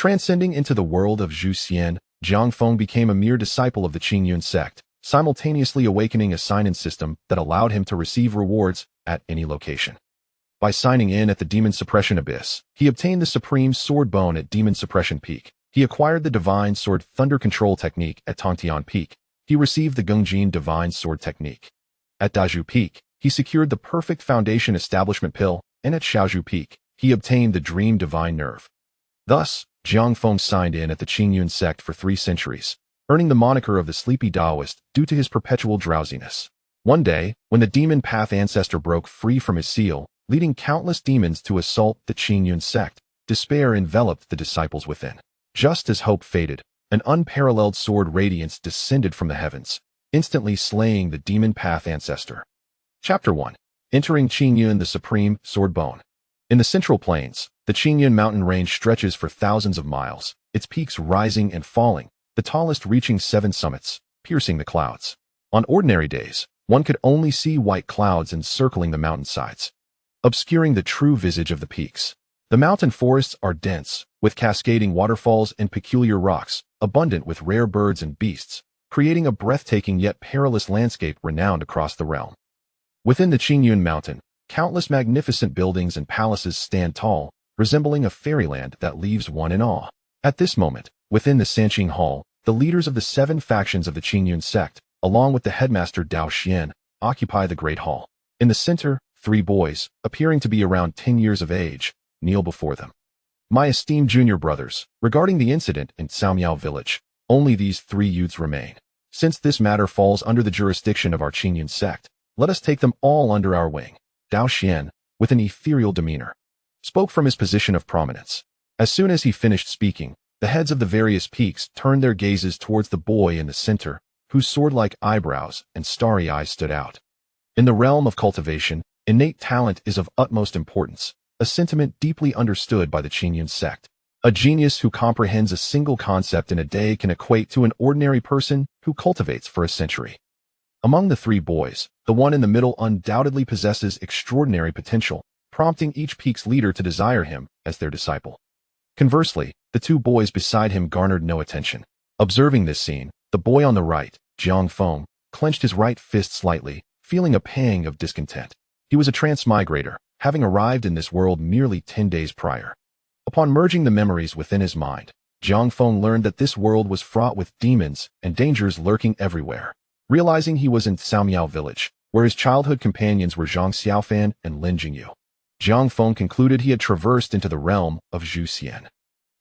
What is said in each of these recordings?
Transcending into the world of Zhu Xian, Jiang Feng became a mere disciple of the Qingyun Sect, simultaneously awakening a sign-in system that allowed him to receive rewards at any location. By signing in at the Demon Suppression Abyss, he obtained the Supreme Sword Bone at Demon Suppression Peak. He acquired the Divine Sword Thunder Control Technique at Tongtian Peak. He received the Gongjin Divine Sword Technique. At Dazhu Peak, he secured the Perfect Foundation Establishment Pill, and at Shaozhu Peak, he obtained the Dream Divine Nerve. Thus, Jiang Feng signed in at the Qingyun Sect for 3 centuries, earning the moniker of the Sleepy Taoist due to his perpetual drowsiness. One day, when the Demon Path ancestor broke free from his seal, leading countless demons to assault the Qingyun Sect, despair enveloped the disciples within. Just as hope faded, an unparalleled sword radiance descended from the heavens, instantly slaying the Demon Path ancestor. Chapter 1. Entering Qingyun, the Supreme Sword Bone. In the Central Plains, the Qingyun mountain range stretches for thousands of miles, its peaks rising and falling, the tallest reaching 7 summits, piercing the clouds. On ordinary days, one could only see white clouds encircling the mountainsides, obscuring the true visage of the peaks. The mountain forests are dense, with cascading waterfalls and peculiar rocks, abundant with rare birds and beasts, creating a breathtaking yet perilous landscape renowned across the realm. Within the Qingyun mountain, countless magnificent buildings and palaces stand tall, resembling a fairyland that leaves one in awe. At this moment, within the Sanqing Hall, the leaders of the 7 factions of the Qingyun Sect, along with the headmaster Zhu Xian, occupy the Great Hall. In the center, 3 boys, appearing to be around 10 years of age, kneel before them. My esteemed junior brothers, regarding the incident in Caomiao village, only these 3 youths remain. Since this matter falls under the jurisdiction of our Qingyun Sect, let us take them all under our wing. Zhu Xian, with an ethereal demeanor, spoke from his position of prominence. As soon as he finished speaking, the heads of the various peaks turned their gazes towards the boy in the center, whose sword-like eyebrows and starry eyes stood out. In the realm of cultivation, innate talent is of utmost importance, a sentiment deeply understood by the Qingyun Sect. A genius who comprehends a single concept in a day can equate to an ordinary person who cultivates for a century. Among the 3 boys, the one in the middle undoubtedly possesses extraordinary potential, prompting each peak's leader to desire him as their disciple. Conversely, the 2 boys beside him garnered no attention. Observing this scene, the boy on the right, Jiang Feng, clenched his right fist slightly, feeling a pang of discontent. He was a transmigrator, having arrived in this world merely 10 days prior. Upon merging the memories within his mind, Jiang Feng learned that this world was fraught with demons and dangers lurking everywhere. Realizing he was in Caomiao village, where his childhood companions were Zhang Xiaofan and Lin Jingyu, Jiang Feng concluded he had traversed into the realm of Zhu Xian.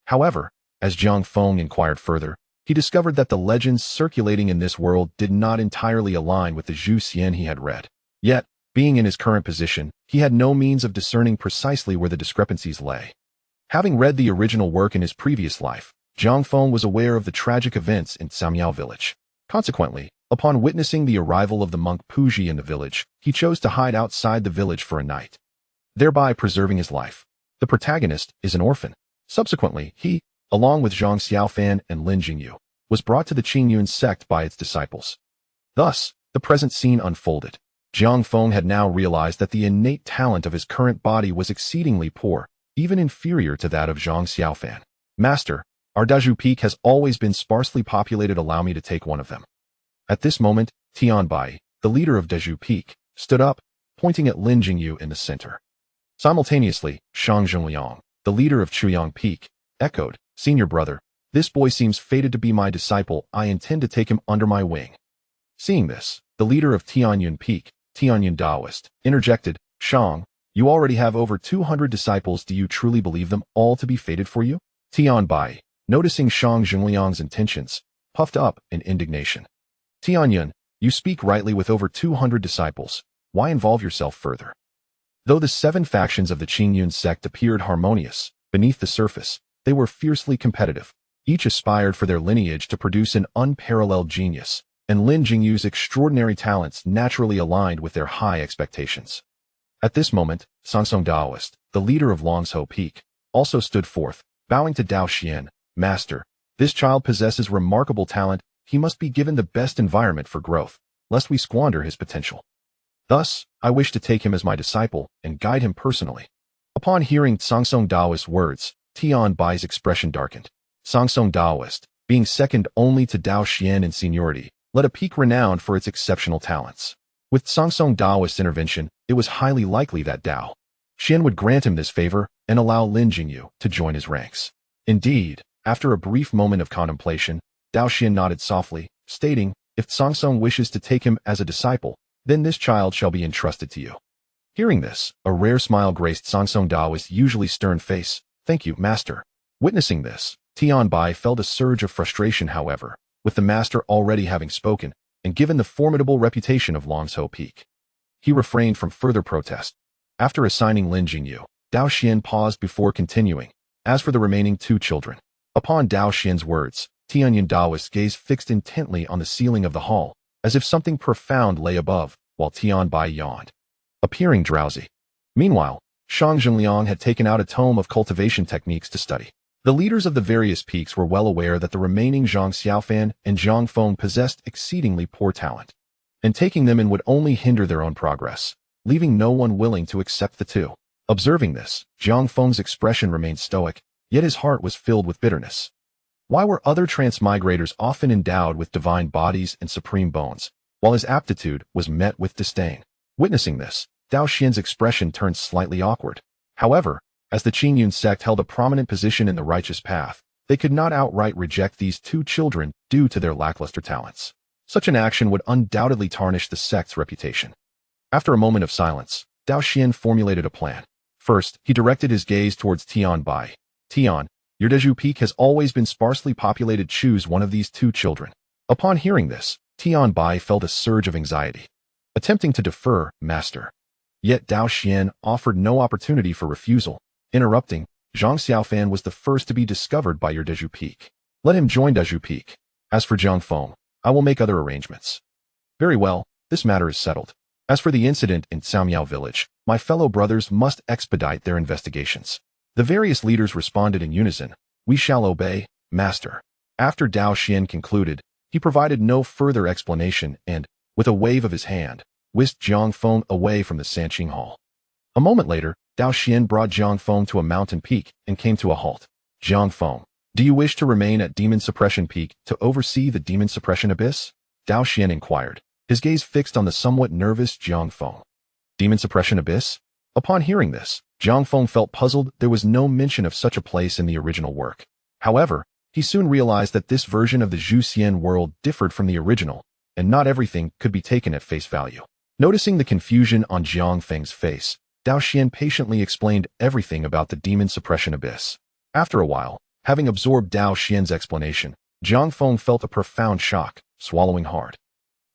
However, as Jiang Feng inquired further, he discovered that the legends circulating in this world did not entirely align with the Zhu Xian he had read. Yet, being in his current position, he had no means of discerning precisely where the discrepancies lay. Having read the original work in his previous life, Jiang Feng was aware of the tragic events in Caomiao village. Consequently, upon witnessing the arrival of the monk Puji in the village, he chose to hide outside the village for a night, thereby preserving his life. The protagonist is an orphan. Subsequently, he, along with Zhang Xiaofan and Lin Jingyu, was brought to the Qingyun Sect by its disciples. Thus, the present scene unfolded. Jiang Feng had now realized that the innate talent of his current body was exceedingly poor, even inferior to that of Zhang Xiaofan. Master, our Dazhu Peak has always been sparsely populated. Allow me to take one of them. At this moment, Tianbai, the leader of Dazhu Peak, stood up, pointing at Lin Jingyu in the center. Simultaneously, Shang Zhengliang, the leader of Chuyang Peak, echoed, Senior brother, this boy seems fated to be my disciple. I intend to take him under my wing. Seeing this, the leader of Tianyun Peak, Tianyun Taoist, interjected, Shang, you already have over 200 disciples. Do you truly believe them all to be fated for you? Tianbai, noticing Shang Zhengliang's intentions, puffed up in indignation. Tianyun, you speak rightly. With over 200 disciples, why involve yourself further? Though the 7 factions of the Qingyun Sect appeared harmonious, beneath the surface, they were fiercely competitive. Each aspired for their lineage to produce an unparalleled genius, and Lin Jingyu's extraordinary talents naturally aligned with their high expectations. At this moment, Sansong Taoist, the leader of Longsho Peak, also stood forth, bowing to Zhu Xian, Master, this child possesses remarkable talent. He must be given the best environment for growth, lest we squander his potential. Thus, I wish to take him as my disciple and guide him personally. Upon hearing Sansong Taoist's words, Tian Bai's expression darkened. Sangsong Daoist, being second only to Zhu Xian in seniority, led a peak renowned for its exceptional talents. With Sangsong Daoist's intervention, it was highly likely that Zhu Xian would grant him this favor and allow Lin Jingyu to join his ranks. Indeed, after a brief moment of contemplation, Zhu Xian nodded softly, stating, "If Sangsong wishes to take him as a disciple, then this child shall be entrusted to you." Hearing this, a rare smile graced Sangsong Daoist's usually stern face. "Thank you, master." Witnessing this, Tian Bai felt a surge of frustration, however, with the master already having spoken, and given the formidable reputation of Longzhou Peak. He refrained from further protest. After assigning Lin Jingyu, Zhu Xian paused before continuing. As for the remaining two children, upon Zhu Xian's words, Tianyun Daoist's gaze fixed intently on the ceiling of the hall, as if something profound lay above, while Tian Bai yawned, appearing drowsy. Meanwhile, Shang Zhengliang had taken out a tome of cultivation techniques to study. The leaders of the various peaks were well aware that the remaining Zhang Xiaofan and Jiang Feng possessed exceedingly poor talent, and taking them in would only hinder their own progress, leaving no one willing to accept the two. Observing this, Jiang Feng's expression remained stoic, yet his heart was filled with bitterness. Why were other transmigrators often endowed with divine bodies and supreme bones, while his aptitude was met with disdain? Witnessing this, Zhu Xian's expression turned slightly awkward. However, as the Qingyun Sect held a prominent position in the righteous path, they could not outright reject these two children due to their lackluster talents. Such an action would undoubtedly tarnish the sect's reputation. After a moment of silence, Zhu Xian formulated a plan. First, he directed his gaze towards Tian Bai. "Tian, your Deju Peak has always been sparsely populated. Choose one of these two children." Upon hearing this, Tian Bai felt a surge of anxiety. Attempting to defer, master. Yet Zhu Xian offered no opportunity for refusal. Interrupting, "Zhang Xiaofan was the first to be discovered by your Deju Peak. Let him join Deju Peak. As for Jiang Feng, I will make other arrangements." "Very well, this matter is settled. As for the incident in Caomiao village, my fellow brothers must expedite their investigations." The various leaders responded in unison, "We shall obey, master." After Zhu Xian concluded, he provided no further explanation and, with a wave of his hand, whisked Jiang Feng away from the Sanqing Hall. A moment later, Zhu Xian brought Jiang Feng to a mountain peak and came to a halt. "Jiang Feng, do you wish to remain at Demon Suppression Peak to oversee the Demon Suppression Abyss?" Zhu Xian inquired, his gaze fixed on the somewhat nervous Jiang Feng. "Demon Suppression Abyss?" Upon hearing this, Jiang Feng felt puzzled. There was no mention of such a place in the original work. However, he soon realized that this version of the Zhu Xian world differed from the original, and not everything could be taken at face value. Noticing the confusion on Jiang Feng's face, Zhu Xian patiently explained everything about the Demon Suppression Abyss. After a while, having absorbed Zhu Xian's explanation, Jiang Feng felt a profound shock, swallowing hard.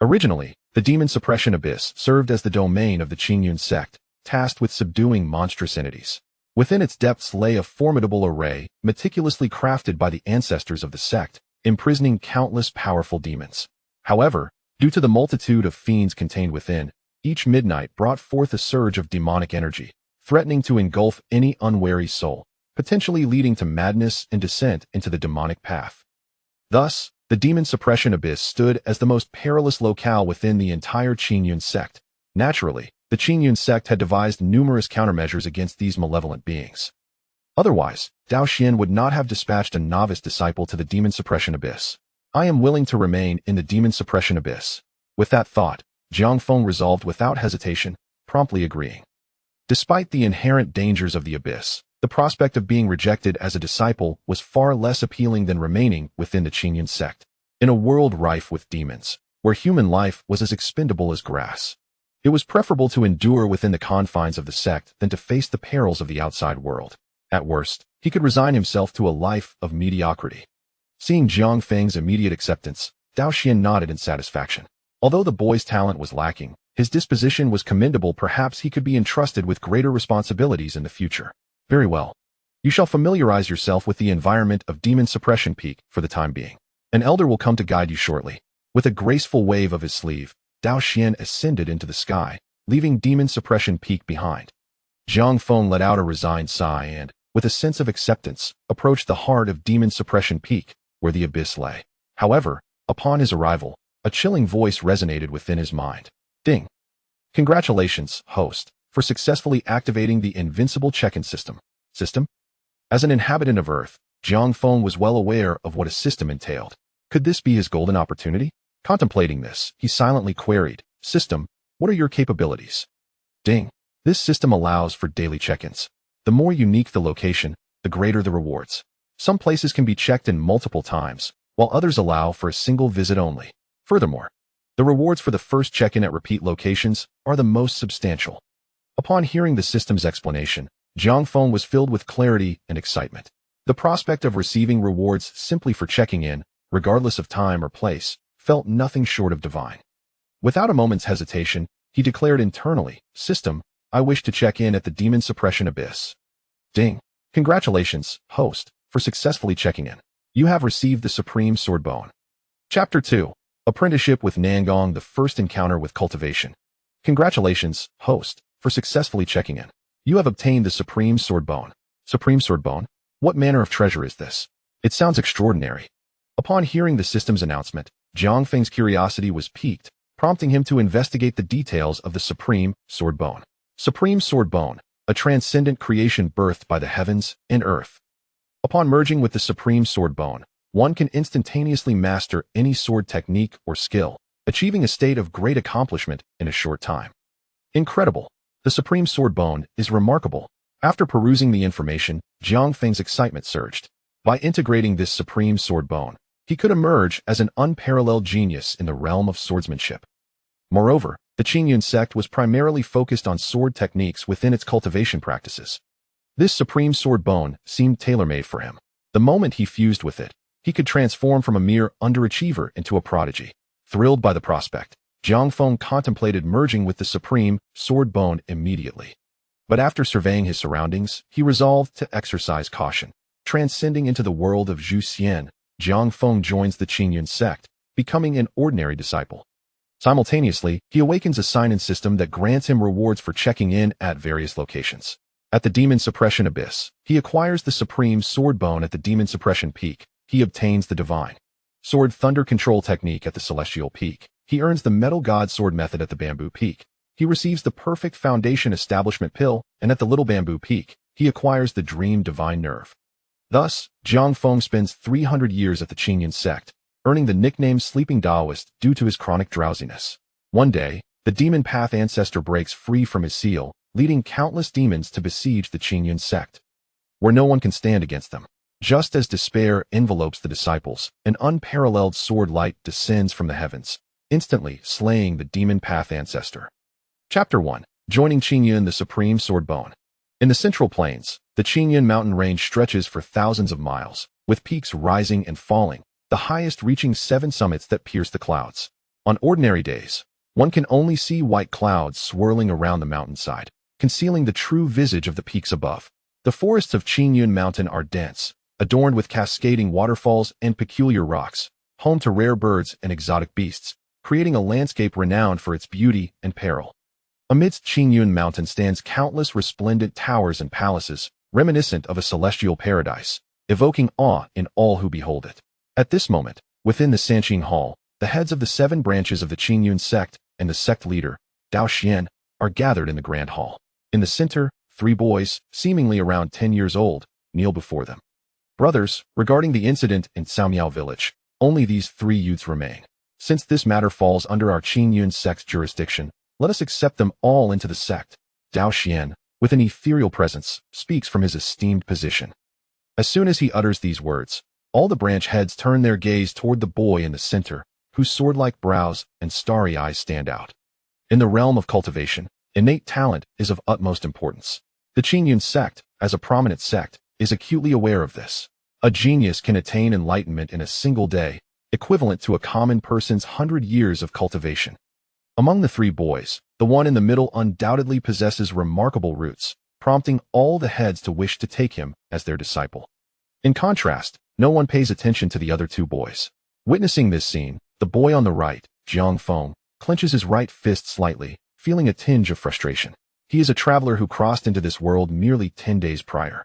Originally, the Demon Suppression Abyss served as the domain of the Qingyun Sect, tasked with subduing monstrous entities. Within its depths lay a formidable array, meticulously crafted by the ancestors of the sect, imprisoning countless powerful demons. However, due to the multitude of fiends contained within, each midnight brought forth a surge of demonic energy, threatening to engulf any unwary soul, potentially leading to madness and descent into the demonic path. Thus, the Demon Suppression Abyss stood as the most perilous locale within the entire Qingyun Sect. Naturally, the Qingyun Sect had devised numerous countermeasures against these malevolent beings. Otherwise, Zhu Xian would not have dispatched a novice disciple to the Demon Suppression Abyss. "I am willing to remain in the Demon Suppression Abyss." With that thought, Jiang Feng resolved without hesitation, promptly agreeing. Despite the inherent dangers of the abyss, the prospect of being rejected as a disciple was far less appealing than remaining within the Qingyun Sect, in a world rife with demons, where human life was as expendable as grass. It was preferable to endure within the confines of the sect than to face the perils of the outside world. At worst, he could resign himself to a life of mediocrity. Seeing Jiang Feng's immediate acceptance, Zhu Xian nodded in satisfaction. Although the boy's talent was lacking, his disposition was commendable. Perhaps he could be entrusted with greater responsibilities in the future. "Very well. You shall familiarize yourself with the environment of Demon Suppression Peak for the time being. An elder will come to guide you shortly." With a graceful wave of his sleeve, Zhu Xian ascended into the sky, leaving Demon Suppression Peak behind. Jiang Feng let out a resigned sigh and, with a sense of acceptance, approached the heart of Demon Suppression Peak, where the abyss lay. However, upon his arrival, a chilling voice resonated within his mind. "Ding! Congratulations, host, for successfully activating the invincible check-in system." As an inhabitant of Earth, Jiang Feng was well aware of what a system entailed. Could this be his golden opportunity? Contemplating this, he silently queried, "System, what are your capabilities?" Ding. This system allows for daily check-ins. The more unique the location, the greater the rewards. Some places can be checked in multiple times, while others allow for a single visit only. Furthermore, the rewards for the first check-in at repeat locations are the most substantial. Upon hearing the system's explanation, Jiang Feng was filled with clarity and excitement. The prospect of receiving rewards simply for checking in, regardless of time or place, felt nothing short of divine. Without a moment's hesitation, he declared internally, "System, I wish to check in at the Demon Suppression Abyss." Ding. Congratulations, host, for successfully checking in. You have received the Supreme Sword Bone. Chapter 2. Apprenticeship with Nangong, the first encounter with cultivation. Congratulations, host, for successfully checking in. You have obtained the Supreme Sword Bone. Supreme Sword Bone? What manner of treasure is this? It sounds extraordinary. Upon hearing the system's announcement, Jiang Feng's curiosity was piqued, prompting him to investigate the details of the Supreme Sword Bone. Supreme Sword Bone, a transcendent creation birthed by the heavens and earth. Upon merging with the Supreme Sword Bone, one can instantaneously master any sword technique or skill, achieving a state of great accomplishment in a short time. Incredible! The Supreme Sword Bone is remarkable. After perusing the information, Jiang Feng's excitement surged. By integrating this Supreme Sword Bone, he could emerge as an unparalleled genius in the realm of swordsmanship. Moreover, the Qingyun Sect was primarily focused on sword techniques within its cultivation practices. This Supreme Sword Bone seemed tailor-made for him. The moment he fused with it, he could transform from a mere underachiever into a prodigy. Thrilled by the prospect, Jiang Feng contemplated merging with the Supreme Sword Bone immediately. But after surveying his surroundings, he resolved to exercise caution. Transcending into the world of Zhu Xian, Jiang Feng joins the Qingyun Sect, becoming an ordinary disciple. Simultaneously, he awakens a sign-in system that grants him rewards for checking in at various locations. At the Demon Suppression Abyss, he acquires the Supreme Sword Bone. At the Demon Suppression Peak, he obtains the Divine Sword Thunder Control Technique. At the Celestial Peak, he earns the Metal God Sword Method. At the Bamboo Peak, he receives the Perfect Foundation Establishment Pill, and at the Little Bamboo Peak, he acquires the Dream Divine Nerve. Thus, Jiang Feng spends 300 years at the Qingyun Sect, earning the nickname Sleeping Taoist due to his chronic drowsiness. One day, the Demon Path Ancestor breaks free from his seal, leading countless demons to besiege the Qingyun Sect, where no one can stand against them. Just as despair envelopes the disciples, an unparalleled sword light descends from the heavens, instantly slaying the Demon Path Ancestor. Chapter 1. Joining Qingyun, the Supreme Sword Bone. In the Central Plains, the Qingyun mountain range stretches for thousands of miles, with peaks rising and falling, the highest reaching 7 summits that pierce the clouds. On ordinary days, one can only see white clouds swirling around the mountainside, concealing the true visage of the peaks above. The forests of Qingyun Mountain are dense, adorned with cascading waterfalls and peculiar rocks, home to rare birds and exotic beasts, creating a landscape renowned for its beauty and peril. Amidst Qingyun Mountain stands countless resplendent towers and palaces, reminiscent of a celestial paradise, evoking awe in all who behold it. At this moment, within the Sanqing Hall, the heads of the 7 branches of the Qingyun Sect and the sect leader, Zhu Xian, are gathered in the Grand Hall. In the center, 3 boys, seemingly around 10 years old, kneel before them. Brothers, regarding the incident in Caomiao village, only these 3 youths remain. Since this matter falls under our Qingyun Sect's jurisdiction, let us accept them all into the sect. Zhu Xian, with an ethereal presence, speaks from his esteemed position. As soon as he utters these words, all the branch heads turn their gaze toward the boy in the center, whose sword-like brows and starry eyes stand out. In the realm of cultivation, innate talent is of utmost importance. The Qingyun Sect, as a prominent sect, is acutely aware of this. A genius can attain enlightenment in a single day, equivalent to a common person's 100 years of cultivation. Among the 3 boys, the one in the middle undoubtedly possesses remarkable roots, prompting all the heads to wish to take him as their disciple. In contrast, no one pays attention to the other 2 boys. Witnessing this scene, the boy on the right, Jiang Feng, clenches his right fist slightly, feeling a tinge of frustration. He is a traveler who crossed into this world merely 10 days prior.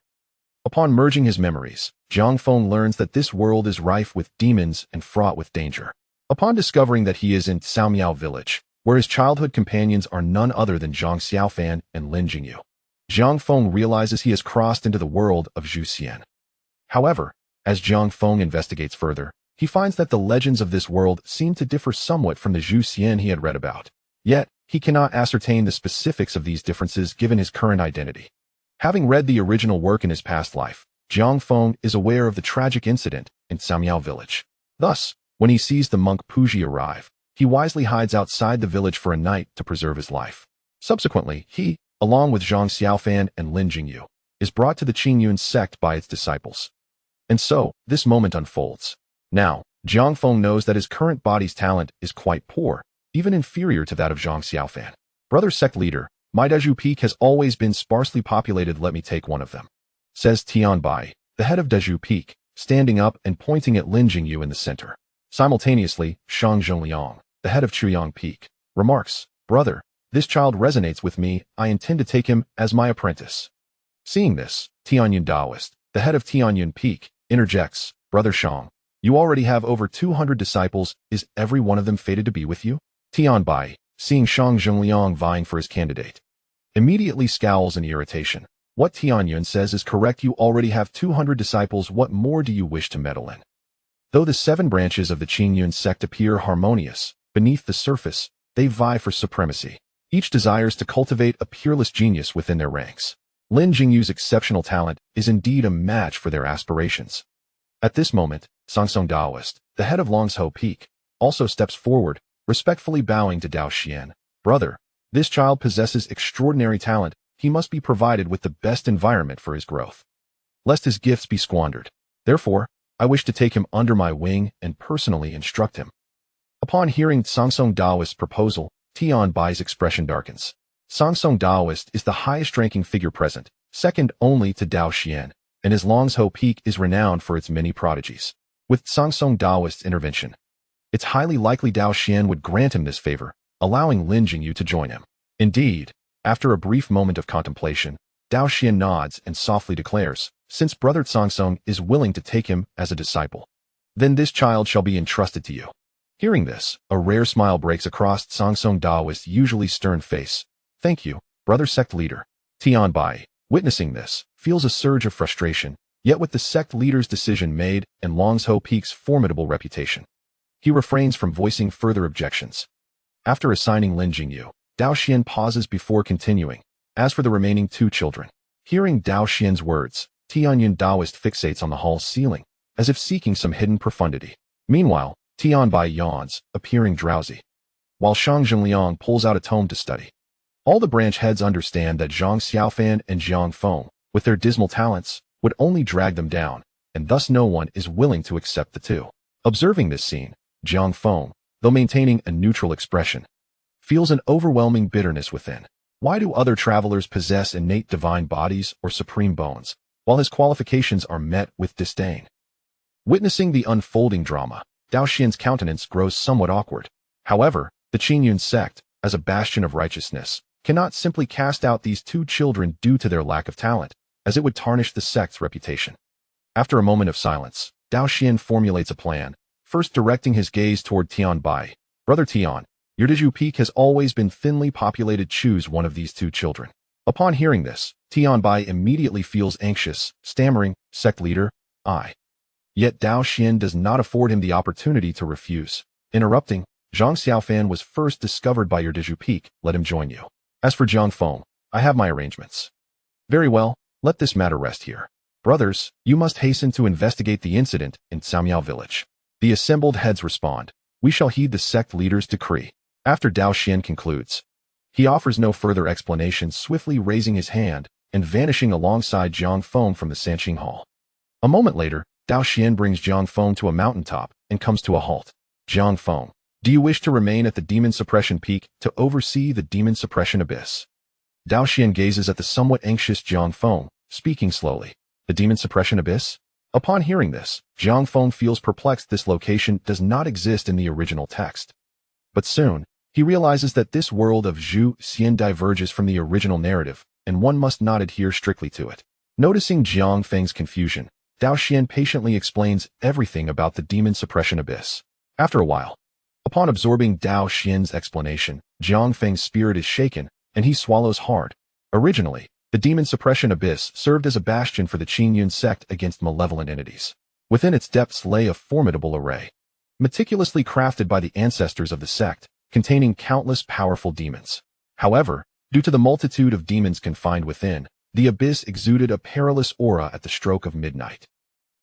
Upon merging his memories, Jiang Feng learns that this world is rife with demons and fraught with danger. Upon discovering that he is in Caomiao village, where his childhood companions are none other than Zhang Xiaofan and Lin Jingyu, Jiang Feng realizes he has crossed into the world of Zhu Xian. However, as Jiang Feng investigates further, he finds that the legends of this world seem to differ somewhat from the Zhu Xian he had read about. Yet, he cannot ascertain the specifics of these differences given his current identity. Having read the original work in his past life, Jiang Feng is aware of the tragic incident in Xiaomiao village. Thus, when he sees the monk Puji arrive, he wisely hides outside the village for a night to preserve his life. Subsequently, he, along with Zhang Xiaofan and Lin Jingyu, is brought to the Qingyun Sect by its disciples. And so, this moment unfolds. Now, Jiang Feng knows that his current body's talent is quite poor, even inferior to that of Zhang Xiaofan. Brother sect leader, my Deju Peak has always been sparsely populated, let me take one of them, says Tian Bai, the head of Deju Peak, standing up and pointing at Lin Jingyu in the center. Simultaneously, Shang Zhongliang, the head of Chuyang Peak, remarks, brother, this child resonates with me, I intend to take him as my apprentice. Seeing this, Tianyun Daoist, the head of Tianyun Peak, interjects, brother Shang, you already have over 200 disciples, is every one of them fated to be with you? Tian Bai, seeing Shang Zhongliang vying for his candidate, immediately scowls in irritation. What Tianyun says is correct, you already have 200 disciples, what more do you wish to meddle in? Though the 7 branches of the Qingyun Sect appear harmonious, beneath the surface, they vie for supremacy. Each desires to cultivate a peerless genius within their ranks. Lin Jingyu's exceptional talent is indeed a match for their aspirations. At this moment, Sangsong Daoist, the head of Longsho Peak, also steps forward, respectfully bowing to Zhu Xian. Brother, this child possesses extraordinary talent, he must be provided with the best environment for his growth, lest his gifts be squandered. Therefore, I wish to take him under my wing and personally instruct him. Upon hearing Sangsong Daoist's proposal, Tian Bai's expression darkens. Sangsong Daoist is the highest-ranking figure present, second only to Zhu Xian, and his Longsho Peak is renowned for its many prodigies. With Sangsong Daoist's intervention, it's highly likely Zhu Xian would grant him this favor, allowing Lin Jingyu to join him. Indeed, after a brief moment of contemplation, Zhu Xian nods and softly declares, since brother Sangsong is willing to take him as a disciple, then this child shall be entrusted to you. Hearing this, a rare smile breaks across Sangsong Daoist's usually stern face. Thank you, brother sect leader. Tian Bai, witnessing this, feels a surge of frustration, yet with the sect leader's decision made and Longsho Peak's formidable reputation, he refrains from voicing further objections. After assigning Lin Jingyu, Zhu Xian pauses before continuing. As for the remaining 2 children, hearing Zhu Xian's words, Tianyun Daoist fixates on the hall's ceiling, as if seeking some hidden profundity. Meanwhile, Tian Bai yawns, appearing drowsy, while Shang Zhengliang pulls out a tome to study. All the branch heads understand that Zhang Xiaofan and Jiang Feng, with their dismal talents, would only drag them down, and thus no one is willing to accept the 2. Observing this scene, Jiang Feng, though maintaining a neutral expression, feels an overwhelming bitterness within. Why do other travelers possess innate divine bodies or supreme bones, while his qualifications are met with disdain? Witnessing the unfolding drama, Zhu Xian's countenance grows somewhat awkward. However, the Qingyun Sect, as a bastion of righteousness, cannot simply cast out these 2 children due to their lack of talent, as it would tarnish the sect's reputation. After a moment of silence, Zhu Xian formulates a plan, first directing his gaze toward Tian Bai. Brother Tian, your Deju Peak has always been thinly populated, choose one of these 2 children. Upon hearing this, Tian Bai immediately feels anxious, stammering, sect leader, I. Yet Zhu Xian does not afford him the opportunity to refuse. Interrupting, Zhang Xiaofan was first discovered by your Deju Peak, let him join you. As for Jiang Feng, I have my arrangements. Very well, let this matter rest here. Brothers, you must hasten to investigate the incident in Xiaomiao village. The assembled heads respond, we shall heed the sect leader's decree. After Zhu Xian concludes, he offers no further explanation, swiftly raising his hand and vanishing alongside Jiang Feng from the Sanqing Hall. A moment later, Zhu Xian brings Jiang Feng to a mountaintop and comes to a halt. Jiang Feng, do you wish to remain at the Demon Suppression Peak to oversee the Demon Suppression Abyss? Zhu Xian gazes at the somewhat anxious Jiang Feng, speaking slowly. The Demon Suppression Abyss? Upon hearing this, Jiang Feng feels perplexed. This location does not exist in the original text. But soon, he realizes that this world of Zhu Xian diverges from the original narrative, and one must not adhere strictly to it. Noticing Jiang Feng's confusion, Zhu Xian patiently explains everything about the Demon Suppression Abyss. After a while, upon absorbing Zhu Xian's explanation, Jiang Feng's spirit is shaken, and he swallows hard. Originally, The demon suppression abyss served as a bastion for the Qingyun Sect against malevolent entities. Within its depths lay a formidable array, meticulously crafted by the ancestors of the sect, containing countless powerful demons. However, due to the multitude of demons confined within, the abyss exuded a perilous aura at the stroke of midnight.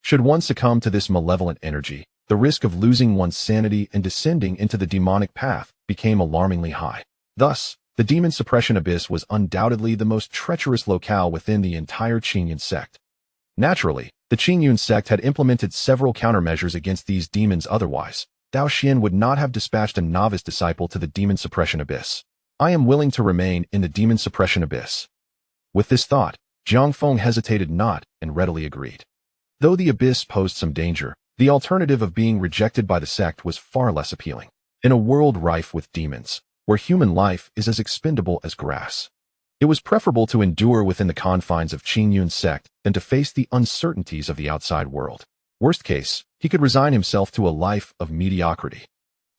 Should one succumb to this malevolent energy, the risk of losing one's sanity and descending into the demonic path became alarmingly high. Thus, the demon suppression abyss was undoubtedly the most treacherous locale within the entire Qingyun Sect. Naturally, the Qingyun Sect had implemented several countermeasures against these demons. Otherwise, Zhu Xian would not have dispatched a novice disciple to the demon suppression abyss. I am willing to remain in the demon suppression abyss. With this thought, Jiang Feng hesitated not and readily agreed. Though the abyss posed some danger, the alternative of being rejected by the sect was far less appealing. In a world rife with demons, where human life is as expendable as grass, it was preferable to endure within the confines of Qingyun Sect than to face the uncertainties of the outside world. Worst case, he could resign himself to a life of mediocrity.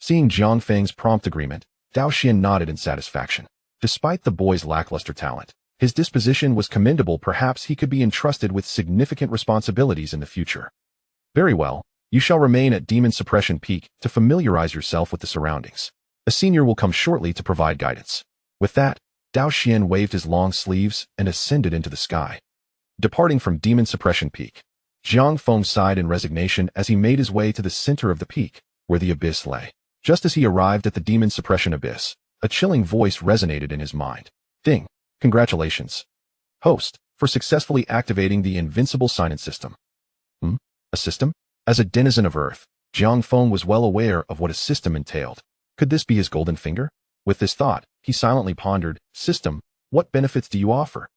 Seeing Jiang Feng's prompt agreement, Zhu Xian nodded in satisfaction. Despite the boy's lackluster talent, his disposition was commendable. Perhaps he could be entrusted with significant responsibilities in the future. Very well, you shall remain at Demon Suppression Peak to familiarize yourself with the surroundings. A senior will come shortly to provide guidance. With that, Zhu Xian waved his long sleeves and ascended into the sky. Departing from Demon Suppression Peak, Jiang Feng sighed in resignation as he made his way to the center of the peak, where the abyss lay. Just as he arrived at the Demon Suppression Abyss, a chilling voice resonated in his mind. Ding! Congratulations, host, for successfully activating the invincible silence system. A system? As a denizen of Earth, Jiang Feng was well aware of what a system entailed. Could this be his golden finger? With this thought, he silently pondered, System, what benefits do you offer?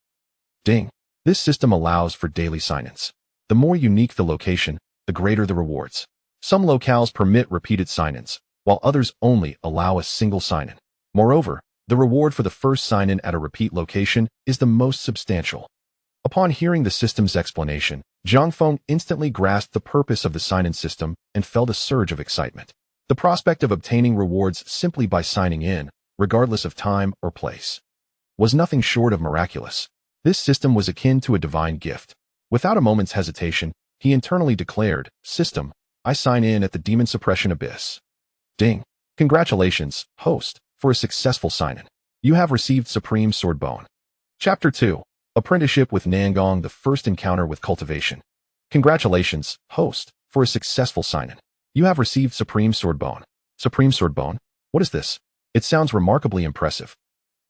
Ding! This system allows for daily silence. The more unique the location, the greater the rewards. Some locales permit repeated sign-ins, while others only allow a single sign-in. Moreover, the reward for the first sign-in at a repeat location is the most substantial. Upon hearing the system's explanation, Jiang Feng instantly grasped the purpose of the sign-in system and felt a surge of excitement. The prospect of obtaining rewards simply by signing in, regardless of time or place, was nothing short of miraculous. This system was akin to a divine gift. Without a moment's hesitation, he internally declared, System, I sign in at the Demon Suppression Abyss. Ding! Congratulations, host, for a successful sign-in. You have received Supreme Sword Bone. Chapter 2. Apprenticeship with Nangong, the first encounter with cultivation. Congratulations, host, for a successful sign-in. You have received Supreme Sword Bone. Supreme Sword Bone? What is this? It sounds remarkably impressive.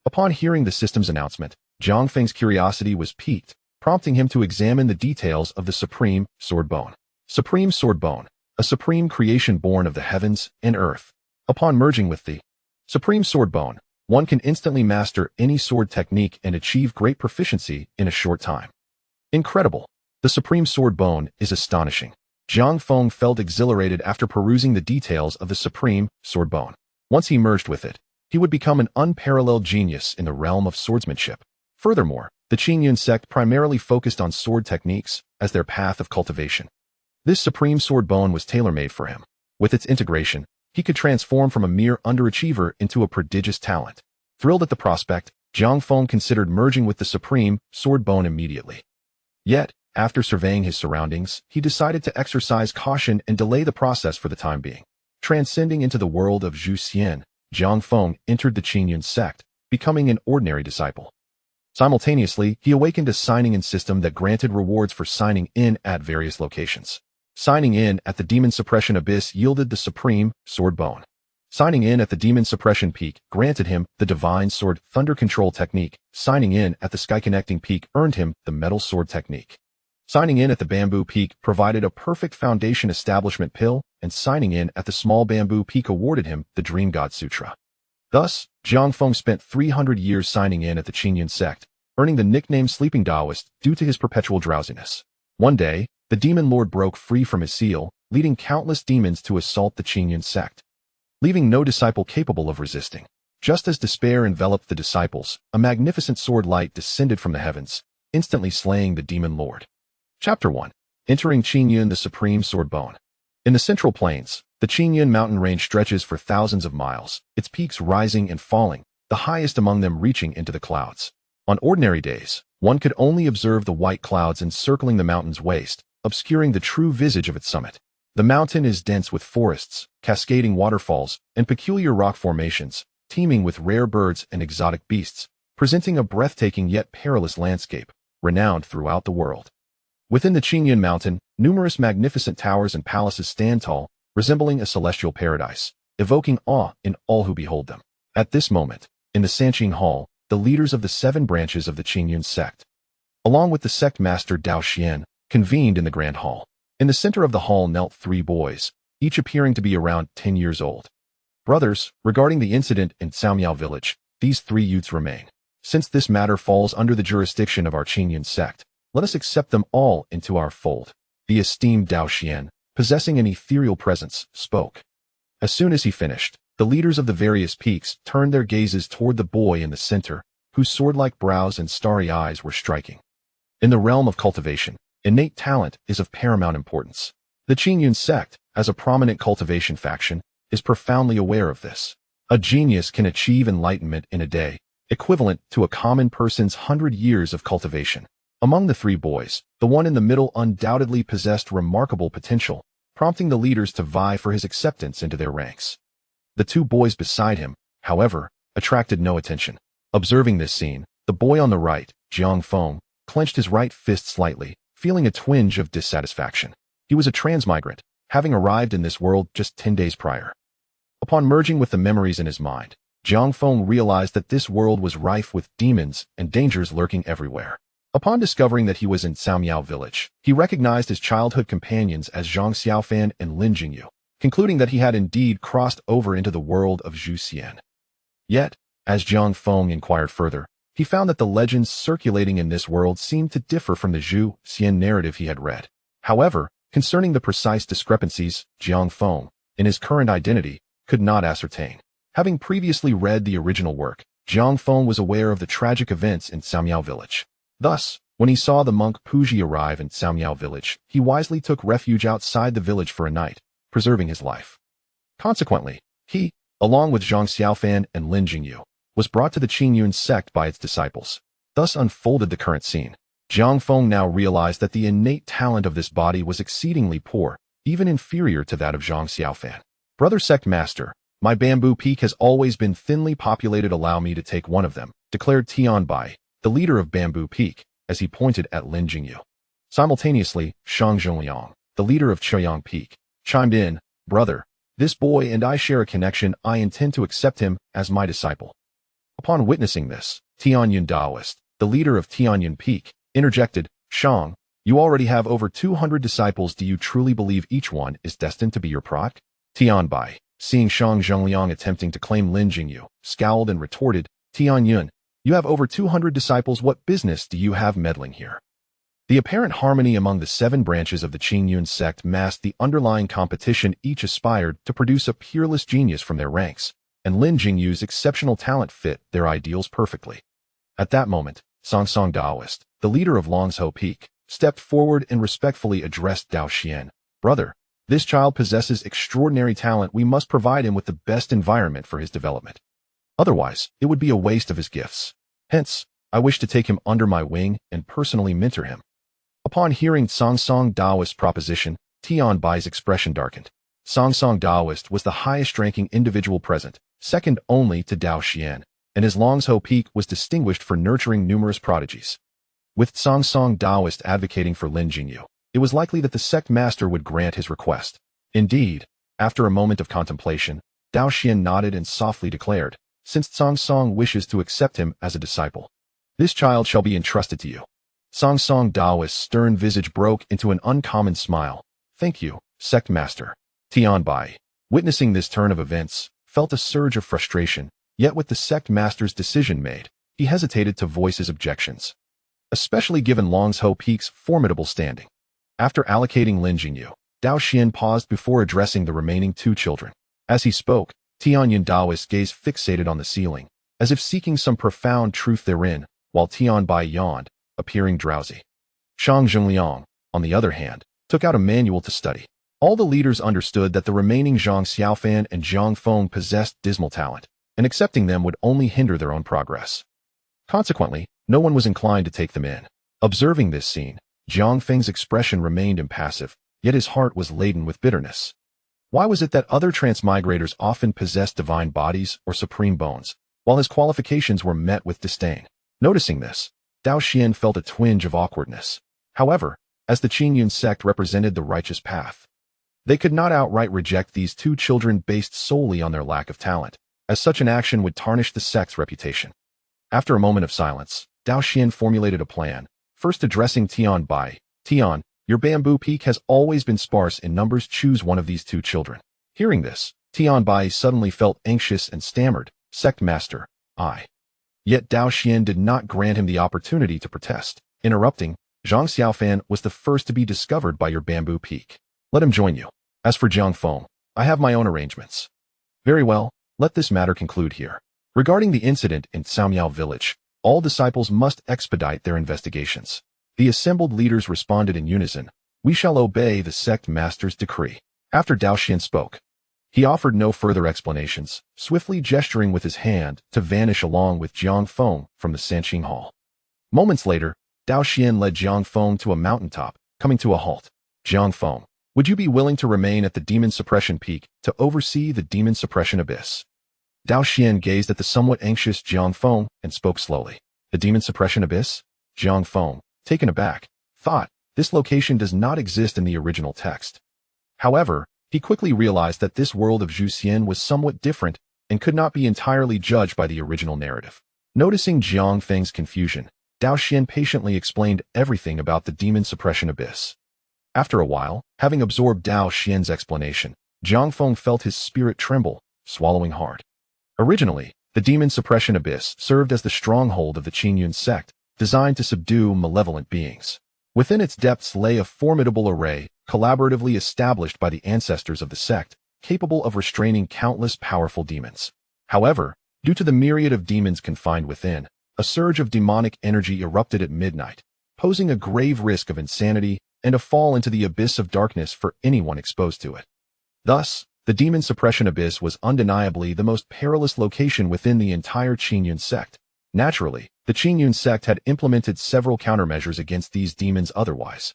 Upon hearing the system's announcement, Jiang Feng's curiosity was piqued, prompting him to examine the details of the Supreme Sword Bone. Supreme Sword Bone, a supreme creation born of the heavens and earth. Upon merging with the Supreme Sword Bone, one can instantly master any sword technique and achieve great proficiency in a short time. Incredible! The Supreme Sword Bone is astonishing. Jiang Feng felt exhilarated after perusing the details of the Supreme Sword Bone. Once he merged with it, he would become an unparalleled genius in the realm of swordsmanship. Furthermore, the Qingyun Sect primarily focused on sword techniques as their path of cultivation. This Supreme Sword Bone was tailor-made for him. With its integration, he could transform from a mere underachiever into a prodigious talent. Thrilled at the prospect, Jiang Feng considered merging with the Supreme Sword Bone immediately. Yet, after surveying his surroundings, he decided to exercise caution and delay the process for the time being. Transcending into the world of Zhu Xian, Jiang Feng entered the Qingyun Sect, becoming an ordinary disciple. Simultaneously, he awakened a signing-in system that granted rewards for signing in at various locations. Signing in at the Demon Suppression Abyss yielded the Supreme Sword Bone. Signing in at the Demon Suppression Peak granted him the Divine Sword Thunder Control Technique. Signing in at the Sky Connecting Peak earned him the Metal Sword Technique. Signing in at the Bamboo Peak provided a perfect foundation establishment pill, and signing in at the Small Bamboo Peak awarded him the Dream God Sutra. Thus, Jiang Feng spent 300 years signing in at the Qingyun Sect, earning the nickname Sleeping Taoist due to his perpetual drowsiness. One day, the Demon Lord broke free from his seal, leading countless demons to assault the Qingyun Sect, leaving no disciple capable of resisting. Just as despair enveloped the disciples, a magnificent sword light descended from the heavens, instantly slaying the Demon Lord. Chapter 1. Entering Qingyun, the Supreme Sword Bone. In the Central Plains, the Qingyun mountain range stretches for thousands of miles, its peaks rising and falling, the highest among them reaching into the clouds. On ordinary days, One could only observe the white clouds encircling the mountain's waist, obscuring the true visage of its summit. The mountain is dense with forests, cascading waterfalls, and peculiar rock formations, teeming with rare birds and exotic beasts, presenting a breathtaking yet perilous landscape, renowned throughout the world. Within the Qingyun mountain, numerous magnificent towers and palaces stand tall, resembling a celestial paradise, evoking awe in all who behold them. At this moment, in the Sanqing Hall, the leaders of the 7 branches of the Qingyun Sect, along with the sect master Zhu Xian, convened in the grand hall. In the center of the hall knelt 3 boys, each appearing to be around 10 years old. Brothers, regarding the incident in Caomiao village, these 3 youths remain. Since this matter falls under the jurisdiction of our Qingyun Sect, let us accept them all into our fold. The esteemed Zhu Xian, possessing an ethereal presence, spoke. As soon as he finished, the leaders of the various peaks turned their gazes toward the boy in the center, whose sword-like brows and starry eyes were striking. In the realm of cultivation, innate talent is of paramount importance. The Qingyun Sect, as a prominent cultivation faction, is profoundly aware of this. A genius can achieve enlightenment in a day, equivalent to a common person's 100 years of cultivation. Among the 3 boys, the one in the middle undoubtedly possessed remarkable potential, prompting the leaders to vie for his acceptance into their ranks. The 2 boys beside him, however, attracted no attention. Observing this scene, the boy on the right, Jiang Feng, clenched his right fist slightly, feeling a twinge of dissatisfaction. He was a transmigrant, having arrived in this world just 10 days prior. Upon merging with the memories in his mind, Jiang Feng realized that this world was rife with demons and dangers lurking everywhere. Upon discovering that he was in Caomiao village, he recognized his childhood companions as Zhang Xiaofan and Lin Jingyu, concluding that he had indeed crossed over into the world of Zhu Xian. Yet, as Jiang Feng inquired further, he found that the legends circulating in this world seemed to differ from the Zhu Xian narrative he had read. However, concerning the precise discrepancies, Jiang Feng, in his current identity, could not ascertain. Having previously read the original work, Jiang Feng was aware of the tragic events in Caomiao village. Thus, when he saw the monk Puji arrive in Caomiao village, he wisely took refuge outside the village for a night, preserving his life. Consequently, he, along with Zhang Xiaofan and Lin Jingyu, was brought to the Qingyun Sect by its disciples. Thus unfolded the current scene. Jiang Feng now realized that the innate talent of this body was exceedingly poor, even inferior to that of Zhang Xiaofan. Brother Sect Master, my bamboo peak has always been thinly populated, allow me to take one of them, declared Tianbai, the leader of Bamboo Peak, as he pointed at Lin Jingyu. Simultaneously, Shang Zhongliang, the leader of Chuyang Peak, chimed in, brother, this boy and I share a connection, I intend to accept him as my disciple. Upon witnessing this, Tianyun Daoist, the leader of Tianyun Peak, interjected, Shang, you already have over 200 disciples, do you truly believe each one is destined to be your prot? Tianbai, seeing Shang Zhongliang attempting to claim Lin Jingyu, scowled and retorted, Tianyun, you have over 200 disciples, what business do you have meddling here? The apparent harmony among the 7 branches of the Qingyun Sect masked the underlying competition. Each aspired to produce a peerless genius from their ranks, and Lin Jingyu's exceptional talent fit their ideals perfectly. At that moment, Song Daoist, the leader of Longzhou Peak, stepped forward and respectfully addressed Zhu Xian, brother, this child possesses extraordinary talent, we must provide him with the best environment for his development. Otherwise, it would be a waste of his gifts. Hence, I wish to take him under my wing and personally mentor him. Upon hearing Song Daoist's proposition, Tianbai's expression darkened. Song Daoist was the highest-ranking individual present, second only to Zhu Xian, and his Longzhou Peak was distinguished for nurturing numerous prodigies. With Song Daoist advocating for Lin Jingyu, it was likely that the sect master would grant his request. Indeed, after a moment of contemplation, Zhu Xian nodded and softly declared, since Song wishes to accept him as a disciple, this child shall be entrusted to you. Song Daoist's stern visage broke into an uncommon smile. Thank you, sect master. Tianbai, witnessing this turn of events, felt a surge of frustration, yet with the sect master's decision made, he hesitated to voice his objections, especially given Longzhou Peak's formidable standing. After allocating Lin Jingyu, Zhu Xian paused before addressing the remaining 2 children. As he spoke, Tianyun Daoist's gaze fixated on the ceiling, as if seeking some profound truth therein, while Tianbai yawned, appearing drowsy. Shang Zhongliang, on the other hand, took out a manual to study. All the leaders understood that the remaining Zhang Xiaofan and Jiang Feng possessed dismal talent, and accepting them would only hinder their own progress. Consequently, No one was inclined to take them in. Observing this scene, Jiang Feng's expression remained impassive, yet his heart was laden with bitterness. Why was it that other transmigrators often possessed divine bodies or supreme bones, while his qualifications were met with disdain? Noticing this, Zhu Xian felt a twinge of awkwardness. However, as the Qingyun Sect represented the righteous path, they could not outright reject these two children based solely on their lack of talent, as such an action would tarnish the sect's reputation. After a moment of silence, Zhu Xian formulated a plan, first addressing Tian Bai. Tian, your bamboo peak has always been sparse in numbers. Choose one of these two children. Hearing this, Tian Bai suddenly felt anxious and stammered, Sect Master, I. Yet Zhu Xian did not grant him the opportunity to protest. Interrupting, Jiang Xiaofan was the first to be discovered by your bamboo peak. Let him join you. As for Jiang Feng, I have my own arrangements. Very well, let this matter conclude here. Regarding the incident in Caomiao village, all disciples must expedite their investigations. The assembled leaders responded in unison, we shall obey the sect master's decree. After Zhu Xian spoke, he offered no further explanations, swiftly gesturing with his hand to vanish along with Jiang Feng from the Sanqing Hall. Moments later, Zhu Xian led Jiang Feng to a mountaintop, coming to a halt. Jiang Feng, would you be willing to remain at the Demon Suppression Peak to oversee the Demon Suppression Abyss? Zhu Xian gazed at the somewhat anxious Jiang Feng and spoke slowly. The Demon Suppression Abyss? Jiang Feng, taken aback, thought, this location does not exist in the original text. However, he quickly realized that this world of Zhu Xian was somewhat different and could not be entirely judged by the original narrative. Noticing Jiang Feng's confusion, Zhu Xian patiently explained everything about the Demon Suppression Abyss. After a while, having absorbed Zhu Xian's explanation, Jiang Feng felt his spirit tremble, swallowing hard. Originally, the Demon Suppression Abyss served as the stronghold of the Qingyun Sect, designed to subdue malevolent beings. Within its depths lay a formidable array, collaboratively established by the ancestors of the sect, capable of restraining countless powerful demons. However, due to the myriad of demons confined within, a surge of demonic energy erupted at midnight, posing a grave risk of insanity and a fall into the abyss of darkness for anyone exposed to it. Thus, the Demon Suppression Abyss was undeniably the most perilous location within the entire Qingyun Sect. Naturally, the Qingyun Sect had implemented several countermeasures against these demons otherwise.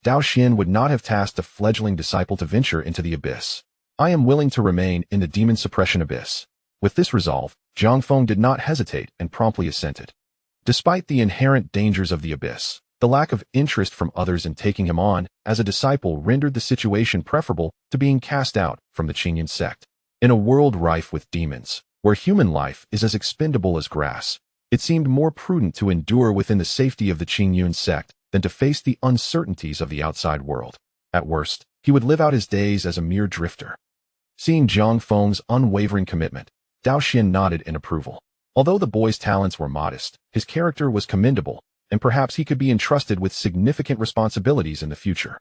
Zhu Xian would not have tasked a fledgling disciple to venture into the abyss. I am willing to remain in the Demon Suppression Abyss. With this resolve, Jiang Feng did not hesitate and promptly assented. Despite the inherent dangers of the abyss, the lack of interest from others in taking him on as a disciple rendered the situation preferable to being cast out from the Qingyun Sect. In a world rife with demons, where human life is as expendable as grass, it seemed more prudent to endure within the safety of the Qingyun Sect than to face the uncertainties of the outside world. At worst, he would live out his days as a mere drifter. Seeing Jiang Feng's unwavering commitment, Zhu Xian nodded in approval. Although the boy's talents were modest, his character was commendable, and perhaps he could be entrusted with significant responsibilities in the future.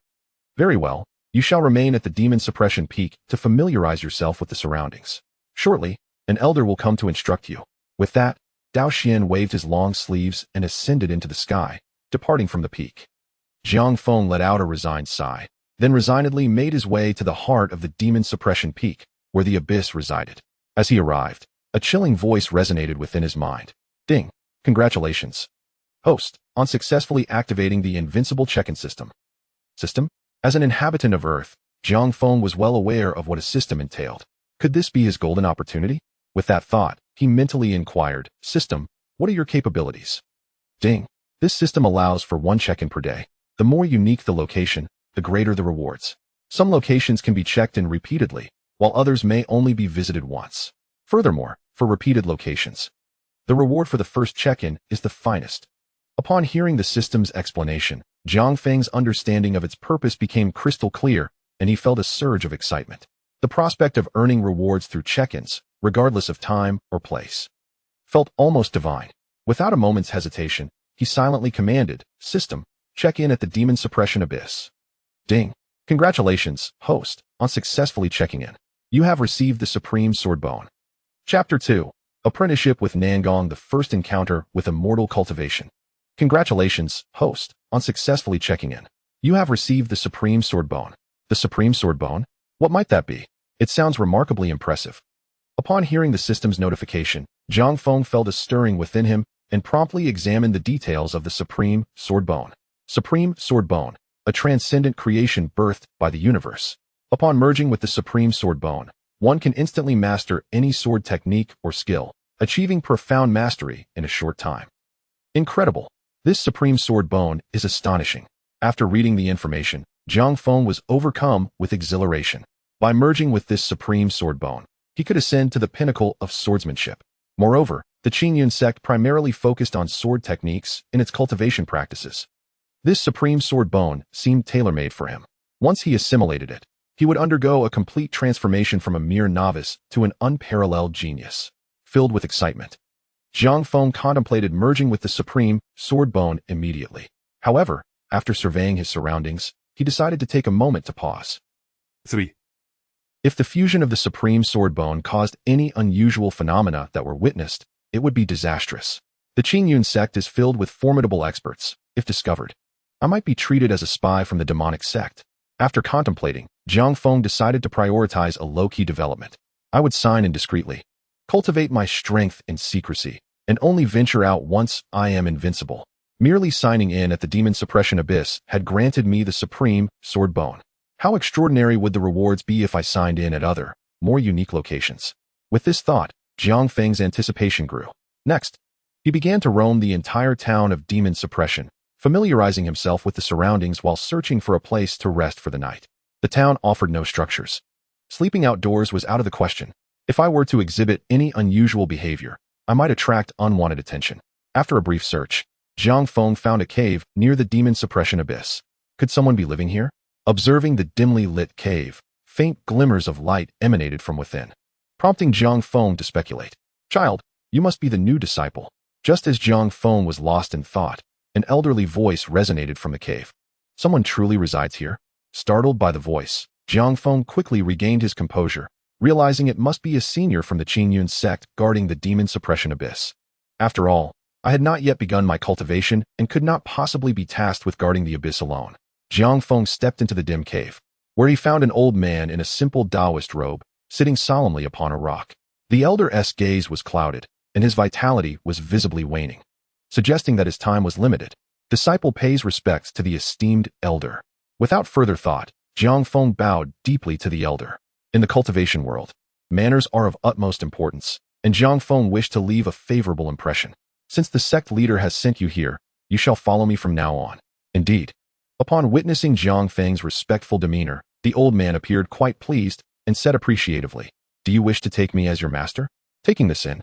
Very well, you shall remain at the Demon Suppression Peak to familiarize yourself with the surroundings. Shortly, an elder will come to instruct you. With that, Zhu Xian waved his long sleeves and ascended into the sky, departing from the peak. Jiang Feng let out a resigned sigh, then resignedly made his way to the heart of the Demon Suppression Peak, where the abyss resided. As he arrived, a chilling voice resonated within his mind. Ding! Congratulations, host, on successfully activating the invincible check-in system. System? As an inhabitant of Earth, Jiang Feng was well aware of what a system entailed. Could this be his golden opportunity? With that thought, he mentally inquired, System, what are your capabilities? Ding! This system allows for one check-in per day. The more unique the location, the greater the rewards. Some locations can be checked in repeatedly, while others may only be visited once. Furthermore, for repeated locations, the reward for the first check-in is the finest. Upon hearing the system's explanation, Jiang Feng's understanding of its purpose became crystal clear, and he felt a surge of excitement. The prospect of earning rewards through check-ins, regardless of time or place, felt almost divine. Without a moment's hesitation, he silently commanded, System, check in at the Demon Suppression Abyss. Ding! Congratulations, host, on successfully checking in. You have received the Supreme Sword Bone. Chapter 2. Apprenticeship with Nangong, the first encounter with immortal cultivation. Congratulations, host, on successfully checking in. You have received the Supreme Sword Bone. The Supreme Sword Bone? What might that be? It sounds remarkably impressive. Upon hearing the system's notification, Jiang Feng felt a stirring within him and promptly examined the details of the Supreme Sword Bone. Supreme Sword Bone, a transcendent creation birthed by the universe. Upon merging with the Supreme Sword Bone, one can instantly master any sword technique or skill, achieving profound mastery in a short time. Incredible! This Supreme Sword Bone is astonishing. After reading the information, Jiang Feng was overcome with exhilaration. By merging with this Supreme Sword Bone, he could ascend to the pinnacle of swordsmanship. Moreover, the Qingyun Sect primarily focused on sword techniques in its cultivation practices. This Supreme Sword Bone seemed tailor-made for him. Once he assimilated it, he would undergo a complete transformation from a mere novice to an unparalleled genius. Filled with excitement, Jiang Feng contemplated merging with the Supreme Sword Bone immediately. However, after surveying his surroundings, he decided to take a moment to pause. 3. If the fusion of the Supreme Sword Bone caused any unusual phenomena that were witnessed, it would be disastrous. The Qingyun Sect is filled with formidable experts. If discovered, I might be treated as a spy from the demonic sect. After contemplating, Jiang Feng decided to prioritize a low-key development. I would sign in discreetly, cultivate my strength in secrecy, and only venture out once I am invincible. Merely signing in at the Demon Suppression Abyss had granted me the Supreme Sword Bone. How extraordinary would the rewards be if I signed in at other, more unique locations? With this thought, Jiang Feng's anticipation grew. Next, he began to roam the entire town of Demon Suppression, familiarizing himself with the surroundings while searching for a place to rest for the night. The town offered no structures. Sleeping outdoors was out of the question. If I were to exhibit any unusual behavior, I might attract unwanted attention. After a brief search, Jiang Feng found a cave near the Demon Suppression Abyss. Could someone be living here? Observing the dimly lit cave, faint glimmers of light emanated from within, prompting Jiang Feng to speculate. Child, you must be the new disciple. Just as Jiang Feng was lost in thought, an elderly voice resonated from the cave. Someone truly resides here? Startled by the voice, Jiang Feng quickly regained his composure, realizing it must be a senior from the Qingyun Sect guarding the Demon Suppression Abyss. After all, I had not yet begun my cultivation and could not possibly be tasked with guarding the abyss alone. Jiang Feng stepped into the dim cave, where he found an old man in a simple Taoist robe, sitting solemnly upon a rock. The elder's gaze was clouded, and his vitality was visibly waning, suggesting that his time was limited. Disciple pays respects to the esteemed elder. Without further thought, Jiang Feng bowed deeply to the elder. In the cultivation world, manners are of utmost importance, and Jiang Feng wished to leave a favorable impression. Since the sect leader has sent you here, you shall follow me from now on. Indeed. Upon witnessing Jiang Feng's respectful demeanor, the old man appeared quite pleased and said appreciatively, "Do you wish to take me as your master?" Taking this in,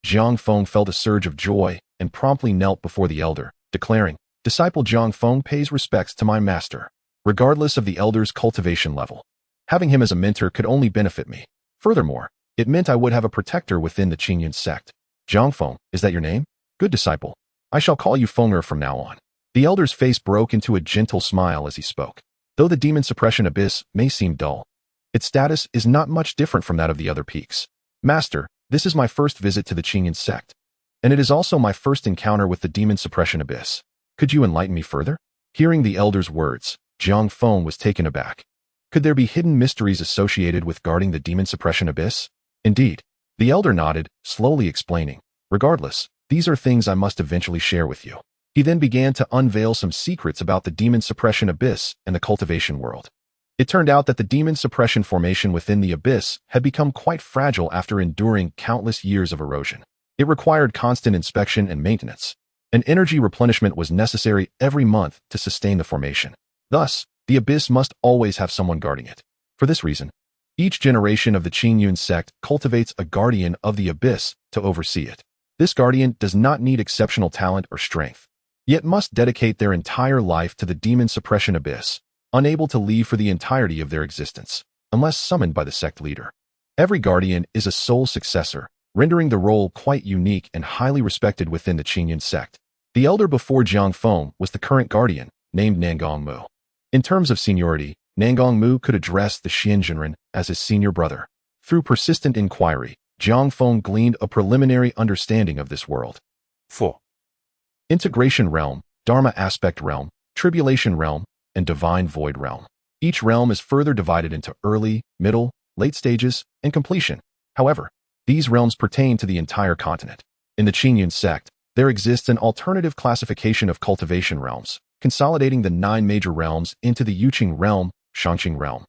Jiang Feng felt a surge of joy and promptly knelt before the elder, declaring, "Disciple Jiang Feng pays respects to my master, regardless of the elder's cultivation level. Having him as a mentor could only benefit me. Furthermore, it meant I would have a protector within the Qingyun Sect." "Jiang Feng, is that your name?" "Good disciple. I shall call you Fenger from now on." The elder's face broke into a gentle smile as he spoke. Though the Demon Suppression Abyss may seem dull, its status is not much different from that of the other peaks. "Master, this is my first visit to the Qingyun Sect, and it is also my first encounter with the Demon Suppression Abyss. Could you enlighten me further?" Hearing the elder's words, Jiang Feng was taken aback. Could there be hidden mysteries associated with guarding the Demon Suppression Abyss? Indeed. The elder nodded, slowly explaining, "Regardless, these are things I must eventually share with you." He then began to unveil some secrets about the Demon Suppression Abyss and the cultivation world. It turned out that the Demon Suppression formation within the Abyss had become quite fragile after enduring countless years of erosion. It required constant inspection and maintenance. An energy replenishment was necessary every month to sustain the formation. Thus, the Abyss must always have someone guarding it. For this reason, each generation of the Qingyun Sect cultivates a guardian of the Abyss to oversee it. This guardian does not need exceptional talent or strength, yet must dedicate their entire life to the Demon Suppression Abyss, unable to leave for the entirety of their existence, unless summoned by the sect leader. Every guardian is a sole successor, rendering the role quite unique and highly respected within the Qingyun Sect. The elder before Jiang Feng was the current guardian, named Nangong Mu. In terms of seniority, Nangong Mu could address the Xianjinren as his senior brother. Through persistent inquiry, Jiang Feng gleaned a preliminary understanding of this world. 4. Integration Realm, Dharma Aspect Realm, Tribulation Realm, and Divine Void Realm. Each realm is further divided into early, middle, late stages, and completion. However, these realms pertain to the entire continent. In the Qingyun Sect, There exists an alternative classification of cultivation realms, consolidating the 9 major realms into the Yuqing realm, Shangqing realm,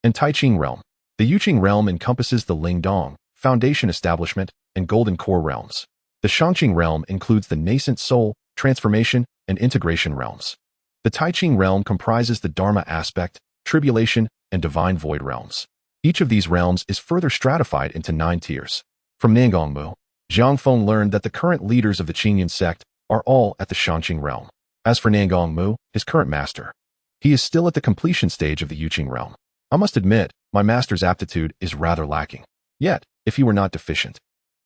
and Taiqing realm. The Yuqing realm encompasses the Lingdong, Foundation Establishment, and Golden Core realms. The Shangqing realm includes the nascent soul, transformation, and integration realms. The Taiqing realm comprises the Dharma aspect, tribulation, and divine void realms. Each of these realms is further stratified into 9 tiers. From Nangongmu, Jiang Feng learned that the current leaders of the Qingyun Sect are all at the Shangqing realm. As for Nangongmu, his current master, he is still at the completion stage of the Yuqing realm. I must admit, my master's aptitude is rather lacking. Yet, if he were not deficient,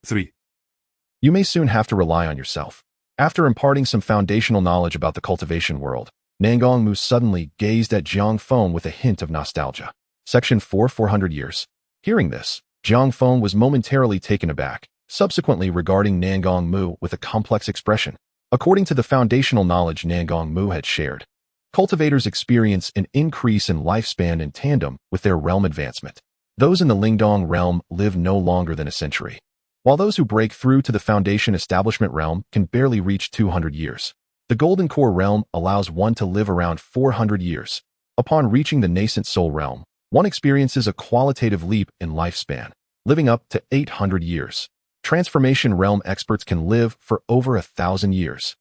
3. you may soon have to rely on yourself. After imparting some foundational knowledge about the cultivation world, Nangongmu suddenly gazed at Jiang Feng with a hint of nostalgia. Section 400 years. Hearing this, Jiang Feng was momentarily taken aback, subsequently regarding Nangongmu with a complex expression. According to the foundational knowledge Nangongmu had shared, cultivators experience an increase in lifespan in tandem with their realm advancement. Those in the Lingdong realm live no longer than a century, while those who break through to the Foundation Establishment realm can barely reach 200 years. The Golden Core realm allows one to live around 400 years. Upon reaching the nascent soul realm, one experiences a qualitative leap in lifespan, living up to 800 years. Transformation realm experts can live for over 1,000 years.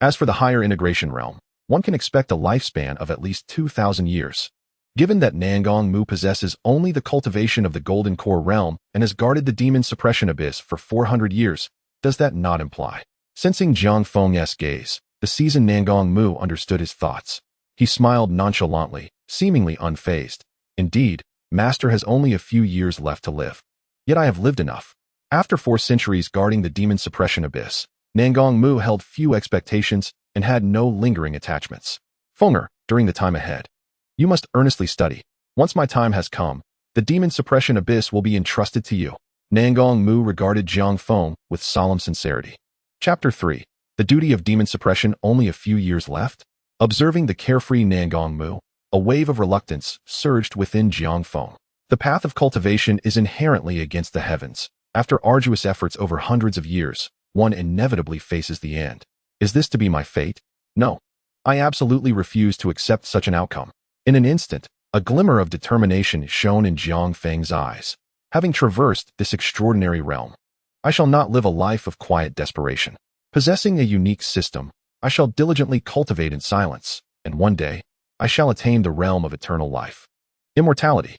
As for the higher integration realm, one can expect a lifespan of at least 2,000 years. Given that Nangongmu possesses only the cultivation of the Golden Core realm and has guarded the demon suppression abyss for 400 years, does that not imply? Sensing Jiang Feng's gaze, the seasoned Nangongmu understood his thoughts. He smiled nonchalantly, seemingly unfazed. Indeed, Master has only a few years left to live. Yet I have lived enough. After 4 centuries guarding the demon suppression abyss, Nangongmu held few expectations and had no lingering attachments. Fenger, during the time ahead, you must earnestly study. Once my time has come, the demon suppression abyss will be entrusted to you. Nangongmu regarded Jiang Feng with solemn sincerity. Chapter 3. The duty of demon suppression, only a few years left? Observing the carefree Nangongmu, a wave of reluctance surged within Jiang Feng. The path of cultivation is inherently against the heavens. After arduous efforts over hundreds of years, one inevitably faces the end. Is this to be my fate? No. I absolutely refuse to accept such an outcome. In an instant, a glimmer of determination shone in Jiang Feng's eyes. Having traversed this extraordinary realm, I shall not live a life of quiet desperation. Possessing a unique system, I shall diligently cultivate in silence, and one day, I shall attain the realm of eternal life. Immortality.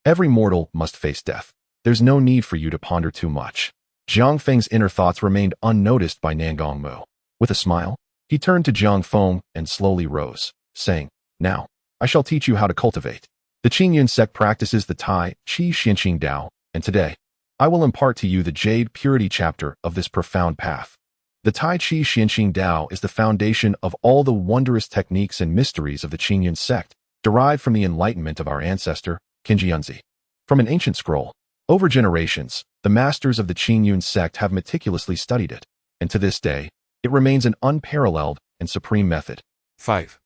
Every mortal must face death. There's no need for you to ponder too much. Jiang Feng's inner thoughts remained unnoticed by Nangongmu. With a smile, he turned to Jiang Feng and slowly rose, saying, "Now, I shall teach you how to cultivate." The Qingyun Sect practices the Tai Chi Xianqing Dao, and today, I will impart to you the Jade Purity chapter of this profound path. The Tai Chi Xianqing Dao is the foundation of all the wondrous techniques and mysteries of the Qingyun Sect, derived from the enlightenment of our ancestor, Qingyun Sect. From an ancient scroll, over generations, the masters of the Qingyun Sect have meticulously studied it, and to this day, it remains an unparalleled and supreme method. 5.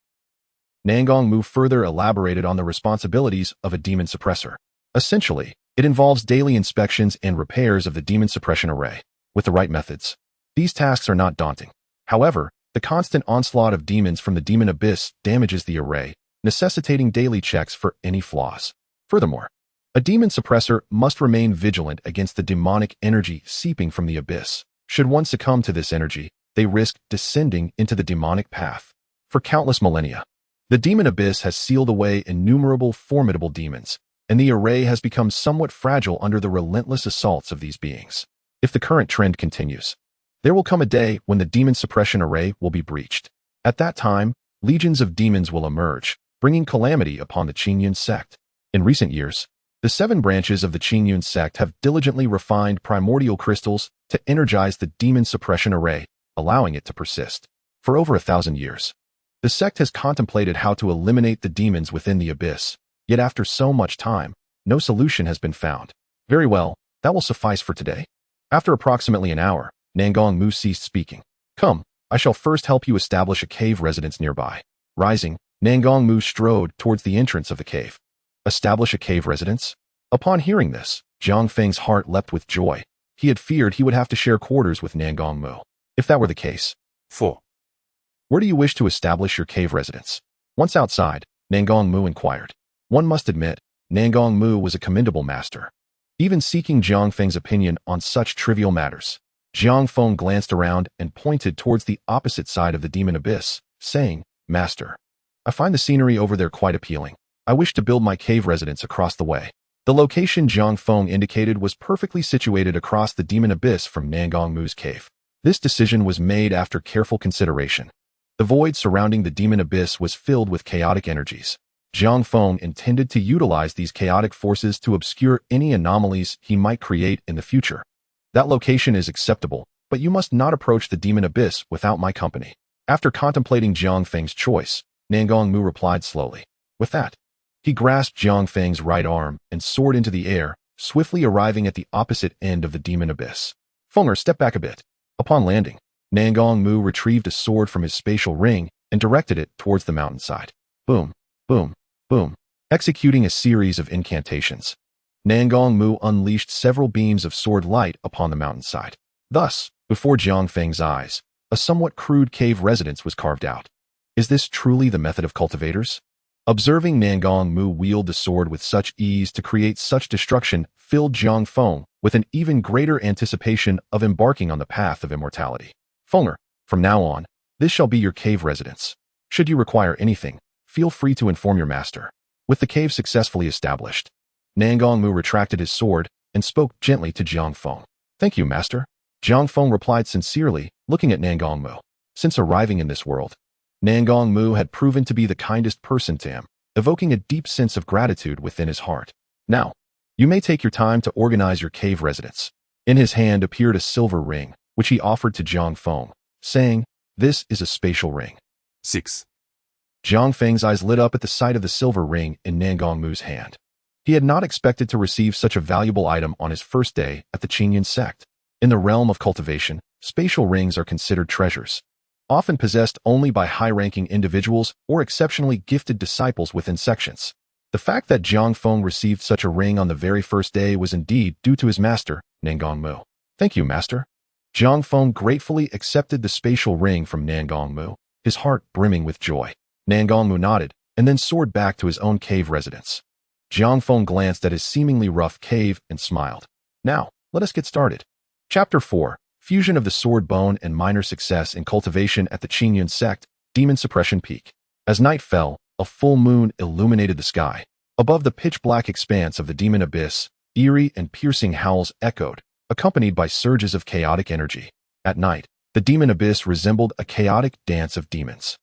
Nangongmu further elaborated on the responsibilities of a demon suppressor. Essentially, it involves daily inspections and repairs of the demon suppression array. With the right methods, these tasks are not daunting. However, the constant onslaught of demons from the demon abyss damages the array, necessitating daily checks for any flaws. Furthermore, a demon suppressor must remain vigilant against the demonic energy seeping from the abyss. Should one succumb to this energy, they risk descending into the demonic path. For countless millennia, the demon abyss has sealed away innumerable formidable demons, and the array has become somewhat fragile under the relentless assaults of these beings. If the current trend continues, there will come a day when the demon suppression array will be breached. At that time, legions of demons will emerge, bringing calamity upon the Qingyun Sect. In recent years, the 7 branches of the Qingyun Sect have diligently refined primordial crystals to energize the demon suppression array, allowing it to persist. For over 1,000 years, the sect has contemplated how to eliminate the demons within the abyss, yet after so much time, no solution has been found. Very well, that will suffice for today. After approximately an hour, Nangongmu ceased speaking. Come, I shall first help you establish a cave residence nearby. Rising, Nangongmu strode towards the entrance of the cave. Establish a cave residence? Upon hearing this, Jiang Feng's heart leapt with joy. He had feared he would have to share quarters with Nangongmu. If that were the case, 4. where do you wish to establish your cave residence? Once outside, Nangong Mu inquired. One must admit, Nangong Mu was a commendable master, even seeking Jiang Feng's opinion on such trivial matters. Jiang Feng glanced around and pointed towards the opposite side of the demon abyss, saying, Master, I find the scenery over there quite appealing. I wish to build my cave residence across the way. The location Jiang Feng indicated was perfectly situated across the demon abyss from Nangong Mu's cave. This decision was made after careful consideration. The void surrounding the demon abyss was filled with chaotic energies. Jiang Feng intended to utilize these chaotic forces to obscure any anomalies he might create in the future. That location is acceptable, but you must not approach the demon abyss without my company. After contemplating Jiang Feng's choice, Nangong Mu replied slowly. With that, he grasped Jiang Feng's right arm and soared into the air, swiftly arriving at the opposite end of the demon abyss. Fenger, step back a bit. Upon landing, Nangong Mu retrieved a sword from his spatial ring and directed it towards the mountainside. Boom, boom, boom. Executing a series of incantations, Nangong Mu unleashed several beams of sword light upon the mountainside. Thus, before Jiang Feng's eyes, a somewhat crude cave residence was carved out. Is this truly the method of cultivators? Observing Nangong Mu wield the sword with such ease to create such destruction filled Jiang Feng with an even greater anticipation of embarking on the path of immortality. Fenger, from now on, this shall be your cave residence. Should you require anything, feel free to inform your master. With the cave successfully established, Nangong Mu retracted his sword and spoke gently to Jiang Feng. Thank you, master. Jiang Feng replied sincerely, looking at Nangong Mu. Since arriving in this world, Nangong Mu had proven to be the kindest person to him, evoking a deep sense of gratitude within his heart. Now, you may take your time to organize your cave residence. In his hand appeared a silver ring, which he offered to Jiang Feng, saying, This is a spatial ring. 6. Jiang Feng's eyes lit up at the sight of the silver ring in Nangong Mu's hand. He had not expected to receive such a valuable item on his first day at the Qingyun Sect. In the realm of cultivation, spatial rings are considered treasures, often possessed only by high-ranking individuals or exceptionally gifted disciples within sections. The fact that Jiang Feng received such a ring on the very first day was indeed due to his master, Nangong Mu. Thank you, master. Jiang Feng gratefully accepted the spatial ring from Nangong Mu, his heart brimming with joy. Nangong Mu nodded and then soared back to his own cave residence. Jiang Feng glanced at his seemingly rough cave and smiled. Now, let us get started. Chapter 4. Fusion of the Sword Bone and Minor Success in Cultivation at the Qingyun Sect, Demon Suppression Peak. As night fell, a full moon illuminated the sky. Above the pitch-black expanse of the demon abyss, eerie and piercing howls echoed, accompanied by surges of chaotic energy. At night, the demon abyss resembled a chaotic dance of demons.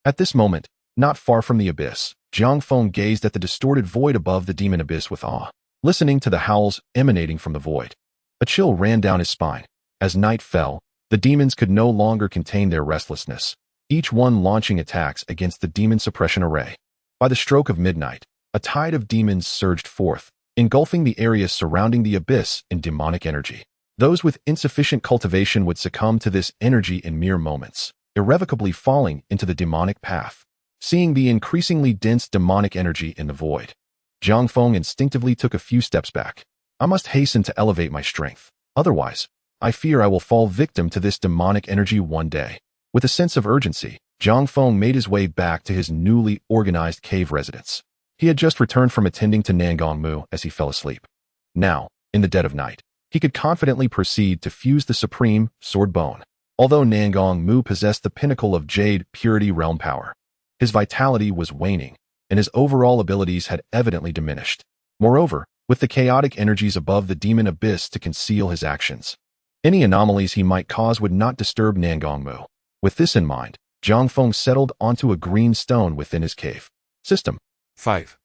At this moment, not far from the abyss, Jiang Feng gazed at the distorted void above the demon abyss with awe, listening to the howls emanating from the void. A chill ran down his spine. As night fell, the demons could no longer contain their restlessness, each one launching attacks against the demon suppression array. By the stroke of midnight, a tide of demons surged forth, engulfing the area surrounding the abyss in demonic energy. Those with insufficient cultivation would succumb to this energy in mere moments, irrevocably falling into the demonic path. Seeing the increasingly dense demonic energy in the void, Jiang Feng instinctively took a few steps back. I must hasten to elevate my strength. Otherwise, I fear I will fall victim to this demonic energy one day. With a sense of urgency, Jiang Feng made his way back to his newly organized cave residence. He had just returned from attending to Nangong Mu as he fell asleep. Now, in the dead of night, he could confidently proceed to fuse the supreme sword bone. Although Nangong Mu possessed the pinnacle of Jade Purity realm power, his vitality was waning, and his overall abilities had evidently diminished. Moreover, with the chaotic energies above the demon abyss to conceal his actions, any anomalies he might cause would not disturb Nangong Mu. With this in mind, Jiang Feng settled onto a green stone within his cave. System 5.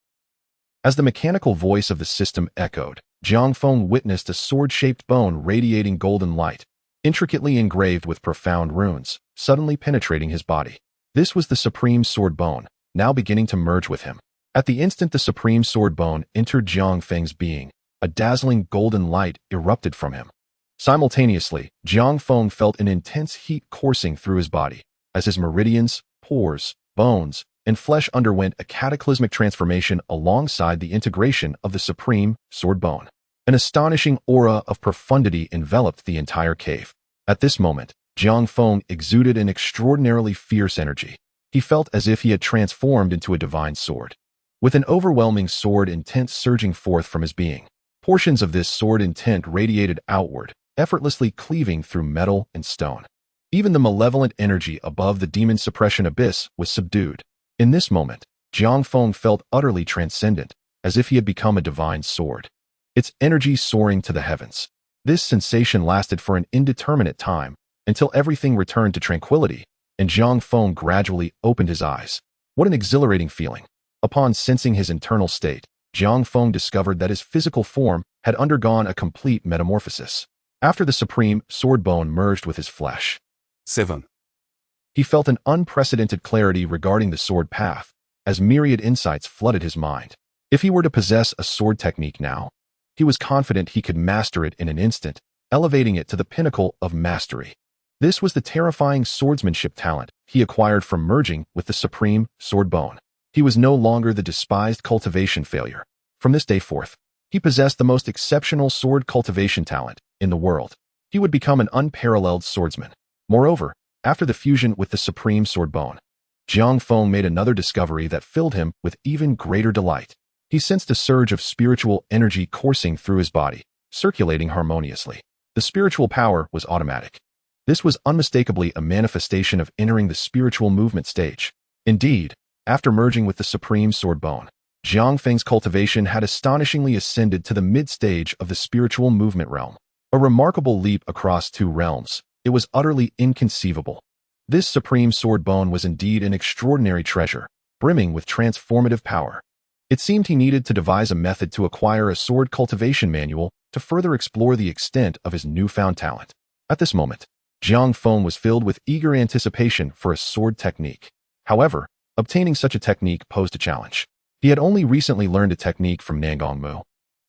As the mechanical voice of the system echoed, Jiang Feng witnessed a sword-shaped bone radiating golden light, intricately engraved with profound runes, suddenly penetrating his body. This was the supreme sword bone, now beginning to merge with him. At the instant the supreme sword bone entered Jiang Feng's being, a dazzling golden light erupted from him. Simultaneously, Jiang Feng felt an intense heat coursing through his body, as his meridians, pores, bones, and flesh underwent a cataclysmic transformation alongside the integration of the supreme sword bone. An astonishing aura of profundity enveloped the entire cave. At this moment, Jiang Feng exuded an extraordinarily fierce energy. He felt as if he had transformed into a divine sword. With an overwhelming sword intent surging forth from his being, portions of this sword intent radiated outward, effortlessly cleaving through metal and stone. Even the malevolent energy above the demon suppression abyss was subdued. In this moment, Jiang Feng felt utterly transcendent, as if he had become a divine sword. Its energy soaring to the heavens. This sensation lasted for an indeterminate time, until everything returned to tranquility, and Jiang Feng gradually opened his eyes. What an exhilarating feeling! Upon sensing his internal state, Jiang Feng discovered that his physical form had undergone a complete metamorphosis. After the supreme sword bone merged with his flesh. 7. He felt an unprecedented clarity regarding the sword path, as myriad insights flooded his mind. If he were to possess a sword technique now, he was confident he could master it in an instant, elevating it to the pinnacle of mastery. This was the terrifying swordsmanship talent he acquired from merging with the supreme sword bone. He was no longer the despised cultivation failure. From this day forth, he possessed the most exceptional sword cultivation talent in the world. He would become an unparalleled swordsman. Moreover, after the fusion with the supreme sword bone, Jiang Feng made another discovery that filled him with even greater delight. He sensed a surge of spiritual energy coursing through his body, circulating harmoniously. The spiritual power was automatic. This was unmistakably a manifestation of entering the spiritual movement stage. Indeed, after merging with the supreme sword bone, Jiang Feng's cultivation had astonishingly ascended to the mid-stage of the spiritual movement realm. A remarkable leap across two realms. It was utterly inconceivable. This supreme sword bone was indeed an extraordinary treasure, brimming with transformative power. It seemed he needed to devise a method to acquire a sword cultivation manual to further explore the extent of his newfound talent. At this moment, Jiang Feng was filled with eager anticipation for a sword technique. However, obtaining such a technique posed a challenge. He had only recently learned a technique from Nangong Mu,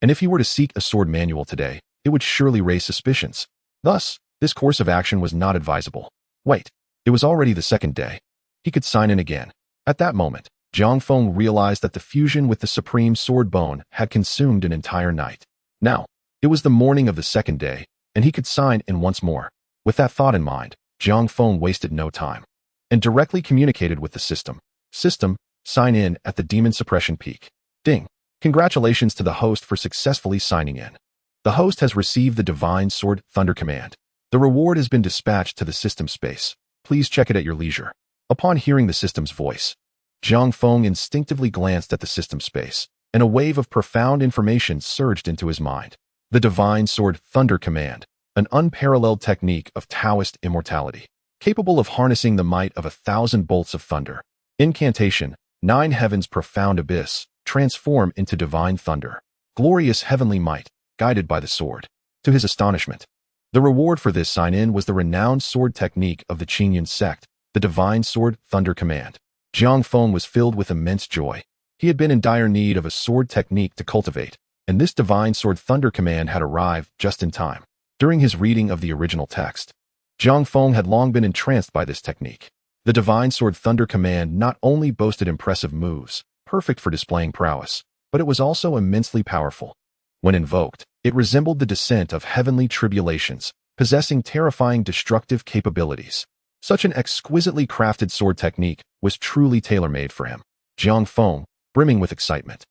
and if he were to seek a sword manual today, it would surely raise suspicions. Thus, this course of action was not advisable. Wait, it was already the second day. He could sign in again. At that moment, Jiang Feng realized that the fusion with the supreme sword bone had consumed an entire night. Now, it was the morning of the second day, and he could sign in once more. With that thought in mind, Jiang Feng wasted no time and directly communicated with the system. System, sign in at the demon suppression peak. Ding. Congratulations to the host for successfully signing in. The host has received the divine sword thunder command. The reward has been dispatched to the system space. Please check it at your leisure. Upon hearing the system's voice, Jiang Feng instinctively glanced at the system space, and a wave of profound information surged into his mind. The divine sword thunder command, an unparalleled technique of Taoist immortality, capable of harnessing the might of 1,000 bolts of thunder. Incantation, 9 heavens profound abyss, transform into divine thunder. Glorious heavenly might, guided by the sword. To his astonishment, the reward for this sign-in was the renowned sword technique of the Qingyun Sect, the divine sword thunder command. Jiang Feng was filled with immense joy. He had been in dire need of a sword technique to cultivate, and this divine sword thunder command had arrived just in time. During his reading of the original text, Jiang Feng had long been entranced by this technique. The divine sword thunder command not only boasted impressive moves, perfect for displaying prowess, but it was also immensely powerful. When invoked, it resembled the descent of heavenly tribulations, possessing terrifying destructive capabilities. Such an exquisitely crafted sword technique was truly tailor-made for him. Jiang Feng, brimming with excitement,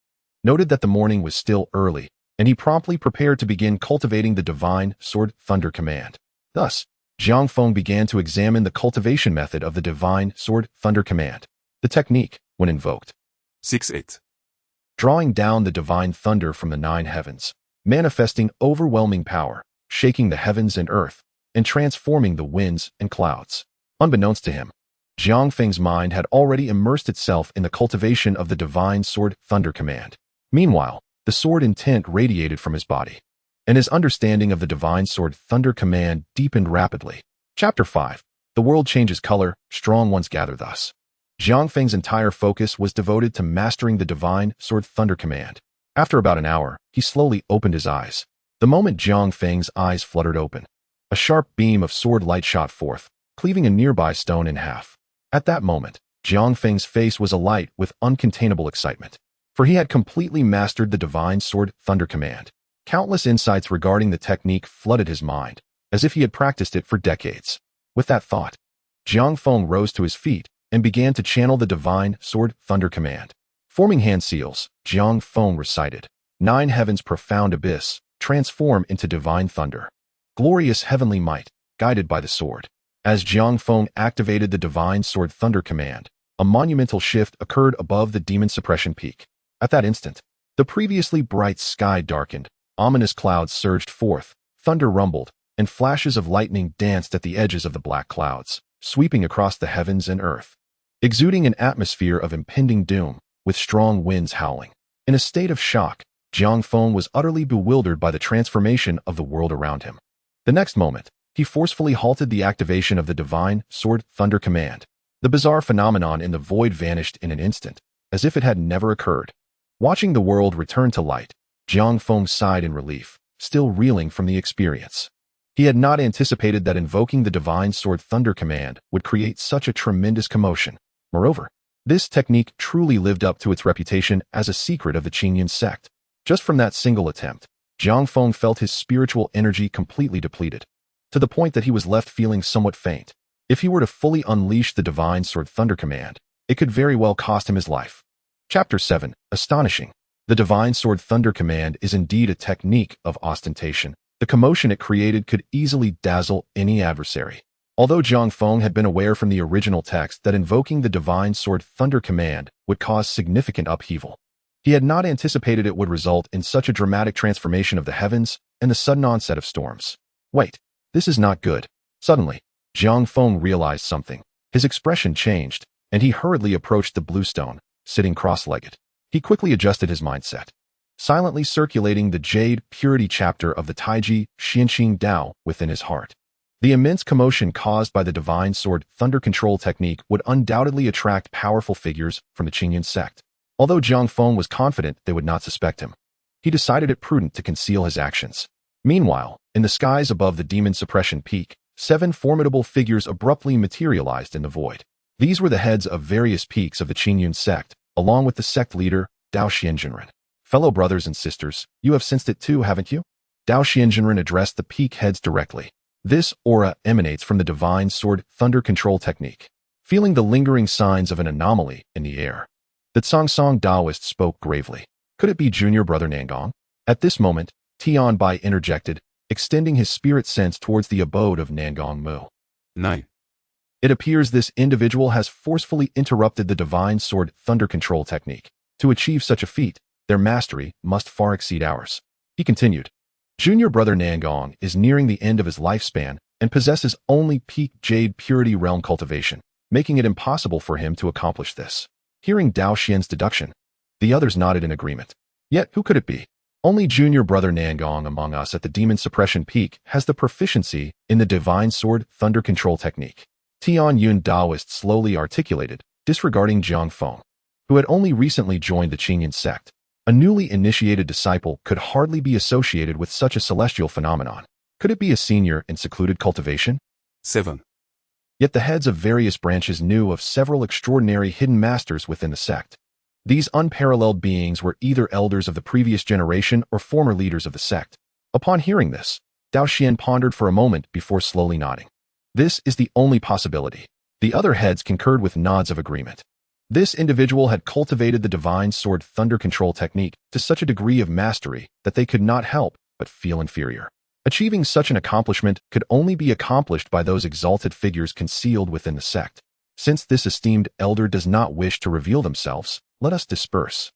noted that the morning was still early, and he promptly prepared to begin cultivating the divine sword thunder command. Thus, Jiang Feng began to examine the cultivation method of the divine sword thunder command. The technique, when invoked, 6-8. Drawing down the divine thunder from the 9 heavens, manifesting overwhelming power, shaking the heavens and earth, and transforming the winds and clouds. Unbeknownst to him, Jiang Feng's mind had already immersed itself in the cultivation of the divine sword thunder command. Meanwhile, the sword intent radiated from his body, and his understanding of the divine sword thunder command deepened rapidly. Chapter 5. The world changes color, strong ones gather thus. Jiang Feng's entire focus was devoted to mastering the divine sword thunder command. After about an hour, he slowly opened his eyes. The moment Jiang Feng's eyes fluttered open, a sharp beam of sword light shot forth, cleaving a nearby stone in half. At that moment, Jiang Feng's face was alight with uncontainable excitement, for he had completely mastered the divine sword thunder command. Countless insights regarding the technique flooded his mind, as if he had practiced it for decades. With that thought, Jiang Feng rose to his feet and began to channel the divine sword thunder command. Forming hand seals, Jiang Feng recited, "Nine heavens profound abyss, transform into divine thunder. Glorious heavenly might, guided by the sword." As Jiang Feng activated the divine sword thunder command, a monumental shift occurred above the demon suppression peak. At that instant, the previously bright sky darkened, ominous clouds surged forth, thunder rumbled, and flashes of lightning danced at the edges of the black clouds, sweeping across the heavens and earth, exuding an atmosphere of impending doom, with strong winds howling. In a state of shock, Jiang Feng was utterly bewildered by the transformation of the world around him. The next moment, he forcefully halted the activation of the divine sword thunder command. The bizarre phenomenon in the void vanished in an instant, as if it had never occurred. Watching the world return to light, Jiang Feng sighed in relief, still reeling from the experience. He had not anticipated that invoking the divine sword thunder command would create such a tremendous commotion. Moreover, this technique truly lived up to its reputation as a secret of the Qingyun Sect. Just from that single attempt, Jiang Feng felt his spiritual energy completely depleted, to the point that he was left feeling somewhat faint. If he were to fully unleash the divine sword thunder command, it could very well cost him his life. Chapter 7. Astonishing. The divine sword thunder command is indeed a technique of ostentation. The commotion it created could easily dazzle any adversary. Although Jiang Feng had been aware from the original text that invoking the divine sword thunder command would cause significant upheaval, he had not anticipated it would result in such a dramatic transformation of the heavens and the sudden onset of storms. Wait, this is not good. Suddenly, Jiang Feng realized something. His expression changed, and he hurriedly approached the blue stone, sitting cross-legged. He quickly adjusted his mindset, silently circulating the Jade Purity chapter of the Taiji Xianxing Dao within his heart. The immense commotion caused by the divine sword thunder control technique would undoubtedly attract powerful figures from the Qingyun Sect. Although Jiang Feng was confident they would not suspect him, he decided it prudent to conceal his actions. Meanwhile, in the skies above the demon suppression peak, 7 formidable figures abruptly materialized in the void. These were the heads of various peaks of the Qingyun Sect, along with the sect leader, Dao Xianjinren. "Fellow brothers and sisters, you have sensed it too, haven't you?" Dao Xianjinren addressed the peak heads directly. "This aura emanates from the divine sword thunder control technique." Feeling the lingering signs of an anomaly in the air, the Tsongsong Daoist spoke gravely. "Could it be junior brother Nangong?" At this moment, Tian Bai interjected, extending his spirit sense towards the abode of Nangong Mu. No. It appears this individual has forcefully interrupted the divine sword thunder control technique. To achieve such a feat, their mastery must far exceed ours. He continued, "Junior brother Nangong is nearing the end of his lifespan and possesses only peak Jade Purity realm cultivation, making it impossible for him to accomplish this." Hearing Dao Xian's deduction, the others nodded in agreement. Yet who could it be? Only junior brother Nangong among us at the demon suppression peak has the proficiency in the divine sword thunder control technique. Tian Yun Daoist slowly articulated, disregarding Jiang Feng, who had only recently joined the Qingyun Sect. A newly initiated disciple could hardly be associated with such a celestial phenomenon. Could it be a senior in secluded cultivation? 7. Yet the heads of various branches knew of several extraordinary hidden masters within the sect. These unparalleled beings were either elders of the previous generation or former leaders of the sect. Upon hearing this, Dao Xian pondered for a moment before slowly nodding. This is the only possibility. The other heads concurred with nods of agreement. This individual had cultivated the divine sword thunder control technique to such a degree of mastery that they could not help but feel inferior. Achieving such an accomplishment could only be accomplished by those exalted figures concealed within the sect. Since this esteemed elder does not wish to reveal themselves, let us disperse.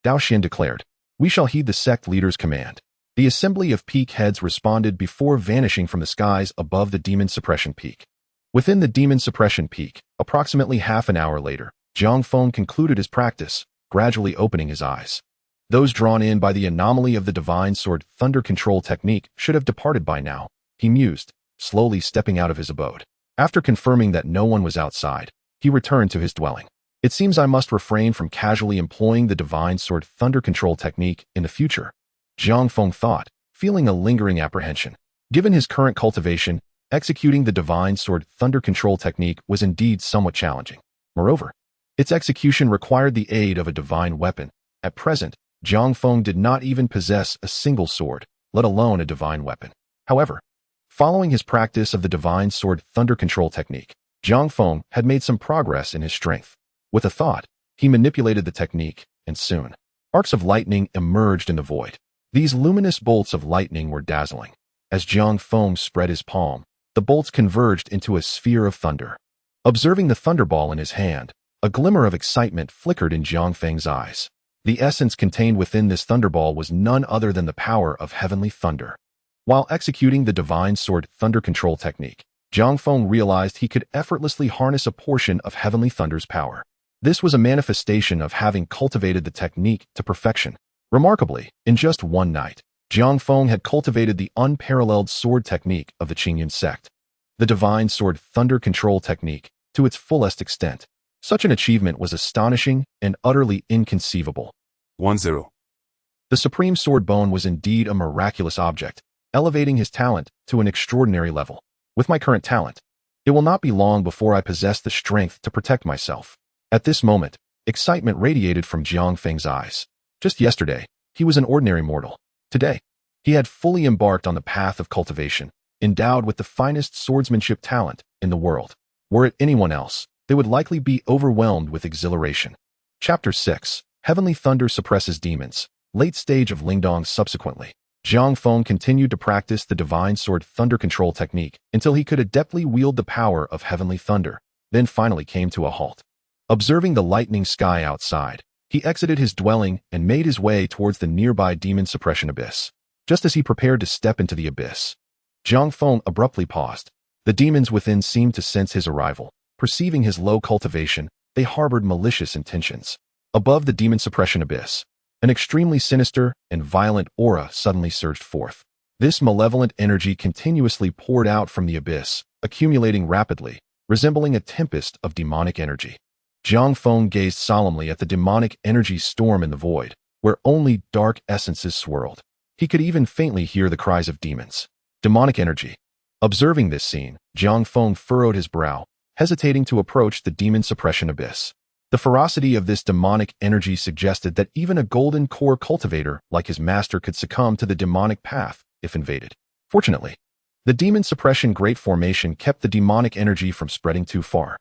Dao Xian declared, "We shall heed the sect leader's command." The assembly of peak heads responded before vanishing from the skies above the demon suppression peak. Within the demon suppression peak, approximately half an hour later, Jiang Feng concluded his practice, gradually opening his eyes. Those drawn in by the anomaly of the divine sword thunder control technique should have departed by now, he mused, slowly stepping out of his abode. After confirming that no one was outside, he returned to his dwelling. It seems I must refrain from casually employing the divine sword thunder control technique in the future, Jiang Feng thought, feeling a lingering apprehension. Given his current cultivation, executing the divine sword thunder control technique was indeed somewhat challenging. Moreover, its execution required the aid of a divine weapon. At present, Jiang Feng did not even possess a single sword, let alone a divine weapon. However, Following his practice of the Divine Sword Thunder Control technique, Jiang Feng had made some progress in his strength. With a thought, he manipulated the technique, and soon, arcs of lightning emerged in the void. These luminous bolts of lightning were dazzling. As Jiang Feng spread his palm, the bolts converged into a sphere of thunder. Observing the thunderball in his hand, a glimmer of excitement flickered in Jiang Feng's eyes. The essence contained within this thunderball was none other than the power of heavenly thunder. While executing the Divine Sword Thunder Control technique, Jiang Feng realized he could effortlessly harness a portion of heavenly thunder's power. This was a manifestation of having cultivated the technique to perfection. Remarkably, in just one night, Jiang Feng had cultivated the unparalleled sword technique of the Qingyun Sect, the Divine Sword Thunder Control technique, to its fullest extent. Such an achievement was astonishing and utterly inconceivable. 1-0. The Supreme Sword Bone was indeed a miraculous object, elevating his talent to an extraordinary level. With my current talent, it will not be long before I possess the strength to protect myself. At this moment, excitement radiated from Jiang Feng's eyes. Just yesterday, he was an ordinary mortal. Today, he had fully embarked on the path of cultivation, endowed with the finest swordsmanship talent in the world. Were it anyone else, they would likely be overwhelmed with exhilaration. Chapter 6. Heavenly Thunder Suppresses Demons. Late stage of Lingdong. Subsequently, Jiang Feng continued to practice the Divine Sword Thunder Control technique until he could adeptly wield the power of heavenly thunder, then finally came to a halt. Observing the lightning sky outside, he exited his dwelling and made his way towards the nearby demon suppression abyss. Just as he prepared to step into the abyss, Jiang Feng abruptly paused. The demons within seemed to sense his arrival. Perceiving his low cultivation, they harbored malicious intentions. Above the demon suppression abyss, an extremely sinister and violent aura suddenly surged forth. This malevolent energy continuously poured out from the abyss, accumulating rapidly, resembling a tempest of demonic energy. Jiang Feng gazed solemnly at the demonic energy storm in the void, where only dark essences swirled. He could even faintly hear the cries of demons. Demonic energy. Observing this scene, Jiang Feng furrowed his brow, hesitating to approach the demon suppression abyss. The ferocity of this demonic energy suggested that even a golden core cultivator like his master could succumb to the demonic path if invaded. Fortunately, the demon suppression great formation kept the demonic energy from spreading too far.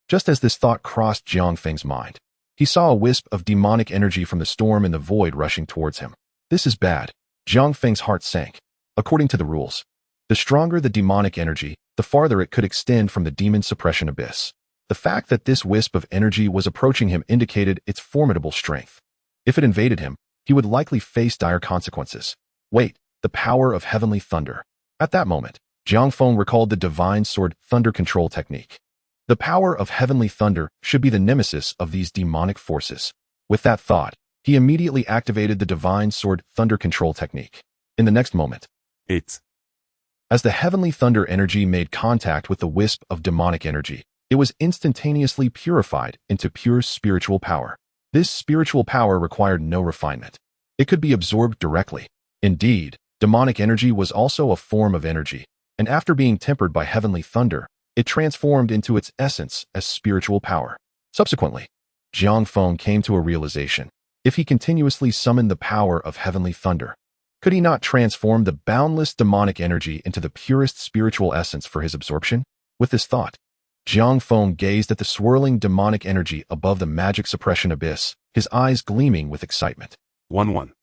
Just as this thought crossed Jiang Feng's mind, he saw a wisp of demonic energy from the storm in the void rushing towards him. This is bad. Jiang Feng's heart sank. According to the rules, the stronger the demonic energy, the farther it could extend from the demon suppression abyss. The fact that this wisp of energy was approaching him indicated its formidable strength. If it invaded him, he would likely face dire consequences. Wait, the power of heavenly thunder. At that moment, Jiang Feng recalled the Divine Sword Thunder Control technique. The power of heavenly thunder should be the nemesis of these demonic forces. With that thought, he immediately activated the Divine Sword Thunder Control technique. In the next moment, as the heavenly thunder energy made contact with the wisp of demonic energy, it was instantaneously purified into pure spiritual power. This spiritual power required no refinement. It could be absorbed directly. Indeed, demonic energy was also a form of energy, and after being tempered by heavenly thunder, it transformed into its essence as spiritual power. Subsequently, Jiang Feng came to a realization. If he continuously summoned the power of heavenly thunder, could he not transform the boundless demonic energy into the purest spiritual essence for his absorption? With this thought, Jiang Feng gazed at the swirling demonic energy above the magic suppression abyss, his eyes gleaming with excitement. 1-1.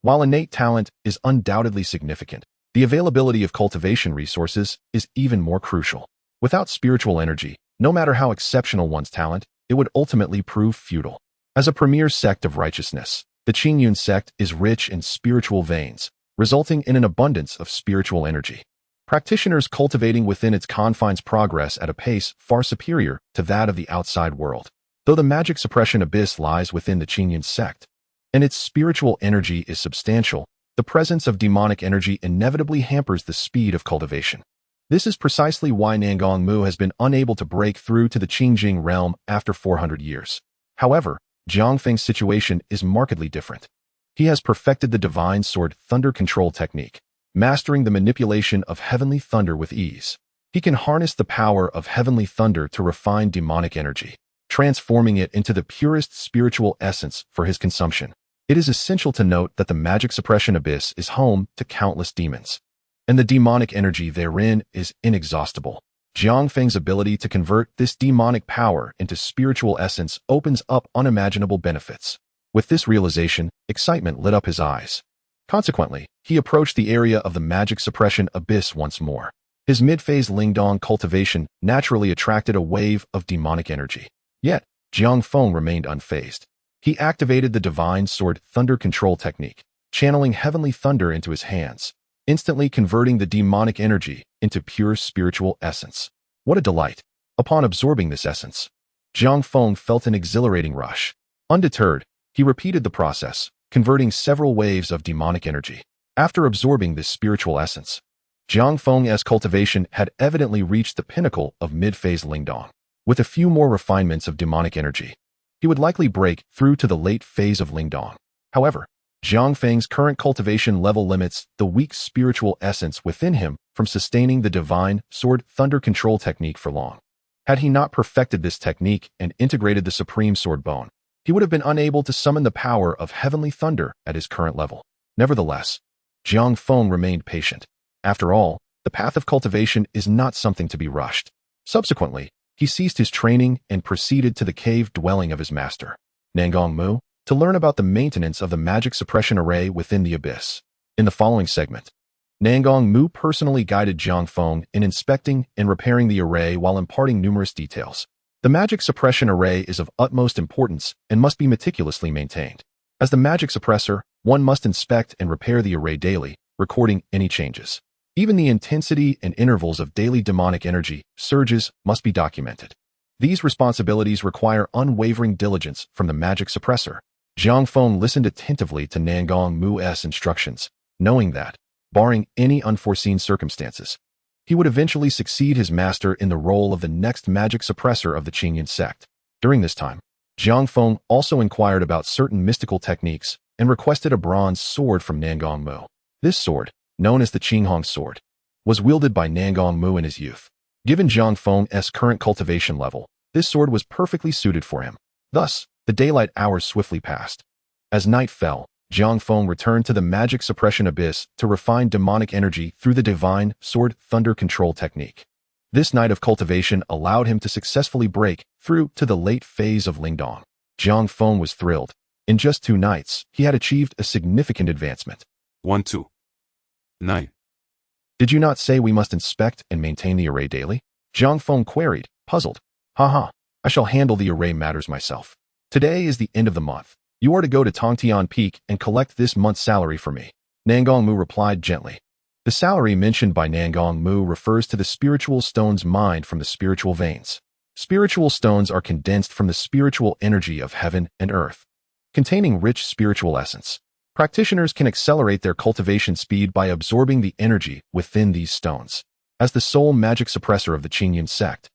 While innate talent is undoubtedly significant, the availability of cultivation resources is even more crucial. Without spiritual energy, no matter how exceptional one's talent, it would ultimately prove futile. As a premier sect of righteousness, the Qingyun Sect is rich in spiritual veins, resulting in an abundance of spiritual energy. Practitioners cultivating within its confines progress at a pace far superior to that of the outside world. Though the magic suppression abyss lies within the Qingyun Sect, and its spiritual energy is substantial, the presence of demonic energy inevitably hampers the speed of cultivation. This is precisely why Nangong Mu has been unable to break through to the Qingjing realm after 400 years. However, Jiang Feng's situation is markedly different. He has perfected the Divine Sword Thunder Control technique, mastering the manipulation of heavenly thunder with ease. He can harness the power of heavenly thunder to refine demonic energy, transforming it into the purest spiritual essence for his consumption. It is essential to note that the magic suppression abyss is home to countless demons. and the demonic energy therein is inexhaustible. Jiang Feng's ability to convert this demonic power into spiritual essence opens up unimaginable benefits. With this realization, excitement lit up his eyes. Consequently, he approached the area of the magic suppression abyss once more. His mid-phase Lingdong cultivation naturally attracted a wave of demonic energy. Yet, Jiang Feng remained unfazed. He activated the divine sword thunder control technique, channeling heavenly thunder into his hands, instantly converting the demonic energy into pure spiritual essence. What a delight! Upon absorbing this essence, Jiang Feng felt an exhilarating rush. Undeterred, he repeated the process, converting several waves of demonic energy. After absorbing this spiritual essence, Jiang Feng's cultivation had evidently reached the pinnacle of mid-phase Lingdong. With a few more refinements of demonic energy, he would likely break through to the late phase of Lingdong. However, Jiang Feng's current cultivation level limits the weak spiritual essence within him from sustaining the divine sword thunder control technique for long. Had he not perfected this technique and integrated the supreme sword bone, he would have been unable to summon the power of heavenly thunder at his current level. Nevertheless, Jiang Feng remained patient. After all, the path of cultivation is not something to be rushed. Subsequently, he ceased his training and proceeded to the cave dwelling of his master, Nangong Mu, to learn about the maintenance of the magic suppression array within the abyss. In the following segment, Nangong Mu personally guided Jiang Feng in inspecting and repairing the array while imparting numerous details. The magic suppression array is of utmost importance and must be meticulously maintained. As the magic suppressor, one must inspect and repair the array daily, recording any changes. Even the intensity and intervals of daily demonic energy surges must be documented. These responsibilities require unwavering diligence from the magic suppressor. Jiang Feng listened attentively to Nangong Mu's instructions, knowing that, barring any unforeseen circumstances, he would eventually succeed his master in the role of the next magic suppressor of the Qingyun Sect. During this time, Jiang Feng also inquired about certain mystical techniques and requested a bronze sword from Nangong Mu. This sword, known as the Qinghong Sword, was wielded by Nangong Mu in his youth. Given Jiang Feng's current cultivation level, this sword was perfectly suited for him. Thus, the daylight hours swiftly passed. As night fell, Jiang Feng returned to the magic suppression abyss to refine demonic energy through the divine sword thunder control technique. This night of cultivation allowed him to successfully break through to the late phase of Lingdong. Jiang Feng was thrilled. In just 2 nights, he had achieved a significant advancement. 1-2-9. Did you not say we must inspect and maintain the array daily? Jiang Feng queried, puzzled. Haha, I shall handle the array matters myself. Today is the end of the month. You are to go to Tongtian Peak and collect this month's salary for me. Nangong Mu replied gently. The salary mentioned by Nangong Mu refers to the spiritual stones mined from the spiritual veins. Spiritual stones are condensed from the spiritual energy of heaven and earth, containing rich spiritual essence. Practitioners can accelerate their cultivation speed by absorbing the energy within these stones. As the sole magic suppressor of the Qingyun Sect,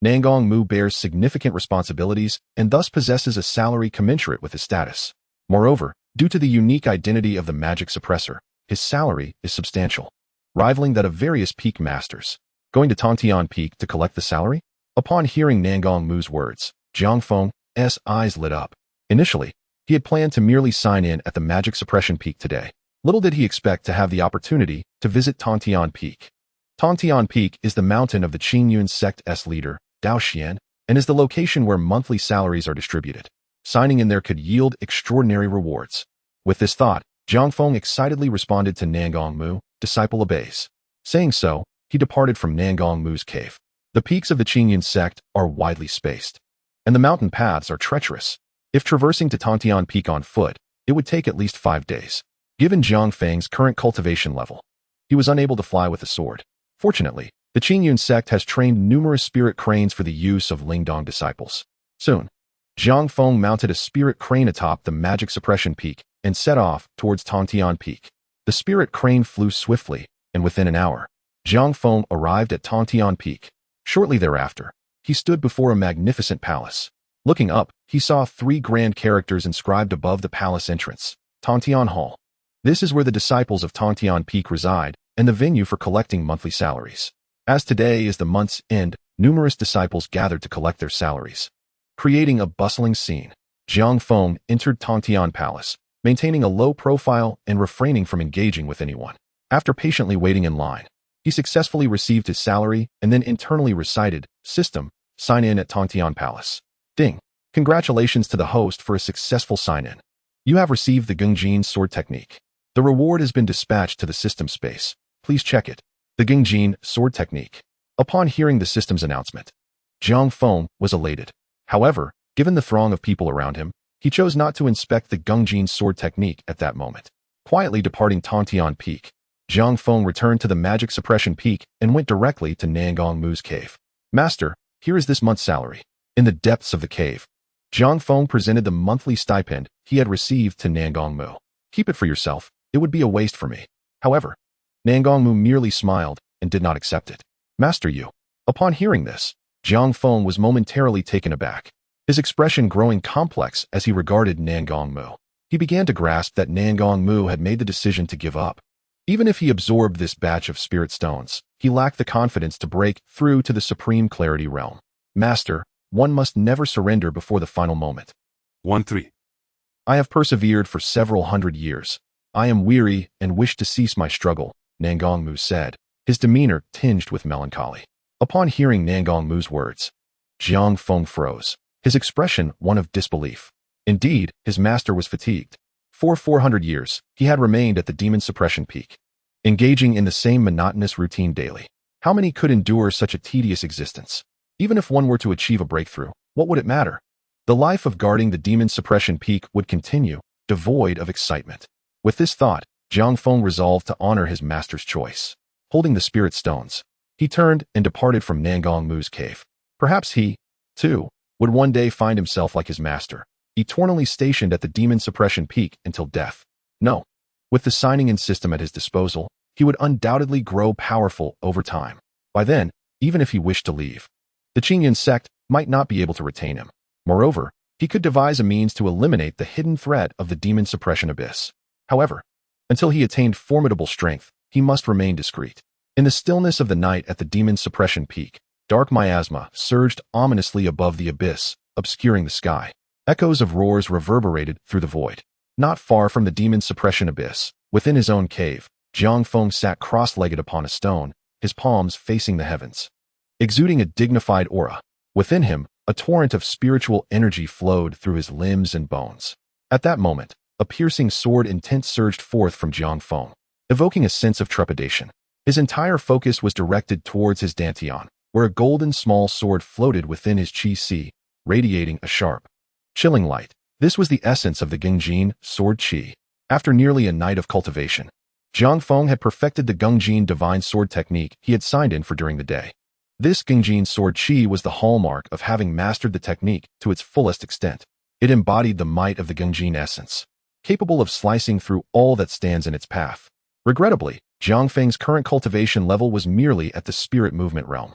Nangong Mu bears significant responsibilities and thus possesses a salary commensurate with his status. Moreover, due to the unique identity of the magic suppressor, his salary is substantial, rivaling that of various peak masters. Going to Tongtian Peak to collect the salary? Upon hearing Nangong Mu's words, Jiang Feng's eyes lit up. Initially, he had planned to merely sign in at the magic suppression peak today. Little did he expect to have the opportunity to visit Tongtian Peak. Tongtian Peak is the mountain of the Qingyun Sect's leader, Zhu Xian, and is the location where monthly salaries are distributed. Signing in there could yield extraordinary rewards. With this thought, Jiang Feng excitedly responded to Nangong Mu, disciple obeys. Saying so, he departed from Nangong Mu's cave. The peaks of the Qingyun Sect are widely spaced, and the mountain paths are treacherous. If traversing to Tongtian Peak on foot, it would take at least 5 days. Given Jiang Feng's current cultivation level, he was unable to fly with a sword. Fortunately, the Qingyun Sect has trained numerous spirit cranes for the use of Lingdong disciples. Soon, Jiang Feng mounted a spirit crane atop the magic suppression peak and set off towards Tongtian Peak. The spirit crane flew swiftly, and within an hour, Jiang Feng arrived at Tongtian Peak. Shortly thereafter, he stood before a magnificent palace. Looking up, he saw 3 grand characters inscribed above the palace entrance. Tongtian Hall. This is where the disciples of Tongtian Peak reside, and the venue for collecting monthly salaries. As today is the month's end, numerous disciples gathered to collect their salaries, creating a bustling scene. Jiang Feng entered Tongtian Palace, maintaining a low profile and refraining from engaging with anyone. After patiently waiting in line, he successfully received his salary and then internally recited, "System, sign in at Tongtian Palace." Ding. Congratulations to the host for a successful sign-in. You have received the Qingyun Sword Technique. The reward has been dispatched to the system space. Please check it. The Qingyun Sword Technique. Upon hearing the system's announcement, Jiang Feng was elated. However, given the throng of people around him, he chose not to inspect the Qingyun Sword Technique at that moment. Quietly departing Tongtian Peak, Jiang Feng returned to the Magic Suppression Peak and went directly to Nangong Mu's cave. "Master, here is this month's salary." In the depths of the cave, Jiang Feng presented the monthly stipend he had received to Nangong Mu. "Keep it for yourself. It would be a waste for me." However, Nangong Mu merely smiled and did not accept it. "Master, you." Upon hearing this, Jiang Feng was momentarily taken aback, his expression growing complex as he regarded Nangong Mu. He began to grasp that Nangong Mu had made the decision to give up. Even if he absorbed this batch of spirit stones, he lacked the confidence to break through to the Supreme Clarity realm. "Master, one must never surrender before the final moment." 1-3. "I have persevered for several hundred years. I am weary and wish to cease my struggle," Nangong Mu said, his demeanor tinged with melancholy. Upon hearing Nangong Mu's words, Jiang Feng froze, his expression one of disbelief. Indeed, his master was fatigued. For 400 years, he had remained at the demon suppression peak, engaging in the same monotonous routine daily. How many could endure such a tedious existence? Even if one were to achieve a breakthrough, what would it matter? The life of guarding the demon suppression peak would continue, devoid of excitement. With this thought, Jiang Feng resolved to honor his master's choice. Holding the spirit stones, he turned and departed from Nangong Mu's cave. Perhaps he, too, would one day find himself like his master, eternally stationed at the demon suppression peak until death. No. With the signing-in system at his disposal, he would undoubtedly grow powerful over time. By then, even if he wished to leave, the Qingyun Sect might not be able to retain him. Moreover, he could devise a means to eliminate the hidden threat of the demon suppression abyss. However, until he attained formidable strength, he must remain discreet. In the stillness of the night at the demon suppression peak, dark miasma surged ominously above the abyss, obscuring the sky. Echoes of roars reverberated through the void. Not far from the demon suppression abyss, within his own cave, Jiang Feng sat cross-legged upon a stone, his palms facing the heavens. Exuding a dignified aura, within him, a torrent of spiritual energy flowed through his limbs and bones. At that moment, a piercing sword intent surged forth from Jiang Feng, evoking a sense of trepidation. His entire focus was directed towards his dantian, where a golden small sword floated within his chi, radiating a sharp, chilling light. This was the essence of the Qingyun Sword Chi. After nearly a night of cultivation, Jiang Feng had perfected the Qingyun Divine Sword technique he had signed in for during the day. This Qingyun Sword Chi was the hallmark of having mastered the technique to its fullest extent. It embodied the might of the Qingyun essence, capable of slicing through all that stands in its path. Regrettably, Jiang Feng's current cultivation level was merely at the spirit movement realm.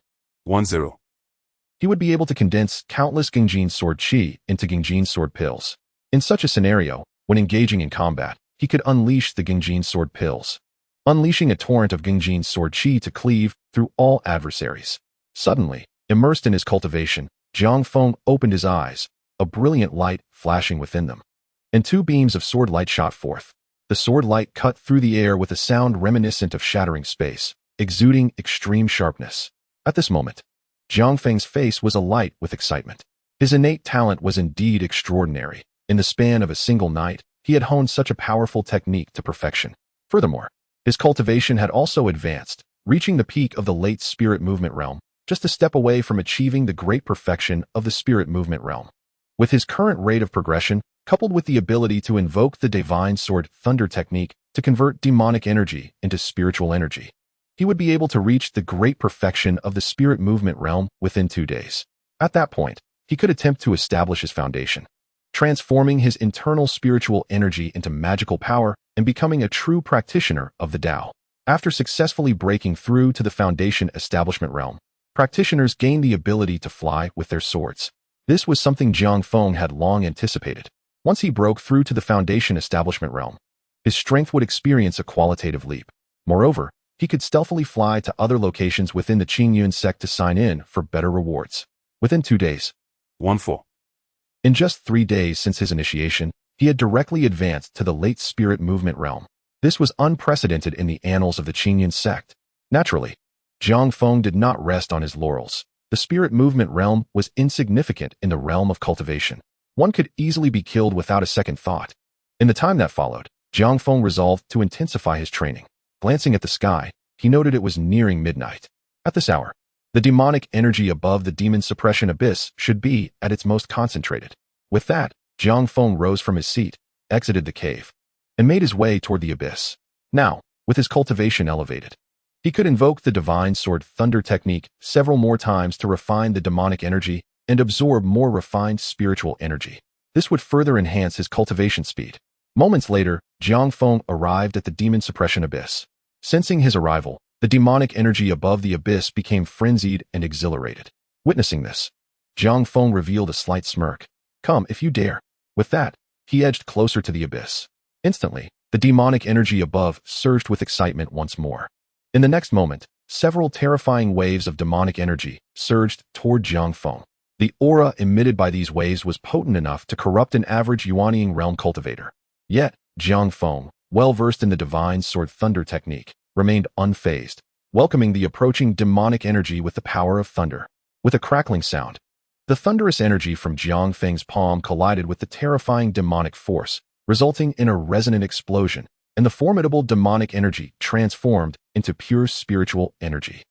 1-0. He would be able to condense countless Qingyun Sword Chi into Qingyun Sword Pills. In such a scenario, when engaging in combat, he could unleash the Qingyun Sword Pills, unleashing a torrent of Qingyun Sword Chi to cleave through all adversaries. Suddenly, immersed in his cultivation, Jiang Feng opened his eyes, a brilliant light flashing within them. And two beams of sword light shot forth. The sword light cut through the air with a sound reminiscent of shattering space, exuding extreme sharpness. At this moment, Jiang Feng's face was alight with excitement. His innate talent was indeed extraordinary. In the span of a single night, he had honed such a powerful technique to perfection. Furthermore, his cultivation had also advanced, reaching the peak of the late spirit movement realm, just a step away from achieving the great perfection of the spirit movement realm. With his current rate of progression, coupled with the ability to invoke the Divine Sword Thunder technique to convert demonic energy into spiritual energy, he would be able to reach the great perfection of the spirit movement realm within 2 days. At that point, he could attempt to establish his foundation, transforming his internal spiritual energy into magical power and becoming a true practitioner of the Tao. After successfully breaking through to the foundation establishment realm, practitioners gain the ability to fly with their swords. This was something Jiang Feng had long anticipated. Once he broke through to the foundation establishment realm, his strength would experience a qualitative leap. Moreover, he could stealthily fly to other locations within the Qingyun Sect to sign in for better rewards. Within 2 days, 1-4. In just 3 days since his initiation, he had directly advanced to the late spirit movement realm. This was unprecedented in the annals of the Qingyun Sect. Naturally, Jiang Feng did not rest on his laurels. The spirit movement realm was insignificant in the realm of cultivation. One could easily be killed without a second thought. In the time that followed, Jiang Feng resolved to intensify his training. Glancing at the sky, he noted it was nearing midnight. At this hour, the demonic energy above the demon suppression abyss should be at its most concentrated. With that, Jiang Feng rose from his seat, exited the cave, and made his way toward the abyss. Now, with his cultivation elevated, he could invoke the divine sword thunder technique several more times to refine the demonic energy and absorb more refined spiritual energy. This would further enhance his cultivation speed. Moments later, Jiang Feng arrived at the demon suppression abyss. Sensing his arrival, the demonic energy above the abyss became frenzied and exhilarated. Witnessing this, Jiang Feng revealed a slight smirk. "Come, if you dare." With that, he edged closer to the abyss. Instantly, the demonic energy above surged with excitement once more. In the next moment, several terrifying waves of demonic energy surged toward Jiang Feng. The aura emitted by these waves was potent enough to corrupt an average Yuanian realm cultivator. Yet, Jiang Feng, well-versed in the divine sword thunder technique, remained unfazed, welcoming the approaching demonic energy with the power of thunder. With a crackling sound, the thunderous energy from Jiang Feng's palm collided with the terrifying demonic force, resulting in a resonant explosion, and the formidable demonic energy transformed into pure spiritual energy.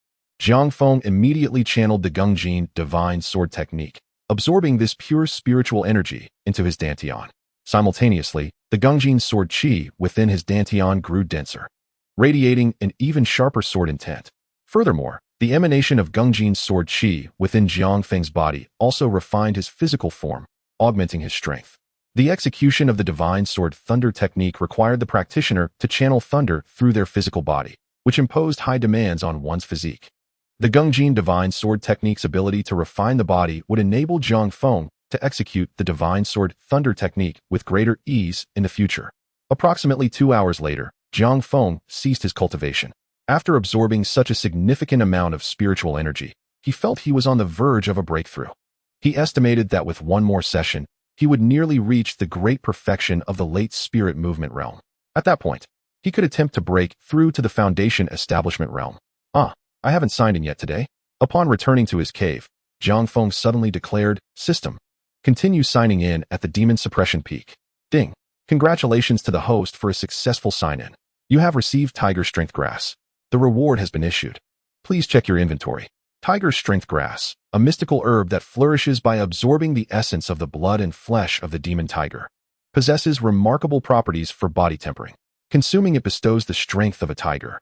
Jiang Feng immediately channeled the Qingyun divine sword technique, absorbing this pure spiritual energy into his dantian. Simultaneously, the Qingyun sword qi within his dantian grew denser, radiating an even sharper sword intent. Furthermore, the emanation of Qingyun sword qi within Jiang Feng's body also refined his physical form, augmenting his strength. The execution of the divine sword thunder technique required the practitioner to channel thunder through their physical body, which imposed high demands on one's physique. The Qingyun divine sword technique's ability to refine the body would enable Jiang Feng to execute the divine sword thunder technique with greater ease in the future. Approximately 2 hours later, Jiang Feng ceased his cultivation. After absorbing such a significant amount of spiritual energy, he felt he was on the verge of a breakthrough. He estimated that with one more session, he would nearly reach the great perfection of the late spirit movement realm. At that point, he could attempt to break through to the foundation establishment realm. I haven't signed in yet today." Upon returning to his cave, Jiang Feng suddenly declared, "System, continue signing in at the demon suppression peak." Ding. Congratulations to the host for a successful sign-in. You have received Tiger Strength Grass. The reward has been issued. Please check your inventory. Tiger Strength Grass, a mystical herb that flourishes by absorbing the essence of the blood and flesh of the demon tiger, possesses remarkable properties for body tempering. Consuming it bestows the strength of a tiger.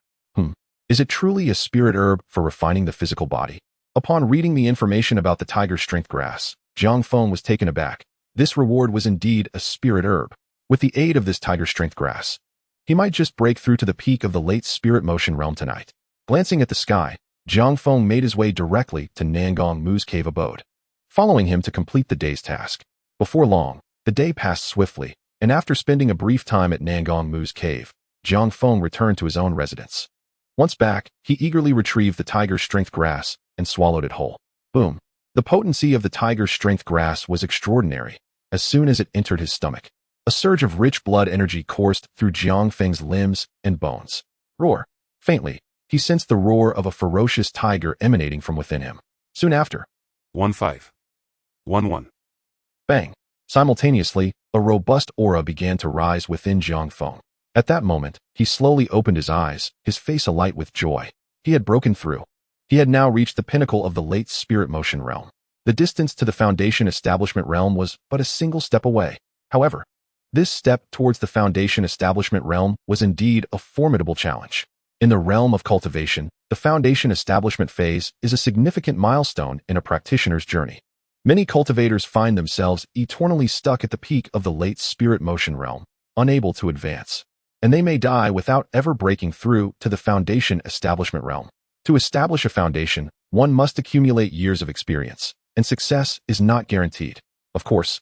Is it truly a spirit herb for refining the physical body? Upon reading the information about the Tiger Strength Grass, Jiang Feng was taken aback. This reward was indeed a spirit herb. With the aid of this Tiger Strength Grass, he might just break through to the peak of the late spirit motion realm tonight. Glancing at the sky, Jiang Feng made his way directly to Nangong Mu's cave abode, following him to complete the day's task. Before long, the day passed swiftly, and after spending a brief time at Nangong Mu's cave, Jiang Feng returned to his own residence. Once back, he eagerly retrieved the Tiger Strength Grass and swallowed it whole. Boom. The potency of the Tiger Strength Grass was extraordinary. As soon as it entered his stomach, a surge of rich blood energy coursed through Jiang Feng's limbs and bones. Roar. Faintly, he sensed the roar of a ferocious tiger emanating from within him. Soon after, 1511. Bang. Simultaneously, a robust aura began to rise within Jiang Feng. At that moment, he slowly opened his eyes, his face alight with joy. He had broken through. He had now reached the pinnacle of the late spirit motion realm. The distance to the foundation establishment realm was but a single step away. However, this step towards the foundation establishment realm was indeed a formidable challenge. In the realm of cultivation, the foundation establishment phase is a significant milestone in a practitioner's journey. Many cultivators find themselves eternally stuck at the peak of the late spirit motion realm, unable to advance, and they may die without ever breaking through to the foundation establishment realm. To establish a foundation, one must accumulate years of experience, and success is not guaranteed. Of course,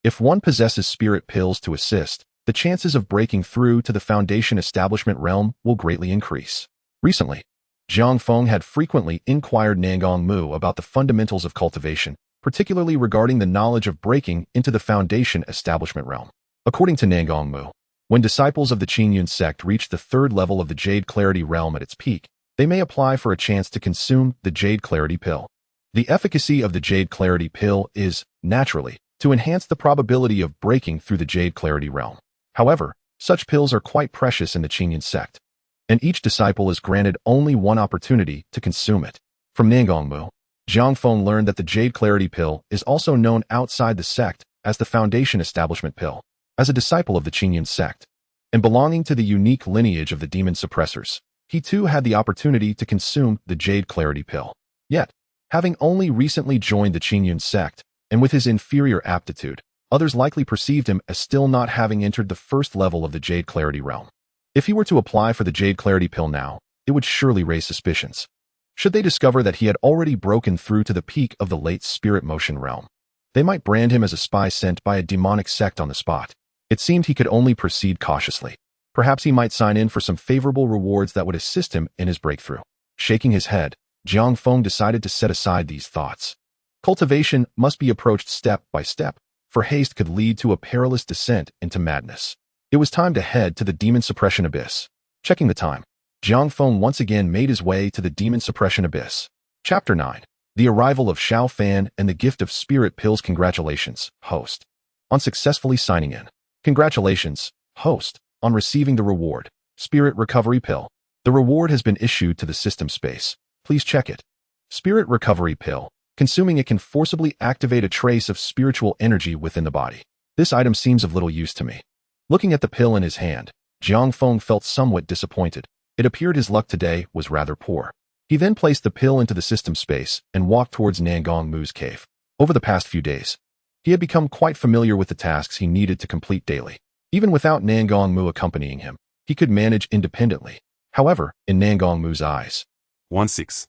if one possesses spirit pills to assist, the chances of breaking through to the foundation establishment realm will greatly increase. Recently, Jiang Feng had frequently inquired Nangong Mu about the fundamentals of cultivation, particularly regarding the knowledge of breaking into the foundation establishment realm. According to Nangong Mu, When disciples of the Qingyun Sect reach the third level of the Jade Clarity realm at its peak, they may apply for a chance to consume the Jade Clarity pill. The efficacy of the Jade Clarity pill is, naturally, to enhance the probability of breaking through the Jade Clarity realm. However, such pills are quite precious in the Qingyun Sect, and each disciple is granted only one opportunity to consume it. From Nangongmu, Jiang Feng learned that the Jade Clarity pill is also known outside the sect as the Foundation Establishment pill. As a disciple of the Qingyun Sect, and belonging to the unique lineage of the demon suppressors, he too had the opportunity to consume the Jade Clarity pill. Yet, having only recently joined the Qingyun Sect, and with his inferior aptitude, others likely perceived him as still not having entered the first level of the Jade Clarity realm. If he were to apply for the Jade Clarity pill now, it would surely raise suspicions. Should they discover that he had already broken through to the peak of the late spirit motion realm, they might brand him as a spy sent by a demonic sect on the spot. It seemed he could only proceed cautiously. Perhaps he might sign in for some favorable rewards that would assist him in his breakthrough. Shaking his head, Jiang Feng decided to set aside these thoughts. Cultivation must be approached step by step, for haste could lead to a perilous descent into madness. It was time to head to the demon suppression abyss. Checking the time, Jiang Feng once again made his way to the demon suppression abyss. Chapter 9. The arrival of Xiao Fan and the gift of spirit pills. Congratulations, host, on successfully signing in. Congratulations, host, on receiving the reward, Spirit Recovery Pill. The reward has been issued to the system space. Please check it. Spirit Recovery Pill. Consuming it can forcibly activate a trace of spiritual energy within the body. This item seems of little use to me. Looking at the pill in his hand, Jiang Feng felt somewhat disappointed. It appeared his luck today was rather poor. He then placed the pill into the system space and walked towards Nangongmu's cave. Over the past few days, he had become quite familiar with the tasks he needed to complete daily. Even without Nangongmu accompanying him, he could manage independently. However, in Nangongmu's eyes, 16.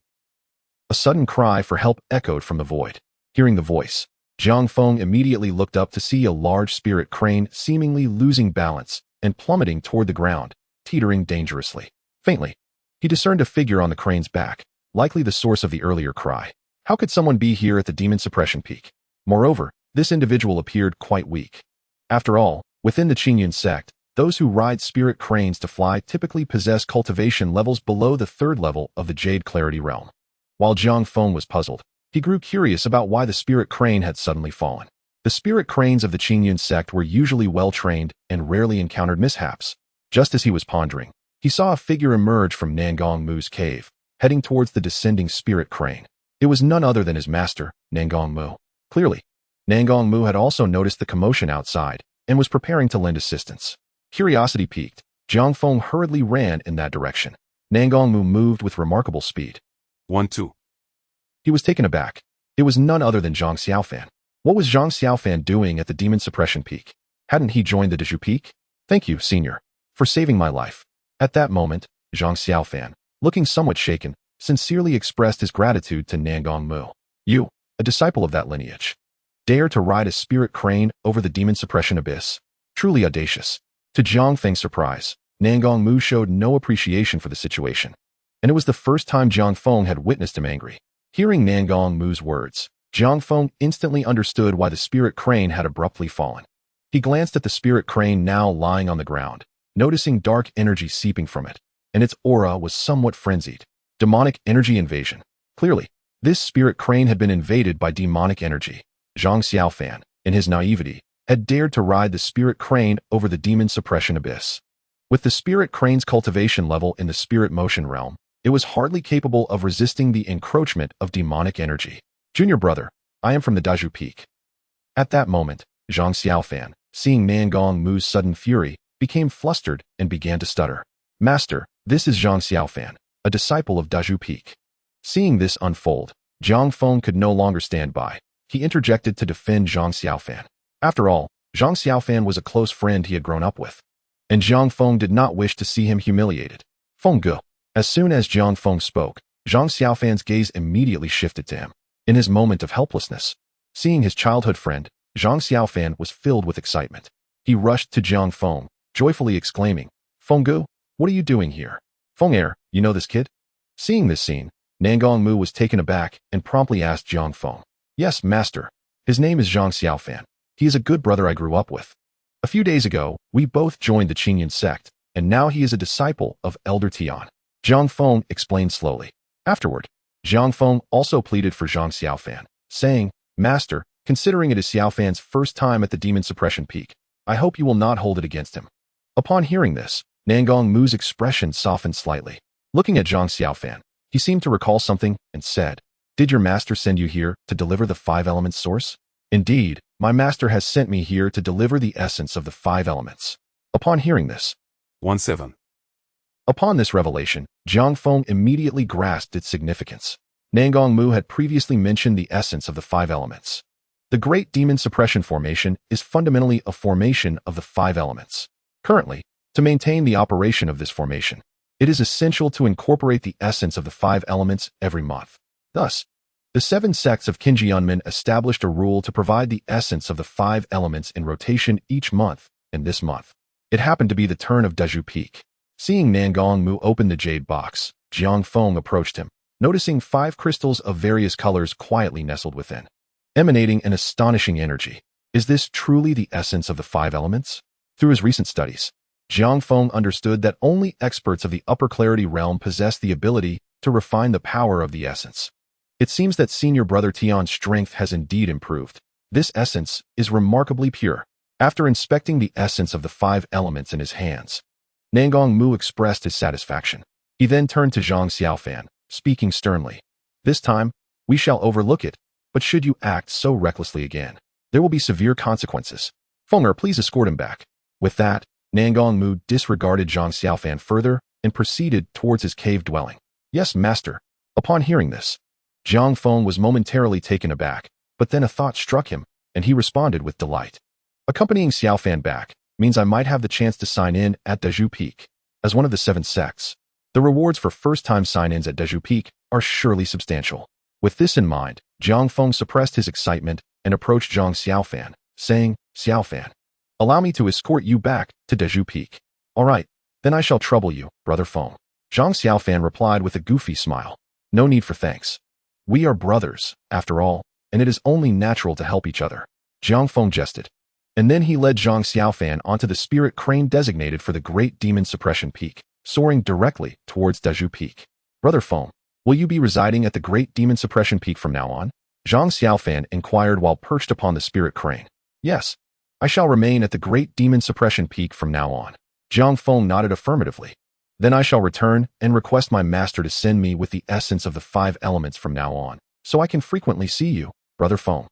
A sudden cry for help echoed from the void. Hearing the voice, Jiang Feng immediately looked up to see a large spirit crane seemingly losing balance and plummeting toward the ground, teetering dangerously. Faintly, he discerned a figure on the crane's back, likely the source of the earlier cry. How could someone be here at the demon suppression peak? Moreover, this individual appeared quite weak. After all, within the Qingyun Sect, those who ride spirit cranes to fly typically possess cultivation levels below the third level of the Jade Clarity realm. While Jiang Feng was puzzled, he grew curious about why the spirit crane had suddenly fallen. The spirit cranes of the Qingyun Sect were usually well-trained and rarely encountered mishaps. Just as he was pondering, he saw a figure emerge from Nangongmu's cave, heading towards the descending spirit crane. It was none other than his master, Nangongmu. Clearly, Nangongmu had also noticed the commotion outside and was preparing to lend assistance. Curiosity piqued, Jiang Feng hurriedly ran in that direction. Nangongmu moved with remarkable speed. 12. He was taken aback. It was none other than Zhang Xiaofan. What was Zhang Xiaofan doing at the demon suppression peak? Hadn't he joined the Dezhu peak? Thank you, senior, for saving my life. At that moment, Zhang Xiaofan, looking somewhat shaken, sincerely expressed his gratitude to Nangongmu. You, a disciple of that lineage, dare to ride a spirit crane over the demon suppression abyss. Truly audacious. To Jiang Feng's surprise, Nangongmu showed no appreciation for the situation, and it was the first time Jiang Feng had witnessed him angry. Hearing Nangongmu's words, Jiang Feng instantly understood why the spirit crane had abruptly fallen. He glanced at the spirit crane now lying on the ground, noticing dark energy seeping from it, and its aura was somewhat frenzied. Demonic energy invasion. Clearly, this spirit crane had been invaded by demonic energy. Zhang Xiaofan, in his naivety, had dared to ride the spirit crane over the demon suppression abyss. With the spirit crane's cultivation level in the spirit motion realm, it was hardly capable of resisting the encroachment of demonic energy. Junior brother, I am from the Dezhu peak. At that moment, Zhang Xiaofan, seeing Nangongmu's sudden fury, became flustered and began to stutter. Master, this is Zhang Xiaofan, a disciple of Dezhu peak. Seeing this unfold, Jiang Feng could no longer stand by. He interjected to defend Zhang Xiaofan. After all, Zhang Xiaofan was a close friend he had grown up with, and Jiang Feng did not wish to see him humiliated. Feng Ge. As soon as Jiang Feng spoke, Zhang Xiaofan's gaze immediately shifted to him. In his moment of helplessness, seeing his childhood friend, Zhang Xiaofan was filled with excitement. He rushed to Jiang Feng, joyfully exclaiming, Feng Ge, what are you doing here? Feng you know this kid? Seeing this scene, Nangongmu was taken aback and promptly asked Jiang Feng. Yes, master. His name is Zhang Xiaofan. He is a good brother I grew up with. A few days ago, we both joined the Qingyun Sect, and now he is a disciple of Elder Tian. Jiang Feng explained slowly. Afterward, Jiang Feng also pleaded for Zhang Xiaofan, saying, Master, considering it is Xiaofan's first time at the Demon Suppression Peak, I hope you will not hold it against him. Upon hearing this, Nangong Mu's expression softened slightly. Looking at Zhang Xiaofan, he seemed to recall something and said, Did your master send you here to deliver the 5 elements source? Indeed, my master has sent me here to deliver the essence of the 5 elements. Upon hearing this, 17. Upon this revelation, Jiang Feng immediately grasped its significance. Nangong Mu had previously mentioned the essence of the 5 elements. The Great Demon Suppression Formation is fundamentally a formation of the 5 elements. Currently, to maintain the operation of this formation, it is essential to incorporate the essence of the 5 elements every month. Thus, the 7 sects of Qingyun established a rule to provide the essence of the 5 elements in rotation each month, and this month, it happened to be the turn of Dazhu Peak. Seeing Nangong Mu open the jade box, Jiang Feng approached him, noticing 5 crystals of various colors quietly nestled within, emanating an astonishing energy. Is this truly the essence of the 5 elements? Through his recent studies, Jiang Feng understood that only experts of the upper clarity realm possess the ability to refine the power of the essence. It seems that senior brother Tian's strength has indeed improved. This essence is remarkably pure. After inspecting the essence of the 5 elements in his hands, Nangong Mu expressed his satisfaction. He then turned to Zhang Xiaofan, speaking sternly. This time, we shall overlook it, but should you act so recklessly again, there will be severe consequences. Fenger, please escort him back. With that, Nangong Mu disregarded Zhang Xiaofan further and proceeded towards his cave dwelling. Yes, master. Upon hearing this, Jiang Feng was momentarily taken aback, but then a thought struck him, and he responded with delight. Accompanying Xiaofan back means I might have the chance to sign in at Dazhu Peak. As one of the 7 sects, the rewards for first-time sign-ins at Dazhu Peak are surely substantial. With this in mind, Jiang Feng suppressed his excitement and approached Zhang Xiaofan, saying, Xiaofan, allow me to escort you back to Dazhu Peak. All right, then I shall trouble you, brother Feng. Zhang Xiaofan replied with a goofy smile. No need for thanks. We are brothers, after all, and it is only natural to help each other. Jiang Feng jested. And then he led Zhang Xiaofan onto the spirit crane designated for the Great Demon Suppression Peak, soaring directly towards Dazhu Peak. Brother Feng, will you be residing at the Great Demon Suppression Peak from now on? Zhang Xiaofan inquired while perched upon the spirit crane. Yes, I shall remain at the Great Demon Suppression Peak from now on. Jiang Feng nodded affirmatively. Then I shall return and request my master to send me with the essence of the 5 elements from now on, so I can frequently see you, brother Feng.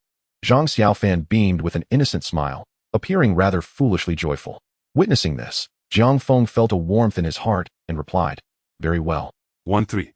Zhang Xiaofan beamed with an innocent smile, appearing rather foolishly joyful. Witnessing this, Jiang Feng felt a warmth in his heart and replied, Very well. 13.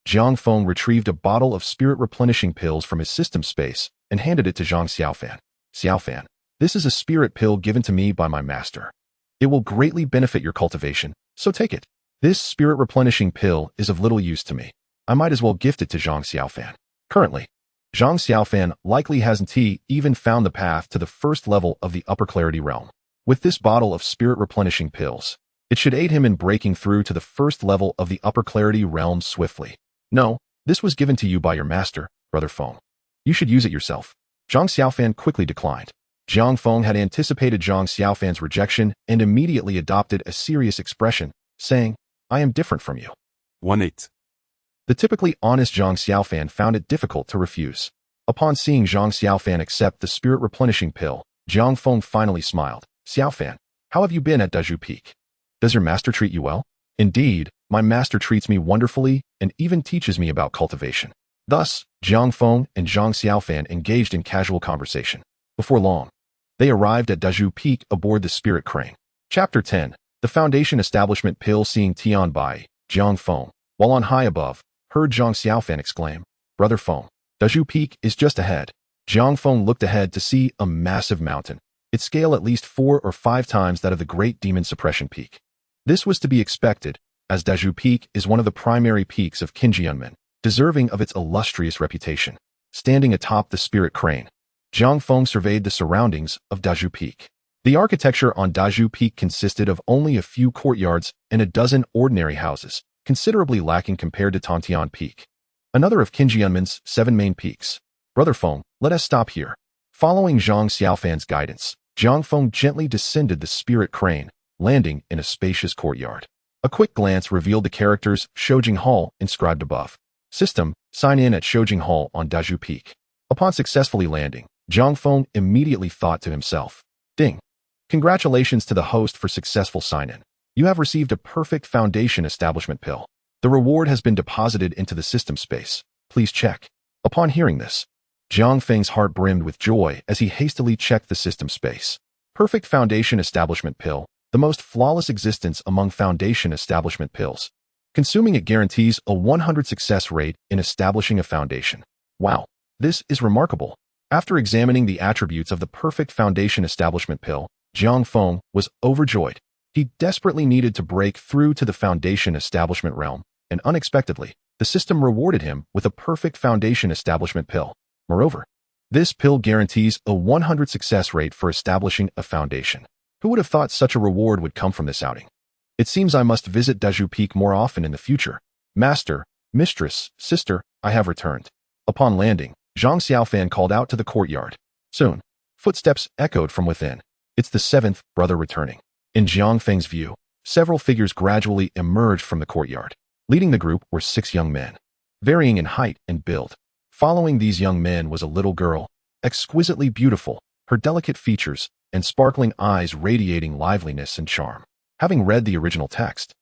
Jiang Feng retrieved a bottle of spirit replenishing pills from his system space and handed it to Zhang Xiaofan. Xiaofan, this is a spirit pill given to me by my master. It will greatly benefit your cultivation, so take it. This spirit replenishing pill is of little use to me. I might as well gift it to Zhang Xiaofan. Currently, Zhang Xiaofan likely hasn't even found the path to the first level of the upper clarity realm. With this bottle of spirit replenishing pills, it should aid him in breaking through to the first level of the upper clarity realm swiftly. No, this was given to you by your master, brother Feng. You should use it yourself. Zhang Xiaofan quickly declined. Jiang Feng had anticipated Zhang Xiaofan's rejection and immediately adopted a serious expression, saying, I am different from you. 18. The typically honest Zhang Xiaofan found it difficult to refuse. Upon seeing Zhang Xiaofan accept the spirit replenishing pill, Jiang Feng finally smiled. Xiaofan, how have you been at Dazhu Peak? Does your master treat you well? Indeed, my master treats me wonderfully and even teaches me about cultivation. Thus, Jiang Feng and Zhang Xiaofan engaged in casual conversation. Before long, they arrived at Dazhu Peak aboard the spirit crane. Chapter 10. The Foundation Establishment Pill. Seeing Tian Bai, Jiang Feng, while on high above, heard Zhang Xiaofan exclaim, Brother Feng, Dazhu Peak is just ahead. Jiang Feng looked ahead to see a massive mountain, its scale at least 4 or 5 times that of the Great Demon Suppression Peak. This was to be expected, as Dazhu Peak is one of the primary peaks of Qingyun, deserving of its illustrious reputation. Standing atop the spirit crane, Jiang Feng surveyed the surroundings of Dazhu Peak. The architecture on Dazhu Peak consisted of only a few courtyards and a dozen ordinary houses, considerably lacking compared to Tantian Peak, another of Qingyun's 7 main peaks. Brother Feng, let us stop here. Following Zhang Xiaofan's guidance, Jiang Feng gently descended the spirit crane, landing in a spacious courtyard. A quick glance revealed the characters Shoujing Hall inscribed above. System, sign in at Shoujing Hall on Dazhu Peak. Upon successfully landing, Jiang Feng immediately thought to himself, "Ding! Congratulations to the host for successful sign-in. You have received a perfect foundation establishment pill. The reward has been deposited into the system space. Please check." Upon hearing this, Jiang Feng's heart brimmed with joy as he hastily checked the system space. Perfect foundation establishment pill, the most flawless existence among foundation establishment pills. Consuming it guarantees a 100 success rate in establishing a foundation. Wow, this is remarkable. After examining the attributes of the perfect foundation establishment pill, Jiang Feng was overjoyed. He desperately needed to break through to the foundation establishment realm, and unexpectedly, the system rewarded him with a perfect foundation establishment pill. Moreover, this pill guarantees a 100 success rate for establishing a foundation. Who would have thought such a reward would come from this outing? It seems I must visit Dazhu Peak more often in the future. Master, mistress, sister, I have returned. Upon landing, Zhang Xiaofan called out to the courtyard. Soon, footsteps echoed from within. It's the seventh brother returning. In Jiang Feng's view, several figures gradually emerged from the courtyard. Leading the group were 6 young men, varying in height and build. Following these young men was a little girl, exquisitely beautiful, her delicate features and sparkling eyes radiating liveliness and charm. Having read the original text,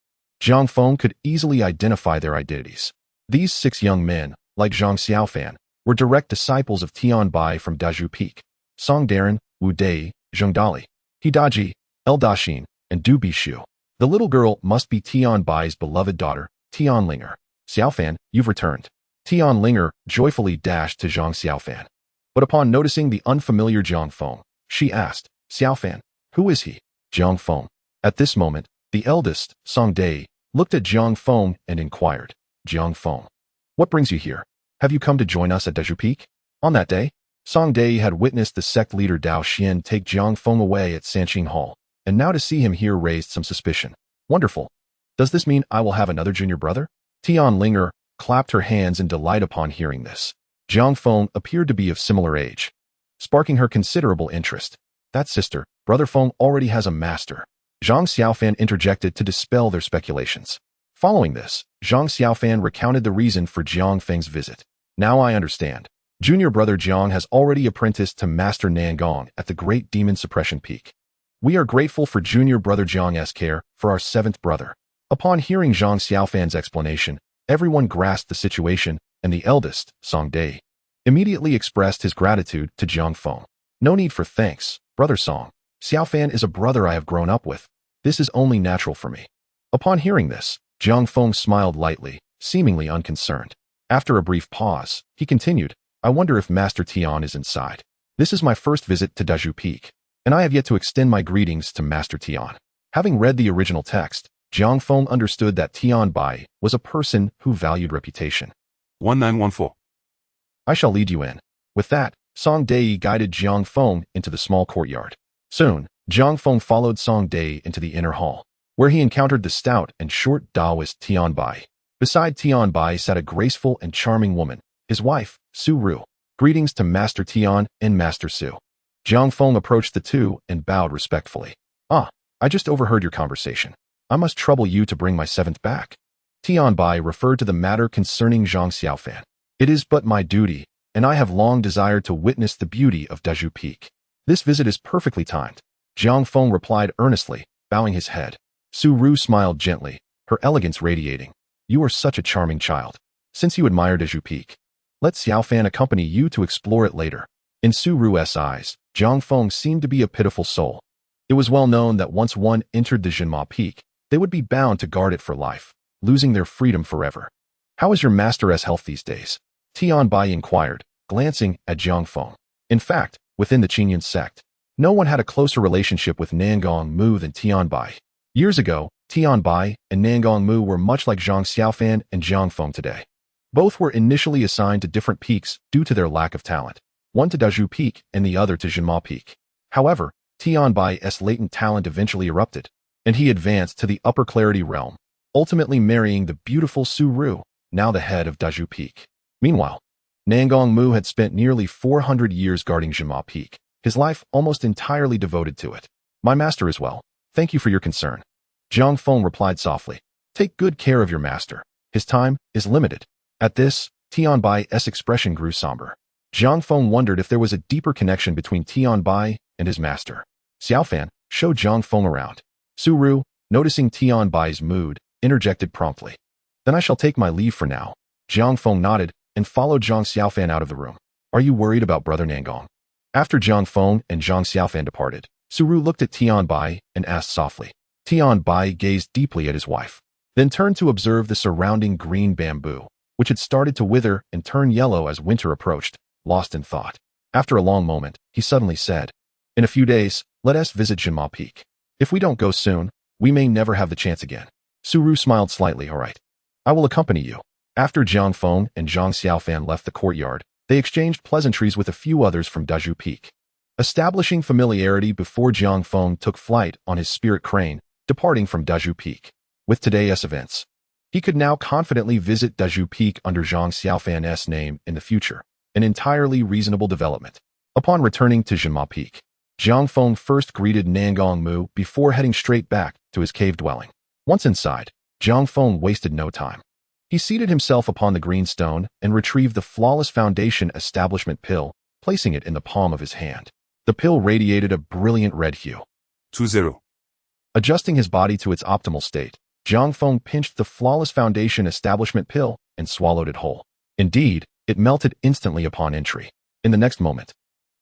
Jiang Feng could easily identify their identities. These 6 young men, like Zhang Xiaofan, were direct disciples of Tian Bai from Dazhu Peak. Song Darren, Wu Dai, Zheng Dali, Hidaji, El Daxin, and Du Bishu. The little girl must be Tian Bai's beloved daughter, Tian Linger. Xiaofan, you've returned. Tian Linger joyfully dashed to Zhang Xiaofan. But upon noticing the unfamiliar Jiang Feng, she asked, Xiaofan, who is he? Jiang Feng. At this moment, the eldest, Song Dai, looked at Jiang Feng and inquired, Jiang Feng, what brings you here? Have you come to join us at Dazhu Peak? On that day, Song Dai had witnessed the sect leader Zhu Xian take Jiang Feng away at Sanqing Hall, and now to see him here raised some suspicion. Wonderful. Does this mean I will have another junior brother? Tian Linger clapped her hands in delight upon hearing this. Jiang Feng appeared to be of similar age, sparking her considerable interest. That sister, Brother Feng already has a master. Zhang Xiaofan interjected to dispel their speculations. Following this, Zhang Xiaofan recounted the reason for Jiang Feng's visit. Now I understand. Junior brother Jiang has already apprenticed to Master Nangong at the Great Demon Suppression Peak. We are grateful for junior brother Jiang's care for our 7th brother. Upon hearing Zhang Xiaofan's explanation, everyone grasped the situation, and the eldest, Song Dai, immediately expressed his gratitude to Jiang Feng. No need for thanks, brother Song. Xiaofan is a brother I have grown up with. This is only natural for me. Upon hearing this, Jiang Feng smiled lightly, seemingly unconcerned. After a brief pause, he continued, I wonder if Master Tian is inside. This is my first visit to Dazhu Peak, and I have yet to extend my greetings to Master Tian. Having read the original text, Jiang Feng understood that Tian Bai was a person who valued reputation. 1914. I shall lead you in. With that, Song Dai guided Jiang Feng into the small courtyard. Soon, Jiang Feng followed Song Dai into the inner hall, where he encountered the stout and short Taoist Tian Bai. Beside Tian Bai sat a graceful and charming woman, his wife, Su Ru. Greetings to Master Tian and Master Su. Jiang Feng approached the two and bowed respectfully. Ah, I just overheard your conversation. I must trouble you to bring my 7th back. Tian Bai referred to the matter concerning Zhang Xiaofan. It is but my duty, and I have long desired to witness the beauty of Dazhu Peak. This visit is perfectly timed. Jiang Feng replied earnestly, bowing his head. Su Ru smiled gently, her elegance radiating. You are such a charming child. Since you admire Dazhu Peak, let Xiaofan accompany you to explore it later. In Su Ru's eyes, Jiang Feng seemed to be a pitiful soul. It was well known that once one entered the Jinma Peak, they would be bound to guard it for life, losing their freedom forever. How is your master's health these days? Tian Bai inquired, glancing at Jiang Feng. In fact, within the Qingyun Sect, no one had a closer relationship with Nangong Mu than Tian Bai. Years ago, Tian Bai and Nangong Mu were much like Zhang Xiaofan and Jiang Feng today. Both were initially assigned to different peaks due to their lack of talent, one to Dazhu Peak and the other to Jinma Peak. However, Tian Bai's latent talent eventually erupted, and he advanced to the Upper Clarity realm, ultimately marrying the beautiful Su Ru, now the head of Dazhu Peak. Meanwhile, Nangong Mu had spent nearly 400 years guarding Jinma Peak, his life almost entirely devoted to it. My master is well. Thank you for your concern. Jiang Feng replied softly. Take good care of your master. His time is limited. At this, Tianbai's expression grew somber. Jiang Feng wondered if there was a deeper connection between Tianbai and his master. Xiaofan showed Jiang Feng around. Su Ru, noticing Tianbai's mood, interjected promptly. Then I shall take my leave for now. Jiang Feng nodded and followed Zhang Xiaofan out of the room. Are you worried about Brother Nangong? After Jiang Feng and Zhang Xiaofan departed, Su Ru looked at Tianbai and asked softly. Tianbai gazed deeply at his wife, then turned to observe the surrounding green bamboo, which had started to wither and turn yellow as winter approached, lost in thought. After a long moment, he suddenly said, In a few days, let us visit Jinma Peak. If we don't go soon, we may never have the chance again. Su Ru smiled slightly. All right. I will accompany you. After Jiang Feng and Zhang Xiaofan left the courtyard, they exchanged pleasantries with a few others from Dazhu Peak. Establishing familiarity before Jiang Feng took flight on his spirit crane, departing from Dazhu Peak. With today's events, he could now confidently visit Dazhu Peak under Zhang Xiaofan's name in the future, an entirely reasonable development. Upon returning to Jinma Peak, Jiang Feng first greeted Nangong Mu before heading straight back to his cave dwelling. Once inside, Jiang Feng wasted no time. He seated himself upon the green stone and retrieved the flawless foundation establishment pill, placing it in the palm of his hand. The pill radiated a brilliant red hue. 20. Adjusting his body to its optimal state, Jiang Feng pinched the flawless foundation establishment pill and swallowed it whole. Indeed, it melted instantly upon entry. In the next moment,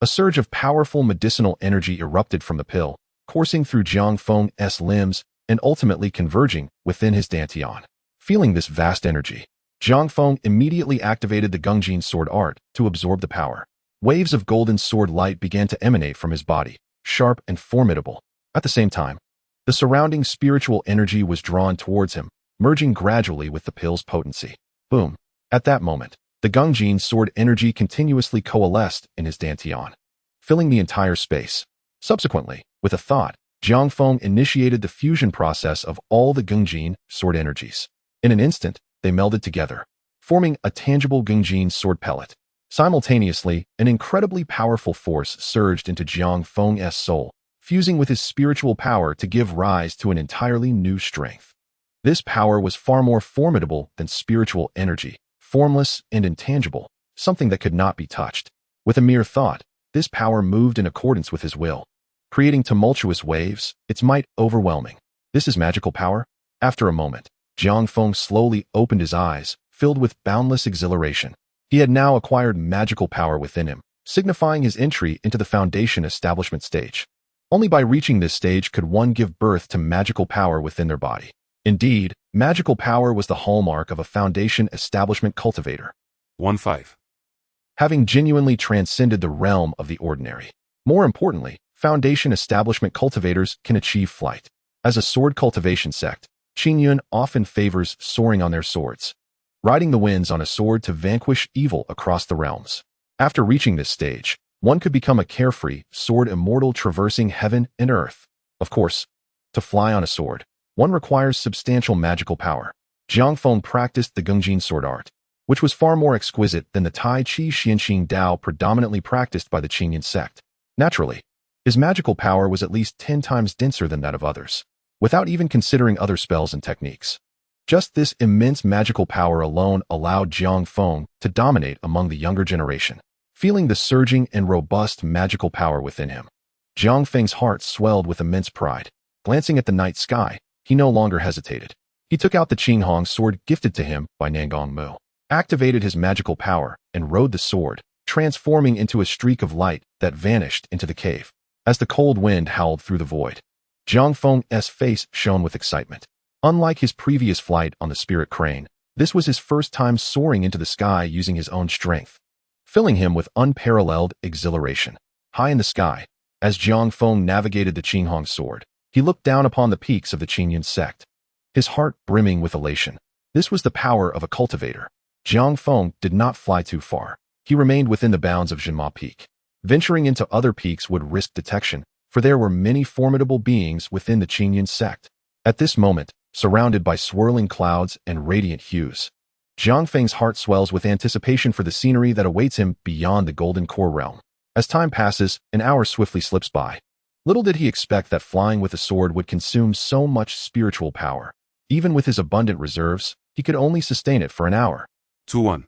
a surge of powerful medicinal energy erupted from the pill, coursing through Jiang Feng's limbs and ultimately converging within his dantian. Feeling this vast energy, Jiang Feng immediately activated the Qingyun Sword Art to absorb the power. Waves of golden sword light began to emanate from his body, sharp and formidable. At the same time, the surrounding spiritual energy was drawn towards him, merging gradually with the pill's potency. Boom. At that moment, the Qingyun sword energy continuously coalesced in his dantian, filling the entire space. Subsequently, with a thought, Jiang Feng initiated the fusion process of all the Qingyun sword energies. In an instant, they melded together, forming a tangible Qingyun sword pellet. Simultaneously, an incredibly powerful force surged into Jiang Feng's soul, fusing with his spiritual power to give rise to an entirely new strength. This power was far more formidable than spiritual energy, formless and intangible, something that could not be touched. With a mere thought, this power moved in accordance with his will, creating tumultuous waves, its might overwhelming. This is magical power? After a moment, Jiang Feng slowly opened his eyes, filled with boundless exhilaration. He had now acquired magical power within him, signifying his entry into the foundation establishment stage. Only by reaching this stage could one give birth to magical power within their body. Indeed, magical power was the hallmark of a foundation establishment cultivator. 15. Having genuinely transcended the realm of the ordinary. More importantly, foundation establishment cultivators can achieve flight. As a sword cultivation sect, Qingyun often favors soaring on their swords, riding the winds on a sword to vanquish evil across the realms. After reaching this stage, one could become a carefree, sword immortal traversing heaven and earth. Of course, to fly on a sword, one requires substantial magical power. Jiang Feng practiced the Qingyun sword art, which was far more exquisite than the Tai Chi Xianxing Dao predominantly practiced by the Qingyun Sect. Naturally, his magical power was at least 10 times denser than that of others, without even considering other spells and techniques. Just this immense magical power alone allowed Jiang Feng to dominate among the younger generation. Feeling the surging and robust magical power within him, Jiang Feng's heart swelled with immense pride. Glancing at the night sky, he no longer hesitated. He took out the Qinghong sword gifted to him by Nangong Mu, activated his magical power, and rode the sword, transforming into a streak of light that vanished into the cave. As the cold wind howled through the void, Jiang Feng's face shone with excitement. Unlike his previous flight on the spirit crane, this was his first time soaring into the sky using his own strength, filling him with unparalleled exhilaration. High in the sky, as Jiang Feng navigated the Qinghong sword, he looked down upon the peaks of the Qingyun Sect, his heart brimming with elation. This was the power of a cultivator. Jiang Feng did not fly too far. He remained within the bounds of Jinma Peak. Venturing into other peaks would risk detection, for there were many formidable beings within the Qingyun Sect. At this moment, surrounded by swirling clouds and radiant hues, Jiang Feng's heart swells with anticipation for the scenery that awaits him beyond the Golden Core realm. As time passes, an hour swiftly slips by. Little did he expect that flying with a sword would consume so much spiritual power. Even with his abundant reserves, he could only sustain it for an hour. 2-1.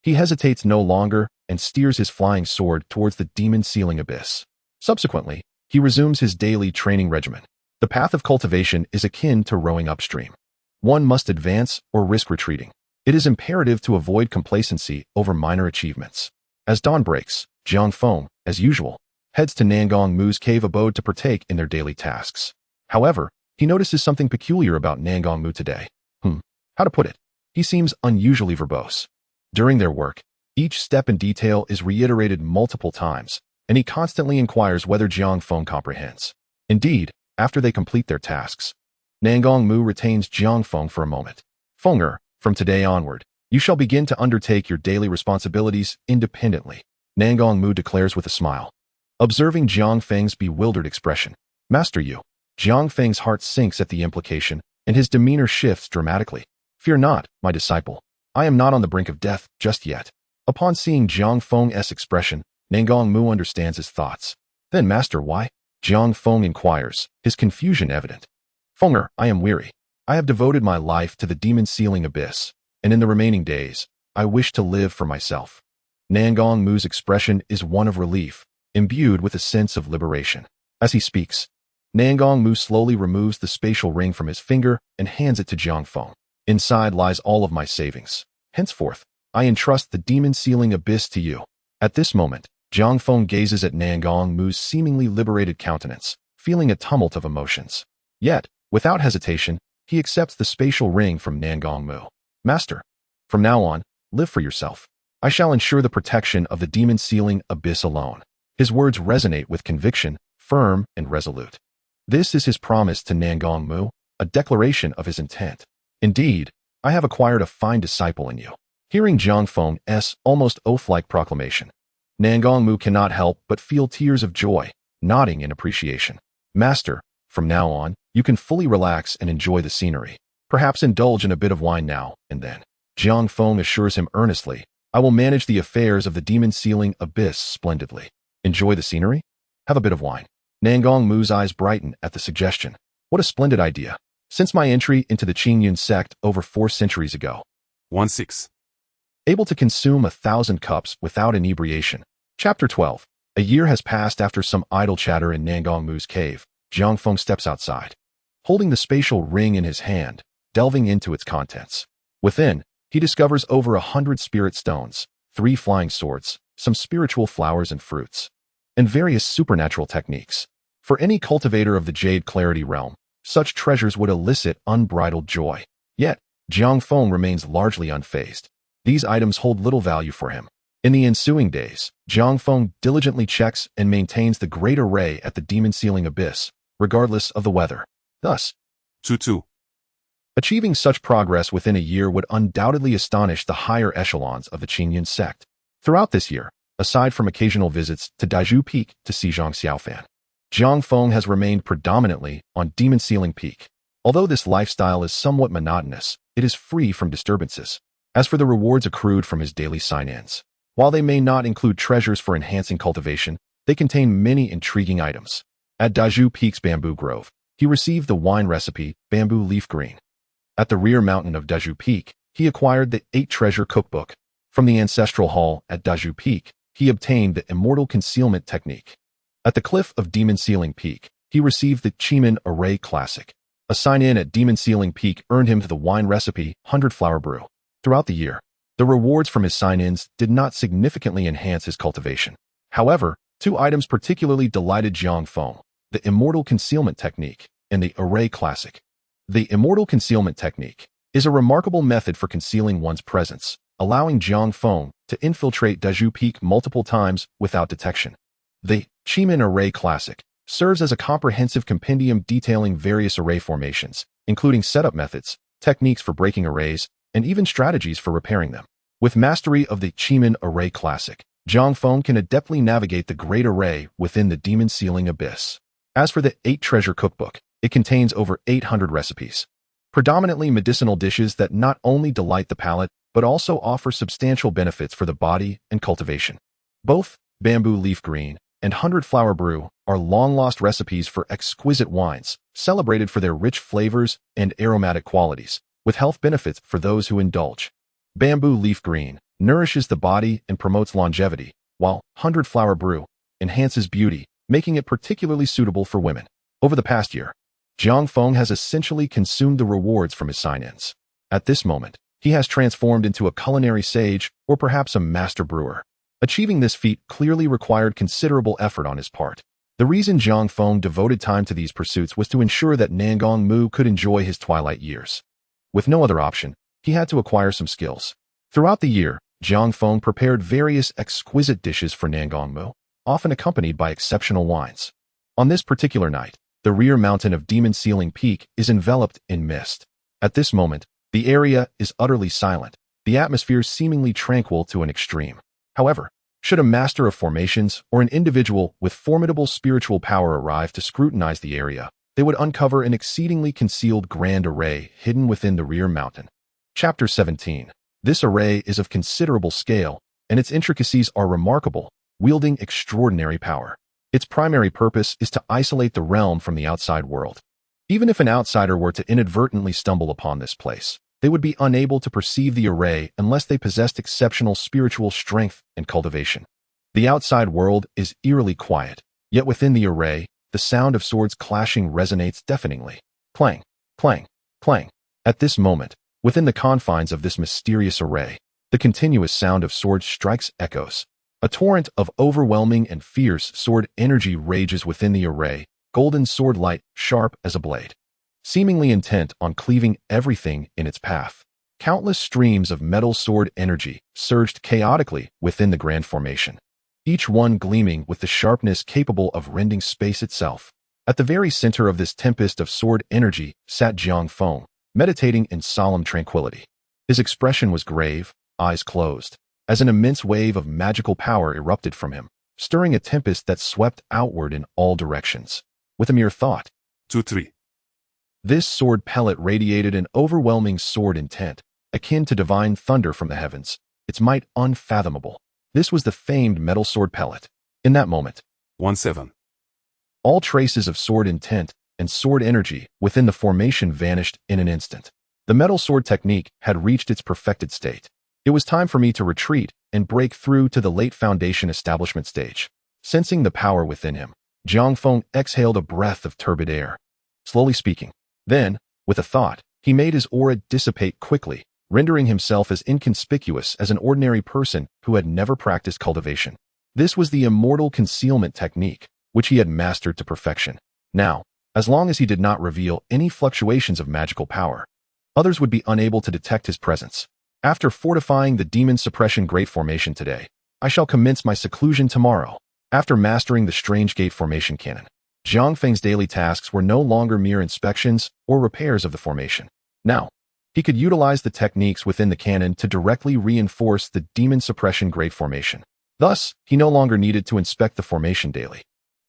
He hesitates no longer and steers his flying sword towards the demon-sealing abyss. Subsequently, he resumes his daily training regimen. The path of cultivation is akin to rowing upstream. One must advance or risk retreating. It is imperative to avoid complacency over minor achievements. As dawn breaks, Jiang Feng, as usual, heads to Nangong Mu's cave abode to partake in their daily tasks. However, he notices something peculiar about Nangong Mu today. How to put it? He seems unusually verbose. During their work, each step and detail is reiterated multiple times, and he constantly inquires whether Jiang Feng comprehends. Indeed, after they complete their tasks, Nangong Mu retains Jiang Feng for a moment. Fenger, from today onward, you shall begin to undertake your daily responsibilities independently, Nangong Mu declares with a smile. Observing Jiang Feng's bewildered expression, Master you. Jiang Feng's heart sinks at the implication, and his demeanor shifts dramatically. Fear not, my disciple. I am not on the brink of death just yet. Upon seeing Jiang Feng's expression, Nangong Mu understands his thoughts. Then, Master, why? Jiang Feng inquires, his confusion evident. Fenger, I am weary. I have devoted my life to the demon-sealing abyss, and in the remaining days, I wish to live for myself. Nangong Mu's expression is one of relief, imbued with a sense of liberation. As he speaks, Nangong Mu slowly removes the spatial ring from his finger and hands it to Jiang Feng. Inside lies all of my savings. Henceforth, I entrust the demon-sealing abyss to you. At this moment, Jiang Feng gazes at Nangong Mu's seemingly liberated countenance, feeling a tumult of emotions. Yet, without hesitation, he accepts the spatial ring from Nangong Mu. Master, from now on, live for yourself. I shall ensure the protection of the demon-sealing abyss alone. His words resonate with conviction, firm and resolute. This is his promise to Nangong Mu, a declaration of his intent. Indeed, I have acquired a fine disciple in you. Hearing Jiang Feng's almost oath-like proclamation, Nangong Mu cannot help but feel tears of joy, nodding in appreciation. Master, from now on, you can fully relax and enjoy the scenery. Perhaps indulge in a bit of wine now and then. Jiang Feng assures him earnestly, I will manage the affairs of the demon-sealing abyss splendidly. Enjoy the scenery? Have a bit of wine. Nangong Mu's eyes brighten at the suggestion. What a splendid idea. Since my entry into the Qingyun Sect over 4 centuries ago. 1-6. Able to consume 1,000 cups without inebriation. Chapter 12. A year has passed after some idle chatter in Nangong Mu's cave. Jiang Feng steps outside, holding the spatial ring in his hand, delving into its contents. Within, he discovers over 100 spirit stones, 3 flying swords, some spiritual flowers and fruits, and various supernatural techniques. For any cultivator of the Jade Clarity realm, such treasures would elicit unbridled joy. Yet, Jiang Feng remains largely unfazed. These items hold little value for him. In the ensuing days, Jiang Feng diligently checks and maintains the great array at the demon-sealing abyss, regardless of the weather. Thus, 2-2. Achieving such progress within a year would undoubtedly astonish the higher echelons of the Qingyun Sect. Throughout this year, aside from occasional visits to Daiju Peak to see Zhang Xiaofan, Jiang Feng has remained predominantly on Demon-Sealing Peak. Although this lifestyle is somewhat monotonous, it is free from disturbances. As for the rewards accrued from his daily sign-ins, while they may not include treasures for enhancing cultivation, they contain many intriguing items. At Daiju Peak's bamboo grove, he received the wine recipe, bamboo leaf green. At the rear mountain of Daiju Peak, he acquired the 8-treasure cookbook. From the ancestral hall at Daiju Peak, he obtained the immortal concealment technique. At the cliff of Demon-Sealing Peak, he received the Qingyun Array Classic. A sign-in at Demon-Sealing Peak earned him the wine recipe, 100-flower brew. Throughout the year, the rewards from his sign-ins did not significantly enhance his cultivation. However, 2 items particularly delighted Jiang Feng, the Immortal Concealment Technique and the Array Classic. The Immortal Concealment Technique is a remarkable method for concealing one's presence, allowing Jiang Feng to infiltrate Daiju Peak multiple times without detection. The Qingyun Array Classic serves as a comprehensive compendium detailing various array formations, including setup methods, techniques for breaking arrays, and even strategies for repairing them. With mastery of the Qingyun Array Classic, Jiang Feng can adeptly navigate the great array within the demon-sealing abyss. As for the 8-treasure cookbook, it contains over 800 recipes, predominantly medicinal dishes that not only delight the palate, but also offer substantial benefits for the body and cultivation. Both bamboo leaf green, and 100-flower brew are long-lost recipes for exquisite wines, celebrated for their rich flavors and aromatic qualities, with health benefits for those who indulge. Bamboo leaf green nourishes the body and promotes longevity, while 100-flower brew enhances beauty, making it particularly suitable for women. Over the past year, Jiang Feng has essentially consumed the rewards from his sign-ins. At this moment, he has transformed into a culinary sage or perhaps a master brewer. Achieving this feat clearly required considerable effort on his part. The reason Jiang Feng devoted time to these pursuits was to ensure that Nangong Mu could enjoy his twilight years. With no other option, he had to acquire some skills. Throughout the year, Jiang Feng prepared various exquisite dishes for Nangong Mu, often accompanied by exceptional wines. On this particular night, the rear mountain of Demon Ceiling Peak is enveloped in mist. At this moment, the area is utterly silent, the atmosphere seemingly tranquil to an extreme. However, should a master of formations or an individual with formidable spiritual power arrive to scrutinize the area, they would uncover an exceedingly concealed grand array hidden within the rear mountain. Chapter 17. This array is of considerable scale, and its intricacies are remarkable, wielding extraordinary power. Its primary purpose is to isolate the realm from the outside world. Even if an outsider were to inadvertently stumble upon this place, they would be unable to perceive the array unless they possessed exceptional spiritual strength and cultivation. The outside world is eerily quiet, yet within the array, the sound of swords clashing resonates deafeningly. Clang, clang, clang. At this moment, within the confines of this mysterious array, the continuous sound of swords strikes echoes. A torrent of overwhelming and fierce sword energy rages within the array, golden sword light sharp as a blade, seemingly intent on cleaving everything in its path. Countless streams of metal sword energy surged chaotically within the grand formation, each one gleaming with the sharpness capable of rending space itself. At the very center of this tempest of sword energy sat Jiang Feng, meditating in solemn tranquility. His expression was grave, eyes closed, as an immense wave of magical power erupted from him, stirring a tempest that swept outward in all directions. With a mere thought, 2-3. This sword pellet radiated an overwhelming sword intent, akin to divine thunder from the heavens, its might unfathomable. This was the famed metal sword pellet. In that moment, 1-7. all traces of sword intent and sword energy within the formation vanished in an instant. The metal sword technique had reached its perfected state. It was time for me to retreat and break through to the late foundation establishment stage. Sensing the power within him, Jiang Feng exhaled a breath of turbid air, slowly speaking. Then, with a thought, he made his aura dissipate quickly, rendering himself as inconspicuous as an ordinary person who had never practiced cultivation. This was the immortal concealment technique, which he had mastered to perfection. Now, as long as he did not reveal any fluctuations of magical power, others would be unable to detect his presence. After fortifying the demon suppression great formation today, I shall commence my seclusion tomorrow. After mastering the strange gate formation canon, Jiang Feng's daily tasks were no longer mere inspections or repairs of the formation. Now, he could utilize the techniques within the canon to directly reinforce the demon suppression great formation. Thus, he no longer needed to inspect the formation daily,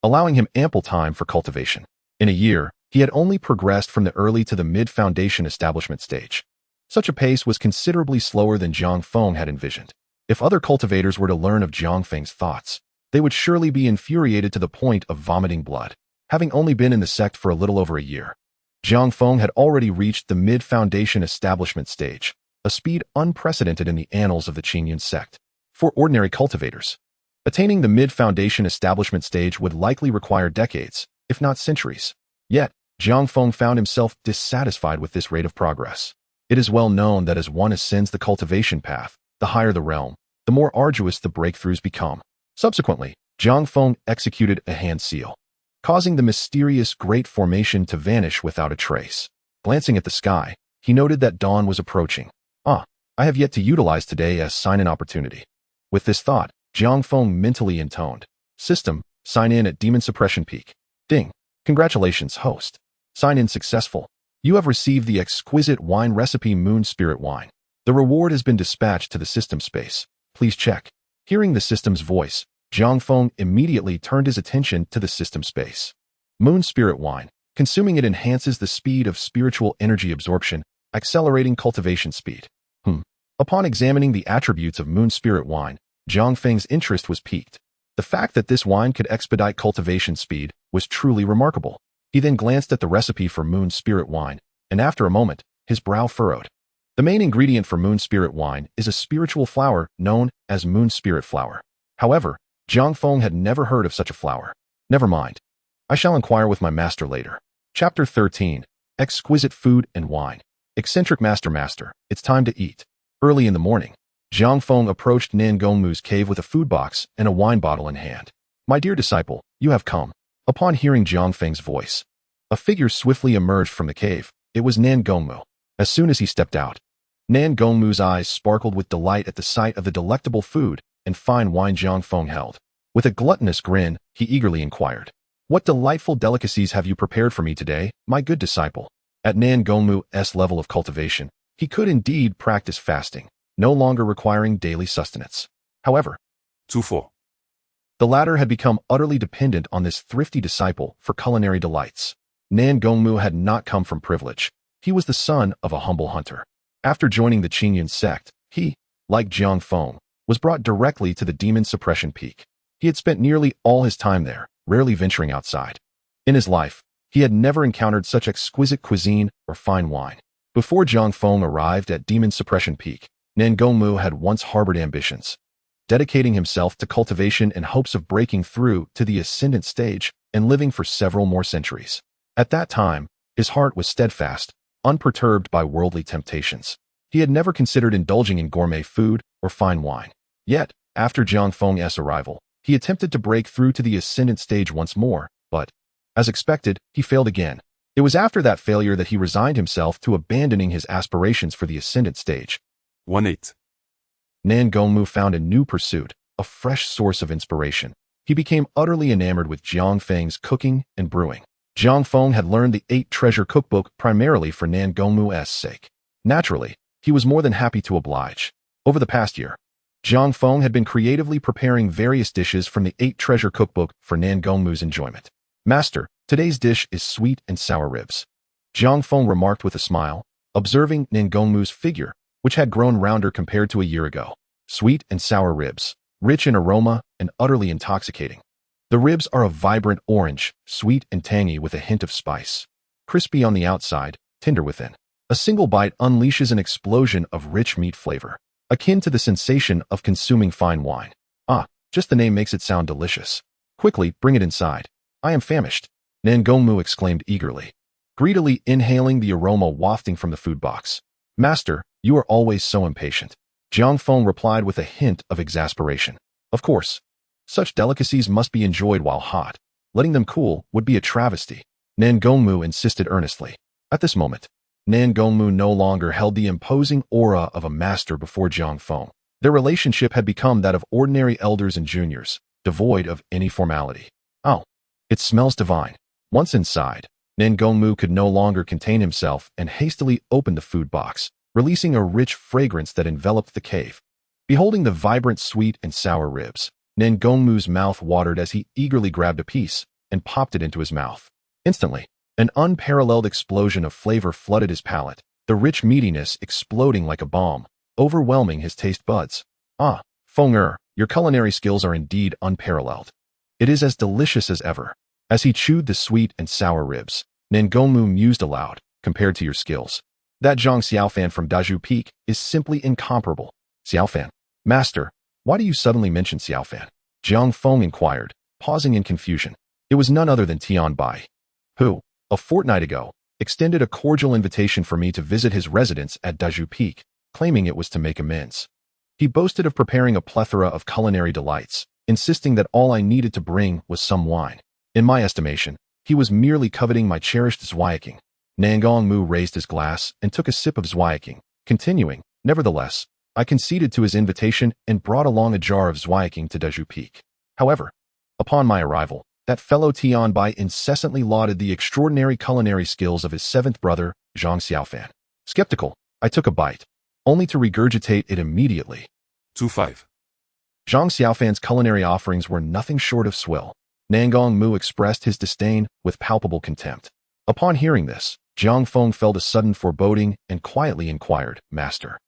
allowing him ample time for cultivation. In a year, he had only progressed from the early to the mid-foundation establishment stage. Such a pace was considerably slower than Jiang Feng had envisioned. If other cultivators were to learn of Jiang Feng's thoughts, they would surely be infuriated to the point of vomiting blood. Having only been in the sect for a little over a year, Jiang Feng had already reached the mid-foundation establishment stage, a speed unprecedented in the annals of the Qingyun Sect. For ordinary cultivators, attaining the mid-foundation establishment stage would likely require decades, if not centuries. Yet, Jiang Feng found himself dissatisfied with this rate of progress. It is well known that as one ascends the cultivation path, the higher the realm, the more arduous the breakthroughs become. Subsequently, Jiang Feng executed a hand seal, causing the mysterious great formation to vanish without a trace. Glancing at the sky, he noted that dawn was approaching. I have yet to utilize today as sign-in opportunity. With this thought, Jiang Feng mentally intoned, System, sign in at Demon Suppression Peak. Ding. Congratulations, host. Sign in successful. You have received the exquisite wine recipe Moon Spirit Wine. The reward has been dispatched to the system space. Please check. Hearing the system's voice, Jiang Feng immediately turned his attention to the system space. Moon Spirit Wine. Consuming it enhances the speed of spiritual energy absorption, accelerating cultivation speed. Upon examining the attributes of Moon Spirit Wine, Jiang Feng's interest was piqued. The fact that this wine could expedite cultivation speed was truly remarkable. He then glanced at the recipe for moon spirit wine, and after a moment, his brow furrowed. The main ingredient for moon spirit wine is a spiritual flower known as moon spirit flower. However, Jiang Feng had never heard of such a flower. Never mind. I shall inquire with my master later. Chapter 13. Exquisite Food and Wine. Eccentric Master, it's time to eat. Early in the morning, Jiang Feng approached Nan Gongmu's cave with a food box and a wine bottle in hand. My dear disciple, you have come. Upon hearing Jiang Feng's voice, a figure swiftly emerged from the cave. It was Nan Gongmu. As soon as he stepped out, Nan Gongmu's eyes sparkled with delight at the sight of the delectable food and fine wine Jiang Feng held. With a gluttonous grin, he eagerly inquired, "What delightful delicacies have you prepared for me today, my good disciple?" At Nan Gongmu's level of cultivation, he could indeed practice fasting, no longer requiring daily sustenance. However, 2-4. the latter had become utterly dependent on this thrifty disciple for culinary delights. Nan Gongmu had not come from privilege. He was the son of a humble hunter. After joining the Qingyun Sect, he, like Jiang Feng, was brought directly to the demon suppression peak. He had spent nearly all his time there, rarely venturing outside. In his life, he had never encountered such exquisite cuisine or fine wine. Before Jiang Feng arrived at demon suppression peak, Nan Gongmu had once harbored ambitions, dedicating himself to cultivation in hopes of breaking through to the ascendant stage and living for several more centuries. At that time, his heart was steadfast, unperturbed by worldly temptations. He had never considered indulging in gourmet food or fine wine. Yet, after Jiang Feng's arrival, he attempted to break through to the ascendant stage once more, but, as expected, he failed again. It was after that failure that he resigned himself to abandoning his aspirations for the ascendant stage. 1-8. Nan Gongmu found a new pursuit, a fresh source of inspiration. He became utterly enamored with Jiang Feng's cooking and brewing. Jiang Feng had learned the 8 treasure cookbook primarily for Nan Gongmu's sake. Naturally, he was more than happy to oblige. Over the past year, Jiang Feng had been creatively preparing various dishes from the 8 treasure cookbook for Nan Gongmu's enjoyment. "Master, today's dish is sweet and sour ribs," Jiang Feng remarked with a smile, observing Nan Gongmu's figure, which had grown rounder compared to a year ago. Sweet and sour ribs, rich in aroma and utterly intoxicating. The ribs are a vibrant orange, sweet and tangy with a hint of spice. Crispy on the outside, tender within. A single bite unleashes an explosion of rich meat flavor, akin to the sensation of consuming fine wine. Ah, just the name makes it sound delicious. Quickly, bring it inside. I am famished, Nan Gongmu exclaimed eagerly, greedily inhaling the aroma wafting from the food box. "Master, you are always so impatient," Jiang Feng replied with a hint of exasperation. Of course, such delicacies must be enjoyed while hot. Letting them cool would be a travesty, Nan Gongmu insisted earnestly. At this moment, Nan Gongmu no longer held the imposing aura of a master before Jiang Feng. Their relationship had become that of ordinary elders and juniors, devoid of any formality. "Oh, it smells divine." Once inside, Nan Gongmu could no longer contain himself and hastily opened the food box, releasing a rich fragrance that enveloped the cave. Beholding the vibrant sweet and sour ribs, Nan Gongmu's mouth watered as he eagerly grabbed a piece and popped it into his mouth. Instantly, an unparalleled explosion of flavor flooded his palate, the rich meatiness exploding like a bomb, overwhelming his taste buds. "Ah, Feng your culinary skills are indeed unparalleled. It is as delicious as ever." As he chewed the sweet and sour ribs, Nan Gongmu mused aloud, "Compared to your skills, that Zhang Xiaofan from Dazhu Peak is simply incomparable." "Xiaofan? Master, why do you suddenly mention Xiaofan?" Jiang Feng inquired, pausing in confusion. It was none other than Tian Bai, who, a fortnight ago, extended a cordial invitation for me to visit his residence at Dazhu Peak, claiming it was to make amends. He boasted of preparing a plethora of culinary delights, insisting that all I needed to bring was some wine. In my estimation, he was merely coveting my cherished Zweiking. Nan Gongmu raised his glass and took a sip of Zweiking, continuing, "Nevertheless, I conceded to his invitation and brought along a jar of Zweiking to Dazhu Peak. However, upon my arrival, that fellow Tian Bai incessantly lauded the extraordinary culinary skills of his 7th brother, Zhang Xiaofan. Skeptical, I took a bite, only to regurgitate it immediately. 2-5. Zhang Xiaofan's culinary offerings were nothing short of swill. Nan Gongmu expressed his disdain with palpable contempt. Upon hearing this, Jiang Feng felt a sudden foreboding and quietly inquired, "Master,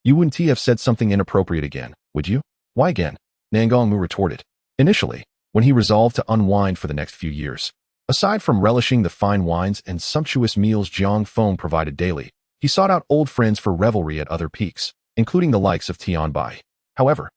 you wouldn't have said something inappropriate again, would you?" "Why again?" Nan Gongmu retorted. Initially, when he resolved to unwind for the next few years, aside from relishing the fine wines and sumptuous meals Jiang Feng provided daily, he sought out old friends for revelry at other peaks, including the likes of Tianbai. However,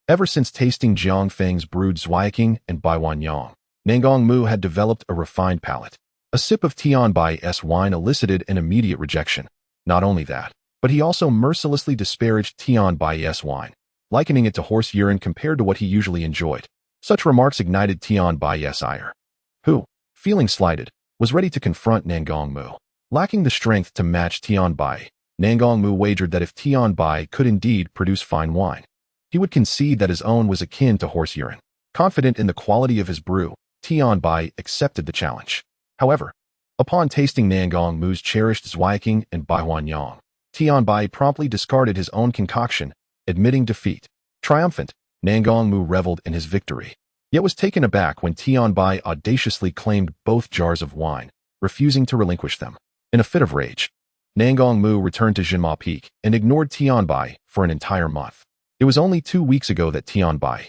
ever since tasting Jiang Feng's brewed Zweiking and Baiwanyang, Nangong Mu had developed a refined palate. A sip of Tianbai's wine elicited an immediate rejection. Not only that, but he also mercilessly disparaged Tianbai's wine, likening it to horse urine compared to what he usually enjoyed. Such remarks ignited Tianbai's ire, who, feeling slighted, was ready to confront Nangong Mu. Lacking the strength to match Tianbai, Nangong Mu wagered that if Tianbai could indeed produce fine wine, he would concede that his own was akin to horse urine. Confident in the quality of his brew, Tianbai accepted the challenge. However, upon tasting Nangong Mu's cherished Zweiking and Baiwanyang, Tianbai promptly discarded his own concoction, admitting defeat. Triumphant, Nangong Mu reveled in his victory, yet was taken aback when Tianbai audaciously claimed both jars of wine, refusing to relinquish them. In a fit of rage, Nangong Mu returned to Jinma Peak and ignored Tianbai for an entire month. It was only 2 weeks ago that Tianbai,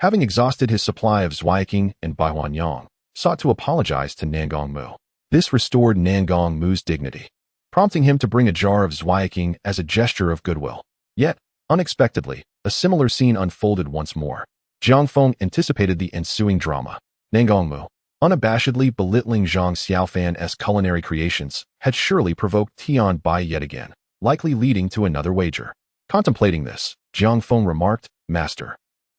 having exhausted his supply of Zweiking and Baiwanyang, sought to apologize to Nangong Mu. This restored Nangong Mu's dignity, prompting him to bring a jar of Zweiking as a gesture of goodwill. Yet, unexpectedly, a similar scene unfolded once more. Jiang Feng anticipated the ensuing drama. Nangong Mu, unabashedly belittling Zhang Xiaofan's culinary creations, had surely provoked Tianbai yet again, likely leading to another wager. Contemplating this, Jiang Feng remarked, "Master,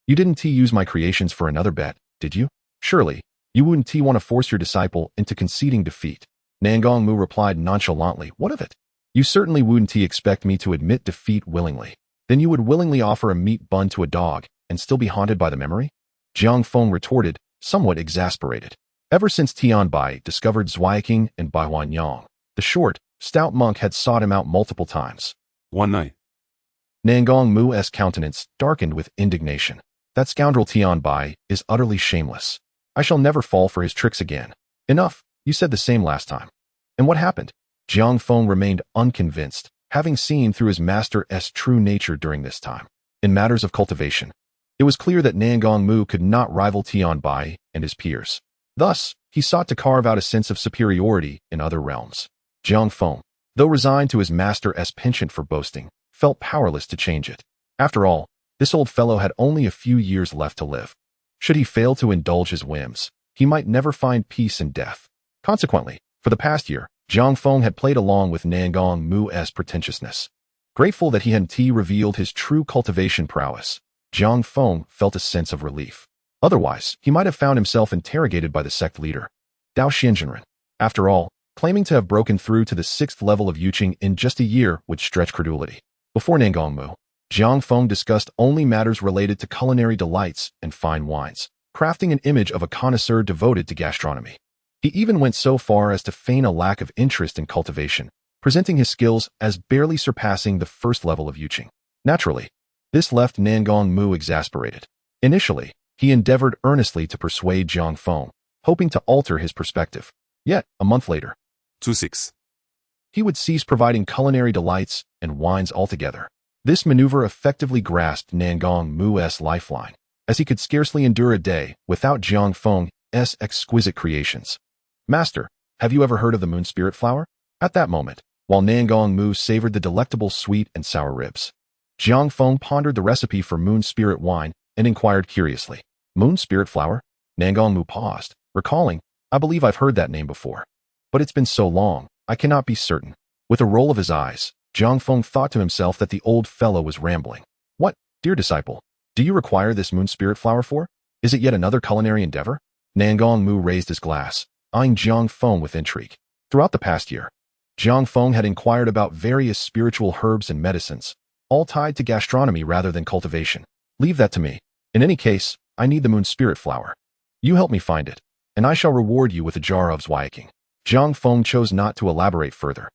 you didn't use my creations for another bet, did you? Surely, you wouldn't want to force your disciple into conceding defeat." Nangong Mu replied nonchalantly, "What of it? You certainly wouldn't expect me to admit defeat willingly. Then you would willingly offer a meat bun to a dog and still be haunted by the memory?" Jiang Feng retorted, somewhat exasperated. Ever since Tianbai discovered Zweiking and Baiwanyang, the short, stout monk had sought him out multiple times. One night. Nangong Mu's countenance darkened with indignation. "That scoundrel Tianbai is utterly shameless. I shall never fall for his tricks again." "Enough, you said the same last time." "And what happened?" Jiang Feng remained unconvinced, having seen through his master's true nature during this time. In matters of cultivation, it was clear that Nangong Mu could not rival Tianbai and his peers. Thus, he sought to carve out a sense of superiority in other realms. Jiang Feng, though resigned to his master's penchant for boasting, felt powerless to change it. After all, this old fellow had only a few years left to live. Should he fail to indulge his whims, he might never find peace in death. Consequently, for the past year, Jiang Feng had played along with Nangong Mu's pretentiousness. Grateful that he hadn't revealed his true cultivation prowess, Jiang Feng felt a sense of relief. Otherwise, he might have found himself interrogated by the sect leader, Dao Xianzhenren. After all, claiming to have broken through to the 6th level of Yuqing in just a year would stretch credulity. Before Nangong Mu, Jiang Feng discussed only matters related to culinary delights and fine wines, crafting an image of a connoisseur devoted to gastronomy. He even went so far as to feign a lack of interest in cultivation, presenting his skills as barely surpassing the 1st level of Yuqing. Naturally, this left Nangong Mu exasperated. Initially, he endeavored earnestly to persuade Jiang Feng, hoping to alter his perspective. Yet, a month later, 2-6. he would cease providing culinary delights and wines altogether. This maneuver effectively grasped Nangong Mu's lifeline, as he could scarcely endure a day without Jiang Feng's exquisite creations. "Master, have you ever heard of the moon spirit flower?" At that moment, while Nangong Mu savored the delectable sweet and sour ribs, Jiang Feng pondered the recipe for moon spirit wine and inquired curiously, "Moon spirit flower?" Nangong Mu paused, recalling, "I believe I've heard that name before. But it's been so long, I cannot be certain." With a roll of his eyes, Jiang Feng thought to himself that the old fellow was rambling. "What, dear disciple, do you require this moon spirit flower for? Is it yet another culinary endeavor?" Nangong Mu raised his glass, eyeing Jiang Feng with intrigue. Throughout the past year, Jiang Feng had inquired about various spiritual herbs and medicines, all tied to gastronomy rather than cultivation. "Leave that to me. In any case, I need the moon spirit flower. You help me find it, and I shall reward you with a jar of Zweiking." Jiang Feng chose not to elaborate further,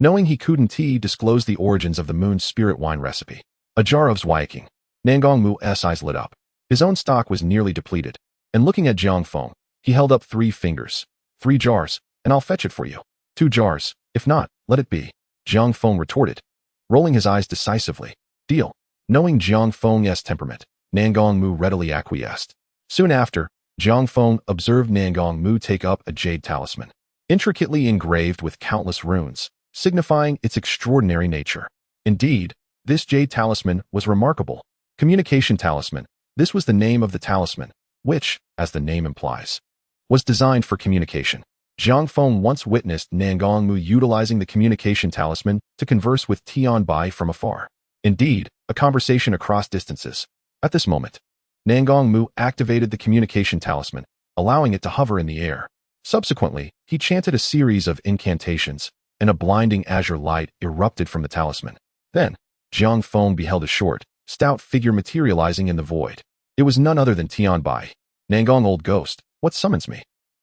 knowing he couldn't disclose the origins of the moon spirit wine recipe. A jar of Zweiking. Nangong Mu's eyes lit up. His own stock was nearly depleted, and looking at Jiang Feng, he held up 3 fingers. 3 jars, and I'll fetch it for you. 2 jars, if not, let it be." Jiang Feng retorted, rolling his eyes decisively. "Deal." Knowing Jiang Feng's temperament, Nangong Mu readily acquiesced. Soon after, Jiang Feng observed Nangong Mu take up a jade talisman, intricately engraved with countless runes, signifying its extraordinary nature. Indeed, this jade talisman was remarkable. Communication talisman. This was the name of the talisman, which, as the name implies, was designed for communication. Jiang Feng once witnessed Nangong Mu utilizing the communication talisman to converse with Tian Bai from afar. Indeed, a conversation across distances. At this moment, Nangong Mu activated the communication talisman, allowing it to hover in the air. Subsequently, he chanted a series of incantations, and a blinding azure light erupted from the talisman. Then, Jiang Feng beheld a short, stout figure materializing in the void. It was none other than Tian Bai. Nangong, old ghost, what summons me?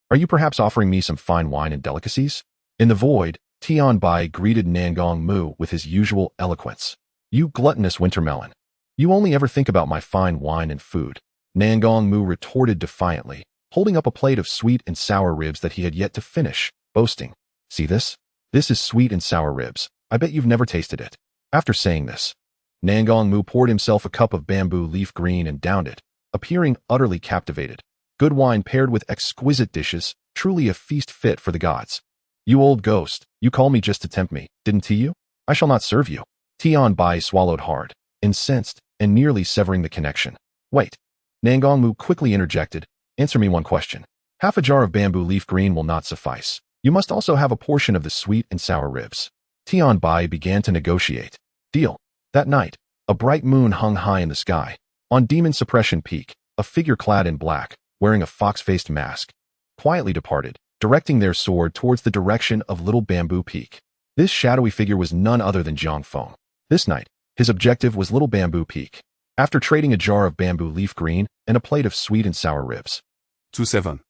Are you perhaps offering me some fine wine and delicacies? In the void, Tian Bai greeted Nangong Mu with his usual eloquence. You gluttonous wintermelon. You only ever think about my fine wine and food. Nangong Mu retorted defiantly, holding up a plate of sweet and sour ribs that he had yet to finish, boasting. See this? This is sweet and sour ribs. I bet you've never tasted it. After saying this, Nangong Mu poured himself a cup of bamboo leaf green and downed it, appearing utterly captivated. Good wine paired with exquisite dishes, truly a feast fit for the gods. You old ghost, you called me just to tempt me, didn't you? I shall not serve you. Tian Bai swallowed hard, incensed, and nearly severing the connection. Wait. Nangong Mu quickly interjected. Answer me one question. Half a jar of bamboo leaf green will not suffice. You must also have a portion of the sweet and sour ribs. Tian Bai began to negotiate. Deal. That night, a bright moon hung high in the sky. On Demon Suppression Peak, a figure clad in black, wearing a fox-faced mask, quietly departed, directing their sword towards the direction of Little Bamboo Peak. This shadowy figure was none other than Jiang Feng. This night, his objective was Little Bamboo Peak. After trading a jar of bamboo leaf green and a plate of sweet and sour ribs. 2-7.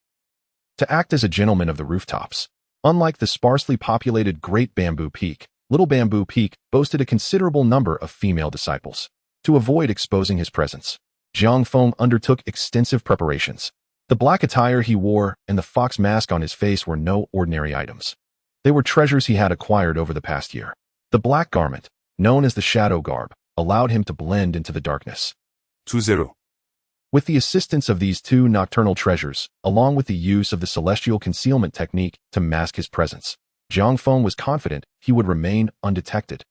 To act as a gentleman of the rooftops. Unlike the sparsely populated Great Bamboo Peak, Little Bamboo Peak boasted a considerable number of female disciples. To avoid exposing his presence, Jiang Feng undertook extensive preparations. The black attire he wore and the fox mask on his face were no ordinary items. They were treasures he had acquired over the past year. The black garment, known as the shadow garb, allowed him to blend into the darkness. 2-0. With the assistance of these two nocturnal treasures, along with the use of the celestial concealment technique to mask his presence, Jiang Feng was confident he would remain undetected.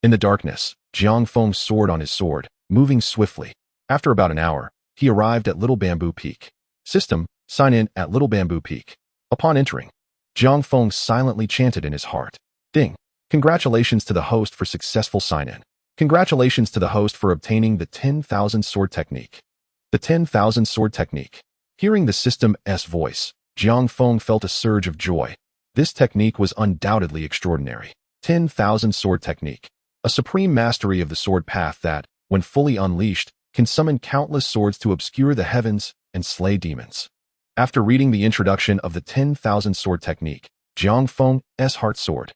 In the darkness, Jiang Feng soared on his sword, moving swiftly. After about an hour, he arrived at Little Bamboo Peak. System, sign in at Little Bamboo Peak. Upon entering, Jiang Feng silently chanted in his heart. Ding. Congratulations to the host for successful sign-in. Congratulations to the host for obtaining the 10,000 sword technique. The 10,000 sword technique. Hearing the system's voice, Jiang Feng felt a surge of joy. This technique was undoubtedly extraordinary. 10,000 sword technique. A supreme mastery of the sword path that, when fully unleashed, can summon countless swords to obscure the heavens and slay demons. After reading the introduction of the 10,000 sword technique, Jiang Feng's heart soared.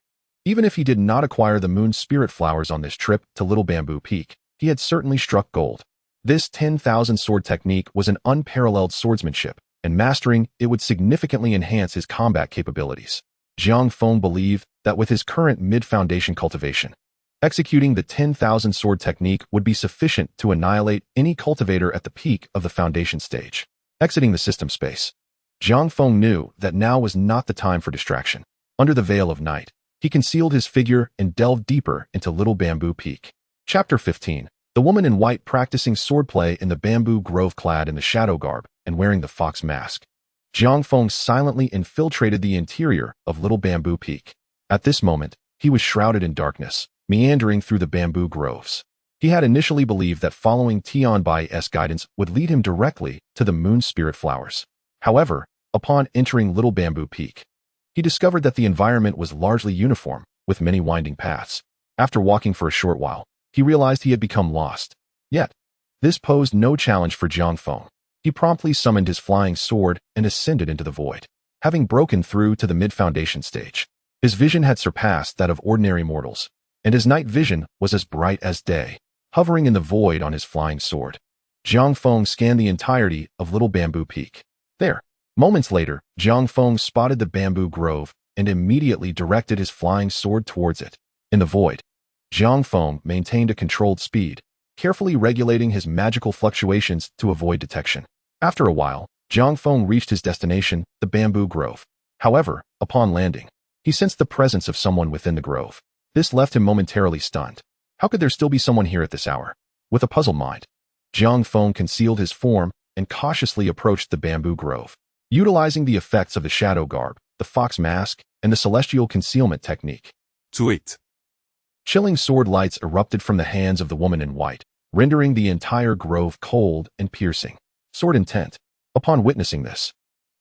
Even if he did not acquire the moon spirit flowers on this trip to Little Bamboo Peak, he had certainly struck gold. This 10,000 sword technique was an unparalleled swordsmanship, and mastering it would significantly enhance his combat capabilities. Jiang Feng believed that with his current mid-foundation cultivation, executing the 10,000 sword technique would be sufficient to annihilate any cultivator at the peak of the foundation stage. Exiting the system space, Jiang Feng knew that now was not the time for distraction. Under the veil of night, he concealed his figure and delved deeper into Little Bamboo Peak. Chapter 15. The woman in white practicing swordplay in the bamboo grove clad in the shadow garb and wearing the fox mask. Jiang Feng silently infiltrated the interior of Little Bamboo Peak. At this moment, he was shrouded in darkness, meandering through the bamboo groves. He had initially believed that following Tian Bai's guidance would lead him directly to the moon spirit flowers. However, upon entering Little Bamboo Peak, he discovered that the environment was largely uniform, with many winding paths. After walking for a short while, he realized he had become lost. Yet, this posed no challenge for Jiang Feng. He promptly summoned his flying sword and ascended into the void. Having broken through to the mid-foundation stage, his vision had surpassed that of ordinary mortals, and his night vision was as bright as day. Hovering in the void on his flying sword, Jiang Feng scanned the entirety of Little Bamboo Peak. There, moments later, Jiang Feng spotted the bamboo grove and immediately directed his flying sword towards it. In the void, Jiang Feng maintained a controlled speed, carefully regulating his magical fluctuations to avoid detection. After a while, Jiang Feng reached his destination, the bamboo grove. However, upon landing, he sensed the presence of someone within the grove. This left him momentarily stunned. How could there still be someone here at this hour? With a puzzled mind, Jiang Feng concealed his form and cautiously approached the bamboo grove. Utilizing the effects of the shadow garb, the fox mask, and the celestial concealment technique. 2-8. Chilling sword lights erupted from the hands of the woman in white, rendering the entire grove cold and piercing. Sword intent. Upon witnessing this,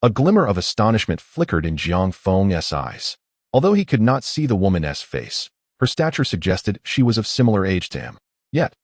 a glimmer of astonishment flickered in Jiang Feng's eyes. Although he could not see the woman's face, her stature suggested she was of similar age to him. Yet,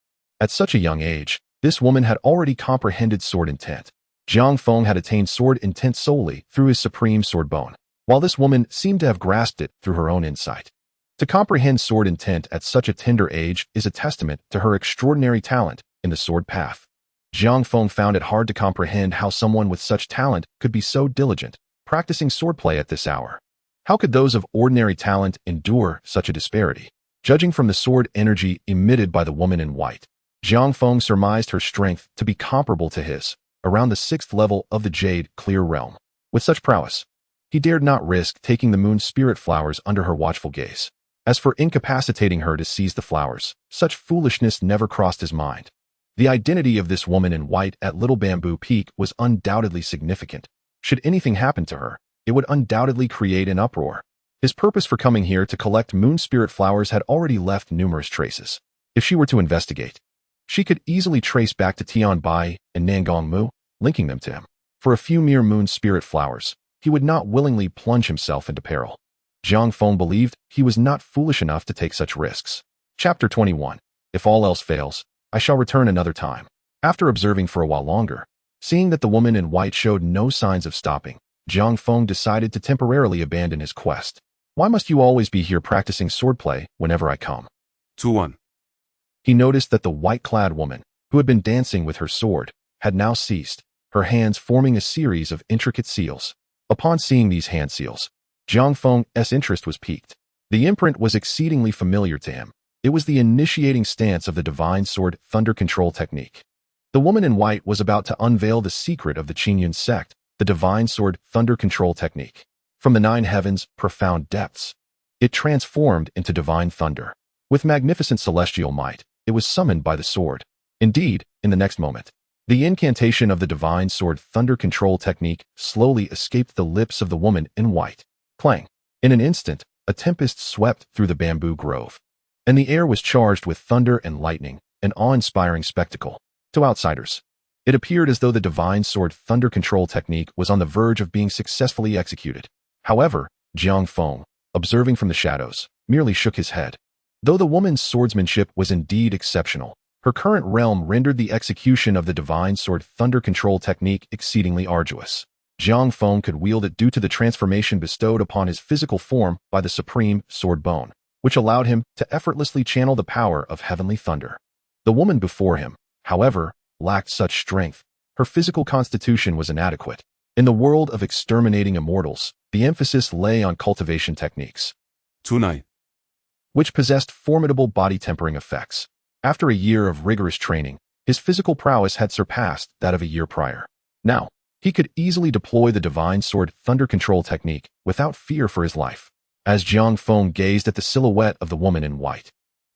at such a young age, this woman had already comprehended sword intent. Jiang Feng had attained sword intent solely through his supreme sword bone, while this woman seemed to have grasped it through her own insight. To comprehend sword intent at such a tender age is a testament to her extraordinary talent in the sword path. Jiang Feng found it hard to comprehend how someone with such talent could be so diligent, practicing swordplay at this hour. How could those of ordinary talent endure such a disparity? Judging from the sword energy emitted by the woman in white, Jiang Feng surmised her strength to be comparable to his, around the 6th level of the Jade Clear Realm. With such prowess, he dared not risk taking the moon spirit flowers under her watchful gaze. As for incapacitating her to seize the flowers, such foolishness never crossed his mind. The identity of this woman in white at Little Bamboo Peak was undoubtedly significant. Should anything happen to her, it would undoubtedly create an uproar. His purpose for coming here to collect moon spirit flowers had already left numerous traces. If she were to investigate, she could easily trace back to Tianbai and Nangongmu, linking them to him. For a few mere moon spirit flowers, he would not willingly plunge himself into peril. Jiang Feng believed he was not foolish enough to take such risks. Chapter 21. If all else fails, I shall return another time. After observing for a while longer, seeing that the woman in white showed no signs of stopping, Jiang Feng decided to temporarily abandon his quest. Why must you always be here practicing swordplay whenever I come? 2-1. He noticed that the white-clad woman, who had been dancing with her sword, had now ceased, her hands forming a series of intricate seals. Upon seeing these hand seals, Jiang Feng's interest was piqued. The imprint was exceedingly familiar to him. It was the initiating stance of the Divine Sword Thunder Control technique. The woman in white was about to unveil the secret of the Qingyun Sect, the Divine Sword Thunder Control technique. From the 9 heavens' profound depths, it transformed into divine thunder. With magnificent celestial might, it was summoned by the sword. Indeed, in the next moment, the incantation of the Divine Sword Thunder Control technique slowly escaped the lips of the woman in white. Clang! In an instant, a tempest swept through the bamboo grove, and the air was charged with thunder and lightning, an awe-inspiring spectacle. To outsiders, it appeared as though the Divine Sword Thunder Control technique was on the verge of being successfully executed. However, Jiang Feng, observing from the shadows, merely shook his head. Though the woman's swordsmanship was indeed exceptional, her current realm rendered the execution of the Divine Sword Thunder Control technique exceedingly arduous. Jiang Feng could wield it due to the transformation bestowed upon his physical form by the supreme sword bone, which allowed him to effortlessly channel the power of heavenly thunder. The woman before him, however, lacked such strength. Her physical constitution was inadequate. In the world of exterminating immortals, the emphasis lay on cultivation techniques, 2-9. which possessed formidable body tempering effects. After a year of rigorous training, his physical prowess had surpassed that of a year prior. Now, he could easily deploy the Divine Sword Thunder Control technique without fear for his life. As Jiang Feng gazed at the silhouette of the woman in white,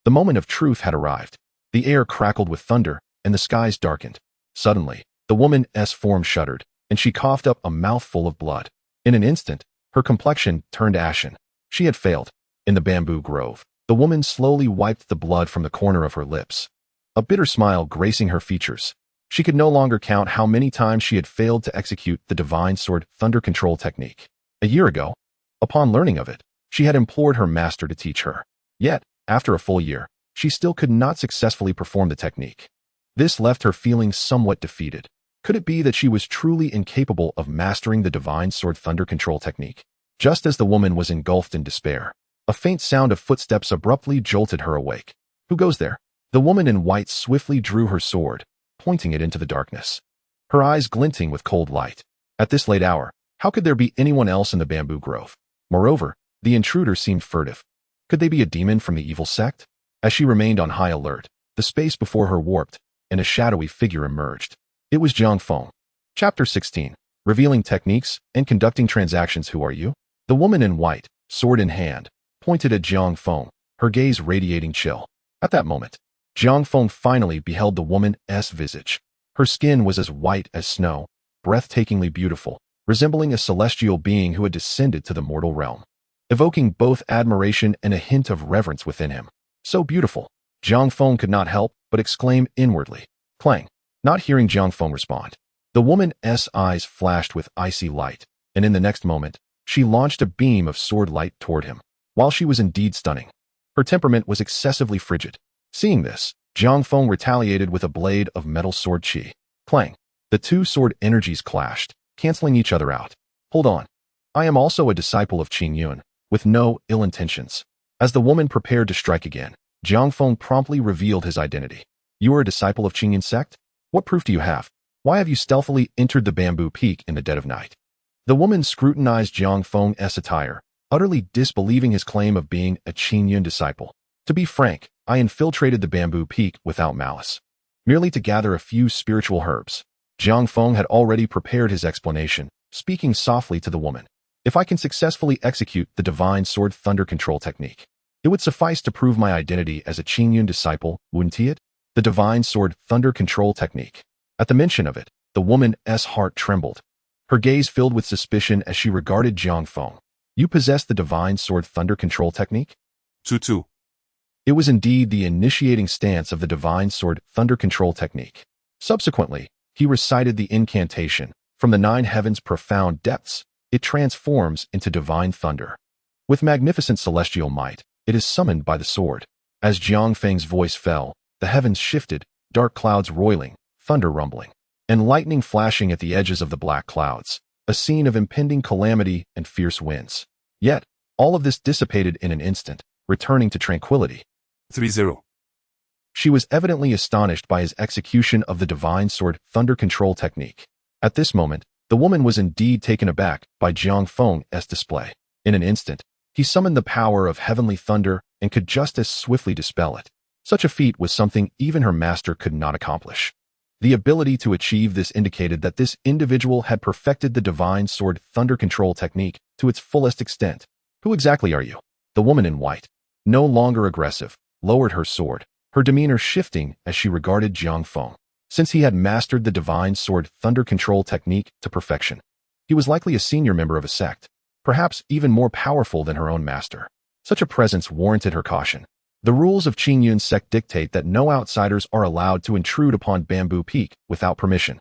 the moment of truth had arrived. The air crackled with thunder, and the skies darkened. Suddenly, the woman's form shuddered, and she coughed up a mouthful of blood. In an instant, her complexion turned ashen. She had failed. In the bamboo grove, the woman slowly wiped the blood from the corner of her lips, a bitter smile gracing her features. She could no longer count how many times she had failed to execute the Divine Sword Thunder Control technique. A year ago, upon learning of it, she had implored her master to teach her. Yet, after a full year, she still could not successfully perform the technique. This left her feeling somewhat defeated. Could it be that she was truly incapable of mastering the Divine Sword Thunder Control technique? Just as the woman was engulfed in despair, a faint sound of footsteps abruptly jolted her awake. Who goes there? The woman in white swiftly drew her sword, pointing it into the darkness, her eyes glinting with cold light. At this late hour, how could there be anyone else in the bamboo grove? Moreover, the intruder seemed furtive. Could they be a demon from the evil sect? As she remained on high alert, the space before her warped, and a shadowy figure emerged. It was Jiang Feng. Chapter 16. Revealing Techniques and Conducting Transactions. Who are you? The woman in white, sword in hand, pointed at Jiang Feng, her gaze radiating chill. At that moment, Jiang Feng finally beheld the woman's visage. Her skin was as white as snow, breathtakingly beautiful, resembling a celestial being who had descended to the mortal realm, evoking both admiration and a hint of reverence within him. So beautiful, Jiang Feng could not help but exclaim inwardly. Clang. Not hearing Jiang Feng respond, the woman's eyes flashed with icy light, and in the next moment, she launched a beam of sword light toward him. While she was indeed stunning, her temperament was excessively frigid. Seeing this, Jiang Feng retaliated with a blade of metal sword qi. Clang. The two sword energies clashed, canceling each other out. Hold on. I am also a disciple of Qingyun, with no ill intentions. As the woman prepared to strike again, Jiang Feng promptly revealed his identity. You are a disciple of Qingyun Sect? What proof do you have? Why have you stealthily entered the bamboo peak in the dead of night? The woman scrutinized Jiang Feng's attire, utterly disbelieving his claim of being a Qingyun disciple. To be frank, I infiltrated the bamboo peak without malice, merely to gather a few spiritual herbs. Jiang Feng had already prepared his explanation, speaking softly to the woman. If I can successfully execute the divine sword thunder control technique, it would suffice to prove my identity as a Qingyun disciple, wouldn't it? The divine sword thunder control technique. At the mention of it, the woman's heart trembled. Her gaze filled with suspicion as she regarded Jiang Feng. You possess the divine sword thunder control technique? 2-2. It was indeed the initiating stance of the divine sword thunder control technique. Subsequently, he recited the incantation. From the 9 heavens' profound depths, it transforms into divine thunder. With magnificent celestial might, it is summoned by the sword. As Jiang Feng's voice fell, the heavens shifted, dark clouds roiling, thunder rumbling, and lightning flashing at the edges of the black clouds, a scene of impending calamity and fierce winds. Yet, all of this dissipated in an instant, returning to tranquility. 3-0. She was evidently astonished by his execution of the divine sword thunder control technique. At this moment, the woman was indeed taken aback by Jiang Feng's display. In an instant, he summoned the power of heavenly thunder and could just as swiftly dispel it. Such a feat was something even her master could not accomplish. The ability to achieve this indicated that this individual had perfected the divine sword thunder control technique to its fullest extent. Who exactly are you? The woman in white, no longer aggressive, lowered her sword, her demeanor shifting as she regarded Jiang Feng. Since he had mastered the divine sword thunder control technique to perfection, he was likely a senior member of a sect, perhaps even more powerful than her own master. Such a presence warranted her caution. The rules of Qingyun Sect dictate that no outsiders are allowed to intrude upon Bamboo Peak without permission.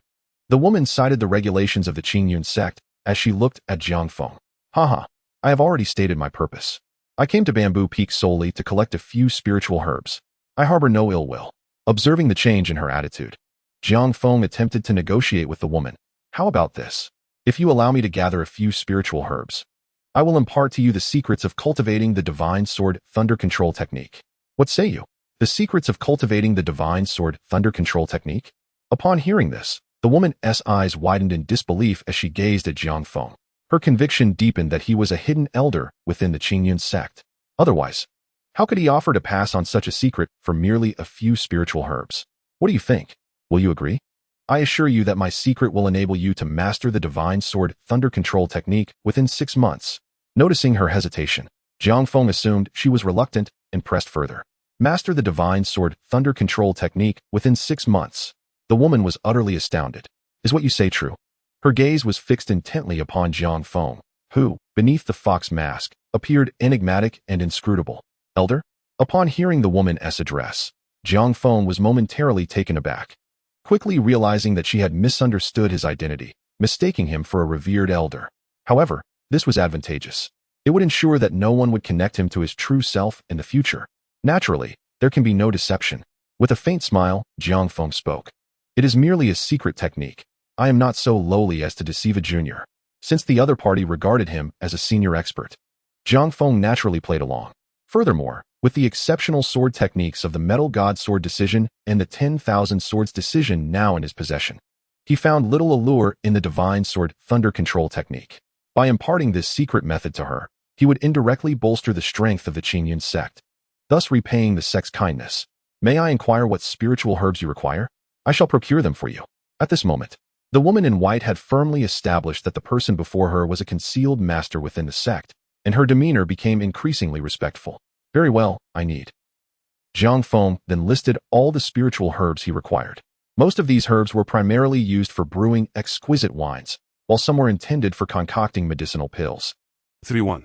The woman cited the regulations of the Qingyun Sect as she looked at Jiang Feng. Haha, I have already stated my purpose. I came to Bamboo Peak solely to collect a few spiritual herbs. I harbor no ill will. Observing the change in her attitude, Jiang Feng attempted to negotiate with the woman. How about this? If you allow me to gather a few spiritual herbs, I will impart to you the secrets of cultivating the divine sword thunder control technique. What say you? The secrets of cultivating the divine sword thunder control technique? Upon hearing this, the woman's eyes widened in disbelief as she gazed at Jiang Feng. Her conviction deepened that he was a hidden elder within the Qingyun Sect. Otherwise, how could he offer to pass on such a secret for merely a few spiritual herbs? What do you think? Will you agree? I assure you that my secret will enable you to master the divine sword thunder control technique within 6 months. Noticing her hesitation, Jiang Feng assumed she was reluctant and pressed further. Master the divine sword thunder control technique within 6 months. The woman was utterly astounded. Is what you say true? Her gaze was fixed intently upon Jiang Feng, who, beneath the fox mask, appeared enigmatic and inscrutable. Elder? Upon hearing the woman's address, Jiang Feng was momentarily taken aback, quickly realizing that she had misunderstood his identity, mistaking him for a revered elder. However, this was advantageous. It would ensure that no one would connect him to his true self in the future. Naturally, there can be no deception. With a faint smile, Jiang Feng spoke. It is merely a secret technique. I am not so lowly as to deceive a junior. Since the other party regarded him as a senior expert, Jiang Feng naturally played along. Furthermore, with the exceptional sword techniques of the Metal God Sword Decision and the 10,000 Swords Decision now in his possession, he found little allure in the Divine Sword Thunder Control technique. By imparting this secret method to her, he would indirectly bolster the strength of the Qingyun Sect, thus repaying the sect's kindness. May I inquire what spiritual herbs you require? I shall procure them for you. At this moment, The woman in white had firmly established that the person before her was a concealed master within the sect, and her demeanor became increasingly respectful. Very well, I need. Jiang Feng then listed all the spiritual herbs he required. Most of these herbs were primarily used for brewing exquisite wines, while some were intended for concocting medicinal pills. 3-1.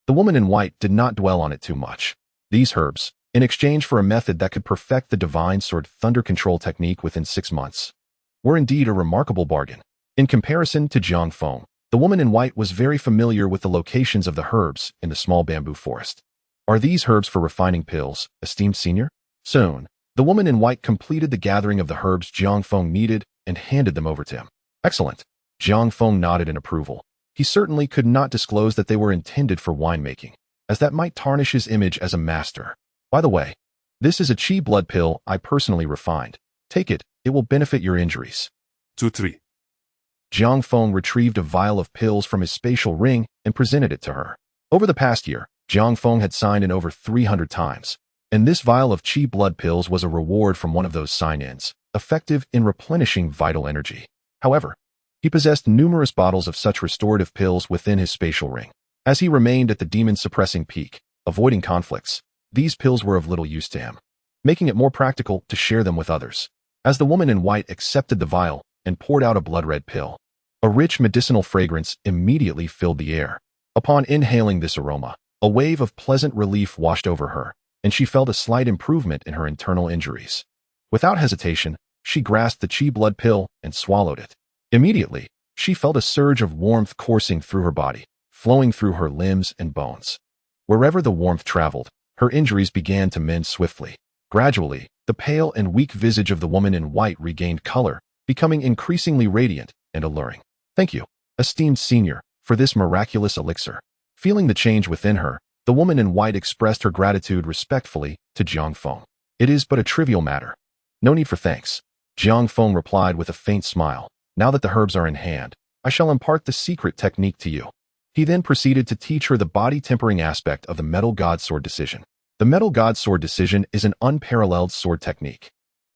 The woman in white did not dwell on it too much. These herbs, in exchange for a method that could perfect the divine sword thunder control technique within 6 months, were indeed a remarkable bargain. In comparison to Jiang Feng, the woman in white was very familiar with the locations of the herbs in the small bamboo forest. Are these herbs for refining pills, esteemed senior? Soon, the woman in white completed the gathering of the herbs Jiang Feng needed and handed them over to him. Excellent. Jiang Feng nodded in approval. He certainly could not disclose that they were intended for winemaking, as that might tarnish his image as a master. By the way, this is a qi blood pill I personally refined. Take it, it will benefit your injuries. 2-3. Jiang Feng retrieved a vial of pills from his spatial ring and presented it to her. Over the past year, Jiang Feng had signed in over 300 times, and this vial of qi blood pills was a reward from one of those sign-ins, effective in replenishing vital energy. However, he possessed numerous bottles of such restorative pills within his spatial ring. As he remained at the demon-suppressing peak, avoiding conflicts, these pills were of little use to him, making it more practical to share them with others. As the woman in white accepted the vial and poured out a blood-red pill, a rich medicinal fragrance immediately filled the air. Upon inhaling this aroma, a wave of pleasant relief washed over her, and she felt a slight improvement in her internal injuries. Without hesitation, she grasped the qi blood pill and swallowed it. Immediately, she felt a surge of warmth coursing through her body, flowing through her limbs and bones. Wherever the warmth traveled, her injuries began to mend swiftly. Gradually, the pale and weak visage of the woman in white regained color, becoming increasingly radiant and alluring. Thank you, esteemed senior, for this miraculous elixir. Feeling the change within her, the woman in white expressed her gratitude respectfully to Jiang Feng. It is but a trivial matter. No need for thanks. Jiang Feng replied with a faint smile. Now that the herbs are in hand, I shall impart the secret technique to you. He then proceeded to teach her the body-tempering aspect of the Metal God Sword Decision. The Metal God Sword Decision is an unparalleled sword technique,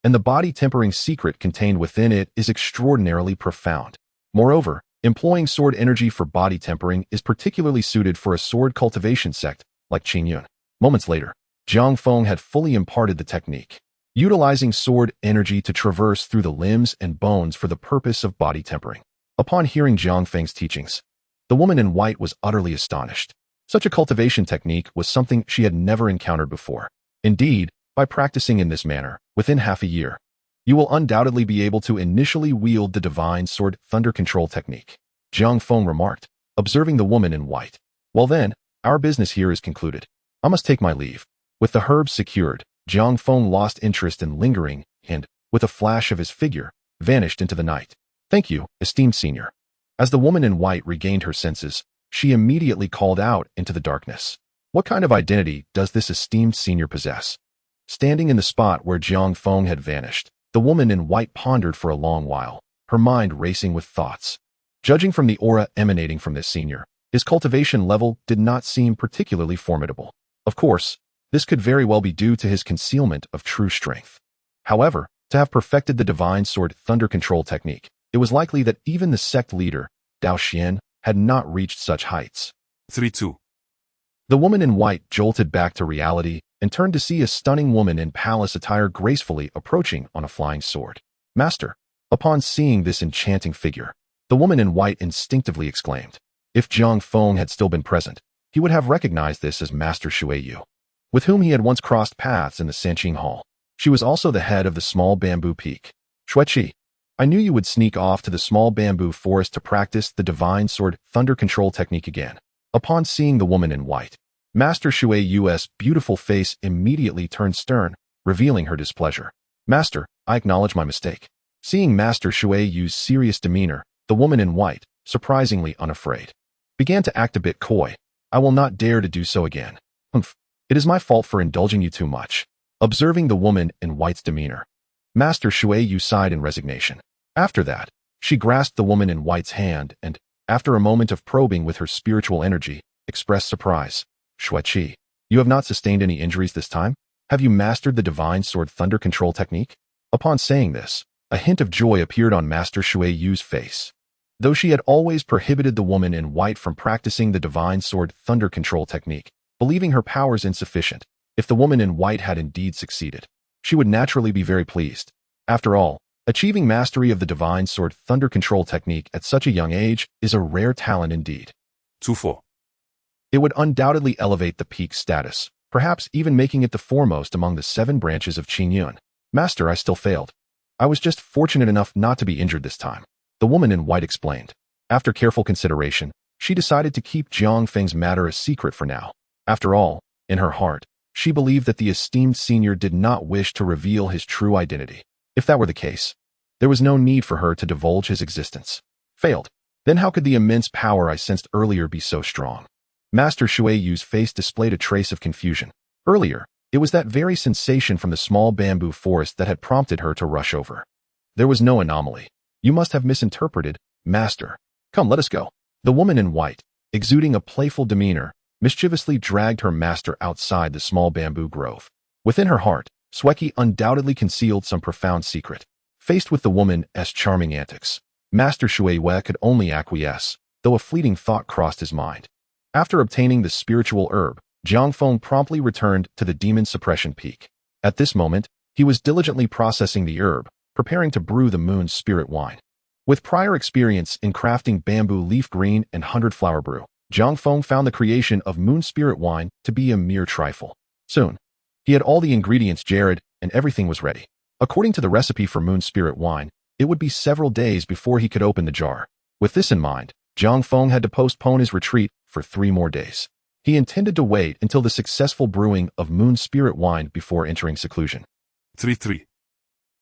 and the body-tempering secret contained within it is extraordinarily profound. Moreover, employing sword energy for body tempering is particularly suited for a sword cultivation sect like Qingyun. Moments later, Jiang Feng had fully imparted the technique, utilizing sword energy to traverse through the limbs and bones for the purpose of body tempering. Upon hearing Jiang Feng's teachings, the woman in white was utterly astonished. Such a cultivation technique was something she had never encountered before. Indeed, by practicing in this manner, within half a year, you will undoubtedly be able to initially wield the divine sword thunder control technique. Jiang Feng remarked, observing the woman in white. Well then, our business here is concluded. I must take my leave. With the herbs secured, Jiang Feng lost interest in lingering and, with a flash of his figure, vanished into the night. Thank you, esteemed senior. As the woman in white regained her senses, she immediately called out into the darkness. What kind of identity does this esteemed senior possess? Standing in the spot where Jiang Feng had vanished, the woman in white pondered for a long while, her mind racing with thoughts. Judging from the aura emanating from this senior, his cultivation level did not seem particularly formidable. Of course, this could very well be due to his concealment of true strength. However, to have perfected the divine sword thunder control technique, it was likely that even the sect leader, Zhu Xian, had not reached such heights. 3-2. The woman in white jolted back to reality and turned to see a stunning woman in palace attire gracefully approaching on a flying sword. Master. Upon seeing this enchanting figure, the woman in white instinctively exclaimed. If Jiang Feng had still been present, he would have recognized this as Master Shuiyu, with whom he had once crossed paths in the Sanqing Hall. She was also the head of the small bamboo peak. Shuiqi, I knew you would sneak off to the small bamboo forest to practice the divine sword thunder control technique again. Upon seeing the woman in white, Master Shuiyu's beautiful face immediately turned stern, revealing her displeasure. Master, I acknowledge my mistake. Seeing Master Shuiyu's serious demeanor, the woman in white, surprisingly unafraid, began to act a bit coy. I will not dare to do so again. Humph. It is my fault for indulging you too much. Observing the woman in white's demeanor, Master Shuiyu sighed in resignation. After that, she grasped the woman in white's hand and, after a moment of probing with her spiritual energy, expressed surprise. Shuiqi, you have not sustained any injuries this time? Have you mastered the divine sword thunder control technique? Upon saying this, A hint of joy appeared on Master Shui Yu's face. Though she had always prohibited the woman in white from practicing the divine sword thunder control technique, believing her powers insufficient, if the woman in white had indeed succeeded, she would naturally be very pleased. After all, achieving mastery of the divine sword thunder control technique at such a young age is a rare talent indeed. 2-4. It would undoubtedly elevate the peak status, perhaps even making it the foremost among the 7 branches of Qingyun. Master, I still failed. I was just fortunate enough not to be injured this time, the woman in white explained. After careful consideration, she decided to keep Jiang Feng's matter a secret for now. After all, in her heart, she believed that the esteemed senior did not wish to reveal his true identity. If that were the case, there was no need for her to divulge his existence. Failed. Then how could the immense power I sensed earlier be so strong? Master Shui Yu's face displayed a trace of confusion. Earlier, it was that very sensation from the small bamboo forest that had prompted her to rush over. There was no anomaly. You must have misinterpreted, Master. Come, let us go. The woman in white, exuding a playful demeanor, mischievously dragged her master outside the small bamboo grove. Within her heart, Sweki undoubtedly concealed some profound secret. Faced with the woman's charming antics, Master Shui Yue could only acquiesce, though a fleeting thought crossed his mind. After obtaining the spiritual herb, Jiang Feng promptly returned to the demon suppression peak. At this moment, he was diligently processing the herb, preparing to brew the moon's spirit wine. With prior experience in crafting bamboo leaf green and 100-flower brew, Jiang Feng found the creation of moon spirit wine to be a mere trifle. Soon, he had all the ingredients jarred and everything was ready. According to the recipe for moon spirit wine, it would be several days before he could open the jar. With this in mind, Jiang Feng had to postpone his retreat for 3 more days. He intended to wait until the successful brewing of moon spirit wine before entering seclusion. 3-3.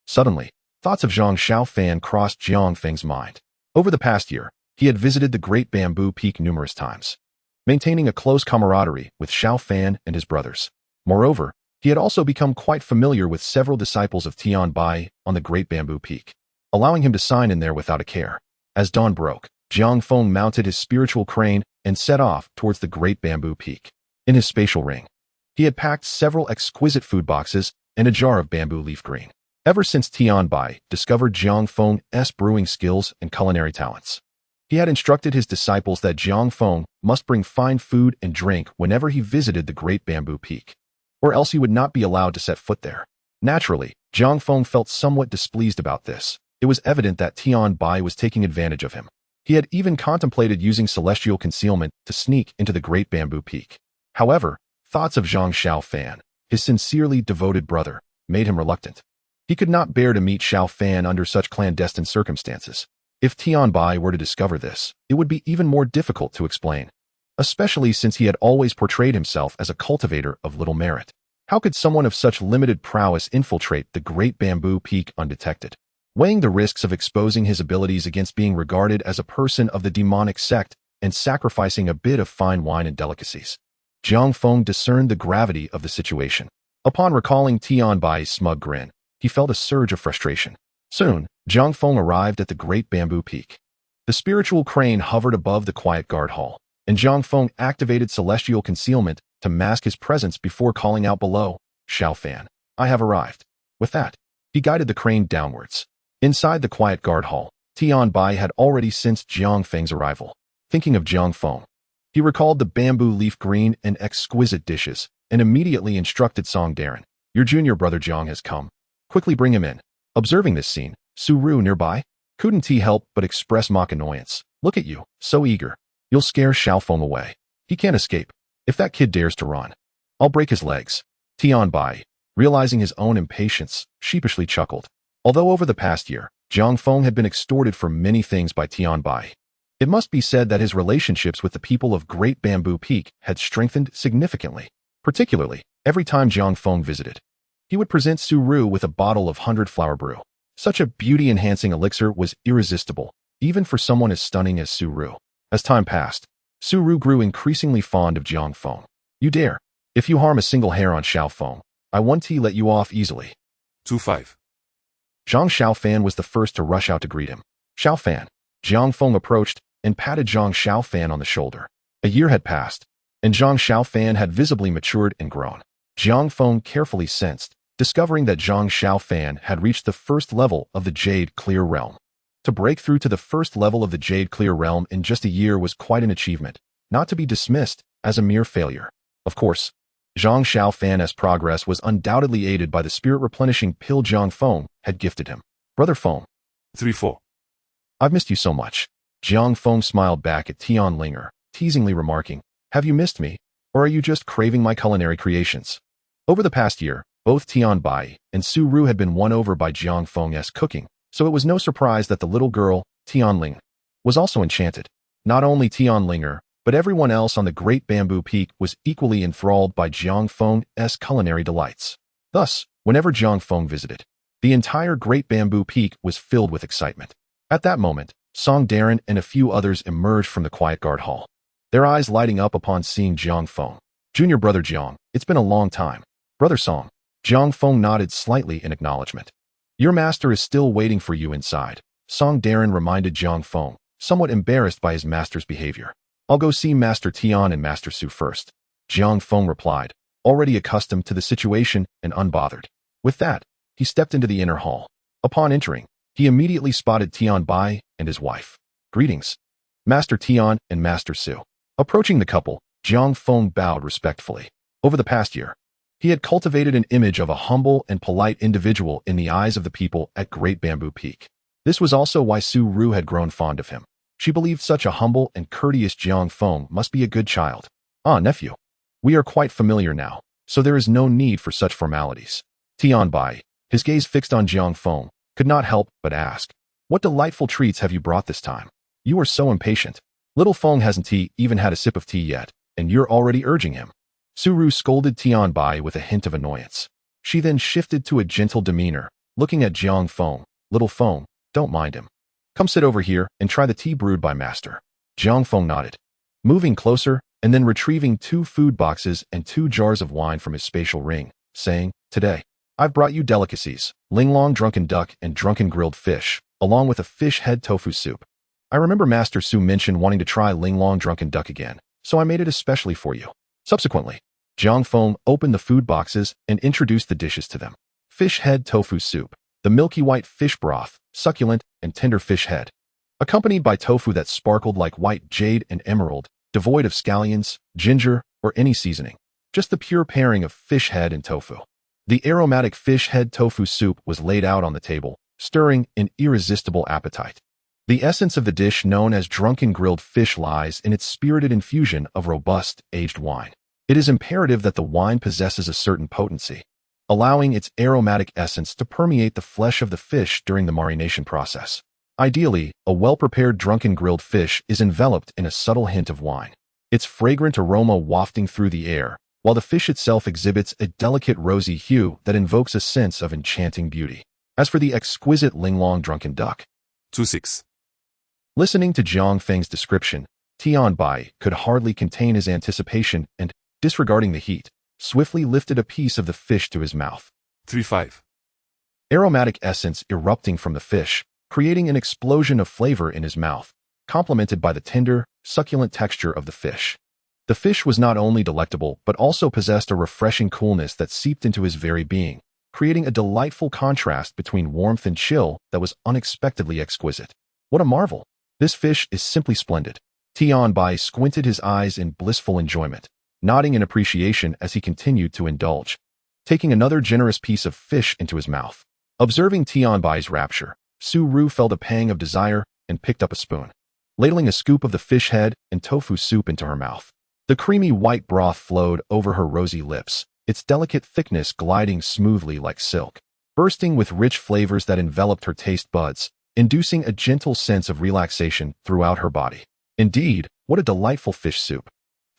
Suddenly, thoughts of Zhang Xiaofan crossed Jiang Feng's mind. Over the past year, he had visited the Great Bamboo Peak numerous times, maintaining a close camaraderie with Xiaofan and his brothers. Moreover, he had also become quite familiar with several disciples of Tian Bai on the Great Bamboo Peak, allowing him to sign in there without a care. As dawn broke, Jiang Feng mounted his spiritual crane and set off towards the Great Bamboo Peak. In his spatial ring, he had packed several exquisite food boxes and a jar of bamboo leaf green. Ever since Tian Bai discovered Jiang Feng's brewing skills and culinary talents, he had instructed his disciples that Jiang Feng must bring fine food and drink whenever he visited the Great Bamboo Peak, or else he would not be allowed to set foot there. Naturally, Jiang Feng felt somewhat displeased about this. It was evident that Tian Bai was taking advantage of him. He had even contemplated using celestial concealment to sneak into the Great Bamboo Peak. However, thoughts of Zhang Xiaofan, his sincerely devoted brother, made him reluctant. He could not bear to meet Xiaofan under such clandestine circumstances. If Tian Bai were to discover this, it would be even more difficult to explain, especially since he had always portrayed himself as a cultivator of little merit. How could someone of such limited prowess infiltrate the Great Bamboo Peak undetected? Weighing the risks of exposing his abilities against being regarded as a person of the demonic sect and sacrificing a bit of fine wine and delicacies, Jiang Feng discerned the gravity of the situation. Upon recalling Tian Bai's smug grin, he felt a surge of frustration. Soon, Jiang Feng arrived at the Great Bamboo Peak. The spiritual crane hovered above the quiet guard hall, and Jiang Feng activated celestial concealment to mask his presence before calling out below, "Xiaofan, I have arrived." With that, he guided the crane downwards. Inside the quiet guard hall, Tian Bai had already sensed Jiang Feng's arrival. Thinking of Jiang Feng, he recalled the bamboo leaf green and exquisite dishes, and immediately instructed Song Darren, "Your junior brother Jiang has come. Quickly bring him in." Observing this scene, Su Ru nearby couldn't help but express mock annoyance. "Look at you, so eager. You'll scare Xiaofeng away. He can't escape. If that kid dares to run, I'll break his legs." Tian Bai, realizing his own impatience, sheepishly chuckled. Although over the past year, Jiang Feng had been extorted for many things by Tian Bai, it must be said that his relationships with the people of Great Bamboo Peak had strengthened significantly. Particularly, every time Jiang Feng visited, he would present Su Ru with a bottle of 100-flower brew. Such a beauty-enhancing elixir was irresistible, even for someone as stunning as Su Ru. As time passed, Su Ru grew increasingly fond of Jiang Feng. "You dare. If you harm a single hair on Xiaofeng, I won't let you off easily." 2-5. Zhang Xiaofan was the first to rush out to greet him. "Xiaofan." Jiang Feng approached and patted Zhang Xiaofan on the shoulder. A year had passed, and Zhang Xiaofan had visibly matured and grown. Jiang Feng carefully sensed, discovering that Jiang Feng had reached the first level of the Jade Clear Realm. To break through to the first level of the Jade Clear Realm in just a year was quite an achievement, not to be dismissed as a mere failure. Of course, Jiang Feng's progress was undoubtedly aided by the spirit-replenishing pill Jiang Feng had gifted him. Brother Feng. 3-4. I've missed you so much. Jiang Feng smiled back at Tian Linger, teasingly remarking, have you missed me, or are you just craving my culinary creations? Over the past year, both Tian Bai and Su Ru had been won over by Jiang Feng's cooking, so it was no surprise that the little girl, Tian Ling, was also enchanted. Not only Tian Linger, but everyone else on the Great Bamboo Peak was equally enthralled by Jiang Feng's culinary delights. Thus, whenever Jiang Feng visited, the entire Great Bamboo Peak was filled with excitement. At that moment, Song Darren and a few others emerged from the quiet guard hall, their eyes lighting up upon seeing Jiang Feng. Junior brother Jiang, it's been a long time. Brother Song. Jiang Feng nodded slightly in acknowledgement. Your master is still waiting for you inside, Song Darren reminded Jiang Feng, somewhat embarrassed by his master's behavior. I'll go see Master Tian and Master Su first, Jiang Feng replied, already accustomed to the situation and unbothered. With that, he stepped into the inner hall. Upon entering, he immediately spotted Tian Bai and his wife. Greetings, Master Tian and Master Su. Approaching the couple, Jiang Feng bowed respectfully. Over the past year, he had cultivated an image of a humble and polite individual in the eyes of the people at Great Bamboo Peak. This was also why Su Ru had grown fond of him. She believed such a humble and courteous Jiang Feng must be a good child. Ah, nephew. We are quite familiar now, so there is no need for such formalities. Tian Bai, his gaze fixed on Jiang Feng, could not help but ask, what delightful treats have you brought this time? You are so impatient. Little Feng hasn't even had a sip of tea yet, and you're already urging him. Su Ru scolded Tian Bai with a hint of annoyance. She then shifted to a gentle demeanor, looking at Jiang Feng. Little Feng, don't mind him. Come sit over here and try the tea brewed by Master. Jiang Feng nodded, moving closer and then retrieving 2 food boxes and 2 jars of wine from his spatial ring, saying, today, I've brought you delicacies, linglong drunken duck and drunken grilled fish, along with a fish head tofu soup. I remember Master Su mentioned wanting to try linglong drunken duck again, so I made it especially for you. Subsequently, Jiang Feng opened the food boxes and introduced the dishes to them. Fish head tofu soup, the milky white fish broth, succulent and tender fish head, accompanied by tofu that sparkled like white jade and emerald, devoid of scallions, ginger, or any seasoning. Just the pure pairing of fish head and tofu. The aromatic fish head tofu soup was laid out on the table, stirring in irresistible appetite. The essence of the dish known as drunken grilled fish lies in its spirited infusion of robust, aged wine. It is imperative that the wine possesses a certain potency, allowing its aromatic essence to permeate the flesh of the fish during the marination process. Ideally, a well-prepared drunken grilled fish is enveloped in a subtle hint of wine, its fragrant aroma wafting through the air, while the fish itself exhibits a delicate rosy hue that invokes a sense of enchanting beauty. As for the exquisite linglong drunken duck, 2-6. Listening to Jiang Feng's description, Tian Bai could hardly contain his anticipation and, disregarding the heat, swiftly lifted a piece of the fish to his mouth. 3-5. Aromatic essence erupting from the fish, creating an explosion of flavor in his mouth, complemented by the tender, succulent texture of the fish. The fish was not only delectable but also possessed a refreshing coolness that seeped into his very being, creating a delightful contrast between warmth and chill that was unexpectedly exquisite. What a marvel! This fish is simply splendid. Tian Bai squinted his eyes in blissful enjoyment, nodding in appreciation as he continued to indulge, taking another generous piece of fish into his mouth. Observing Tian Bai's rapture, Su Ru felt a pang of desire and picked up a spoon, ladling a scoop of the fish head and tofu soup into her mouth. The creamy white broth flowed over her rosy lips, its delicate thickness gliding smoothly like silk, bursting with rich flavors that enveloped her taste buds, inducing a gentle sense of relaxation throughout her body. Indeed, what a delightful fish soup.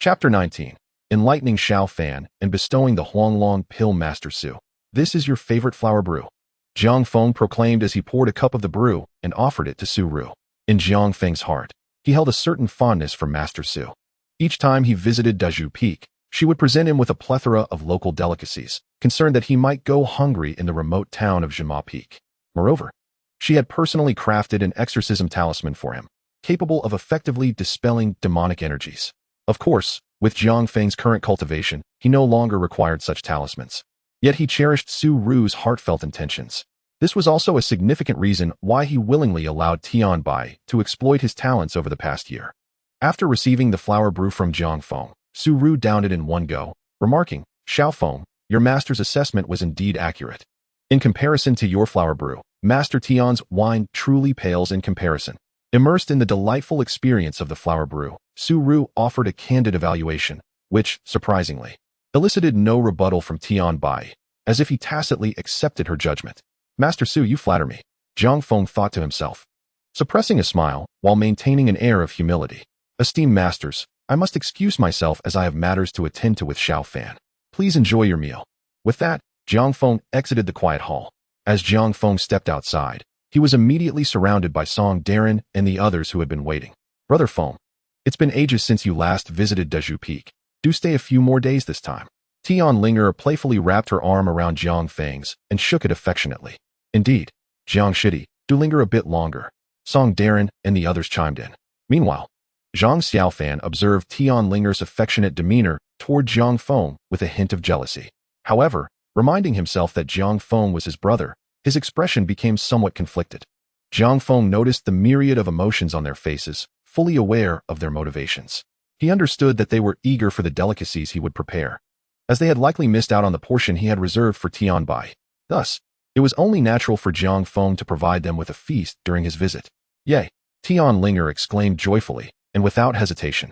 Chapter 19. Enlightening Xiao Fan and bestowing the Huanglong pill Master Su. This is your favorite flower brew, Jiang Feng proclaimed as he poured a cup of the brew and offered it to Su Ru. In Jiang Feng's heart, he held a certain fondness for Master Su. Each time he visited Dazhu Peak, she would present him with a plethora of local delicacies, concerned that he might go hungry in the remote town of Zhima Peak. Moreover, she had personally crafted an exorcism talisman for him, capable of effectively dispelling demonic energies. Of course, with Jiang Feng's current cultivation, he no longer required such talismans. Yet he cherished Su Ru's heartfelt intentions. This was also a significant reason why he willingly allowed Tian Bai to exploit his talents over the past year. After receiving the flower brew from Jiang Feng, Su Ru downed it in one go, remarking, "Xiao Feng, your master's assessment was indeed accurate. In comparison to your flower brew, Master Tian's wine truly pales in comparison." Immersed in the delightful experience of the flower brew, Su Ru offered a candid evaluation, which, surprisingly, elicited no rebuttal from Tian Bai, as if he tacitly accepted her judgment. "Master Su, you flatter me," Jiang Feng thought to himself, suppressing a smile while maintaining an air of humility. "Esteemed masters, I must excuse myself as I have matters to attend to with Xiao Fan. Please enjoy your meal." With that, Jiang Feng exited the quiet hall. As Jiang Feng stepped outside, he was immediately surrounded by Song Darren and the others who had been waiting. "Brother Feng, it's been ages since you last visited Dezhu Peak. Do stay a few more days this time." Tian Linger playfully wrapped her arm around Jiang Feng's and shook it affectionately. "Indeed, Jiang Shidi, do linger a bit longer." Song Darren and the others chimed in. Meanwhile, Zhang Xiaofan observed Tian Linger's affectionate demeanor toward Jiang Feng with a hint of jealousy. However, reminding himself that Jiang Feng was his brother, his expression became somewhat conflicted. Jiang Feng noticed the myriad of emotions on their faces, fully aware of their motivations. He understood that they were eager for the delicacies he would prepare, as they had likely missed out on the portion he had reserved for Tian Bai. Thus, it was only natural for Jiang Feng to provide them with a feast during his visit. "Yay!" Tian Linger exclaimed joyfully, and without hesitation.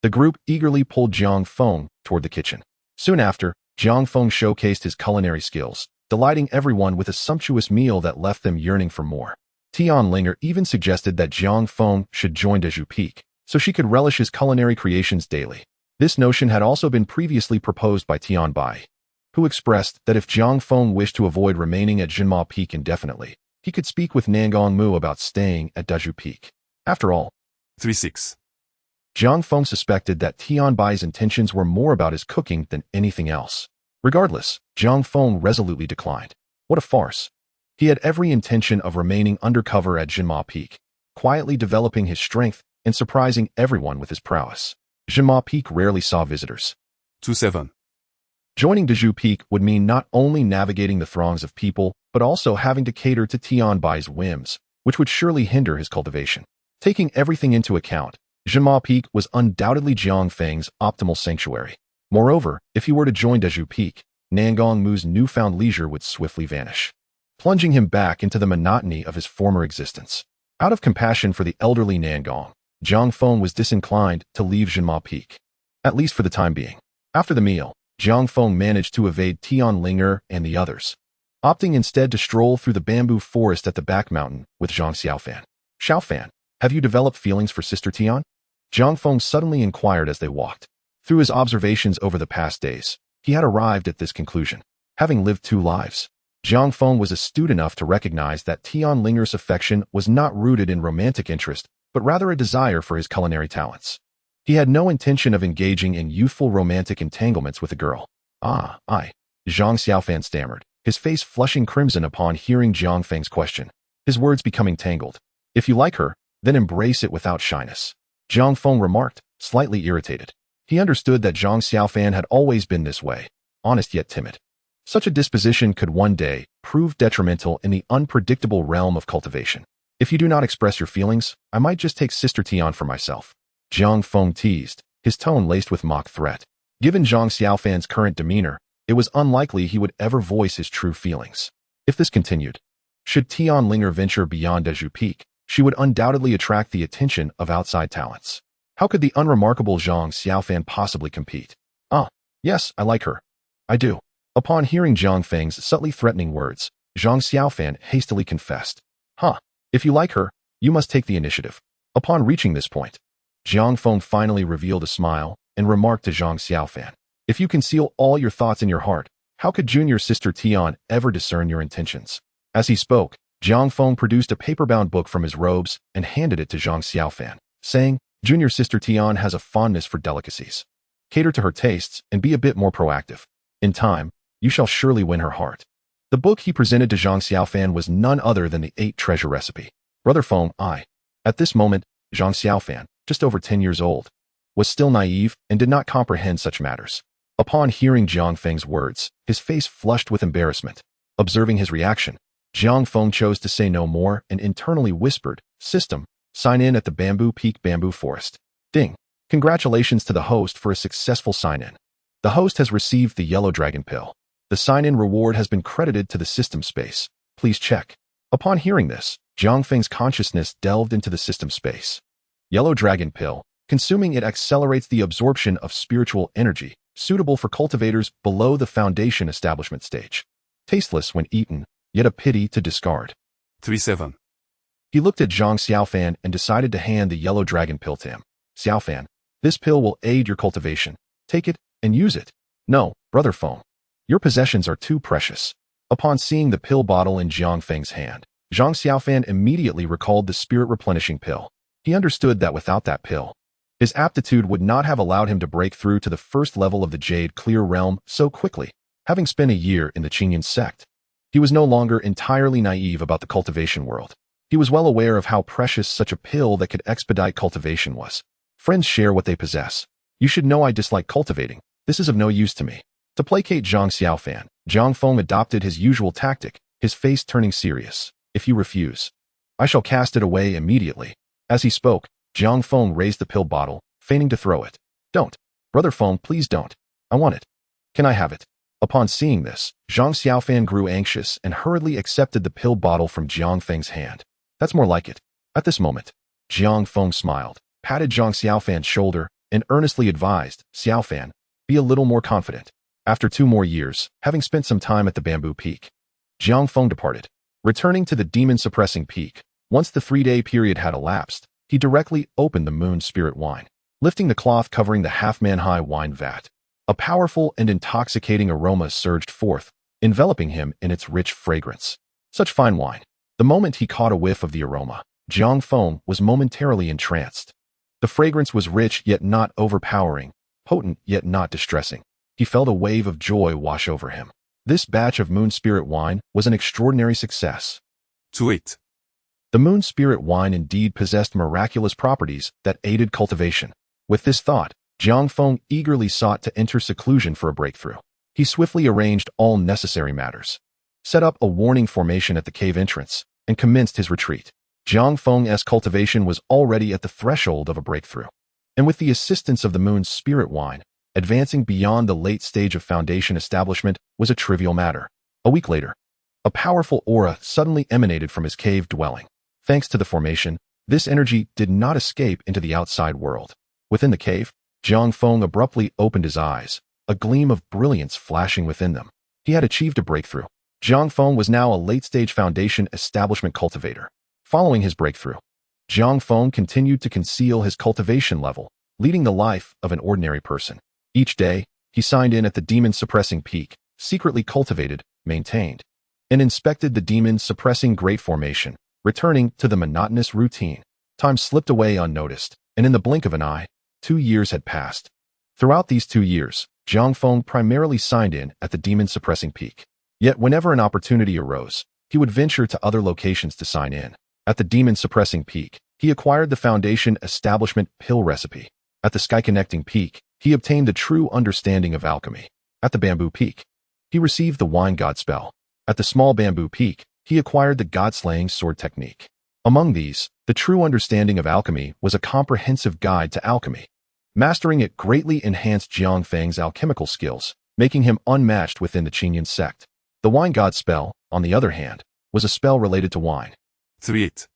The group eagerly pulled Jiang Feng toward the kitchen. Soon after, Jiang Feng showcased his culinary skills, delighting everyone with a sumptuous meal that left them yearning for more. Tian Linger even suggested that Jiang Feng should join Dezhu Peak, so she could relish his culinary creations daily. This notion had also been previously proposed by Tian Bai, who expressed that if Jiang Feng wished to avoid remaining at Jinma Peak indefinitely, he could speak with Nangong Mu about staying at Dezhu Peak. After all, 3-6. Jiang Feng suspected that Tian Bai's intentions were more about his cooking than anything else. Regardless, Jiang Feng resolutely declined. What a farce. He had every intention of remaining undercover at Jinma Peak, quietly developing his strength and surprising everyone with his prowess. Jinma Peak rarely saw visitors. 2-7. Joining Dezhu Peak would mean not only navigating the throngs of people, but also having to cater to Tian Bai's whims, which would surely hinder his cultivation. Taking everything into account, Jinma Peak was undoubtedly Jiang Feng's optimal sanctuary. Moreover, if he were to join Dezhu Peak, Nangong Mu's newfound leisure would swiftly vanish, plunging him back into the monotony of his former existence. Out of compassion for the elderly Nangong, Jiang Feng was disinclined to leave Jinma Peak, at least for the time being. After the meal, Jiang Feng managed to evade Tian Linger and the others, opting instead to stroll through the bamboo forest at the back mountain with Zhang Xiaofan. "Xiaofan, have you developed feelings for Sister Tian?" Jiang Feng suddenly inquired as they walked. Through his observations over the past days, he had arrived at this conclusion. Having lived two lives, Jiang Feng was astute enough to recognize that Tian Linger's affection was not rooted in romantic interest, but rather a desire for his culinary talents. He had no intention of engaging in youthful romantic entanglements with a girl. "Ah, Zhang Xiaofan stammered, his face flushing crimson upon hearing Jiang Feng's question, his words becoming tangled. "If you like her, then embrace it without shyness," Jiang Feng remarked, slightly irritated. He understood that Zhang Xiaofan had always been this way, honest yet timid. Such a disposition could one day prove detrimental in the unpredictable realm of cultivation. "If you do not express your feelings, I might just take Sister Tian for myself," Jiang Feng teased, his tone laced with mock threat. Given Zhang Xiaofan's current demeanor, it was unlikely he would ever voice his true feelings. If this continued, should Tian Linger venture beyond Dezhu Peak, she would undoubtedly attract the attention of outside talents. How could the unremarkable Zhang Xiaofan possibly compete? "Ah, yes, I like her. I do." Upon hearing Jiang Feng's subtly threatening words, Zhang Xiaofan hastily confessed. "Huh, if you like her, you must take the initiative." Upon reaching this point, Jiang Feng finally revealed a smile and remarked to Zhang Xiaofan, "If you conceal all your thoughts in your heart, how could junior sister Tian ever discern your intentions?" As he spoke, Jiang Feng produced a paper-bound book from his robes and handed it to Zhang Xiaofan, saying, "Junior sister Tian has a fondness for delicacies. Cater to her tastes and be a bit more proactive. In time, you shall surely win her heart." The book he presented to Zhang Xiaofan was none other than the 8-treasure recipe. Brother Feng, At this moment, Zhang Xiaofan, just over 10 years old, was still naive and did not comprehend such matters. Upon hearing Jiang Feng's words, his face flushed with embarrassment. Observing his reaction, Jiang Feng chose to say no more and internally whispered, "System, sign in at the Bamboo Peak Bamboo Forest." Ding. Congratulations to the host for a successful sign-in. The host has received the Yellow Dragon Pill. The sign-in reward has been credited to the system space. Please check. Upon hearing this, Jiang Feng's consciousness delved into the system space. Yellow Dragon Pill. Consuming it accelerates the absorption of spiritual energy, suitable for cultivators below the foundation establishment stage. Tasteless when eaten, yet a pity to discard. 37. He looked at Zhang Xiaofan and decided to hand the Yellow Dragon Pill to him. "Xiaofan, this pill will aid your cultivation. Take it and use it." "No, Brother Feng. Your possessions are too precious." Upon seeing the pill bottle in Jiang Feng's hand, Zhang Xiaofan immediately recalled the spirit-replenishing pill. He understood that without that pill, his aptitude would not have allowed him to break through to the first level of the Jade Clear Realm so quickly. Having spent a year in the Qingyun Sect, he was no longer entirely naive about the cultivation world. He was well aware of how precious such a pill that could expedite cultivation was. Friends share what they possess. You should know I dislike cultivating. This is of no use to me. To placate Zhang Xiaofan, Jiang Feng adopted his usual tactic, his face turning serious. "If you refuse, I shall cast it away immediately." As he spoke, Jiang Feng raised the pill bottle, feigning to throw it. "Don't. Brother Feng, please don't. I want it. Can I have it?" Upon seeing this, Zhang Xiaofan grew anxious and hurriedly accepted the pill bottle from Jiang Feng's hand. "That's more like it." At this moment, Jiang Feng smiled, patted Zhang Xiaofan's shoulder, and earnestly advised, "Xiaofan, be a little more confident." After 2 more years, having spent some time at the Bamboo Peak, Jiang Feng departed. Returning to the demon-suppressing peak, once the 3-day period had elapsed, he directly opened the Moon Spirit Wine, lifting the cloth covering the half-man-high wine vat. A powerful and intoxicating aroma surged forth, enveloping him in its rich fragrance. Such fine wine. The moment he caught a whiff of the aroma, Jiang Feng was momentarily entranced. The fragrance was rich yet not overpowering, potent yet not distressing. He felt a wave of joy wash over him. This batch of Moon Spirit Wine was an extraordinary success. 28. The Moon Spirit Wine indeed possessed miraculous properties that aided cultivation. With this thought, Jiang Feng eagerly sought to enter seclusion for a breakthrough. He swiftly arranged all necessary matters, set up a warning formation at the cave entrance, and commenced his retreat. Jiang Feng's cultivation was already at the threshold of a breakthrough, and with the assistance of the Moon's Spirit Wine, advancing beyond the late stage of foundation establishment was a trivial matter. A week later, a powerful aura suddenly emanated from his cave dwelling. Thanks to the formation, this energy did not escape into the outside world. Within the cave, Jiang Feng abruptly opened his eyes, a gleam of brilliance flashing within them. He had achieved a breakthrough. Jiang Feng was now a late-stage foundation establishment cultivator. Following his breakthrough, Jiang Feng continued to conceal his cultivation level, leading the life of an ordinary person. Each day, he signed in at the demon-suppressing peak, secretly cultivated, maintained, and inspected the demon-suppressing great formation, returning to the monotonous routine. Time slipped away unnoticed, and in the blink of an eye, 2 years had passed. Throughout these 2 years, Jiang Feng primarily signed in at the demon-suppressing peak. Yet whenever an opportunity arose, he would venture to other locations to sign in. At the demon-suppressing peak, he acquired the foundation establishment pill recipe. At the sky-connecting peak, he obtained the true understanding of alchemy. At the bamboo peak, he received the wine god spell. At the small bamboo peak, he acquired the god-slaying sword technique. Among these, the true understanding of alchemy was a comprehensive guide to alchemy. Mastering it greatly enhanced Jiang Feng's alchemical skills, making him unmatched within the Qingyun Sect. The wine god spell, on the other hand, was a spell related to wine. 38.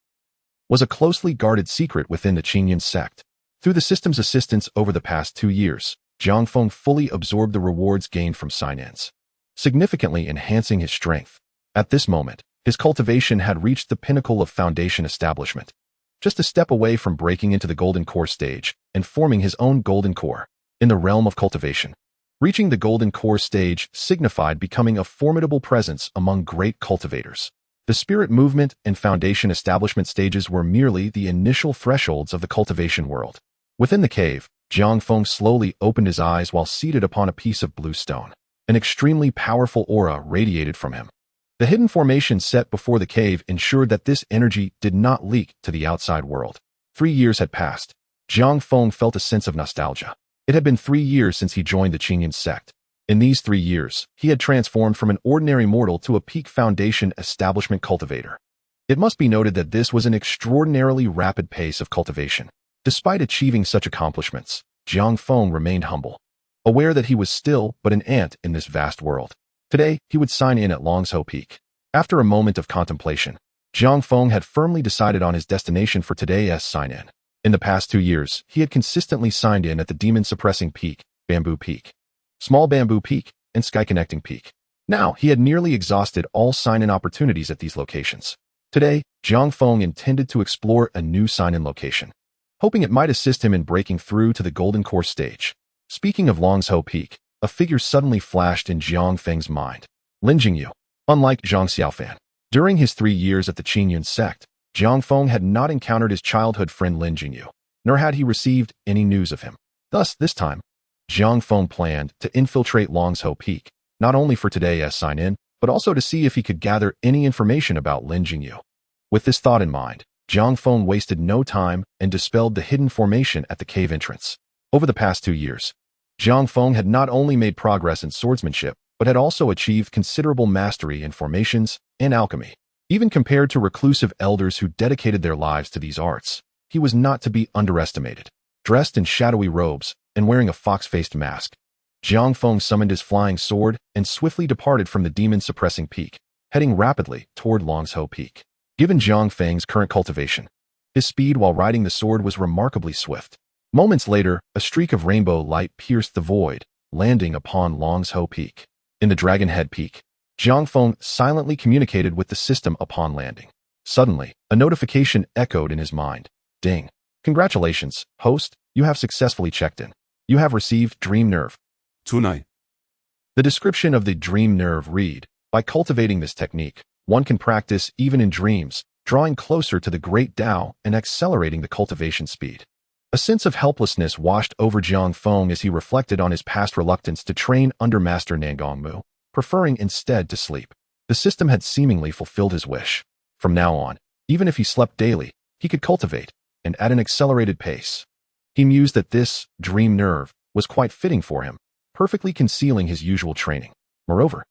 Was a closely guarded secret within the Qingyun Sect. Through the system's assistance over the past 2 years, Jiang Feng fully absorbed the rewards gained from sign-ins, significantly enhancing his strength. At this moment, his cultivation had reached the pinnacle of foundation establishment, just a step away from breaking into the golden core stage and forming his own golden core in the realm of cultivation. Reaching the golden core stage signified becoming a formidable presence among great cultivators. The spirit movement and foundation establishment stages were merely the initial thresholds of the cultivation world. Within the cave, Jiang Feng slowly opened his eyes while seated upon a piece of blue stone. An extremely powerful aura radiated from him. The hidden formation set before the cave ensured that this energy did not leak to the outside world. 3 years had passed. Jiang Feng felt a sense of nostalgia. It had been 3 years since he joined the Qingyun Sect. In these 3 years, he had transformed from an ordinary mortal to a peak foundation establishment cultivator. It must be noted that this was an extraordinarily rapid pace of cultivation. Despite achieving such accomplishments, Jiang Feng remained humble, aware that he was still but an ant in this vast world. Today, he would sign in at Longzhou Peak. After a moment of contemplation, Jiang Feng had firmly decided on his destination for today's sign-in. In the past 2 years, he had consistently signed in at the demon-suppressing peak, Bamboo Peak, Small Bamboo Peak, and Sky-Connecting Peak. Now, he had nearly exhausted all sign-in opportunities at these locations. Today, Jiang Feng intended to explore a new sign-in location, hoping it might assist him in breaking through to the Golden Core stage. Speaking of Longzhou Peak, a figure suddenly flashed in Jiang Feng's mind. Lin Jingyu. Unlike Zhang Xiaofan, during his 3 years at the Qingyun Sect, Jiang Feng had not encountered his childhood friend Lin Jingyu, nor had he received any news of him. Thus, this time, Jiang Feng planned to infiltrate Longzhou Peak, not only for today's sign-in, but also to see if he could gather any information about Lin Jingyu. With this thought in mind, Jiang Feng wasted no time and dispelled the hidden formation at the cave entrance. Over the past 2 years, Jiang Feng had not only made progress in swordsmanship, but had also achieved considerable mastery in formations and alchemy. Even compared to reclusive elders who dedicated their lives to these arts, he was not to be underestimated. Dressed in shadowy robes and wearing a fox-faced mask, Jiang Feng summoned his flying sword and swiftly departed from the demon-suppressing peak, heading rapidly toward Longzhou Peak. Given Jiang Feng's current cultivation, his speed while riding the sword was remarkably swift. Moments later, a streak of rainbow light pierced the void, landing upon Longzhou Peak. In the Dragon Head Peak, Jiang Feng silently communicated with the system upon landing. Suddenly, a notification echoed in his mind. Ding. Congratulations, host, you have successfully checked in. You have received Dream Nerve. Tonight. The description of the Dream Nerve read, by cultivating this technique, one can practice even in dreams, drawing closer to the great Tao and accelerating the cultivation speed. A sense of helplessness washed over Jiang Feng as he reflected on his past reluctance to train under Master Nangongmu, preferring instead to sleep. The system had seemingly fulfilled his wish. From now on, even if he slept daily, he could cultivate, and at an accelerated pace. He mused that this Dream Nerve was quite fitting for him, perfectly concealing his usual training. Moreover,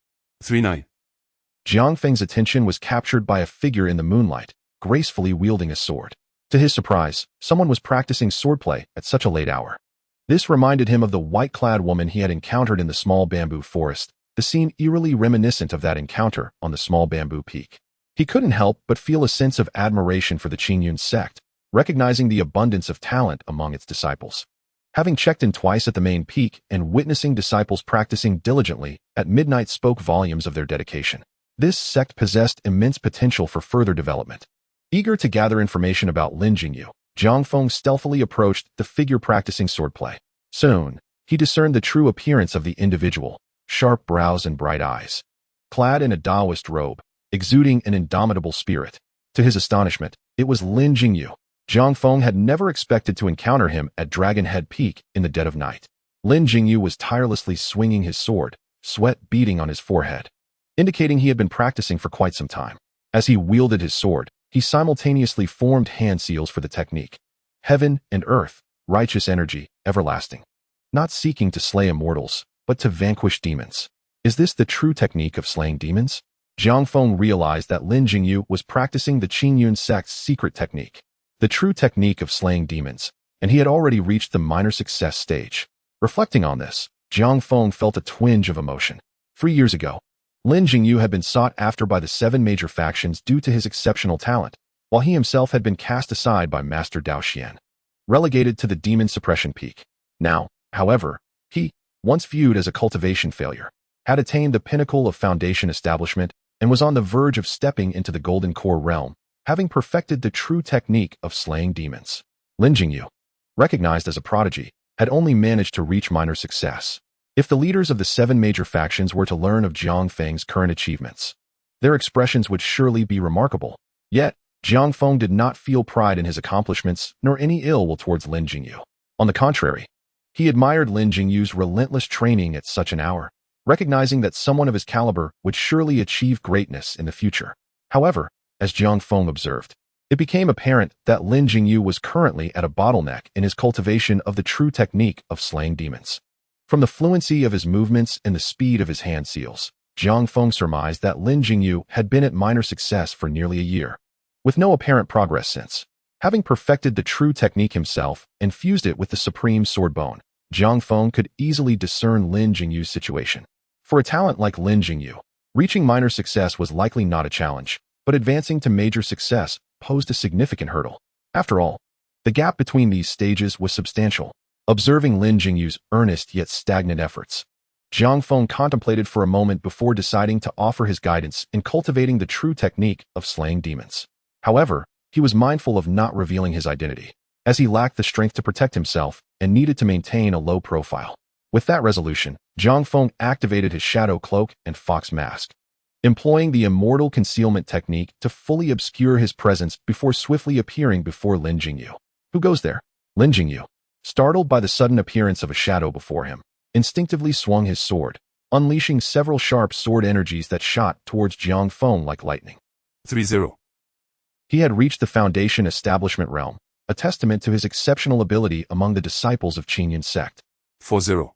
3-9. Jiang Feng's attention was captured by a figure in the moonlight, gracefully wielding a sword. To his surprise, someone was practicing swordplay at such a late hour. This reminded him of the white-clad woman he had encountered in the small bamboo forest, the scene eerily reminiscent of that encounter on the small bamboo peak. He couldn't help but feel a sense of admiration for the Qingyun Sect, recognizing the abundance of talent among its disciples. Having checked in twice at the main peak and witnessing disciples practicing diligently at midnight spoke volumes of their dedication. This sect possessed immense potential for further development. Eager to gather information about Lin Jingyu, Jiang Feng stealthily approached the figure practicing swordplay. Soon, he discerned the true appearance of the individual, sharp brows and bright eyes. Clad in a Taoist robe, exuding an indomitable spirit. To his astonishment, it was Lin Jingyu. Jiang Feng had never expected to encounter him at Dragon Head Peak in the dead of night. Lin Jingyu was tirelessly swinging his sword, sweat beading on his forehead, indicating he had been practicing for quite some time. As he wielded his sword, he simultaneously formed hand seals for the technique. Heaven and earth, righteous energy, everlasting. Not seeking to slay immortals, but to vanquish demons. Is this the true technique of slaying demons? Jiang Feng realized that Lin Jingyu was practicing the Qingyun Sect's secret technique, the true technique of slaying demons, and he had already reached the minor success stage. Reflecting on this, Jiang Feng felt a twinge of emotion. 3 years ago, Lin Jingyu had been sought after by the 7 major factions due to his exceptional talent, while he himself had been cast aside by Master Zhu Xian, relegated to the demon suppression peak. Now, however, he, once viewed as a cultivation failure, had attained the pinnacle of foundation establishment and was on the verge of stepping into the Golden Core realm, having perfected the true technique of slaying demons. Lin Jingyu, recognized as a prodigy, had only managed to reach minor success. If the leaders of the 7 major factions were to learn of Jiang Feng's current achievements, their expressions would surely be remarkable. Yet, Jiang Feng did not feel pride in his accomplishments nor any ill will towards Lin Jingyu. On the contrary, he admired Lin Jingyu's relentless training at such an hour, recognizing that someone of his caliber would surely achieve greatness in the future. However, as Jiang Feng observed, It became apparent that Lin Jingyu was currently at a bottleneck in his cultivation of the true technique of slaying demons. From the fluency of his movements and the speed of his hand seals, Jiang Feng surmised that Lin Jingyu had been at minor success for nearly a year, with no apparent progress since. Having perfected the true technique himself and fused it with the supreme sword bone, Jiang Feng could easily discern Lin Jingyu's situation. For a talent like Lin Jingyu, reaching minor success was likely not a challenge, but advancing to major success posed a significant hurdle. After all, the gap between these stages was substantial. Observing Lin Jingyu's earnest yet stagnant efforts, Jiang Feng contemplated for a moment before deciding to offer his guidance in cultivating the true technique of slaying demons. However, he was mindful of not revealing his identity, as he lacked the strength to protect himself and needed to maintain a low profile. With that resolution, Jiang Feng activated his shadow cloak and fox mask, employing the immortal concealment technique to fully obscure his presence before swiftly appearing before Lin Jingyu. Who goes there? Lin Jingyu, startled by the sudden appearance of a shadow before him, instinctively swung his sword, unleashing several sharp sword energies that shot towards Jiang Feng like lightning. 3-0. He had reached the Foundation Establishment realm, a testament to his exceptional ability among the disciples of Qingyun Sect. 4-0.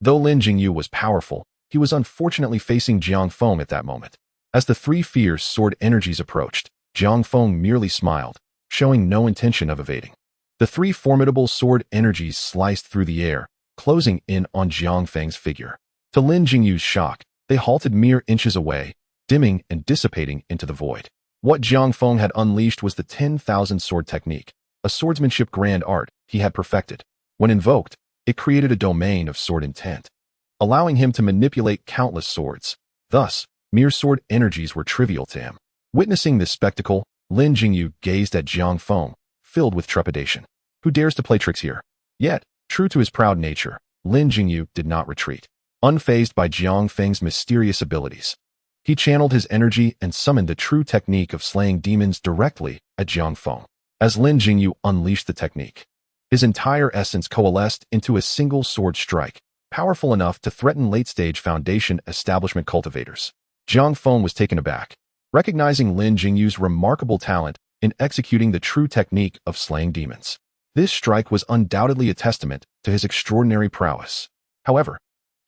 Though Lin Jingyu was powerful, he was unfortunately facing Jiang Feng at that moment. As the three fierce sword energies approached, Jiang Feng merely smiled, showing no intention of evading. The three formidable sword energies sliced through the air, closing in on Jiang Feng's figure. To Lin Jingyu's shock, they halted mere inches away, dimming and dissipating into the void. What Jiang Feng had unleashed was the 10,000 sword technique, a swordsmanship grand art he had perfected. When invoked, it created a domain of sword intent, allowing him to manipulate countless swords. Thus, mere sword energies were trivial to him. Witnessing this spectacle, Lin Jingyu gazed at Jiang Feng, filled with trepidation. Who dares to play tricks here? Yet, true to his proud nature, Lin Jingyu did not retreat. Unfazed by Jiang Feng's mysterious abilities, he channeled his energy and summoned the true technique of slaying demons directly at Jiang Feng. As Lin Jingyu unleashed the technique, his entire essence coalesced into a single sword strike, powerful enough to threaten late-stage Foundation Establishment cultivators. Jiang Feng was taken aback, recognizing Lin Jingyu's remarkable talent in executing the true technique of slaying demons. This strike was undoubtedly a testament to his extraordinary prowess. However,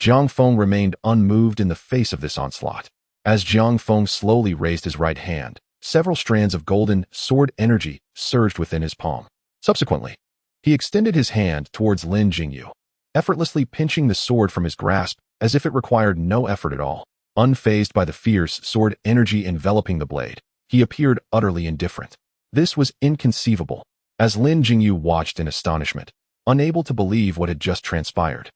Jiang Feng remained unmoved in the face of this onslaught. As Jiang Feng slowly raised his right hand, several strands of golden sword energy surged within his palm. Subsequently, he extended his hand towards Lin Jingyu, effortlessly pinching the sword from his grasp as if it required no effort at all. Unfazed by the fierce sword energy enveloping the blade, he appeared utterly indifferent. This was inconceivable, as Lin Jingyu watched in astonishment, unable to believe what had just transpired.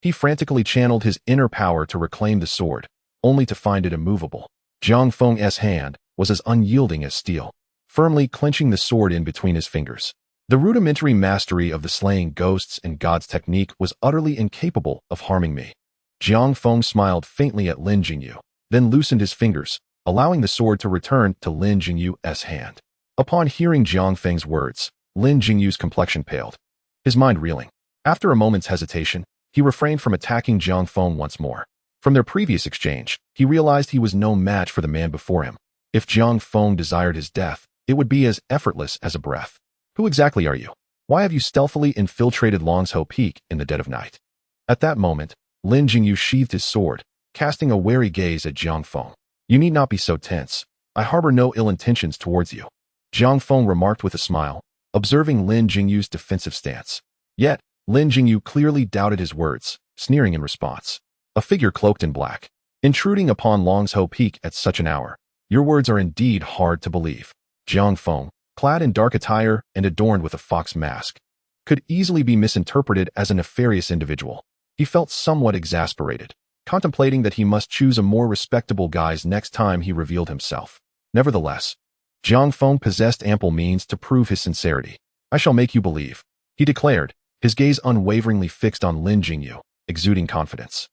He frantically channeled his inner power to reclaim the sword, only to find it immovable. Jiang Feng's hand was as unyielding as steel, firmly clenching the sword in between his fingers. The rudimentary mastery of the slaying ghosts and gods technique was utterly incapable of harming me. Jiang Feng smiled faintly at Lin Jingyu, then loosened his fingers, allowing the sword to return to Lin Jingyu's hand. Upon hearing Jiang Feng's words, Lin Jingyu's complexion paled, his mind reeling. After a moment's hesitation, he refrained from attacking Jiang Feng once more. From their previous exchange, he realized he was no match for the man before him. If Jiang Feng desired his death, it would be as effortless as a breath. Who exactly are you? Why have you stealthily infiltrated Longsho Peak in the dead of night? At that moment, Lin Jingyu sheathed his sword, casting a wary gaze at Jiang Feng. You need not be so tense. I harbor no ill intentions towards you, Jiang Feng remarked with a smile, observing Lin Jingyu's defensive stance. Yet, Lin Jingyu clearly doubted his words, sneering in response. A figure cloaked in black, intruding upon Longsho Peak at such an hour. Your words are indeed hard to believe. Jiang Feng, clad in dark attire and adorned with a fox mask, could easily be misinterpreted as a nefarious individual. He felt somewhat exasperated, contemplating that he must choose a more respectable guise next time he revealed himself. Nevertheless, Jiang Feng possessed ample means to prove his sincerity. I shall make you believe, he declared, his gaze unwaveringly fixed on Lin Jingyu, exuding confidence.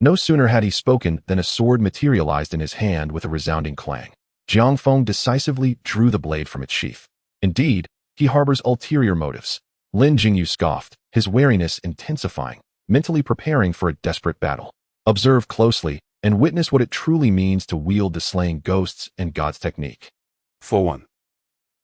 No sooner had he spoken than a sword materialized in his hand with a resounding clang. Jiang Feng decisively drew the blade from its sheath. Indeed, he harbors ulterior motives. Lin Jingyu scoffed, his wariness intensifying, mentally preparing for a desperate battle. Observe closely and witness what it truly means to wield the slaying ghosts and gods technique. 4-1.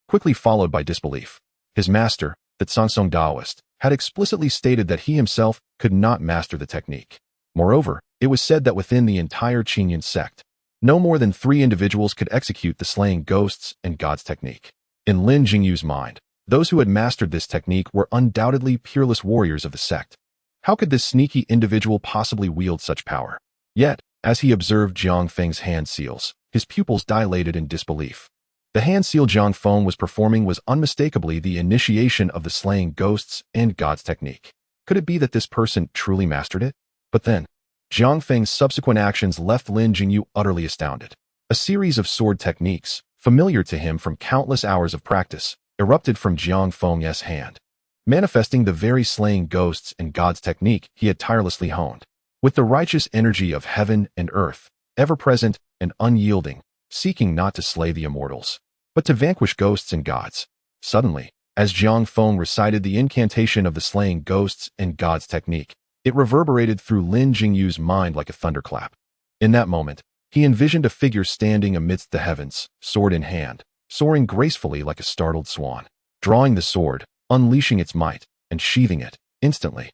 quickly followed by disbelief. His master, the Tsangsong Taoist, had explicitly stated that he himself could not master the technique. Moreover, it was said that within the entire Qingyun Sect, no more than 3 individuals could execute the slaying ghosts and gods technique. In Lin Jingyu's mind, those who had mastered this technique were undoubtedly peerless warriors of the sect. How could this sneaky individual possibly wield such power? Yet, as he observed Jiang Feng's hand seals, his pupils dilated in disbelief. The hand seal Jiang Feng was performing was unmistakably the initiation of the slaying ghosts and gods technique. Could it be that this person truly mastered it? But then, Jiang Feng's subsequent actions left Lin Jingyu utterly astounded. A series of sword techniques, familiar to him from countless hours of practice, erupted from Jiang Feng's hand, manifesting the very slaying ghosts and gods technique he had tirelessly honed. With the righteous energy of heaven and earth, ever-present and unyielding, seeking not to slay the immortals, but to vanquish ghosts and gods. Suddenly, as Jiang Feng recited the incantation of the slaying ghosts and gods technique, it reverberated through Lin Jingyu's mind like a thunderclap. In that moment, he envisioned a figure standing amidst the heavens, sword in hand, soaring gracefully like a startled swan, drawing the sword, unleashing its might, and sheathing it, instantly.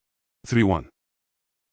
3-1.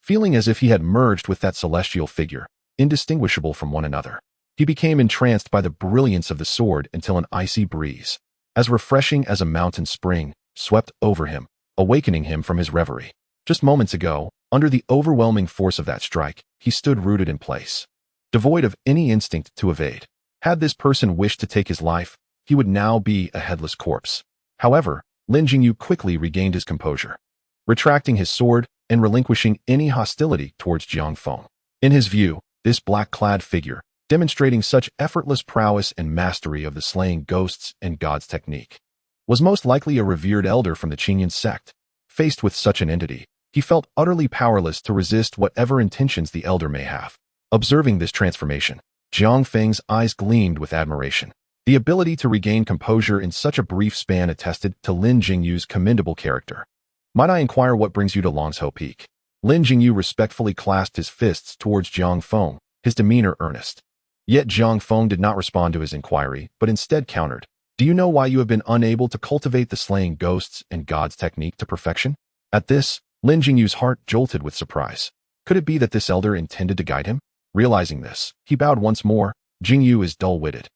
Feeling as if he had merged with that celestial figure, indistinguishable from one another, he became entranced by the brilliance of the sword until an icy breeze, as refreshing as a mountain spring, swept over him, awakening him from his reverie. Just moments ago, under the overwhelming force of that strike, he stood rooted in place, devoid of any instinct to evade. Had this person wished to take his life, he would now be a headless corpse. However, Lin Jingyu quickly regained his composure, retracting his sword and relinquishing any hostility towards Jiang Feng. In his view, this black-clad figure, demonstrating such effortless prowess and mastery of the slaying ghosts and gods technique, was most likely a revered elder from the Qingyun Sect. Faced with such an entity, he felt utterly powerless to resist whatever intentions the elder may have. Observing this transformation, Jiang Feng's eyes gleamed with admiration. The ability to regain composure in such a brief span attested to Lin Jingyu's commendable character. Might I inquire what brings you to Longsho Peak? Lin Jingyu respectfully clasped his fists towards Jiang Feng, his demeanor earnest. Yet Jiang Feng did not respond to his inquiry, but instead countered. Do you know why you have been unable to cultivate the slaying ghosts and gods technique to perfection? At this, Lin Jingyu's heart jolted with surprise. Could it be that this elder intended to guide him? Realizing this, he bowed once more. Jingyu is dull-witted.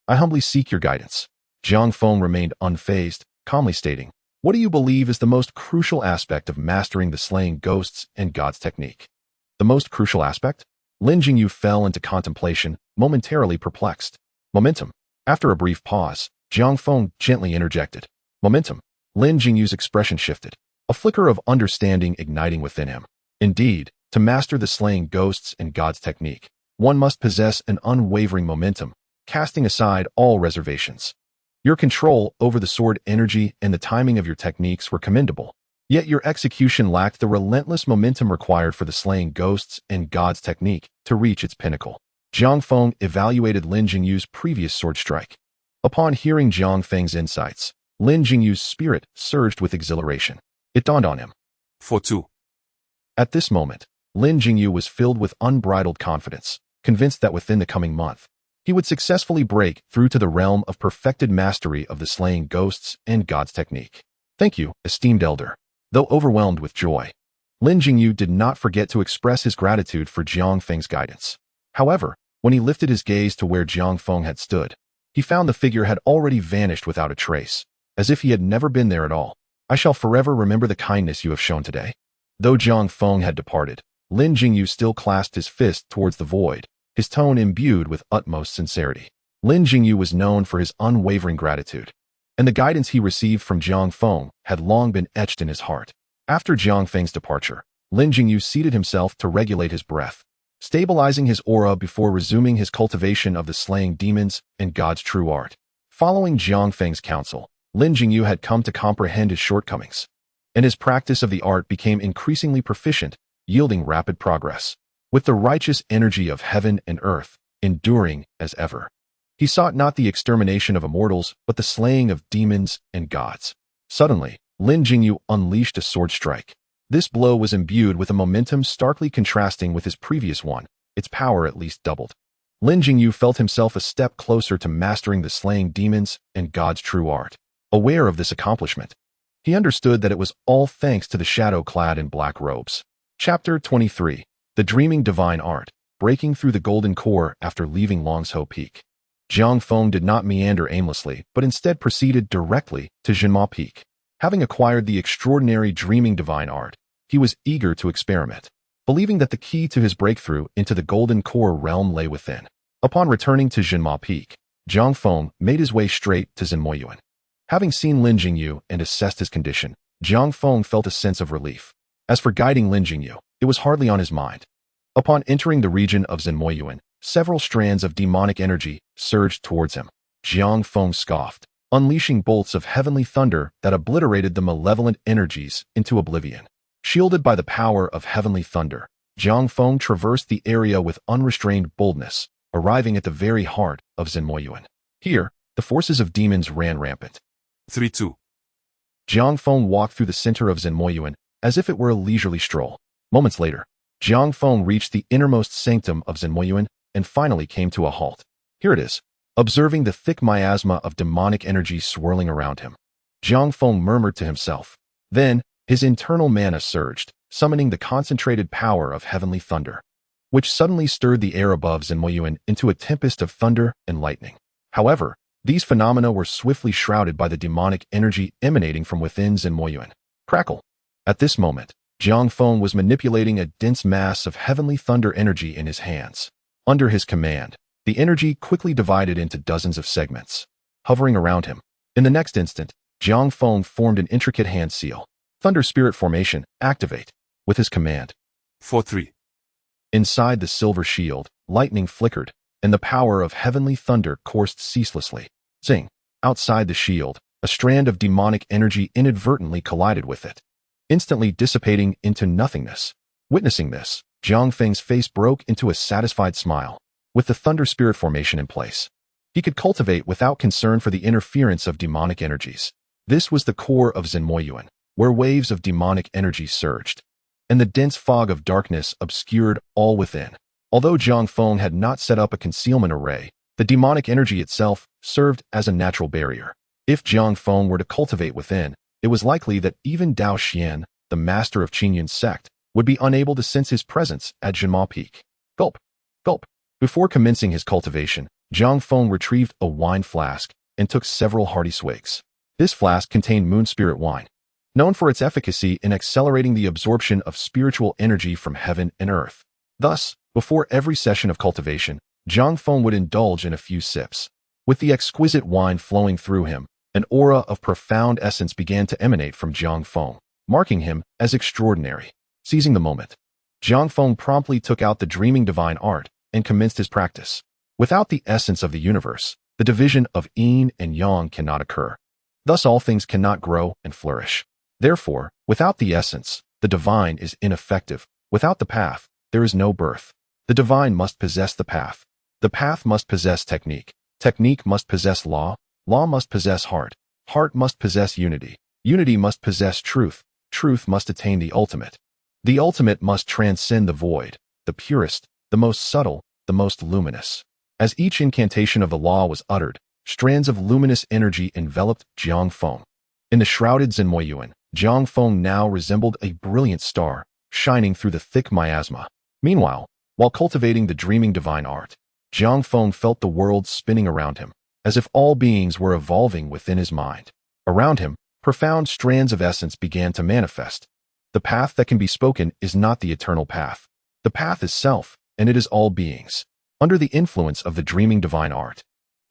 I humbly seek your guidance. Jiang Feng remained unfazed, calmly stating, what do you believe is the most crucial aspect of mastering the slaying ghosts and gods technique? The most crucial aspect? Lin Jingyu fell into contemplation, momentarily perplexed. Momentum. After a brief pause, Jiang Feng gently interjected. Momentum. Lin Jingyu's expression shifted, a flicker of understanding igniting within him. Indeed, to master the slaying ghosts and gods technique, one must possess an unwavering momentum, casting aside all reservations. Your control over the sword energy and the timing of your techniques were commendable, yet your execution lacked the relentless momentum required for the slaying ghosts and gods technique to reach its pinnacle. Jiang Feng evaluated Lin Jingyu's previous sword strike. Upon hearing Jiang Feng's insights, Lin Jingyu's spirit surged with exhilaration. It dawned on him. 4-2. At this moment, Lin Jingyu was filled with unbridled confidence, convinced that within the coming month, he would successfully break through to the realm of perfected mastery of the slaying ghosts and gods technique. Thank you, esteemed elder. Though overwhelmed with joy, Lin Jingyu did not forget to express his gratitude for Jiang Feng's guidance. However, when he lifted his gaze to where Jiang Feng had stood, he found the figure had already vanished without a trace, as if he had never been there at all. I shall forever remember the kindness you have shown today. Though Jiang Feng had departed, Lin Jingyu still clasped his fist towards the void, his tone imbued with utmost sincerity. Lin Jingyu was known for his unwavering gratitude, and the guidance he received from Jiang Feng had long been etched in his heart. After Jiang Feng's departure, Lin Jingyu seated himself to regulate his breath, stabilizing his aura before resuming his cultivation of the slaying demons and God's true art. Following Jiang Feng's counsel, Lin Jingyu had come to comprehend his shortcomings, and his practice of the art became increasingly proficient, yielding rapid progress. With the righteous energy of heaven and earth, enduring as ever, he sought not the extermination of immortals, but the slaying of demons and gods. Suddenly, Lin Jingyu unleashed a sword strike. This blow was imbued with a momentum starkly contrasting with his previous one, its power at least doubled. Lin Jingyu felt himself a step closer to mastering the slaying demons and God's true art. Aware of this accomplishment, he understood that it was all thanks to the shadow clad in black robes. Chapter 23. The Dreaming Divine Art, breaking through the golden core after leaving Longsho Peak. Jiang Feng did not meander aimlessly, but instead proceeded directly to Jinma Peak. Having acquired the extraordinary Dreaming Divine Art, he was eager to experiment, believing that the key to his breakthrough into the golden core realm lay within. Upon returning to Jinma Peak, Jiang Feng made his way straight to Zhenmoyuan. Having seen Lin Jingyu and assessed his condition, Jiang Feng felt a sense of relief. As for guiding Lin Jingyu, it was hardly on his mind. Upon entering the region of Zhenmoyuan, several strands of demonic energy surged towards him. Jiang Feng scoffed, unleashing bolts of heavenly thunder that obliterated the malevolent energies into oblivion. Shielded by the power of heavenly thunder, Jiang Feng traversed the area with unrestrained boldness, arriving at the very heart of Zhenmoyuan. Here, the forces of demons ran rampant. 3-2. Jiang Feng walked through the center of Zhenmoyuan as if it were a leisurely stroll. Moments later, Jiang Feng reached the innermost sanctum of Zhenmoyuan and finally came to a halt. Here it is. Observing the thick miasma of demonic energy swirling around him, Jiang Feng murmured to himself. Then, his internal mana surged, summoning the concentrated power of heavenly thunder, which suddenly stirred the air above Zhenmoyuan into a tempest of thunder and lightning. However, these phenomena were swiftly shrouded by the demonic energy emanating from within Zhenmoyuan. Crackle! At this moment, Jiang Feng was manipulating a dense mass of heavenly thunder energy in his hands. Under his command, the energy quickly divided into dozens of segments, hovering around him. In the next instant, Jiang Feng formed an intricate hand seal. Thunder Spirit Formation, activate. With his command. 4-3. Inside the silver shield, lightning flickered, and the power of heavenly thunder coursed ceaselessly. Zing! Outside the shield, a strand of demonic energy inadvertently collided with it, instantly dissipating into nothingness. Witnessing this, Jiang Feng's face broke into a satisfied smile. With the Thunder Spirit Formation in place, he could cultivate without concern for the interference of demonic energies. This was the core of Zhenmoyuan, where waves of demonic energy surged, and the dense fog of darkness obscured all within. Although Jiang Feng had not set up a concealment array, the demonic energy itself served as a natural barrier. If Jiang Feng were to cultivate within, it was likely that even Zhu Xian, the master of Qingyun Sect, would be unable to sense his presence at Jinma Peak. Gulp! Gulp! Before commencing his cultivation, Jiang Feng retrieved a wine flask and took several hearty swigs. This flask contained moon spirit wine, known for its efficacy in accelerating the absorption of spiritual energy from heaven and earth. Thus, before every session of cultivation, Jiang Feng would indulge in a few sips. With the exquisite wine flowing through him, an aura of profound essence began to emanate from Jiang Feng, marking him as extraordinary. Seizing the moment, Jiang Feng promptly took out the Dreaming Divine Art and commenced his practice. Without the essence of the universe, the division of yin and yang cannot occur. Thus all things cannot grow and flourish. Therefore, without the essence, the divine is ineffective. Without the path, there is no birth. The divine must possess the path. The path must possess technique. Technique must possess law. Law must possess heart. Heart must possess unity. Unity must possess truth. Truth must attain the ultimate. The ultimate must transcend the void, the purest, the most subtle, the most luminous. As each incantation of the law was uttered, strands of luminous energy enveloped Jiang Feng. In the shrouded Zhenmoyuan, Jiang Feng now resembled a brilliant star, shining through the thick miasma. Meanwhile, while cultivating the Dreaming Divine Art, Jiang Feng felt the world spinning around him, as if all beings were evolving within his mind. Around him, profound strands of essence began to manifest. The path that can be spoken is not the eternal path. The path is self, and it is all beings. Under the influence of the Dreaming Divine Art,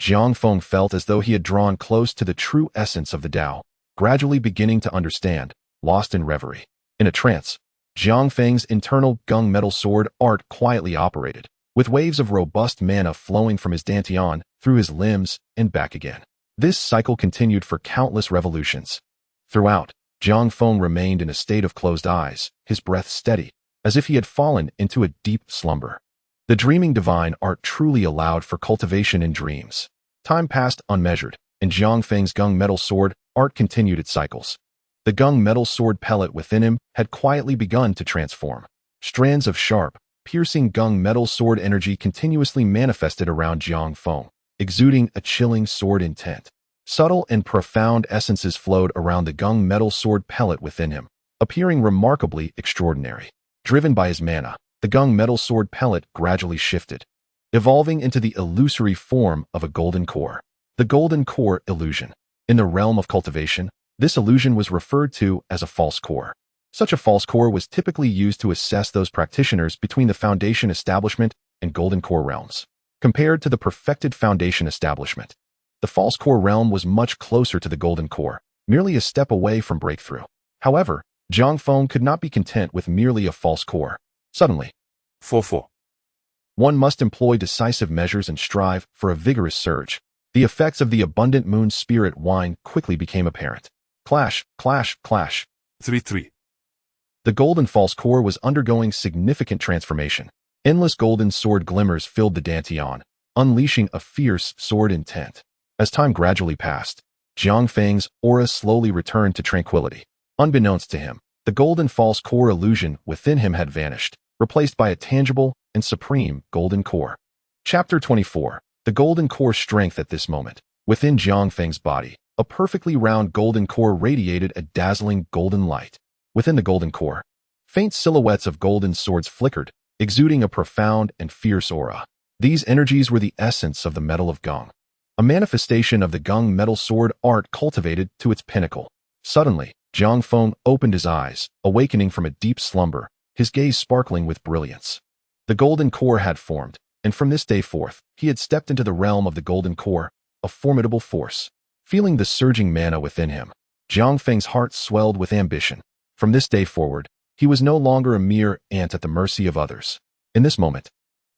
Jiang Feng felt as though he had drawn close to the true essence of the Tao, gradually beginning to understand, lost in reverie. In a trance, Jiang Feng's internal gung metal sword art quietly operated, with waves of robust mana flowing from his dantian through his limbs and back again. This cycle continued for countless revolutions. Throughout, Jiang Feng remained in a state of closed eyes, his breath steady, as if he had fallen into a deep slumber. The Dreaming Divine Art truly allowed for cultivation in dreams. Time passed unmeasured, and Jiang Feng's gung metal sword art continued its cycles. The gung metal sword pellet within him had quietly begun to transform. Strands of sharp, piercing gung metal sword energy continuously manifested around Jiang Feng, exuding a chilling sword intent. Subtle and profound essences flowed around the gung metal sword pellet within him, appearing remarkably extraordinary. Driven by his mana, the gung metal sword pellet gradually shifted, evolving into the illusory form of a golden core. The golden core illusion. In the realm of cultivation, this illusion was referred to as a false core. Such a false core was typically used to assess those practitioners between the foundation establishment and golden core realms. Compared to the perfected foundation establishment, the false core realm was much closer to the golden core, merely a step away from breakthrough. However, Jiang Feng could not be content with merely a false core. Suddenly, 4-4. one must employ decisive measures and strive for a vigorous surge. The effects of the abundant moon spirit wine quickly became apparent. Clash, clash, clash. 3-3. The golden false core was undergoing significant transformation. Endless golden sword glimmers filled the Dantian, unleashing a fierce sword intent. As time gradually passed, Jiang Feng's aura slowly returned to tranquility. Unbeknownst to him, the golden false core illusion within him had vanished, replaced by a tangible and supreme golden core. Chapter 24. The golden core strength at this moment. Within Jiang Feng's body, a perfectly round golden core radiated a dazzling golden light. Within the golden core, faint silhouettes of golden swords flickered, exuding a profound and fierce aura. These energies were the essence of the metal of gung, a manifestation of the gung metal sword art cultivated to its pinnacle. Suddenly, Jiang Feng opened his eyes, awakening from a deep slumber, his gaze sparkling with brilliance. The golden core had formed, and from this day forth, he had stepped into the realm of the golden core, a formidable force. Feeling the surging mana within him, Jiang Feng's heart swelled with ambition. From this day forward, he was no longer a mere ant at the mercy of others. In this moment,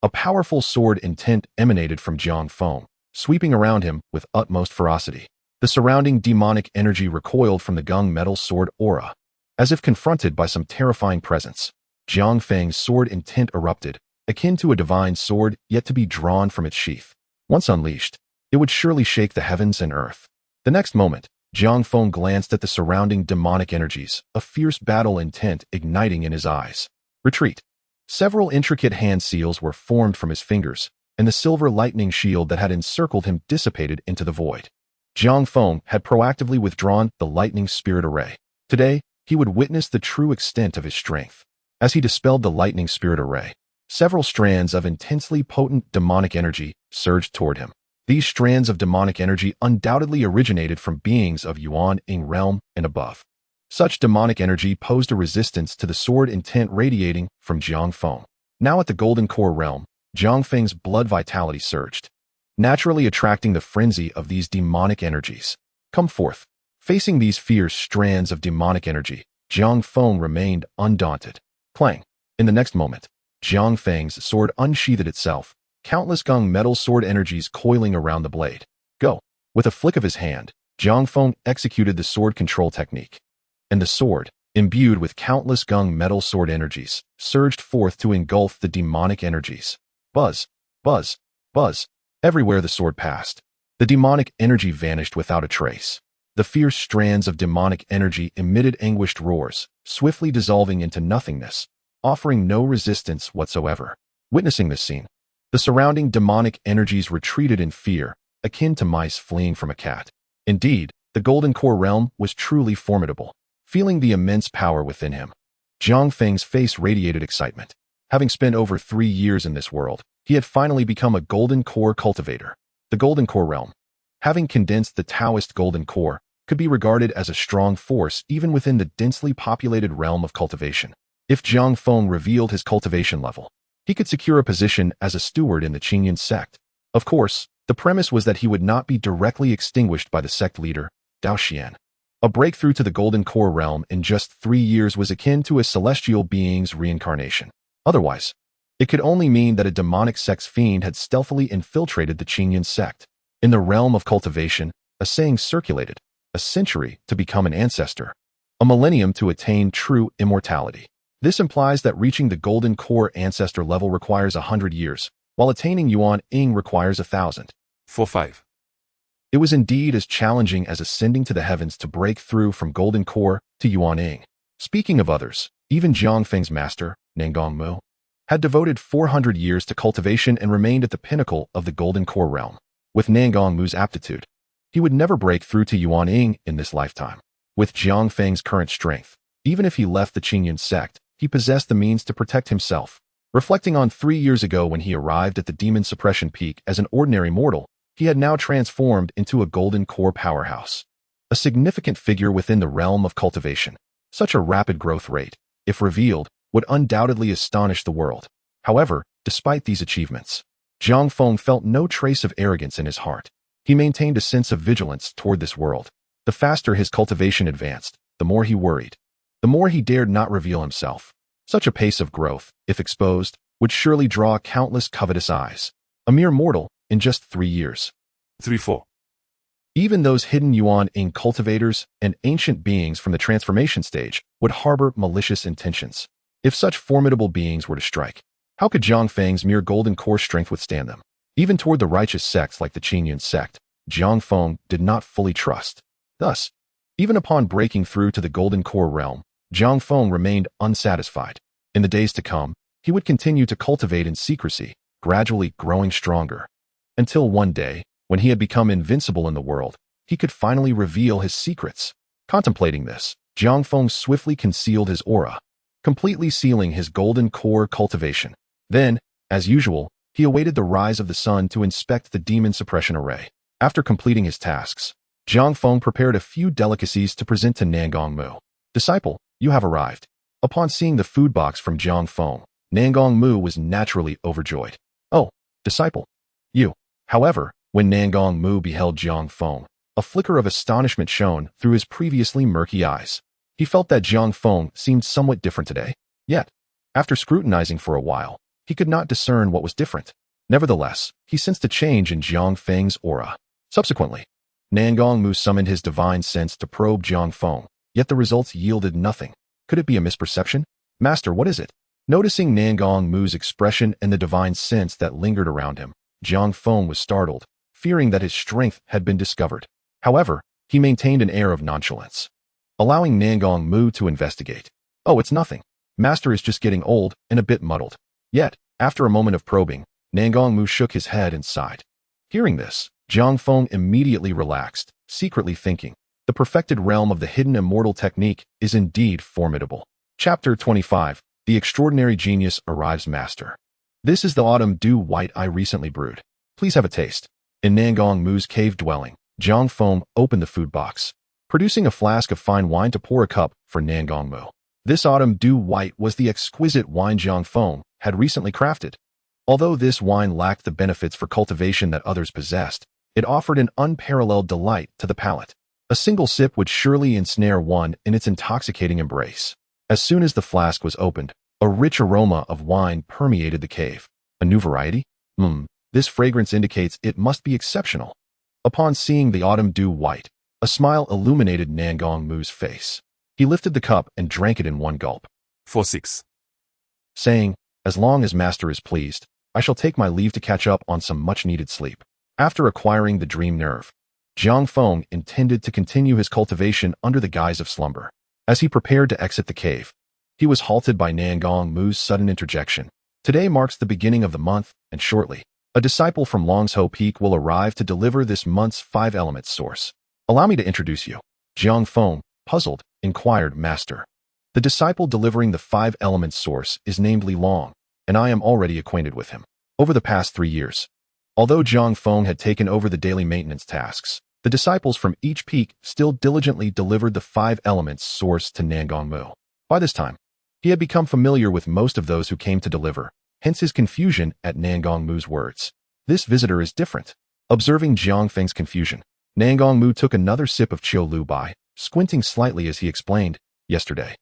a powerful sword intent emanated from Jiang Feng, sweeping around him with utmost ferocity. The surrounding demonic energy recoiled from the gung metal sword aura. As if confronted by some terrifying presence, Jiang Feng's sword intent erupted, akin to a divine sword yet to be drawn from its sheath. Once unleashed, it would surely shake the heavens and earth. The next moment, Jiang Feng glanced at the surrounding demonic energies, a fierce battle intent igniting in his eyes. Retreat. Several intricate hand seals were formed from his fingers, and the silver lightning shield that had encircled him dissipated into the void. Jiang Feng had proactively withdrawn the lightning spirit array. Today, he would witness the true extent of his strength. As he dispelled the lightning spirit array, several strands of intensely potent demonic energy surged toward him. These strands of demonic energy undoubtedly originated from beings of Yuan-Ing realm and above. Such demonic energy posed a resistance to the sword intent radiating from Jiang Feng. Now at the golden core realm, Jiang Feng's blood vitality surged, naturally attracting the frenzy of these demonic energies. Come forth. Facing these fierce strands of demonic energy, Jiang Feng remained undaunted. Clang. In the next moment, Jiang Feng's sword unsheathed itself, countless gung metal sword energies coiling around the blade. Go. With a flick of his hand, Jiang Feng executed the sword control technique. And the sword, imbued with countless gung metal sword energies, surged forth to engulf the demonic energies. Buzz, buzz, buzz. Everywhere the sword passed, the demonic energy vanished without a trace. The fierce strands of demonic energy emitted anguished roars, swiftly dissolving into nothingness, offering no resistance whatsoever. Witnessing this scene, the surrounding demonic energies retreated in fear, akin to mice fleeing from a cat. Indeed, the golden core realm was truly formidable. Feeling the immense power within him, Jiang Feng's face radiated excitement. Having spent over 3 years in this world, he had finally become a golden core cultivator. The golden core realm, having condensed the Taoist golden core, could be regarded as a strong force even within the densely populated realm of cultivation. If Jiang Feng revealed his cultivation level, he could secure a position as a steward in the Qingyun Sect. Of course, the premise was that he would not be directly extinguished by the sect leader, Zhu Xian. A breakthrough to the golden core realm in just 3 years was akin to a celestial being's reincarnation. Otherwise, it could only mean that a demonic sex fiend had stealthily infiltrated the Qingyun Sect. In the realm of cultivation, a saying circulated: a century to become an ancestor, a millennium to attain true immortality. This implies that reaching the golden core ancestor level requires 100 years, while attaining Yuan-Ing requires 1,000. 4-5. It was indeed as challenging as ascending to the heavens to break through from golden core to Yuan-Ing. Speaking of others, even Jiang Feng's master, Nangongmu, had devoted 400 years to cultivation and remained at the pinnacle of the Golden Core realm. With Nangong Mu's aptitude, he would never break through to Yuan Ying in this lifetime. With Jiang Feng's current strength, even if he left the Qingyun Sect, he possessed the means to protect himself. Reflecting on 3 years ago when he arrived at the demon suppression peak as an ordinary mortal, he had now transformed into a Golden Core powerhouse. A significant figure within the realm of cultivation. Such a rapid growth rate, if revealed, would undoubtedly astonish the world. However, despite these achievements, Jiang Feng felt no trace of arrogance in his heart. He maintained a sense of vigilance toward this world. The faster his cultivation advanced, the more he worried. The more he dared not reveal himself. Such a pace of growth, if exposed, would surely draw countless covetous eyes. A mere mortal, in just 3 years. 3-4. Even those hidden Yuan Ying cultivators and ancient beings from the transformation stage would harbor malicious intentions. If such formidable beings were to strike, how could Jiang Feng's mere Golden Core strength withstand them? Even toward the righteous sects like the Qingyun Sect, Jiang Feng did not fully trust. Thus, even upon breaking through to the Golden Core realm, Jiang Feng remained unsatisfied. In the days to come, he would continue to cultivate in secrecy, gradually growing stronger. Until one day, when he had become invincible in the world, he could finally reveal his secrets. Contemplating this, Jiang Feng swiftly concealed his aura, completely sealing his Golden Core cultivation. Then, as usual, he awaited the rise of the sun to inspect the demon suppression array. After completing his tasks, Jiang Feng prepared a few delicacies to present to Nangong Mu. Disciple, you have arrived. Upon seeing the food box from Jiang Feng, Nangong Mu was naturally overjoyed. Oh, disciple. You. However, when Nangong Mu beheld Jiang Feng, a flicker of astonishment shone through his previously murky eyes. He felt that Jiang Feng seemed somewhat different today. Yet, after scrutinizing for a while, he could not discern what was different. Nevertheless, he sensed a change in Jiang Feng's aura. Subsequently, Nangong Mu summoned his divine sense to probe Jiang Feng, yet the results yielded nothing. Could it be a misperception? Master, what is it? Noticing Nangong Mu's expression and the divine sense that lingered around him, Jiang Feng was startled, fearing that his strength had been discovered. However, he maintained an air of nonchalance, allowing Nangong Mu to investigate. Oh, it's nothing. Master is just getting old and a bit muddled. Yet, after a moment of probing, Nangong Mu shook his head and sighed. Hearing this, Jiang Feng immediately relaxed, secretly thinking, the perfected realm of the hidden immortal technique is indeed formidable. Chapter 25. The Extraordinary Genius Arrives Master. This is the autumn dew white I recently brewed. Please have a taste. In Nangong Mu's cave dwelling, Jiang Feng opened the food box, producing a flask of fine wine to pour a cup for Nangong Mu. This autumn dew white was the exquisite wine Jiang Feng had recently crafted. Although this wine lacked the benefits for cultivation that others possessed, it offered an unparalleled delight to the palate. A single sip would surely ensnare one in its intoxicating embrace. As soon as the flask was opened, a rich aroma of wine permeated the cave. A new variety? This fragrance indicates it must be exceptional. Upon seeing the autumn dew white, a smile illuminated Nangong Mu's face. He lifted the cup and drank it in one gulp. 4-6. Saying, as long as master is pleased, I shall take my leave to catch up on some much-needed sleep. After acquiring the dream nerve, Jiang Feng intended to continue his cultivation under the guise of slumber. As he prepared to exit the cave, he was halted by Nangong Mu's sudden interjection. Today marks the beginning of the month, and shortly, a disciple from Longsho Peak will arrive to deliver this month's 5 elements source. Allow me to introduce you. Jiang Feng, puzzled, inquired, Master. The disciple delivering the 5 elements source is named Li Long, and I am already acquainted with him. Over the past 3 years, although Jiang Feng had taken over the daily maintenance tasks, the disciples from each peak still diligently delivered the 5 elements source to Nangong Mu. By this time, he had become familiar with most of those who came to deliver, hence his confusion at Nangong Mu's words. This visitor is different. Observing Jiang Feng's confusion, Nangong Mu took another sip of Qiu Lu Bai, squinting slightly as he explained, yesterday,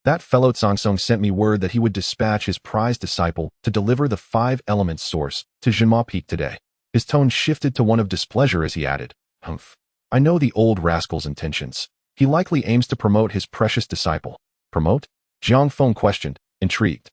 that fellow Tsang sent me word that he would dispatch his prized disciple to deliver the 5 elements source to Jinma Peak today. His tone shifted to one of displeasure as he added, Humph. I know the old rascal's intentions. He likely aims to promote his precious disciple. Promote? Jiang Feng questioned, intrigued.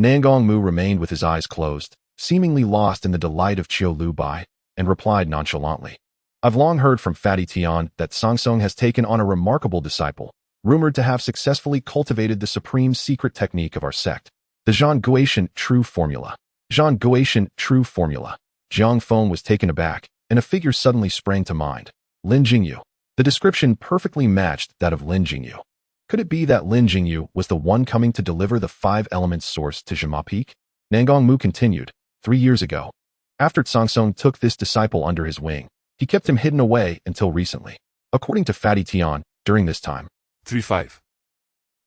Nangong Mu remained with his eyes closed, seemingly lost in the delight of Qiu Lu Bai, and replied nonchalantly. I've long heard from Fatty Tian that Tsang has taken on a remarkable disciple, rumored to have successfully cultivated the supreme secret technique of our sect. The Zhang Guotian true formula. Zhang Guotian true formula. Jiang Feng was taken aback, and a figure suddenly sprang to mind. Lin Jingyu. The description perfectly matched that of Lin Jingyu. Could it be that Lin Jingyu was the one coming to deliver the 5 elements source to Zhima Peak? Nangong Mu continued, 3 years ago. After Tsang took this disciple under his wing, he kept him hidden away until recently. According to Fatty Tian, during this time. 3-5.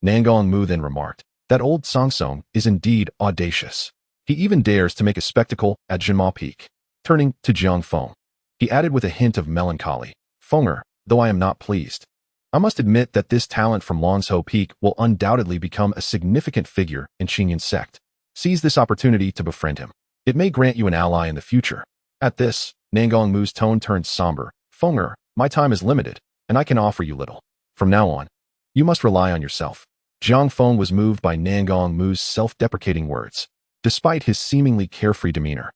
Nangong Mu then remarked, that old Tsang is indeed audacious. He even dares to make a spectacle at Zhima Peak. Turning to Jiang Feng, he added with a hint of melancholy, Fenger, though I am not pleased. I must admit that this talent from Longzhou Peak will undoubtedly become a significant figure in Qingyun Sect. Seize this opportunity to befriend him. It may grant you an ally in the future. At this, Nangong Mu's tone turned somber. Fenger, my time is limited, and I can offer you little. From now on, you must rely on yourself. Jiang Feng was moved by Nangong Mu's self-deprecating words. Despite his seemingly carefree demeanor,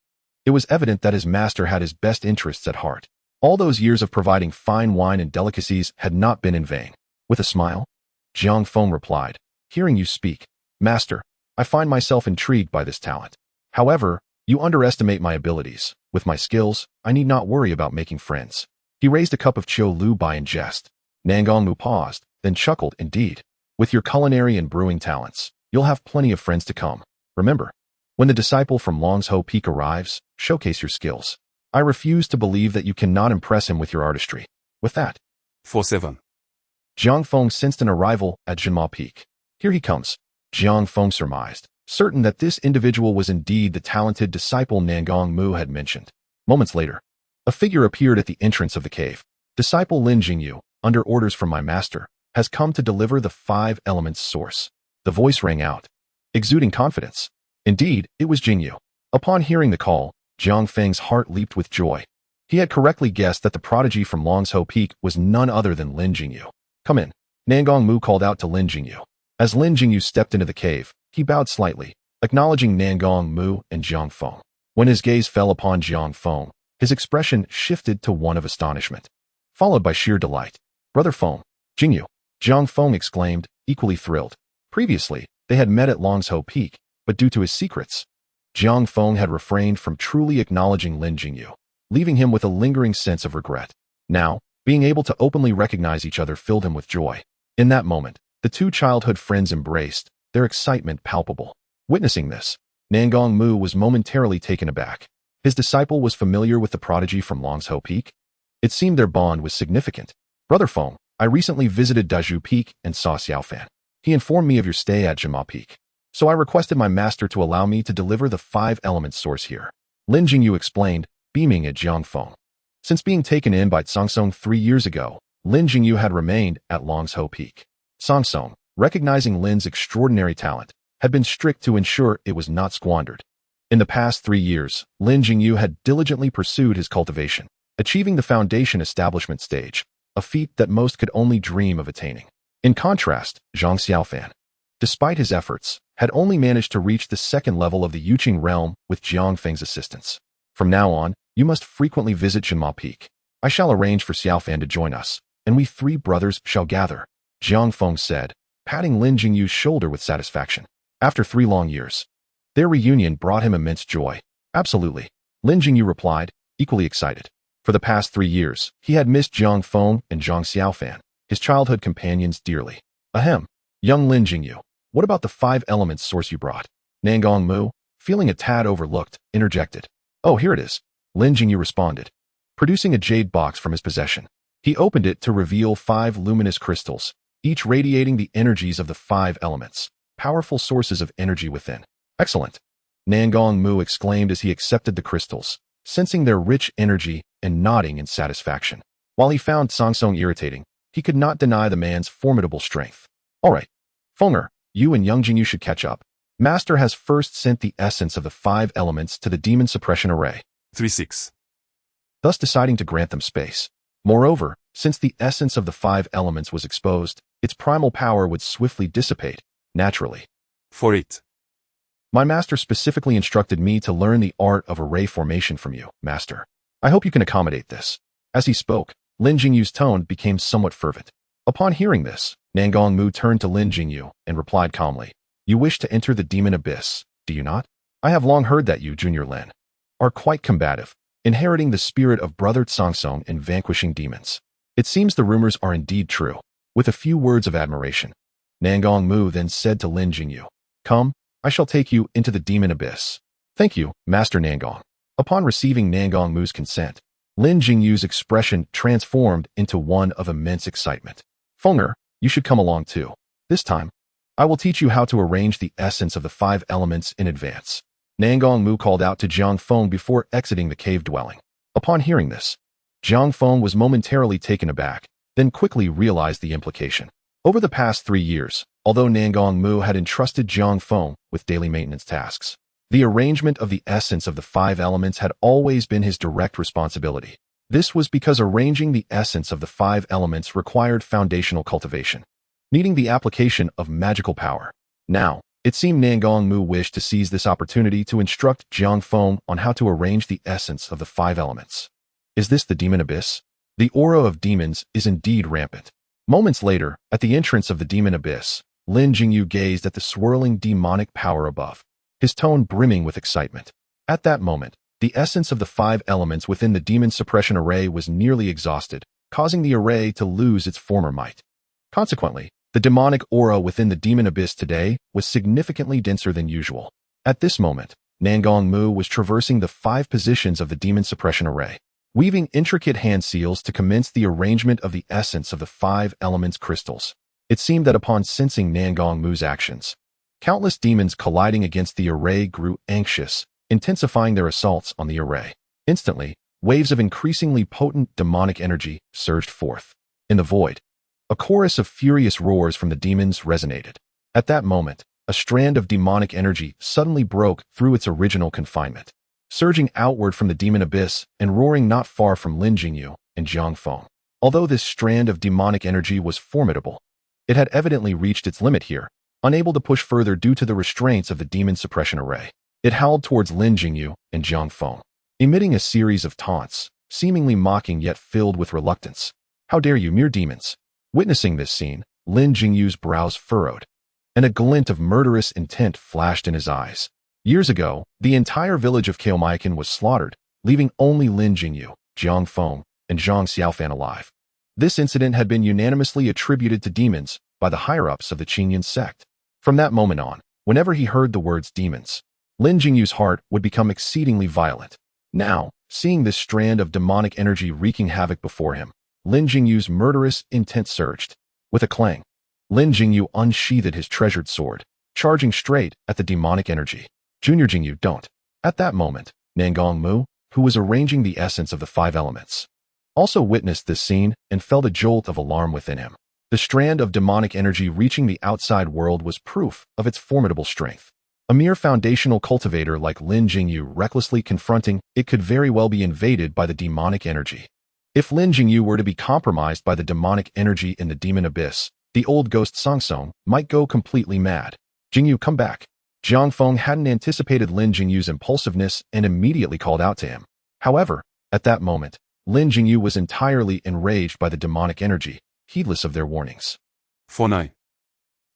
it was evident that his master had his best interests at heart. All those years of providing fine wine and delicacies had not been in vain. With a smile, Jiang Feng replied, hearing you speak, Master, I find myself intrigued by this talent. However, you underestimate my abilities. With my skills, I need not worry about making friends. He raised a cup of Chiu Lu Bai in jest. Nangong Mu paused, then chuckled, indeed. With your culinary and brewing talents, you'll have plenty of friends to come. Remember, when the disciple from Longzhou Peak arrives, showcase your skills. I refuse to believe that you cannot impress him with your artistry. With that, 4-7. Jiang Feng sensed an arrival at Zhima Peak. Here he comes, Jiang Feng surmised, certain that this individual was indeed the talented disciple Nangong Mu had mentioned. Moments later, a figure appeared at the entrance of the cave. Disciple Lin Jingyu, under orders from my master, has come to deliver the 5 elements source. The voice rang out, exuding confidence. Indeed, it was Jingyu. Upon hearing the call, Jiang Feng's heart leaped with joy. He had correctly guessed that the prodigy from Longzhou Peak was none other than Lin Jingyu. Come in. Nangong Mu called out to Lin Jingyu. As Lin Jingyu stepped into the cave, he bowed slightly, acknowledging Nangong Mu and Jiang Feng. When his gaze fell upon Jiang Feng, his expression shifted to one of astonishment, followed by sheer delight. Brother Feng, Jingyu, Jiang Feng exclaimed, equally thrilled. Previously, they had met at Longzhou Peak, but due to his secrets, Jiang Feng had refrained from truly acknowledging Lin Jingyu, leaving him with a lingering sense of regret. Now, being able to openly recognize each other filled him with joy. In that moment, the two childhood friends embraced, their excitement palpable. Witnessing this, Nangong Mu was momentarily taken aback. His disciple was familiar with the prodigy from Longzhou Peak. It seemed their bond was significant. Brother Feng, I recently visited Dazhu Peak and saw Xiaofan. He informed me of your stay at Zhima Peak. So I requested my master to allow me to deliver the 5 elements source here. Lin Jingyu explained, beaming at Jiang Feng. Since being taken in by Tsang 3 years ago, Lin Jingyu had remained at Longzhou Peak. Tsang, recognizing Lin's extraordinary talent, had been strict to ensure it was not squandered. In the past 3 years, Lin Jingyu had diligently pursued his cultivation, achieving the foundation establishment stage, a feat that most could only dream of attaining. In contrast, Zhang Xiaofan, despite his efforts, had only managed to reach the 2nd level of the Yuqing realm with Jiang Feng's assistance. From now on, you must frequently visit Zhima Peak. I shall arrange for Xiaofan to join us, and we 3 brothers shall gather, Jiang Feng said, patting Lin Jingyu's shoulder with satisfaction. After 3 long years, their reunion brought him immense joy. Absolutely, Lin Jingyu replied, equally excited. For the past 3 years, he had missed Jiang Feng and Zhang Xiaofan, his childhood companions, dearly. Ahem, young Lin Jingyu, what about the 5 elements source you brought? Nangong Mu, feeling a tad overlooked, interjected. Oh, here it is, Lin Jingyu responded, producing a jade box from his possession. He opened it to reveal 5 luminous crystals, each radiating the energies of the 5 elements, powerful sources of energy within. Excellent, Nangong Mu exclaimed as he accepted the crystals, sensing their rich energy and nodding in satisfaction. While he found Tsang irritating, he could not deny the man's formidable strength. All right, Fenger, you and young Jingyu should catch up. Master has first sent the essence of the 5 elements to the demon suppression array. 3-6. Thus deciding to grant them space. Moreover, since the essence of the 5 elements was exposed, its primal power would swiftly dissipate, naturally. 4-8. My master specifically instructed me to learn the art of array formation from you, master. I hope you can accommodate this. As he spoke, Lin Jingyu's tone became somewhat fervent. Upon hearing this, Nangong Mu turned to Lin Jingyu and replied calmly, You wish to enter the demon abyss, do you not? I have long heard that you, Junior Lin, are quite combative, inheriting the spirit of Brother Tsang in vanquishing demons. It seems the rumors are indeed true. With a few words of admiration, Nangong Mu then said to Lin Jingyu, "Come, I shall take you into the demon abyss." "Thank you, Master Nangong." Upon receiving Nangong Mu's consent, Lin Jingyu's expression transformed into one of immense excitement. "Fenger, you should come along too. This time, I will teach you how to arrange the essence of the 5 elements in advance." Nangong Mu called out to Jiang Feng before exiting the cave dwelling. Upon hearing this, Jiang Feng was momentarily taken aback, then quickly realized the implication. Over the past 3 years, although Nangong Mu had entrusted Jiang Feng with daily maintenance tasks, the arrangement of the essence of the 5 elements had always been his direct responsibility. This was because arranging the essence of the 5 elements required foundational cultivation, needing the application of magical power. Now, it seemed Nangong Mu wished to seize this opportunity to instruct Jiang Feng on how to arrange the essence of the 5 elements. Is this the demon abyss? The aura of demons is indeed rampant. Moments later, at the entrance of the demon abyss, Lin Jingyu gazed at the swirling demonic power above, his tone brimming with excitement. At that moment, the essence of the 5 elements within the demon suppression array was nearly exhausted, causing the array to lose its former might. Consequently, the demonic aura within the demon abyss today was significantly denser than usual. At this moment, Nangong Mu was traversing the 5 positions of the demon suppression array, weaving intricate hand seals to commence the arrangement of the essence of the 5 elements crystals. It seemed that upon sensing Nangong Mu's actions, countless demons colliding against the array grew anxious, intensifying their assaults on the array. Instantly, waves of increasingly potent demonic energy surged forth. In the void, a chorus of furious roars from the demons resonated. At that moment, a strand of demonic energy suddenly broke through its original confinement, surging outward from the demon abyss and roaring not far from Lin Jingyu and Jiang Feng. Although this strand of demonic energy was formidable, it had evidently reached its limit here, unable to push further due to the restraints of the demon suppression array. It howled towards Lin Jingyu and Jiang Feng, emitting a series of taunts, seemingly mocking yet filled with reluctance. "How dare you, mere demons!" Witnessing this scene, Lin Jingyu's brows furrowed, and a glint of murderous intent flashed in his eyes. Years ago, the entire village of Kaomayakan was slaughtered, leaving only Lin Jingyu, Jiang Feng, and Zhang Xiaofan alive. This incident had been unanimously attributed to demons by the higher-ups of the Qingyun Sect. From that moment on, whenever he heard the words demons, Lin Jingyu's heart would become exceedingly violent. Now, seeing this strand of demonic energy wreaking havoc before him, Lin Jingyu's murderous intent surged. With a clang, Lin Jingyu unsheathed his treasured sword, charging straight at the demonic energy. "Junior Jingyu, don't." At that moment, Nangong Mu, who was arranging the essence of the 5 elements, also witnessed this scene and felt a jolt of alarm within him. The strand of demonic energy reaching the outside world was proof of its formidable strength. A mere foundational cultivator like Lin Jingyu recklessly confronting it could very well be invaded by the demonic energy. If Lin Jingyu were to be compromised by the demonic energy in the demon abyss, the old ghost Sangsong might go completely mad. "Jingyu, come back." Jiang Feng hadn't anticipated Lin Jingyu's impulsiveness and immediately called out to him. However, at that moment, Lin Jingyu was entirely enraged by the demonic energy, heedless of their warnings. 49.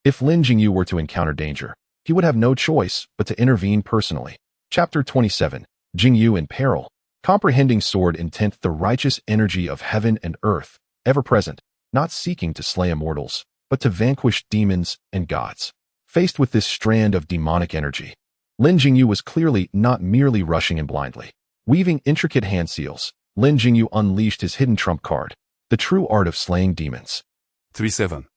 If Lin Jingyu were to encounter danger, he would have no choice but to intervene personally. Chapter 27, Jingyu in Peril. Comprehending sword intent, the righteous energy of heaven and earth, ever present, not seeking to slay immortals, but to vanquish demons and gods. Faced with this strand of demonic energy, Lin Jingyu was clearly not merely rushing in blindly. Weaving intricate hand seals, Lin Jingyu unleashed his hidden trump card, the true art of slaying demons. 37.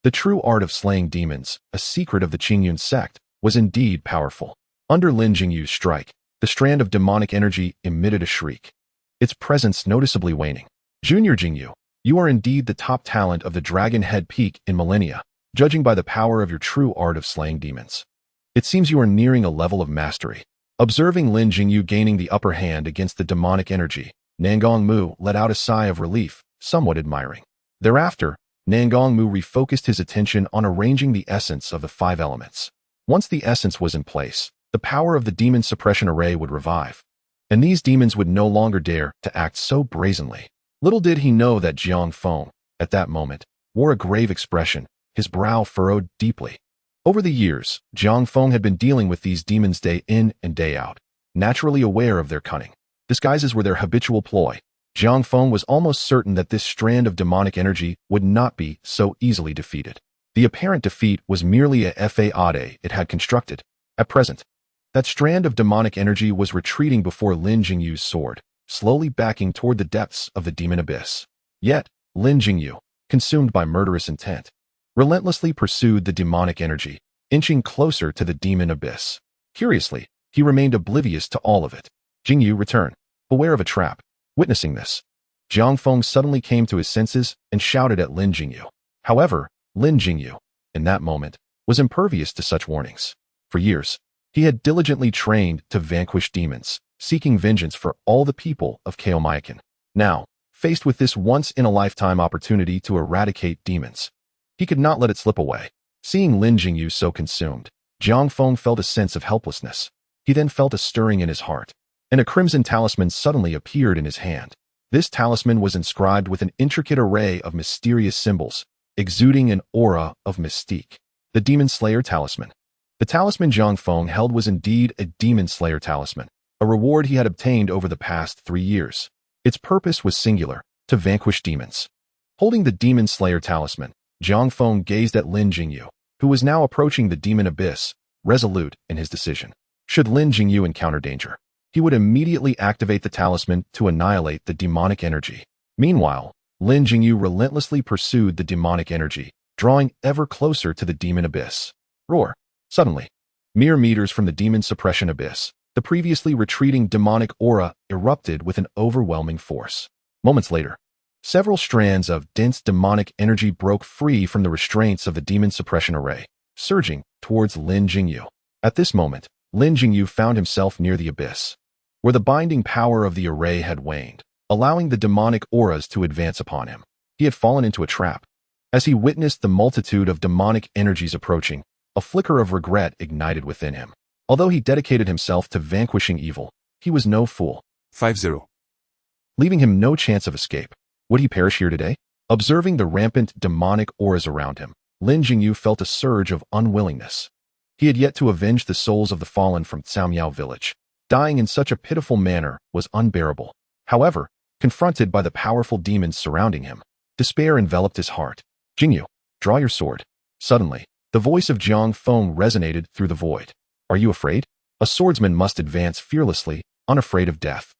The true art of slaying demons, a secret of the Qingyun Sect, was indeed powerful. Under Lin Jingyu's strike, the strand of demonic energy emitted a shriek, its presence noticeably waning. "Junior Jingyu, you are indeed the top talent of the Dragon Head Peak in millennia, judging by the power of your true art of slaying demons. It seems you are nearing a level of mastery." Observing Lin Jingyu gaining the upper hand against the demonic energy, Nangong Mu let out a sigh of relief, somewhat admiring. Thereafter, Nangong Mu refocused his attention on arranging the essence of the 5 elements. Once the essence was in place, the power of the demon suppression array would revive, and these demons would no longer dare to act so brazenly. Little did he know that Jiang Feng, at that moment, wore a grave expression, his brow furrowed deeply. Over the years, Jiang Feng had been dealing with these demons day in and day out, naturally aware of their cunning. Disguises were their habitual ploy. Jiang Feng was almost certain that this strand of demonic energy would not be so easily defeated. The apparent defeat was merely a fade it had constructed. At present, that strand of demonic energy was retreating before Lin Jingyu's sword, slowly backing toward the depths of the demon abyss. Yet, Lin Jingyu, consumed by murderous intent, relentlessly pursued the demonic energy, inching closer to the demon abyss. Curiously, he remained oblivious to all of it. Jingyu returned, aware of a trap. Witnessing this, Jiang Feng suddenly came to his senses and shouted at Lin Jingyu. However, Lin Jingyu, in that moment, was impervious to such warnings. For years, he had diligently trained to vanquish demons, seeking vengeance for all the people of Kaomayakan. Now, faced with this once-in-a-lifetime opportunity to eradicate demons, he could not let it slip away. Seeing Lin Jingyu so consumed, Jiang Feng felt a sense of helplessness. He then felt a stirring in his heart, and a crimson talisman suddenly appeared in his hand. This talisman was inscribed with an intricate array of mysterious symbols, exuding an aura of mystique. The Demon Slayer Talisman. The talisman Jiang Feng held was indeed a Demon Slayer talisman, a reward he had obtained over the past 3 years. Its purpose was singular, to vanquish demons. Holding the Demon Slayer talisman, Jiang Feng gazed at Lin Jingyu, who was now approaching the demon abyss, resolute in his decision. Should Lin Jingyu encounter danger, he would immediately activate the talisman to annihilate the demonic energy. Meanwhile, Lin Jingyu relentlessly pursued the demonic energy, drawing ever closer to the demon abyss. Roar! Suddenly, mere meters from the demon suppression abyss, the previously retreating demonic aura erupted with an overwhelming force. Moments later, several strands of dense demonic energy broke free from the restraints of the demon suppression array, surging towards Lin Jingyu. At this moment, Lin Jingyu found himself near the abyss, where the binding power of the array had waned, allowing the demonic auras to advance upon him. He had fallen into a trap. As he witnessed the multitude of demonic energies approaching, a flicker of regret ignited within him. Although he dedicated himself to vanquishing evil, he was no fool. 5-0. Leaving him no chance of escape. Would he perish here today? Observing the rampant demonic auras around him, Lin Jingyu felt a surge of unwillingness. He had yet to avenge the souls of the fallen from Caomiao village. Dying in such a pitiful manner was unbearable. However, confronted by the powerful demons surrounding him, despair enveloped his heart. Jingyu, draw your sword. Suddenly, the voice of Jiang Feng resonated through the void. Are you afraid? A swordsman must advance fearlessly, unafraid of death.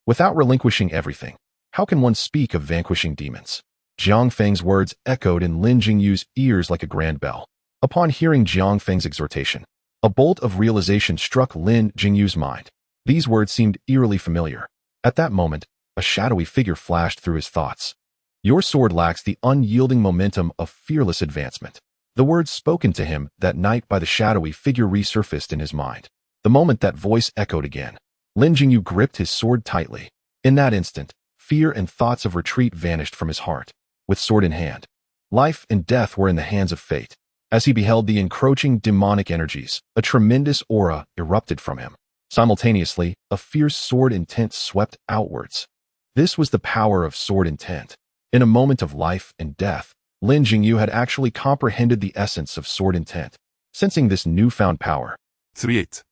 Without relinquishing everything, how can one speak of vanquishing demons? Jiang Feng's words echoed in Lin Jingyu's ears like a grand bell. Upon hearing Jiang Feng's exhortation, a bolt of realization struck Lin Jingyu's mind. These words seemed eerily familiar. At that moment, a shadowy figure flashed through his thoughts. Your sword lacks the unyielding momentum of fearless advancement. The words spoken to him that night by the shadowy figure resurfaced in his mind. The moment that voice echoed again, Lin Jingyu gripped his sword tightly. In that instant, fear and thoughts of retreat vanished from his heart. With sword in hand, life and death were in the hands of fate. As he beheld the encroaching demonic energies, a tremendous aura erupted from him. Simultaneously, a fierce sword intent swept outwards. This was the power of sword intent. In a moment of life and death, Lin Jingyu had actually comprehended the essence of sword intent. Sensing this newfound power, 3-8.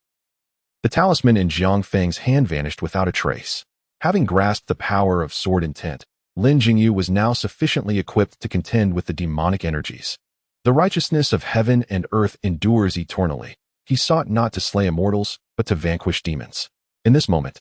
the talisman in Jiang Feng's hand vanished without a trace. Having grasped the power of sword intent, Lin Jingyu was now sufficiently equipped to contend with the demonic energies. The righteousness of heaven and earth endures eternally. He sought not to slay immortals, but to vanquish demons. In this moment,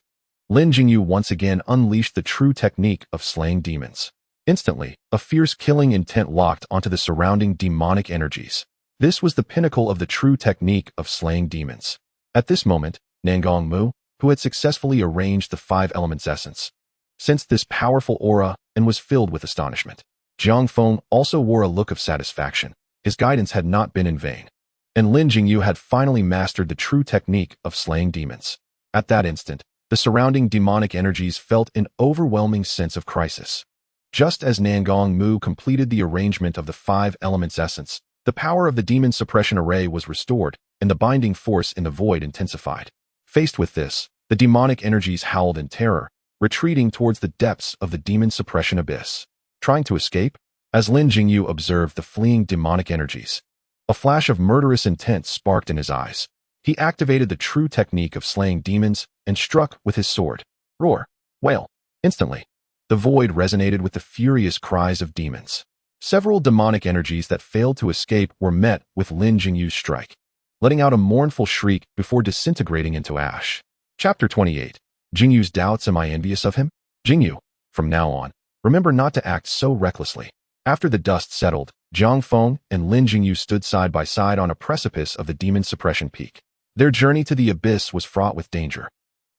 Lin Jingyu once again unleashed the true technique of slaying demons. Instantly, a fierce killing intent locked onto the surrounding demonic energies. This was the pinnacle of the true technique of slaying demons. At this moment, Nangong Mu, who had successfully arranged the 5 elements essence, sensed this powerful aura and was filled with astonishment. Jiang Feng also wore a look of satisfaction. His guidance had not been in vain, and Lin Jingyu had finally mastered the true technique of slaying demons. At that instant, the surrounding demonic energies felt an overwhelming sense of crisis. Just as Nangong Mu completed the arrangement of the 5 elements essence, the power of the demon suppression array was restored, and the binding force in the void intensified. Faced with this, the demonic energies howled in terror, retreating towards the depths of the demon suppression abyss. Trying to escape? As Lin Jingyu observed the fleeing demonic energies, A flash of murderous intent sparked in his eyes. He activated the true technique of slaying demons and struck with his sword. Roar. Wail. Instantly, the void resonated with the furious cries of demons. Several demonic energies that failed to escape were met with Lin Jingyu's strike, letting out a mournful shriek before disintegrating into ash. Chapter 28. Jingyu's doubts. Am I envious of him? Jingyu, from now on, remember not to act so recklessly. After the dust settled, Jiang Feng and Lin Jingyu stood side by side on a precipice of the demon suppression peak. Their journey to the abyss was fraught with danger.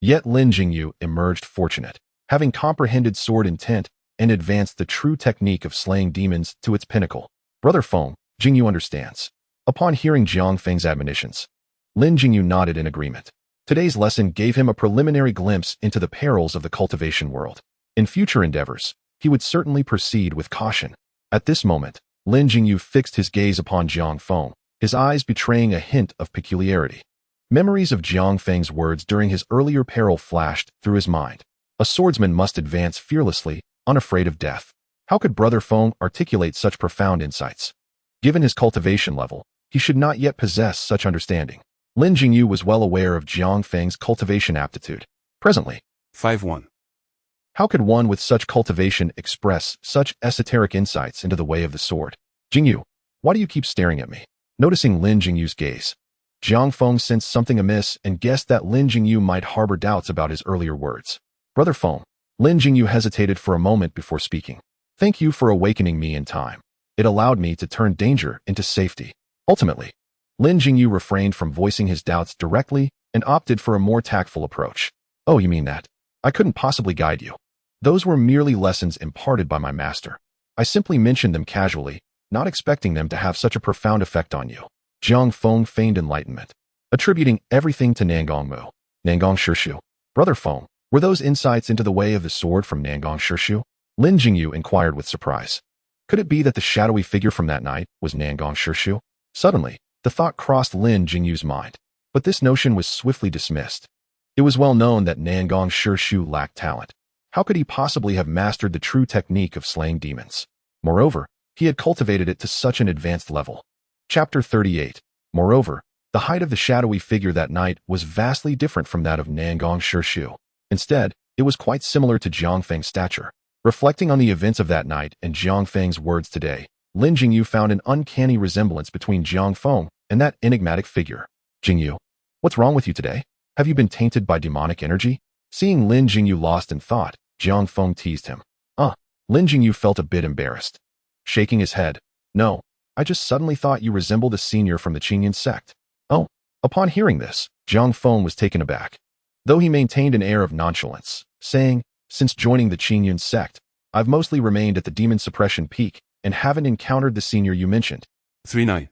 Yet Lin Jingyu emerged fortunate, having comprehended sword intent and advanced the true technique of slaying demons to its pinnacle. Brother Feng, Jingyu understands. Upon hearing Jiang Feng's admonitions, Lin Jingyu nodded in agreement. Today's lesson gave him a preliminary glimpse into the perils of the cultivation world. In future endeavors, he would certainly proceed with caution. At this moment, Lin Jingyu fixed his gaze upon Jiang Feng, his eyes betraying a hint of peculiarity. Memories of Jiang Feng's words during his earlier peril flashed through his mind. A swordsman must advance fearlessly, unafraid of death. How could Brother Feng articulate such profound insights? Given his cultivation level, he should not yet possess such understanding. Lin Jingyu was well aware of Jiang Feng's cultivation aptitude. Presently, 5-1. how could one with such cultivation express such esoteric insights into the way of the sword? Jingyu, why do you keep staring at me? Noticing Lin Jingyu's gaze, Jiang Feng sensed something amiss and guessed that Lin Jingyu might harbor doubts about his earlier words. Brother Feng, Lin Jingyu hesitated for a moment before speaking. Thank you for awakening me in time. It allowed me to turn danger into safety. Ultimately, Lin Jingyu refrained from voicing his doubts directly and opted for a more tactful approach. Oh, you mean that? I couldn't possibly guide you. Those were merely lessons imparted by my master. I simply mentioned them casually, not expecting them to have such a profound effect on you. Jiang Feng feigned enlightenment, attributing everything to Nangong Mu. Nangong Shishu. Brother Feng, were those insights into the way of the sword from Nangong Shishu? Lin Jingyu inquired with surprise. Could it be that the shadowy figure from that night was Nangong Shishu? Suddenly, the thought crossed Lin Jingyu's mind, but this notion was swiftly dismissed. It was well known that Nangong Shishu lacked talent. How could he possibly have mastered the true technique of slaying demons? Moreover, he had cultivated it to such an advanced level. Chapter 38. Moreover, the height of the shadowy figure that night was vastly different from that of Nangong Shishu. Instead, it was quite similar to Jiang Feng's stature. Reflecting on the events of that night and Jiang Feng's words today, Lin Jingyu found an uncanny resemblance between Jiang Feng and that enigmatic figure. Jingyu, what's wrong with you today? Have you been tainted by demonic energy? Seeing Lin Jingyu lost in thought, Jiang Feng teased him. Lin Jingyu felt a bit embarrassed. Shaking his head, no, I just suddenly thought you resembled a senior from the Qingyun Sect. Oh. Upon hearing this, Jiang Feng was taken aback, though he maintained an air of nonchalance, saying, since joining the Qingyun Sect, I've mostly remained at the demon suppression peak and haven't encountered the senior you mentioned. 3-9.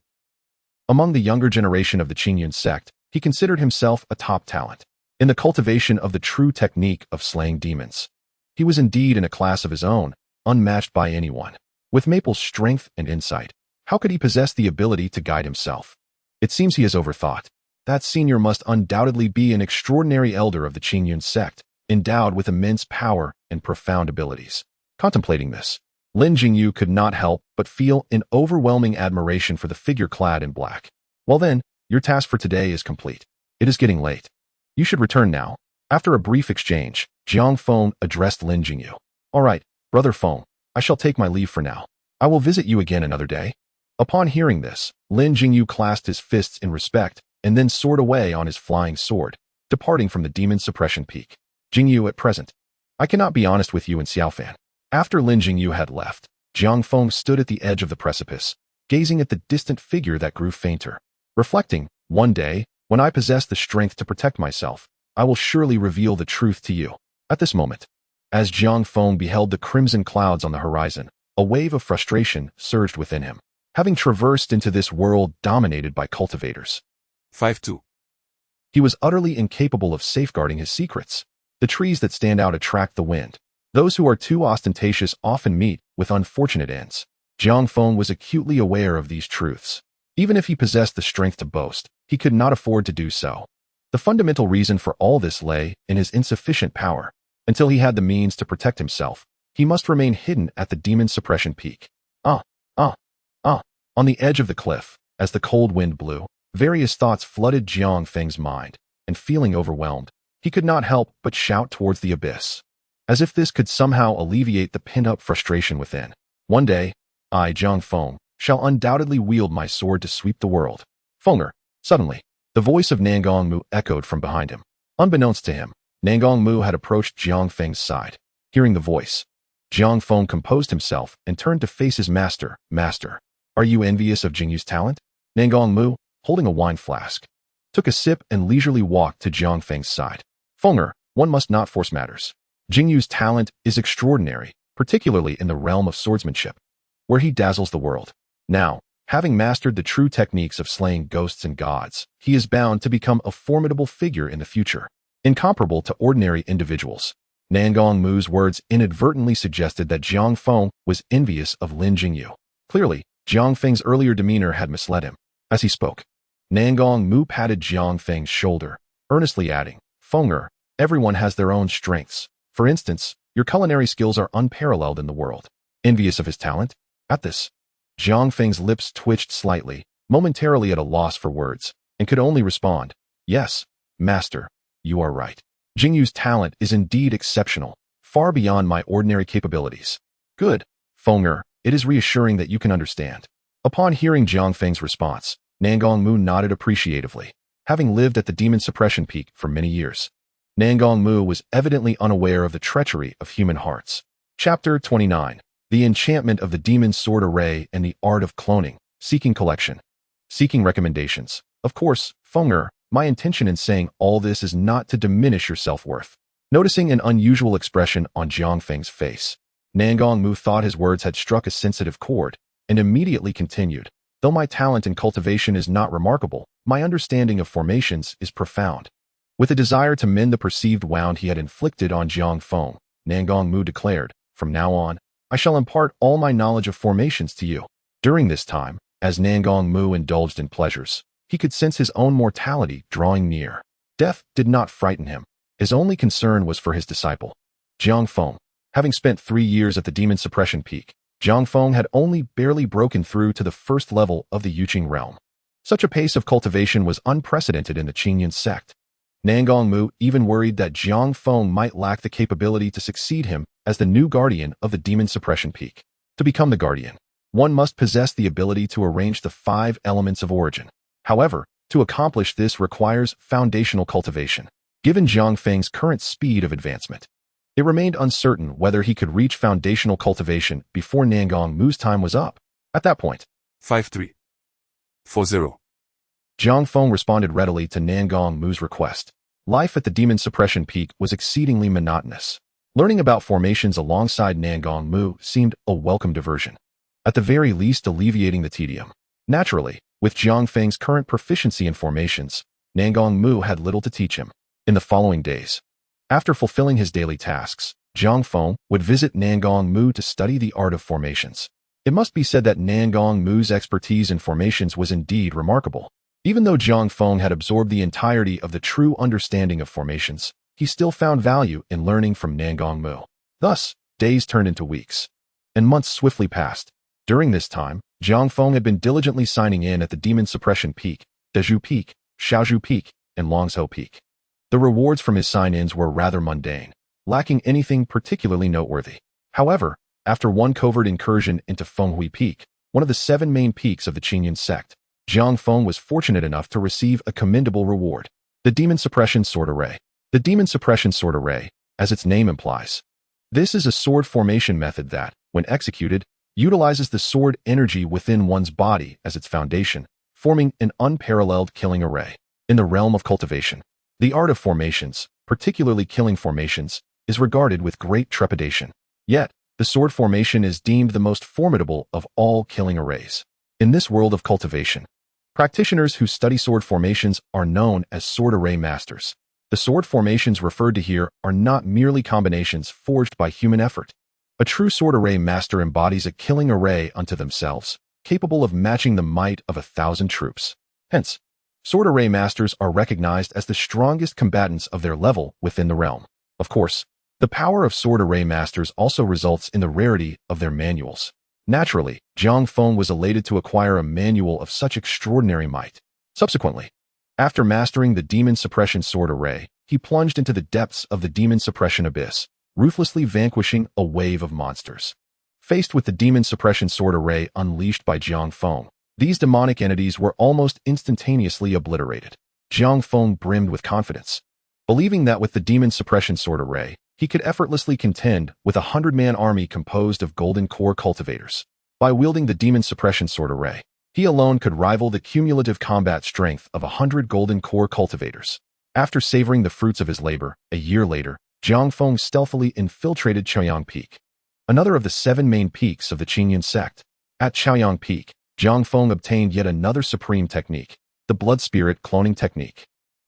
Among the younger generation of the Qingyun Sect, he considered himself a top talent in the cultivation of the true technique of slaying demons. He was indeed in a class of his own, unmatched by anyone. With Maple's strength and insight, how could he possess the ability to guide himself? It seems he has overthought. That senior must undoubtedly be an extraordinary elder of the Qingyun Sect, endowed with immense power and profound abilities. Contemplating this, Lin Jingyu could not help but feel an overwhelming admiration for the figure clad in black. Well then, your task for today is complete. It is getting late. You should return now. After a brief exchange, Jiang Feng addressed Lin Jingyu. All right, Brother Feng, I shall take my leave for now. I will visit you again another day. Upon hearing this, Lin Jingyu clasped his fists in respect and then soared away on his flying sword, departing from the demon suppression peak. Jingyu, at present, I cannot be honest with you and Xiaofan. After Lin Jingyu had left, Jiang Feng stood at the edge of the precipice, gazing at the distant figure that grew fainter. Reflecting, one day, when I possess the strength to protect myself, I will surely reveal the truth to you. At this moment, as Jiang Feng beheld the crimson clouds on the horizon, a wave of frustration surged within him, having traversed into this world dominated by cultivators. 5-2. He was utterly incapable of safeguarding his secrets. The trees that stand out attract the wind. Those who are too ostentatious often meet with unfortunate ends. Jiang Feng was acutely aware of these truths. Even if he possessed the strength to boast, he could not afford to do so. The fundamental reason for all this lay in his insufficient power. Until he had the means to protect himself, he must remain hidden at the demon suppression peak. On the edge of the cliff, As the cold wind blew, various thoughts flooded Jiang Feng's mind, and feeling overwhelmed, he could not help but shout towards the abyss, as if this could somehow alleviate the pent-up frustration within. One day, I, Jiang Feng, shall undoubtedly wield my sword to sweep the world. Fenger. Suddenly, the voice of Nangong Mu echoed from behind him. Unbeknownst to him, Nangong Mu had approached Jiang Feng's side. Hearing the voice, Jiang Feng composed himself and turned to face his master. Master, are you envious of Jingyu's talent? Nangong Mu, holding a wine flask, took a sip and leisurely walked to Jiang Feng's side. Fenger, one must not force matters. Jingyu's talent is extraordinary, particularly in the realm of swordsmanship, where he dazzles the world. Now, having mastered the true techniques of slaying ghosts and gods, he is bound to become a formidable figure in the future, incomparable to ordinary individuals. Nangong Mu's words inadvertently suggested that Jiang Feng was envious of Lin Jingyu. Clearly, Jiang Feng's earlier demeanor had misled him. As he spoke, Nangong Mu patted Jiang Feng's shoulder, earnestly adding, Fenger, everyone has their own strengths. For instance, your culinary skills are unparalleled in the world. Envious of his talent? At this, Jiang Feng's lips twitched slightly, momentarily at a loss for words, and could only respond, Yes, master, you are right. Jingyu's talent is indeed exceptional, far beyond my ordinary capabilities. Good, Fenger, it is reassuring that you can understand. Upon hearing Jiang Feng's response, Nangong Mu nodded appreciatively. Having lived at the demon suppression peak for many years, Nangong Mu was evidently unaware of the treachery of human hearts. Chapter 29. The Enchantment of the Demon Sword Array and the Art of Cloning. Seeking Collection. Seeking recommendations. Of course, Fenger, my intention in saying all this is not to diminish your self-worth. Noticing an unusual expression on Jiang Feng's face, Nangong Mu thought his words had struck a sensitive chord, and immediately continued, Though my talent in cultivation is not remarkable, my understanding of formations is profound. With a desire to mend the perceived wound he had inflicted on Jiang Feng, Nangong Mu declared, From now on, I shall impart all my knowledge of formations to you. During this time, as Nangong Mu indulged in pleasures, he could sense his own mortality drawing near. Death did not frighten him. His only concern was for his disciple, Jiang Feng. Having spent 3 years at the demon suppression peak, Jiang Feng had only barely broken through to the first level of the Yuqing realm. Such a pace of cultivation was unprecedented in the Qingyun Sect. Nangong Mu even worried that Jiang Feng might lack the capability to succeed him as the new guardian of the demon suppression peak. To become the guardian, one must possess the ability to arrange the 5 elements of origin. However, to accomplish this requires foundational cultivation. Given Jiang Feng's current speed of advancement, it remained uncertain whether he could reach foundational cultivation before Nangong Mu's time was up. At that point, 5340. Jiang Feng responded readily to Nangong Mu's request. Life at the demon suppression peak was exceedingly monotonous. Learning about formations alongside Nangong Mu seemed a welcome diversion, at the very least alleviating the tedium. Naturally, with Jiang Feng's current proficiency in formations, Nangong Mu had little to teach him. In the following days, after fulfilling his daily tasks, Jiang Feng would visit Nangong Mu to study the art of formations. It must be said that Nangong Mu's expertise in formations was indeed remarkable. Even though Jiang Feng had absorbed the entirety of the true understanding of formations, he still found value in learning from Nangong Mu. Thus, days turned into weeks, and months swiftly passed. During this time, Jiang Feng had been diligently signing in at the demon suppression peak, Dezhu Peak, Shaozhu Peak, and Longzhou Peak. The rewards from his sign-ins were rather mundane, lacking anything particularly noteworthy. However, after one covert incursion into Fenghui Peak, one of the 7 main peaks of the Qingyun Sect, Jiang Feng was fortunate enough to receive a commendable reward, the Demon Suppression Sword Array. The Demon Suppression Sword Array, as its name implies, this is a sword formation method that, when executed, utilizes the sword energy within one's body as its foundation, forming an unparalleled killing array. In the realm of cultivation, the art of formations, particularly killing formations, is regarded with great trepidation. Yet, the sword formation is deemed the most formidable of all killing arrays. In this world of cultivation, practitioners who study sword formations are known as sword array masters. The sword formations referred to here are not merely combinations forged by human effort. A true sword array master embodies a killing array unto themselves, capable of matching the might of 1,000 troops. Hence, sword array masters are recognized as the strongest combatants of their level within the realm. Of course, the power of sword array masters also results in the rarity of their manuals. Naturally, Jiang Feng was elated to acquire a manual of such extraordinary might. Subsequently, after mastering the Demon Suppression Sword Array, he plunged into the depths of the Demon Suppression Abyss, ruthlessly vanquishing a wave of monsters. Faced with the Demon Suppression Sword Array unleashed by Jiang Feng, these demonic entities were almost instantaneously obliterated. Jiang Feng brimmed with confidence, believing that with the Demon Suppression Sword Array, he could effortlessly contend with a 100-man army composed of golden core cultivators. By wielding the Demon Suppression Sword Array, he alone could rival the cumulative combat strength of 100 golden core cultivators. After savoring the fruits of his labor, a year later, Jiang Feng stealthily infiltrated Chaoyang Peak, another of the 7 main peaks of the Qingyun Sect. At Chaoyang Peak, Jiang Feng obtained yet another supreme technique, the Blood Spirit Cloning Technique.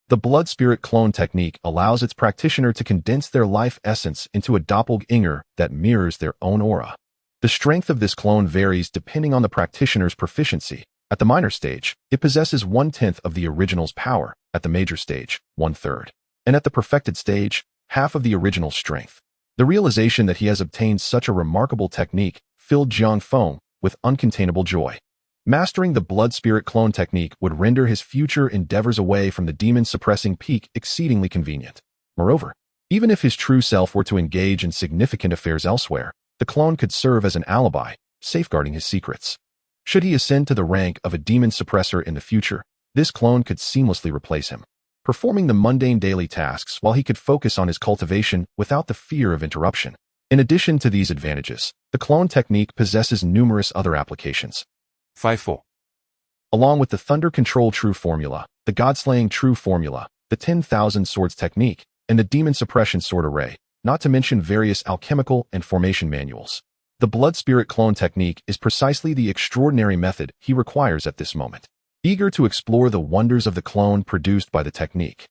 The Blood Spirit Clone Technique allows its practitioner to condense their life essence into a doppelganger that mirrors their own aura. The strength of this clone varies depending on the practitioner's proficiency. At the minor stage, it possesses 1/10 of the original's power, at the major stage, 1/3, and at the perfected stage, half of the original's strength. The realization that he has obtained such a remarkable technique filled Jiang Feng with uncontainable joy. Mastering the Blood Spirit Clone Technique would render his future endeavors away from the demon-suppressing peak exceedingly convenient. Moreover, even if his true self were to engage in significant affairs elsewhere, the clone could serve as an alibi, safeguarding his secrets. Should he ascend to the rank of a demon suppressor in the future, this clone could seamlessly replace him, performing the mundane daily tasks while he could focus on his cultivation without the fear of interruption. In addition to these advantages, the clone technique possesses numerous other applications. 5-4. Along with the Thunder Control True Formula, the God-Slaying True Formula, the 10,000 Swords Technique, and the Demon Suppression Sword Array, not to mention various alchemical and formation manuals. The Blood Spirit Clone Technique is precisely the extraordinary method he requires at this moment. Eager to explore the wonders of the clone produced by the technique,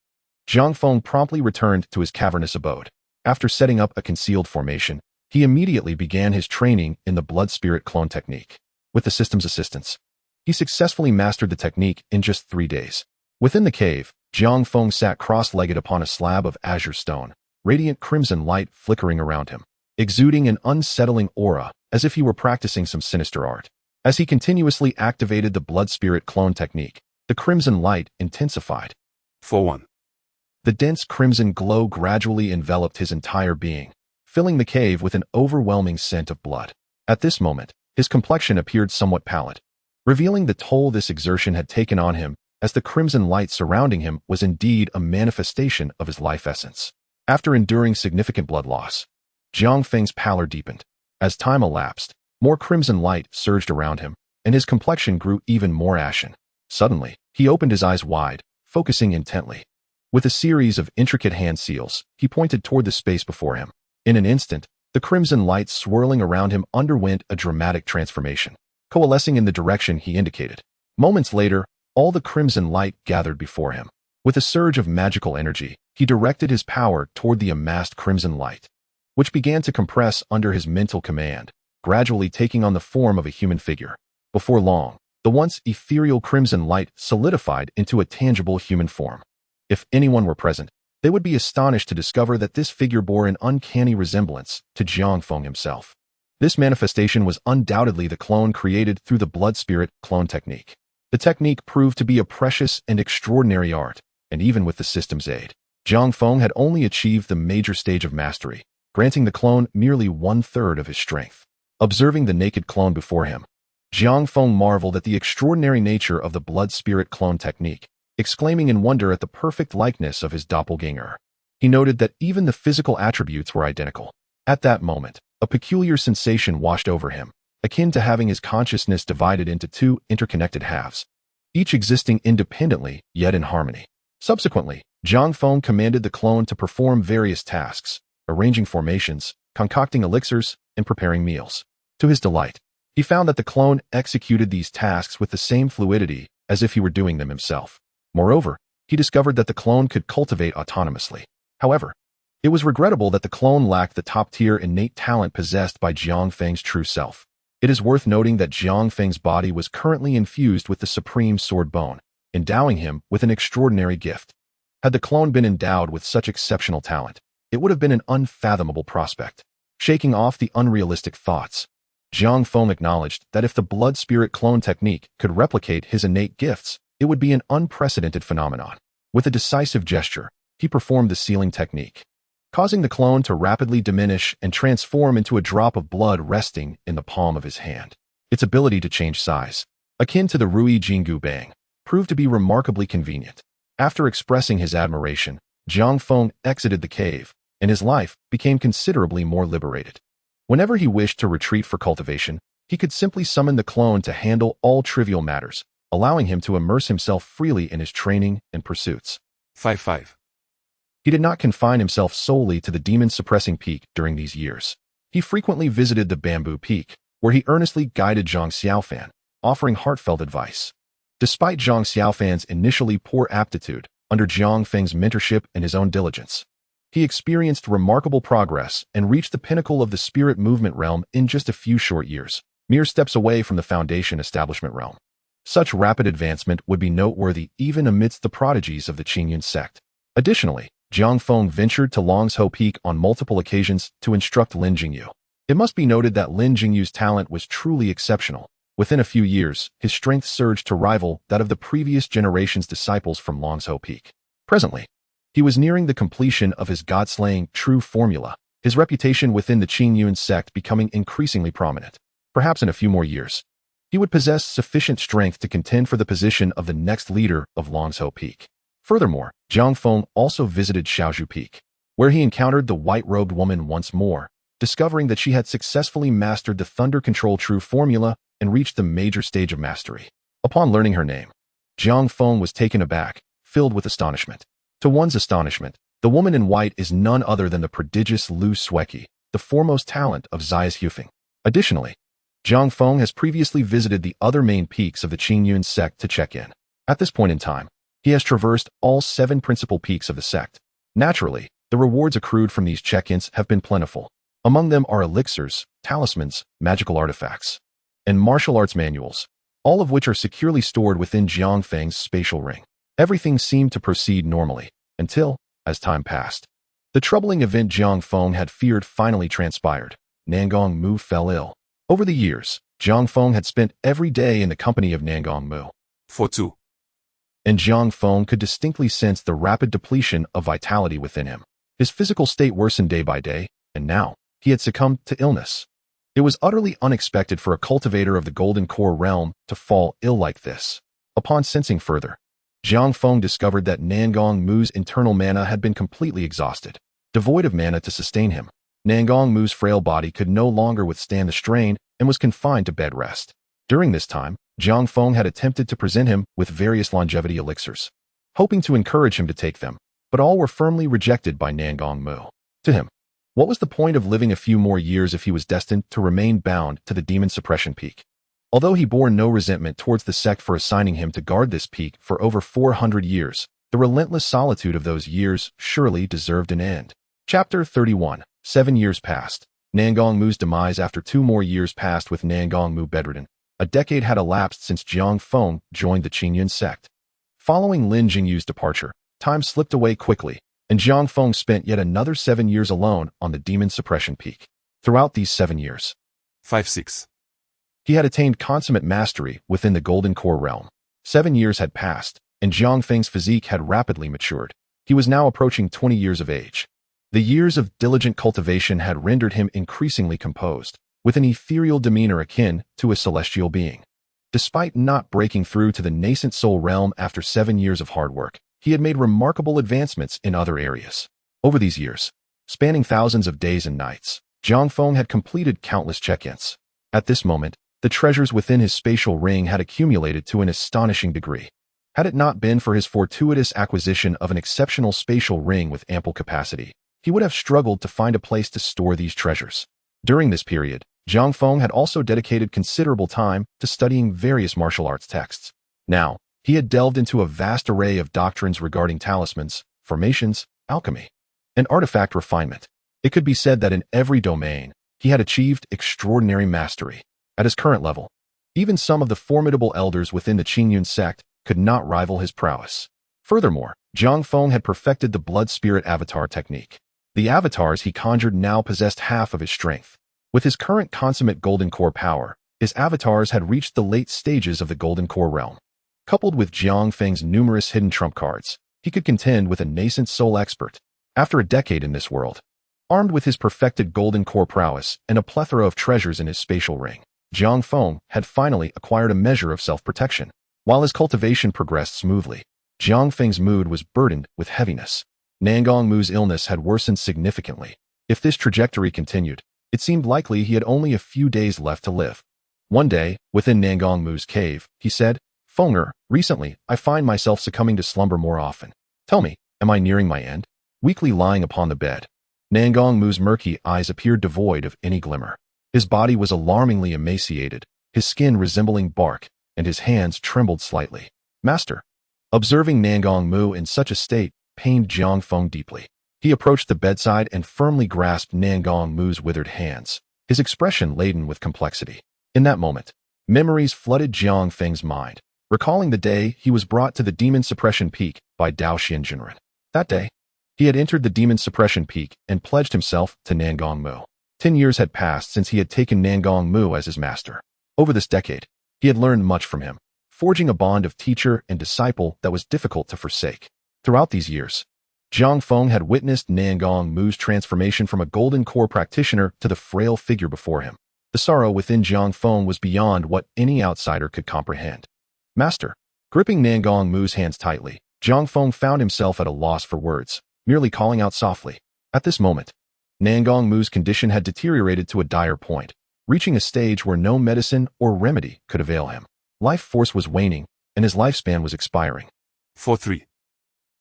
Jiang Feng promptly returned to his cavernous abode. After setting up a concealed formation, he immediately began his training in the Blood Spirit Clone Technique. With the system's assistance, he successfully mastered the technique in just 3 days. Within the cave, Jiang Feng sat cross-legged upon a slab of azure stone, radiant crimson light flickering around him, exuding an unsettling aura as if he were practicing some sinister art. As he continuously activated the Blood Spirit Clone Technique, the crimson light intensified. 4-1. The dense crimson glow gradually enveloped his entire being, filling the cave with an overwhelming scent of blood. At this moment, his complexion appeared somewhat pallid, revealing the toll this exertion had taken on him, as the crimson light surrounding him was indeed a manifestation of his life essence. After enduring significant blood loss, Jiang Feng's pallor deepened. As time elapsed, more crimson light surged around him, and his complexion grew even more ashen. Suddenly, he opened his eyes wide, focusing intently. With a series of intricate hand seals, he pointed toward the space before him. In an instant, the crimson light swirling around him underwent a dramatic transformation, coalescing in the direction he indicated. Moments later, all the crimson light gathered before him. With a surge of magical energy, he directed his power toward the amassed crimson light, which began to compress under his mental command, gradually taking on the form of a human figure. Before long, the once ethereal crimson light solidified into a tangible human form. If anyone were present, they would be astonished to discover that this figure bore an uncanny resemblance to Jiang Feng himself. This manifestation was undoubtedly the clone created through the Blood Spirit Clone Technique. The technique proved to be a precious and extraordinary art, and even with the system's aid, Jiang Feng had only achieved the major stage of mastery, granting the clone merely 1/3 of his strength. Observing the naked clone before him, Jiang Feng marveled at the extraordinary nature of the Blood Spirit Clone Technique, exclaiming in wonder at the perfect likeness of his doppelganger. He noted that even the physical attributes were identical. At that moment, a peculiar sensation washed over him, akin to having his consciousness divided into 2 interconnected halves, each existing independently yet in harmony. Subsequently, Jiang Feng commanded the clone to perform various tasks, arranging formations, concocting elixirs, and preparing meals. To his delight, he found that the clone executed these tasks with the same fluidity as if he were doing them himself. Moreover, he discovered that the clone could cultivate autonomously. However, it was regrettable that the clone lacked the top-tier innate talent possessed by Jiang Feng's true self. It is worth noting that Jiang Feng's body was currently infused with the supreme sword bone, endowing him with an extraordinary gift. Had the clone been endowed with such exceptional talent, it would have been an unfathomable prospect. Shaking off the unrealistic thoughts, Jiang Feng acknowledged that if the blood spirit clone technique could replicate his innate gifts, it would be an unprecedented phenomenon. With a decisive gesture, he performed the sealing technique, causing the clone to rapidly diminish and transform into a drop of blood resting in the palm of his hand. Its ability to change size, akin to the Rui Jinggu Bang, proved to be remarkably convenient. After expressing his admiration, Jiang Feng exited the cave, and his life became considerably more liberated. Whenever he wished to retreat for cultivation, he could simply summon the clone to handle all trivial matters, allowing him to immerse himself freely in his training and pursuits. 5-5. He did not confine himself solely to the demon-suppressing peak during these years. He frequently visited the Bamboo Peak, where he earnestly guided Zhang Xiaofan, offering heartfelt advice. Despite Zhang Xiaofan's initially poor aptitude, under Jiang Feng's mentorship and his own diligence, he experienced remarkable progress and reached the pinnacle of the spirit movement realm in just a few short years, mere steps away from the Foundation establishment realm. Such rapid advancement would be noteworthy even amidst the prodigies of the Qingyun Sect. Additionally, Jiang Feng ventured to Longzhou Peak on multiple occasions to instruct Lin Jingyu. It must be noted that Lin Jingyu's talent was truly exceptional. Within a few years, his strength surged to rival that of the previous generation's disciples from Longzhou Peak. Presently, he was nearing the completion of his god-slaying true formula, his reputation within the Qingyun Sect becoming increasingly prominent. Perhaps in a few more years, he would possess sufficient strength to contend for the position of the next leader of Longzhou Peak. Furthermore, Jiang Feng also visited Shaozhou Peak, where he encountered the white-robed woman once more, discovering that she had successfully mastered the Thunder Control True formula and reached the major stage of mastery. Upon learning her name, Jiang Feng was taken aback, filled with astonishment. To one's astonishment, the woman in white is none other than the prodigious Lu Sueki, the foremost talent of Zai's Hufeng. Additionally, Jiang Feng has previously visited the other main peaks of the Qingyun Sect to check in. At this point in time, he has traversed all 7 principal peaks of the sect. Naturally, the rewards accrued from these check-ins have been plentiful. Among them are elixirs, talismans, magical artifacts, and martial arts manuals, all of which are securely stored within Jiang Feng's spatial ring. Everything seemed to proceed normally, until, as time passed, the troubling event Jiang Feng had feared finally transpired. Nangong Mu fell ill. Over the years, Jiang Feng had spent every day in the company of Nangong Mu. 4-2. And Jiang Feng could distinctly sense the rapid depletion of vitality within him. His physical state worsened day by day, and now, he had succumbed to illness. It was utterly unexpected for a cultivator of the Golden Core realm to fall ill like this. Upon sensing further, Jiang Feng discovered that Nangong Mu's internal mana had been completely exhausted. Devoid of mana to sustain him, Nangong Mu's frail body could no longer withstand the strain and was confined to bed rest. During this time, Jiang Feng had attempted to present him with various longevity elixirs, hoping to encourage him to take them, but all were firmly rejected by Nangong Mu. To him, what was the point of living a few more years if he was destined to remain bound to the demon suppression peak? Although he bore no resentment towards the sect for assigning him to guard this peak for over 400 years, the relentless solitude of those years surely deserved an end. Chapter 31. 7 years passed. Nangong Mu's demise. After 2 more years passed with Nangong Mu bedridden, a decade had elapsed since Jiang Feng joined the Qingyun Sect. Following Lin Jingyu's departure, time slipped away quickly, and Jiang Feng spent yet another 7 years alone on the demon suppression peak. Throughout these 7 years, 5-6. he had attained consummate mastery within the Golden Core realm. 7 years had passed, and Jiang Feng's physique had rapidly matured. He was now approaching 20 years of age. The years of diligent cultivation had rendered him increasingly composed, with an ethereal demeanor akin to a celestial being. Despite not breaking through to the nascent soul realm after 7 years of hard work, he had made remarkable advancements in other areas. Over these years, spanning thousands of days and nights, Jiang Feng had completed countless check-ins. At this moment, the treasures within his spatial ring had accumulated to an astonishing degree. Had it not been for his fortuitous acquisition of an exceptional spatial ring with ample capacity, he would have struggled to find a place to store these treasures. During this period, Jiang Feng had also dedicated considerable time to studying various martial arts texts. Now, he had delved into a vast array of doctrines regarding talismans, formations, alchemy, and artifact refinement. It could be said that in every domain, he had achieved extraordinary mastery. At his current level, even some of the formidable elders within the Qingyun Sect could not rival his prowess. Furthermore, Jiang Feng had perfected the blood spirit avatar technique. The avatars he conjured now possessed half of his strength. With his current consummate golden core power, his avatars had reached the late stages of the golden core realm. Coupled with Jiang Feng's numerous hidden trump cards, he could contend with a nascent soul expert. After a decade in this world, armed with his perfected golden core prowess and a plethora of treasures in his spatial ring, Jiang Feng had finally acquired a measure of self-protection. While his cultivation progressed smoothly, Jiang Feng's mood was burdened with heaviness. Nangong Mu's illness had worsened significantly. If this trajectory continued, it seemed likely he had only a few days left to live. One day, within Nangong Mu's cave, he said, "Fenger, recently, I find myself succumbing to slumber more often. Tell me, am I nearing my end?" Weakly lying upon the bed, Nangong Mu's murky eyes appeared devoid of any glimmer. His body was alarmingly emaciated, his skin resembling bark, and his hands trembled slightly. "Master." Observing Nangong Mu in such a state pained Jiang Feng deeply. He approached the bedside and firmly grasped Nangong Mu's withered hands, his expression laden with complexity. In that moment, memories flooded Jiang Feng's mind, recalling the day he was brought to the Demon Suppression Peak by Zhu Xian. That day, he had entered the Demon Suppression Peak and pledged himself to Nangong Mu. 10 years had passed since he had taken Nangong Mu as his master. Over this decade, he had learned much from him, forging a bond of teacher and disciple that was difficult to forsake. Throughout these years, Jiang Feng had witnessed Nangong Mu's transformation from a golden core practitioner to the frail figure before him. The sorrow within Jiang Feng was beyond what any outsider could comprehend. "Master." Gripping Nangong Mu's hands tightly, Jiang Feng found himself at a loss for words, merely calling out softly. At this moment, Nangong Mu's condition had deteriorated to a dire point, reaching a stage where no medicine or remedy could avail him. Life force was waning, and his lifespan was expiring. 4-3.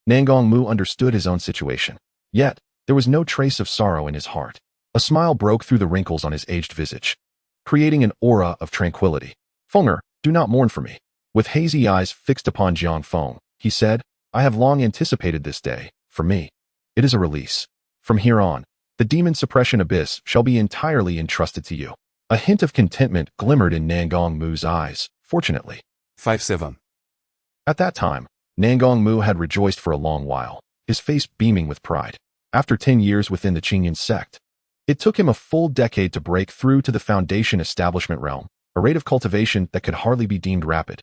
Nangong Mu understood his own situation. Yet, there was no trace of sorrow in his heart. A smile broke through the wrinkles on his aged visage, creating an aura of tranquility. "Fenger, do not mourn for me." With hazy eyes fixed upon Jiang Feng, he said, "I have long anticipated this day. For me, it is a release. From here on, the demon suppression abyss shall be entirely entrusted to you." A hint of contentment glimmered in Nangong Mu's eyes, fortunately. 5-7. At that time, Nangong Mu had rejoiced for a long while, his face beaming with pride. After 10 years within the Qingyun Sect, it took him a full decade to break through to the Foundation Establishment realm, a rate of cultivation that could hardly be deemed rapid,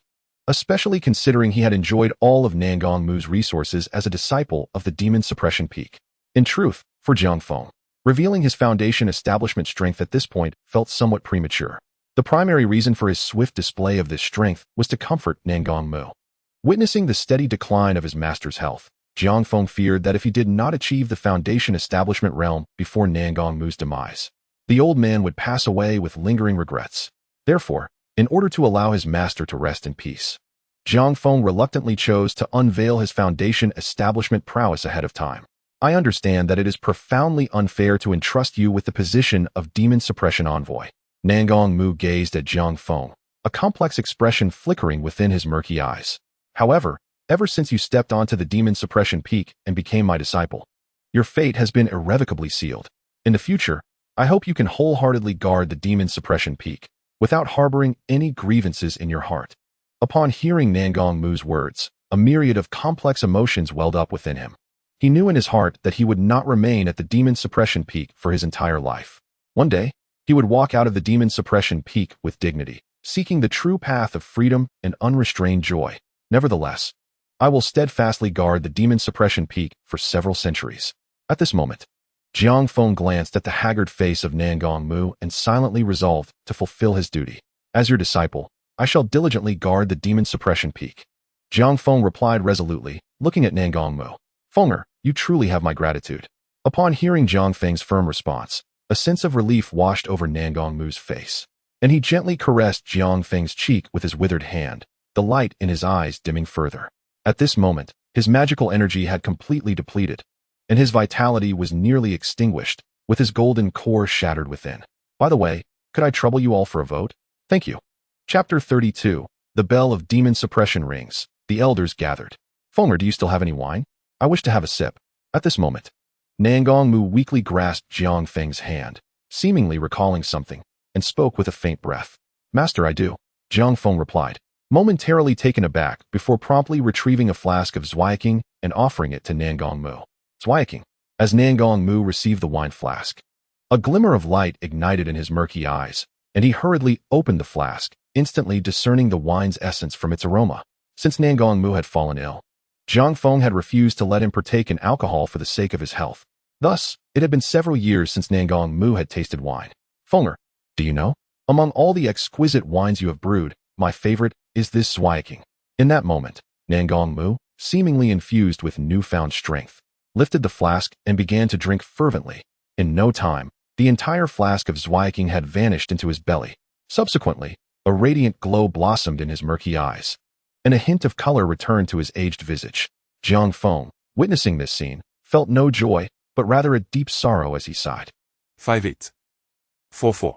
especially considering he had enjoyed all of Nangong Mu's resources as a disciple of the Demon Suppression Peak. In truth, for Jiang Feng, revealing his Foundation Establishment strength at this point felt somewhat premature. The primary reason for his swift display of this strength was to comfort Nangong Mu. Witnessing the steady decline of his master's health, Jiang Feng feared that if he did not achieve the Foundation Establishment realm before Nangong Mu's demise, the old man would pass away with lingering regrets. Therefore, in order to allow his master to rest in peace, Jiang Feng reluctantly chose to unveil his Foundation Establishment prowess ahead of time. "I understand that it is profoundly unfair to entrust you with the position of Demon Suppression Envoy." Nangong Mu gazed at Jiang Feng, a complex expression flickering within his murky eyes. "However, ever since you stepped onto the Demon Suppression Peak and became my disciple, your fate has been irrevocably sealed. In the future, I hope you can wholeheartedly guard the Demon Suppression Peak, without harboring any grievances in your heart." Upon hearing Nangong Mu's words, a myriad of complex emotions welled up within him. He knew in his heart that he would not remain at the Demon Suppression Peak for his entire life. One day, he would walk out of the Demon Suppression Peak with dignity, seeking the true path of freedom and unrestrained joy. Nevertheless, I will steadfastly guard the Demon Suppression Peak for several centuries. At this moment, Jiang Feng glanced at the haggard face of Nangong Mu and silently resolved to fulfill his duty. "As your disciple, I shall diligently guard the Demon Suppression Peak." Jiang Feng replied resolutely, looking at Nangong Mu. "Fenger, you truly have my gratitude." Upon hearing Jiang Feng's firm response, a sense of relief washed over Nangong Mu's face, and he gently caressed Jiang Feng's cheek with his withered hand, the light in his eyes dimming further. At this moment, his magical energy had completely depleted, and his vitality was nearly extinguished, with his golden core shattered within. "By the way, could I trouble you all for a vote? Thank you." Chapter 32. The Bell of Demon Suppression rings. The elders gathered. "Fenger, do you still have any wine? I wish to have a sip." At this moment, Nangong Mu weakly grasped Jiang Feng's hand, seemingly recalling something, and spoke with a faint breath. "Master, I do," Jiang Feng replied, momentarily taken aback before promptly retrieving a flask of Zweiking and offering it to Nangong Mu. Zweiking. As Nangong Mu received the wine flask, A glimmer of light ignited in his murky eyes, and he hurriedly opened the flask, instantly discerning the wine's essence from its aroma. Since Nangong Mu had fallen ill, Jiang Feng had refused to let him partake in alcohol for the sake of his health. Thus, it had been several years since Nangong Mu had tasted wine. Fenger, do you know? Among all the exquisite wines you have brewed, my favorite is this Zhu Xian. In that moment, Nangong Mu, seemingly infused with newfound strength, lifted the flask and began to drink fervently. In no time, the entire flask of Zhu Xian had vanished into his belly. Subsequently, a radiant glow blossomed in his murky eyes, and a hint of color returned to his aged visage. Jiang Feng, witnessing this scene, felt no joy, but rather a deep sorrow as he sighed. 5-8. 4-4.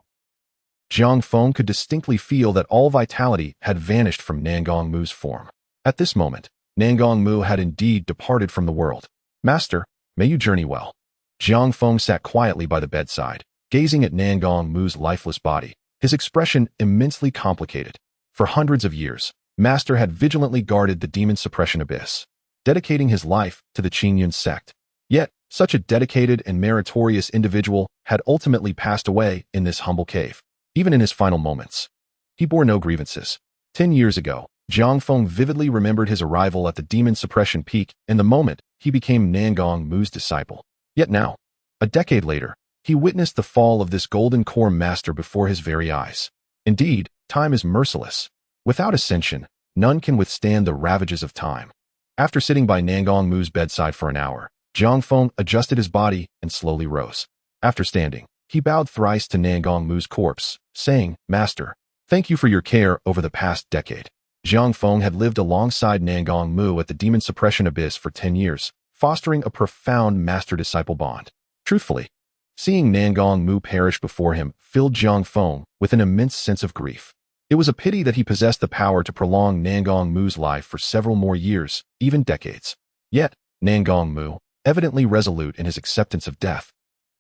Jiang Feng could distinctly feel that all vitality had vanished from Nangong Mu's form. At this moment, Nangong Mu had indeed departed from the world. Master, may you journey well. Jiang Feng sat quietly by the bedside, gazing at Nangong Mu's lifeless body, his expression immensely complicated. For hundreds of years, Master had vigilantly guarded the demon suppression abyss, dedicating his life to the Qingyun Sect. Yet, such a dedicated and meritorious individual had ultimately passed away in this humble cave. Even in his final moments, he bore no grievances. 10 years ago, Jiang Feng vividly remembered his arrival at the demon suppression peak and the moment he became Nangong Mu's disciple. Yet now, a decade later, he witnessed the fall of this golden core master before his very eyes. Indeed, time is merciless. Without ascension, none can withstand the ravages of time. After sitting by Nangong Mu's bedside for an hour, Jiang Feng adjusted his body and slowly rose. After standing, he bowed thrice to Nangong Mu's corpse, saying, Master, thank you for your care over the past decade. Jiang Feng had lived alongside Nangong Mu at the demon suppression abyss for 10 years, fostering a profound master-disciple bond. Truthfully, seeing Nangong Mu perish before him filled Jiang Feng with an immense sense of grief. It was a pity that he possessed the power to prolong Nangong Mu's life for several more years, even decades. Yet, Nangong Mu, evidently resolute in his acceptance of death,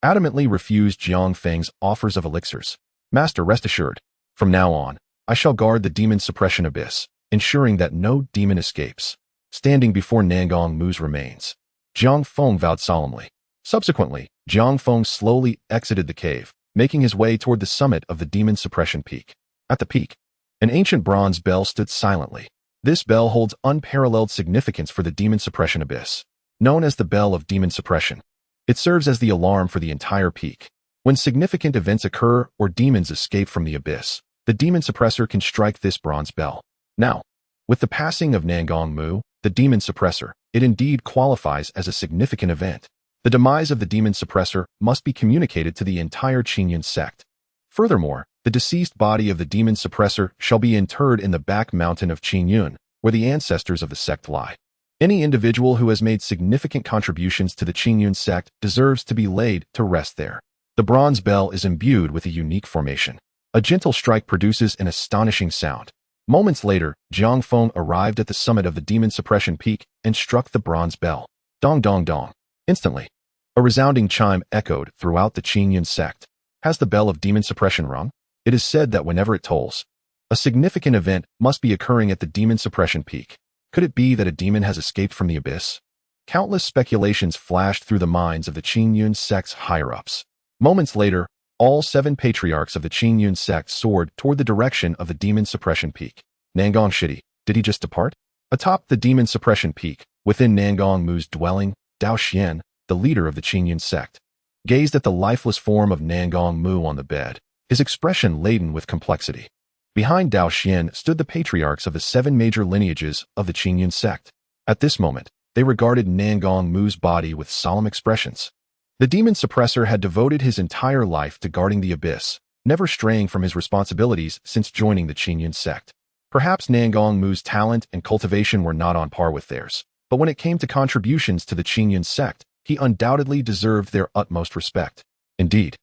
adamantly refused Jiang Feng's offers of elixirs. Master, rest assured, from now on, I shall guard the demon suppression abyss, ensuring that no demon escapes. Standing before Nangong Mu's remains, Jiang Feng vowed solemnly. Subsequently, Jiang Feng slowly exited the cave, making his way toward the summit of the demon suppression peak. At the peak, an ancient bronze bell stood silently. This bell holds unparalleled significance for the demon suppression abyss. Known as the Bell of Demon Suppression, it serves as the alarm for the entire peak. When significant events occur or demons escape from the abyss, the demon suppressor can strike this bronze bell. Now, with the passing of Nangong Mu, the demon suppressor, it indeed qualifies as a significant event. The demise of the demon suppressor must be communicated to the entire Qingyun Sect. Furthermore, the deceased body of the demon suppressor shall be interred in the back mountain of Qingyun, where the ancestors of the sect lie. Any individual who has made significant contributions to the Qingyun Sect deserves to be laid to rest there. The bronze bell is imbued with a unique formation. A gentle strike produces an astonishing sound. Moments later, Jiang Feng arrived at the summit of the demon suppression peak and struck the bronze bell. Dong dong dong. Instantly, a resounding chime echoed throughout the Qingyun Sect. Has the bell of demon suppression rung? It is said that whenever it tolls, a significant event must be occurring at the demon suppression peak. Could it be that a demon has escaped from the abyss? Countless speculations flashed through the minds of the Qingyun Sect's higher-ups. Moments later, all 7 patriarchs of the Qingyun Sect soared toward the direction of the demon suppression peak. Nangong Shidi, did he just depart? Atop the demon suppression peak, within Nangong Mu's dwelling, Zhu Xian, the leader of the Qingyun Sect, gazed at the lifeless form of Nangong Mu on the bed, his expression laden with complexity. Behind Zhu Xian stood the patriarchs of the 7 major lineages of the Qingyun Sect. At this moment, they regarded Nangong Mu's body with solemn expressions. The demon suppressor had devoted his entire life to guarding the abyss, never straying from his responsibilities since joining the Qingyun Sect. Perhaps Nangong Mu's talent and cultivation were not on par with theirs, but when it came to contributions to the Qingyun Sect, he undoubtedly deserved their utmost respect. Indeed.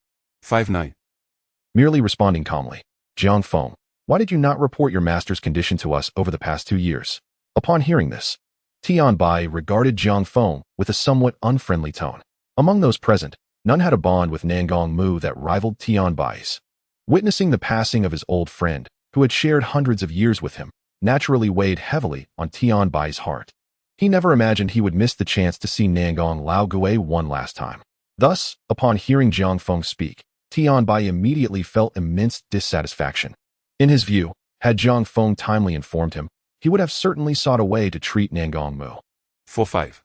5-9. Merely responding calmly, Jiang Feng, why did you not report your master's condition to us over the past 2 years? Upon hearing this, Tianbai regarded Jiang Feng with a somewhat unfriendly tone. Among those present, none had a bond with Nangong Mu that rivaled Tianbai's. Witnessing the passing of his old friend, who had shared hundreds of years with him, naturally weighed heavily on Tianbai's heart. He never imagined he would miss the chance to see Nangong Lao Gui one last time. Thus, upon hearing Jiang Feng speak, Tianbai immediately felt immense dissatisfaction. In his view, had Jiang Feng timely informed him, he would have certainly sought a way to treat Nangong Mu. 4-5.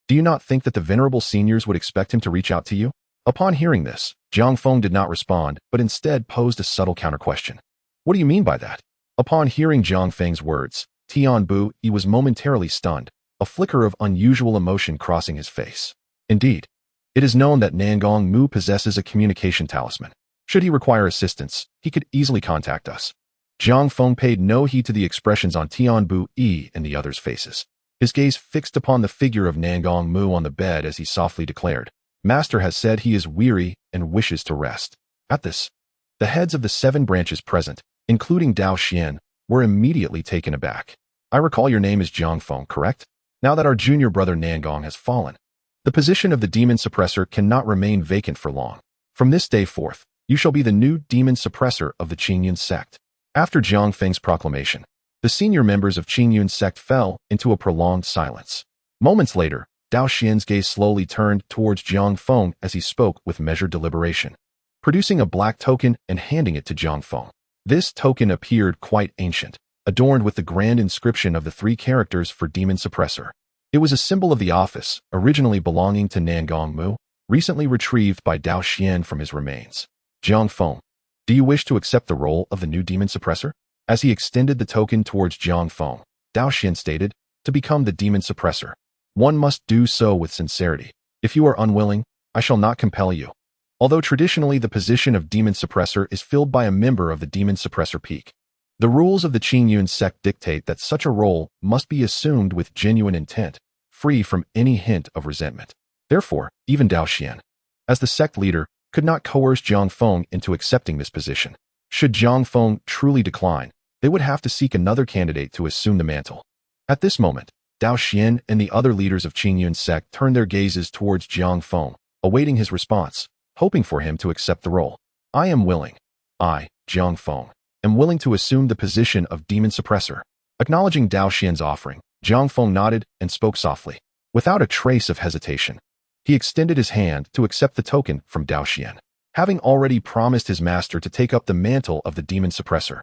Do you not think that the venerable seniors would expect him to reach out to you? Upon hearing this, Jiang Feng did not respond, but instead posed a subtle counter-question. What do you mean by that? Upon hearing Jiang Feng's words, Tianbai was momentarily stunned, a flicker of unusual emotion crossing his face. Indeed, it is known that Nangong Mu possesses a communication talisman. Should he require assistance, he could easily contact us. Jiang Feng paid no heed to the expressions on Tianbai and the others' faces. His gaze fixed upon the figure of Nangong Mu on the bed as he softly declared, "Master has said he is weary and wishes to rest." At this, the heads of the 7 branches present, including Zhu Xian, were immediately taken aback. I recall your name is Jiang Feng, correct? Now that our junior brother Nangong has fallen, the position of the demon suppressor cannot remain vacant for long. From this day forth, you shall be the new demon suppressor of the Qingyun Sect. After Jiang Feng's proclamation, the senior members of Qingyun Sect fell into a prolonged silence. Moments later, Zhu Xian's gaze slowly turned towards Jiang Feng as he spoke with measured deliberation, producing a black token and handing it to Jiang Feng. This token appeared quite ancient, adorned with the grand inscription of the 3 characters for demon suppressor. It was a symbol of the office, originally belonging to Nangong Mu, recently retrieved by Zhu Xian from his remains. Jiang Feng, do you wish to accept the role of the new demon suppressor? As he extended the token towards Jiang Feng, Zhu Xian stated, to become the demon suppressor, one must do so with sincerity. If you are unwilling, I shall not compel you. Although traditionally the position of demon suppressor is filled by a member of the demon suppressor peak, the rules of the Qingyun Sect dictate that such a role must be assumed with genuine intent, free from any hint of resentment. Therefore, even Zhu Xian, as the sect leader, could not coerce Jiang Feng into accepting this position. Should Jiang Feng truly decline, they would have to seek another candidate to assume the mantle. At this moment, Zhu Xian and the other leaders of Qingyun Sect turned their gazes towards Jiang Feng, awaiting his response, hoping for him to accept the role. I am willing. I, Jiang Feng, am willing to assume the position of demon suppressor. Acknowledging Zhu Xian's offering, Jiang Feng nodded and spoke softly. Without a trace of hesitation, he extended his hand to accept the token from Zhu Xian, having already promised his master to take up the mantle of the demon suppressor.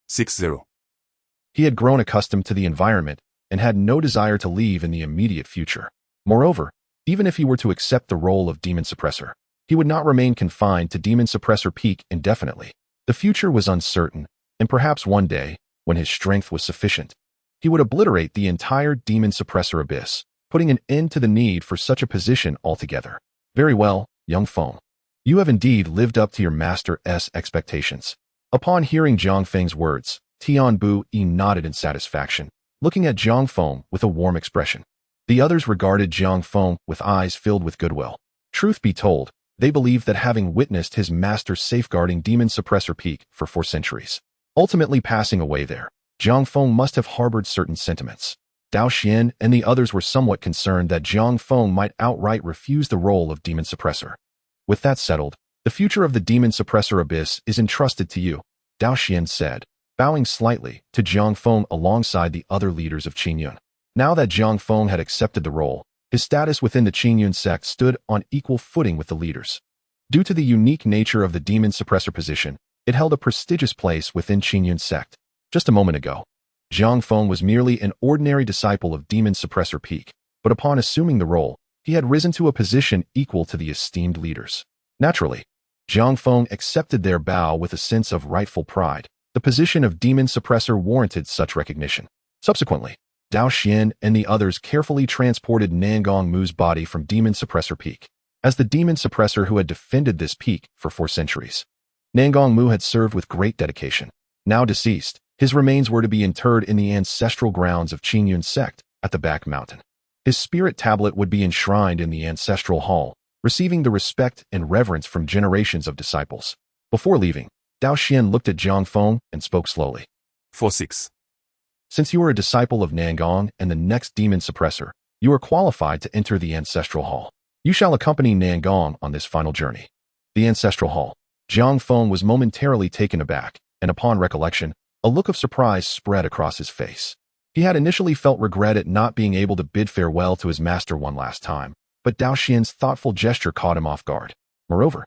6-0. He had grown accustomed to the environment and had no desire to leave in the immediate future. Moreover, even if he were to accept the role of demon suppressor, he would not remain confined to demon suppressor peak indefinitely. The future was uncertain, and perhaps one day, when his strength was sufficient, he would obliterate the entire demon suppressor abyss, putting an end to the need for such a position altogether. Very well, young Feng. You have indeed lived up to your master's expectations. Upon hearing Jiang Feng's words, Tianbai nodded in satisfaction, looking at Jiang Feng with a warm expression. The others regarded Jiang Feng with eyes filled with goodwill. Truth be told, they believed that having witnessed his master safeguarding demon suppressor peak for 4 centuries, ultimately passing away there, Jiang Feng must have harbored certain sentiments. Zhu Xian and the others were somewhat concerned that Jiang Feng might outright refuse the role of demon suppressor. With that settled, the future of the demon suppressor abyss is entrusted to you, Zhu Xian said, bowing slightly to Jiang Feng alongside the other leaders of Qingyun. Now that Jiang Feng had accepted the role, his status within the Qingyun Sect stood on equal footing with the leaders. Due to the unique nature of the demon suppressor position, it held a prestigious place within Qingyun Sect. Just a moment ago, Jiang Feng was merely an ordinary disciple of demon suppressor peak, but upon assuming the role, he had risen to a position equal to the esteemed leaders. Naturally, Jiang Feng accepted their bow with a sense of rightful pride. The position of demon suppressor warranted such recognition. Subsequently, Zhu Xian and the others carefully transported Nangong Mu's body from demon suppressor peak. As the demon suppressor who had defended this peak for 4 centuries, Nangong Mu had served with great dedication. Now deceased, his remains were to be interred in the ancestral grounds of Qingyun Sect at the back mountain. His spirit tablet would be enshrined in the ancestral hall, receiving the respect and reverence from generations of disciples. Before leaving, Zhu Xian looked at Jiang Feng and spoke slowly. 4-6. Since you are a disciple of Nangong and the next demon suppressor, you are qualified to enter the ancestral hall. You shall accompany Nangong on this final journey. The ancestral hall. Jiang Feng was momentarily taken aback, and upon recollection, a look of surprise spread across his face. He had initially felt regret at not being able to bid farewell to his master one last time, but Zhu Xian's thoughtful gesture caught him off guard. Moreover,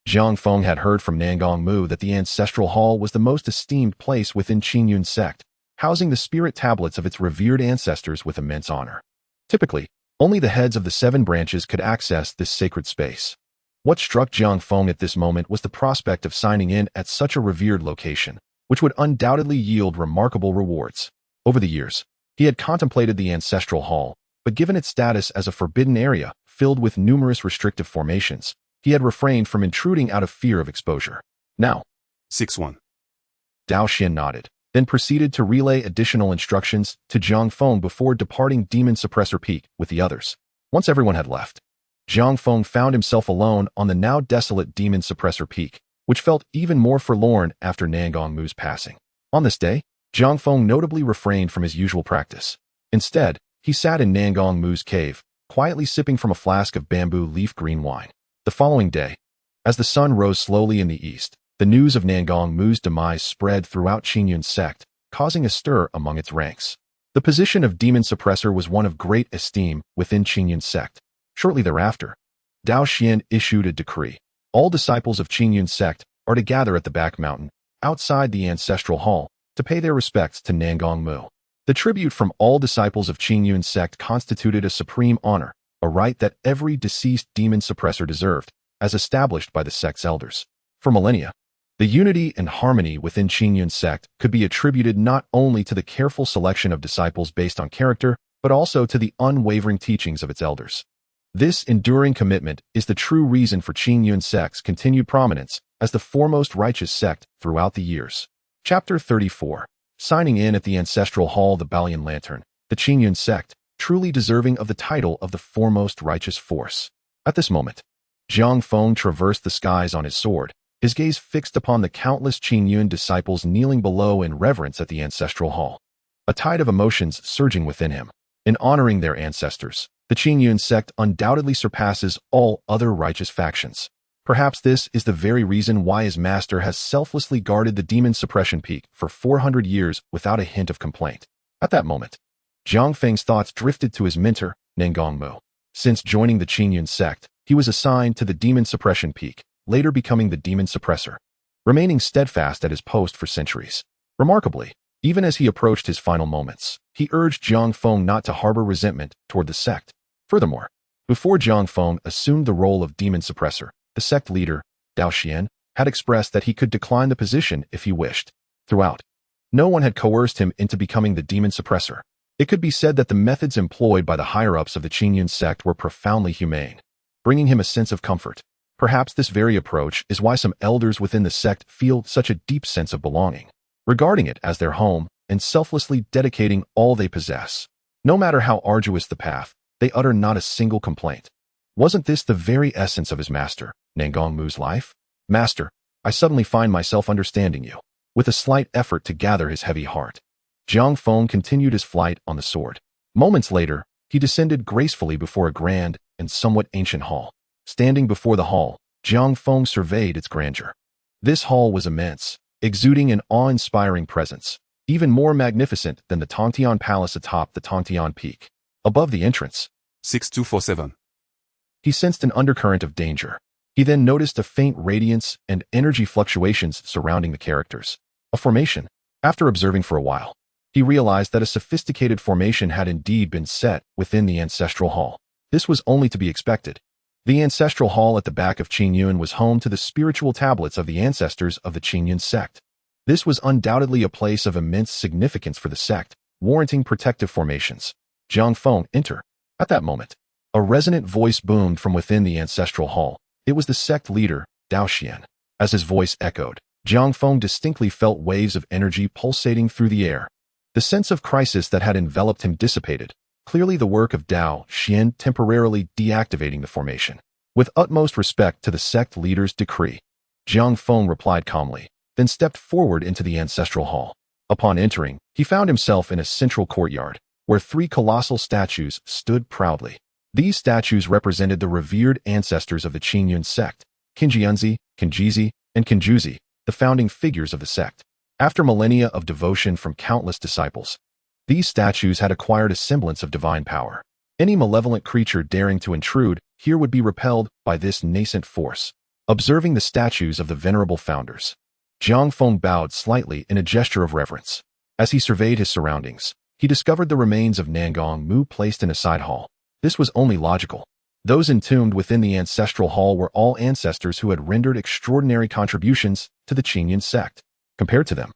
Jiang Feng had heard from Nangong Mu that the Ancestral Hall was the most esteemed place within Qingyun Sect, housing the spirit tablets of its revered ancestors with immense honor. Typically, only the heads of the 7 branches could access this sacred space. What struck Jiang Feng at this moment was the prospect of signing in at such a revered location, which would undoubtedly yield remarkable rewards. Over the years, he had contemplated the Ancestral Hall, but given its status as a forbidden area filled with numerous restrictive formations, he had refrained from intruding out of fear of exposure. Now, 6-1. Zhu Xian nodded, then proceeded to relay additional instructions to Jiang Feng before departing Demon Suppressor Peak with the others. Once everyone had left, Jiang Feng found himself alone on the now desolate Demon Suppressor Peak, which felt even more forlorn after Nangong Mu's passing. On this day, Jiang Feng notably refrained from his usual practice. Instead, he sat in Nangong Mu's cave, quietly sipping from a flask of bamboo leaf green wine. The following day, as the sun rose slowly in the east, the news of Nangong Mu's demise spread throughout Qingyun Sect, causing a stir among its ranks. The position of Demon Suppressor was one of great esteem within Qingyun Sect. Shortly thereafter, Zhu Xian issued a decree. All disciples of Qingyun Sect are to gather at the back mountain, outside the Ancestral Hall, to pay their respects to Nangong Mu. The tribute from all disciples of Qingyun Sect constituted a supreme honor, a right that every deceased demon suppressor deserved, as established by the sect's elders. For millennia, the unity and harmony within Qingyun Sect could be attributed not only to the careful selection of disciples based on character, but also to the unwavering teachings of its elders. This enduring commitment is the true reason for Qingyun Sect's continued prominence as the foremost righteous sect throughout the years. Chapter 34. Signing in at the Ancestral Hall, the Balian Lantern, the Qingyun Sect, truly deserving of the title of the foremost righteous force. At this moment, Jiang Feng traversed the skies on his sword, his gaze fixed upon the countless Qingyun disciples kneeling below in reverence at the Ancestral Hall. A tide of emotions surging within him. In honoring their ancestors, the Qingyun Sect undoubtedly surpasses all other righteous factions. Perhaps this is the very reason why his master has selflessly guarded the Demon Suppression Peak for 400 years without a hint of complaint. At that moment, Jiang Feng's thoughts drifted to his mentor, Nangong Mu. Since joining the Qingyun Sect, he was assigned to the Demon Suppression Peak, later becoming the Demon Suppressor, remaining steadfast at his post for centuries. Remarkably, even as he approached his final moments, he urged Jiang Feng not to harbor resentment toward the sect. Furthermore, before Jiang Feng assumed the role of Demon Suppressor, the sect leader, Zhu Xian, had expressed that he could decline the position if he wished. Throughout, no one had coerced him into becoming the Demon Suppressor. It could be said that the methods employed by the higher-ups of the Qingyun Sect were profoundly humane, bringing him a sense of comfort. Perhaps this very approach is why some elders within the sect feel such a deep sense of belonging, regarding it as their home and selflessly dedicating all they possess. No matter how arduous the path, they utter not a single complaint. Wasn't this the very essence of his master, Nangong Mu's life? Master, I suddenly find myself understanding you. With a slight effort to gather his heavy heart, Jiang Feng continued his flight on the sword. Moments later, he descended gracefully before a grand and somewhat ancient hall. Standing before the hall, Jiang Feng surveyed its grandeur. This hall was immense, exuding an awe-inspiring presence, even more magnificent than the Tongtian Palace atop the Tongtian Peak. Above the entrance, 6247. He sensed an undercurrent of danger. He then noticed a faint radiance and energy fluctuations surrounding the characters. A formation. After observing for a while, he realized that a sophisticated formation had indeed been set within the Ancestral Hall. This was only to be expected. The Ancestral Hall at the back of Qingyun was home to the spiritual tablets of the ancestors of the Qingyun Sect. This was undoubtedly a place of immense significance for the sect, warranting protective formations. Jiang Feng entered. At that moment, a resonant voice boomed from within the Ancestral Hall. It was the sect leader, Zhu Xian. As his voice echoed, Jiang Feng distinctly felt waves of energy pulsating through the air. The sense of crisis that had enveloped him dissipated, clearly the work of Zhu Xian temporarily deactivating the formation. With utmost respect to the sect leader's decree, Jiang Feng replied calmly, then stepped forward into the Ancestral Hall. Upon entering, he found himself in a central courtyard, where 3 colossal statues stood proudly. These statues represented the revered ancestors of the Qingyun Sect, Qingyunzi, Qinjizi, and Qinjuzi, the founding figures of the sect. After millennia of devotion from countless disciples, these statues had acquired a semblance of divine power. Any malevolent creature daring to intrude here would be repelled by this nascent force. Observing the statues of the venerable founders, Jiang Feng bowed slightly in a gesture of reverence. As he surveyed his surroundings, he discovered the remains of Nangong Mu placed in a side hall. This was only logical. Those entombed within the ancestral hall were all ancestors who had rendered extraordinary contributions to the Qingyun Sect. Compared to them,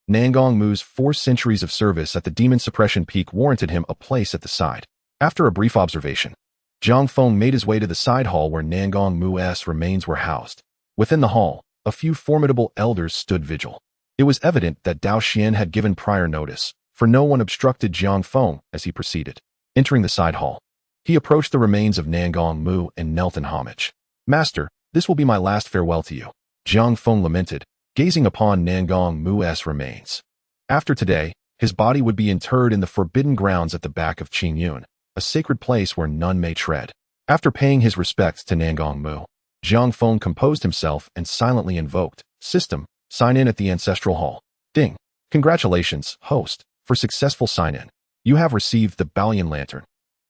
Nangong Mu's 4 centuries of service at the demon suppression peak warranted him a place at the side. After a brief observation, Jiang Feng made his way to the side hall where Nangong Mu's remains were housed. Within the hall, a few formidable elders stood vigil. It was evident that Zhu Xian had given prior notice, for no one obstructed Jiang Feng as he proceeded. Entering the side hall, he approached the remains of Nangong Mu and knelt in homage. "Master, this will be my last farewell to you," Jiang Feng lamented, gazing upon Nangong Mu's remains. After today, his body would be interred in the forbidden grounds at the back of Qingyun, a sacred place where none may tread. After paying his respects to Nangong Mu, Jiang Feng composed himself and silently invoked, "System, sign in at the ancestral hall." Ding. "Congratulations, host, for successful sign-in. You have received the Balian Lantern.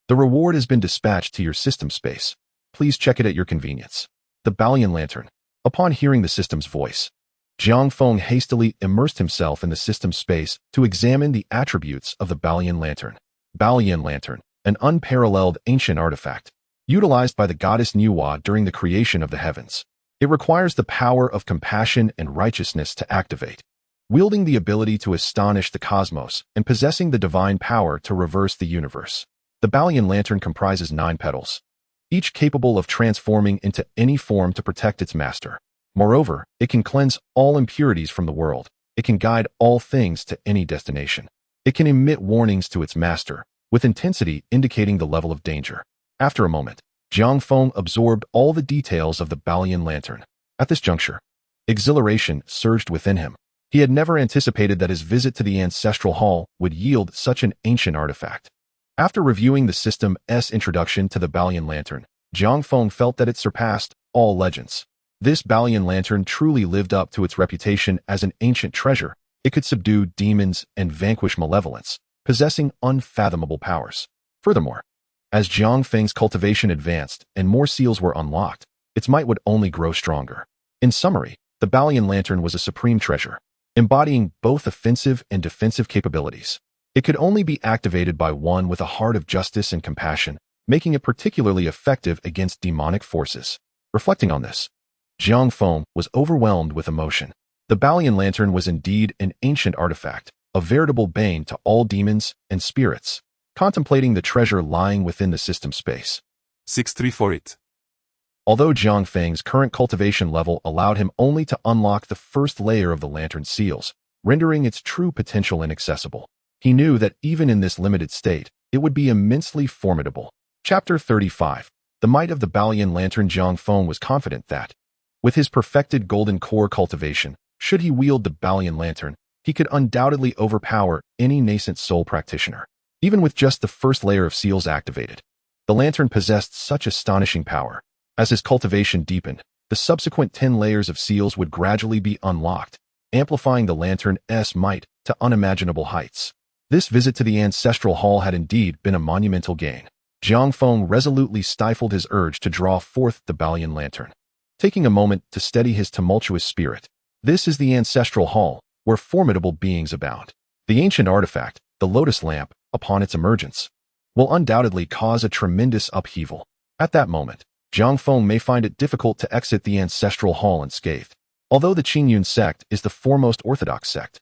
The reward has been dispatched to your system space. Please check it at your convenience." The Balian Lantern. Upon hearing the system's voice, Jiang Feng hastily immersed himself in the system space to examine the attributes of the Balian Lantern. Balian Lantern, an unparalleled ancient artifact, utilized by the goddess Nuwa during the creation of the heavens. It requires the power of compassion and righteousness to activate, wielding the ability to astonish the cosmos and possessing the divine power to reverse the universe. The Balian Lantern comprises 9 petals, each capable of transforming into any form to protect its master. Moreover, it can cleanse all impurities from the world. It can guide all things to any destination. It can emit warnings to its master, with intensity indicating the level of danger. After a moment, Jiang Feng absorbed all the details of the Balian Lantern. At this juncture, exhilaration surged within him. He had never anticipated that his visit to the ancestral hall would yield such an ancient artifact. After reviewing the system's introduction to the Balian Lantern, Jiang Feng felt that it surpassed all legends. This Balian Lantern truly lived up to its reputation as an ancient treasure. It could subdue demons and vanquish malevolence, possessing unfathomable powers. Furthermore, as Jiang Feng's cultivation advanced and more seals were unlocked, its might would only grow stronger. In summary, the Balian Lantern was a supreme treasure, embodying both offensive and defensive capabilities. It could only be activated by one with a heart of justice and compassion, making it particularly effective against demonic forces. Reflecting on this, Jiang Feng was overwhelmed with emotion. The Balian Lantern was indeed an ancient artifact, a veritable bane to all demons and spirits. Contemplating the treasure lying within the system space, 6348. Although Jiang Feng's current cultivation level allowed him only to unlock the first layer of the lantern's seals, rendering its true potential inaccessible, he knew that even in this limited state, it would be immensely formidable. Chapter 35. The Might of the Balian Lantern. Jiang Feng was confident that, with his perfected golden core cultivation, should he wield the Balian Lantern, he could undoubtedly overpower any nascent soul practitioner. Even with just the first layer of seals activated, the lantern possessed such astonishing power. As his cultivation deepened, the subsequent 10 layers of seals would gradually be unlocked, amplifying the lantern's might to unimaginable heights. This visit to the ancestral hall had indeed been a monumental gain. Jiang Feng resolutely stifled his urge to draw forth the Balian Lantern, taking a moment to steady his tumultuous spirit. This is the ancestral hall, where formidable beings abound. The ancient artifact, the lotus lamp, upon its emergence, will undoubtedly cause a tremendous upheaval. At that moment, Jiang Feng may find it difficult to exit the ancestral hall unscathed. Although the Qingyun Sect is the foremost orthodox sect,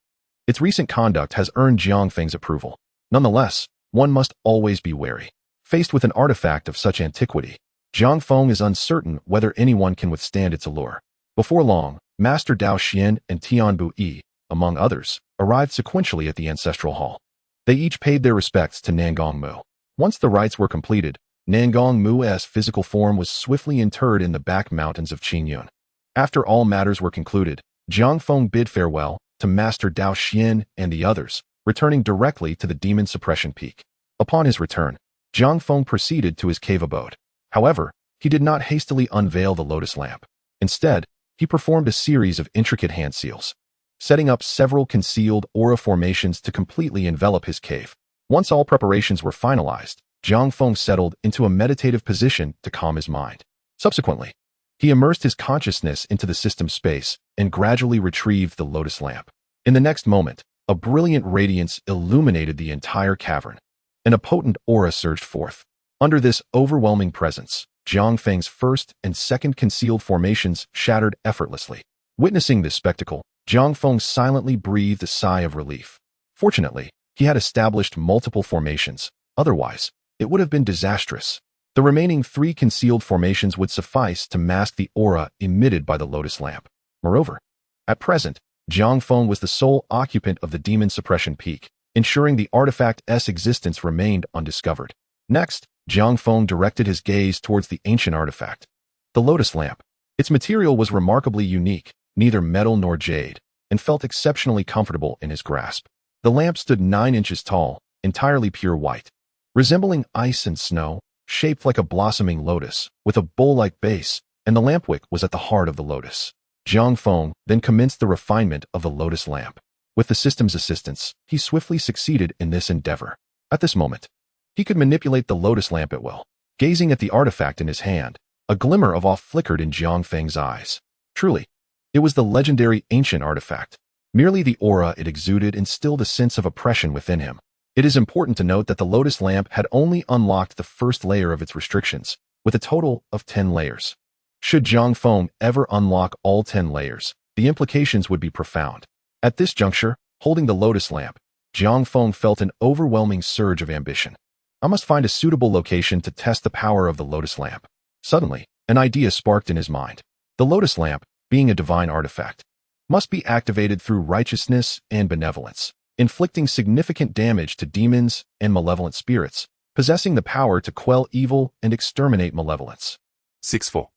its recent conduct has earned Jiang Feng's approval. Nonetheless, one must always be wary. Faced with an artifact of such antiquity, Jiang Feng is uncertain whether anyone can withstand its allure. Before long, Master Zhu Xian and Tianbu Yi, among others, arrived sequentially at the ancestral hall. They each paid their respects to Nangong Mu. Once the rites were completed, Nangong Mu's physical form was swiftly interred in the back mountains of Qingyun. After all matters were concluded, Jiang Feng bid farewell to Master Zhu Xian and the others, returning directly to the demon suppression peak. Upon his return, Jiang Feng proceeded to his cave abode. However, he did not hastily unveil the lotus lamp. Instead, he performed a series of intricate hand seals, setting up several concealed aura formations to completely envelop his cave. Once all preparations were finalized, Jiang Feng settled into a meditative position to calm his mind. Subsequently, he immersed his consciousness into the system space and gradually retrieved the lotus lamp. In the next moment, a brilliant radiance illuminated the entire cavern, and a potent aura surged forth. Under this overwhelming presence, Jiang Feng's first and second concealed formations shattered effortlessly. Witnessing this spectacle, Jiang Feng silently breathed a sigh of relief. Fortunately, he had established multiple formations. Otherwise, it would have been disastrous. The remaining 3 concealed formations would suffice to mask the aura emitted by the lotus lamp. Moreover, at present, Jiang Feng was the sole occupant of the demon suppression peak, ensuring the artifact's existence remained undiscovered. Next, Jiang Feng directed his gaze towards the ancient artifact, the lotus lamp. Its material was remarkably unique, neither metal nor jade, and felt exceptionally comfortable in his grasp. The lamp stood 9 inches tall, entirely pure white, resembling ice and snow, shaped like a blossoming lotus, with a bowl-like base, and the lampwick was at the heart of the lotus. Jiang Feng then commenced the refinement of the lotus lamp. With the system's assistance, he swiftly succeeded in this endeavor. At this moment, he could manipulate the lotus lamp at will. Gazing at the artifact in his hand, a glimmer of awe flickered in Jiang Feng's eyes. Truly, it was the legendary ancient artifact. Merely the aura it exuded instilled a sense of oppression within him. It is important to note that the lotus lamp had only unlocked the first layer of its restrictions, with a total of 10 layers. Should Jiang Feng ever unlock all 10 layers, the implications would be profound. At this juncture, holding the lotus lamp, Jiang Feng felt an overwhelming surge of ambition. I must find a suitable location to test the power of the lotus lamp. Suddenly, an idea sparked in his mind. The lotus lamp, being a divine artifact, must be activated through righteousness and benevolence, inflicting significant damage to demons and malevolent spirits, possessing the power to quell evil and exterminate malevolence. 6-4.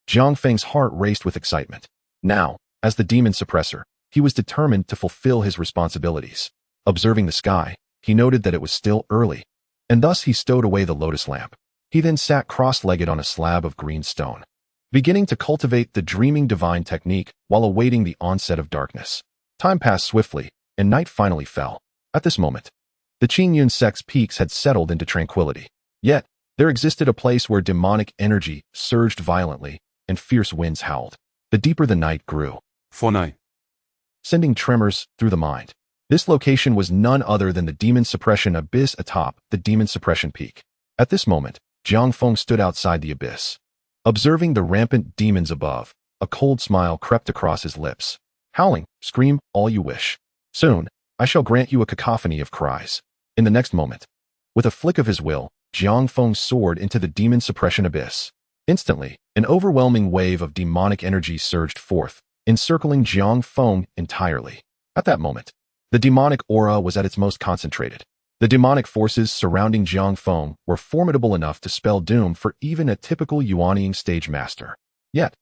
Jiang Feng's heart raced with excitement. Now, as the demon suppressor, he was determined to fulfill his responsibilities. Observing the sky, he noted that it was still early, and thus he stowed away the lotus lamp. He then sat cross-legged on a slab of green stone, beginning to cultivate the dreaming divine technique while awaiting the onset of darkness. Time passed swiftly, and night finally fell. At this moment, the Qingyun Sect's peaks had settled into tranquility. Yet, there existed a place where demonic energy surged violently and fierce winds howled. The deeper the night grew, 4-9. sending tremors through the mind. This location was none other than the demon suppression abyss atop the demon suppression peak. At this moment, Jiang Feng stood outside the abyss. Observing the rampant demons above, a cold smile crept across his lips. Howling, scream all you wish. Soon, I shall grant you a cacophony of cries. In the next moment, with a flick of his will, Jiang Feng soared into the demon suppression abyss. Instantly, an overwhelming wave of demonic energy surged forth, encircling Jiang Feng entirely. At that moment, the demonic aura was at its most concentrated. The demonic forces surrounding Jiang Feng were formidable enough to spell doom for even a typical Yuanying stage master. Yet,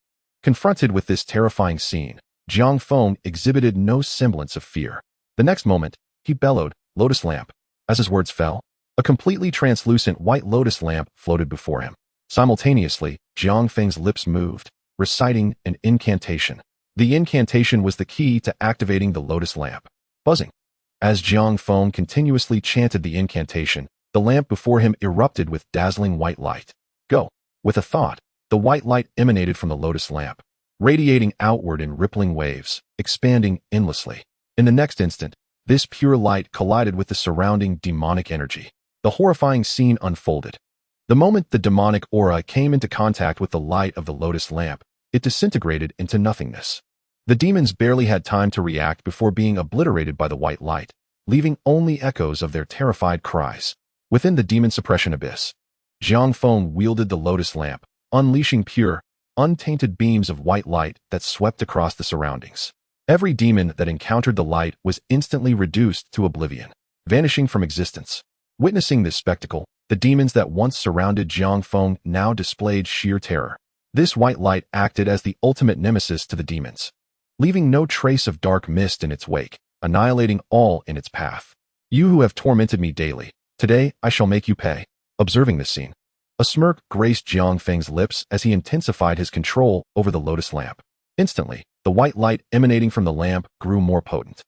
confronted with this terrifying scene, Jiang Feng exhibited no semblance of fear. The next moment, he bellowed, "Lotus lamp." As his words fell, a completely translucent white lotus lamp floated before him. Simultaneously, Jiang Feng's lips moved, reciting an incantation. The incantation was the key to activating the lotus lamp. Buzzing. As Jiang Feng continuously chanted the incantation, the lamp before him erupted with dazzling white light. Go. With a thought, the white light emanated from the lotus lamp, radiating outward in rippling waves, expanding endlessly. In the next instant, this pure light collided with the surrounding demonic energy. The horrifying scene unfolded. The moment the demonic aura came into contact with the light of the lotus lamp, it disintegrated into nothingness. The demons barely had time to react before being obliterated by the white light, leaving only echoes of their terrified cries. Within the demon suppression abyss, Jiang Feng wielded the lotus lamp, unleashing pure, untainted beams of white light that swept across the surroundings. Every demon that encountered the light was instantly reduced to oblivion, vanishing from existence. Witnessing this spectacle, the demons that once surrounded Jiang Feng now displayed sheer terror. This white light acted as the ultimate nemesis to the demons, leaving no trace of dark mist in its wake, annihilating all in its path. You who have tormented me daily, today I shall make you pay. Observing this scene, a smirk graced Jiang Feng's lips as he intensified his control over the lotus lamp. Instantly, the white light emanating from the lamp grew more potent.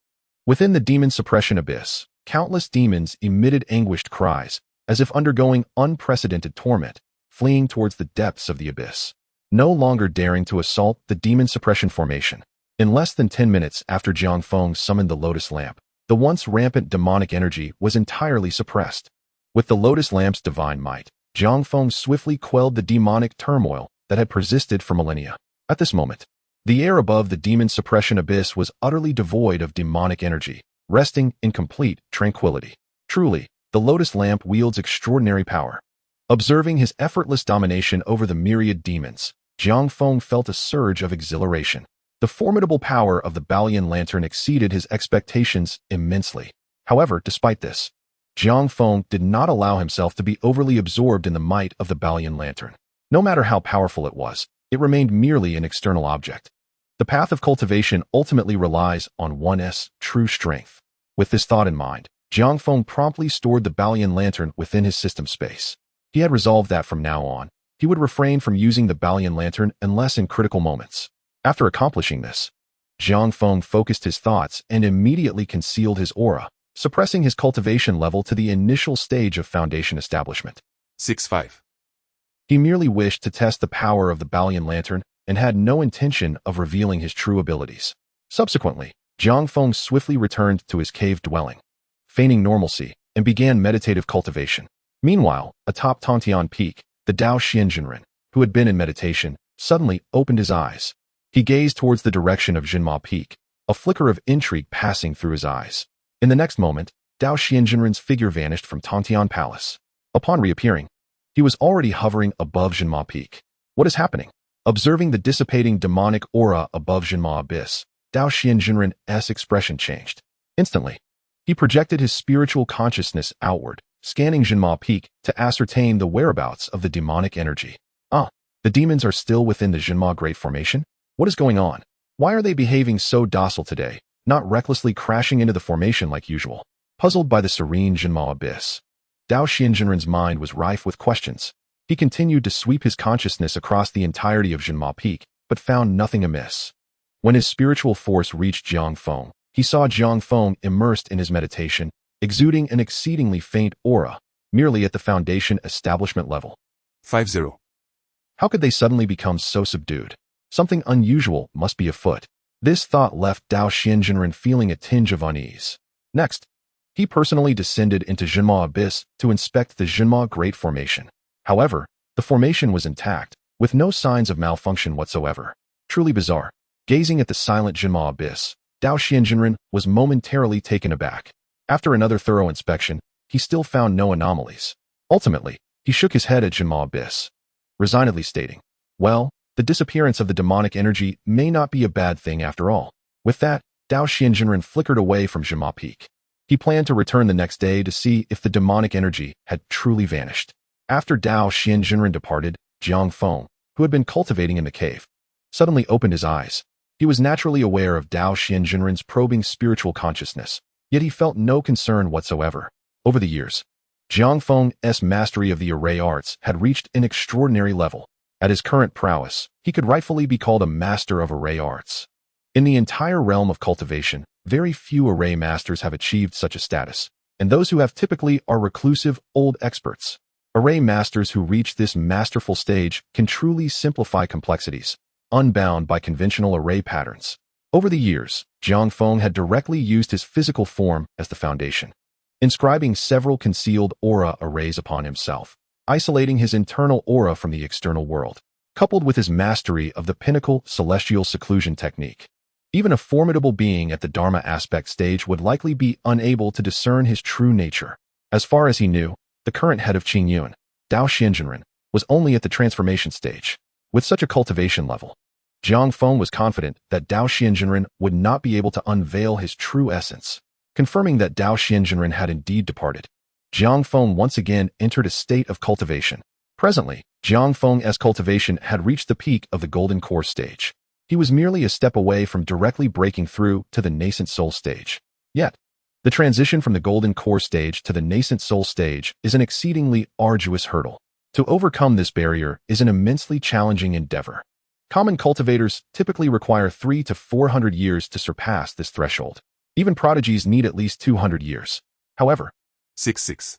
Within the demon suppression abyss, countless demons emitted anguished cries, as if undergoing unprecedented torment, fleeing towards the depths of the abyss, no longer daring to assault the demon suppression formation. In less than 10 minutes after Jiang Feng summoned the Lotus Lamp, the once rampant demonic energy was entirely suppressed. With the Lotus Lamp's divine might, Jiang Feng swiftly quelled the demonic turmoil that had persisted for millennia. At this moment, the air above the demon suppression abyss was utterly devoid of demonic energy, resting in complete tranquility. Truly, the Lotus Lamp wields extraordinary power. Observing his effortless domination over the myriad demons, Jiang Feng felt a surge of exhilaration. The formidable power of the Balian Lantern exceeded his expectations immensely. However, despite this, Jiang Feng did not allow himself to be overly absorbed in the might of the Balian Lantern. No matter how powerful it was, it remained merely an external object. The path of cultivation ultimately relies on one's true strength. With this thought in mind, Jiang Feng promptly stored the Balian Lantern within his system space. He had resolved that from now on, he would refrain from using the Balian Lantern unless in critical moments. After accomplishing this, Jiang Feng focused his thoughts and immediately concealed his aura, suppressing his cultivation level to the initial stage of foundation establishment. 6-5. He merely wished to test the power of the Balian Lantern and had no intention of revealing his true abilities. Subsequently, Jiang Feng swiftly returned to his cave dwelling, feigning normalcy, and began meditative cultivation. Meanwhile, atop Tantian Peak, the Dao Xianjinren, who had been in meditation, suddenly opened his eyes. He gazed towards the direction of Jinma Peak, a flicker of intrigue passing through his eyes. In the next moment, Dao Xianjinren's figure vanished from Tantian Palace. Upon reappearing, he was already hovering above Jinma Peak. What is happening? Observing the dissipating demonic aura above Jinma Abyss, Dao Xianjinren's expression changed. Instantly, he projected his spiritual consciousness outward, scanning Jinma Peak to ascertain the whereabouts of the demonic energy. The demons are still within the Jinma Great Formation? What is going on? Why are they behaving so docile today, not recklessly crashing into the formation like usual? Puzzled by the serene Jinma Abyss, Dao Xianjinren's mind was rife with questions. He continued to sweep his consciousness across the entirety of Jinma Peak, but found nothing amiss. When his spiritual force reached Jiang Feng, he saw Jiang Feng immersed in his meditation, exuding an exceedingly faint aura, merely at the foundation establishment level. 5-0. How could they suddenly become so subdued? Something unusual must be afoot. This thought left Dao Xianjinren feeling a tinge of unease. Next, he personally descended into Jinma Abyss to inspect the Jinma Great Formation. However, the formation was intact, with no signs of malfunction whatsoever. Truly bizarre. Gazing at the silent Jinma Abyss, Dao Xianjinren was momentarily taken aback. After another thorough inspection, he still found no anomalies. Ultimately, he shook his head at Jinma Abyss, resignedly stating, "Well, the disappearance of the demonic energy may not be a bad thing after all." With that, Dao Xianjinren flickered away from Jinma Peak. He planned to return the next day to see if the demonic energy had truly vanished. After Dao Xianjinren departed, Jiang Feng, who had been cultivating in the cave, suddenly opened his eyes. He was naturally aware of Dao Xianjinren's probing spiritual consciousness, yet he felt no concern whatsoever. Over the years, Jiang Feng's mastery of the array arts had reached an extraordinary level. At his current prowess, he could rightfully be called a master of array arts. In the entire realm of cultivation, very few array masters have achieved such a status, and those who have typically are reclusive, old experts. Array masters who reach this masterful stage can truly simplify complexities, unbound by conventional array patterns. Over the years, Jiang Feng had directly used his physical form as the foundation, inscribing several concealed aura arrays upon himself, isolating his internal aura from the external world. Coupled with his mastery of the pinnacle celestial seclusion technique, even a formidable being at the Dharma aspect stage would likely be unable to discern his true nature. As far as he knew, the current head of Qingyun, Dao Xianjinren, was only at the transformation stage. With such a cultivation level, Jiang Feng was confident that Dao Xianjinren would not be able to unveil his true essence. Confirming that Dao Xianjinren had indeed departed, Jiang Feng once again entered a state of cultivation. Presently, Jiang Feng's cultivation had reached the peak of the golden core stage. He was merely a step away from directly breaking through to the nascent soul stage. Yet, the transition from the golden core stage to the nascent soul stage is an exceedingly arduous hurdle. To overcome this barrier is an immensely challenging endeavor. Common cultivators typically require 300 to 400 years to surpass this threshold. Even prodigies need at least 200 years. However, 6-6.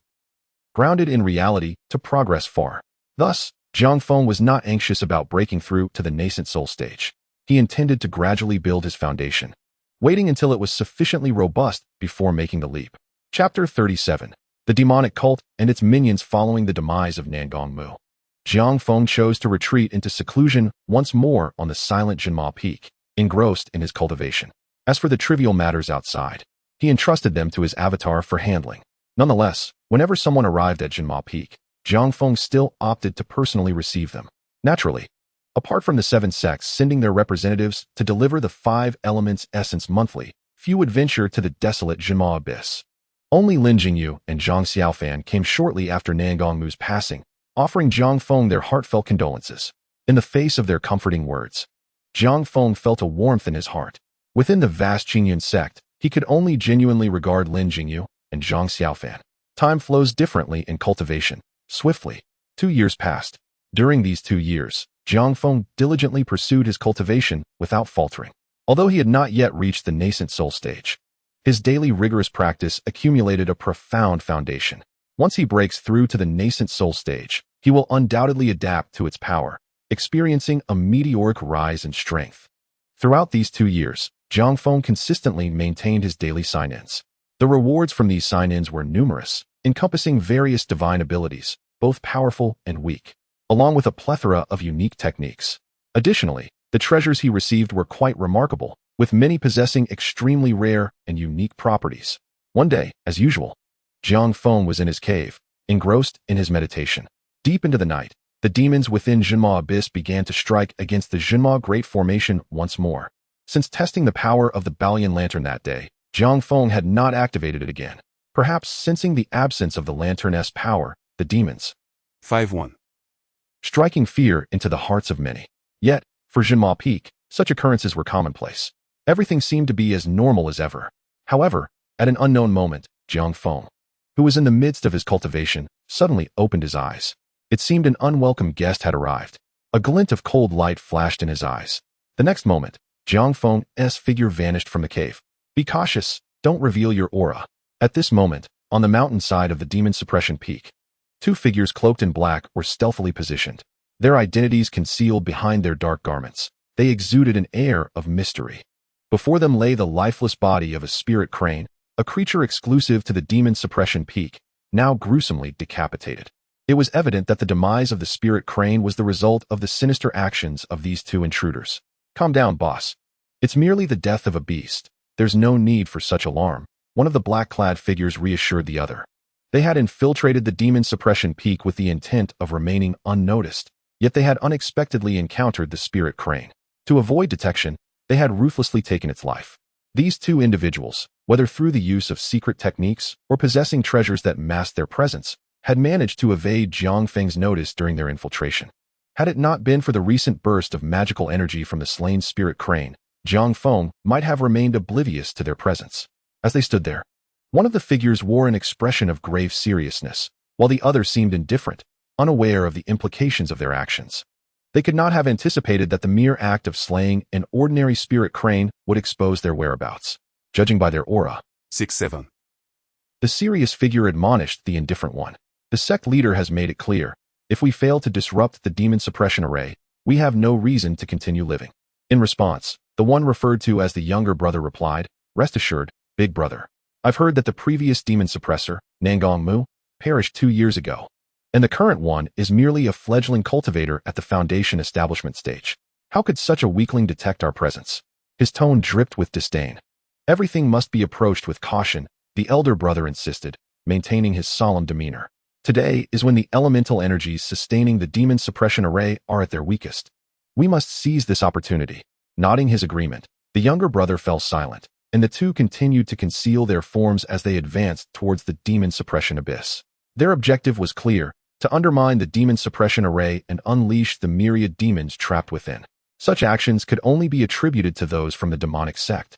grounded in reality to progress far. Thus, Jiang Feng was not anxious about breaking through to the nascent soul stage. He intended to gradually build his foundation, waiting until it was sufficiently robust before making the leap. Chapter 37. The Demonic Cult and its Minions Following the Demise of Nangongmu. Jiang Feng chose to retreat into seclusion once more on the silent Jinma Peak, engrossed in his cultivation. As for the trivial matters outside, he entrusted them to his avatar for handling. Nonetheless, whenever someone arrived at Jinma Peak, Jiang Feng still opted to personally receive them. Naturally, apart from the 7 sects sending their representatives to deliver the 5 elements essence monthly, few would venture to the desolate Jinma Abyss. Only Lin Jingyu and Zhang Xiaofan came shortly after Nangongmu's passing, offering Jiang Feng their heartfelt condolences. In the face of their comforting words, Jiang Feng felt a warmth in his heart. Within the vast Qingyun Sect, he could only genuinely regard Lin Jingyu and Zhang Xiaofan. Time flows differently in cultivation, swiftly. 2 years passed. During these 2 years, Jiang Feng diligently pursued his cultivation without faltering. Although he had not yet reached the nascent soul stage, his daily rigorous practice accumulated a profound foundation. Once he breaks through to the nascent soul stage, he will undoubtedly adapt to its power, experiencing a meteoric rise in strength. Throughout these 2 years, Jiang Feng consistently maintained his daily sign-ins. The rewards from these sign-ins were numerous, encompassing various divine abilities, both powerful and weak, along with a plethora of unique techniques. Additionally, the treasures he received were quite remarkable, with many possessing extremely rare and unique properties. One day, as usual, Jiang Feng was in his cave, engrossed in his meditation. Deep into the night, the demons within Jinma Abyss began to strike against the Jinma Great Formation once more. Since testing the power of the Balian Lantern that day, Jiang Feng had not activated it again. Perhaps sensing the absence of the lantern's power, the demons 5-1. striking fear into the hearts of many. Yet, for Jinma Peak, such occurrences were commonplace. Everything seemed to be as normal as ever. However, at an unknown moment, Jiang Feng, who was in the midst of his cultivation, suddenly opened his eyes. It seemed an unwelcome guest had arrived. A glint of cold light flashed in his eyes. The next moment, Jiang Feng's figure vanished from the cave. Be cautious, don't reveal your aura. At this moment, on the mountainside of the demon suppression peak, 2 figures cloaked in black were stealthily positioned. Their identities concealed behind their dark garments. They exuded an air of mystery. Before them lay the lifeless body of a spirit crane, a creature exclusive to the demon suppression peak, now gruesomely decapitated. It was evident that the demise of the spirit crane was the result of the sinister actions of these 2 intruders. Calm down, boss. It's merely the death of a beast. There's no need for such alarm, one of the black-clad figures reassured the other. They had infiltrated the demon suppression peak with the intent of remaining unnoticed, yet they had unexpectedly encountered the spirit crane. To avoid detection, they had ruthlessly taken its life. These 2 individuals, whether through the use of secret techniques or possessing treasures that masked their presence, had managed to evade Jiang Feng's notice during their infiltration. Had it not been for the recent burst of magical energy from the slain spirit crane, Jiang Feng might have remained oblivious to their presence. As they stood there, one of the figures wore an expression of grave seriousness, while the other seemed indifferent, unaware of the implications of their actions. They could not have anticipated that the mere act of slaying an ordinary spirit crane would expose their whereabouts. Judging by their aura, 6-7. the serious figure admonished the indifferent one. The sect leader has made it clear, if we fail to disrupt the demon suppression array, we have no reason to continue living. In response, the one referred to as the younger brother replied, rest assured, big brother. I've heard that the previous demon suppressor, Nangongmu, perished 2 years ago, and the current one is merely a fledgling cultivator at the foundation establishment stage. How could such a weakling detect our presence? His tone dripped with disdain. Everything must be approached with caution, the elder brother insisted, maintaining his solemn demeanor. Today is when the elemental energies sustaining the demon suppression array are at their weakest. We must seize this opportunity. Nodding his agreement, the younger brother fell silent, and the 2 continued to conceal their forms as they advanced towards the demon suppression abyss. Their objective was clear, to undermine the demon suppression array and unleash the myriad demons trapped within. Such actions could only be attributed to those from the demonic sect,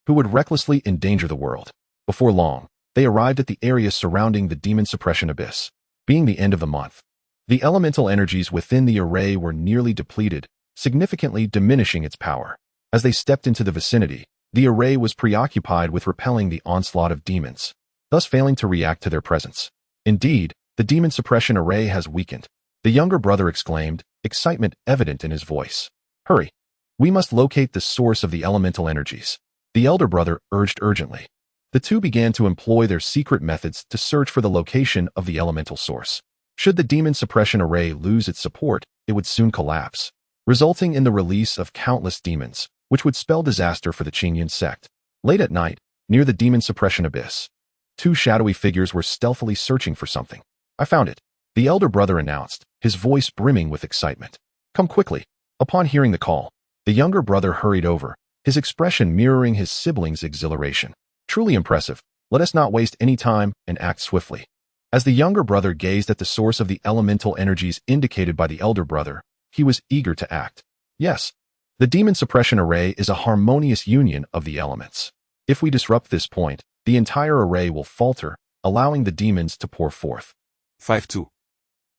who would recklessly endanger the world. Before long, they arrived at the area surrounding the demon suppression abyss. Being the end of the month, the elemental energies within the array were nearly depleted, significantly diminishing its power. As they stepped into the vicinity, the array was preoccupied with repelling the onslaught of demons, thus failing to react to their presence. Indeed, The demon suppression array has weakened. The younger brother exclaimed, excitement evident in his voice. Hurry. We must locate the source of the elemental energies. The elder brother urged urgently. The two began to employ their secret methods to search for the location of the elemental source. Should the demon suppression array lose its support, it would soon collapse, resulting in the release of countless demons, which would spell disaster for the Qingyun Sect. Late at night, near the demon suppression abyss, two shadowy figures were stealthily searching for something. I found it, the elder brother announced, his voice brimming with excitement. Come quickly. Upon hearing the call, the younger brother hurried over, his expression mirroring his sibling's exhilaration. Truly impressive. Let us not waste any time and act swiftly. As the younger brother gazed at the source of the elemental energies indicated by the elder brother, he was eager to act. Yes, the demon suppression array is a harmonious union of the elements. If we disrupt this point, the entire array will falter, allowing the demons to pour forth. 5-2.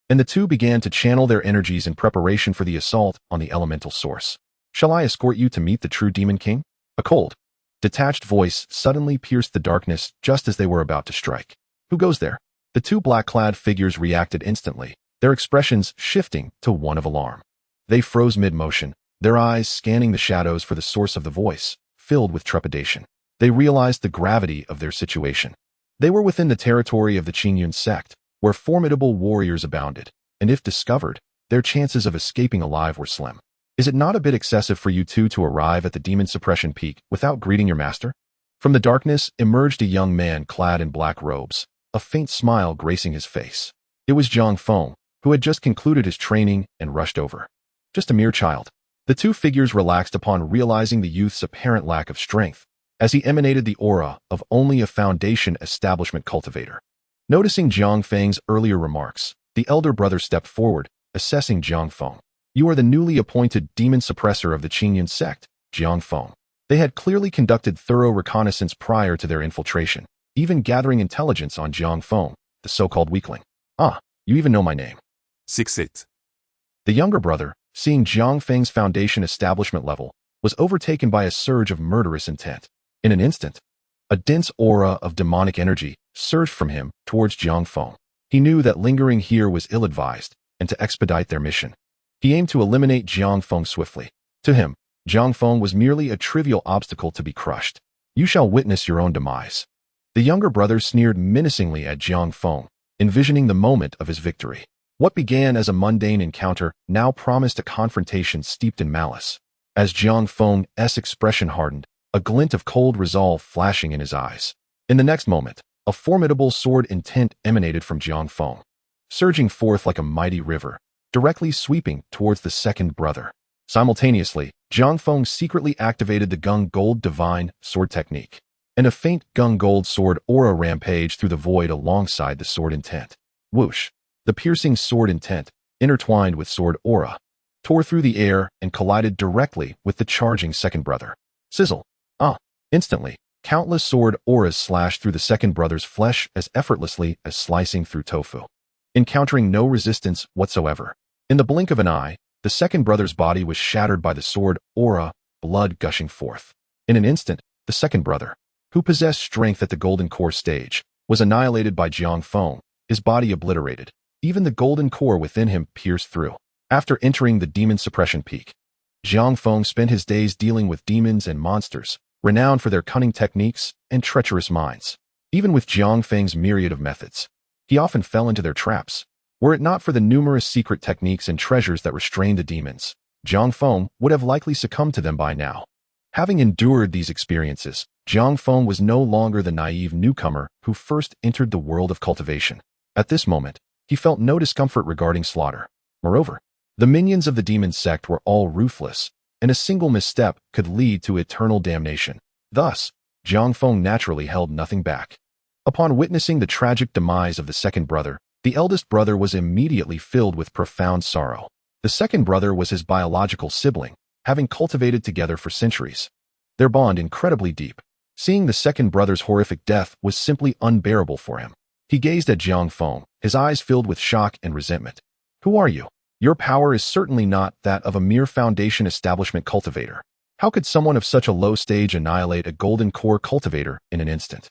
And the two began to channel their energies in preparation for the assault on the elemental source. Shall I escort you to meet the true demon king? A cold, detached voice suddenly pierced the darkness just as they were about to strike. Who goes there? The two black-clad figures reacted instantly, their expressions shifting to one of alarm. They froze mid-motion, their eyes scanning the shadows for the source of the voice, filled with trepidation. They realized the gravity of their situation. They were within the territory of the Qingyun Sect, where formidable warriors abounded, and if discovered, their chances of escaping alive were slim. Is it not a bit excessive for you two to arrive at the demon suppression peak without greeting your master? From the darkness emerged a young man clad in black robes, a faint smile gracing his face. It was Jiang Feng, who had just concluded his training and rushed over. Just a mere child. The two figures relaxed upon realizing the youth's apparent lack of strength, as he emanated the aura of only a foundation establishment cultivator. Noticing Jiang Feng's earlier remarks, the elder brother stepped forward, assessing Jiang Feng. You are the newly appointed demon suppressor of the Qingyun Sect, Jiang Feng. They had clearly conducted thorough reconnaissance prior to their infiltration, even gathering intelligence on Jiang Feng, the so-called weakling. Ah, you even know my name. 6-8. The younger brother, seeing Jiang Feng's foundation establishment level, was overtaken by a surge of murderous intent. In an instant, a dense aura of demonic energy surged from him towards Jiang Feng. He knew that lingering here was ill-advised, and to expedite their mission, he aimed to eliminate Jiang Feng swiftly. To him, Jiang Feng was merely a trivial obstacle to be crushed. You shall witness your own demise. The younger brother sneered menacingly at Jiang Feng, envisioning the moment of his victory. What began as a mundane encounter now promised a confrontation steeped in malice. As Jiang Feng's expression hardened, a glint of cold resolve flashing in his eyes. In the next moment, a formidable sword intent emanated from Jiang Feng, surging forth like a mighty river, directly sweeping towards the second brother. Simultaneously, Jiang Feng secretly activated the Gung Gold Divine Sword technique, and a faint Gung Gold Sword aura rampaged through the void alongside the sword intent. Whoosh! The piercing sword intent, intertwined with sword aura, tore through the air and collided directly with the charging second brother. Sizzle! Ah! Instantly, countless sword auras slashed through the second brother's flesh as effortlessly as slicing through tofu, encountering no resistance whatsoever. In the blink of an eye, the second brother's body was shattered by the sword aura, blood gushing forth. In an instant, the second brother, who possessed strength at the golden core stage, was annihilated by Jiang Feng, his body obliterated, even the golden core within him pierced through. After entering the demon suppression peak, Jiang Feng spent his days dealing with demons and monsters, renowned for their cunning techniques and treacherous minds. Even with Jiang Feng's myriad of methods, he often fell into their traps. Were it not for the numerous secret techniques and treasures that restrained the demons, Jiang Feng would have likely succumbed to them by now. Having endured these experiences, Jiang Feng was no longer the naive newcomer who first entered the world of cultivation. At this moment, he felt no discomfort regarding slaughter. Moreover, the minions of the demon sect were all ruthless, and a single misstep could lead to eternal damnation. Thus, Jiang Feng naturally held nothing back. Upon witnessing the tragic demise of the second brother, the eldest brother was immediately filled with profound sorrow. The second brother was his biological sibling, having cultivated together for centuries. Their bond incredibly deep. Seeing the second brother's horrific death was simply unbearable for him. He gazed at Jiang Feng, his eyes filled with shock and resentment. Who are you? Your power is certainly not that of a mere foundation establishment cultivator. How could someone of such a low stage annihilate a golden core cultivator in an instant?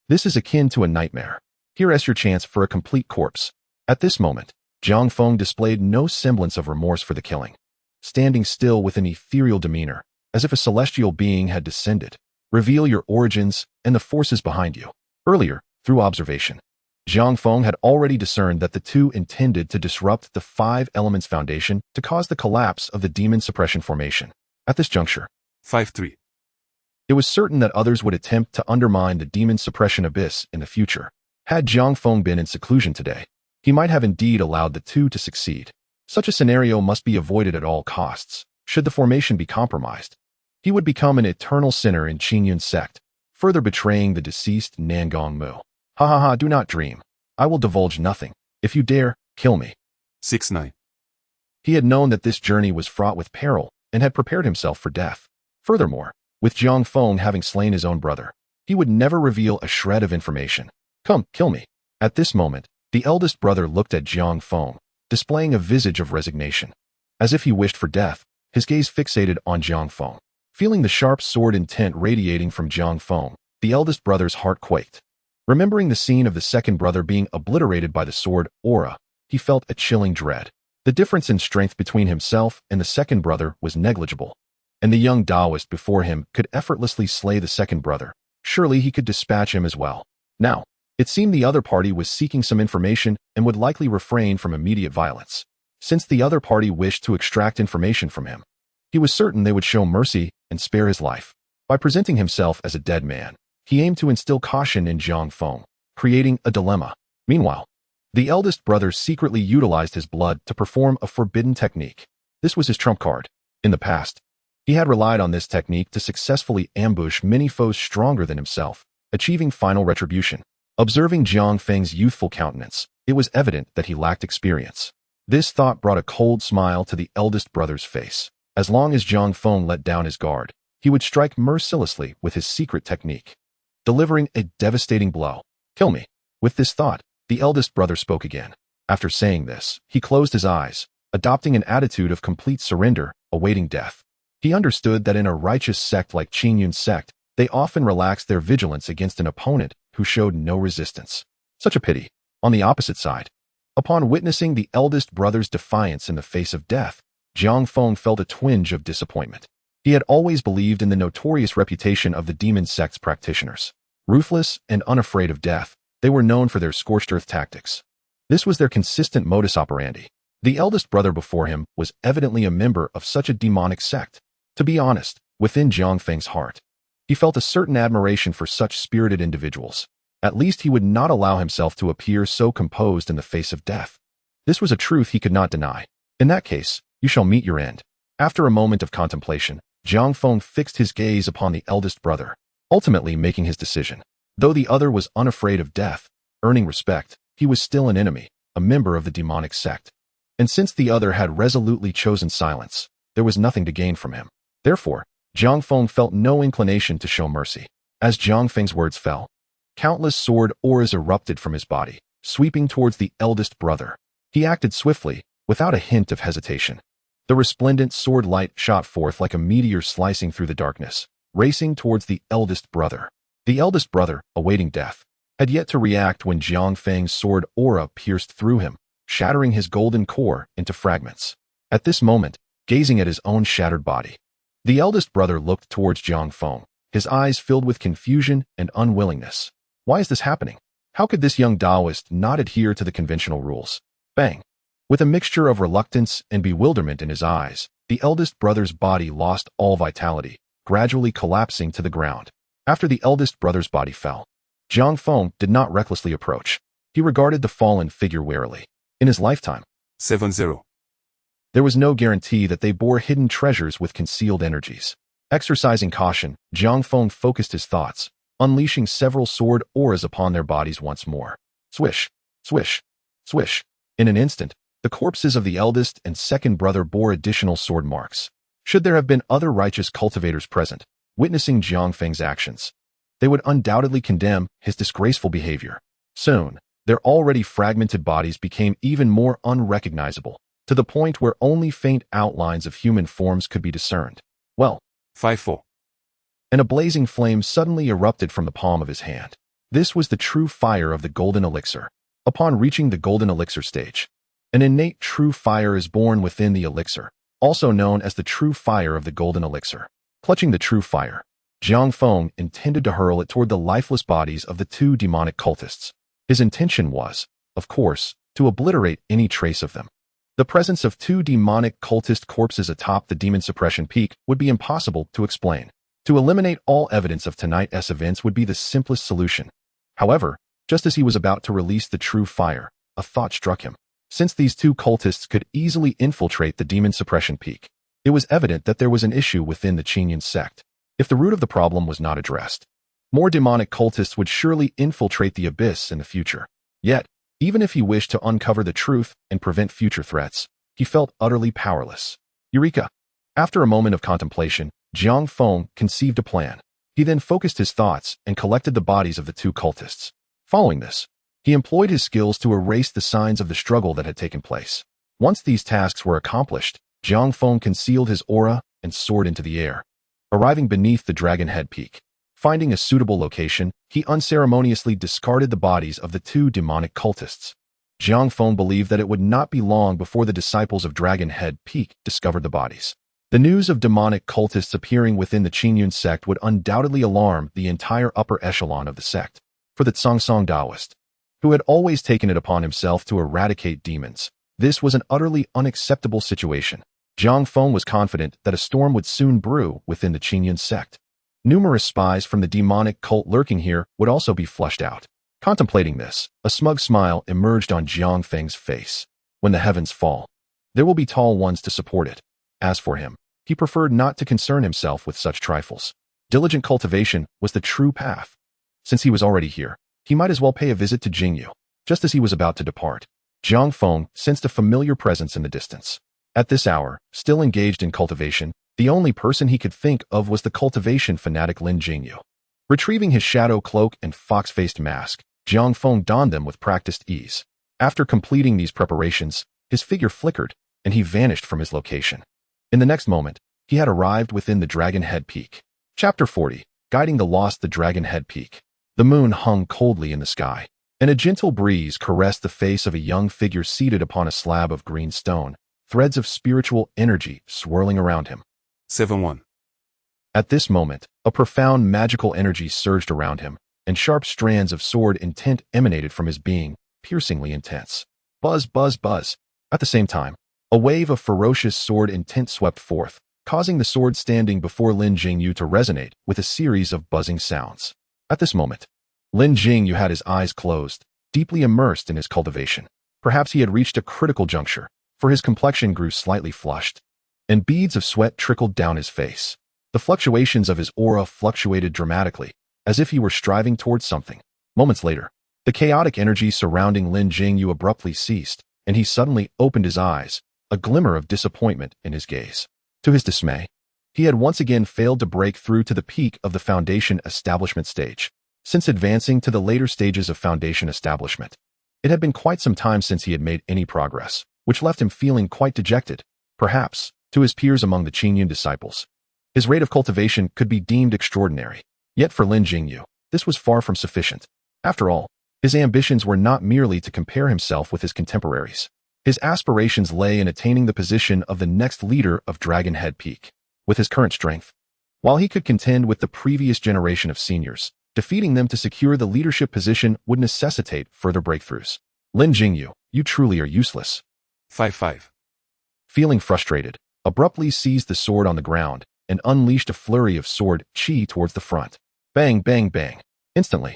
This is akin to a nightmare. Here is your chance for a complete corpse. At this moment, Jiang Feng displayed no semblance of remorse for the killing, standing still with an ethereal demeanor, as if a celestial being had descended. Reveal your origins and the forces behind you. Earlier, through observation, Jiang Feng had already discerned that the two intended to disrupt the Five Elements Foundation to cause the collapse of the Demon Suppression Formation. At this juncture, 5-3. it was certain that others would attempt to undermine the Demon Suppression Abyss in the future. Had Jiang Feng been in seclusion today, he might have indeed allowed the two to succeed. Such a scenario must be avoided at all costs. Should the formation be compromised, he would become an eternal sinner in Qingyun Sect, further betraying the deceased Nangong Mu. Ha ha ha, do not dream. I will divulge nothing. If you dare, kill me. 6-9. He had known that this journey was fraught with peril and had prepared himself for death. Furthermore, with Jiang Feng having slain his own brother, he would never reveal a shred of information. Come, kill me. At this moment, the eldest brother looked at Jiang Feng, displaying a visage of resignation. As if he wished for death, his gaze fixated on Jiang Feng. Feeling the sharp sword intent radiating from Jiang Feng, the eldest brother's heart quaked. Remembering the scene of the second brother being obliterated by the sword aura, he felt a chilling dread. The difference in strength between himself and the second brother was negligible, and the young Taoist before him could effortlessly slay the second brother. Surely he could dispatch him as well. Now, it seemed the other party was seeking some information and would likely refrain from immediate violence. Since the other party wished to extract information from him, he was certain they would show mercy and spare his life. By presenting himself as a dead man, he aimed to instill caution in Jiang Feng, creating a dilemma. Meanwhile, the eldest brother secretly utilized his blood to perform a forbidden technique. This was his trump card. In the past, he had relied on this technique to successfully ambush many foes stronger than himself, achieving final retribution. Observing Jiang Feng's youthful countenance, it was evident that he lacked experience. This thought brought a cold smile to the eldest brother's face. As long as Jiang Feng let down his guard, he would strike mercilessly with his secret technique, delivering a devastating blow. Kill me. With this thought, the eldest brother spoke again. After saying this, he closed his eyes, adopting an attitude of complete surrender, awaiting death. He understood that in a righteous sect like Qingyun Sect, they often relaxed their vigilance against an opponent who showed no resistance. Such a pity. On the opposite side, upon witnessing the eldest brother's defiance in the face of death, Jiang Feng felt a twinge of disappointment. He had always believed in the notorious reputation of the demon sect's practitioners. Ruthless and unafraid of death, they were known for their scorched earth tactics. This was their consistent modus operandi. The eldest brother before him was evidently a member of such a demonic sect. To be honest, within Jiang Feng's heart, he felt a certain admiration for such spirited individuals. At least he would not allow himself to appear so composed in the face of death. This was a truth he could not deny. In that case, you shall meet your end. After a moment of contemplation, Jiang Feng fixed his gaze upon the eldest brother, ultimately making his decision. Though the other was unafraid of death, earning respect, he was still an enemy, a member of the demonic sect. And since the other had resolutely chosen silence, there was nothing to gain from him. Therefore, Jiang Feng felt no inclination to show mercy. As Jiang Feng's words fell, countless sword auras erupted from his body, sweeping towards the eldest brother. He acted swiftly, without a hint of hesitation. The resplendent sword light shot forth like a meteor slicing through the darkness, racing towards the eldest brother. The eldest brother, awaiting death, had yet to react when Jiang Feng's sword aura pierced through him, shattering his golden core into fragments. At this moment, gazing at his own shattered body, the eldest brother looked towards Jiang Feng, his eyes filled with confusion and unwillingness. Why is this happening? How could this young Taoist not adhere to the conventional rules? Bang! With a mixture of reluctance and bewilderment in his eyes, the eldest brother's body lost all vitality, gradually collapsing to the ground. After the eldest brother's body fell, Jiang Feng did not recklessly approach. He regarded the fallen figure warily. In his lifetime, 7-0. there was no guarantee that they bore hidden treasures with concealed energies. Exercising caution, Jiang Feng focused his thoughts, unleashing several sword auras upon their bodies once more. Swish, swish, swish. In an instant, the corpses of the eldest and second brother bore additional sword marks. Should there have been other righteous cultivators present, witnessing Jiang Feng's actions, they would undoubtedly condemn his disgraceful behavior. Soon, their already fragmented bodies became even more unrecognizable, to the point where only faint outlines of human forms could be discerned. Well, 5-4. and a blazing flame suddenly erupted from the palm of his hand. This was the true fire of the golden elixir. Upon reaching the golden elixir stage, an innate true fire is born within the elixir, also known as the true fire of the golden elixir. Clutching the true fire, Jiang Feng intended to hurl it toward the lifeless bodies of the two demonic cultists. His intention was, of course, to obliterate any trace of them. The presence of two demonic cultist corpses atop the demon suppression peak would be impossible to explain. To eliminate all evidence of tonight's events would be the simplest solution. However, just as he was about to release the true fire, a thought struck him. Since these two cultists could easily infiltrate the demon suppression peak, it was evident that there was an issue within the Qingyun Sect. If the root of the problem was not addressed, more demonic cultists would surely infiltrate the abyss in the future. Yet, even if he wished to uncover the truth and prevent future threats, he felt utterly powerless. Eureka! After a moment of contemplation, Jiang Feng conceived a plan. He then focused his thoughts and collected the bodies of the two cultists. Following this, he employed his skills to erase the signs of the struggle that had taken place. Once these tasks were accomplished, Jiang Feng concealed his aura and soared into the air, arriving beneath the Dragon Head Peak. Finding a suitable location, he unceremoniously discarded the bodies of the two demonic cultists. Jiang Feng believed that it would not be long before the disciples of Dragon Head Peak discovered the bodies. The news of demonic cultists appearing within the Qingyun Sect would undoubtedly alarm the entire upper echelon of the sect. For the Zhongsong Taoist, who had always taken it upon himself to eradicate demons, this was an utterly unacceptable situation. Jiang Feng was confident that a storm would soon brew within the Qingyun Sect. Numerous spies from the demonic cult lurking here would also be flushed out. Contemplating this, a smug smile emerged on Jiang Feng's face. When the heavens fall, there will be tall ones to support it. As for him, he preferred not to concern himself with such trifles. Diligent cultivation was the true path. Since he was already here, he might as well pay a visit to Jingyu. Just as he was about to depart, Jiang Feng sensed a familiar presence in the distance. At this hour, still engaged in cultivation, the only person he could think of was the cultivation fanatic Lin Jingyu. Retrieving his shadow cloak and fox-faced mask, Jiang Feng donned them with practiced ease. After completing these preparations, his figure flickered, and he vanished from his location. In the next moment, he had arrived within the Dragon Head Peak. Chapter 40, Guiding the Lost. The Dragon Head Peak. The moon hung coldly in the sky, and a gentle breeze caressed the face of a young figure seated upon a slab of green stone, threads of spiritual energy swirling around him. 7-1. At this moment, a profound magical energy surged around him, and sharp strands of sword intent emanated from his being, piercingly intense. Buzz, buzz, buzz. At the same time, a wave of ferocious sword intent swept forth, causing the sword standing before Lin Jingyu to resonate with a series of buzzing sounds. At this moment, Lin Jingyu had his eyes closed, deeply immersed in his cultivation. Perhaps he had reached a critical juncture, for his complexion grew slightly flushed, and beads of sweat trickled down his face. The fluctuations of his aura fluctuated dramatically, as if he were striving towards something. Moments later, the chaotic energy surrounding Lin Jingyu abruptly ceased, and he suddenly opened his eyes, a glimmer of disappointment in his gaze. To his dismay, he had once again failed to break through to the peak of the foundation establishment stage. Since advancing to the later stages of foundation establishment, it had been quite some time since he had made any progress, which left him feeling quite dejected. Perhaps, to his peers among the Qingyun disciples, his rate of cultivation could be deemed extraordinary. Yet for Lin Jingyu, this was far from sufficient. After all, his ambitions were not merely to compare himself with his contemporaries. His aspirations lay in attaining the position of the next leader of Dragon Head Peak. With his current strength, while he could contend with the previous generation of seniors, defeating them to secure the leadership position would necessitate further breakthroughs. Lin Jingyu, you truly are useless. 5-5. Feeling frustrated, abruptly seized the sword on the ground and unleashed a flurry of sword chi towards the front. Bang, bang, bang. Instantly,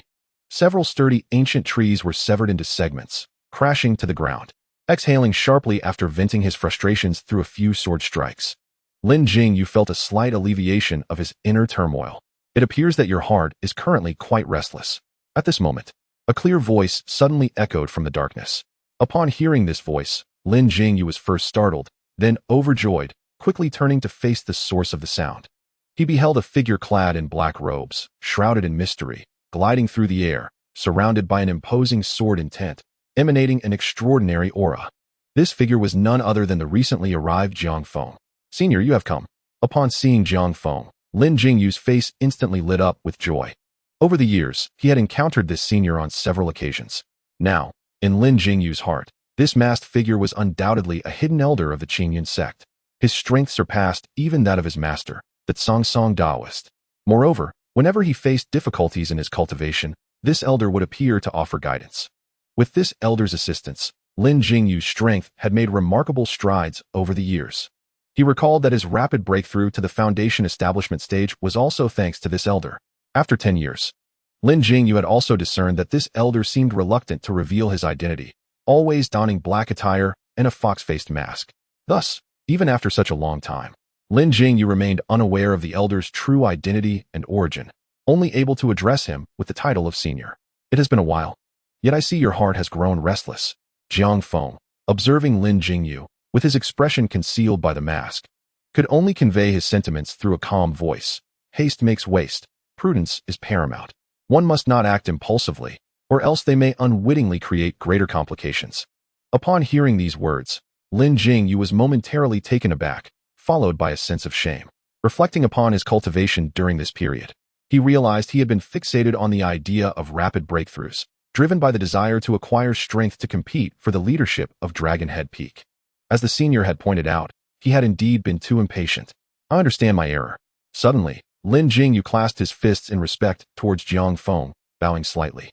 several sturdy ancient trees were severed into segments, crashing to the ground. Exhaling sharply after venting his frustrations through a few sword strikes, Lin Jingyu felt a slight alleviation of his inner turmoil. It appears that your heart is currently quite restless. At this moment, a clear voice suddenly echoed from the darkness. Upon hearing this voice, Lin Jingyu was first startled, then overjoyed, quickly turning to face the source of the sound. He beheld a figure clad in black robes, shrouded in mystery, gliding through the air, surrounded by an imposing sword intent, emanating an extraordinary aura. This figure was none other than the recently arrived Jiang Feng. Senior, you have come. Upon seeing Jiang Feng, Lin Jingyu's face instantly lit up with joy. Over the years, he had encountered this senior on several occasions. Now, In Lin Jingyu's heart, this masked figure was undoubtedly a hidden elder of the Qingyun Sect. His strength surpassed even that of his master, the Song Taoist. Moreover, whenever he faced difficulties in his cultivation, this elder would appear to offer guidance. With this elder's assistance, Lin Jingyu's strength had made remarkable strides over the years. He recalled that his rapid breakthrough to the foundation establishment stage was also thanks to this elder. After 10 years, Lin Jingyu had also discerned that this elder seemed reluctant to reveal his identity, always donning black attire and a fox-faced mask. Thus, even after such a long time, Lin Jingyu remained unaware of the elder's true identity and origin, only able to address him with the title of senior. It has been a while, yet I see your heart has grown restless. Jiang Feng, observing Lin Jingyu, with his expression concealed by the mask, could only convey his sentiments through a calm voice. Haste makes waste. Prudence is paramount. One must not act impulsively, or else they may unwittingly create greater complications. Upon hearing these words, Lin Jingyu was momentarily taken aback, followed by a sense of shame. Reflecting upon his cultivation during this period, he realized he had been fixated on the idea of rapid breakthroughs, driven by the desire to acquire strength to compete for the leadership of Dragon Head Peak. As the senior had pointed out, he had indeed been too impatient. I understand my error. Suddenly, Lin Jingyu clasped his fists in respect towards Jiang Feng, bowing slightly.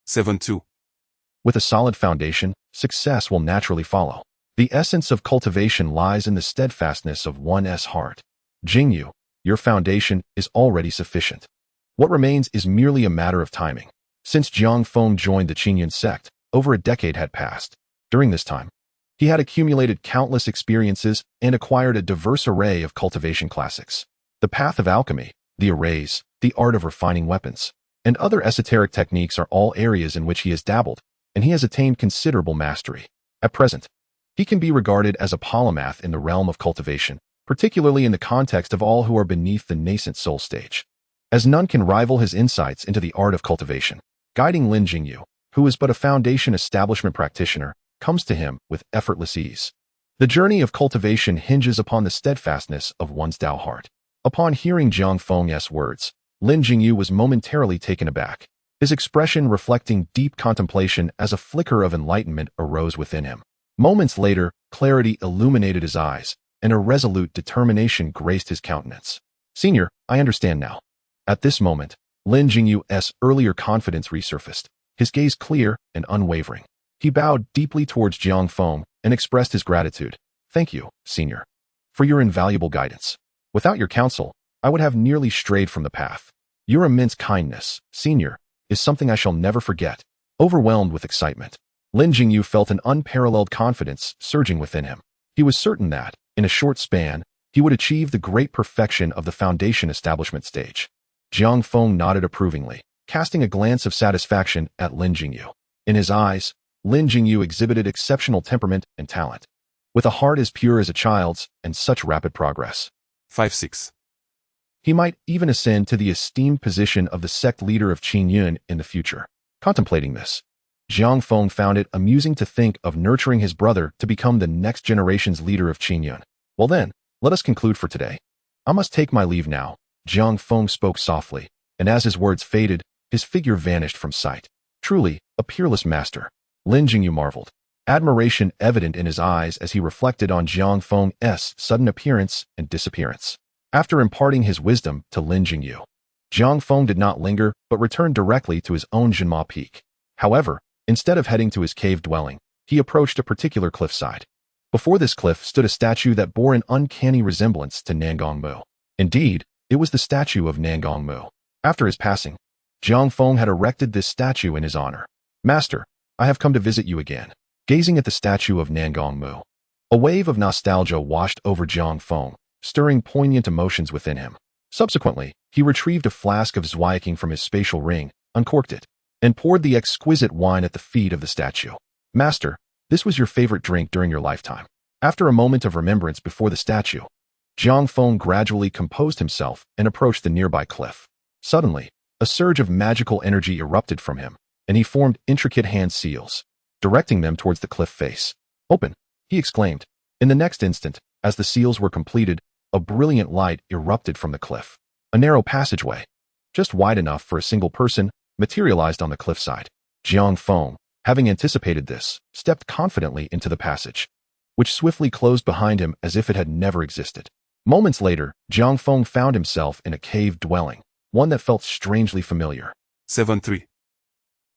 7-2. With a solid foundation, success will naturally follow. The essence of cultivation lies in the steadfastness of one's heart. Jingyu, your foundation is already sufficient. What remains is merely a matter of timing. Since Jiang Feng joined the Qingyun Sect, over a decade had passed. During this time, he had accumulated countless experiences and acquired a diverse array of cultivation classics. The path of alchemy, the arrays, the art of refining weapons, and other esoteric techniques are all areas in which he has dabbled, and he has attained considerable mastery. At present, he can be regarded as a polymath in the realm of cultivation, particularly in the context of all who are beneath the nascent soul stage, as none can rival his insights into the art of cultivation. Guiding Lin Jingyu, who is but a foundation establishment practitioner, comes to him with effortless ease. The journey of cultivation hinges upon the steadfastness of one's Tao heart. Upon hearing Jiang Feng's words, Lin Jingyu was momentarily taken aback. His expression reflecting deep contemplation as a flicker of enlightenment arose within him. Moments later, clarity illuminated his eyes, and a resolute determination graced his countenance. Senior, I understand now. At this moment, Lin Jingyu's earlier confidence resurfaced, his gaze clear and unwavering. He bowed deeply towards Jiang Feng and expressed his gratitude. Thank you, senior, for your invaluable guidance. Without your counsel, I would have nearly strayed from the path. Your immense kindness, senior, is something I shall never forget. Overwhelmed with excitement, Lin Jingyu felt an unparalleled confidence surging within him. He was certain that, in a short span, he would achieve the great perfection of the foundation establishment stage. Jiang Feng nodded approvingly, casting a glance of satisfaction at Lin Jingyu. In his eyes, Lin Jingyu exhibited exceptional temperament and talent, with a heart as pure as a child's and such rapid progress. 5-6. He might even ascend to the esteemed position of the sect leader of Qingyun in the future. Contemplating this, Jiang Feng found it amusing to think of nurturing his brother to become the next generation's leader of Qingyun. Well then, let us conclude for today. I must take my leave now. Jiang Feng spoke softly, and as his words faded, his figure vanished from sight. Truly, a peerless master. Lin Jingyu marveled, admiration evident in his eyes as he reflected on Jiang Feng's sudden appearance and disappearance. After imparting his wisdom to Lin Jingyu, Jiang Feng did not linger but returned directly to his own Jinma Peak. However, instead of heading to his cave dwelling, he approached a particular cliffside. Before this cliff stood a statue that bore an uncanny resemblance to Nangongmu. Indeed, it was the statue of Nangongmu. After his passing, Jiang Feng had erected this statue in his honor. Master, I have come to visit you again. Gazing at the statue of Nangongmu, a wave of nostalgia washed over Jiang Feng, stirring poignant emotions within him. Subsequently, he retrieved a flask of Zweiking from his spatial ring, uncorked it, and poured the exquisite wine at the feet of the statue. Master, this was your favorite drink during your lifetime. After a moment of remembrance before the statue, Jiang Feng gradually composed himself and approached the nearby cliff. Suddenly, a surge of magical energy erupted from him, and he formed intricate hand seals, directing them towards the cliff face. Open, he exclaimed. In the next instant, as the seals were completed, a brilliant light erupted from the cliff. A narrow passageway, just wide enough for a single person, materialized on the cliffside. Jiang Feng, having anticipated this, stepped confidently into the passage, which swiftly closed behind him as if it had never existed. Moments later, Jiang Feng found himself in a cave dwelling, one that felt strangely familiar. 7-3.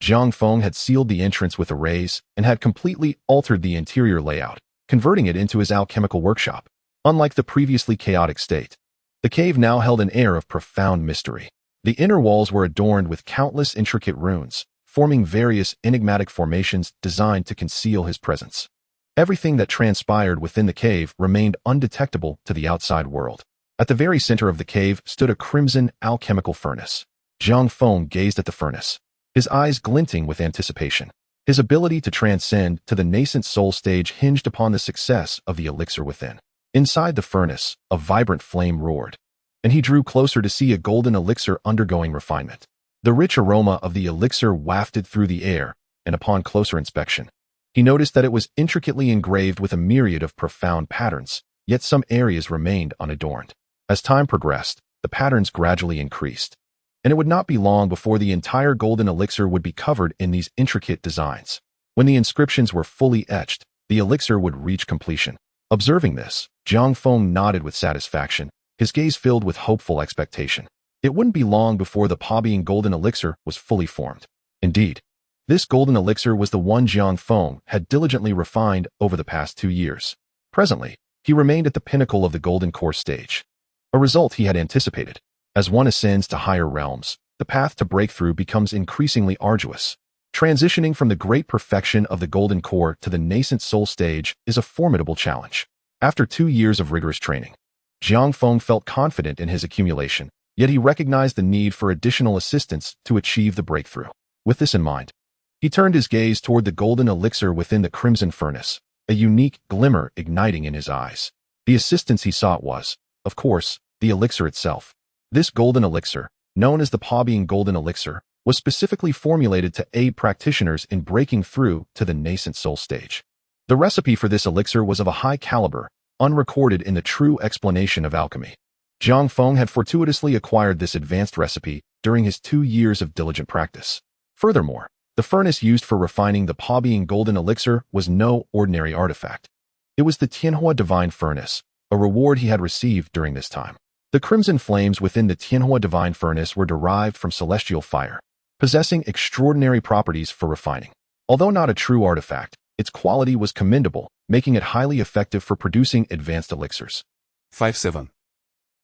Jiang Feng had sealed the entrance with arrays and had completely altered the interior layout, converting it into his alchemical workshop. Unlike the previously chaotic state, the cave now held an air of profound mystery. The inner walls were adorned with countless intricate runes, forming various enigmatic formations designed to conceal his presence. Everything that transpired within the cave remained undetectable to the outside world. At the very center of the cave stood a crimson alchemical furnace. Jiang Feng gazed at the furnace, his eyes glinting with anticipation. His ability to transcend to the nascent soul stage hinged upon the success of the elixir within. Inside the furnace, a vibrant flame roared, and he drew closer to see a golden elixir undergoing refinement. The rich aroma of the elixir wafted through the air, and upon closer inspection, he noticed that it was intricately engraved with a myriad of profound patterns, yet some areas remained unadorned. As time progressed, the patterns gradually increased, and it would not be long before the entire golden elixir would be covered in these intricate designs. When the inscriptions were fully etched, the elixir would reach completion. Observing this, Jiang Feng nodded with satisfaction, his gaze filled with hopeful expectation. It wouldn't be long before the Pabian golden elixir was fully formed. Indeed, this golden elixir was the one Jiang Feng had diligently refined over the past 2 years. Presently, he remained at the pinnacle of the golden core stage, a result he had anticipated. As one ascends to higher realms, the path to breakthrough becomes increasingly arduous. Transitioning from the great perfection of the golden core to the nascent soul stage is a formidable challenge. After 2 years of rigorous training, Jiang Feng felt confident in his accumulation, yet he recognized the need for additional assistance to achieve the breakthrough. With this in mind, he turned his gaze toward the golden elixir within the crimson furnace, a unique glimmer igniting in his eyes. The assistance he sought was, of course, the elixir itself. This golden elixir, known as the Pabian golden elixir, was specifically formulated to aid practitioners in breaking through to the nascent soul stage. The recipe for this elixir was of a high caliber, unrecorded in the true explanation of alchemy. Jiang Feng had fortuitously acquired this advanced recipe during his 2 years of diligent practice. Furthermore, the furnace used for refining the Pabian golden elixir was no ordinary artifact. It was the Tianhua divine furnace, a reward he had received during this time. The crimson flames within the Tianhua divine furnace were derived from celestial fire, possessing extraordinary properties for refining. Although not a true artifact, its quality was commendable, making it highly effective for producing advanced elixirs. 5-7.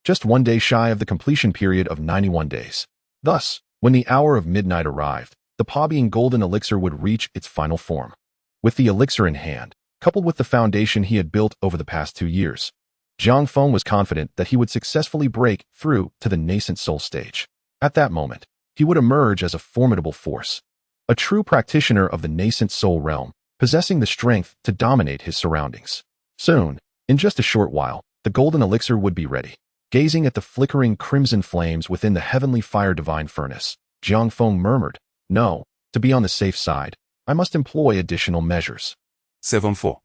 Just 1 day shy of the completion period of 91 days. Thus, when the hour of midnight arrived, the Pabian golden elixir would reach its final form. With the elixir in hand, coupled with the foundation he had built over the past 2 years, Jiang Feng was confident that he would successfully break through to the nascent soul stage. At that moment, he would emerge as a formidable force, a true practitioner of the nascent soul realm, possessing the strength to dominate his surroundings. Soon, in just a short while, the golden elixir would be ready. Gazing at the flickering crimson flames within the heavenly fire divine furnace, Jiang Feng murmured, "No, to be on the safe side, I must employ additional measures." 7-4.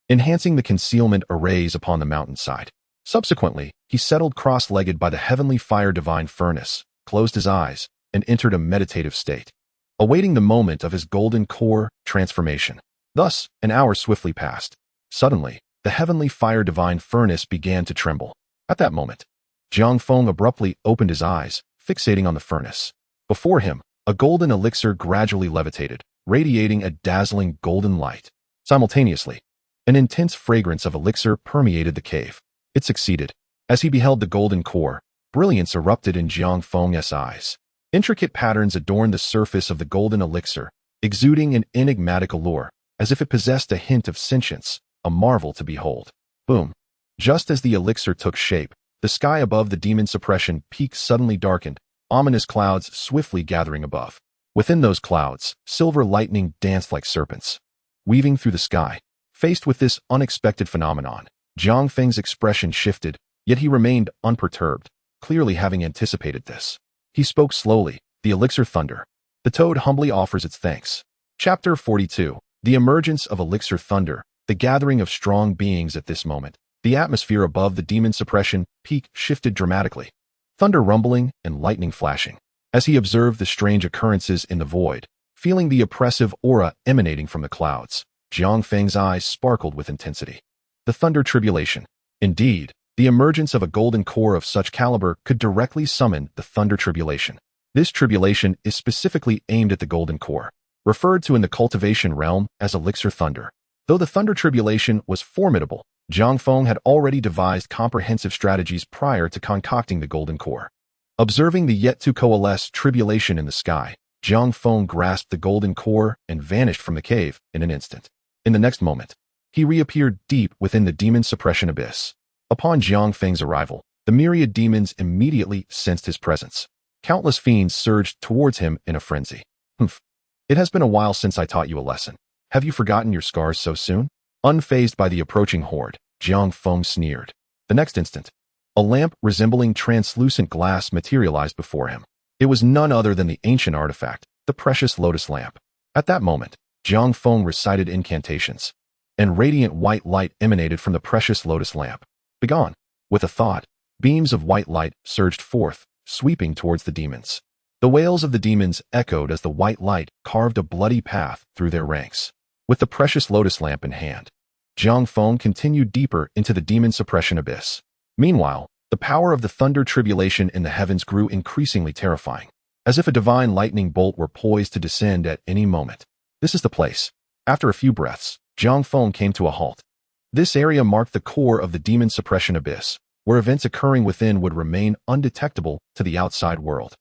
Enhancing the concealment arrays upon the mountainside. Subsequently, he settled cross-legged by the heavenly fire divine furnace, closed his eyes, and entered a meditative state, awaiting the moment of his golden core transformation. Thus, an hour swiftly passed. Suddenly, the heavenly fire divine furnace began to tremble. At that moment, Jiang Feng abruptly opened his eyes, fixating on the furnace. Before him, a golden elixir gradually levitated, radiating a dazzling golden light. Simultaneously, an intense fragrance of elixir permeated the cave. It succeeded. As he beheld the golden core, brilliance erupted in Jiang Feng's eyes. Intricate patterns adorned the surface of the golden elixir, exuding an enigmatic allure, as if it possessed a hint of sentience, a marvel to behold. Boom! Just as the elixir took shape, the sky above the demon suppression peak suddenly darkened, ominous clouds swiftly gathering above. Within those clouds, silver lightning danced like serpents, weaving through the sky. Faced with this unexpected phenomenon, Jiang Feng's expression shifted, yet he remained unperturbed, clearly having anticipated this. He spoke slowly, "The elixir thunder. The toad humbly offers its thanks." Chapter 42. The emergence of elixir thunder, the gathering of strong beings at this moment. The atmosphere above the demon suppression peak shifted dramatically, thunder rumbling and lightning flashing. As he observed the strange occurrences in the void, Feeling the oppressive aura emanating from the clouds, Jiang Feng's eyes sparkled with intensity. The Thunder Tribulation. Indeed, the emergence of a golden core of such caliber could directly summon the Thunder Tribulation. This tribulation is specifically aimed at the golden core, referred to in the cultivation realm as Elixir Thunder. Though the Thunder Tribulation was formidable, Jiang Feng had already devised comprehensive strategies prior to concocting the golden core. Observing the yet-to-coalesce tribulation in the sky, Jiang Feng grasped the golden core and vanished from the cave in an instant. In the next moment, he reappeared deep within the demon suppression abyss. Upon Jiang Feng's arrival, the myriad demons immediately sensed his presence. Countless fiends surged towards him in a frenzy. Humph. It has been a while since I taught you a lesson. Have you forgotten your scars so soon? Unfazed by the approaching horde, Jiang Feng sneered. The next instant, a lamp resembling translucent glass materialized before him. It was none other than the ancient artifact, the precious lotus lamp. At that moment, Jiang Feng recited incantations, and radiant white light emanated from the precious lotus lamp. Begone! With a thought, beams of white light surged forth, sweeping towards the demons. The wails of the demons echoed as the white light carved a bloody path through their ranks. With the precious lotus lamp in hand, Jiang Feng continued deeper into the demon suppression abyss. Meanwhile, the power of the Thunder Tribulation in the heavens grew increasingly terrifying, as if a divine lightning bolt were poised to descend at any moment. This is the place. After a few breaths, Jiang Feng came to a halt. This area marked the core of the demon suppression abyss, where events occurring within would remain undetectable to the outside world.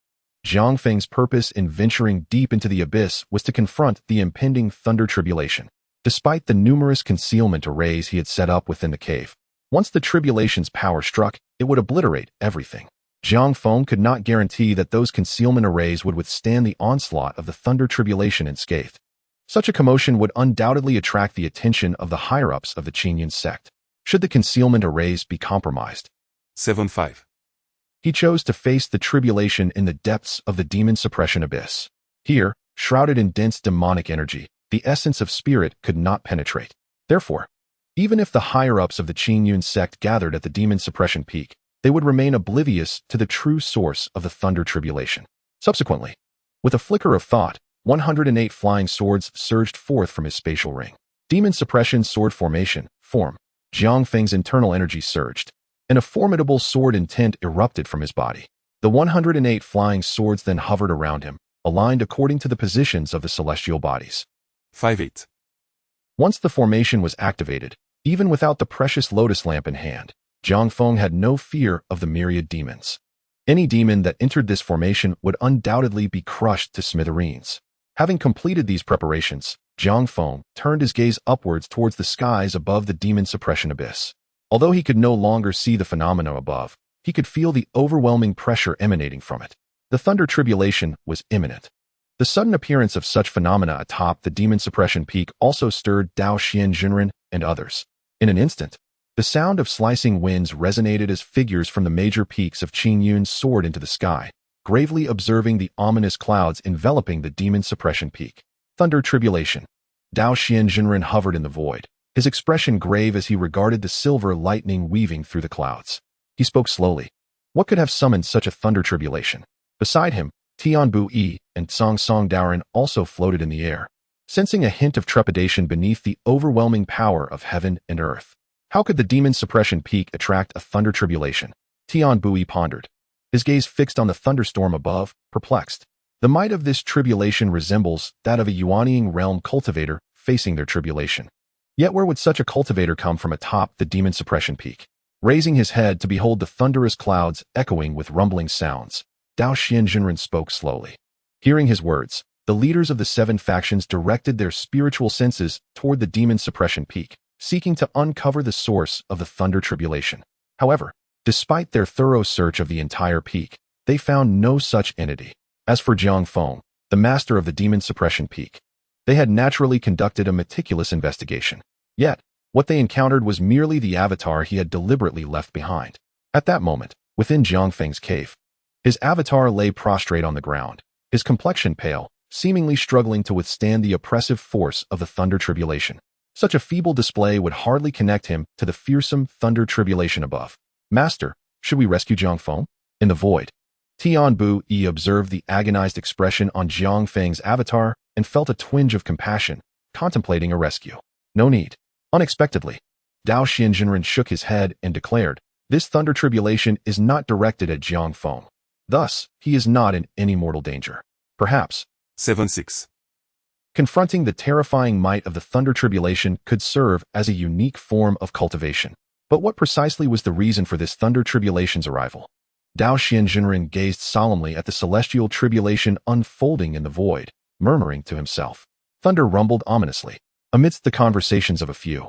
Jiang Feng's purpose in venturing deep into the abyss was to confront the impending Thunder Tribulation. Despite the numerous concealment arrays he had set up within the cave, once the tribulation's power struck, it would obliterate everything. Jiang Feng could not guarantee that those concealment arrays would withstand the onslaught of the Thunder Tribulation unscathed. Such a commotion would undoubtedly attract the attention of the higher-ups of the Qingyun Sect, should the concealment arrays be compromised. 7-5. He chose to face the tribulation in the depths of the demon suppression abyss. Here, shrouded in dense demonic energy, the essence of spirit could not penetrate. Therefore, even if the higher-ups of the Qingyun Sect gathered at the demon suppression peak, they would remain oblivious to the true source of the Thunder Tribulation. Subsequently, with a flicker of thought, 108 flying swords surged forth from his spatial ring. Demon suppression sword formation, form. Jiang Feng's internal energy surged, and a formidable sword intent erupted from his body. The 108 flying swords then hovered around him, aligned according to the positions of the celestial bodies. 5-8. Once the formation was activated, even without the precious lotus lamp in hand, Jiang Feng had no fear of the myriad demons. Any demon that entered this formation would undoubtedly be crushed to smithereens. Having completed these preparations, Jiang Feng turned his gaze upwards towards the skies above the demon suppression abyss. Although he could no longer see the phenomena above, he could feel the overwhelming pressure emanating from it. The Thunder Tribulation was imminent. The sudden appearance of such phenomena atop the demon suppression peak also stirred Zhu Xian and others. In an instant, the sound of slicing winds resonated as figures from the major peaks of Qingyun soared into the sky, gravely observing the ominous clouds enveloping the demon suppression peak. Thunder Tribulation. Zhu Xian hovered in the void, his expression grave as he regarded the silver lightning weaving through the clouds. He spoke slowly. What could have summoned such a Thunder Tribulation? Beside him, Tianbu Yi and Song Daoren also floated in the air, sensing a hint of trepidation beneath the overwhelming power of heaven and earth. How could the demon suppression peak attract a Thunder Tribulation? Tianbu Yi pondered, his gaze fixed on the thunderstorm above, perplexed. The might of this tribulation resembles that of a Yuanying realm cultivator facing their tribulation. Yet where would such a cultivator come from atop the demon suppression peak? Raising his head to behold the thunderous clouds echoing with rumbling sounds, Zhu Xian spoke slowly. Hearing his words, the leaders of the 7 factions directed their spiritual senses toward the demon suppression peak, seeking to uncover the source of the Thunder Tribulation. However, despite their thorough search of the entire peak, they found no such entity. As for Jiang Feng, the master of the demon suppression peak, they had naturally conducted a meticulous investigation. Yet, what they encountered was merely the avatar he had deliberately left behind. At that moment, within Jiang Feng's cave, his avatar lay prostrate on the ground, his complexion pale, seemingly struggling to withstand the oppressive force of the Thunder Tribulation. Such a feeble display would hardly connect him to the fearsome Thunder Tribulation above. Master, should we rescue Jiang Feng? In the void, Tianbu Yi observed the agonized expression on Jiang Feng's avatar and felt a twinge of compassion, contemplating a rescue. No need. Unexpectedly, Dao Xianjinren shook his head and declared, "This thunder tribulation is not directed at Jiang Feng. Thus, he is not in any mortal danger. Perhaps 7-6. confronting the terrifying might of the thunder tribulation could serve as a unique form of cultivation. But what precisely was the reason for this thunder tribulation's arrival? Dao Xianjinren gazed solemnly at the celestial tribulation unfolding in the void, murmuring to himself. Thunder rumbled ominously. Amidst the conversations of a few,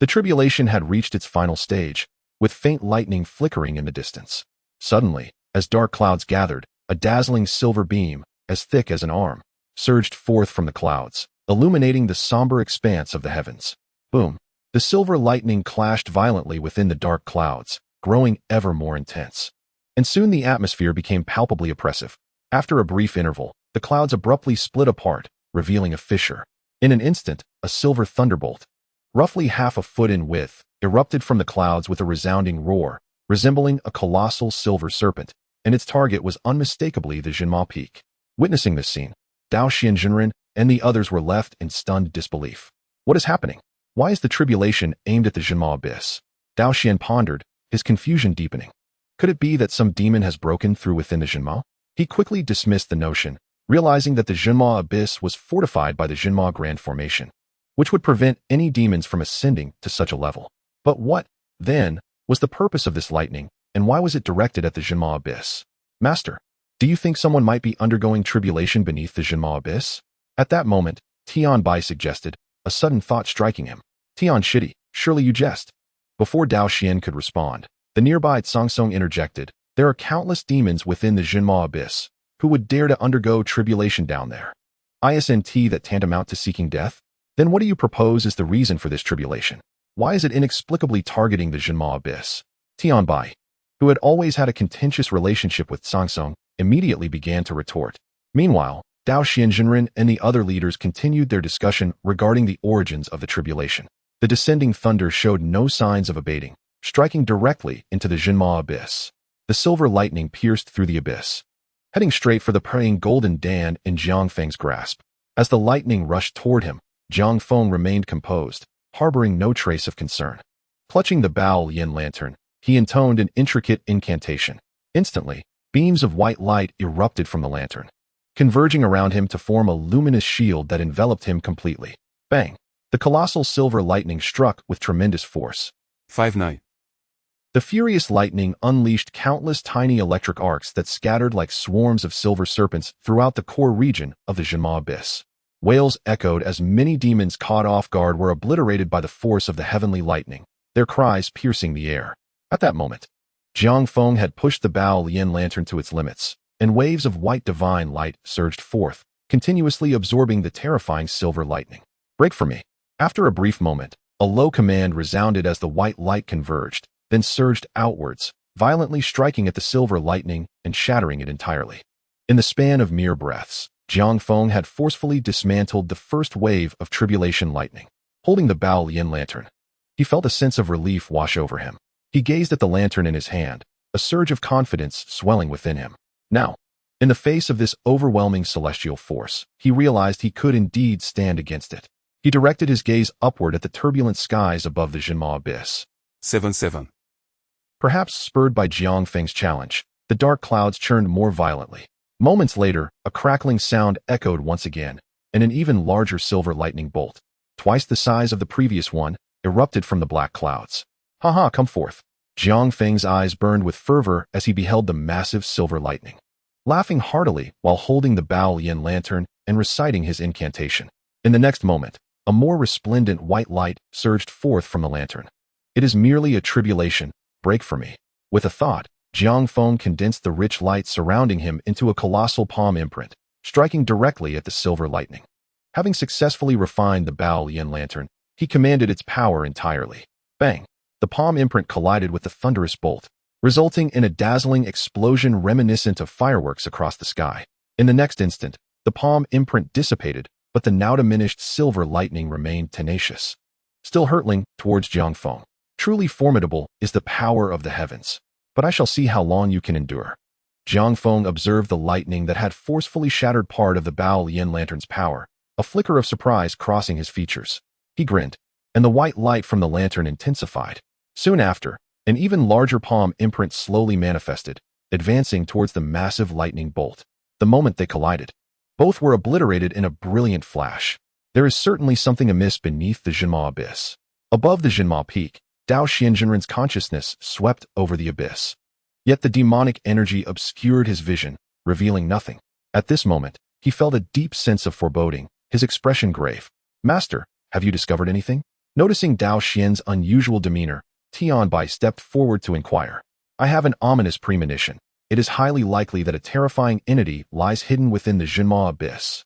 the tribulation had reached its final stage, with faint lightning flickering in the distance. Suddenly, as dark clouds gathered, a dazzling silver beam, as thick as an arm, surged forth from the clouds, illuminating the somber expanse of the heavens. Boom! The silver lightning clashed violently within the dark clouds, growing ever more intense. And soon the atmosphere became palpably oppressive. After a brief interval, the clouds abruptly split apart, revealing a fissure. In an instant, a silver thunderbolt, roughly half a foot in width, erupted from the clouds with a resounding roar, resembling a colossal silver serpent, and its target was unmistakably the Jinma Peak. Witnessing this scene, Dao Xianjinren and the others were left in stunned disbelief. What is happening? Why is the tribulation aimed at the Jinma Abyss? Dao Xian pondered, his confusion deepening. Could it be that some demon has broken through within the Jinma? He quickly dismissed the notion, realizing that the Jinma Abyss was fortified by the Jinma Grand Formation, which would prevent any demons from ascending to such a level. But what, then, was the purpose of this lightning, and why was it directed at the Jinma Abyss? Master, do you think someone might be undergoing tribulation beneath the Jinma Abyss? At that moment, Tian Bai suggested, a sudden thought striking him. Tian Shidi, surely you jest. Before Dao Xian could respond, the nearby Tsang interjected, there are countless demons within the Jinma Abyss. Who would dare to undergo tribulation down there? Isn't that tantamount to seeking death? Then what do you propose is the reason for this tribulation? Why is it inexplicably targeting the Jinma Abyss? Tian Bai, who had always had a contentious relationship with Tsang, immediately began to retort. Meanwhile, Dao Xianjinren and the other leaders continued their discussion regarding the origins of the tribulation. The descending thunder showed no signs of abating, striking directly into the Jinma Abyss. The silver lightning pierced through the abyss, heading straight for the praying Golden Dan in Jiang Feng's grasp. As the lightning rushed toward him, Jiang Feng remained composed, harboring no trace of concern. Clutching the Bao Yin lantern, he intoned an intricate incantation. Instantly, beams of white light erupted from the lantern, converging around him to form a luminous shield that enveloped him completely. Bang! The colossal silver lightning struck with tremendous force. 5-9. The furious lightning unleashed countless tiny electric arcs that scattered like swarms of silver serpents throughout the core region of the Jinma Abyss. Wails echoed as many demons caught off guard were obliterated by the force of the heavenly lightning, their cries piercing the air. At that moment, Jiang Feng had pushed the Bao Yin lantern to its limits, and waves of white divine light surged forth, continuously absorbing the terrifying silver lightning. Break for me. After a brief moment, a low command resounded as the white light converged, then surged outwards, violently striking at the silver lightning and shattering it entirely. In the span of mere breaths, Jiang Feng had forcefully dismantled the first wave of tribulation lightning. Holding the Bao Yin lantern, he felt a sense of relief wash over him. He gazed at the lantern in his hand, a surge of confidence swelling within him. Now, in the face of this overwhelming celestial force, he realized he could indeed stand against it. He directed his gaze upward at the turbulent skies above the Jinma Abyss. 7-7. Perhaps spurred by Jiang Feng's challenge, the dark clouds churned more violently. Moments later, a crackling sound echoed once again, and an even larger silver lightning bolt, twice the size of the previous one, erupted from the black clouds. "Ha, come forth." Jiang Feng's eyes burned with fervor as he beheld the massive silver lightning, laughing heartily while holding the Bao Yin lantern and reciting his incantation. In the next moment, a more resplendent white light surged forth from the lantern. "It is merely a tribulation. Break for me." With a thought, Jiang Feng condensed the rich light surrounding him into a colossal palm imprint, striking directly at the silver lightning. Having successfully refined the Bao Yin lantern, he commanded its power entirely. Bang! The palm imprint collided with the thunderous bolt, resulting in a dazzling explosion reminiscent of fireworks across the sky. In the next instant, the palm imprint dissipated, but the now diminished silver lightning remained tenacious, still hurtling towards Jiang Feng. "Truly formidable is the power of the heavens, but I shall see how long you can endure." Jiang Feng observed the lightning that had forcefully shattered part of the Bao Yin lantern's power, a flicker of surprise crossing his features. He grinned, and the white light from the lantern intensified. Soon after, an even larger palm imprint slowly manifested, advancing towards the massive lightning bolt. The moment they collided, both were obliterated in a brilliant flash. There is certainly something amiss beneath the Jinma abyss. Above the Jinma peak, Dao Xianjunren's consciousness swept over the abyss. Yet the demonic energy obscured his vision, revealing nothing. At this moment, he felt a deep sense of foreboding, his expression grave. "Master, have you discovered anything?" Noticing Dao Xian's unusual demeanor, Tianbai stepped forward to inquire. "I have an ominous premonition. It is highly likely that a terrifying entity lies hidden within the Jinma abyss."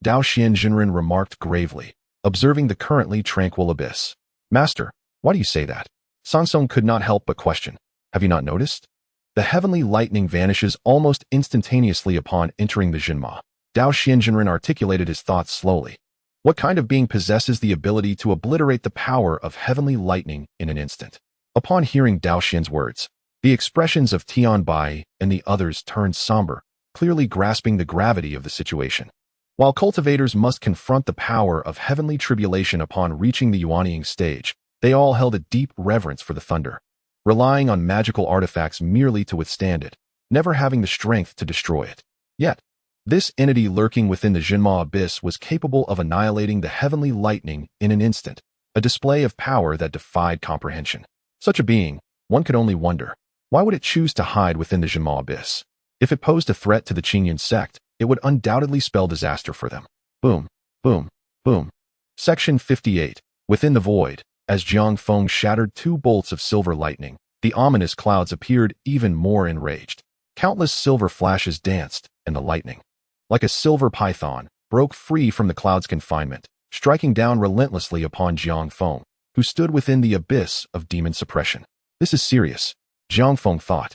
Dao Xianjunren remarked gravely, observing the currently tranquil abyss. "Master, why do you say that?" Sansong could not help but question. "Have you not noticed? The heavenly lightning vanishes almost instantaneously upon entering the Jinma." Dao Xianjunren articulated his thoughts slowly. What kind of being possesses the ability to obliterate the power of heavenly lightning in an instant? Upon hearing Dao Xian's words, the expressions of Tianbai and the others turned somber, clearly grasping the gravity of the situation. While cultivators must confront the power of heavenly tribulation upon reaching the Yuanying stage, they all held a deep reverence for the thunder, relying on magical artifacts merely to withstand it, never having the strength to destroy it. Yet, this entity lurking within the Jinma abyss was capable of annihilating the heavenly lightning in an instant, a display of power that defied comprehension. Such a being, one could only wonder, why would it choose to hide within the Jinma abyss? If it posed a threat to the Qingyun Sect, it would undoubtedly spell disaster for them. Boom, boom, boom. Section 58. Within the void, as Jiang Feng shattered two bolts of silver lightning, the ominous clouds appeared even more enraged. Countless silver flashes danced, and the lightning, like a silver python, broke free from the cloud's confinement, striking down relentlessly upon Jiang Feng, who stood within the abyss of demon suppression. "This is serious," Jiang Feng thought,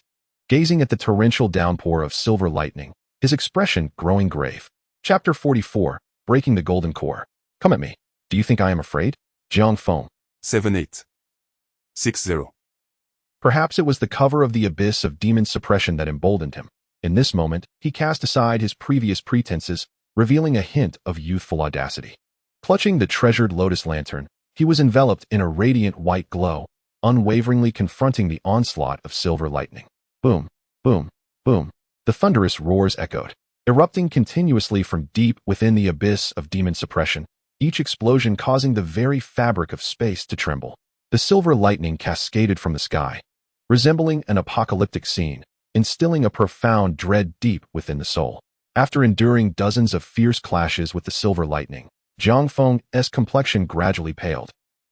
gazing at the torrential downpour of silver lightning, his expression growing grave. Chapter 44, Breaking the Golden Core. "Come at me. Do you think I am afraid?" Jiang Feng. 7860. Perhaps it was the cover of the abyss of demon suppression that emboldened him. In this moment, he cast aside his previous pretenses, revealing a hint of youthful audacity. Clutching the treasured lotus lantern, he was enveloped in a radiant white glow, unwaveringly confronting the onslaught of silver lightning. Boom, boom, boom. The thunderous roars echoed, erupting continuously from deep within the abyss of demon suppression, each explosion causing the very fabric of space to tremble. The silver lightning cascaded from the sky, resembling an apocalyptic scene, instilling a profound dread deep within the soul. After enduring dozens of fierce clashes with the silver lightning, Jiang Feng's complexion gradually paled,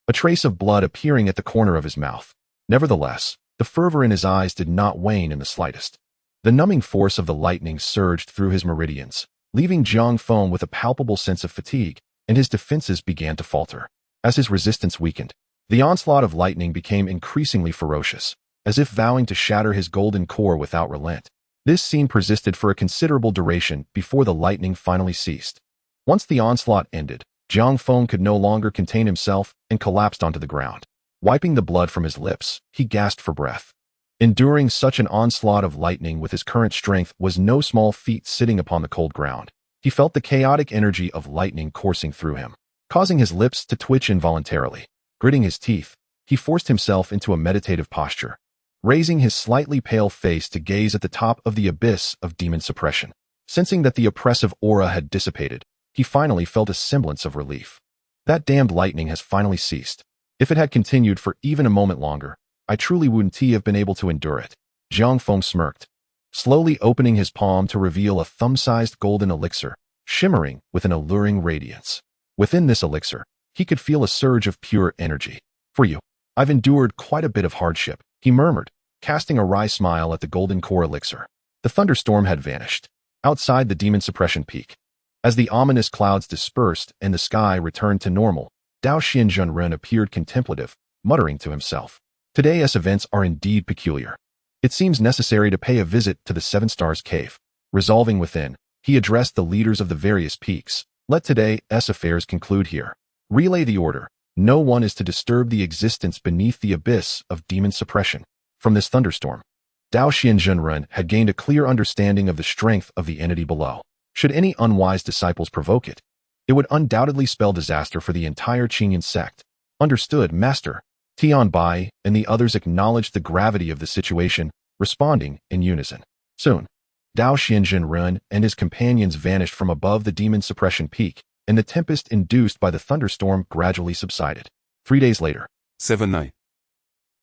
a trace of blood appearing at the corner of his mouth. Nevertheless, the fervor in his eyes did not wane in the slightest. The numbing force of the lightning surged through his meridians, leaving Jiang Feng with a palpable sense of fatigue, and his defenses began to falter. As his resistance weakened, the onslaught of lightning became increasingly ferocious, as if vowing to shatter his golden core without relent. This scene persisted for a considerable duration before the lightning finally ceased. Once the onslaught ended, Jiang Feng could no longer contain himself and collapsed onto the ground. Wiping the blood from his lips, he gasped for breath. Enduring such an onslaught of lightning with his current strength was no small feat sitting upon the cold ground. He felt the chaotic energy of lightning coursing through him, causing his lips to twitch involuntarily. Gritting his teeth, he forced himself into a meditative posture, raising his slightly pale face to gaze at the top of the abyss of demon suppression. Sensing that the oppressive aura had dissipated, he finally felt a semblance of relief. That damned lightning has finally ceased. If it had continued for even a moment longer, I truly wouldn't have been able to endure it. Jiang Feng smirked, slowly opening his palm to reveal a thumb-sized golden elixir, shimmering with an alluring radiance. Within this elixir, he could feel a surge of pure energy. "For you, I've endured quite a bit of hardship," he murmured, casting a wry smile at the golden core elixir. The thunderstorm had vanished. Outside the demon suppression peak, as the ominous clouds dispersed and the sky returned to normal, Dao Xianjunren appeared contemplative, muttering to himself. Today's events are indeed peculiar. It seems necessary to pay a visit to the Seven Stars Cave. Resolving within, he addressed the leaders of the various peaks. "Let today's affairs conclude here. Relay the order. No one is to disturb the existence beneath the abyss of demon suppression." From this thunderstorm, Dao Xianjunren had gained a clear understanding of the strength of the entity below. Should any unwise disciples provoke it, It would undoubtedly spell disaster for the entire Qingyun Sect. Understood, Master. Tian Bai and the others acknowledged the gravity of the situation, responding in unison. Soon, Dao Xianjun and his companions vanished from above the demon suppression peak, and the tempest induced by the thunderstorm gradually subsided. 3 days later. 7-9.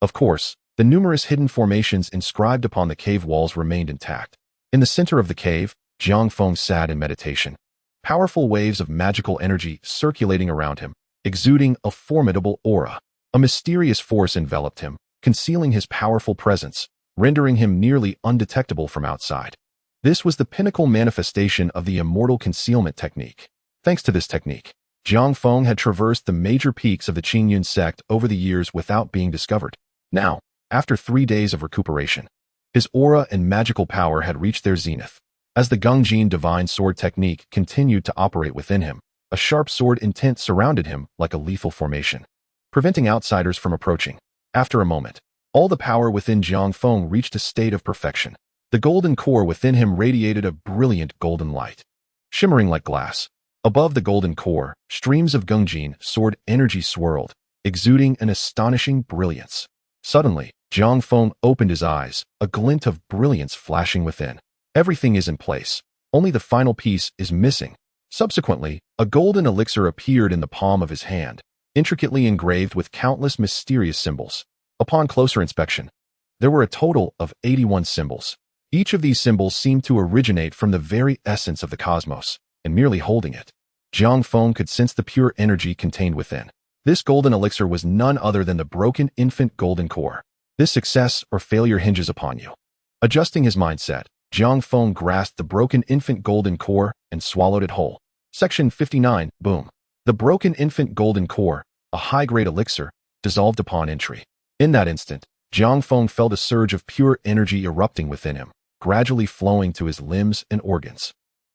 Of course, the numerous hidden formations inscribed upon the cave walls remained intact. In the center of the cave, Jiang Feng sat in meditation. Powerful waves of magical energy circulating around him, exuding a formidable aura. A mysterious force enveloped him, concealing his powerful presence, rendering him nearly undetectable from outside. This was the pinnacle manifestation of the immortal concealment technique. Thanks to this technique, Jiang Feng had traversed the major peaks of the Qingyun Sect over the years without being discovered. Now, after 3 days of recuperation, his aura and magical power had reached their zenith. As the Qingyun divine sword technique continued to operate within him, a sharp sword intent surrounded him like a lethal formation, preventing outsiders from approaching. After a moment, all the power within Jiang Feng reached a state of perfection. The golden core within him radiated a brilliant golden light, shimmering like glass. Above the golden core, streams of Qingyun sword energy swirled, exuding an astonishing brilliance. Suddenly, Jiang Feng opened his eyes, a glint of brilliance flashing within. Everything is in place. Only the final piece is missing. Subsequently, a golden elixir appeared in the palm of his hand, intricately engraved with countless mysterious symbols. Upon closer inspection, there were a total of 81 symbols. Each of these symbols seemed to originate from the very essence of the cosmos, and merely holding it, Jiang Feng could sense the pure energy contained within. This golden elixir was none other than the broken infant golden core. This success or failure hinges upon you. Adjusting his mindset, Jiang Feng grasped the broken infant golden core and swallowed it whole. Section 59, boom. The broken infant golden core, a high-grade elixir, dissolved upon entry. In that instant, Jiang Feng felt a surge of pure energy erupting within him, gradually flowing to his limbs and organs.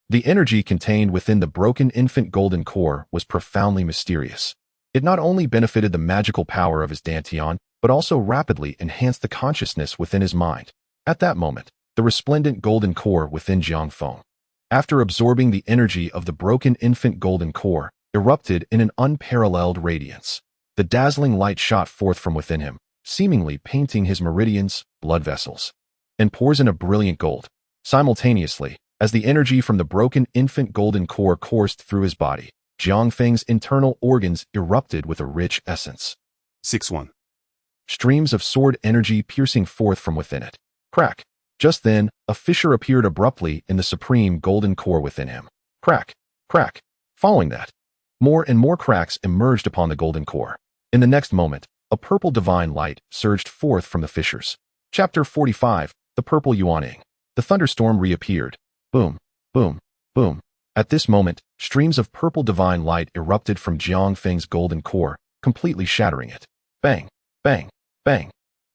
The energy contained within the broken infant golden core was profoundly mysterious. It not only benefited the magical power of his dantian, but also rapidly enhanced the consciousness within his mind. At that moment, the resplendent golden core within Jiang Feng, after absorbing the energy of the broken infant golden core, erupted in an unparalleled radiance. The dazzling light shot forth from within him, seemingly painting his meridians, blood vessels, and pours in a brilliant gold. Simultaneously, as the energy from the broken infant golden core coursed through his body, Jiang Feng's internal organs erupted with a rich essence. 6-1. Streams of sword energy piercing forth from within it. Crack. Just then, a fissure appeared abruptly in the supreme golden core within him. Crack. Crack. Following that, more and more cracks emerged upon the golden core. In the next moment, a purple divine light surged forth from the fissures. Chapter 45, The Purple Yuaning. The thunderstorm reappeared. Boom, boom, boom. At this moment, streams of purple divine light erupted from Jiang Feng's golden core, completely shattering it. Bang, bang, bang.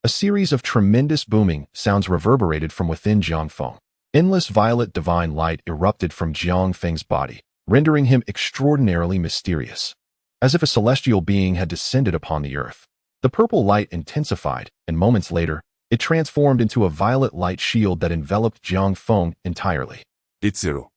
A series of tremendous booming sounds reverberated from within Jiang Feng. Endless violet divine light erupted from Jiang Feng's body, rendering him extraordinarily mysterious, as if a celestial being had descended upon the earth. The purple light intensified, and moments later, it transformed into a violet light shield that enveloped Jiang Feng entirely. 8-0.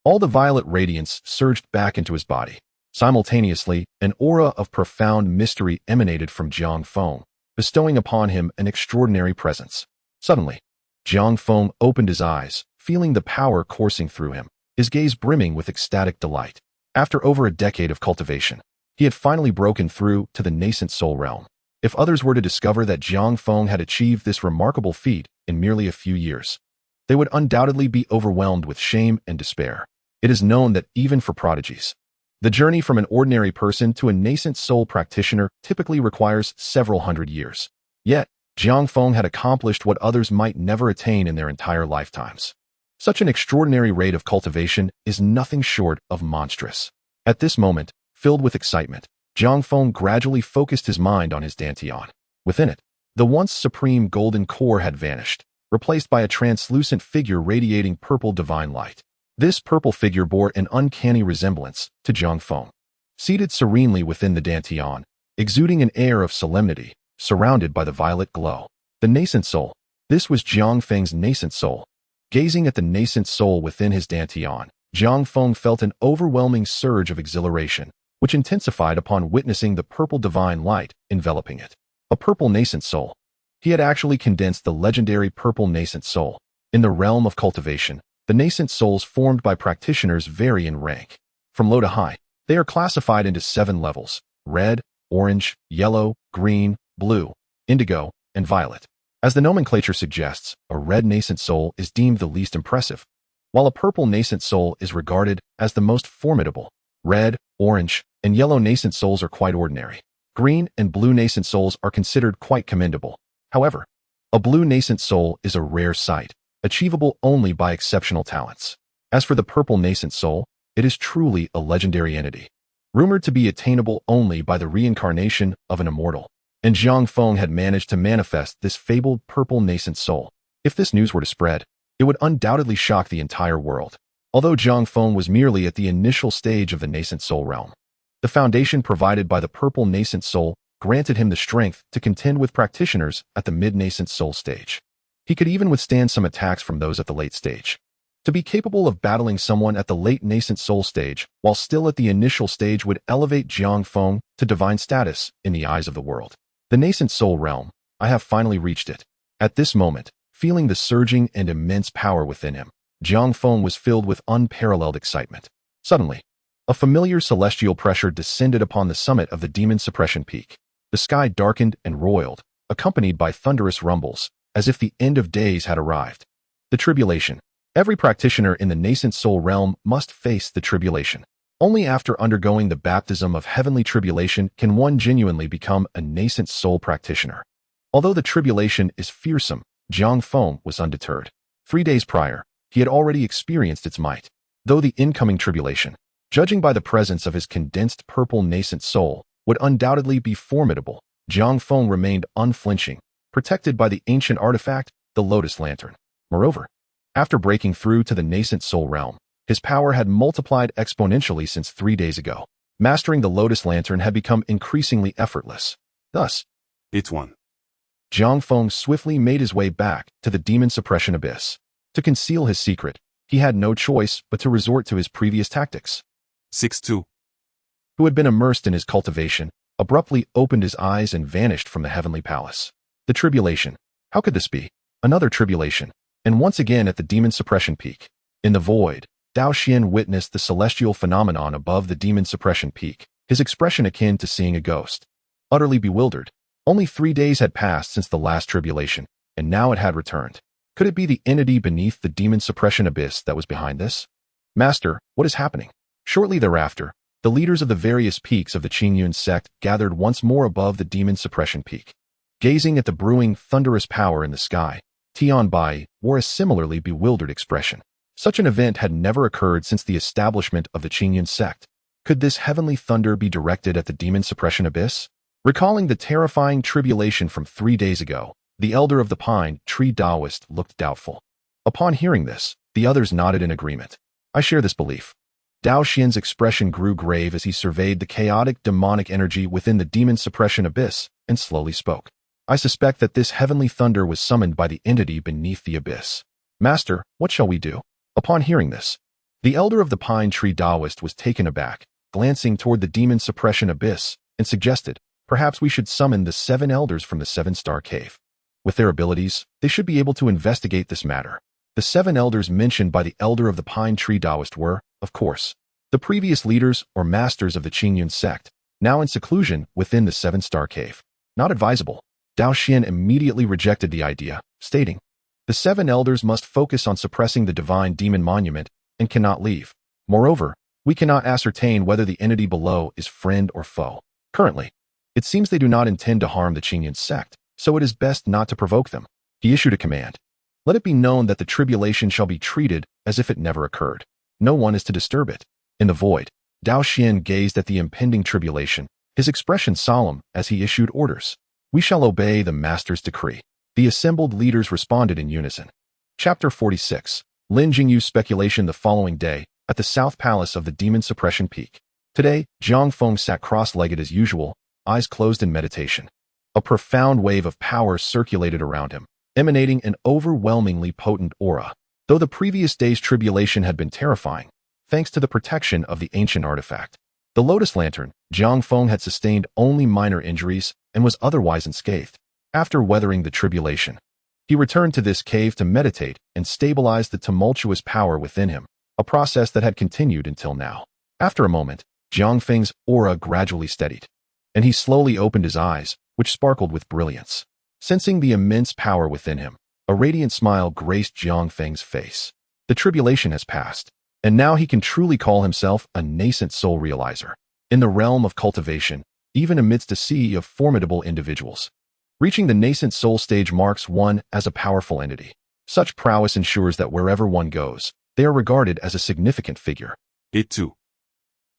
All the violet radiance surged back into his body. Simultaneously, an aura of profound mystery emanated from Jiang Feng, bestowing upon him an extraordinary presence. Suddenly, Jiang Feng opened his eyes, feeling the power coursing through him, his gaze brimming with ecstatic delight. After over a decade of cultivation, he had finally broken through to the nascent soul realm. If others were to discover that Jiang Feng had achieved this remarkable feat in merely a few years, they would undoubtedly be overwhelmed with shame and despair. It is known that even for prodigies, the journey from an ordinary person to a nascent soul practitioner typically requires several hundred years. Yet, Jiang Feng had accomplished what others might never attain in their entire lifetimes. Such an extraordinary rate of cultivation is nothing short of monstrous. At this moment, filled with excitement, Jiang Feng gradually focused his mind on his dantian. Within it, the once supreme golden core had vanished, replaced by a translucent figure radiating purple divine light. This purple figure bore an uncanny resemblance to Jiang Feng. Seated serenely within the dantian, exuding an air of solemnity, surrounded by the violet glow. The nascent soul. This was Jiang Feng's nascent soul. Gazing at the nascent soul within his dantian, Jiang Feng felt an overwhelming surge of exhilaration, which intensified upon witnessing the purple divine light enveloping it. A purple nascent soul. He had actually condensed the legendary purple nascent soul. In the realm of cultivation, the nascent souls formed by practitioners vary in rank. From low to high, they are classified into 7 levels: red, orange, yellow, green, blue, indigo, and violet. As the nomenclature suggests, a red nascent soul is deemed the least impressive, while a purple nascent soul is regarded as the most formidable. Red, orange, and yellow nascent souls are quite ordinary. Green and blue nascent souls are considered quite commendable. However, a blue nascent soul is a rare sight, achievable only by exceptional talents. As for the purple nascent soul, it is truly a legendary entity, rumored to be attainable only by the reincarnation of an immortal. And Jiang Feng had managed to manifest this fabled purple nascent soul. If this news were to spread, it would undoubtedly shock the entire world. Although Jiang Feng was merely at the initial stage of the nascent soul realm, the foundation provided by the purple nascent soul granted him the strength to contend with practitioners at the mid-nascent soul stage. He could even withstand some attacks from those at the late stage. To be capable of battling someone at the late nascent soul stage while still at the initial stage would elevate Jiang Feng to divine status in the eyes of the world. The nascent soul realm, I have finally reached it. At this moment, feeling the surging and immense power within him, Jiang Feng was filled with unparalleled excitement. Suddenly, a familiar celestial pressure descended upon the summit of the demon suppression peak. The sky darkened and roiled, accompanied by thunderous rumbles, as if the end of days had arrived. The tribulation. Every practitioner in the nascent soul realm must face the tribulation. Only after undergoing the baptism of heavenly tribulation can one genuinely become a nascent soul practitioner. Although the tribulation is fearsome, Jiang Feng was undeterred. 3 days prior, he had already experienced its might. Though the incoming tribulation, judging by the presence of his condensed purple nascent soul, would undoubtedly be formidable, Jiang Feng remained unflinching, protected by the ancient artifact, the Lotus Lantern. Moreover, after breaking through to the nascent soul realm, his power had multiplied exponentially since 3 days ago. Mastering the Lotus Lantern had become increasingly effortless. Thus, It's 1. Jiang Feng swiftly made his way back to the demon suppression abyss. To conceal his secret, he had no choice but to resort to his previous tactics. 6-2. Who had been immersed in his cultivation, abruptly opened his eyes and vanished from the heavenly palace. The tribulation. How could this be? Another tribulation. And once again at the demon suppression peak. In the void, Zhu Xian witnessed the celestial phenomenon above the demon suppression peak, his expression akin to seeing a ghost. Utterly bewildered. Only 3 days had passed since the last tribulation, and now it had returned. Could it be the entity beneath the demon suppression abyss that was behind this? Master, what is happening? Shortly thereafter, the leaders of the various peaks of the Qingyun Sect gathered once more above the demon suppression peak. Gazing at the brewing, thunderous power in the sky, Tian Bai wore a similarly bewildered expression. Such an event had never occurred since the establishment of the Qingyun Sect. Could this heavenly thunder be directed at the demon suppression abyss? Recalling the terrifying tribulation from 3 days ago, the elder of the pine tree Taoist looked doubtful. Upon hearing this, the others nodded in agreement. I share this belief. Zhu Xian's expression grew grave as he surveyed the chaotic demonic energy within the demon suppression abyss and slowly spoke. I suspect that this heavenly thunder was summoned by the entity beneath the abyss. Master, what shall we do? Upon hearing this, the elder of the pine tree Taoist was taken aback, glancing toward the demon suppression abyss, and suggested, perhaps we should summon the 7 elders from the 7-star cave. With their abilities, they should be able to investigate this matter. The 7 elders mentioned by the elder of the pine tree Taoist were, of course, the previous leaders or masters of the Qingyun Sect, now in seclusion within the 7-star cave. Not advisable. Zhu Xian immediately rejected the idea, stating, the 7 elders must focus on suppressing the divine demon monument and cannot leave. Moreover, we cannot ascertain whether the entity below is friend or foe. Currently, it seems they do not intend to harm the Qingyun Sect, so it is best not to provoke them. He issued a command. Let it be known that the tribulation shall be treated as if it never occurred. No one is to disturb it. In the void, Zhu Xian gazed at the impending tribulation, his expression solemn as he issued orders. We shall obey the master's decree. The assembled leaders responded in unison. Chapter 46. Lin Jingyu's speculation the following day, at the South Palace of the Demon Suppression Peak. Today, Jiang Feng sat cross-legged as usual, eyes closed in meditation. A profound wave of power circulated around him, emanating an overwhelmingly potent aura. Though the previous day's tribulation had been terrifying, thanks to the protection of the ancient artifact. The Lotus Lantern, Jiang Feng had sustained only minor injuries and was otherwise unscathed. After weathering the tribulation, he returned to this cave to meditate and stabilize the tumultuous power within him, a process that had continued until now. After a moment, Jiang Feng's aura gradually steadied, and he slowly opened his eyes, which sparkled with brilliance. Sensing the immense power within him, a radiant smile graced Jiang Feng's face. The tribulation has passed, and now he can truly call himself a nascent soul realizer. In the realm of cultivation, even amidst a sea of formidable individuals, reaching the nascent soul stage marks one as a powerful entity. Such prowess ensures that wherever one goes, they are regarded as a significant figure. It too.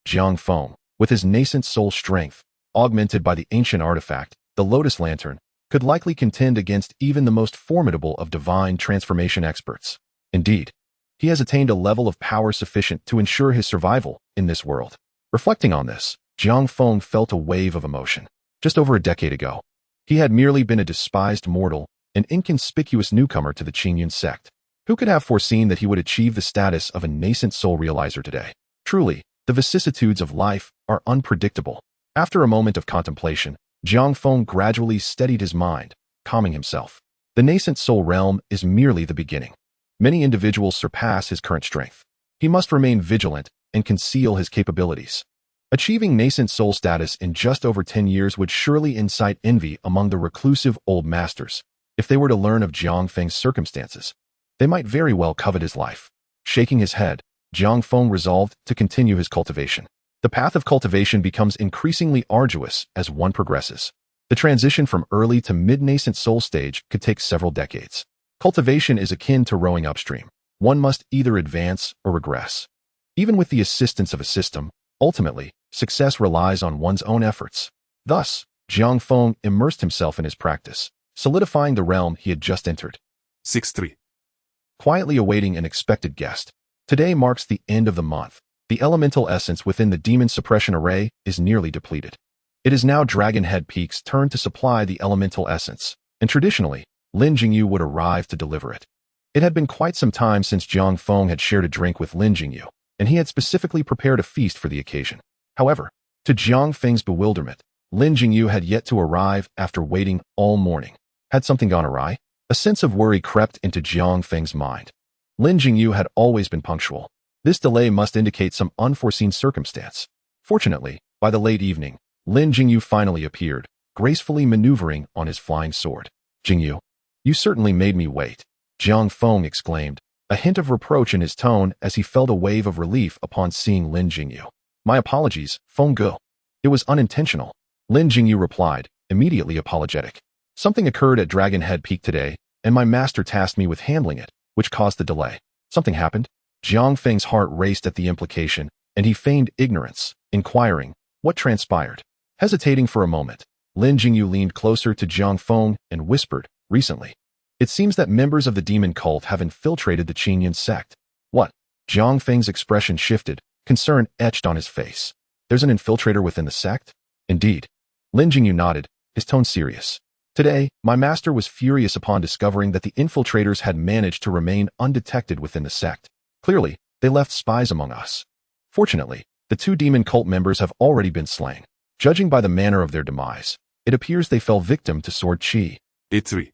Jiang Feng, with his nascent soul strength, augmented by the ancient artifact, the Lotus Lantern, could likely contend against even the most formidable of divine transformation experts. Indeed, he has attained a level of power sufficient to ensure his survival in this world. Reflecting on this, Jiang Feng felt a wave of emotion. Just over a decade ago, he had merely been a despised mortal, an inconspicuous newcomer to the Qingyun Sect. Who could have foreseen that he would achieve the status of a nascent soul realizer today? Truly, the vicissitudes of life are unpredictable. After a moment of contemplation, Jiang Feng gradually steadied his mind, calming himself. The nascent soul realm is merely the beginning. Many individuals surpass his current strength. He must remain vigilant and conceal his capabilities. Achieving nascent soul status in just over 10 years would surely incite envy among the reclusive old masters. If they were to learn of Jiang Feng's circumstances, they might very well covet his life. Shaking his head, Jiang Feng resolved to continue his cultivation. The path of cultivation becomes increasingly arduous as one progresses. The transition from early to mid-nascent soul stage could take several decades. Cultivation is akin to rowing upstream. One must either advance or regress. Even with the assistance of a system, ultimately, success relies on one's own efforts. Thus, Jiang Feng immersed himself in his practice, solidifying the realm he had just entered. 6-3. Quietly awaiting an expected guest. Today marks the end of the month. The elemental essence within the demon suppression array is nearly depleted. It is now Dragon Head Peak's turn to supply the elemental essence, and traditionally, Lin Jingyu would arrive to deliver it. It had been quite some time since Jiang Feng had shared a drink with Lin Jingyu, and he had specifically prepared a feast for the occasion. However, to Jiang Feng's bewilderment, Lin Jingyu had yet to arrive after waiting all morning. Had something gone awry? A sense of worry crept into Jiang Feng's mind. Lin Jingyu had always been punctual. This delay must indicate some unforeseen circumstance. Fortunately, by the late evening, Lin Jingyu finally appeared, gracefully maneuvering on his flying sword. "Jingyu, you certainly made me wait," Jiang Feng exclaimed, a hint of reproach in his tone as he felt a wave of relief upon seeing Lin Jingyu. "My apologies, Feng Ge. It was unintentional," Lin Jingyu replied, immediately apologetic. "Something occurred at Dragon Head Peak today, and my master tasked me with handling it, which caused the delay." "Something happened?" Jiang Feng's heart raced at the implication, and he feigned ignorance, inquiring, "What transpired?" Hesitating for a moment, Lin Jingyu leaned closer to Jiang Feng and whispered, "Recently, it seems that members of the demon cult have infiltrated the Qingyun Sect." "What?" Jiang Feng's expression shifted, concern etched on his face. "There's an infiltrator within the sect?" "Indeed." Lin Jingyu nodded, his tone serious. "Today, my master was furious upon discovering that the infiltrators had managed to remain undetected within the sect. Clearly, they left spies among us. Fortunately, the 2 demon cult members have already been slain. Judging by the manner of their demise, it appears they fell victim to Sword Qi." 8-3.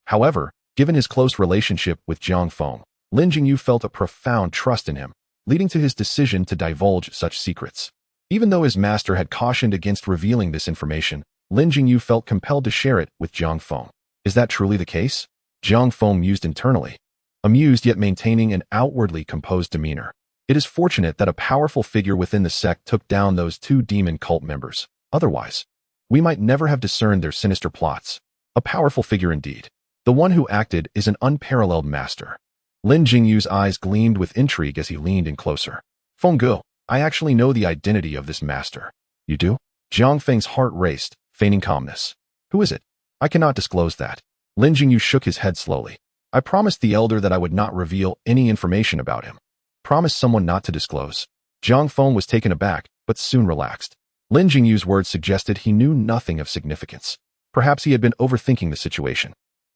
However, given his close relationship with Jiang Feng, Lin Jingyu felt a profound trust in him, leading to his decision to divulge such secrets. Even though his master had cautioned against revealing this information, Lin Jingyu felt compelled to share it with Jiang Feng. "Is that truly the case?" Jiang Feng mused internally, amused yet maintaining an outwardly composed demeanor. It is fortunate that a powerful figure within the sect took down those 2 demon cult members. Otherwise, we might never have discerned their sinister plots. A powerful figure indeed. The one who acted is an unparalleled master. Lin Jingyu's eyes gleamed with intrigue as he leaned in closer. "Feng Ge, I actually know the identity of this master." "You do?" Jiang Feng's heart raced, feigning calmness. "Who is it?" "I cannot disclose that." Lin Jingyu shook his head slowly. "I promised the elder that I would not reveal any information about him." "Promised someone not to disclose?" Jiang Feng was taken aback, but soon relaxed. Lin Jingyu's words suggested he knew nothing of significance. Perhaps he had been overthinking the situation.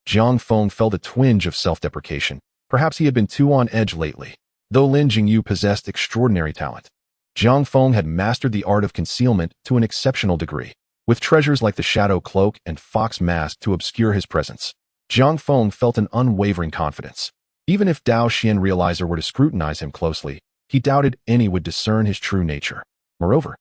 Jiang Feng felt a twinge of self-deprecation. Perhaps he had been too on edge lately. Though Lin Jingyu possessed extraordinary talent, Jiang Feng had mastered the art of concealment to an exceptional degree, with treasures like the shadow cloak and fox mask to obscure his presence. Jiang Feng felt an unwavering confidence. Even if Zhu Xian realizer were to scrutinize him closely, he doubted any would discern his true nature. Moreover,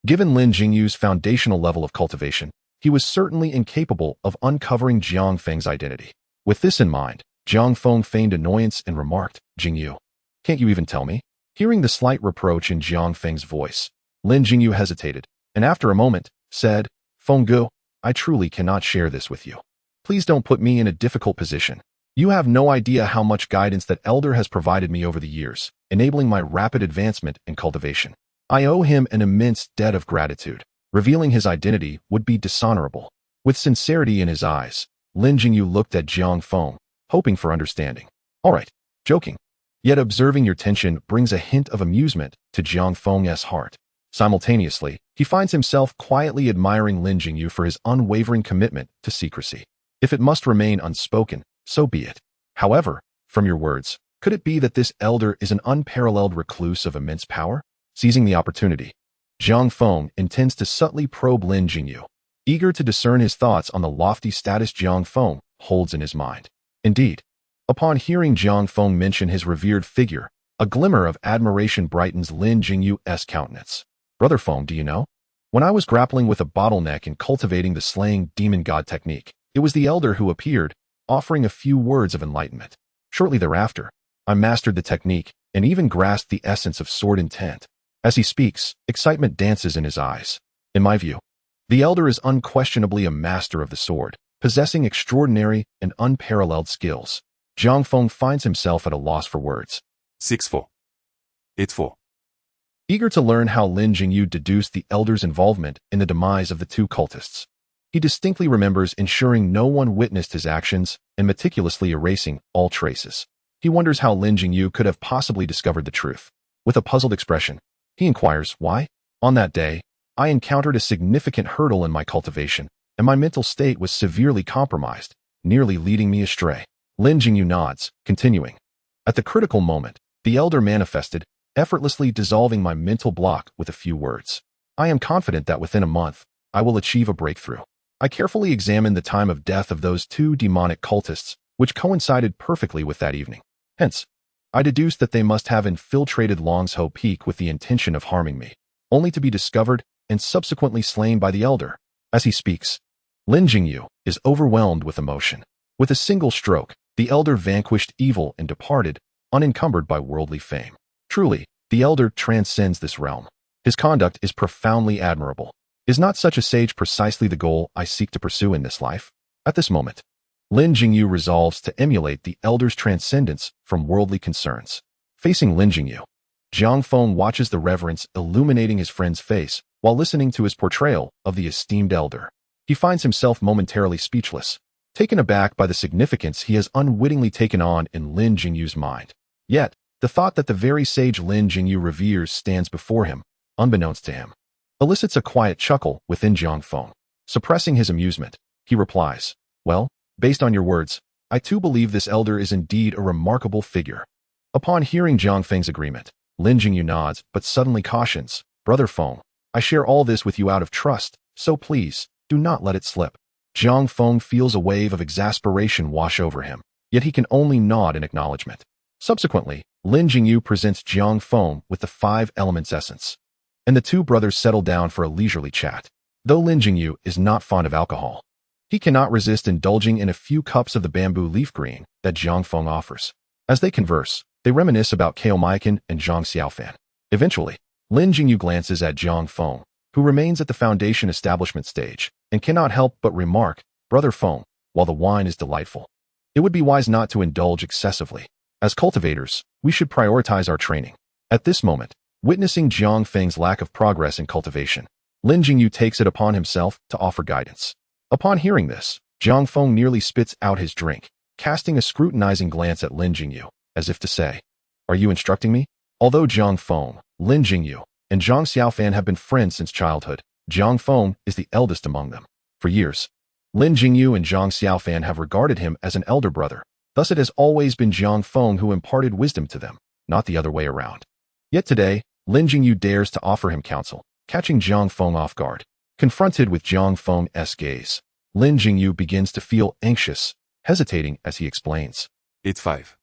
given Lin Jingyu's foundational level of cultivation, he was certainly incapable of uncovering Jiang Feng's identity. With this in mind, Jiang Feng feigned annoyance and remarked, "Jingyu, can't you even tell me?" Hearing the slight reproach in Jiang Feng's voice, Lin Jingyu hesitated, and after a moment, said, "Fenggu, I truly cannot share this with you. Please don't put me in a difficult position. You have no idea how much guidance that elder has provided me over the years, enabling my rapid advancement in cultivation. I owe him an immense debt of gratitude. Revealing his identity would be dishonorable." With sincerity in his eyes, Lin Jingyu looked at Jiang Feng, hoping for understanding. "All right, joking." Yet observing your tension brings a hint of amusement to Jiang Feng's heart. Simultaneously, he finds himself quietly admiring Lin Jingyu for his unwavering commitment to secrecy. If it must remain unspoken, so be it. However, from your words, could it be that this elder is an unparalleled recluse of immense power? Seizing the opportunity, Jiang Feng intends to subtly probe Lin Jingyu, eager to discern his thoughts on the lofty status Jiang Feng holds in his mind. Indeed, upon hearing Jiang Feng mention his revered figure, a glimmer of admiration brightens Lin Jingyu's countenance. "Brother Feng, do you know? When I was grappling with a bottleneck in cultivating the slaying demon god technique, it was the elder who appeared, offering a few words of enlightenment. Shortly thereafter, I mastered the technique and even grasped the essence of sword intent." As he speaks, excitement dances in his eyes. In my view, the elder is unquestionably a master of the sword, possessing extraordinary and unparalleled skills. Jiang Feng finds himself at a loss for words. 6-4. 8-4. Eager to learn how Lin Jingyu deduced the elder's involvement in the demise of the two cultists. He distinctly remembers ensuring no one witnessed his actions and meticulously erasing all traces. He wonders how Lin Jingyu could have possibly discovered the truth. With a puzzled expression, he inquires, "Why? On that day, I encountered a significant hurdle in my cultivation, and my mental state was severely compromised, nearly leading me astray." Lin Jingyu nods, continuing, "At the critical moment, the elder manifested, effortlessly dissolving my mental block with a few words. I am confident that within a month, I will achieve a breakthrough." I carefully examined the time of death of those two demonic cultists, which coincided perfectly with that evening. Hence, I deduced that they must have infiltrated Longsho Peak with the intention of harming me, only to be discovered and subsequently slain by the elder. As he speaks, Lin Jingyu is overwhelmed with emotion. With a single stroke, the elder vanquished evil and departed, unencumbered by worldly fame. Truly, the elder transcends this realm. His conduct is profoundly admirable. Is not such a sage precisely the goal I seek to pursue in this life? At this moment, Lin Jingyu resolves to emulate the elder's transcendence from worldly concerns. Facing Lin Jingyu, Jiang Feng watches the reverence illuminating his friend's face while listening to his portrayal of the esteemed elder. He finds himself momentarily speechless, taken aback by the significance he has unwittingly taken on in Lin Jingyu's mind. Yet, the thought that the very sage Lin Jingyu reveres stands before him, unbeknownst to him, elicits a quiet chuckle within Jiang Feng. Suppressing his amusement, he replies, "Well, based on your words, I too believe this elder is indeed a remarkable figure." Upon hearing Jiang Feng's agreement, Lin Jingyu nods but suddenly cautions, "Brother Feng, I share all this with you out of trust, so please, do not let it slip." Jiang Feng feels a wave of exasperation wash over him, yet he can only nod in acknowledgement. Subsequently, Lin Jingyu presents Jiang Feng with the 5 elements essence, and the two brothers settle down for a leisurely chat. Though Lin Jingyu is not fond of alcohol, he cannot resist indulging in a few cups of the bamboo leaf green that Jiang Feng offers. As they converse, they reminisce about Kaomayan and Zhang Xiaofan. Eventually, Lin Jingyu glances at Jiang Feng, who remains at the foundation establishment stage, and cannot help but remark, "Brother Feng, while the wine is delightful, it would be wise not to indulge excessively. As cultivators, we should prioritize our training." At this moment, witnessing Jiang Feng's lack of progress in cultivation, Lin Jingyu takes it upon himself to offer guidance. Upon hearing this, Jiang Feng nearly spits out his drink, casting a scrutinizing glance at Lin Jingyu, as if to say, "Are you instructing me?" Although Jiang Feng, Lin Jingyu, and Zhang Xiaofan have been friends since childhood, Jiang Feng is the eldest among them. For years, Lin Jingyu and Zhang Xiaofan have regarded him as an elder brother. Thus it has always been Jiang Feng who imparted wisdom to them, not the other way around. Yet today, Lin Jingyu dares to offer him counsel, catching Jiang Feng off guard. Confronted with Jiang Feng's gaze, Lin Jingyu begins to feel anxious, hesitating as he explains. It's 5.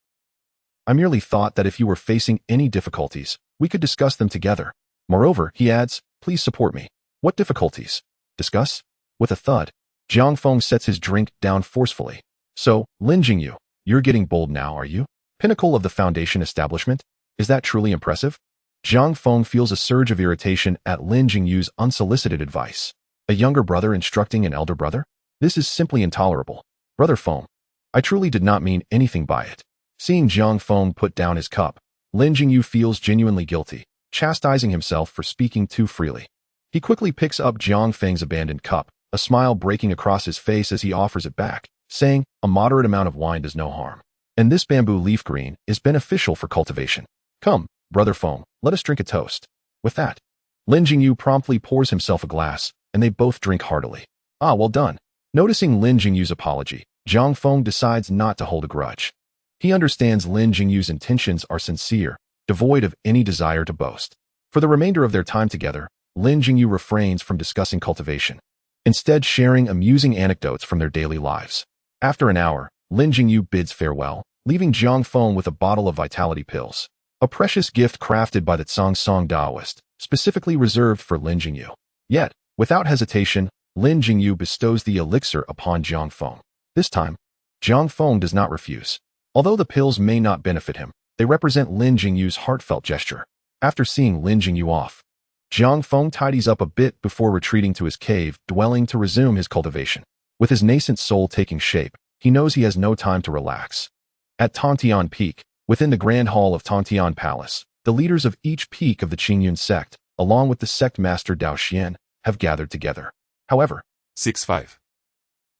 I merely thought that if you were facing any difficulties, we could discuss them together. Moreover, he adds, please support me. What difficulties? Discuss? With a thud, Jiang Feng sets his drink down forcefully. So, Lin Jingyu, you're getting bold now, are you? Pinnacle of the Foundation establishment? Is that truly impressive? Jiang Feng feels a surge of irritation at Lin Jingyu's unsolicited advice. A younger brother instructing an elder brother? This is simply intolerable. Brother Feng, I truly did not mean anything by it. Seeing Jiang Feng put down his cup, Lin Jingyu feels genuinely guilty, chastising himself for speaking too freely. He quickly picks up Jiang Feng's abandoned cup, a smile breaking across his face as he offers it back, saying, a moderate amount of wine does no harm. And this bamboo leaf green is beneficial for cultivation. Come, Brother Feng, let us drink a toast. With that, Lin Jingyu promptly pours himself a glass, and they both drink heartily. Ah, well done. Noticing Lin Jingyu's apology, Jiang Feng decides not to hold a grudge. He understands Lin Jingyu's intentions are sincere, devoid of any desire to boast. For the remainder of their time together, Lin Jingyu refrains from discussing cultivation, instead sharing amusing anecdotes from their daily lives. After an hour, Lin Jingyu bids farewell, leaving Jiang Feng with a bottle of vitality pills, a precious gift crafted by the Song Taoist, specifically reserved for Lin Jingyu. Yet, without hesitation, Lin Jingyu bestows the elixir upon Jiang Feng. This time, Jiang Feng does not refuse. Although the pills may not benefit him, they represent Lin Jingyu's heartfelt gesture. After seeing Lin Jingyu off, Jiang Feng tidies up a bit before retreating to his cave dwelling to resume his cultivation. With his nascent soul taking shape, he knows he has no time to relax. At Tantian Peak, within the Grand Hall of Tantian Palace, the leaders of each peak of the Qingyun Sect, along with the sect master Zhu Xian, have gathered together. However, 6-5.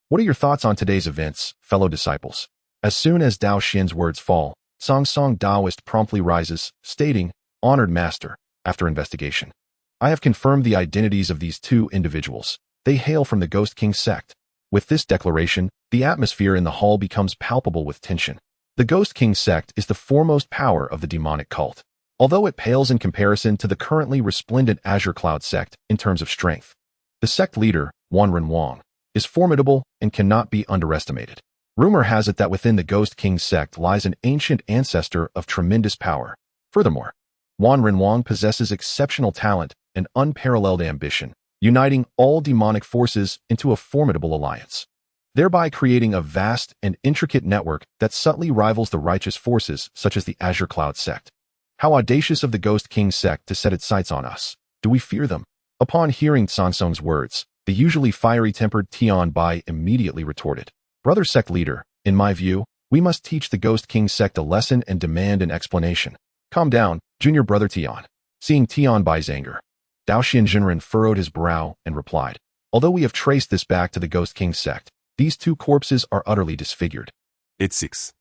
What are your thoughts on today's events, fellow disciples? As soon as Zhu Xian's words fall, Song Taoist promptly rises, stating, Honored Master, after investigation, I have confirmed the identities of these two individuals. They hail from the Ghost King Sect. With this declaration, the atmosphere in the hall becomes palpable with tension. The Ghost King Sect is the foremost power of the demonic cult, although it pales in comparison to the currently resplendent Azure Cloud Sect in terms of strength. The sect leader, Wanren Wang, is formidable and cannot be underestimated. Rumor has it that within the Ghost King Sect lies an ancient ancestor of tremendous power. Furthermore, Wanren Wang possesses exceptional talent and unparalleled ambition, uniting all demonic forces into a formidable alliance, thereby creating a vast and intricate network that subtly rivals the righteous forces such as the Azure Cloud Sect. How audacious of the Ghost King Sect to set its sights on us. Do we fear them? Upon hearing Sansong's words, the usually fiery-tempered Tian Bai immediately retorted, Brother Sect Leader, in my view, we must teach the Ghost King Sect a lesson and demand an explanation. Calm down, Junior Brother Tian. Seeing Tian Bai's anger, Zhu Xian furrowed his brow and replied, although we have traced this back to the Ghost King Sect, these two corpses are utterly disfigured. It's 6.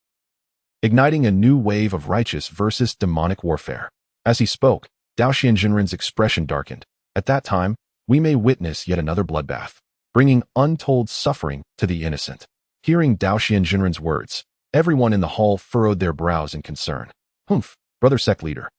Igniting a new wave of righteous versus demonic warfare. As he spoke, Zhu Xian's expression darkened. At that time, we may witness yet another bloodbath, bringing untold suffering to the innocent. Hearing Zhu Xian's words, everyone in the hall furrowed their brows in concern. Humph, Brother Sect Leader.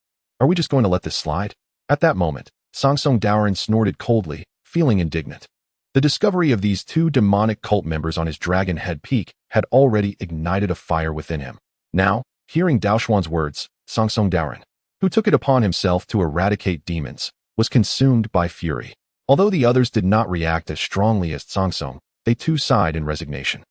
Are we just going to let this slide? At that moment, Song Daoren snorted coldly, feeling indignant. The discovery of these two demonic cult members on his dragon head peak had already ignited a fire within him. Now, hearing Dao Xuan's words, Song Daoren, who took it upon himself to eradicate demons, was consumed by fury. Although the others did not react as strongly as Song, they too sighed in resignation.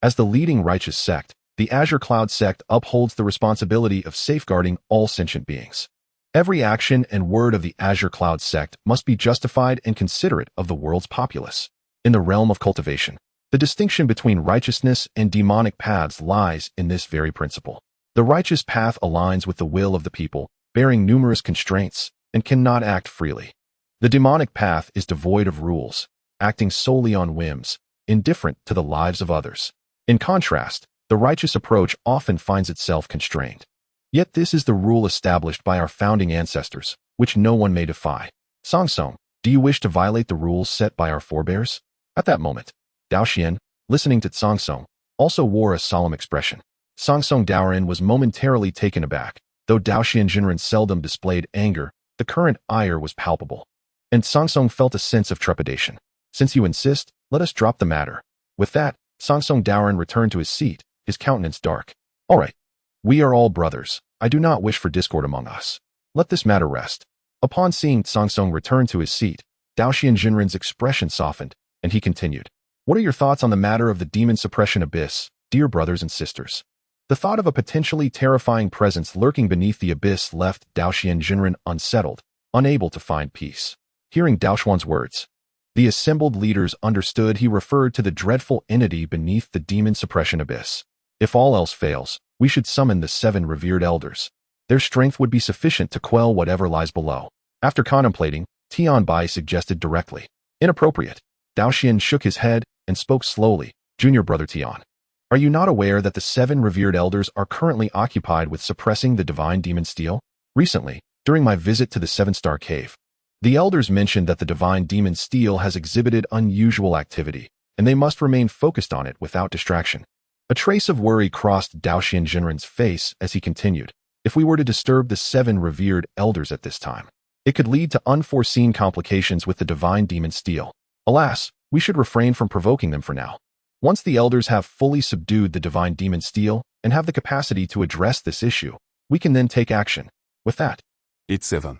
As the leading righteous sect, the Azure Cloud Sect upholds the responsibility of safeguarding all sentient beings. Every action and word of the Azure Cloud Sect must be justified and considerate of the world's populace. In the realm of cultivation, the distinction between righteousness and demonic paths lies in this very principle. The righteous path aligns with the will of the people, bearing numerous constraints, and cannot act freely. The demonic path is devoid of rules, acting solely on whims, indifferent to the lives of others. In contrast, the righteous approach often finds itself constrained. Yet this is the rule established by our founding ancestors, which no one may defy. Song, do you wish to violate the rules set by our forebears? At that moment, Zhu Xian, listening to Song, also wore a solemn expression. Song Daoren was momentarily taken aback. Though Daoxian Jinren seldom displayed anger, the current ire was palpable. And Sangsong felt a sense of trepidation. Since you insist, let us drop the matter. With that, Sangsong Daoren returned to his seat, his countenance dark. All right. We are all brothers. I do not wish for discord among us. Let this matter rest. Upon seeing Sangsong return to his seat, Daoxian Jinren's expression softened, and he continued. What are your thoughts on the matter of the demon suppression abyss, dear brothers and sisters? The thought of a potentially terrifying presence lurking beneath the abyss left Daoxian Jinren unsettled, unable to find peace. Hearing Daoxuan's words, the assembled leaders understood he referred to the dreadful entity beneath the demon suppression abyss. If all else fails, we should summon the 7 revered elders. Their strength would be sufficient to quell whatever lies below. After contemplating, Tianbai suggested directly. Inappropriate. Daoxian shook his head and spoke slowly. Junior brother Tian, are you not aware that the 7 revered elders are currently occupied with suppressing the divine demon steel? Recently, during my visit to the 7-star cave, the elders mentioned that the divine demon steel has exhibited unusual activity, and they must remain focused on it without distraction. A trace of worry crossed Daoxian Jinren's face as he continued. If we were to disturb the 7 revered elders at this time, it could lead to unforeseen complications with the divine demon steel. Alas, we should refrain from provoking them for now. Once the elders have fully subdued the divine demon steel and have the capacity to address this issue, we can then take action. With that, It's 7.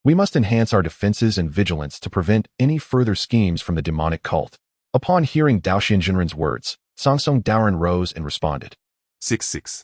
we must enhance our defenses and vigilance to prevent any further schemes from the demonic cult. Upon hearing Daoxian Jinren's words, Sangsong Daoren rose and responded. 6.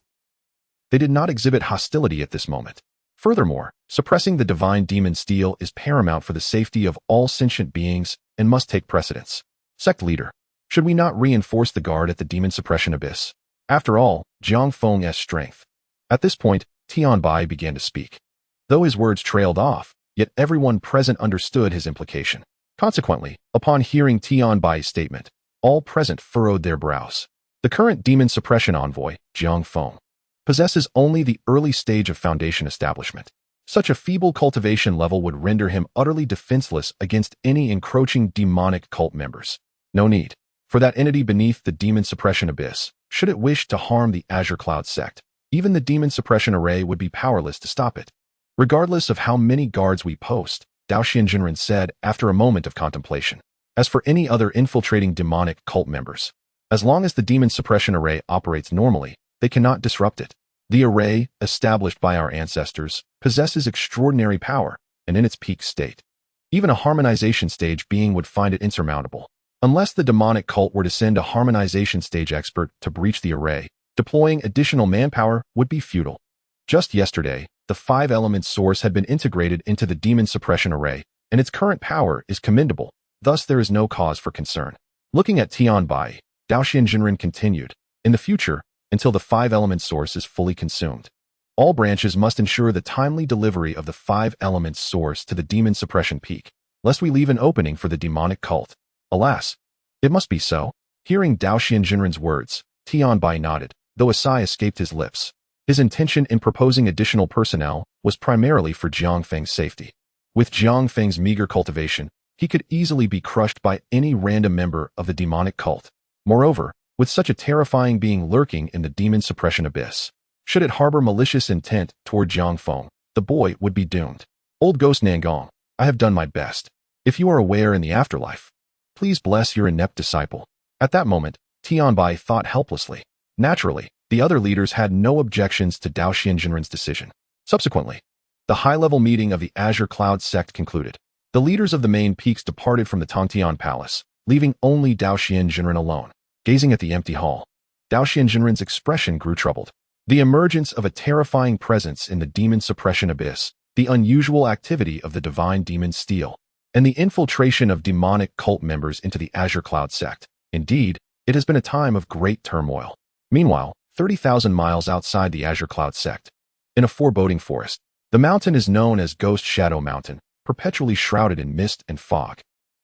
They did not exhibit hostility at this moment. Furthermore, suppressing the divine demon steel is paramount for the safety of all sentient beings and must take precedence. Sect leader, should we not reinforce the guard at the demon suppression abyss? After all, Jiang Feng's strength. At this point, Tianbai began to speak. Though his words trailed off, yet everyone present understood his implication. Consequently, upon hearing Tianbai's statement, all present furrowed their brows. The current demon suppression envoy, Jiang Feng, possesses only the early stage of foundation establishment. Such a feeble cultivation level would render him utterly defenseless against any encroaching demonic cult members. No need for that entity beneath the demon suppression abyss. Should it wish to harm the Azure Cloud sect, even the demon suppression array would be powerless to stop it. Regardless of how many guards we post, Daoxian Jinren said after a moment of contemplation. As for any other infiltrating demonic cult members, as long as the demon suppression array operates normally, they cannot disrupt it. The array, established by our ancestors, possesses extraordinary power, and in its peak state, even a harmonization stage being would find it insurmountable. Unless the demonic cult were to send a harmonization stage expert to breach the array, deploying additional manpower would be futile. Just yesterday, the 5-element source had been integrated into the demon suppression array, and its current power is commendable. Thus, there is no cause for concern. Looking at Tianbai, Daoxian Jinren continued. In the future, until the 5-element source is fully consumed, all branches must ensure the timely delivery of the 5-element source to the demon suppression peak, lest we leave an opening for the demonic cult. Alas, it must be so. Hearing Daoxian Jinren's words, Tianbai nodded, though a sigh escaped his lips. His intention in proposing additional personnel was primarily for Jiang Feng's safety. With Jiang Feng's meager cultivation, he could easily be crushed by any random member of the demonic cult. Moreover, with such a terrifying being lurking in the demon suppression abyss, should it harbor malicious intent toward Jiang Feng, the boy would be doomed. Old Ghost Nangong, I have done my best. If you are aware in the afterlife, please bless your inept disciple. At that moment, Tianbai thought helplessly. Naturally, the other leaders had no objections to Daoxian Jinren's decision. Subsequently, the high-level meeting of the Azure Cloud Sect concluded. The leaders of the main peaks departed from the Tongtian Palace, leaving only Daoxian Jinren alone. Gazing at the empty hall, Daoxian Jinren's expression grew troubled. The emergence of a terrifying presence in the demon suppression abyss, the unusual activity of the divine demon steel, and the infiltration of demonic cult members into the Azure Cloud Sect. Indeed, it has been a time of great turmoil. Meanwhile, 30,000 miles outside the Azure Cloud Sect, in a foreboding forest, the mountain is known as Ghost Shadow Mountain, perpetually shrouded in mist and fog.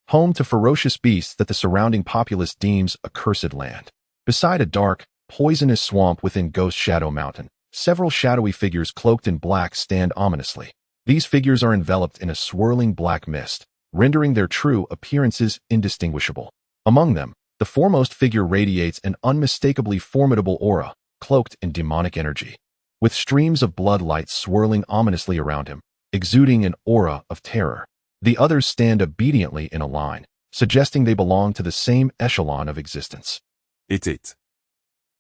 Home to ferocious beasts that the surrounding populace deems a cursed land. Beside a dark, poisonous swamp within Ghost Shadow Mountain, several shadowy figures cloaked in black stand ominously. These figures are enveloped in a swirling black mist, rendering their true appearances indistinguishable. Among them, the foremost figure radiates an unmistakably formidable aura, cloaked in demonic energy. with streams of blood light swirling ominously around him, exuding an aura of terror. The others stand obediently in a line, suggesting they belong to the same echelon of existence. It's it.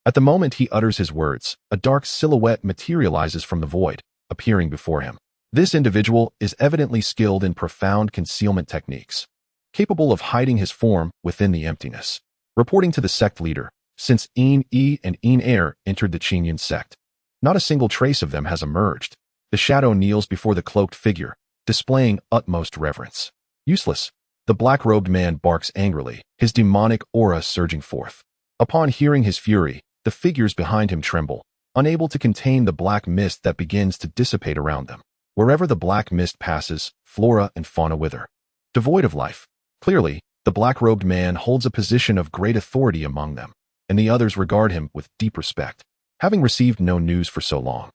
At the moment he utters his words, a dark silhouette materializes from the void, appearing before him. This individual is evidently skilled in profound concealment techniques, capable of hiding his form within the emptiness. Reporting to the sect leader, since Yin Yi and Yin Air entered the Qingyun Sect, not a single trace of them has emerged. The shadow kneels before the cloaked figure, displaying utmost reverence. Useless. The black-robed man barks angrily, his demonic aura surging forth. Upon hearing his fury, the figures behind him tremble, unable to contain the black mist that begins to dissipate around them. Wherever the black mist passes, flora and fauna wither, devoid of life. Clearly, the black-robed man holds a position of great authority among them, and the others regard him with deep respect. Having received no news for so long,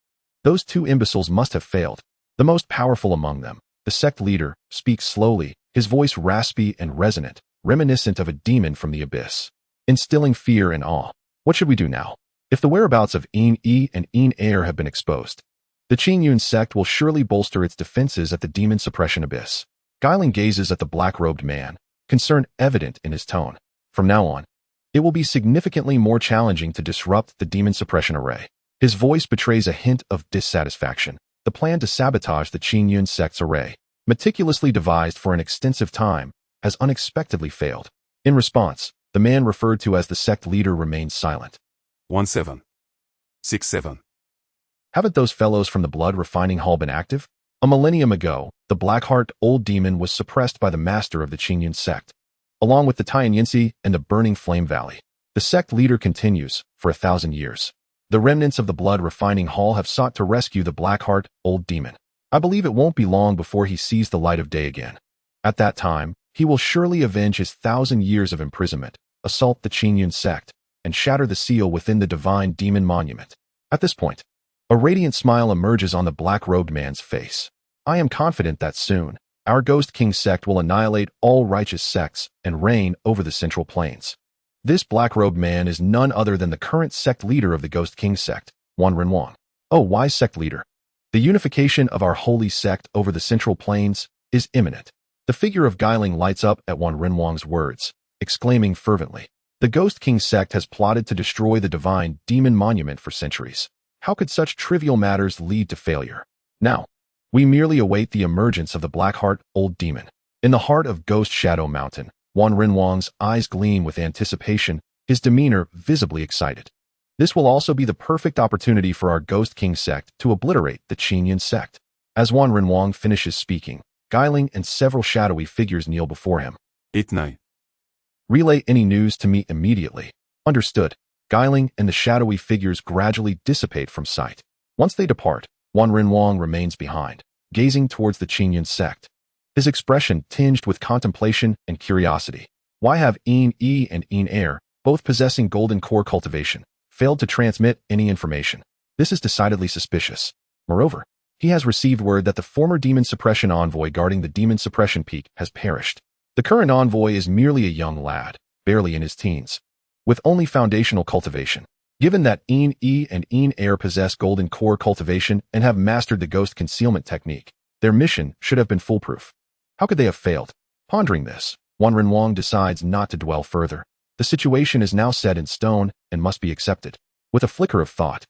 those two imbeciles must have failed. The most powerful among them, the sect leader, speaks slowly, his voice raspy and resonant, reminiscent of a demon from the abyss, instilling fear and awe. What should we do now? If the whereabouts of Yin Yi and Yin Air have been exposed, the Qingyun Sect will surely bolster its defenses at the demon suppression abyss. Guiling gazes at the black-robed man, concern evident in his tone. From now on, it will be significantly more challenging to disrupt the demon suppression array. His voice betrays a hint of dissatisfaction. The plan to sabotage the Qingyun Sect's array, meticulously devised for an extensive time, has unexpectedly failed. In response, the man referred to as the sect leader remains silent. 1767. Haven't those fellows from the blood refining hall been active? A millennium ago, the Blackheart old demon was suppressed by the master of the Qingyun Sect, along with the Tianyinsi and the Burning Flame Valley. The sect leader continues, for 1,000 years. The remnants of the blood refining hall have sought to rescue the Blackheart old demon. I believe it won't be long before he sees the light of day again. At that time, he will surely avenge his 1,000 years of imprisonment, assault the Qingyun Sect, and shatter the seal within the divine demon monument. At this point, a radiant smile emerges on the black-robed man's face. I am confident that soon, our Ghost King sect will annihilate all righteous sects and reign over the Central Plains. This black-robed man is none other than the current sect leader of the Ghost King sect, Wan Renwang. Oh, wise sect leader. The unification of our holy sect over the Central Plains is imminent. The figure of Guiling lights up at Wan Renwang's words, exclaiming fervently, the Ghost King sect has plotted to destroy the divine demon monument for centuries. How could such trivial matters lead to failure? Now, we merely await the emergence of the Blackheart old demon. In the heart of Ghost Shadow Mountain, Wan Renwang's eyes gleam with anticipation, his demeanor visibly excited. This will also be the perfect opportunity for our Ghost King sect to obliterate the Qingyun Sect. As Wan Renwang finishes speaking, Guiling and several shadowy figures kneel before him. 89. Relay any news to me immediately. Understood. Guiling and the shadowy figures gradually dissipate from sight. Once they depart, Wan Renwang remains behind, gazing towards the Qingyun Sect, his expression tinged with contemplation and curiosity. Why have Yin Yi and Yin Air, both possessing golden core cultivation, failed to transmit any information? This is decidedly suspicious. Moreover, he has received word that the former demon suppression envoy guarding the demon suppression peak has perished. The current envoy is merely a young lad, barely in his teens, with only foundational cultivation. Given that Yin Yi and Yin Air possess golden core cultivation and have mastered the ghost concealment technique, their mission should have been foolproof. How could they have failed? Pondering this, Wan Renwang decides not to dwell further. The situation is now set in stone and must be accepted. With a flicker of thought,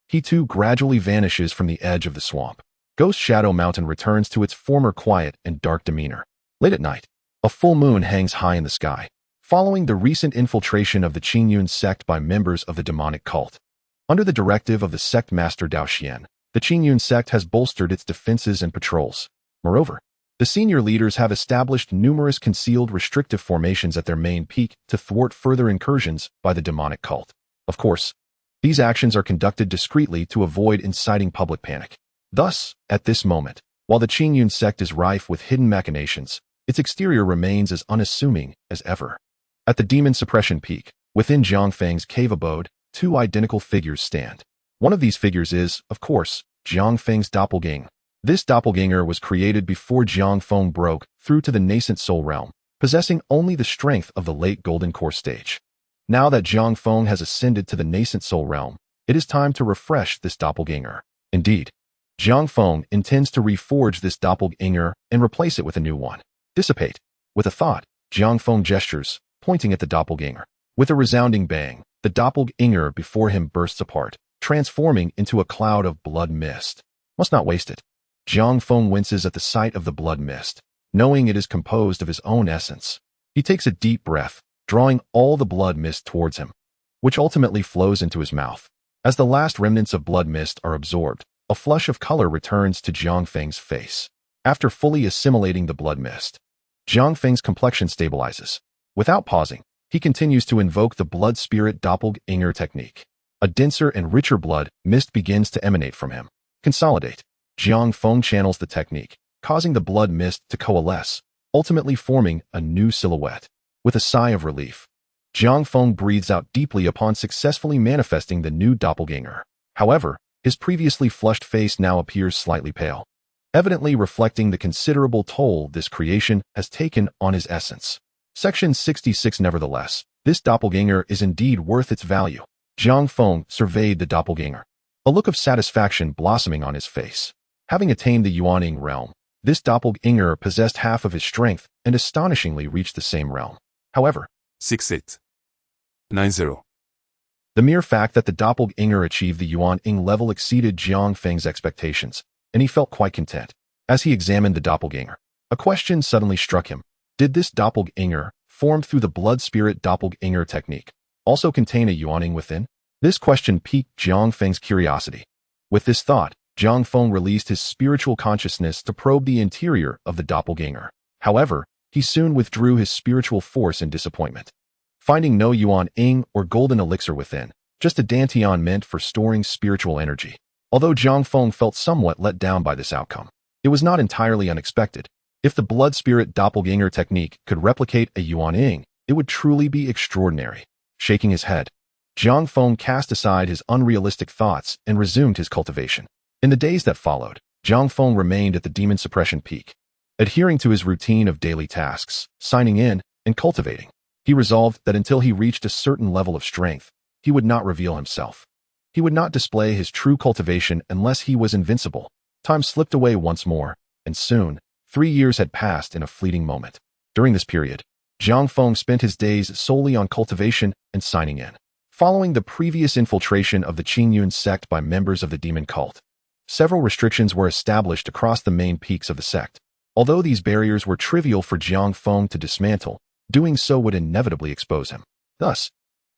he too gradually vanishes from the edge of the swamp. Ghost Shadow Mountain returns to its former quiet and dark demeanor. Late at night, a full moon hangs high in the sky. Following the recent infiltration of the Qingyun Sect by members of the demonic cult, under the directive of the sect master Zhu Xian, the Qingyun Sect has bolstered its defenses and patrols. Moreover, the senior leaders have established numerous concealed restrictive formations at their main peak to thwart further incursions by the demonic cult. Of course, these actions are conducted discreetly to avoid inciting public panic. Thus, at this moment, while the Qingyun Sect is rife with hidden machinations, its exterior remains as unassuming as ever. At the demon suppression peak, within Jiang Feng's cave abode, two identical figures stand. One of these figures is, of course, Jiang Feng's doppelganger. This doppelganger was created before Jiang Feng broke through to the nascent soul realm, possessing only the strength of the late golden core stage. Now that Jiang Feng has ascended to the nascent soul realm, It is time to refresh this doppelganger. Indeed, Jiang Feng intends to reforge this doppelganger and replace it with a new one. Dissipate. With a thought, Jiang Feng gestures, pointing at the doppelganger. With a resounding bang, the doppelganger before him bursts apart, transforming into a cloud of blood mist. Must not waste it. Jiang Feng winces at the sight of the blood mist, knowing it is composed of his own essence. He takes a deep breath, drawing all the blood mist towards him, which ultimately flows into his mouth. As the last remnants of blood mist are absorbed, a flush of color returns to Jiang Feng's face. After fully assimilating the blood mist, Jiang Feng's complexion stabilizes. Without pausing, he continues to invoke the blood spirit doppelganger technique. A denser and richer blood mist begins to emanate from him. Consolidate. Jiang Feng channels the technique, causing the blood mist to coalesce, ultimately forming a new silhouette. With a sigh of relief, Jiang Feng breathes out deeply upon successfully manifesting the new doppelganger. However, his previously flushed face now appears slightly pale, evidently reflecting the considerable toll this creation has taken on his essence. Section 66. Nevertheless, this doppelganger is indeed worth its value. Jiang Feng surveyed the doppelganger, a look of satisfaction blossoming on his face. Having attained the Yuaning realm, this doppelganger possessed half of his strength and astonishingly reached the same realm. However, 68. 90. The mere fact that the doppelganger achieved the Yuaning level exceeded Jiang Feng's expectations, and he felt quite content. As he examined the doppelganger, a question suddenly struck him. Did this doppelganger, formed through the blood spirit doppelganger technique, also contain a Yuaning within? This question piqued Jiang Feng's curiosity. With this thought, Jiang Feng released his spiritual consciousness to probe the interior of the doppelganger. However, he soon withdrew his spiritual force in disappointment. Finding no Yuaning or golden elixir within, just a dantian meant for storing spiritual energy. Although Jiang Feng felt somewhat let down by this outcome, it was not entirely unexpected. If the blood spirit doppelganger technique could replicate a Yuaning, it would truly be extraordinary. Shaking his head, Jiang Feng cast aside his unrealistic thoughts and resumed his cultivation. In the days that followed, Jiang Feng remained at the demon suppression peak, adhering to his routine of daily tasks, signing in, and cultivating. He resolved that until he reached a certain level of strength, he would not reveal himself. He would not display his true cultivation unless he was invincible. Time slipped away once more, and soon, 3 years had passed in a fleeting moment. During this period, Jiang Feng spent his days solely on cultivation and signing in. Following the previous infiltration of the Qingyun Sect by members of the demon cult, several restrictions were established across the main peaks of the sect. Although these barriers were trivial for Jiang Feng to dismantle, doing so would inevitably expose him. Thus,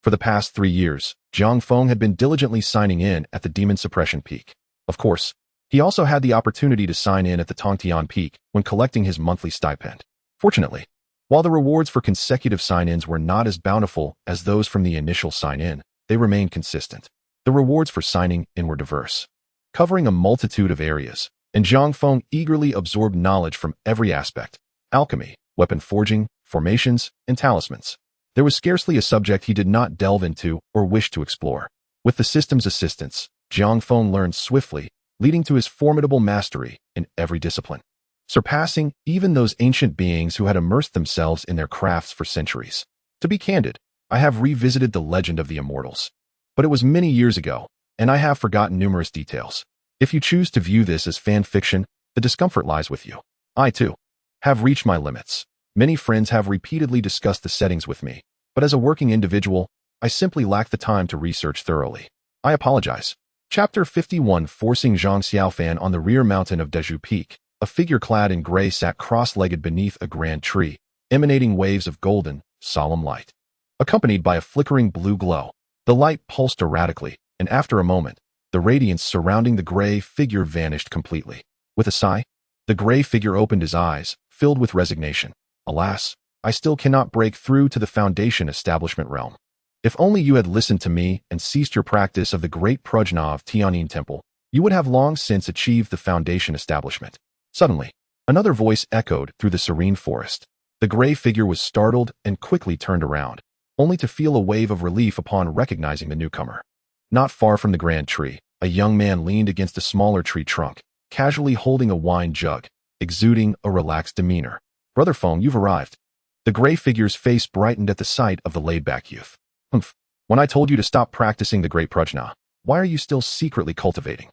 for the past 3 years, Jiang Feng had been diligently signing in at the demon suppression peak. Of course, he also had the opportunity to sign in at the Tongtian peak when collecting his monthly stipend. Fortunately, while the rewards for consecutive sign-ins were not as bountiful as those from the initial sign-in, they remained consistent. The rewards for signing in were diverse, covering a multitude of areas, and Jiang Feng eagerly absorbed knowledge from every aspect: alchemy, weapon forging, formations, and talismans. There was scarcely a subject he did not delve into or wish to explore. With the system's assistance, Jiang Feng learned swiftly, leading to his formidable mastery in every discipline, surpassing even those ancient beings who had immersed themselves in their crafts for centuries. To be candid, I have revisited the legend of the immortals, but it was many years ago, and I have forgotten numerous details. If you choose to view this as fan fiction, the discomfort lies with you. I, too, have reached my limits. Many friends have repeatedly discussed the settings with me, but as a working individual, I simply lack the time to research thoroughly. I apologize. Chapter 51. Forcing Zhang Xiaofan on the rear mountain of Dezhu Peak. A figure clad in gray sat cross-legged beneath a grand tree, emanating waves of golden, solemn light, accompanied by a flickering blue glow. The light pulsed erratically, and after a moment, the radiance surrounding the gray figure vanished completely. With a sigh, the gray figure opened his eyes, filled with resignation. Alas, I still cannot break through to the foundation establishment realm. If only you had listened to me and ceased your practice of the great prajna of Tianyin Temple, you would have long since achieved the foundation establishment. Suddenly, another voice echoed through the serene forest. The gray figure was startled and quickly turned around, only to feel a wave of relief upon recognizing the newcomer. Not far from the grand tree, a young man leaned against a smaller tree trunk, casually holding a wine jug, exuding a relaxed demeanor. "Brother Feng, you've arrived." The gray figure's face brightened at the sight of the laid-back youth. "Humph. When I told you to stop practicing the great prajna, Why are you still secretly cultivating?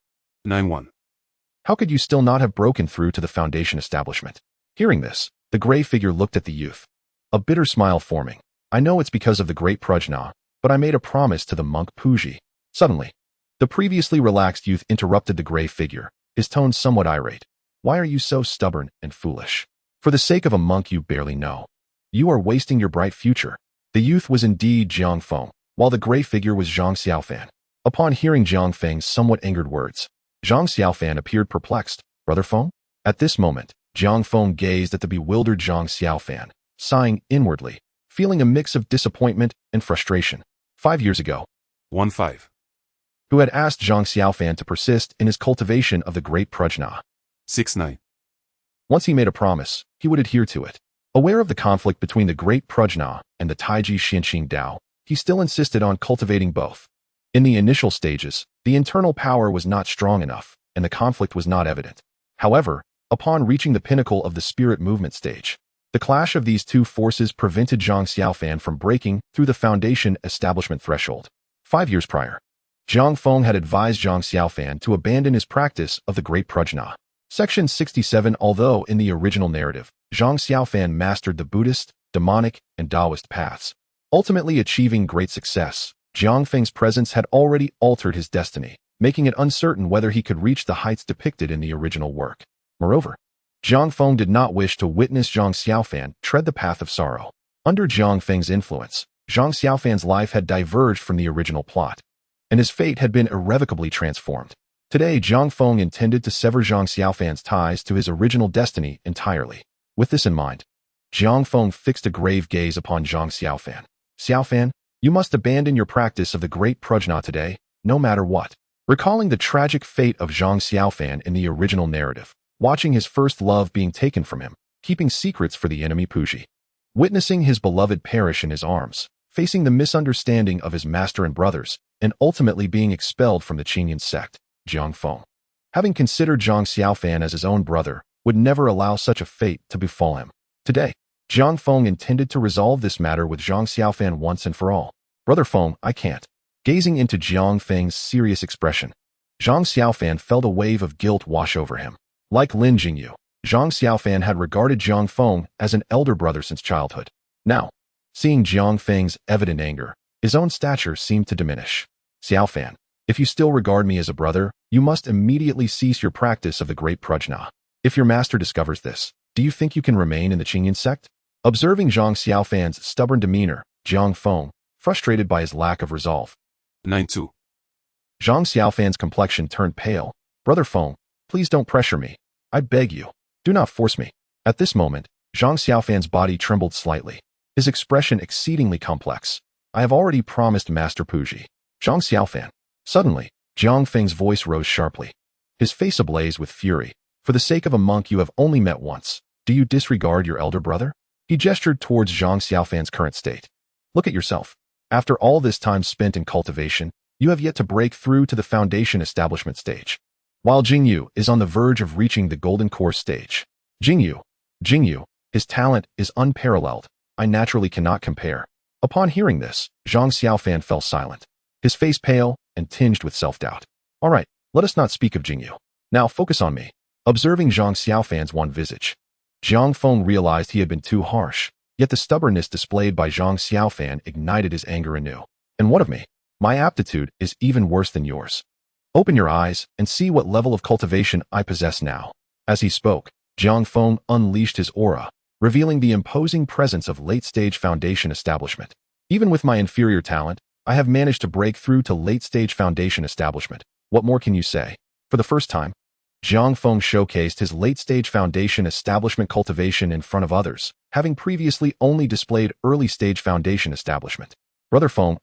9-1. How could you still not have broken through to the foundation establishment? Hearing this, the gray figure looked at the youth. A bitter smile forming. I know it's because of the great Prajna, but I made a promise to the monk Puji. Suddenly, the previously relaxed youth interrupted the gray figure, his tone somewhat irate. Why are you so stubborn and foolish? For the sake of a monk you barely know. You are wasting your bright future. The youth was indeed Jiang Feng, while the gray figure was Zhang Xiaofan. Upon hearing Jiang Feng's somewhat angered words, Zhang Xiaofan appeared perplexed. Brother Feng? At this moment, Jiang Feng gazed at the bewildered Zhang Xiaofan, sighing inwardly, feeling a mix of disappointment and frustration. 5 years ago, 1-5. who had asked Zhang Xiaofan to persist in his cultivation of the great Prajna. 6-9. Once he made a promise, he would adhere to it. Aware of the conflict between the great Prajna and the Taiji Xianqing Dao, he still insisted on cultivating both. In the initial stages, the internal power was not strong enough, and the conflict was not evident. However, upon reaching the pinnacle of the spirit movement stage, the clash of these two forces prevented Zhang Xiaofan from breaking through the foundation establishment threshold. 5 years prior, Jiang Feng had advised Zhang Xiaofan to abandon his practice of the great Prajna. Section 67. Although in the original narrative, Zhang Xiaofan mastered the Buddhist, demonic, and Taoist paths, ultimately achieving great success, Jiang Feng's presence had already altered his destiny, making it uncertain whether he could reach the heights depicted in the original work. Moreover, Jiang Feng did not wish to witness Zhang Xiaofan tread the path of sorrow. Under Jiang Feng's influence, Zhang Xiaofan's life had diverged from the original plot, and his fate had been irrevocably transformed. Today, Jiang Feng intended to sever Zhang Xiaofan's ties to his original destiny entirely. With this in mind, Jiang Feng fixed a grave gaze upon Zhang Xiaofan. Xiaofan, you must abandon your practice of the great Prajna today, no matter what. Recalling the tragic fate of Zhang Xiaofan in the original narrative, watching his first love being taken from him, keeping secrets for the enemy Puji, witnessing his beloved perish in his arms, facing the misunderstanding of his master and brothers, and ultimately being expelled from the Qingyun Sect, Jiang Feng, having considered Zhang Xiaofan as his own brother, would never allow such a fate to befall him. Today, Jiang Feng intended to resolve this matter with Zhang Xiaofan once and for all. Brother Feng, I can't. Gazing into Jiang Feng's serious expression, Zhang Xiaofan felt a wave of guilt wash over him. Like Lin Jingyu, Zhang Xiaofan had regarded Jiang Feng as an elder brother since childhood. Now, seeing Jiang Feng's evident anger, his own stature seemed to diminish. Xiaofan, if you still regard me as a brother, you must immediately cease your practice of the great Prajna. If your master discovers this, do you think you can remain in the Qingyun Sect? Observing Zhang Xiaofan's stubborn demeanor, Jiang Feng, frustrated by his lack of resolve. 9-2. Zhang Xiaofan's complexion turned pale. Brother Feng, please don't pressure me. I beg you. Do not force me. At this moment, Zhang Xiaofan's body trembled slightly, his expression exceedingly complex. I have already promised Master Puji. Zhang Xiaofan. Suddenly, Jiang Feng's voice rose sharply, his face ablaze with fury. For the sake of a monk you have only met once, do you disregard your elder brother? He gestured towards Zhang Xiaofan's current state. Look at yourself. After all this time spent in cultivation, you have yet to break through to the foundation establishment stage, while Jingyu is on the verge of reaching the golden core stage. Jingyu, his talent is unparalleled. I naturally cannot compare. Upon hearing this, Zhang Xiaofan fell silent, his face pale and tinged with self-doubt. All right, let us not speak of Jingyu. Now focus on me. Observing Zhang Xiaofan's wan visage, Jiang Feng realized he had been too harsh, yet the stubbornness displayed by Zhang Xiaofan ignited his anger anew. And what of me? My aptitude is even worse than yours. Open your eyes and see what level of cultivation I possess now. As he spoke, Jiang Feng unleashed his aura, revealing the imposing presence of late-stage foundation establishment. Even with my inferior talent, I have managed to break through to late-stage foundation establishment. What more can you say? For the first time, Jiang Feng showcased his late-stage foundation establishment cultivation in front of others, having previously only displayed early-stage foundation establishment. Brother Feng,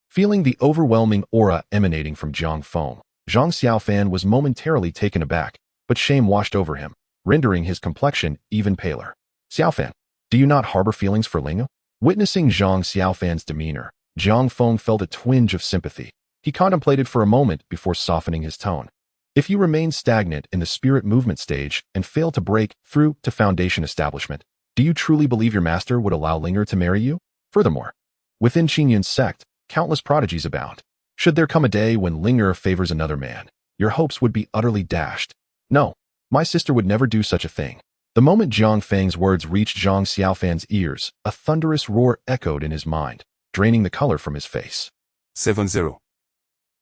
feeling the overwhelming aura emanating from Jiang Feng, Zhang Xiaofan was momentarily taken aback, but shame washed over him, rendering his complexion even paler. Xiaofan, do you not harbor feelings for Lingu? Witnessing Zhang Xiaofan's demeanor, Jiang Feng felt a twinge of sympathy. He contemplated for a moment before softening his tone. If you remain stagnant in the spirit movement stage and fail to break through to foundation establishment, do you truly believe your master would allow Linger to marry you? Furthermore, within Qingyun Sect, countless prodigies abound. Should there come a day when Ling'er favors another man, your hopes would be utterly dashed. No, my sister would never do such a thing. The moment Jiang Feng's words reached Zhang Xiaofan's ears, a thunderous roar echoed in his mind, draining the color from his face. 7-0.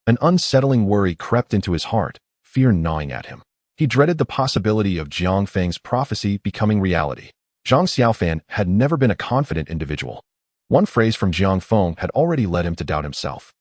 An unsettling worry crept into his heart, fear gnawing at him. He dreaded the possibility of Jiang Feng's prophecy becoming reality. Zhang Xiaofan had never been a confident individual. One phrase from Jiang Feng had already led him to doubt himself.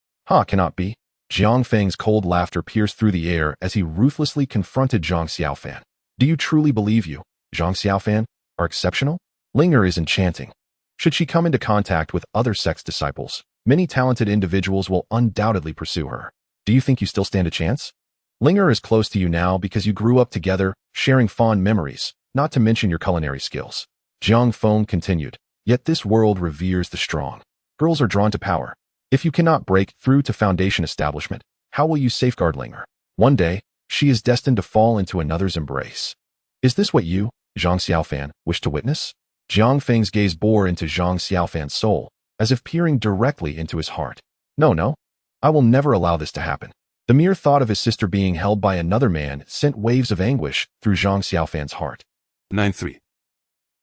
Cannot be. Jiang Feng's cold laughter pierced through the air as he ruthlessly confronted Zhang Xiaofan. Do you truly believe you, Zhang Xiaofan, are exceptional? Ling'er is enchanting. Should she come into contact with other sect's disciples, many talented individuals will undoubtedly pursue her. Do you think you still stand a chance? Ling'er is close to you now because you grew up together, sharing fond memories, not to mention your culinary skills. Jiang Feng continued, yet this world reveres the strong. Girls are drawn to power. If you cannot break through to foundation establishment, how will you safeguard Ling'er? One day, she is destined to fall into another's embrace. Is this what you, Zhang Xiaofan, wish to witness? Jiang Feng's gaze bore into Zhang Xiaofan's soul, as if peering directly into his heart. No, I will never allow this to happen. The mere thought of his sister being held by another man sent waves of anguish through Zhang Xiaofan's heart. 9-3.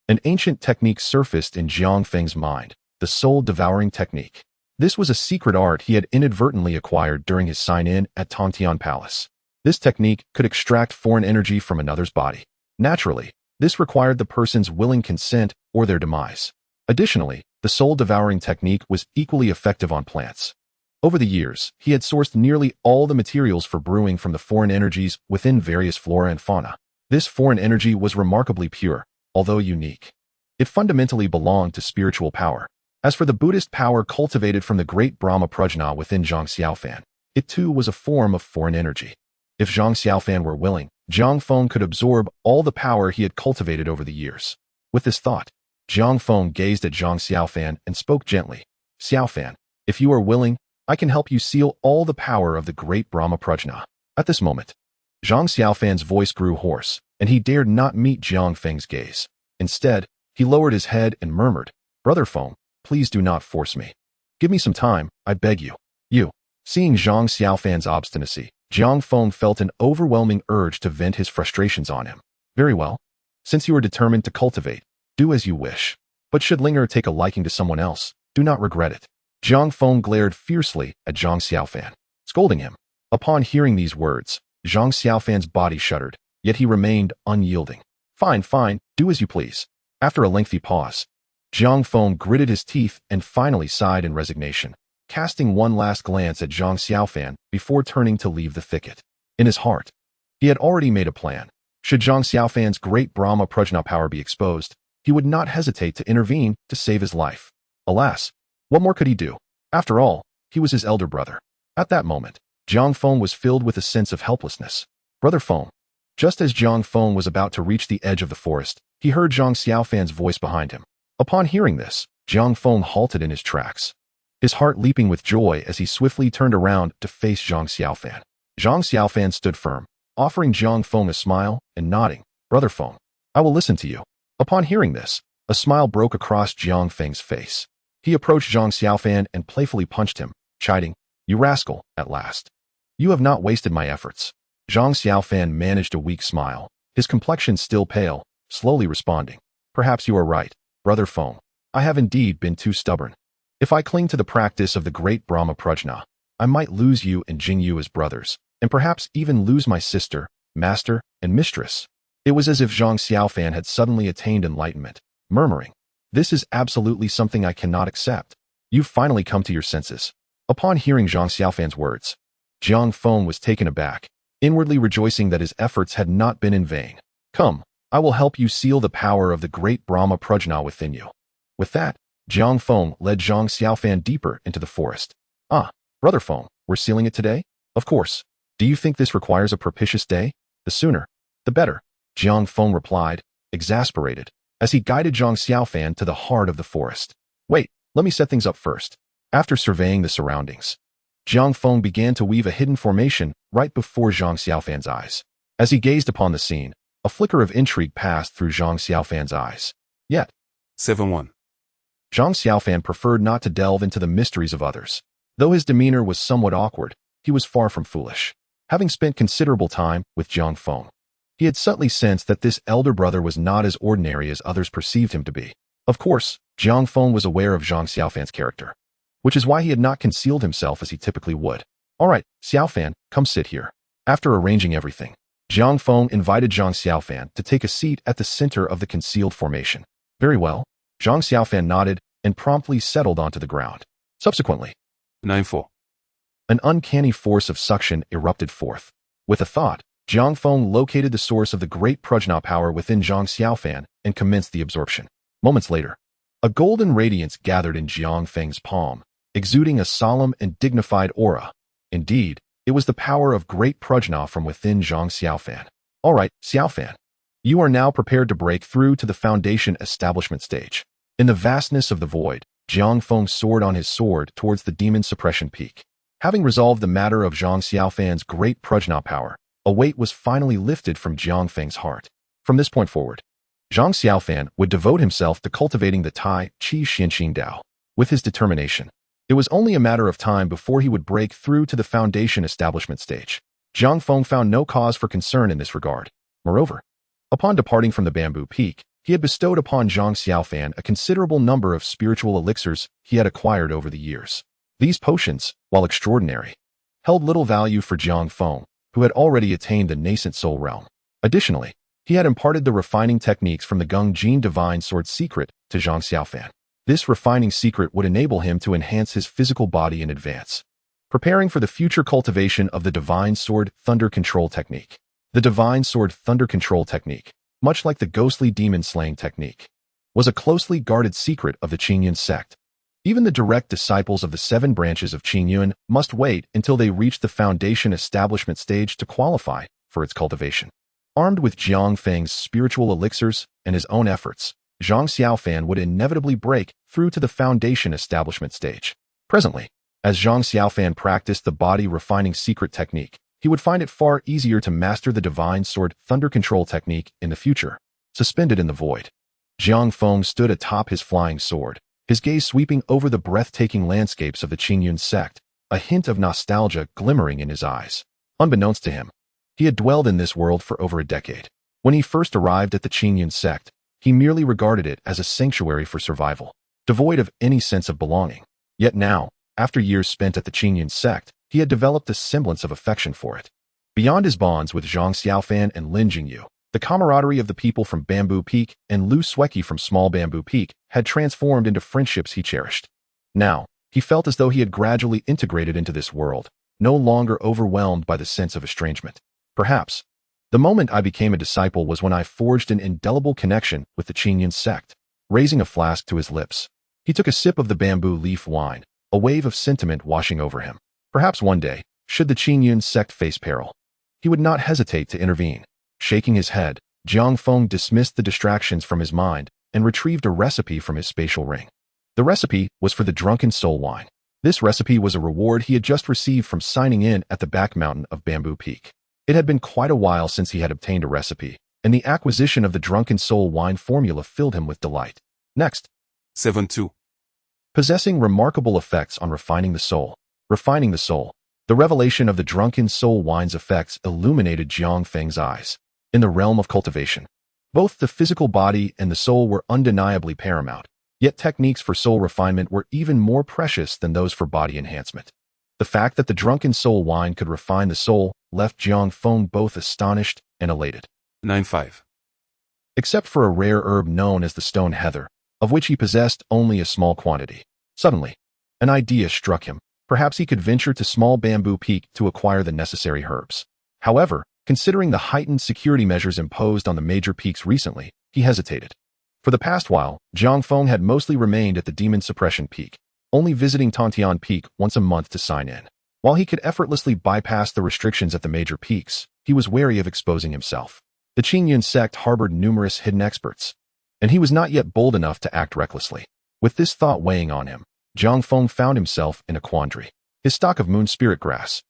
An ancient technique surfaced in Jiang Feng's mind, the soul-devouring technique. This was a secret art he had inadvertently acquired during his sign-in at Tongtian Palace. This technique could extract foreign energy from another's body. Naturally, this required the person's willing consent or their demise. Additionally, the soul-devouring technique was equally effective on plants. Over the years, he had sourced nearly all the materials for brewing from the foreign energies within various flora and fauna. This foreign energy was remarkably pure, although unique. It fundamentally belonged to spiritual power. As for the Buddhist power cultivated from the great Brahma Prajna within Zhang Xiaofan, it too was a form of foreign energy. If Zhang Xiaofan were willing, Jiang Feng could absorb all the power he had cultivated over the years. With this thought, Jiang Feng gazed at Zhang Xiaofan and spoke gently. Xiaofan, if you are willing, I can help you seal all the power of the great Brahma Prajna. At this moment, Zhang Xiaofan's voice grew hoarse, and he dared not meet Jiang Feng's gaze. Instead, he lowered his head and murmured, Brother Feng, please do not force me. Give me some time, I beg you. Seeing Zhang Xiaofan's obstinacy, Jiang Feng felt an overwhelming urge to vent his frustrations on him. Very well. Since you are determined to cultivate, do as you wish. But should Ling'er take a liking to someone else, do not regret it. Jiang Feng glared fiercely at Zhang Xiaofan, scolding him. Upon hearing these words, Zhang Xiaofan's body shuddered, yet he remained unyielding. Fine, do as you please. After a lengthy pause, Jiang Feng gritted his teeth and finally sighed in resignation, casting one last glance at Zhang Xiaofan before turning to leave the thicket. In his heart, he had already made a plan. Should Zhang Xiaofan's great Brahma Prajna power be exposed, he would not hesitate to intervene to save his life. Alas, what more could he do? After all, he was his elder brother. At that moment, Jiang Feng was filled with a sense of helplessness. Brother Feng. Just as Jiang Feng was about to reach the edge of the forest, he heard Zhang Xiaofan's voice behind him. Upon hearing this, Jiang Feng halted in his tracks, his heart leaping with joy as he swiftly turned around to face Zhang Xiaofan. Zhang Xiaofan stood firm, offering Jiang Feng a smile and nodding. Brother Feng, I will listen to you. Upon hearing this, a smile broke across Jiang Feng's face. He approached Zhang Xiaofan and playfully punched him, chiding, You rascal, at last. You have not wasted my efforts. Zhang Xiaofan managed a weak smile, his complexion still pale, slowly responding. Perhaps you are right, Brother Feng. I have indeed been too stubborn. If I cling to the practice of the great Brahma Prajna, I might lose you and Jingyu as brothers, and perhaps even lose my sister, master, and mistress. It was as if Zhang Xiaofan had suddenly attained enlightenment, murmuring, This is absolutely something I cannot accept. You've finally come to your senses. Upon hearing Zhang Xiaofan's words, Jiang Feng was taken aback, inwardly rejoicing that his efforts had not been in vain. Come, I will help you seal the power of the great Brahma Prajna within you. With that, Jiang Feng led Zhang Xiaofan deeper into the forest. Brother Feng, we're sealing it today? Of course. Do you think this requires a propitious day? The sooner, the better, Jiang Feng replied, exasperated, as he guided Zhang Xiaofan to the heart of the forest. Wait, let me set things up first. After surveying the surroundings, Jiang Feng began to weave a hidden formation right before Zhang Xiaofan's eyes. As he gazed upon the scene, a flicker of intrigue passed through Zhang Xiaofan's eyes. Yet, 7-1. Zhang Xiaofan preferred not to delve into the mysteries of others. Though his demeanor was somewhat awkward, he was far from foolish. Having spent considerable time with Jiang Feng, he had subtly sensed that this elder brother was not as ordinary as others perceived him to be. Of course, Jiang Feng was aware of Zhang Xiaofan's character, which is why he had not concealed himself as he typically would. "All right, Xiaofan, come sit here." After arranging everything, Jiang Feng invited Zhang Xiaofan to take a seat at the center of the concealed formation. "Very well." Zhang Xiaofan nodded and promptly settled onto the ground. Subsequently, 9-4. an uncanny force of suction erupted forth. With a thought, Jiang Feng located the source of the great prajna power within Zhang Xiaofan and commenced the absorption. Moments later, a golden radiance gathered in Jiang Feng's palm, exuding a solemn and dignified aura. Indeed, it was the power of great prajna from within Zhang Xiaofan. "All right, Xiaofan. You are now prepared to break through to the foundation establishment stage." In the vastness of the void, Jiang Feng soared on his sword towards the demon suppression peak. Having resolved the matter of Zhang Xiaofan's great prajna power, a weight was finally lifted from Jiang Feng's heart. From this point forward, Zhang Xiaofan would devote himself to cultivating the Tai Chi Xianqing Dao. With his determination, it was only a matter of time before he would break through to the foundation establishment stage. Jiang Feng found no cause for concern in this regard. Moreover, upon departing from the Bamboo Peak, he had bestowed upon Zhang Xiaofan a considerable number of spiritual elixirs he had acquired over the years. These potions, while extraordinary, held little value for Jiang Feng, who had already attained the nascent soul realm. Additionally, he had imparted the refining techniques from the Qingyun Divine Sword Secret to Zhang Xiaofan. This refining secret would enable him to enhance his physical body in advance, preparing for the future cultivation of the Divine Sword Thunder Control Technique. The Divine Sword Thunder Control Technique, much like the ghostly demon slaying technique, was a closely guarded secret of the Qingyun Sect. Even the direct disciples of the 7 branches of Qingyun must wait until they reach the foundation establishment stage to qualify for its cultivation. Armed with Jiang Feng's spiritual elixirs and his own efforts, Zhang Xiaofan would inevitably break through to the foundation establishment stage. Presently, as Zhang Xiaofan practiced the body refining secret technique, he would find it far easier to master the Divine Sword Thunder Control Technique in the future. Suspended in the void, Jiang Feng stood atop his flying sword, his gaze sweeping over the breathtaking landscapes of the Qingyun Sect, a hint of nostalgia glimmering in his eyes. Unbeknownst to him, he had dwelled in this world for over a decade. When he first arrived at the Qingyun Sect, he merely regarded it as a sanctuary for survival, devoid of any sense of belonging. Yet now, after years spent at the Qingyun Sect, he had developed a semblance of affection for it. Beyond his bonds with Zhang Xiaofan and Lin Jingyu, the camaraderie of the people from Bamboo Peak and Lu Sueki from Small Bamboo Peak had transformed into friendships he cherished. Now, he felt as though he had gradually integrated into this world, no longer overwhelmed by the sense of estrangement. Perhaps, the moment I became a disciple was when I forged an indelible connection with the Qingyun Sect. Raising a flask to his lips, he took a sip of the bamboo leaf wine, a wave of sentiment washing over him. Perhaps one day, should the Qingyun Sect face peril, he would not hesitate to intervene. Shaking his head, Jiang Feng dismissed the distractions from his mind and retrieved a recipe from his spatial ring. The recipe was for the drunken soul wine. This recipe was a reward he had just received from signing in at the back mountain of Bamboo Peak. It had been quite a while since he had obtained a recipe, and the acquisition of the drunken soul wine formula filled him with delight. Next, 7-2. Possessing remarkable effects on refining the soul. Refining the soul. The revelation of the drunken soul wine's effects illuminated Jiang Feng's eyes. In the realm of cultivation, both the physical body and the soul were undeniably paramount, yet techniques for soul refinement were even more precious than those for body enhancement. The fact that the drunken soul wine could refine the soul left Jiang Feng both astonished and elated. 9-5. Except for a rare herb known as the stone heather, of which he possessed only a small quantity. Suddenly, an idea struck him. Perhaps he could venture to Small Bamboo Peak to acquire the necessary herbs. However, considering the heightened security measures imposed on the major peaks recently, he hesitated. For the past while, Jiang Feng had mostly remained at the Demon Suppression Peak, only visiting Tantian Peak once a month to sign in. While he could effortlessly bypass the restrictions at the major peaks, he was wary of exposing himself. The Qingyun Sect harbored numerous hidden experts, and he was not yet bold enough to act recklessly. With this thought weighing on him, Jiang Feng found himself in a quandary. His stock of moon spirit grass,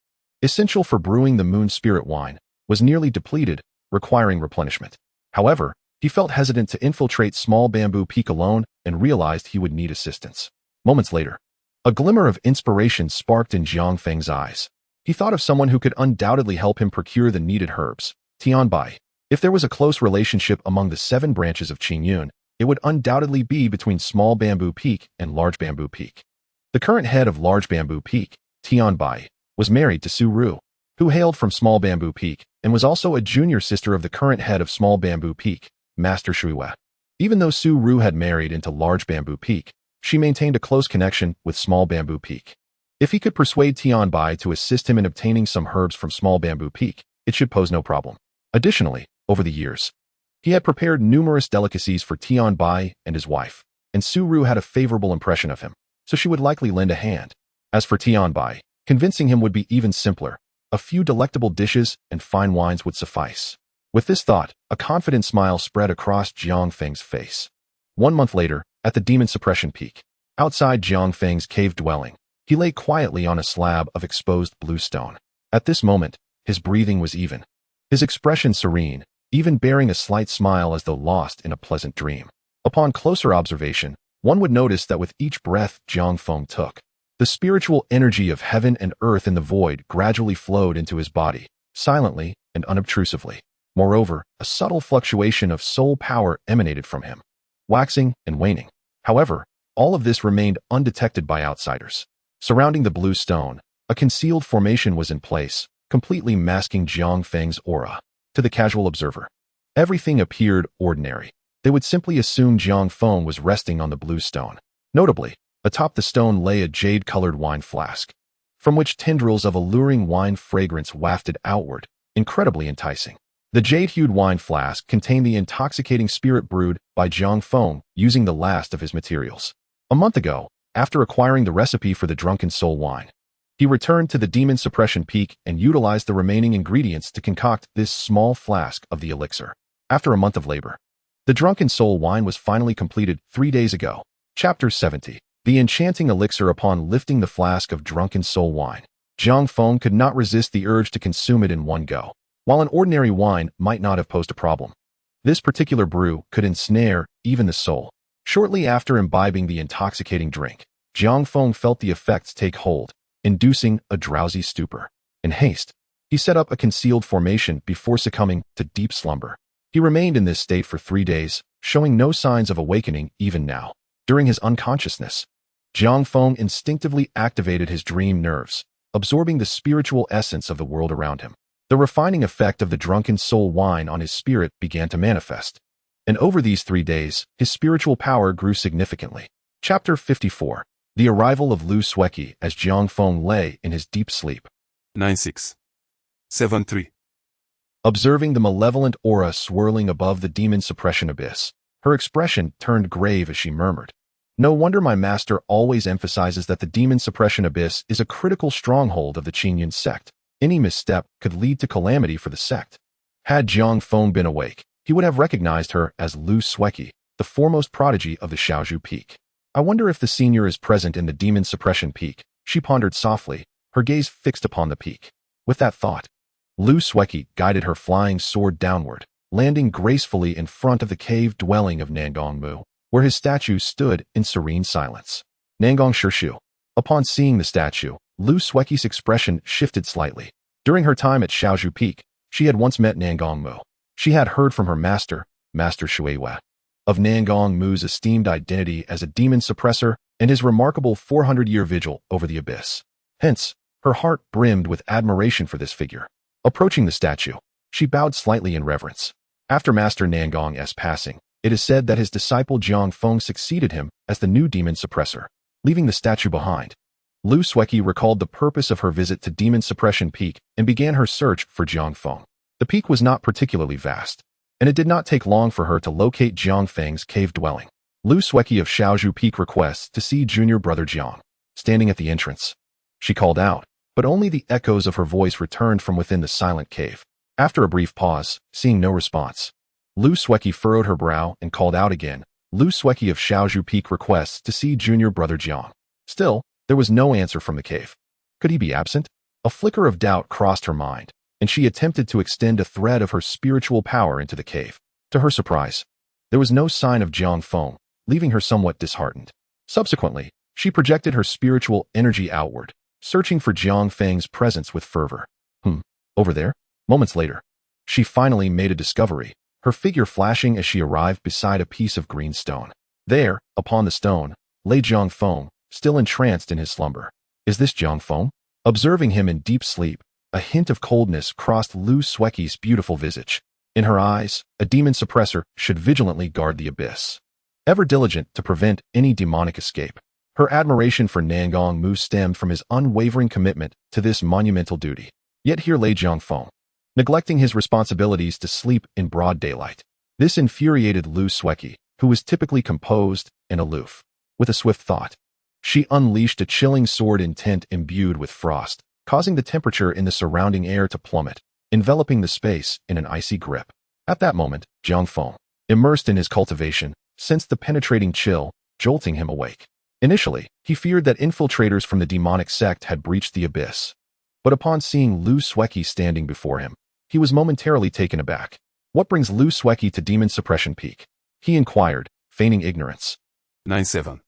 essential for brewing the moon spirit wine, was nearly depleted, requiring replenishment. However, he felt hesitant to infiltrate Small Bamboo Peak alone and realized he would need assistance. Moments later, A glimmer of inspiration sparked in Jiang Feng's eyes. He thought of someone who could undoubtedly help him procure the needed herbs, Tianbai. If there was a close relationship among the 7 branches of Qingyun, it would undoubtedly be between Small Bamboo Peak and Large Bamboo Peak. The current head of Large Bamboo Peak, Tianbai, was married to Su Ru, who hailed from Small Bamboo Peak and was also a junior sister of the current head of Small Bamboo Peak, Master Shuiwei. Even though Su Ru had married into Large Bamboo Peak, she maintained a close connection with Small Bamboo Peak. If he could persuade Tianbai to assist him in obtaining some herbs from Small Bamboo Peak, it should pose no problem. Additionally, over the years, he had prepared numerous delicacies for Tianbai and his wife, and Su Ru had a favorable impression of him, so she would likely lend a hand. As for Tianbai, convincing him would be even simpler. A few delectable dishes and fine wines would suffice. With this thought, a confident smile spread across Jiang Feng's face. 1 month later, at the Demon Suppression Peak, outside Jiang Feng's cave dwelling, he lay quietly on a slab of exposed blue stone. At this moment, his breathing was even, his expression serene, even bearing a slight smile as though lost in a pleasant dream. Upon closer observation, one would notice that with each breath Jiang Feng took, the spiritual energy of heaven and earth in the void gradually flowed into his body, silently and unobtrusively. Moreover, a subtle fluctuation of soul power emanated from him, waxing and waning. However, all of this remained undetected by outsiders. Surrounding the blue stone, a concealed formation was in place, completely masking Jiang Feng's aura. To the casual observer, everything appeared ordinary. They would simply assume Jiang Feng was resting on the blue stone. Notably, atop the stone lay a jade-colored wine flask, from which tendrils of alluring wine fragrance wafted outward, incredibly enticing. The jade-hued wine flask contained the intoxicating spirit brewed by Jiang Feng using the last of his materials. A month ago, after acquiring the recipe for the drunken soul wine, he returned to the Demon Suppression Peak and utilized the remaining ingredients to concoct this small flask of the elixir. After a month of labor, the drunken soul wine was finally completed 3 days ago. Chapter 70. The enchanting elixir. Upon lifting the flask of drunken soul wine, Jiang Feng could not resist the urge to consume it in one go. While an ordinary wine might not have posed a problem, this particular brew could ensnare even the soul. Shortly after imbibing the intoxicating drink, Jiang Feng felt the effects take hold, inducing a drowsy stupor. In haste, he set up a concealed formation before succumbing to deep slumber. He remained in this state for 3 days, showing no signs of awakening even now. During his unconsciousness, Jiang Feng instinctively activated his dream nerves, absorbing the spiritual essence of the world around him. The refining effect of the drunken soul wine on his spirit began to manifest, and over these 3 days, his spiritual power grew significantly. Chapter 54. The arrival of Lu Sueki as Jiang Feng lay in his deep sleep. 96. 73. Observing the malevolent aura swirling above the demon suppression abyss, her expression turned grave as she murmured, "No wonder my master always emphasizes that the demon suppression abyss is a critical stronghold of the Qingyun Sect. Any misstep could lead to calamity for the sect." Had Jiang Feng been awake, he would have recognized her as Lu Sueki, the foremost prodigy of the Shaozhu Peak. "I wonder if the senior is present in the Demon Suppression Peak," she pondered softly, her gaze fixed upon the peak. With that thought, Lu Sueki guided her flying sword downward, landing gracefully in front of the cave dwelling of Nangong Mu, where his statue stood in serene silence. Nangong Shishu. Upon seeing the statue, Lu Sueki's expression shifted slightly. During her time at Shaozhu Peak, she had once met Nangong Mu. She had heard from her master, Master Shuiwei, of Nangong Mu's esteemed identity as a demon suppressor and his remarkable 400-year vigil over the abyss. Hence, her heart brimmed with admiration for this figure. Approaching the statue, she bowed slightly in reverence. After Master Nangong's passing, it is said that his disciple Jiang Feng succeeded him as the new demon suppressor, leaving the statue behind. Lu Sueki recalled the purpose of her visit to Demon Suppression Peak and began her search for Jiang Feng. The peak was not particularly vast, and it did not take long for her to locate Jiang Feng's cave dwelling. Lu Sueki of Shaozhu Peak requests to see junior brother Jiang. Standing at the entrance, she called out, but only the echoes of her voice returned from within the silent cave. After a brief pause, seeing no response, Lu Sueki furrowed her brow and called out again. Lu Sueki of Shaozhu Peak requests to see junior brother Jiang. Still, there was no answer from the cave. Could he be absent? A flicker of doubt crossed her mind, and she attempted to extend a thread of her spiritual power into the cave. To her surprise, there was no sign of Jiang Feng, leaving her somewhat disheartened. Subsequently, She projected her spiritual energy outward, searching for Jiang Feng's presence with fervor. Over there? Moments later, she finally made a discovery, her figure flashing as she arrived beside a piece of green stone. There, upon the stone, lay Jiang Feng, still entranced in his slumber. Is this Jiang Feng? Observing him in deep sleep, a hint of coldness crossed Lu Sueki's beautiful visage. In her eyes, a demon suppressor should vigilantly guard the abyss, ever diligent to prevent any demonic escape. Her admiration for Nangong Mu stemmed from his unwavering commitment to this monumental duty. Yet here lay Jiang Feng, neglecting his responsibilities to sleep in broad daylight. This infuriated Lu Sueki, who was typically composed and aloof. With a swift thought, she unleashed a chilling sword intent imbued with frost, causing the temperature in the surrounding air to plummet, enveloping the space in an icy grip. At that moment, Jiang Feng, immersed in his cultivation, sensed the penetrating chill, jolting him awake. Initially, he feared that infiltrators from the demonic sect had breached the abyss. But upon seeing Lu Sueki standing before him, he was momentarily taken aback. What brings Lu Sueki to Demon Suppression Peak? He inquired, feigning ignorance. 9-7.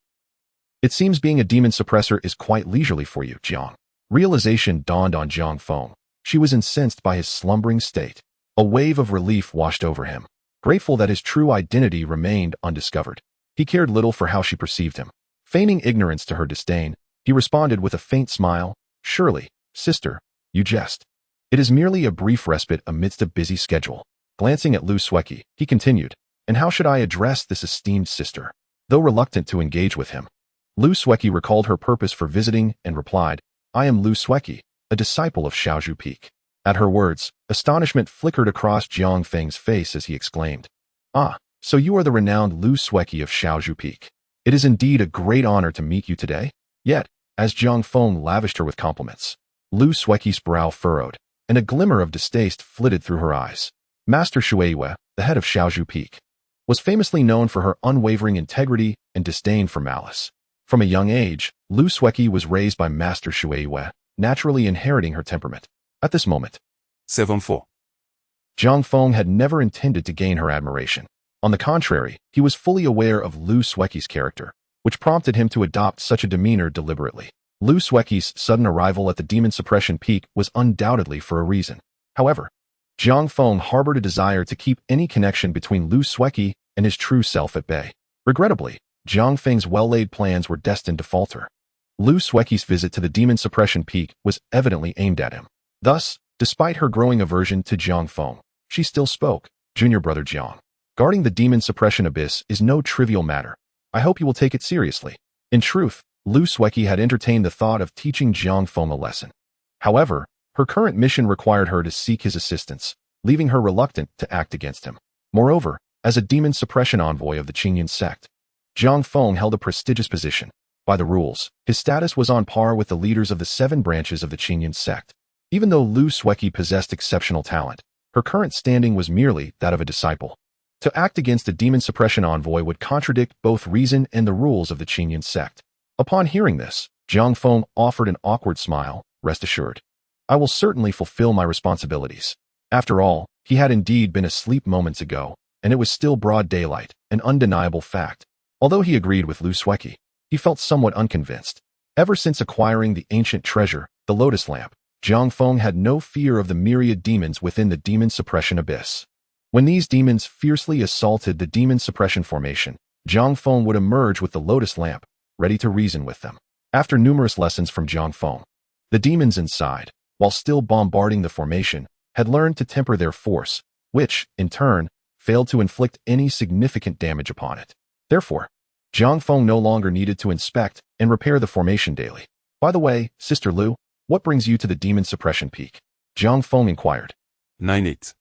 It seems being a demon suppressor is quite leisurely for you, Jiang. Realization dawned on Jiang Feng. She was incensed by his slumbering state. A wave of relief washed over him, grateful that his true identity remained undiscovered. He cared little for how she perceived him. Feigning ignorance to her disdain, he responded with a faint smile, "Surely, sister, you jest. It is merely a brief respite amidst a busy schedule." Glancing at Lu Sueki, he continued, "And how should I address this esteemed sister?" Though reluctant to engage with him, Lu Sueki recalled her purpose for visiting and replied, "I am Lu Sueki, a disciple of Shaozhu Peak." At her words, astonishment flickered across Jiang Feng's face as he exclaimed, "Ah, so you are the renowned Lu Sueki of Shaozhu Peak. It is indeed a great honor to meet you today." Yet, as Jiang Feng lavished her with compliments, Lu Sueki's brow furrowed, and a glimmer of distaste flitted through her eyes. Master Shueiyue, the head of Shaozhu Peak, was famously known for her unwavering integrity and disdain for malice. From a young age, Lu Sueki was raised by Master Shueiyue, naturally inheriting her temperament. At this moment, 7-4. Jiang Feng had never intended to gain her admiration. On the contrary, he was fully aware of Lu Sueki's character, which prompted him to adopt such a demeanor deliberately. Lu Sueki's sudden arrival at the Demon Suppression Peak was undoubtedly for a reason. However, Jiang Feng harbored a desire to keep any connection between Lu Sueki and his true self at bay. Regrettably, Jiang Feng's well-laid plans were destined to falter. Lu Sueki's visit to the Demon Suppression Peak was evidently aimed at him. Thus, despite her growing aversion to Jiang Feng, she still spoke, "Junior brother Jiang, guarding the Demon Suppression Abyss is no trivial matter. I hope you will take it seriously." In truth, Lu Sueki had entertained the thought of teaching Jiang Feng a lesson. However, her current mission required her to seek his assistance, leaving her reluctant to act against him. Moreover, as a demon suppression envoy of the Qingyun Sect, Jiang Feng held a prestigious position. By the rules, his status was on par with the leaders of the 7 branches of the Qingyun Sect. Even though Lu Sueki possessed exceptional talent, her current standing was merely that of a disciple. To act against a demon suppression envoy would contradict both reason and the rules of the Qingyun Sect. Upon hearing this, Jiang Feng offered an awkward smile. "Rest assured, I will certainly fulfill my responsibilities." After all, he had indeed been asleep moments ago, and it was still broad daylight, an undeniable fact. Although he agreed with Lu Sueki, he felt somewhat unconvinced. Ever since acquiring the ancient treasure, the Lotus Lamp, Jiang Feng had no fear of the myriad demons within the demon suppression abyss. When these demons fiercely assaulted the demon suppression formation, Jiang Feng would emerge with the Lotus Lamp, ready to reason with them. After numerous lessons from Jiang Feng, the demons inside, while still bombarding the formation, had learned to temper their force, which, in turn, failed to inflict any significant damage upon it. Therefore, Jiang Feng no longer needed to inspect and repair the formation daily. "By the way, Sister Lu, what brings you to the Demon Suppression Peak?" Jiang Feng inquired. 9-8.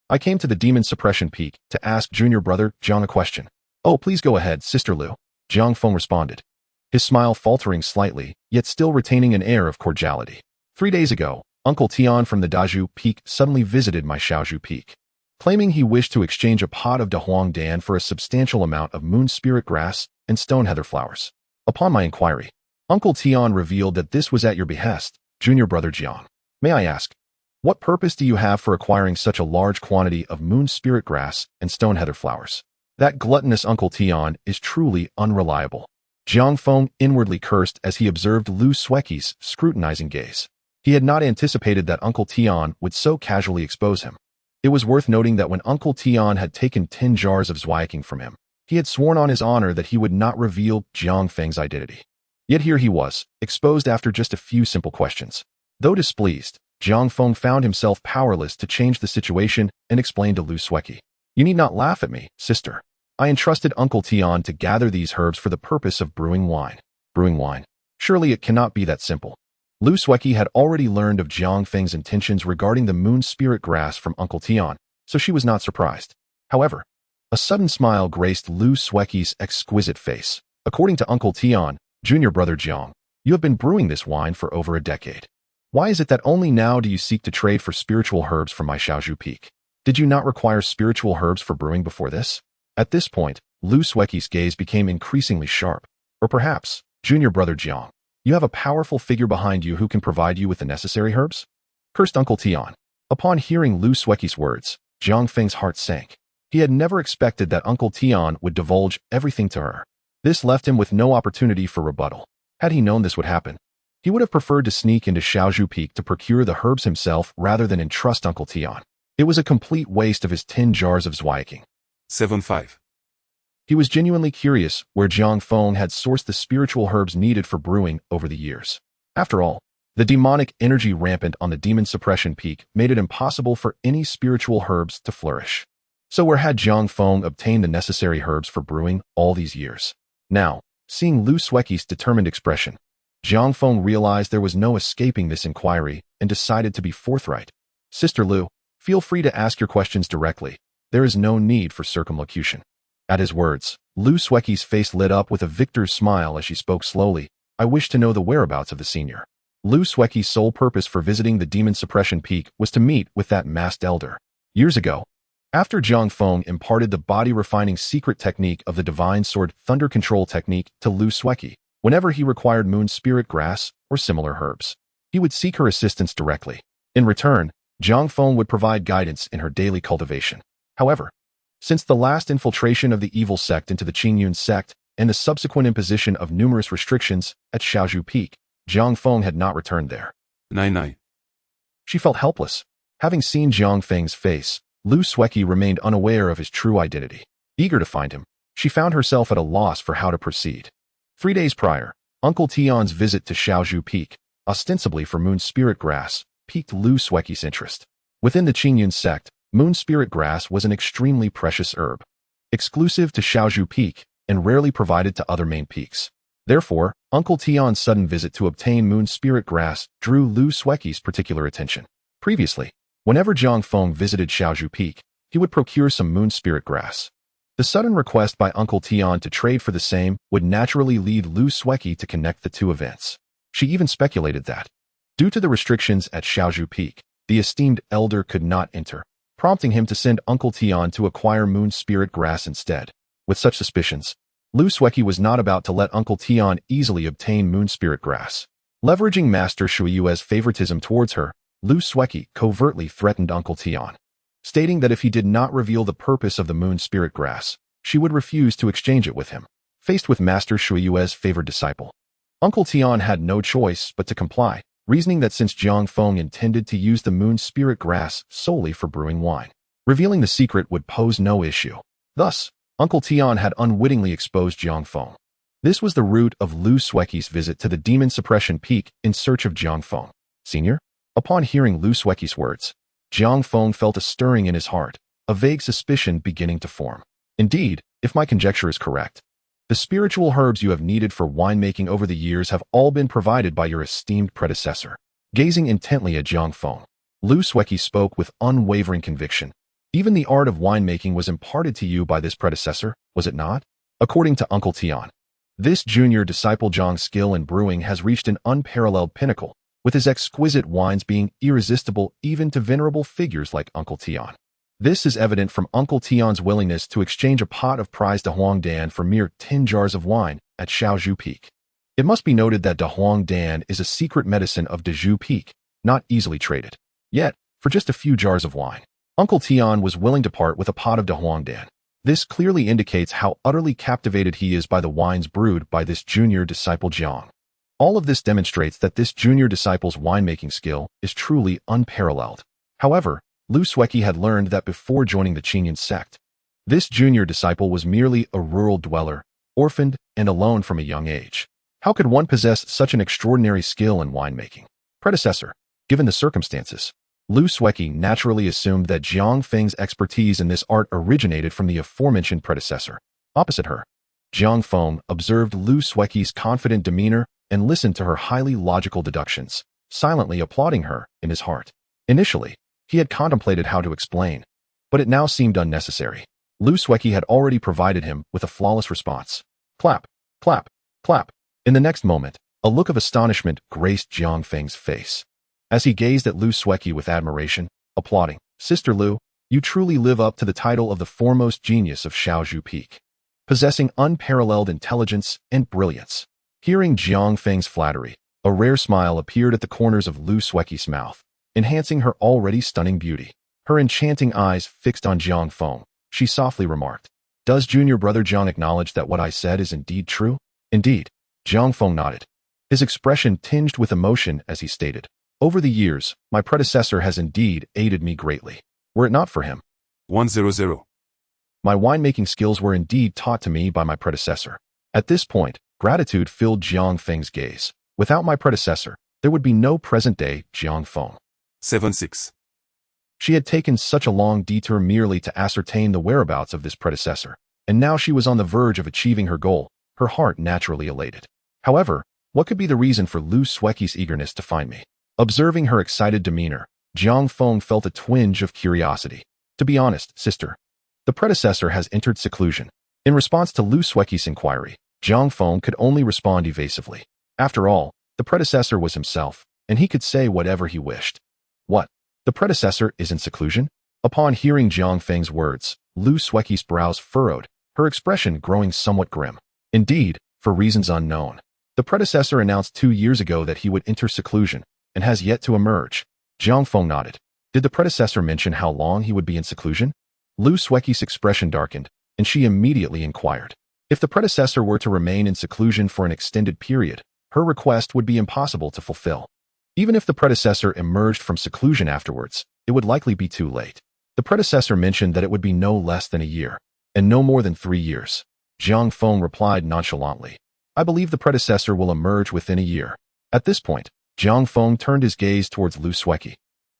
"I came to the Demon Suppression Peak to ask junior brother Jiang a question." "Oh, please go ahead, Sister Lu," Jiang Feng responded, his smile faltering slightly, yet still retaining an air of cordiality. 3 days ago, Uncle Tian from the Dazhu Peak suddenly visited my Shaozhu Peak, claiming he wished to exchange a pot of Dahuang Dan for a substantial amount of moon spirit grass and stone heather flowers. Upon my inquiry, Uncle Tian revealed that this was at your behest, junior brother Jiang. May I ask, what purpose do you have for acquiring such a large quantity of moon spirit grass and stone heather flowers? That gluttonous Uncle Tian is truly unreliable. Jiang Feng inwardly cursed as he observed Lu Sueki's scrutinizing gaze. He had not anticipated that Uncle Tian would so casually expose him. It was worth noting that when Uncle Tian had taken 10 jars of Zweiking from him, he had sworn on his honor that he would not reveal Jiang Feng's identity. Yet here he was, exposed after just a few simple questions. Though displeased, Jiang Feng found himself powerless to change the situation and explained to Lu Sueki, "You need not laugh at me, sister. I entrusted Uncle Tian to gather these herbs for the purpose of brewing wine." Brewing wine? Surely it cannot be that simple. Lu Sueki had already learned of Jiang Feng's intentions regarding the moon spirit grass from Uncle Tian, so she was not surprised. However, a sudden smile graced Lu Sueki's exquisite face. "According to Uncle Tian, junior brother Jiang, you have been brewing this wine for over a decade. Why is it that only now do you seek to trade for spiritual herbs from my Shaozhu Peak? Did you not require spiritual herbs for brewing before this?" At this point, Lu Sueki's gaze became increasingly sharp. "Or perhaps, junior brother Jiang, you have a powerful figure behind you who can provide you with the necessary herbs?" Cursed Uncle Tian. Upon hearing Lu Sueki's words, Jiang Feng's heart sank. He had never expected that Uncle Tian would divulge everything to her. This left him with no opportunity for rebuttal. Had he known this would happen, he would have preferred to sneak into Shaozhu Peak to procure the herbs himself rather than entrust Uncle Tian. It was a complete waste of his 10 jars of Zweiking. 7-5. He was genuinely curious where Jiang Feng had sourced the spiritual herbs needed for brewing over the years. After all, the demonic energy rampant on the demon suppression peak made it impossible for any spiritual herbs to flourish. So where had Jiang Feng obtained the necessary herbs for brewing all these years? Now, seeing Lu Sueki's determined expression, Jiang Feng realized there was no escaping this inquiry and decided to be forthright. "Sister Lu, feel free to ask your questions directly. There is no need for circumlocution." At his words, Lu Sueki's face lit up with a victor's smile as she spoke slowly. "I wish to know the whereabouts of the senior." Lu Sueki's sole purpose for visiting the demon suppression peak was to meet with that masked elder. Years ago, after Jiang Feng imparted the body-refining secret technique of the divine sword thunder control technique to Lu Sueki, whenever he required moon spirit grass or similar herbs, he would seek her assistance directly. In return, Jiang Feng would provide guidance in her daily cultivation. However, since the last infiltration of the evil sect into the Qingyun Sect and the subsequent imposition of numerous restrictions at Shaozhu Peak, Jiang Feng had not returned there. 9-9. She felt helpless. Having seen Jiang Feng's face, Lu Sueki remained unaware of his true identity. Eager to find him, she found herself at a loss for how to proceed. 3 days prior, Uncle Tian's visit to Shaozhu Peak, ostensibly for moon spirit grass, piqued Lu Sueki's interest. Within the Qingyun Sect, moon spirit grass was an extremely precious herb, exclusive to Shaozhu Peak and rarely provided to other main peaks. Therefore, Uncle Tian's sudden visit to obtain moon spirit grass drew Lu Sueki's particular attention. Previously, whenever Jiang Feng visited Shaozhu Peak, he would procure some moon spirit grass. The sudden request by Uncle Tian to trade for the same would naturally lead Lu Sueki to connect the two events. She even speculated that, due to the restrictions at Shaozhu Peak, the esteemed elder could not enter, prompting him to send Uncle Tian to acquire moon spirit grass instead. With such suspicions, Lu Sueki was not about to let Uncle Tian easily obtain moon spirit grass. Leveraging Master Shuiyue's favoritism towards her, Lu Sueki covertly threatened Uncle Tian, stating that if he did not reveal the purpose of the moon spirit grass, she would refuse to exchange it with him. Faced with Master Shuiyue's favored disciple, Uncle Tian had no choice but to comply, reasoning that since Jiang Feng intended to use the moon spirit grass solely for brewing wine, revealing the secret would pose no issue. Thus, Uncle Tian had unwittingly exposed Jiang Feng. This was the root of Lu Sueki's visit to the demon suppression peak in search of Jiang Feng. "Senior?" Upon hearing Lu Sueki's words, Jiang Feng felt a stirring in his heart, a vague suspicion beginning to form. Indeed, if my conjecture is correct, the spiritual herbs you have needed for winemaking over the years have all been provided by your esteemed predecessor. Gazing intently at Jiang Feng, Lu Sueki spoke with unwavering conviction. "Even the art of winemaking was imparted to you by this predecessor, was it not?" According to Uncle Tian, this junior disciple Jiang's skill in brewing has reached an unparalleled pinnacle, with his exquisite wines being irresistible even to venerable figures like Uncle Tian. This is evident from Uncle Tian's willingness to exchange a pot of prized Dahuangdan for mere 10 jars of wine at Shaozhu Peak. It must be noted that Dahuangdan is a secret medicine of Dezhu Peak, not easily traded. Yet, for just a few jars of wine, Uncle Tian was willing to part with a pot of Dahuangdan. This clearly indicates how utterly captivated he is by the wines brewed by this junior disciple Jiang. All of this demonstrates that this junior disciple's winemaking skill is truly unparalleled. However, Lu Sueki had learned that before joining the Qingyun Sect. This junior disciple was merely a rural dweller, orphaned and alone from a young age. How could one possess such an extraordinary skill in winemaking? Predecessor. Given the circumstances, Lu Sueki naturally assumed that Jiang Feng's expertise in this art originated from the aforementioned predecessor. Opposite her, Jiang Feng observed Lu Sueki's confident demeanor and listened to her highly logical deductions, silently applauding her in his heart. Initially, he had contemplated how to explain, but it now seemed unnecessary. Lu Sueki had already provided him with a flawless response. Clap, clap, clap. In the next moment, a look of astonishment graced Jiang Feng's face. As he gazed at Lu Sueki with admiration, applauding, Sister Lu, you truly live up to the title of the foremost genius of Shaozhou Peak, possessing unparalleled intelligence and brilliance. Hearing Jiang Feng's flattery, a rare smile appeared at the corners of Lu Sueki's mouth, enhancing her already stunning beauty. Her enchanting eyes fixed on Jiang Feng, she softly remarked, "Does junior brother Jiang acknowledge that what I said is indeed true?" "Indeed." Jiang Feng nodded, his expression tinged with emotion as he stated, "Over the years, my predecessor has indeed aided me greatly. Were it not for him, 100. my winemaking skills were indeed taught to me by my predecessor." At this point, gratitude filled Jiang Feng's gaze. Without my predecessor, there would be no present-day Jiang Feng. 76. She had taken such a long detour merely to ascertain the whereabouts of this predecessor, and now she was on the verge of achieving her goal, her heart naturally elated. However, what could be the reason for Lu Sueki's eagerness to find me? Observing her excited demeanor, Jiang Feng felt a twinge of curiosity. To be honest, sister, the predecessor has entered seclusion. In response to Lu Sueki's inquiry, Jiang Feng could only respond evasively. After all, the predecessor was himself, and he could say whatever he wished. What? The predecessor is in seclusion? Upon hearing Jiang Feng's words, Lu Sueki's brows furrowed, her expression growing somewhat grim. Indeed, for reasons unknown, the predecessor announced 2 years ago that he would enter seclusion, and has yet to emerge. Jiang Feng nodded. Did the predecessor mention how long he would be in seclusion? Lu Sueki's expression darkened, and she immediately inquired. If the predecessor were to remain in seclusion for an extended period, her request would be impossible to fulfill. Even if the predecessor emerged from seclusion afterwards, it would likely be too late. The predecessor mentioned that it would be no less than a year, and no more than 3 years. Jiang Feng replied nonchalantly, "I believe the predecessor will emerge within a year." At this point, Jiang Feng turned his gaze towards Lu Sueki,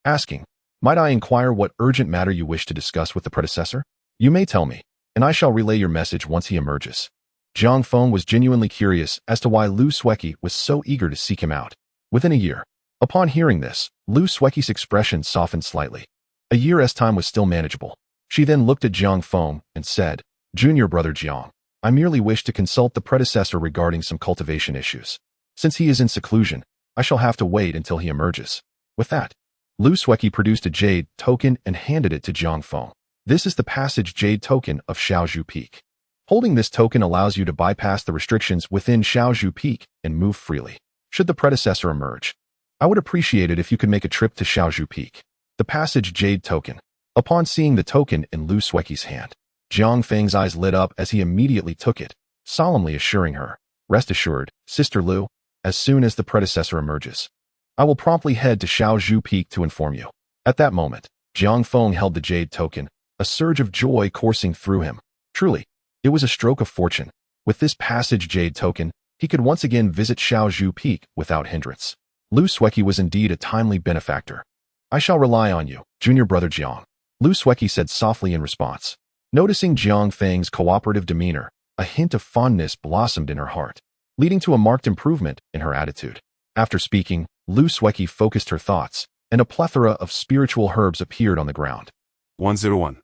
asking, "Might I inquire what urgent matter you wish to discuss with the predecessor? You may tell me, and I shall relay your message once he emerges." Jiang Feng was genuinely curious as to why Lu Sueki was so eager to seek him out. Within a year. Upon hearing this, Lu Sueki's expression softened slightly. A year's time was still manageable. She then looked at Jiang Feng and said, "Junior brother Jiang, I merely wish to consult the predecessor regarding some cultivation issues. Since he is in seclusion, I shall have to wait until he emerges." With that, Lu Sueki produced a jade token and handed it to Jiang Feng. This is the passage jade token of Shaozhou Peak. Holding this token allows you to bypass the restrictions within Shaozhou Peak and move freely. Should the predecessor emerge, I would appreciate it if you could make a trip to Shaozhou Peak. The passage jade token. Upon seeing the token in Lu Sueki's hand, Jiang Feng's eyes lit up as he immediately took it, solemnly assuring her, "Rest assured, Sister Lu, as soon as the predecessor emerges, I will promptly head to Shaozhou Peak to inform you." At that moment, Jiang Feng held the jade token, a surge of joy coursing through him. Truly, it was a stroke of fortune. With this passage jade token, he could once again visit Shaozhou Peak without hindrance. Lu Sueki was indeed a timely benefactor. "I shall rely on you, junior brother Jiang," Lu Sueki said softly in response. Noticing Jiang Feng's cooperative demeanor, a hint of fondness blossomed in her heart, leading to a marked improvement in her attitude. After speaking, Lu Sueki focused her thoughts, and a plethora of spiritual herbs appeared on the ground. 101.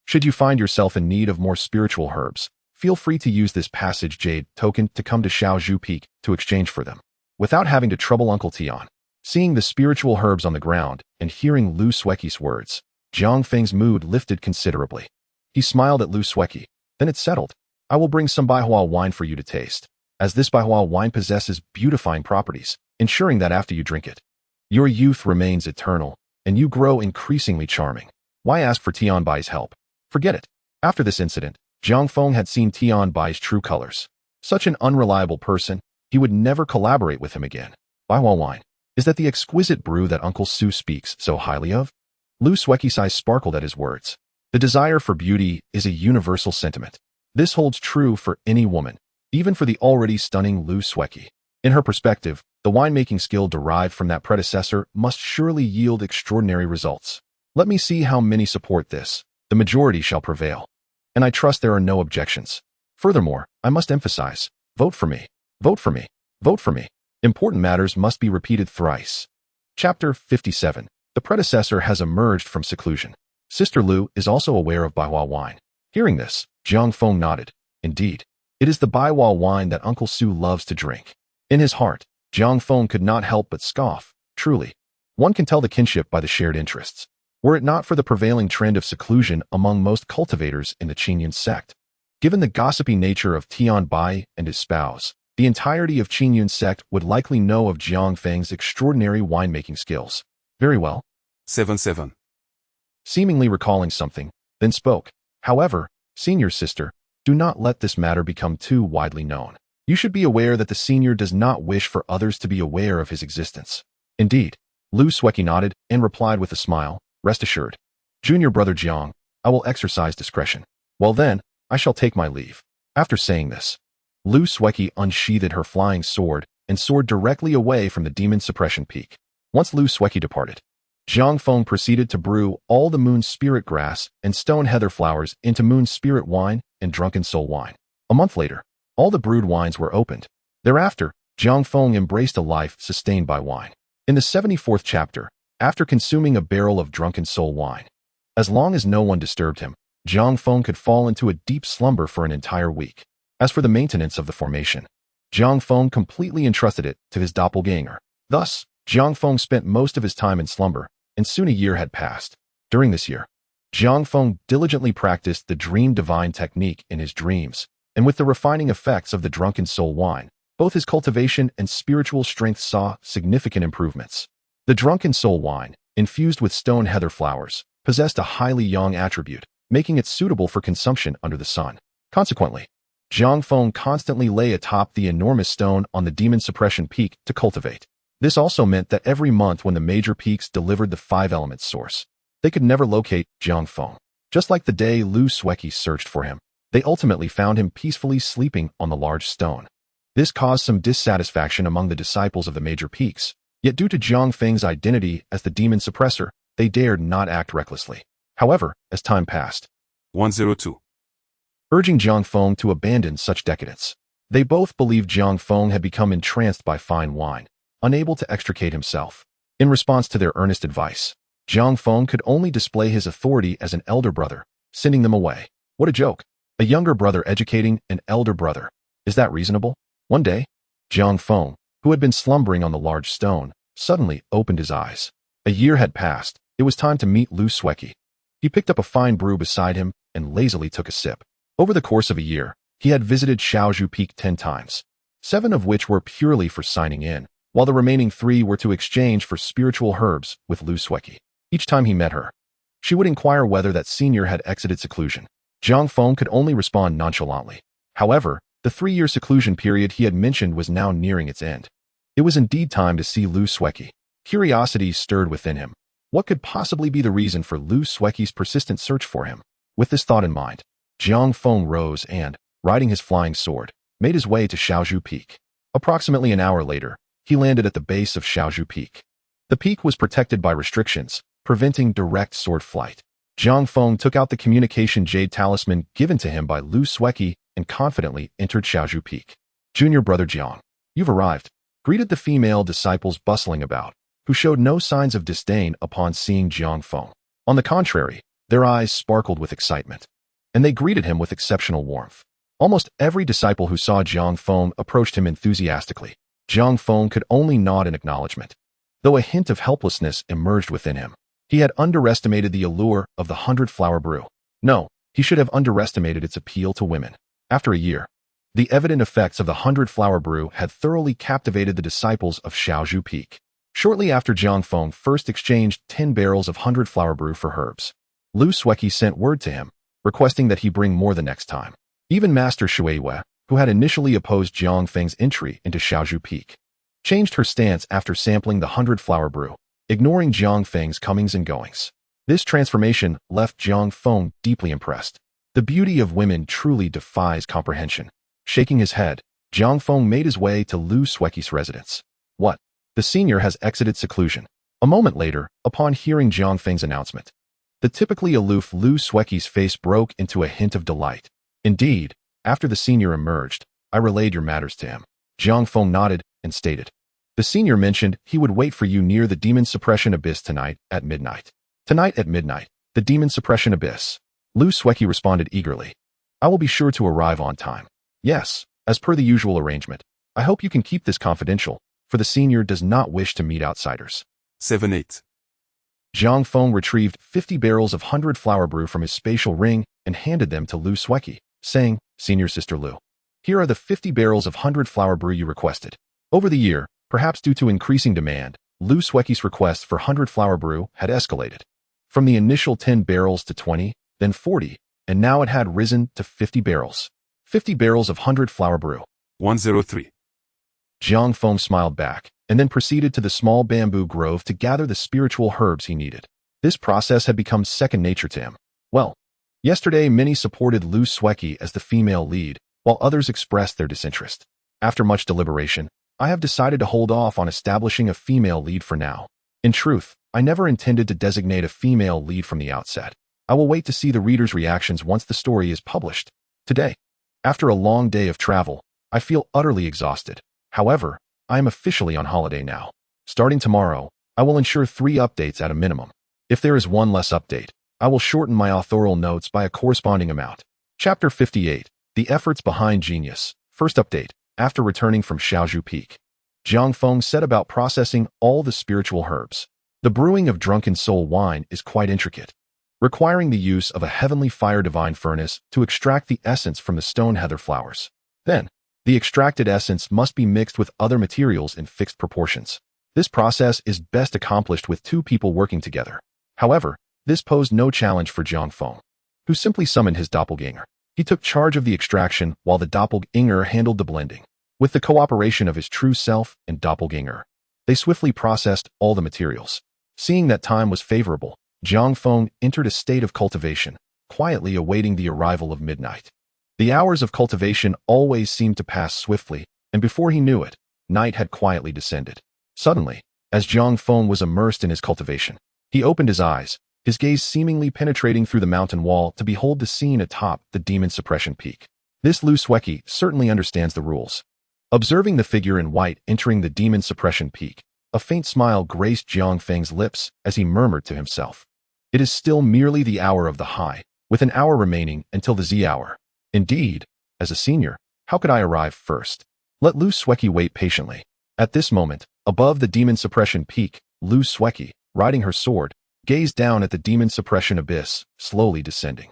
Should you find yourself in need of more spiritual herbs, feel free to use this passage jade token to come to Shaozhou Peak to exchange for them, without having to trouble Uncle Tian. Seeing the spiritual herbs on the ground and hearing Lu Sueki's words, Jiang Feng's mood lifted considerably. He smiled at Lu Sueki, then it settled. "I will bring some Baihua wine for you to taste, as this Baihua wine possesses beautifying properties, ensuring that after you drink it, your youth remains eternal, and you grow increasingly charming. Why ask for Tian Bai's help? Forget it." After this incident, Jiang Feng had seen Tian Bai's true colors. Such an unreliable person, he would never collaborate with him again. Baiwa wine. Is that the exquisite brew that Uncle Su speaks so highly of? Lu Sueki's eyes sparkled at his words. The desire for beauty is a universal sentiment. This holds true for any woman, even for the already stunning Lu Sueki. In her perspective, the winemaking skill derived from that predecessor must surely yield extraordinary results. Let me see how many support this. The majority shall prevail. And I trust there are no objections. Furthermore, I must emphasize, vote for me, vote for me, vote for me. Important matters must be repeated thrice. Chapter 57. The predecessor has emerged from seclusion. Sister Lu is also aware of Baiwa wine. Hearing this, Jiang Feng nodded. Indeed, it is the Baiwa wine that Uncle Su loves to drink. In his heart, Jiang Feng could not help but scoff. Truly, one can tell the kinship by the shared interests. Were it not for the prevailing trend of seclusion among most cultivators in the Qingyun Sect. Given the gossipy nature of Tian Bai and his spouse, the entirety of Qingyun Sect would likely know of Jiang Feng's extraordinary winemaking skills. Very well. 7-7. Seemingly recalling something, then spoke. However, senior sister, do not let this matter become too widely known. You should be aware that the senior does not wish for others to be aware of his existence. Indeed, Lu Sueki nodded and replied with a smile, rest assured. Junior brother Jiang, I will exercise discretion. Well then, I shall take my leave. After saying this, Lu Sueki unsheathed her flying sword and soared directly away from the demon suppression peak. Once Lu Sueki departed, Jiang Feng proceeded to brew all the moon spirit grass and stone heather flowers into moon spirit wine and drunken soul wine. A month later, all the brewed wines were opened. Thereafter, Jiang Feng embraced a life sustained by wine. In the 74th chapter, after consuming a barrel of drunken soul wine, as long as no one disturbed him, Jiang Feng could fall into a deep slumber for an entire week. As for the maintenance of the formation, Jiang Feng completely entrusted it to his doppelganger. Thus, Jiang Feng spent most of his time in slumber, and soon a year had passed. During this year, Jiang Feng diligently practiced the dream divine technique in his dreams, and with the refining effects of the drunken soul wine, both his cultivation and spiritual strength saw significant improvements. The drunken soul wine, infused with stone heather flowers, possessed a highly yang attribute, making it suitable for consumption under the sun. Consequently, Jiang Feng constantly lay atop the enormous stone on the demon suppression peak to cultivate. This also meant that every month when the major peaks delivered the 5-element source, they could never locate Jiang Feng. Just like the day Lu Sueki searched for him, they ultimately found him peacefully sleeping on the large stone. This caused some dissatisfaction among the disciples of the major peaks, yet due to Jiang Feng's identity as the demon suppressor, they dared not act recklessly. However, as time passed, 102. urging Jiang Feng to abandon such decadence. They both believed Jiang Feng had become entranced by fine wine, unable to extricate himself. In response to their earnest advice, Jiang Feng could only display his authority as an elder brother, sending them away. What a joke. A younger brother educating an elder brother. Is that reasonable? One day, Jiang Feng, who had been slumbering on the large stone, suddenly opened his eyes. A year had passed. It was time to meet Lu Sueki. He picked up a fine brew beside him and lazily took a sip. Over the course of a year, he had visited Shaozhu Peak 10 times, 7 of which were purely for signing in, while the remaining 3 were to exchange for spiritual herbs with Lu Sueki. Each time he met her, she would inquire whether that senior had exited seclusion. Jiang Feng could only respond nonchalantly. However, the 3-year seclusion period he had mentioned was now nearing its end. It was indeed time to see Lu Sueki. Curiosity stirred within him. What could possibly be the reason for Lu Sueki's persistent search for him? With this thought in mind, Jiang Feng rose and, riding his flying sword, made his way to Shaozhu Peak. Approximately an hour later, he landed at the base of Shaozhu Peak. The peak was protected by restrictions, preventing direct sword flight. Jiang Feng took out the communication jade talisman given to him by Lu Sueki and confidently entered Shaozhu Peak. Junior brother Jiang, you've arrived, greeted the female disciples bustling about, who showed no signs of disdain upon seeing Jiang Feng. On the contrary, their eyes sparkled with excitement, and they greeted him with exceptional warmth. Almost every disciple who saw Jiang Feng approached him enthusiastically. Jiang Feng could only nod in acknowledgement, though a hint of helplessness emerged within him. He had underestimated the allure of the 100-flower brew. No, he should have underestimated its appeal to women. After a year, the evident effects of the 100-flower brew had thoroughly captivated the disciples of Shaozhu Peak. Shortly after Jiang Feng first exchanged 10 barrels of 100-flower brew for herbs, Lu Sueki sent word to him, requesting that he bring more the next time. Even Master Shuiwei, who had initially opposed Jiang Feng's entry into Shaozhu Peak, changed her stance after sampling the 100-flower brew, ignoring Jiang Feng's comings and goings. This transformation left Jiang Feng deeply impressed. The beauty of women truly defies comprehension. Shaking his head, Jiang Feng made his way to Lu Sueki's residence. What? The senior has exited seclusion. A moment later, upon hearing Jiang Feng's announcement, the typically aloof Lu Sueki's face broke into a hint of delight. Indeed, after the senior emerged, I relayed your matters to him. Jiang Feng nodded and stated, the senior mentioned he would wait for you near the Demon Suppression Abyss tonight at midnight. Tonight at midnight, the Demon Suppression Abyss. Lu Sueki responded eagerly. I will be sure to arrive on time. Yes, as per the usual arrangement. I hope you can keep this confidential, for the senior does not wish to meet outsiders. 7-8. Jiang Feng retrieved 50 barrels of 100-flower brew from his spatial ring and handed them to Lu Sueki, saying, Senior Sister Lu, here are the 50 barrels of 100-flower brew you requested. Over the year, perhaps due to increasing demand, Lu Sueki's request for 100-flower brew had escalated. From the initial 10 barrels to 20, then 40, and now it had risen to 50 barrels. 50 barrels of 100-flower brew. 103. Jiang Feng smiled back, and then proceeded to the small bamboo grove to gather the spiritual herbs he needed. This process had become second nature to him. Well, yesterday many supported Lu Sueki as the female lead, while others expressed their disinterest. After much deliberation, I have decided to hold off on establishing a female lead for now. In truth, I never intended to designate a female lead from the outset. I will wait to see the reader's reactions once the story is published. Today, after a long day of travel, I feel utterly exhausted. However, I am officially on holiday now. Starting tomorrow, I will ensure 3 updates at a minimum. If there is one less update, I will shorten my authorial notes by a corresponding amount. Chapter 58, The Efforts Behind Genius. First update, after returning from Shaozhu Peak. Jiang Feng set about processing all the spiritual herbs. The brewing of drunken soul wine is quite intricate, requiring the use of a heavenly fire divine furnace to extract the essence from the stone heather flowers. Then, the extracted essence must be mixed with other materials in fixed proportions. This process is best accomplished with 2 people working together. However, this posed no challenge for Jiang Feng, who simply summoned his doppelganger. He took charge of the extraction while the doppelganger handled the blending. With the cooperation of his true self and doppelganger, they swiftly processed all the materials. Seeing that time was favorable, Jiang Feng entered a state of cultivation, quietly awaiting the arrival of midnight. The hours of cultivation always seemed to pass swiftly, and before he knew it, night had quietly descended. Suddenly, as Jiang Feng was immersed in his cultivation, he opened his eyes, his gaze seemingly penetrating through the mountain wall to behold the scene atop the Demon Suppression Peak. This Lu Sueki certainly understands the rules. Observing the figure in white entering the Demon Suppression Peak, a faint smile graced Jiang Feng's lips as he murmured to himself, It is still merely the hour of the high, with an hour remaining until the Z hour. Indeed, as a senior, how could I arrive first? Let Lu Sueki wait patiently. At this moment, above the Demon Suppression Peak, Lu Sueki, riding her sword, gazed down at the Demon Suppression Abyss, slowly descending.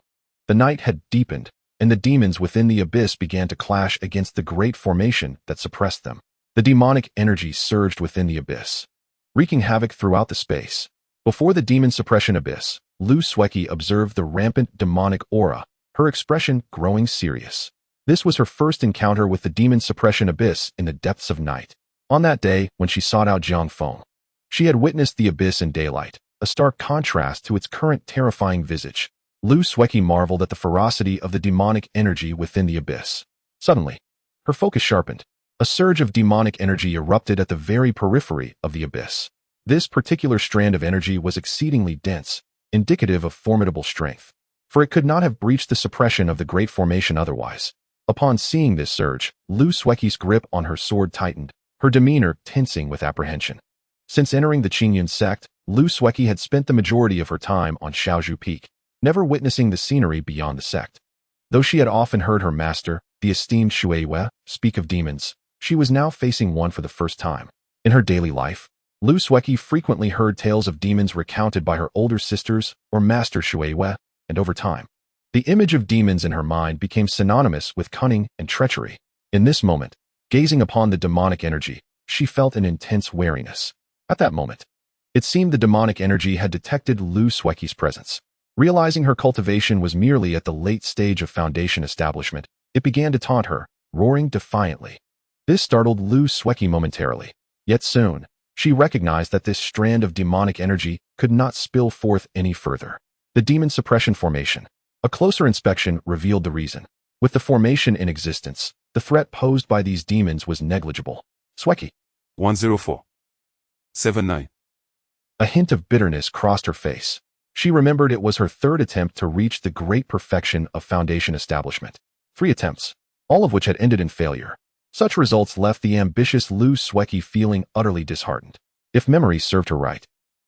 The night had deepened, and the demons within the abyss began to clash against the great formation that suppressed them. The demonic energy surged within the abyss, wreaking havoc throughout the space. Before the Demon Suppression Abyss, Lu Sueki observed the rampant demonic aura, her expression growing serious. This was her first encounter with the Demon Suppression Abyss in the depths of night. On that day, when she sought out Jiang Feng, she had witnessed the abyss in daylight, a stark contrast to its current terrifying visage. Lu Sueki marveled at the ferocity of the demonic energy within the abyss. Suddenly, her focus sharpened. A surge of demonic energy erupted at the very periphery of the abyss. This particular strand of energy was exceedingly dense, indicative of formidable strength, for it could not have breached the suppression of the great formation otherwise. Upon seeing this surge, Lu Sueki's grip on her sword tightened, her demeanor tensing with apprehension. Since entering the Qingyun Sect, Lu Sueki had spent the majority of her time on Shaozhu Peak, never witnessing the scenery beyond the sect. Though she had often heard her master, the esteemed Shuiwei, speak of demons, she was now facing one for the first time. In her daily life, Lu Sueki frequently heard tales of demons recounted by her older sisters or Master Shuiwei, and over time, the image of demons in her mind became synonymous with cunning and treachery. In this moment, gazing upon the demonic energy, she felt an intense wariness. At that moment, it seemed the demonic energy had detected Lu Sueki's presence. Realizing her cultivation was merely at the late stage of foundation establishment, it began to taunt her, roaring defiantly. This startled Lu Sueki momentarily. Yet soon, she recognized that this strand of demonic energy could not spill forth any further. The demon suppression formation. A closer inspection revealed the reason. With the formation in existence, the threat posed by these demons was negligible. Sueki. 10479. A hint of bitterness crossed her face. She remembered it was her third attempt to reach the great perfection of foundation establishment. 3 attempts, all of which had ended in failure. Such results left the ambitious Lu Sueki feeling utterly disheartened. If memory served her right,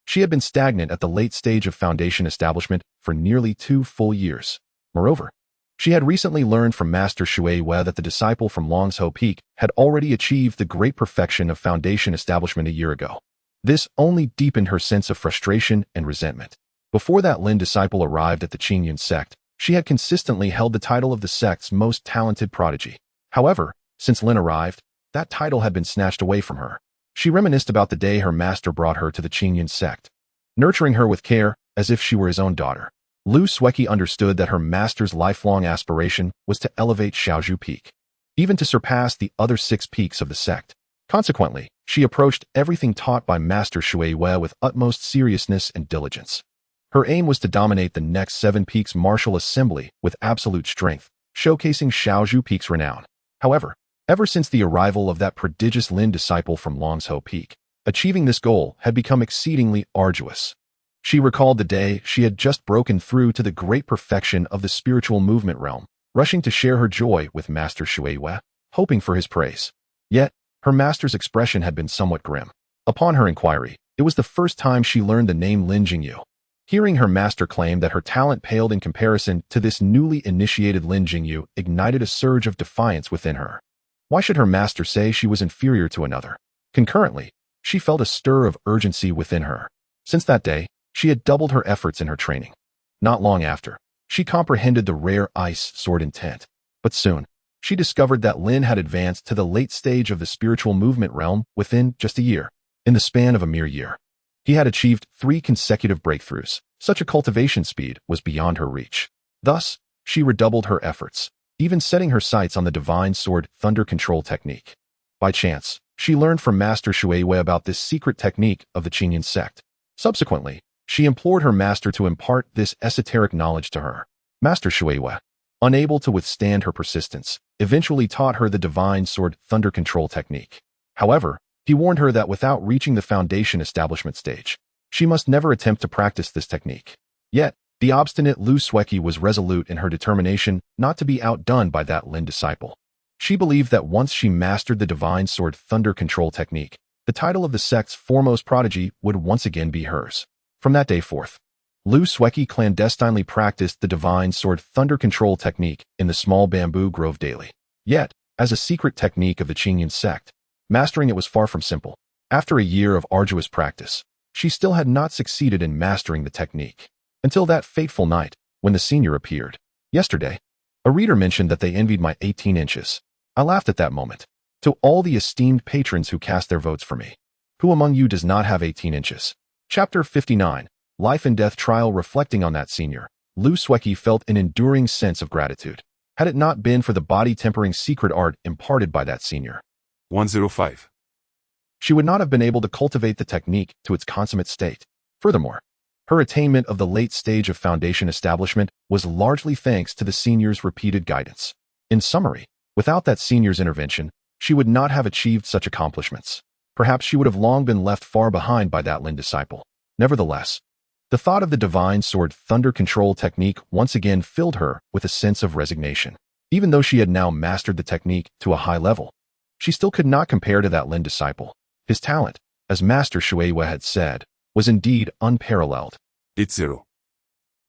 she had been stagnant at the late stage of foundation establishment for nearly 2 full years. Moreover, she had recently learned from Master Shui Wei that the disciple from Longzhou Peak had already achieved the great perfection of foundation establishment a year ago. This only deepened her sense of frustration and resentment. Before that Lin disciple arrived at the Qingyun Sect, she had consistently held the title of the sect's most talented prodigy. However, since Lin arrived, that title had been snatched away from her. She reminisced about the day her master brought her to the Qingyun Sect, nurturing her with care as if she were his own daughter. Lu Sueki understood that her master's lifelong aspiration was to elevate Shaozhu Peak, even to surpass the other 6 peaks of the sect. Consequently, she approached everything taught by Master Shui Wei with utmost seriousness and diligence. Her aim was to dominate the next 7 peaks martial assembly with absolute strength, showcasing Shaozhu Peak's renown. However, ever since the arrival of that prodigious Lin disciple from Longzhou Peak, achieving this goal had become exceedingly arduous. She recalled the day she had just broken through to the great perfection of the spiritual movement realm, rushing to share her joy with Master Shui Wei, hoping for his praise. Yet, her master's expression had been somewhat grim. Upon her inquiry, it was the first time she learned the name Lin Jingyu. Hearing her master claim that her talent paled in comparison to this newly initiated Lin Jingyu ignited a surge of defiance within her. Why should her master say she was inferior to another? Concurrently, she felt a stir of urgency within her. Since that day, she had doubled her efforts in her training. Not long after, she comprehended the rare ice sword intent. But soon, she discovered that Lin had advanced to the late stage of the spiritual movement realm within just a year. In the span of a mere year, he had achieved 3 consecutive breakthroughs. Such a cultivation speed was beyond her reach. Thus, she redoubled her efforts, even setting her sights on the divine sword thunder control technique. By chance, she learned from Master Shui Wei about this secret technique of the Qingyun Sect. Subsequently, she implored her master to impart this esoteric knowledge to her. Master Shui Wei, unable to withstand her persistence, eventually taught her the divine sword thunder control technique. However, he warned her that without reaching the foundation establishment stage, she must never attempt to practice this technique. Yet, the obstinate Lu Sueki was resolute in her determination not to be outdone by that Lin disciple. She believed that once she mastered the divine sword thunder control technique, the title of the sect's foremost prodigy would once again be hers. From that day forth, Lu Sueki clandestinely practiced the divine sword thunder control technique in the small bamboo grove daily. Yet, as a secret technique of the Qingyun Sect, mastering it was far from simple. After a year of arduous practice, she still had not succeeded in mastering the technique. Until that fateful night, when the senior appeared. Yesterday, a reader mentioned that they envied my 18 inches. I laughed at that moment. To all the esteemed patrons who cast their votes for me, who among you does not have 18 inches? Chapter 59, Life and Death Trial. Reflecting on that senior, Lu Sueki felt an enduring sense of gratitude. Had it not been for the body-tempering secret art imparted by that senior, 105. she would not have been able to cultivate the technique to its consummate state. Furthermore, her attainment of the late stage of foundation establishment was largely thanks to the senior's repeated guidance. In summary, without that senior's intervention, she would not have achieved such accomplishments. Perhaps she would have long been left far behind by that Lin disciple. Nevertheless, the thought of the divine sword thunder control technique once again filled her with a sense of resignation. Even though she had now mastered the technique to a high level, she still could not compare to that Lin disciple. His talent, as Master Shui Wei had said, was indeed unparalleled. 80.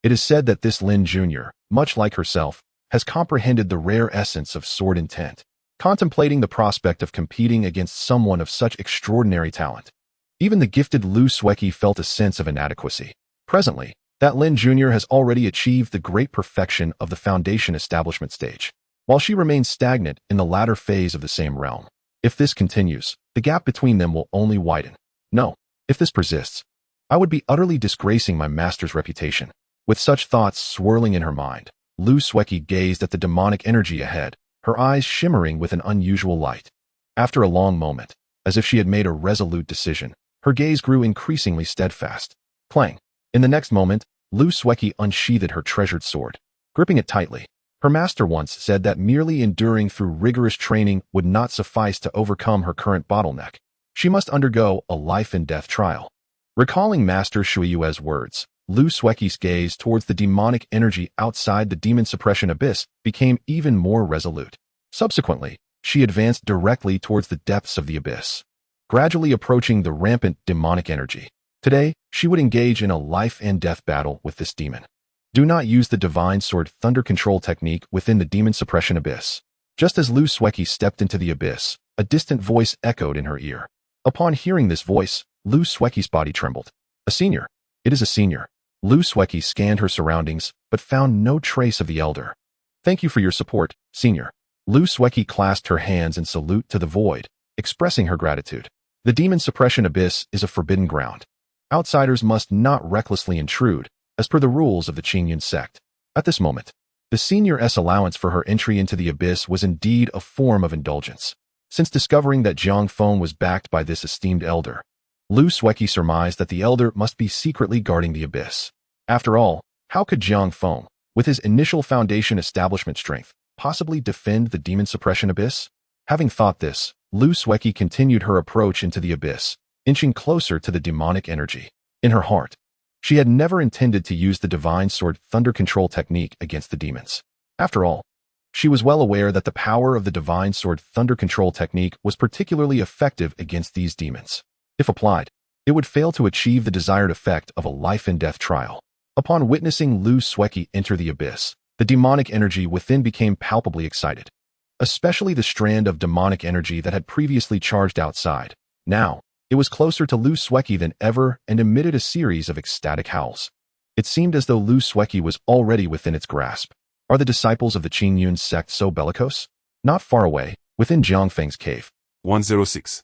It is said that this Lin Jr., much like herself, has comprehended the rare essence of sword intent, contemplating the prospect of competing against someone of such extraordinary talent. Even the gifted Lu Sueki felt a sense of inadequacy. Presently, that Lin Jr. has already achieved the great perfection of the foundation establishment stage, while she remains stagnant in the latter phase of the same realm. If this continues, the gap between them will only widen. No, if this persists, I would be utterly disgracing my master's reputation. With such thoughts swirling in her mind, Lu Sueki gazed at the demonic energy ahead, her eyes shimmering with an unusual light. After a long moment, as if she had made a resolute decision, her gaze grew increasingly steadfast. Clang! In the next moment, Lu Sueki unsheathed her treasured sword, gripping it tightly. Her master once said that merely enduring through rigorous training would not suffice to overcome her current bottleneck. She must undergo a life-and-death trial. Recalling Master Shuiyue's words, Lu Sueki's gaze towards the demonic energy outside the demon suppression abyss became even more resolute. Subsequently, she advanced directly towards the depths of the abyss, gradually approaching the rampant demonic energy. Today, she would engage in a life-and-death battle with this demon. Do not use the Divine Sword Thunder Control technique within the demon suppression abyss. Just as Lu Sueki stepped into the abyss, a distant voice echoed in her ear. Upon hearing this voice, Lu Sueki's body trembled. A senior. It is a senior. Lu Sueki scanned her surroundings, but found no trace of the elder. Thank you for your support, senior. Lu Sueki clasped her hands in salute to the void, expressing her gratitude. The demon suppression abyss is a forbidden ground. Outsiders must not recklessly intrude, as per the rules of the Qingyun Sect. At this moment, the senior's allowance for her entry into the abyss was indeed a form of indulgence. Since discovering that Jiang Feng was backed by this esteemed elder, Lu Sueki surmised that the elder must be secretly guarding the abyss. After all, how could Jiang Feng, with his initial foundation establishment strength, possibly defend the demon suppression abyss? Having thought this, Lu Sueki continued her approach into the abyss, inching closer to the demonic energy. In her heart, she had never intended to use the Divine Sword Thunder Control technique against the demons. After all, she was well aware that the power of the Divine Sword Thunder Control technique was particularly effective against these demons. If applied, it would fail to achieve the desired effect of a life-and-death trial. Upon witnessing Lu Sueki enter the abyss, the demonic energy within became palpably excited, especially the strand of demonic energy that had previously charged outside. Now, it was closer to Lu Sueki than ever and emitted a series of ecstatic howls. It seemed as though Lu Sueki was already within its grasp. Are the disciples of the Qingyun Sect so bellicose? Not far away, within Jiang Feng's cave. 106.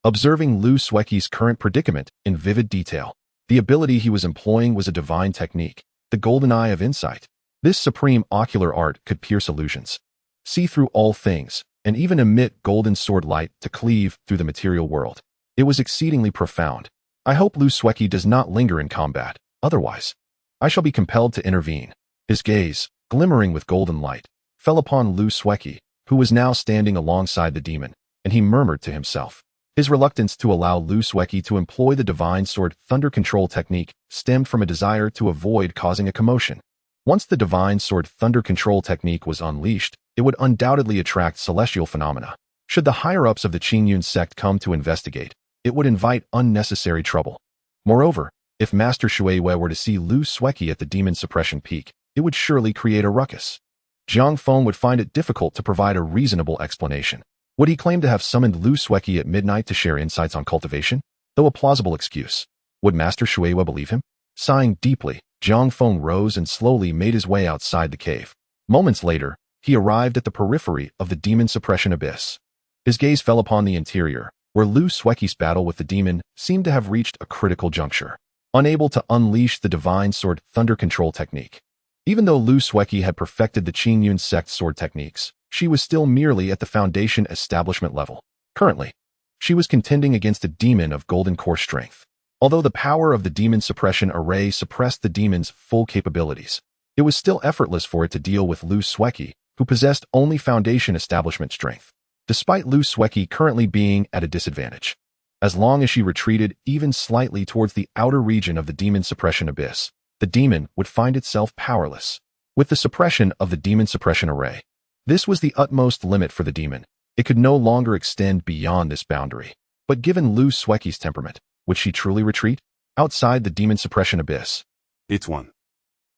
Observing Lu Sueki's current predicament in vivid detail, the ability he was employing was a divine technique, the golden eye of insight. This supreme ocular art could pierce illusions, see through all things, and even emit golden sword light to cleave through the material world. It was exceedingly profound. I hope Lu Sueki does not linger in combat, otherwise, I shall be compelled to intervene. His gaze, glimmering with golden light, fell upon Lu Sueki, who was now standing alongside the demon, and he murmured to himself. His reluctance to allow Lu Sueki to employ the Divine Sword Thunder Control technique stemmed from a desire to avoid causing a commotion. Once the Divine Sword Thunder Control technique was unleashed, it would undoubtedly attract celestial phenomena. Should the higher-ups of the Qingyun Sect come to investigate, it would invite unnecessary trouble. Moreover, if Master Shuiyue were to see Lu Sueki at the demon suppression peak, it would surely create a ruckus. Jiang Feng would find it difficult to provide a reasonable explanation. Would he claim to have summoned Lu Sueki at midnight to share insights on cultivation? Though a plausible excuse, would Master Shuiyue believe him? Sighing deeply, Jiang Feng rose and slowly made his way outside the cave. Moments later, he arrived at the periphery of the demon suppression abyss. His gaze fell upon the interior, where Lu Sueki's battle with the demon seemed to have reached a critical juncture. Unable to unleash the Divine Sword Thunder Control technique. Even though Lu Sueki had perfected the Qingyun Sect sword techniques, she was still merely at the foundation establishment level. Currently, she was contending against a demon of golden core strength. Although the power of the demon suppression array suppressed the demon's full capabilities, it was still effortless for it to deal with Lu Sueki, who possessed only foundation establishment strength, despite Lu Sueki currently being at a disadvantage. As long as she retreated even slightly towards the outer region of the demon suppression abyss, the demon would find itself powerless. With the suppression of the demon suppression array, this was the utmost limit for the demon. It could no longer extend beyond this boundary. But given Lu Sueki's temperament, would she truly retreat? Outside the demon suppression abyss. It's 1.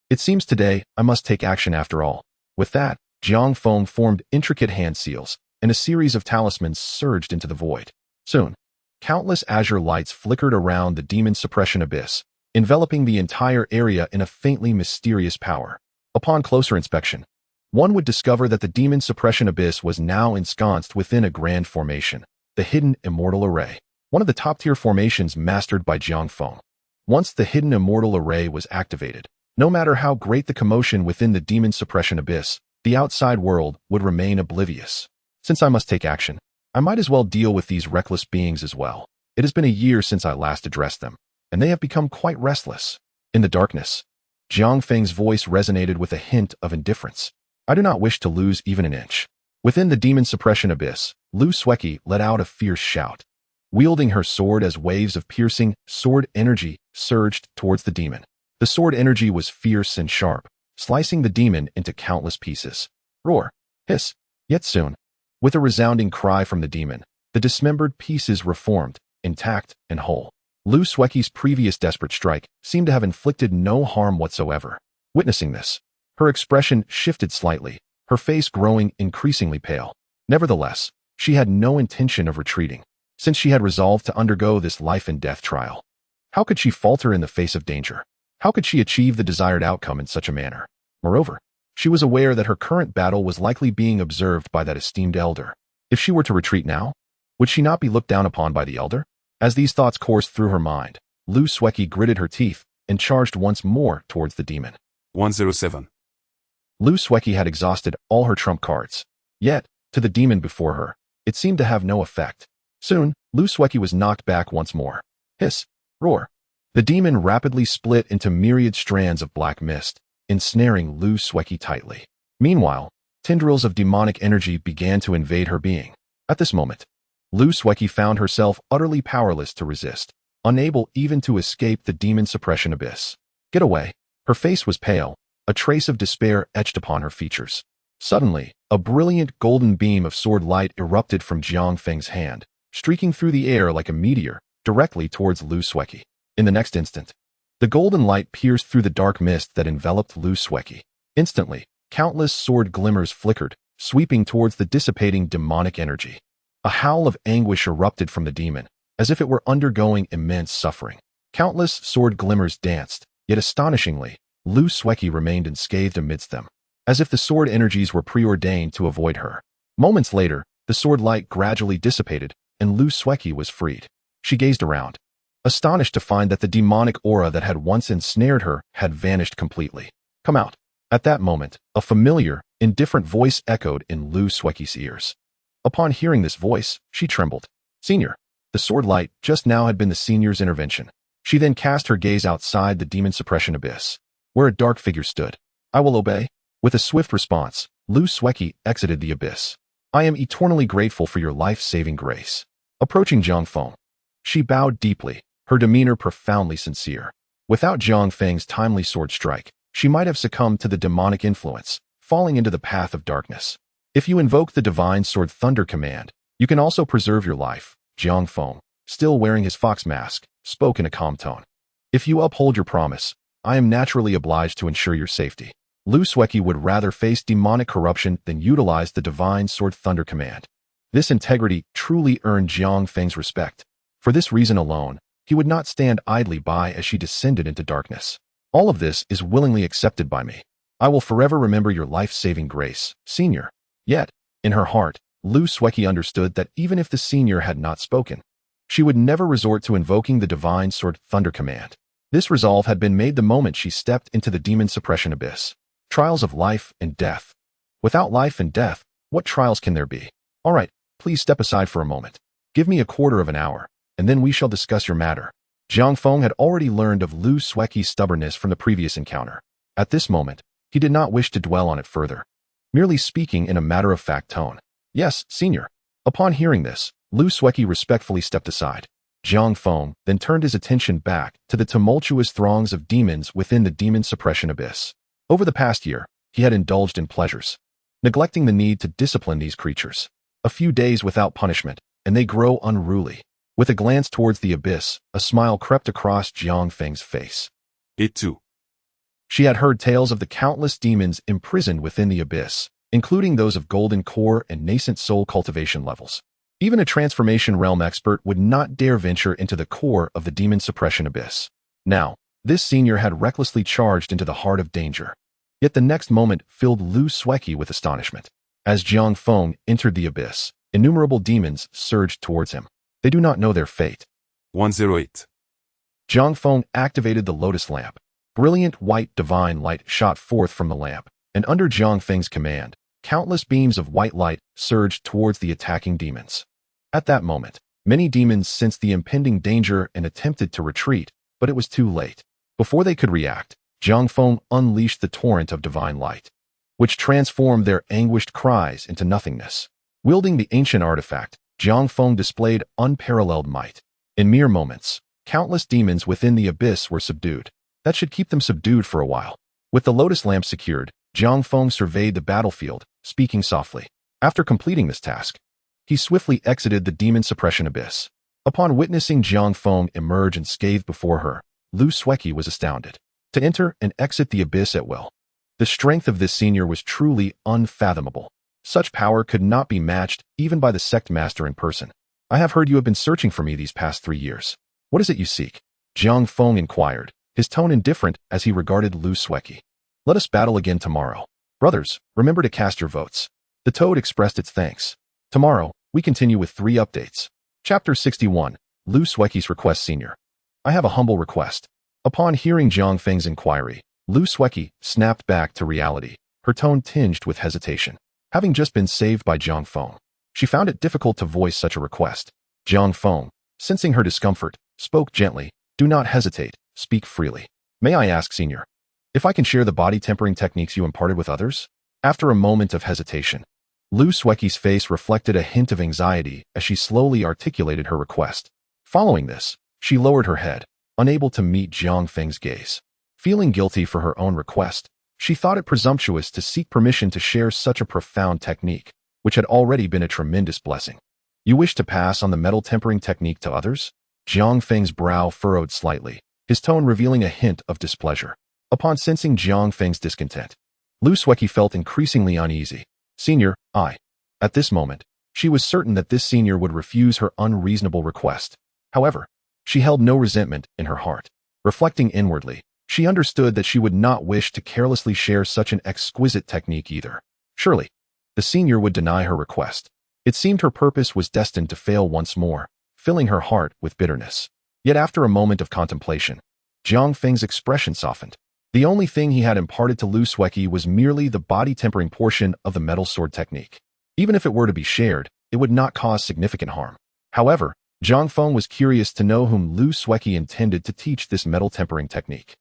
It seems today I must take action after all. With that, Jiang Feng formed intricate hand seals, and a series of talismans surged into the void. Soon, countless azure lights flickered around the demon suppression abyss, enveloping the entire area in a faintly mysterious power. Upon closer inspection, one would discover that the demon suppression abyss was now ensconced within a grand formation, the hidden immortal array, one of the top-tier formations mastered by Jiang Feng. Once the hidden immortal array was activated, No matter how great the commotion within the demon suppression abyss, the outside world would remain oblivious. Since I must take action, I might as well deal with these reckless beings as well. It has been a year since I last addressed them, and they have become quite restless. In the darkness, Jiang Feng's voice resonated with a hint of indifference. I do not wish to lose even an inch. Within the demon suppression abyss, Lu Sueki let out a fierce shout. Wielding her sword as waves of piercing sword energy surged towards the demon. The sword energy was fierce and sharp, slicing the demon into countless pieces. Roar, hiss. Yet soon, with a resounding cry from the demon, the dismembered pieces reformed, intact and whole. Lu Sueki's previous desperate strike seemed to have inflicted no harm whatsoever. Witnessing this, her expression shifted slightly, her face growing increasingly pale. Nevertheless, she had no intention of retreating, since she had resolved to undergo this life-and-death trial. How could she falter in the face of danger? How could she achieve the desired outcome in such a manner? Moreover, she was aware that her current battle was likely being observed by that esteemed elder. If she were to retreat now, would she not be looked down upon by the elder? As these thoughts coursed through her mind, Lu Sueki gritted her teeth and charged once more towards the demon. 107. Lu Sueki had exhausted all her trump cards. Yet, to the demon before her, it seemed to have no effect. Soon, Lu Sueki was knocked back once more. Hiss, roar. The demon rapidly split into myriad strands of black mist, ensnaring Lu Sueki tightly. Meanwhile, tendrils of demonic energy began to invade her being. At this moment, Lu Sueki found herself utterly powerless to resist, unable even to escape the demon suppression abyss. Get away. Her face was pale, a trace of despair etched upon her features. Suddenly, a brilliant golden beam of sword light erupted from Jiang Feng's hand, streaking through the air like a meteor, directly towards Lu Sueki. In the next instant, the golden light pierced through the dark mist that enveloped Lu Sueki. Instantly, countless sword glimmers flickered, sweeping towards the dissipating demonic energy. A howl of anguish erupted from the demon, as if it were undergoing immense suffering. Countless sword glimmers danced, yet astonishingly, Lu Sueki remained unscathed amidst them, as if the sword energies were preordained to avoid her. Moments later, the sword light gradually dissipated, and Lu Sueki was freed. She gazed around, astonished to find that the demonic aura that had once ensnared her had vanished completely. Come out. At that moment, a familiar, indifferent voice echoed in Lu Sueki's ears. Upon hearing this voice, she trembled. Senior. The sword light just now had been the senior's intervention. She then cast her gaze outside the demon suppression abyss, where a dark figure stood. I will obey. With a swift response, Lu Sueki exited the abyss. I am eternally grateful for your life-saving grace. Approaching Jiang Feng, she bowed deeply, her demeanor profoundly sincere. Without Jiang Feng's timely sword strike, she might have succumbed to the demonic influence, falling into the path of darkness. If you invoke the divine sword thunder command, you can also preserve your life. Jiang Feng, still wearing his fox mask, spoke in a calm tone. If you uphold your promise, I am naturally obliged to ensure your safety. Lu Sueki would rather face demonic corruption than utilize the divine sword thunder command. This integrity truly earned Jiang Feng's respect. For this reason alone, he would not stand idly by as she descended into darkness. All of this is willingly accepted by me. I will forever remember your life-saving grace, Senior. Yet, in her heart, Lu Sueki understood that even if the Senior had not spoken, she would never resort to invoking the divine sword thunder command. This resolve had been made the moment she stepped into the demon suppression abyss. Trials of life and death. Without life and death, what trials can there be? All right, please step aside for a moment. Give me a quarter of an hour, and then we shall discuss your matter. Jiang Feng had already learned of Lu Sueki's stubbornness from the previous encounter. At this moment, he did not wish to dwell on it further, merely speaking in a matter-of-fact tone. Yes, Senior. Upon hearing this, Lu Sueki respectfully stepped aside. Jiang Feng then turned his attention back to the tumultuous throngs of demons within the demon suppression abyss. Over the past year, he had indulged in pleasures, neglecting the need to discipline these creatures. A few days without punishment, and they grow unruly. With a glance towards the abyss, a smile crept across Jiang Feng's face. It too. She had heard tales of the countless demons imprisoned within the abyss, including those of golden core and nascent soul cultivation levels. Even a transformation realm expert would not dare venture into the core of the demon suppression abyss. Now, this senior had recklessly charged into the heart of danger. Yet the next moment filled Lu Sueki with astonishment. As Jiang Feng entered the abyss, innumerable demons surged towards him. They do not know their fate. 108. Jiang Feng activated the lotus lamp, Brilliant white divine light shot forth from the lamp, and under Jiang Feng's command, countless beams of white light surged towards the attacking demons. At that moment, many demons sensed the impending danger and attempted to retreat, but it was too late. Before they could react, Jiang Feng unleashed the torrent of divine light, which transformed their anguished cries into nothingness. Wielding the ancient artifact, Jiang Feng displayed unparalleled might. In mere moments, countless demons within the abyss were subdued. That should keep them subdued for a while. With the lotus lamp secured, Jiang Feng surveyed the battlefield, speaking softly. After completing this task, he swiftly exited the demon suppression abyss. Upon witnessing Jiang Feng emerge unscathed before her, Lu Sueki was astounded. To enter and exit the abyss at will. The strength of this senior was truly unfathomable. Such power could not be matched even by the sect master in person. I have heard you have been searching for me these past 3 years. What is it you seek? Jiang Feng inquired, his tone indifferent as he regarded Lu Sueki. Let us battle again tomorrow. Brothers, remember to cast your votes. The toad expressed its thanks. Tomorrow, we continue with 3 updates. Chapter 61, Lu Sueki's Request Senior. I have a humble request. Upon hearing Jiang Feng's inquiry, Lu Sueki snapped back to reality, her tone tinged with hesitation. Having just been saved by Jiang Feng, she found it difficult to voice such a request. Jiang Feng, sensing her discomfort, spoke gently. Do not hesitate, speak freely. May I ask, Senior, if I can share the body tempering techniques you imparted with others? After a moment of hesitation, Lu Sueki's face reflected a hint of anxiety as she slowly articulated her request. Following this, she lowered her head, unable to meet Jiang Feng's gaze. Feeling guilty for her own request, she thought it presumptuous to seek permission to share such a profound technique, which had already been a tremendous blessing. You wish to pass on the metal tempering technique to others? Jiang Feng's brow furrowed slightly, his tone revealing a hint of displeasure. Upon sensing Jiang Feng's discontent, Lu Sueki felt increasingly uneasy. Senior, At this moment, she was certain that this senior would refuse her unreasonable request. However, she held no resentment in her heart. Reflecting inwardly, she understood that she would not wish to carelessly share such an exquisite technique either. Surely, the senior would deny her request. It seemed her purpose was destined to fail once more, filling her heart with bitterness. Yet after a moment of contemplation, Jiang Feng's expression softened. The only thing he had imparted to Lu Sueki was merely the body-tempering portion of the metal sword technique. Even if it were to be shared, it would not cause significant harm. However, Jiang Feng was curious to know whom Lu Sueki intended to teach this metal tempering technique.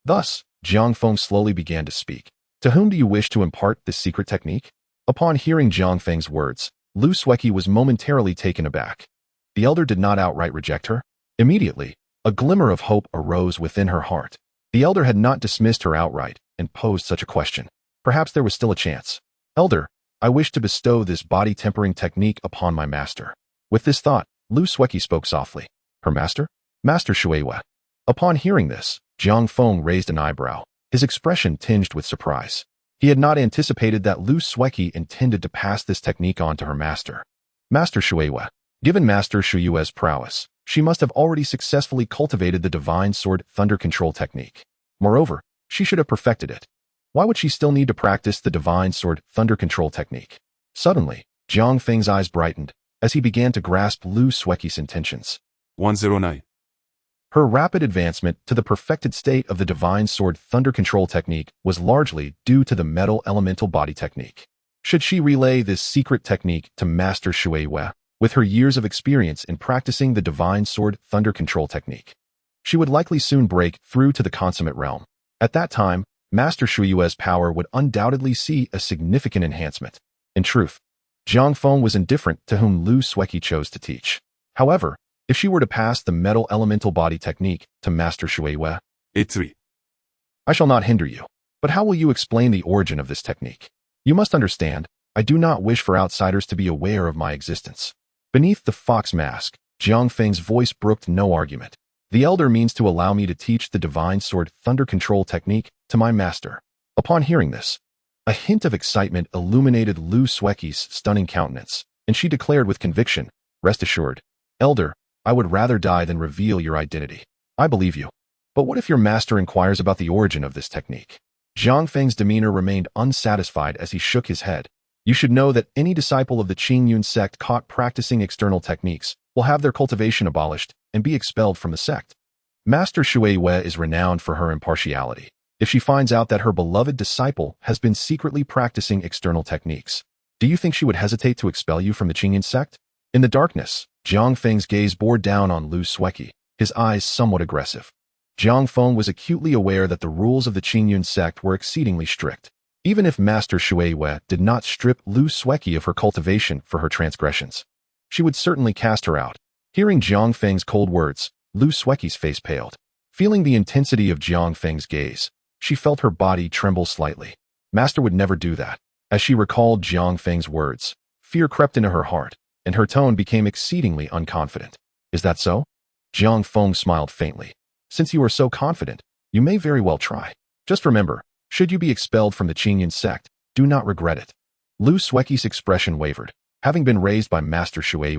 Thus, Jiang Feng slowly began to speak. To whom do you wish to impart this secret technique? Upon hearing Jiang Feng's words, Lu Sueki was momentarily taken aback. The elder did not outright reject her. Immediately, a glimmer of hope arose within her heart. The elder had not dismissed her outright and posed such a question. Perhaps there was still a chance. Elder, I wish to bestow this body-tempering technique upon my master. With this thought, Lu Sueki spoke softly. Her master? Master Shuiwa. Upon hearing this, Jiang Feng raised an eyebrow, his expression tinged with surprise. He had not anticipated that Lu Sueki intended to pass this technique on to her master. Master Shuiwa. Given Master Shuyue's prowess, she must have already successfully cultivated the divine sword thunder control technique. Moreover, she should have perfected it. Why would she still need to practice the divine sword thunder control technique? Suddenly, Jiang Feng's eyes brightened as he began to grasp Lu Sueki's intentions. 109. Her rapid advancement to the perfected state of the divine sword thunder control technique was largely due to the metal elemental body technique. Should she relay this secret technique to Master Shuiwa, with her years of experience in practicing the divine sword thunder control technique, she would likely soon break through to the consummate realm. At that time, Master Shuyue's power would undoubtedly see a significant enhancement. In truth, Jiang Feng was indifferent to whom Lu Sueki chose to teach. However, if she were to pass the metal elemental body technique to Master Shuiwa, 83. I shall not hinder you. But how will you explain the origin of this technique? You must understand, I do not wish for outsiders to be aware of my existence. Beneath the fox mask, Jiang Feng's voice brooked no argument. The elder means to allow me to teach the divine sword thunder control technique to my master. Upon hearing this, a hint of excitement illuminated Lu Sueki's stunning countenance, and she declared with conviction, Rest assured, elder, I would rather die than reveal your identity. I believe you. But what if your master inquires about the origin of this technique? Jiang Feng's demeanor remained unsatisfied as he shook his head. You should know that any disciple of the Qingyun Sect caught practicing external techniques will have their cultivation abolished and be expelled from the sect. Master Shui is renowned for her impartiality. If she finds out that her beloved disciple has been secretly practicing external techniques, do you think she would hesitate to expel you from the Qingyun Sect? In the darkness, Jiang Feng's gaze bore down on Lu Sueki, his eyes somewhat aggressive. Jiang Feng was acutely aware that the rules of the Qingyun Sect were exceedingly strict. Even if Master Shui did not strip Lu Sueki of her cultivation for her transgressions, she would certainly cast her out. Hearing Jiang Feng's cold words, Lu Sueki's face paled. Feeling the intensity of Jiang Feng's gaze, she felt her body tremble slightly. Master would never do that. As she recalled Jiang Feng's words, fear crept into her heart, and her tone became exceedingly unconfident. Is that so? Jiang Feng smiled faintly. Since you are so confident, you may very well try. Just remember, should you be expelled from the Qingyun Sect, do not regret it. Lu Sueki's expression wavered. Having been raised by Master Shui,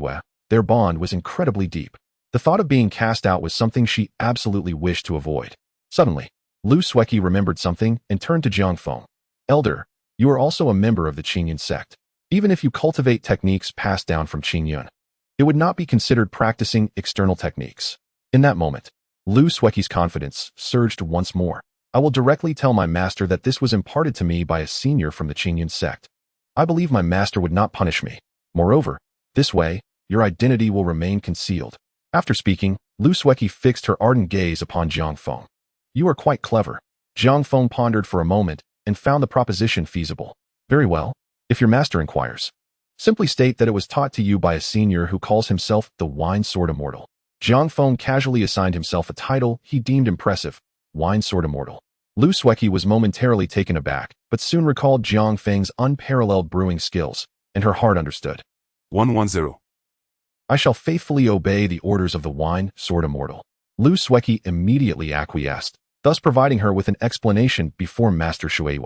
their bond was incredibly deep. The thought of being cast out was something she absolutely wished to avoid. Suddenly, Lu Sueki remembered something and turned to Jiang Feng. Elder, you are also a member of the Qingyun Sect. Even if you cultivate techniques passed down from Qingyun, it would not be considered practicing external techniques. In that moment, Lu Sueki's confidence surged once more. I will directly tell my master that this was imparted to me by a senior from the Qingyun Sect. I believe my master would not punish me. Moreover, this way, your identity will remain concealed. After speaking, Lu Sueki fixed her ardent gaze upon Jiang Feng. You are quite clever. Jiang Feng pondered for a moment and found the proposition feasible. Very well. If your master inquires, simply state that it was taught to you by a senior who calls himself the Wine Sword Immortal. Jiang Feng casually assigned himself a title he deemed impressive, Wine Sword Immortal. Lu Sueki was momentarily taken aback, but soon recalled Jiang Feng's unparalleled brewing skills, and her heart understood. 110. I shall faithfully obey the orders of the Wine Sword Immortal. Lu Sueki immediately acquiesced, thus providing her with an explanation before Master Shui.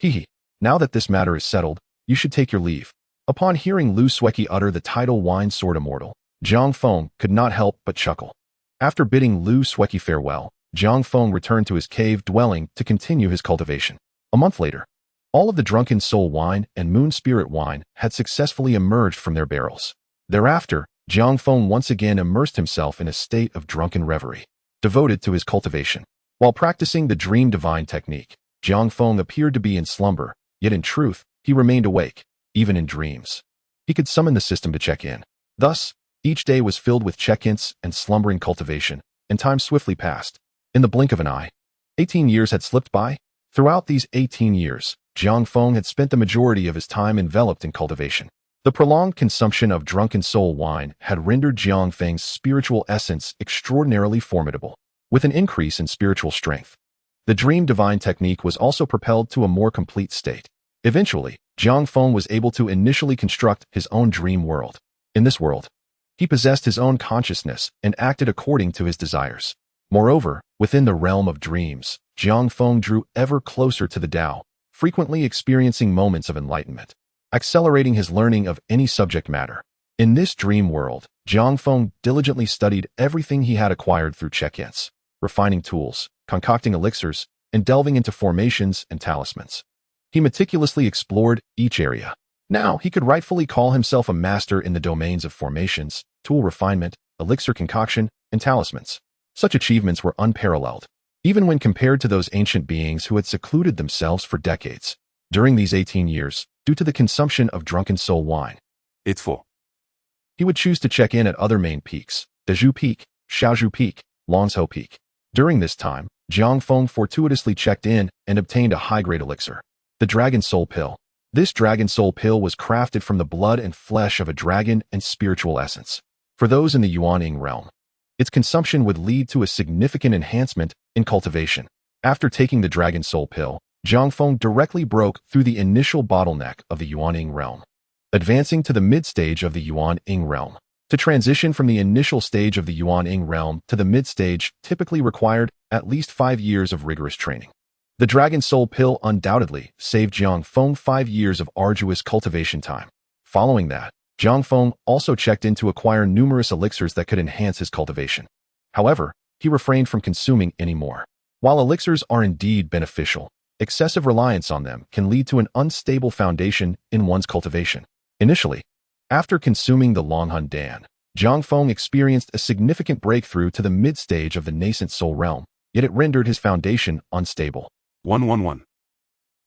Hehe. Now that this matter is settled, you should take your leave. Upon hearing Lu Sueki utter the title Wine Sword Immortal, Jiang Feng could not help but chuckle. After bidding Lu Sueki farewell, Jiang Feng returned to his cave dwelling to continue his cultivation. A month later, all of the Drunken Soul wine and Moon Spirit wine had successfully emerged from their barrels. Thereafter, Jiang Feng once again immersed himself in a state of drunken reverie, devoted to his cultivation. While practicing the Dream Divine technique, Jiang Feng appeared to be in slumber, yet in truth, he remained awake, even in dreams. He could summon the system to check in. Thus, each day was filled with check-ins and slumbering cultivation, and time swiftly passed. In the blink of an eye, 18 years had slipped by. Throughout these 18 years, Jiang Feng had spent the majority of his time enveloped in cultivation. The prolonged consumption of Drunken Soul wine had rendered Jiang Feng's spiritual essence extraordinarily formidable, with an increase in spiritual strength. The Dream Divine technique was also propelled to a more complete state. Eventually, Jiang Feng was able to initially construct his own dream world. In this world, he possessed his own consciousness and acted according to his desires. Moreover, within the realm of dreams, Jiang Feng drew ever closer to the Tao, frequently experiencing moments of enlightenment, accelerating his learning of any subject matter. In this dream world, Jiang Feng diligently studied everything he had acquired through check-ins, refining tools, concocting elixirs, and delving into formations and talismans. He meticulously explored each area. Now, he could rightfully call himself a master in the domains of formations, tool refinement, elixir concoction, and talismans. Such achievements were unparalleled, even when compared to those ancient beings who had secluded themselves for decades. During these 18 years, due to the consumption of Drunken Soul wine, 84. he would choose to check in at other main peaks, Dezhu Peak, Shaozhu Peak, Longzhou Peak. During this time, Jiang Feng fortuitously checked in and obtained a high-grade elixir, the Dragon Soul Pill. This Dragon Soul Pill was crafted from the blood and flesh of a dragon and spiritual essence. For those in the Yuan-Ing realm, its consumption would lead to a significant enhancement in cultivation. After taking the Dragon Soul Pill, Jiang Feng directly broke through the initial bottleneck of the Yuan-Ing realm, advancing to the mid-stage of the Yuan-Ing realm. To transition from the initial stage of the Yuan-Ing realm to the mid-stage typically required at least 5 years of rigorous training. The Dragon Soul Pill undoubtedly saved Jiang Feng 5 years of arduous cultivation time. Following that, Jiang Feng also checked in to acquire numerous elixirs that could enhance his cultivation. However, he refrained from consuming any more. While elixirs are indeed beneficial, excessive reliance on them can lead to an unstable foundation in one's cultivation. Initially, after consuming the Longhun Dan, Jiang Feng experienced a significant breakthrough to the mid-stage of the nascent soul realm, yet it rendered his foundation unstable. 111.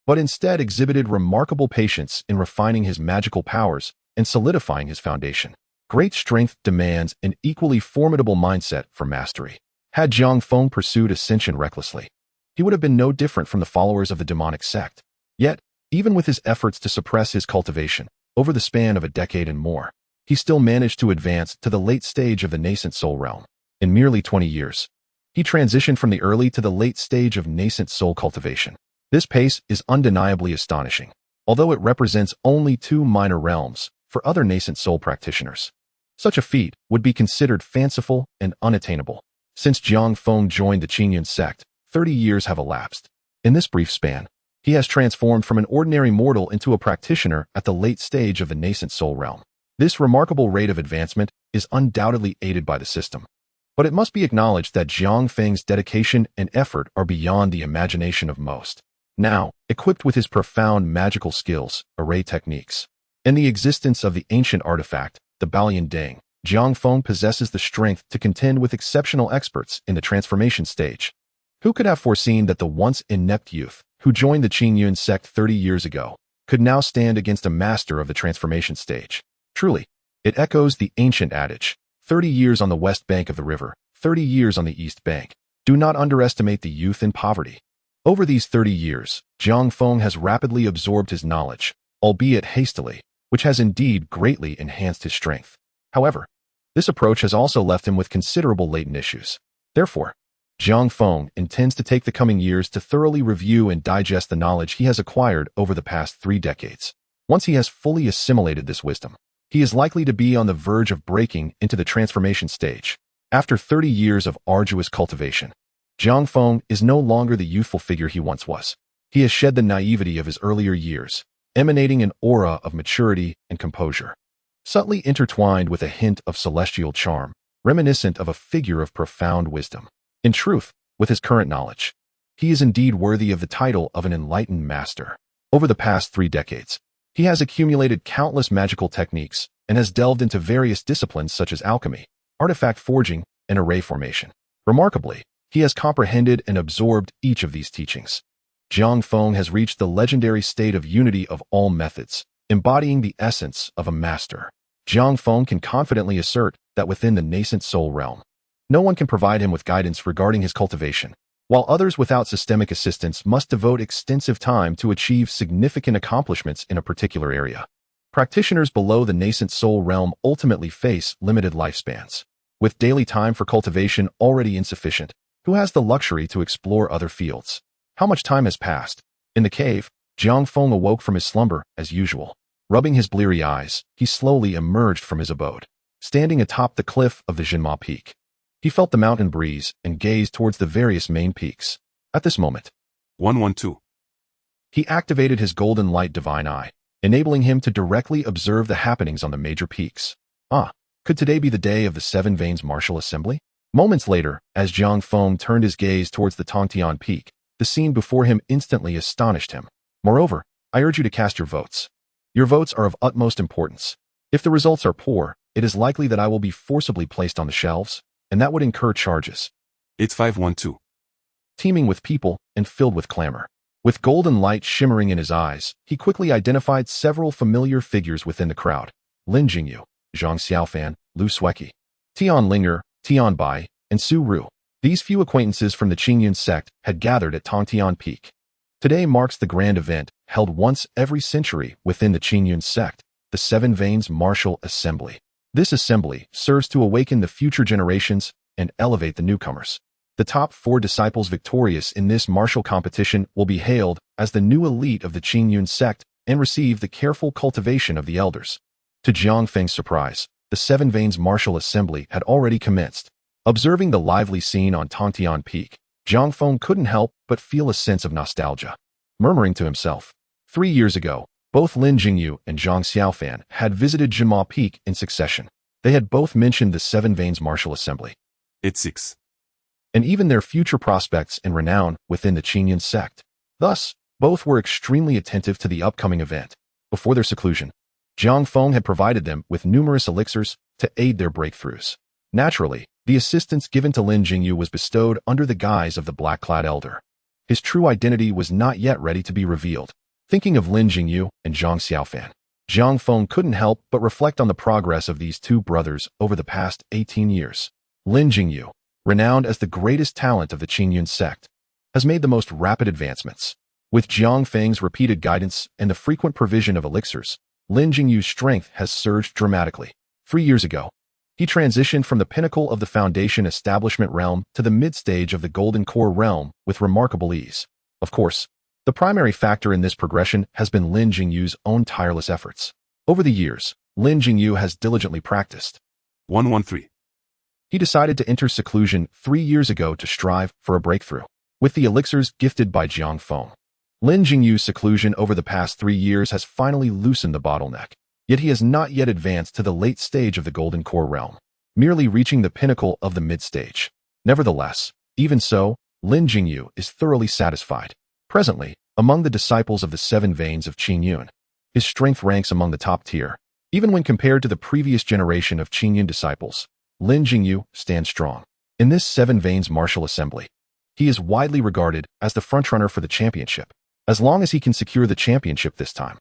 But instead exhibited remarkable patience in refining his magical powers and solidifying his foundation. Great strength demands an equally formidable mindset for mastery. Had Jiang Feng pursued ascension recklessly, he would have been no different from the followers of the demonic sect. Yet, even with his efforts to suppress his cultivation, over the span of a decade and more, he still managed to advance to the late stage of the nascent soul realm. In merely 20 years, he transitioned from the early to the late stage of nascent soul cultivation. This pace is undeniably astonishing, although it represents only 2 minor realms for other nascent soul practitioners. Such a feat would be considered fanciful and unattainable. Since Jiang Feng joined the Qingyun Sect, 30 years have elapsed. In this brief span, he has transformed from an ordinary mortal into a practitioner at the late stage of the nascent soul realm. This remarkable rate of advancement is undoubtedly aided by the system. But it must be acknowledged that Jiang Feng's dedication and effort are beyond the imagination of most. Now, equipped with his profound magical skills, array techniques, and the existence of the ancient artifact, the Balian Deng, Jiang Feng possesses the strength to contend with exceptional experts in the transformation stage. Who could have foreseen that the once inept youth, who joined the Qingyun Sect 30 years ago, could now stand against a master of the transformation stage? Truly, it echoes the ancient adage, 30 years on the west bank of the river, 30 years on the east bank. Do not underestimate the youth in poverty. Over these 30 years, Jiang Feng has rapidly absorbed his knowledge, albeit hastily, which has indeed greatly enhanced his strength. However, this approach has also left him with considerable latent issues. Therefore, Jiang Feng intends to take the coming years to thoroughly review and digest the knowledge he has acquired over the past 3 decades. Once he has fully assimilated this wisdom, he is likely to be on the verge of breaking into the transformation stage. After 30 years of arduous cultivation, Jiang Feng is no longer the youthful figure he once was. He has shed the naivety of his earlier years, emanating an aura of maturity and composure, subtly intertwined with a hint of celestial charm, reminiscent of a figure of profound wisdom. In truth, with his current knowledge, he is indeed worthy of the title of an enlightened master. Over the past 3 decades, he has accumulated countless magical techniques and has delved into various disciplines such as alchemy, artifact forging, and array formation. Remarkably, he has comprehended and absorbed each of these teachings. Jiang Feng has reached the legendary state of unity of all methods, embodying the essence of a master. Jiang Feng can confidently assert that within the nascent soul realm, no one can provide him with guidance regarding his cultivation, while others without systemic assistance must devote extensive time to achieve significant accomplishments in a particular area. Practitioners below the nascent soul realm ultimately face limited lifespans. With daily time for cultivation already insufficient, who has the luxury to explore other fields? How much time has passed? In the cave, Jiang Feng awoke from his slumber as usual. Rubbing his bleary eyes, he slowly emerged from his abode. Standing atop the cliff of the Jinma Peak, he felt the mountain breeze and gazed towards the various main peaks. At this moment, 112. He activated his golden light divine eye, enabling him to directly observe the happenings on the major peaks. Could today be the day of the 7 Veins Martial Assembly? Moments later, as Jiang Feng turned his gaze towards the Tongtian Peak, the scene before him instantly astonished him. Moreover, I urge you to cast your votes. Your votes are of utmost importance. If the results are poor, it is likely that I will be forcibly placed on the shelves, and that would incur charges. It's 512. Teeming with people and filled with clamor. With golden light shimmering in his eyes, he quickly identified several familiar figures within the crowd. Lin Jingyu, Zhang Xiaofan, Lu Sueki, Tian Linger, Tian Bai, and Su Ru. These few acquaintances from the Qingyun Sect had gathered at Tongtian Peak. Today marks the grand event held once every century within the Qingyun Sect, the 7 Veins Martial Assembly. This assembly serves to awaken the future generations and elevate the newcomers. The top 4 disciples victorious in this martial competition will be hailed as the new elite of the Qingyun Sect and receive the careful cultivation of the elders. To Jiang Feng's surprise, the 7 Veins Martial Assembly had already commenced. Observing the lively scene on Tongtian Peak, Jiang Feng couldn't help but feel a sense of nostalgia. Murmuring to himself, 3 years ago, both Lin Jingyu and Zhang Xiaofan had visited Jinma Peak in succession. They had both mentioned the 7 Veins Martial Assembly. It's 6. And even their future prospects and renown within the Qingyun Sect. Thus, both were extremely attentive to the upcoming event. Before their seclusion, Jiang Feng had provided them with numerous elixirs, to aid their breakthroughs. Naturally, the assistance given to Lin Jingyu was bestowed under the guise of the black-clad elder. His true identity was not yet ready to be revealed. Thinking of Lin Jingyu and Zhang Xiaofan, Jiang Feng couldn't help but reflect on the progress of these two brothers over the past 18 years. Lin Jingyu, renowned as the greatest talent of the Qingyun Sect, has made the most rapid advancements. With Jiang Feng's repeated guidance and the frequent provision of elixirs, Lin Jingyu's strength has surged dramatically. 3 years ago, he transitioned from the pinnacle of the Foundation Establishment realm to the mid-stage of the Golden Core realm with remarkable ease. Of course, the primary factor in this progression has been Lin Jingyu's own tireless efforts. Over the years, Lin Jingyu has diligently practiced. 113. He decided to enter seclusion 3 years ago to strive for a breakthrough. With the elixirs gifted by Jiang Feng, Lin Jingyu's seclusion over the past 3 years has finally loosened the bottleneck, yet he has not yet advanced to the late stage of the Golden Core realm, merely reaching the pinnacle of the mid-stage. Nevertheless, even so, Lin Jingyu is thoroughly satisfied. Presently, among the disciples of the 7 veins of Qingyun, his strength ranks among the top tier. Even when compared to the previous generation of Qingyun disciples, Lin Jingyu stands strong. In this 7 veins martial assembly, he is widely regarded as the frontrunner for the championship. As long as he can secure the championship this time,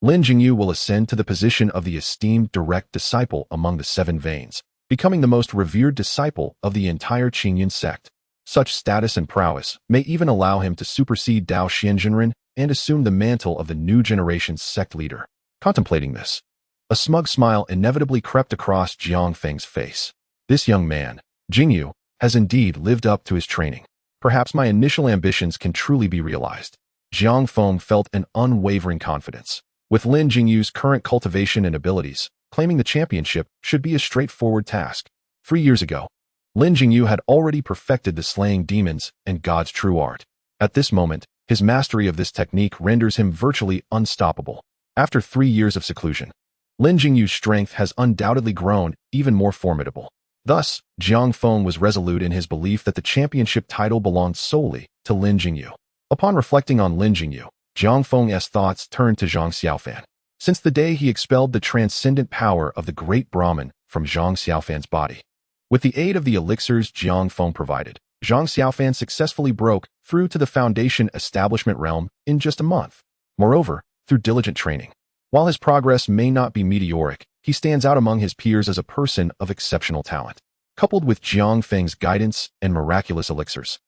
Lin Jingyu will ascend to the position of the esteemed direct disciple among the 7 veins, becoming the most revered disciple of the entire Qingyun Sect. Such status and prowess may even allow him to supersede Dao Xianjunren and assume the mantle of the new generation's sect leader. Contemplating this, a smug smile inevitably crept across Jiang Feng's face. This young man, Jingyu, has indeed lived up to his training. Perhaps my initial ambitions can truly be realized. Jiang Feng felt an unwavering confidence. With Lin Jingyu's current cultivation and abilities, claiming the championship should be a straightforward task. 3 years ago, Lin Jingyu had already perfected the slaying demons and God's true art. At this moment, his mastery of this technique renders him virtually unstoppable. After 3 years of seclusion, Lin Jingyu's strength has undoubtedly grown even more formidable. Thus, Jiang Feng was resolute in his belief that the championship title belonged solely to Lin Jingyu. Upon reflecting on Lin Jingyu, Jiang Feng's thoughts turned to Zhang Xiaofan. Since the day he expelled the transcendent power of the great Brahman from Zhang Xiaofan's body. With the aid of the elixirs Jiang Feng provided, Zhang Xiaofan successfully broke through to the Foundation Establishment realm in just a month. Moreover, through diligent training, while his progress may not be meteoric, he stands out among his peers as a person of exceptional talent. Coupled with Jiang Feng's guidance and miraculous elixirs,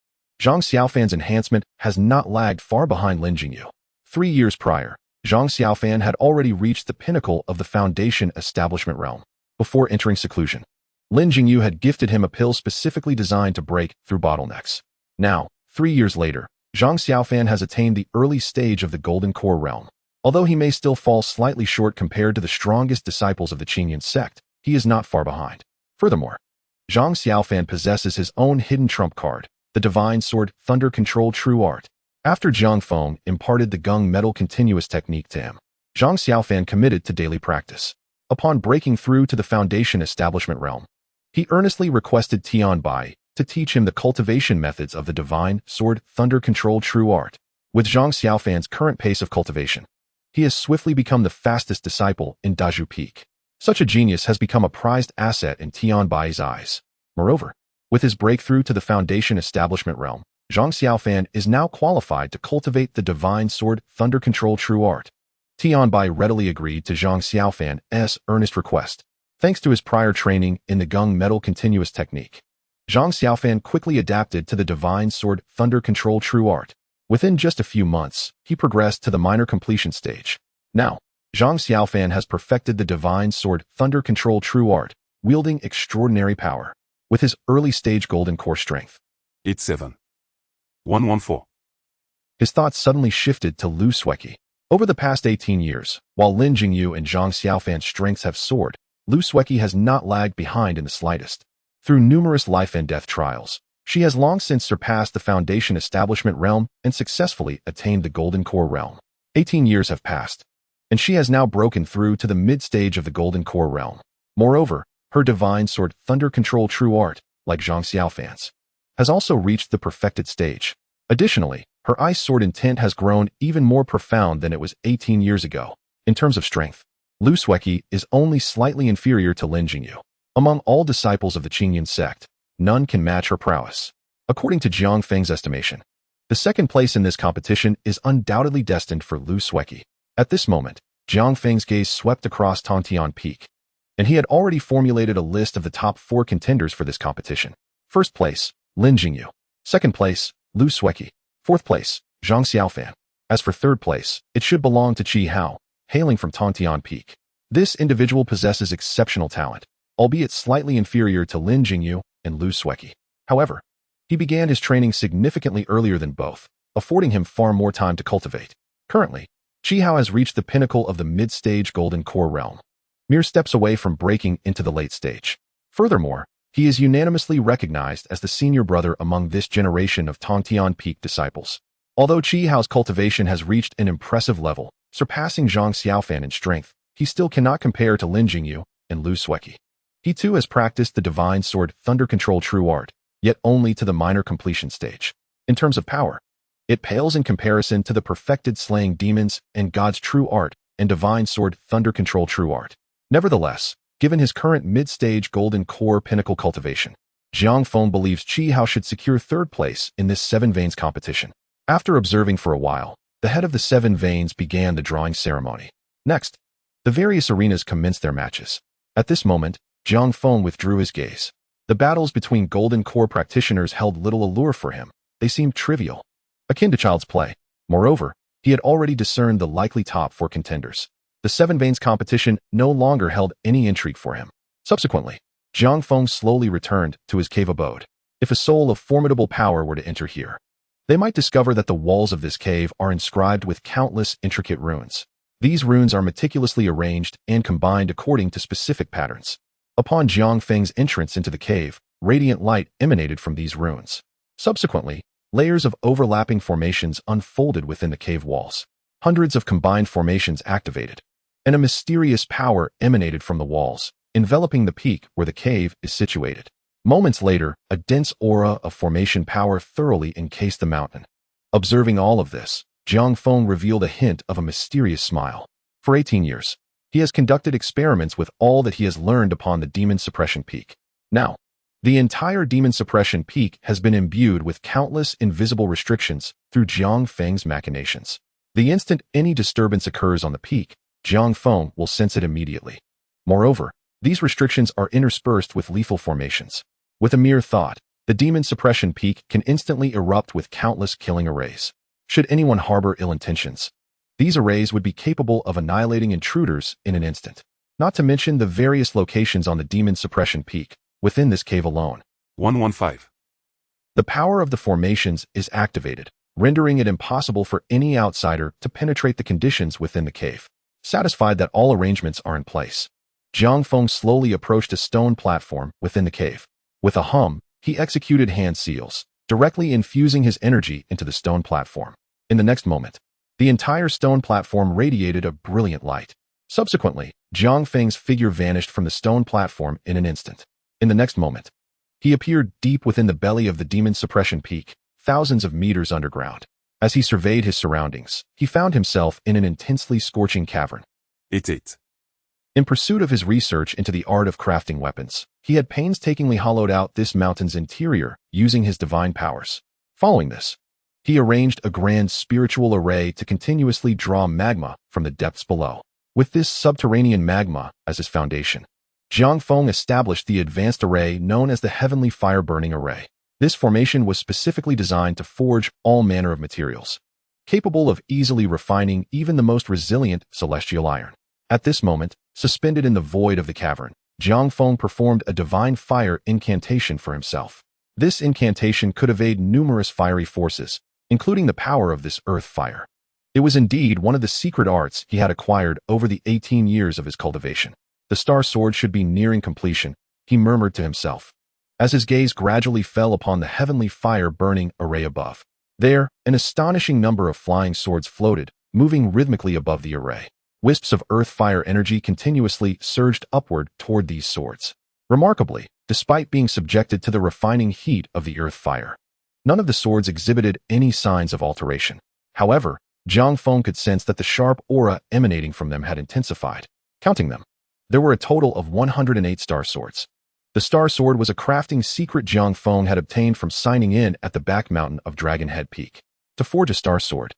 Zhang Xiaofan's enhancement has not lagged far behind Lin Jingyu. 3 years prior, Zhang Xiaofan had already reached the pinnacle of the Foundation Establishment realm. Before entering seclusion, Lin Jingyu had gifted him a pill specifically designed to break through bottlenecks. Now, 3 years later, Zhang Xiaofan has attained the early stage of the Golden Core realm. Although he may still fall slightly short compared to the strongest disciples of the Qingyun Sect, he is not far behind. Furthermore, Zhang Xiaofan possesses his own hidden trump card, the Divine Sword Thunder Control True Art. After Jiang Feng imparted the Gung Metal Continuous technique to him, Zhang Xiaofan committed to daily practice. Upon breaking through to the Foundation Establishment realm, he earnestly requested Tian Bai to teach him the cultivation methods of the Divine Sword Thunder Control True Art. With Zhang Xiaofan's current pace of cultivation, he has swiftly become the fastest disciple in Dazhu Peak. Such a genius has become a prized asset in Tian Bai's eyes. Moreover, with his breakthrough to the Foundation Establishment realm, Zhang Xiaofan is now qualified to cultivate the Divine Sword Thunder Control True Art. Tian Bai readily agreed to Zhang Xiaofan's earnest request. Thanks to his prior training in the Gung Metal Continuous technique, Zhang Xiaofan quickly adapted to the Divine Sword Thunder Control True Art. Within just a few months, he progressed to the minor completion stage. Now, Zhang Xiaofan has perfected the Divine Sword Thunder Control True Art, wielding extraordinary power. With his early stage Golden Core strength, 87. 114. his thoughts suddenly shifted to Lu Sueki. Over the past 18 years, while Lin Jingyu and Zhang Xiaofan's strengths have soared, Lu Sueki has not lagged behind in the slightest. Through numerous life and death trials, she has long since surpassed the Foundation Establishment realm and successfully attained the Golden Core realm. 18 years have passed, and she has now broken through to the mid-stage of the Golden Core realm. Moreover, her Divine Sword Thunder Control True Art, like Zhang Xiaofan's, has also reached the perfected stage. Additionally, her Ice Sword intent has grown even more profound than it was 18 years ago. In terms of strength, Lu Sueki is only slightly inferior to Lin Jingyu. Among all disciples of the Qingyun Sect, none can match her prowess. According to Jiang Feng's estimation, the second place in this competition is undoubtedly destined for Lu Sueki. At this moment, Jiang Feng's gaze swept across Tongtian Peak, and he had already formulated a list of the top 4 contenders for this competition. First place, Lin Jingyu. Second place, Lu Sueki. Fourth place, Zhang Xiaofan. As for third place, it should belong to Qi Hao, hailing from Tongtian Peak. This individual possesses exceptional talent, albeit slightly inferior to Lin Jingyu and Lu Sueki. However, he began his training significantly earlier than both, affording him far more time to cultivate. Currently, Qi Hao has reached the pinnacle of the mid-stage Golden Core realm, mere steps away from breaking into the late stage. Furthermore, he is unanimously recognized as the senior brother among this generation of Tongtian Peak disciples. Although Qi Hao's cultivation has reached an impressive level, surpassing Zhang Xiaofan in strength, he still cannot compare to Lin Jingyu and Lu Sueki. He too has practiced the Divine Sword Thunder Control True Art, yet only to the minor completion stage. In terms of power, it pales in comparison to the perfected Slaying Demons and God's True Art and Divine Sword Thunder Control True Art. Nevertheless, given his current mid-stage Golden Core pinnacle cultivation, Jiang Feng believes Qi Hao should secure third place in this Seven Veins competition. After observing for a while, the head of the Seven Veins began the drawing ceremony. Next, the various arenas commenced their matches. At this moment, Jiang Feng withdrew his gaze. The battles between Golden Core practitioners held little allure for him. They seemed trivial, akin to child's play. Moreover, he had already discerned the likely top 4 contenders. The Seven Veins competition no longer held any intrigue for him. Subsequently, Jiang Feng slowly returned to his cave abode. If a soul of formidable power were to enter here, they might discover that the walls of this cave are inscribed with countless intricate runes. These runes are meticulously arranged and combined according to specific patterns. Upon Jiang Feng's entrance into the cave, radiant light emanated from these runes. Subsequently, layers of overlapping formations unfolded within the cave walls. Hundreds of combined formations activated, and a mysterious power emanated from the walls, enveloping the peak where the cave is situated. Moments later, a dense aura of formation power thoroughly encased the mountain. Observing all of this, Jiang Feng revealed a hint of a mysterious smile. For 18 years, he has conducted experiments with all that he has learned upon the Demon Suppression Peak. Now, the entire Demon Suppression Peak has been imbued with countless invisible restrictions through Jiang Feng's machinations. The instant any disturbance occurs on the peak, Jiang Feng will sense it immediately. Moreover, these restrictions are interspersed with lethal formations. With a mere thought, the Demon Suppression Peak can instantly erupt with countless killing arrays. Should anyone harbor ill intentions, these arrays would be capable of annihilating intruders in an instant. Not to mention the various locations on the Demon Suppression Peak, within this cave alone. 115. The power of the formations is activated, rendering it impossible for any outsider to penetrate the conditions within the cave. Satisfied that all arrangements are in place, Jiang Feng slowly approached a stone platform within the cave. With a hum, he executed hand seals, directly infusing his energy into the stone platform. In the next moment, the entire stone platform radiated a brilliant light. Subsequently, Jiang Feng's figure vanished from the stone platform in an instant. In the next moment, he appeared deep within the belly of the Demon Suppression Peak, thousands of meters underground. As he surveyed his surroundings, he found himself in an intensely scorching cavern. 88. In pursuit of his research into the art of crafting weapons, he had painstakingly hollowed out this mountain's interior using his divine powers. Following this, he arranged a grand spiritual array to continuously draw magma from the depths below. With this subterranean magma as his foundation, Jiang Feng established the advanced array known as the Heavenly Fire Burning Array. This formation was specifically designed to forge all manner of materials, capable of easily refining even the most resilient celestial iron. At this moment, suspended in the void of the cavern, Jiang Feng performed a divine fire incantation for himself. This incantation could evade numerous fiery forces, including the power of this earth fire. It was indeed one of the secret arts he had acquired over the 18 years of his cultivation. The star sword should be nearing completion, he murmured to himself, as his gaze gradually fell upon the heavenly fire burning array above. There, an astonishing number of flying swords floated, moving rhythmically above the array. Wisps of earth fire energy continuously surged upward toward these swords. Remarkably, despite being subjected to the refining heat of the earth fire, none of the swords exhibited any signs of alteration. However, Jiang Feng could sense that the sharp aura emanating from them had intensified. Counting them, there were a total of 108 star swords. The Star Sword was a crafting secret Jiang Feng had obtained from signing in at the back mountain of Dragon Head Peak. To forge a Star Sword,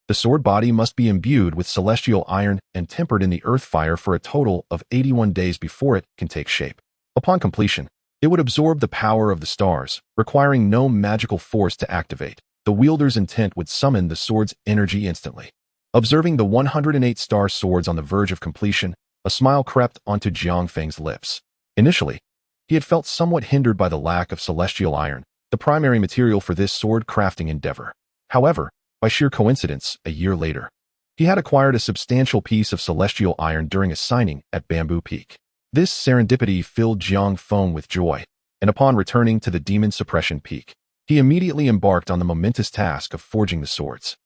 the sword body must be imbued with celestial iron and tempered in the earth fire for a total of 81 days before it can take shape. Upon completion, it would absorb the power of the stars, requiring no magical force to activate. The wielder's intent would summon the sword's energy instantly. Observing the 108 star swords on the verge of completion, a smile crept onto Jiang Feng's lips. Initially, he had felt somewhat hindered by the lack of celestial iron, the primary material for this sword crafting endeavor. However, by sheer coincidence, a year later, he had acquired a substantial piece of celestial iron during a signing at Bamboo Peak. This serendipity filled Jiang Feng with joy, and upon returning to the Demon Suppression Peak, he immediately embarked on the momentous task of forging the swords.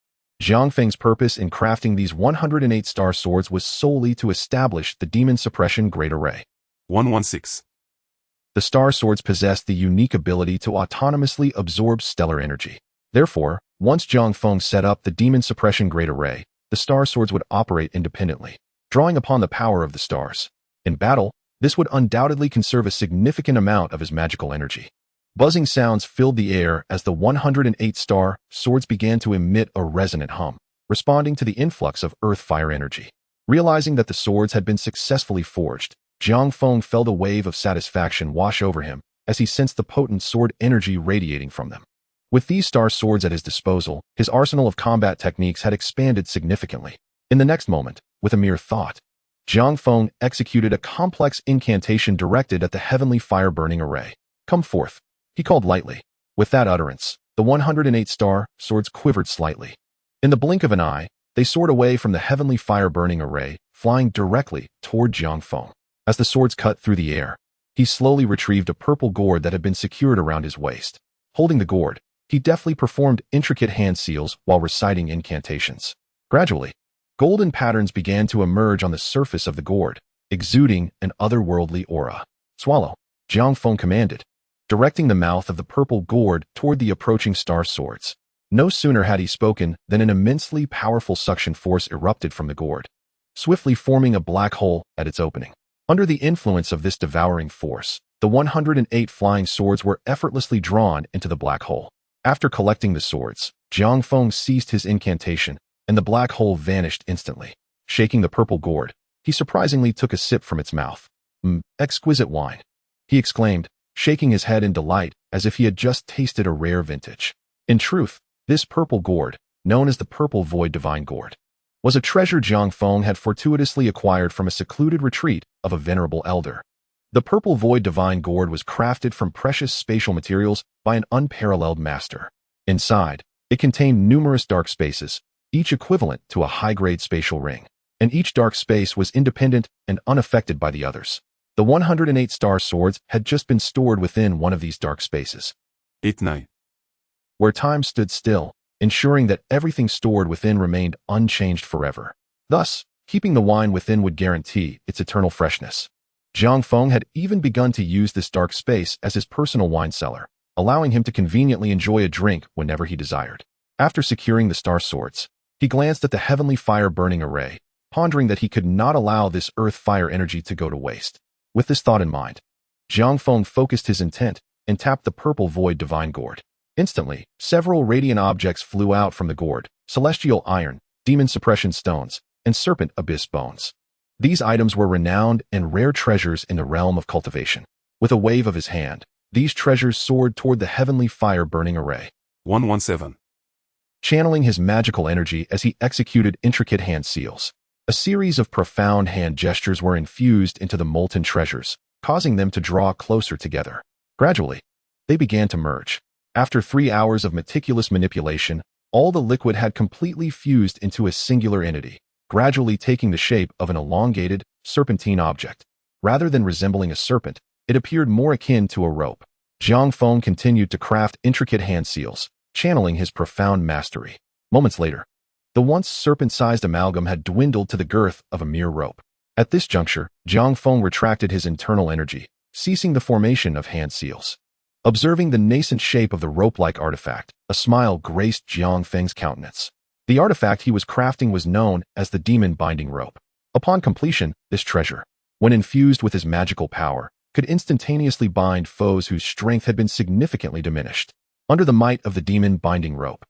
Jiang Feng's purpose in crafting these 108 star swords was solely to establish the Demon Suppression Great Array. 116. The star swords possessed the unique ability to autonomously absorb stellar energy. Therefore, once Jiang Feng set up the Demon Suppression Great Array, the star swords would operate independently, drawing upon the power of the stars. In battle, this would undoubtedly conserve a significant amount of his magical energy. Buzzing sounds filled the air as the 108 star swords began to emit a resonant hum, responding to the influx of earth fire energy. Realizing that the swords had been successfully forged, Jiang Feng felt a wave of satisfaction wash over him as he sensed the potent sword energy radiating from them. With these star swords at his disposal, his arsenal of combat techniques had expanded significantly. In the next moment, with a mere thought, Jiang Feng executed a complex incantation directed at the heavenly fire-burning array. "Come forth," he called lightly. With that utterance, the 108 star swords quivered slightly. In the blink of an eye, they soared away from the heavenly fire-burning array, flying directly toward Jiang Feng. As the swords cut through the air, he slowly retrieved a purple gourd that had been secured around his waist. Holding the gourd, he deftly performed intricate hand seals while reciting incantations. Gradually, golden patterns began to emerge on the surface of the gourd, exuding an otherworldly aura. "Swallow," Jiang Feng commanded, directing the mouth of the purple gourd toward the approaching star swords. No sooner had he spoken than an immensely powerful suction force erupted from the gourd, swiftly forming a black hole at its opening. Under the influence of this devouring force, the 108 flying swords were effortlessly drawn into the black hole. After collecting the swords, Jiang Feng ceased his incantation, and the black hole vanished instantly. Shaking the purple gourd, he surprisingly took a sip from its mouth. Exquisite wine," he exclaimed, shaking his head in delight as if he had just tasted a rare vintage. In truth, this purple gourd, known as the Purple Void Divine Gourd, was a treasure Jiang Feng had fortuitously acquired from a secluded retreat of a venerable elder. The Purple Void Divine Gourd was crafted from precious spatial materials by an unparalleled master. Inside, it contained numerous dark spaces, each equivalent to a high-grade spatial ring, and each dark space was independent and unaffected by the others. The 108 star swords had just been stored within one of these dark spaces, 89. where time stood still, ensuring that everything stored within remained unchanged forever. Thus, keeping the wine within would guarantee its eternal freshness. Jiang Feng had even begun to use this dark space as his personal wine cellar, allowing him to conveniently enjoy a drink whenever he desired. After securing the star swords, he glanced at the heavenly fire-burning array, pondering that he could not allow this earth fire energy to go to waste. With this thought in mind, Jiang Feng focused his intent and tapped the Purple Void Divine Gourd. Instantly, several radiant objects flew out from the gourd: celestial iron, demon suppression stones, and serpent abyss bones. These items were renowned and rare treasures in the realm of cultivation. With a wave of his hand, these treasures soared toward the heavenly fire-burning array. 117. Channeling his magical energy as he executed intricate hand seals, a series of profound hand gestures were infused into the molten treasures, causing them to draw closer together. Gradually, they began to merge. After 3 hours of meticulous manipulation, all the liquid had completely fused into a singular entity, gradually taking the shape of an elongated, serpentine object. Rather than resembling a serpent, it appeared more akin to a rope. Jiang Feng continued to craft intricate hand seals, channeling his profound mastery. Moments later, the once serpent-sized amalgam had dwindled to the girth of a mere rope. At this juncture, Jiang Feng retracted his internal energy, ceasing the formation of hand seals. Observing the nascent shape of the rope-like artifact, a smile graced Jiang Feng's countenance. The artifact he was crafting was known as the Demon Binding Rope. Upon completion, this treasure, when infused with his magical power, could instantaneously bind foes whose strength had been significantly diminished. Under the might of the demon binding rope,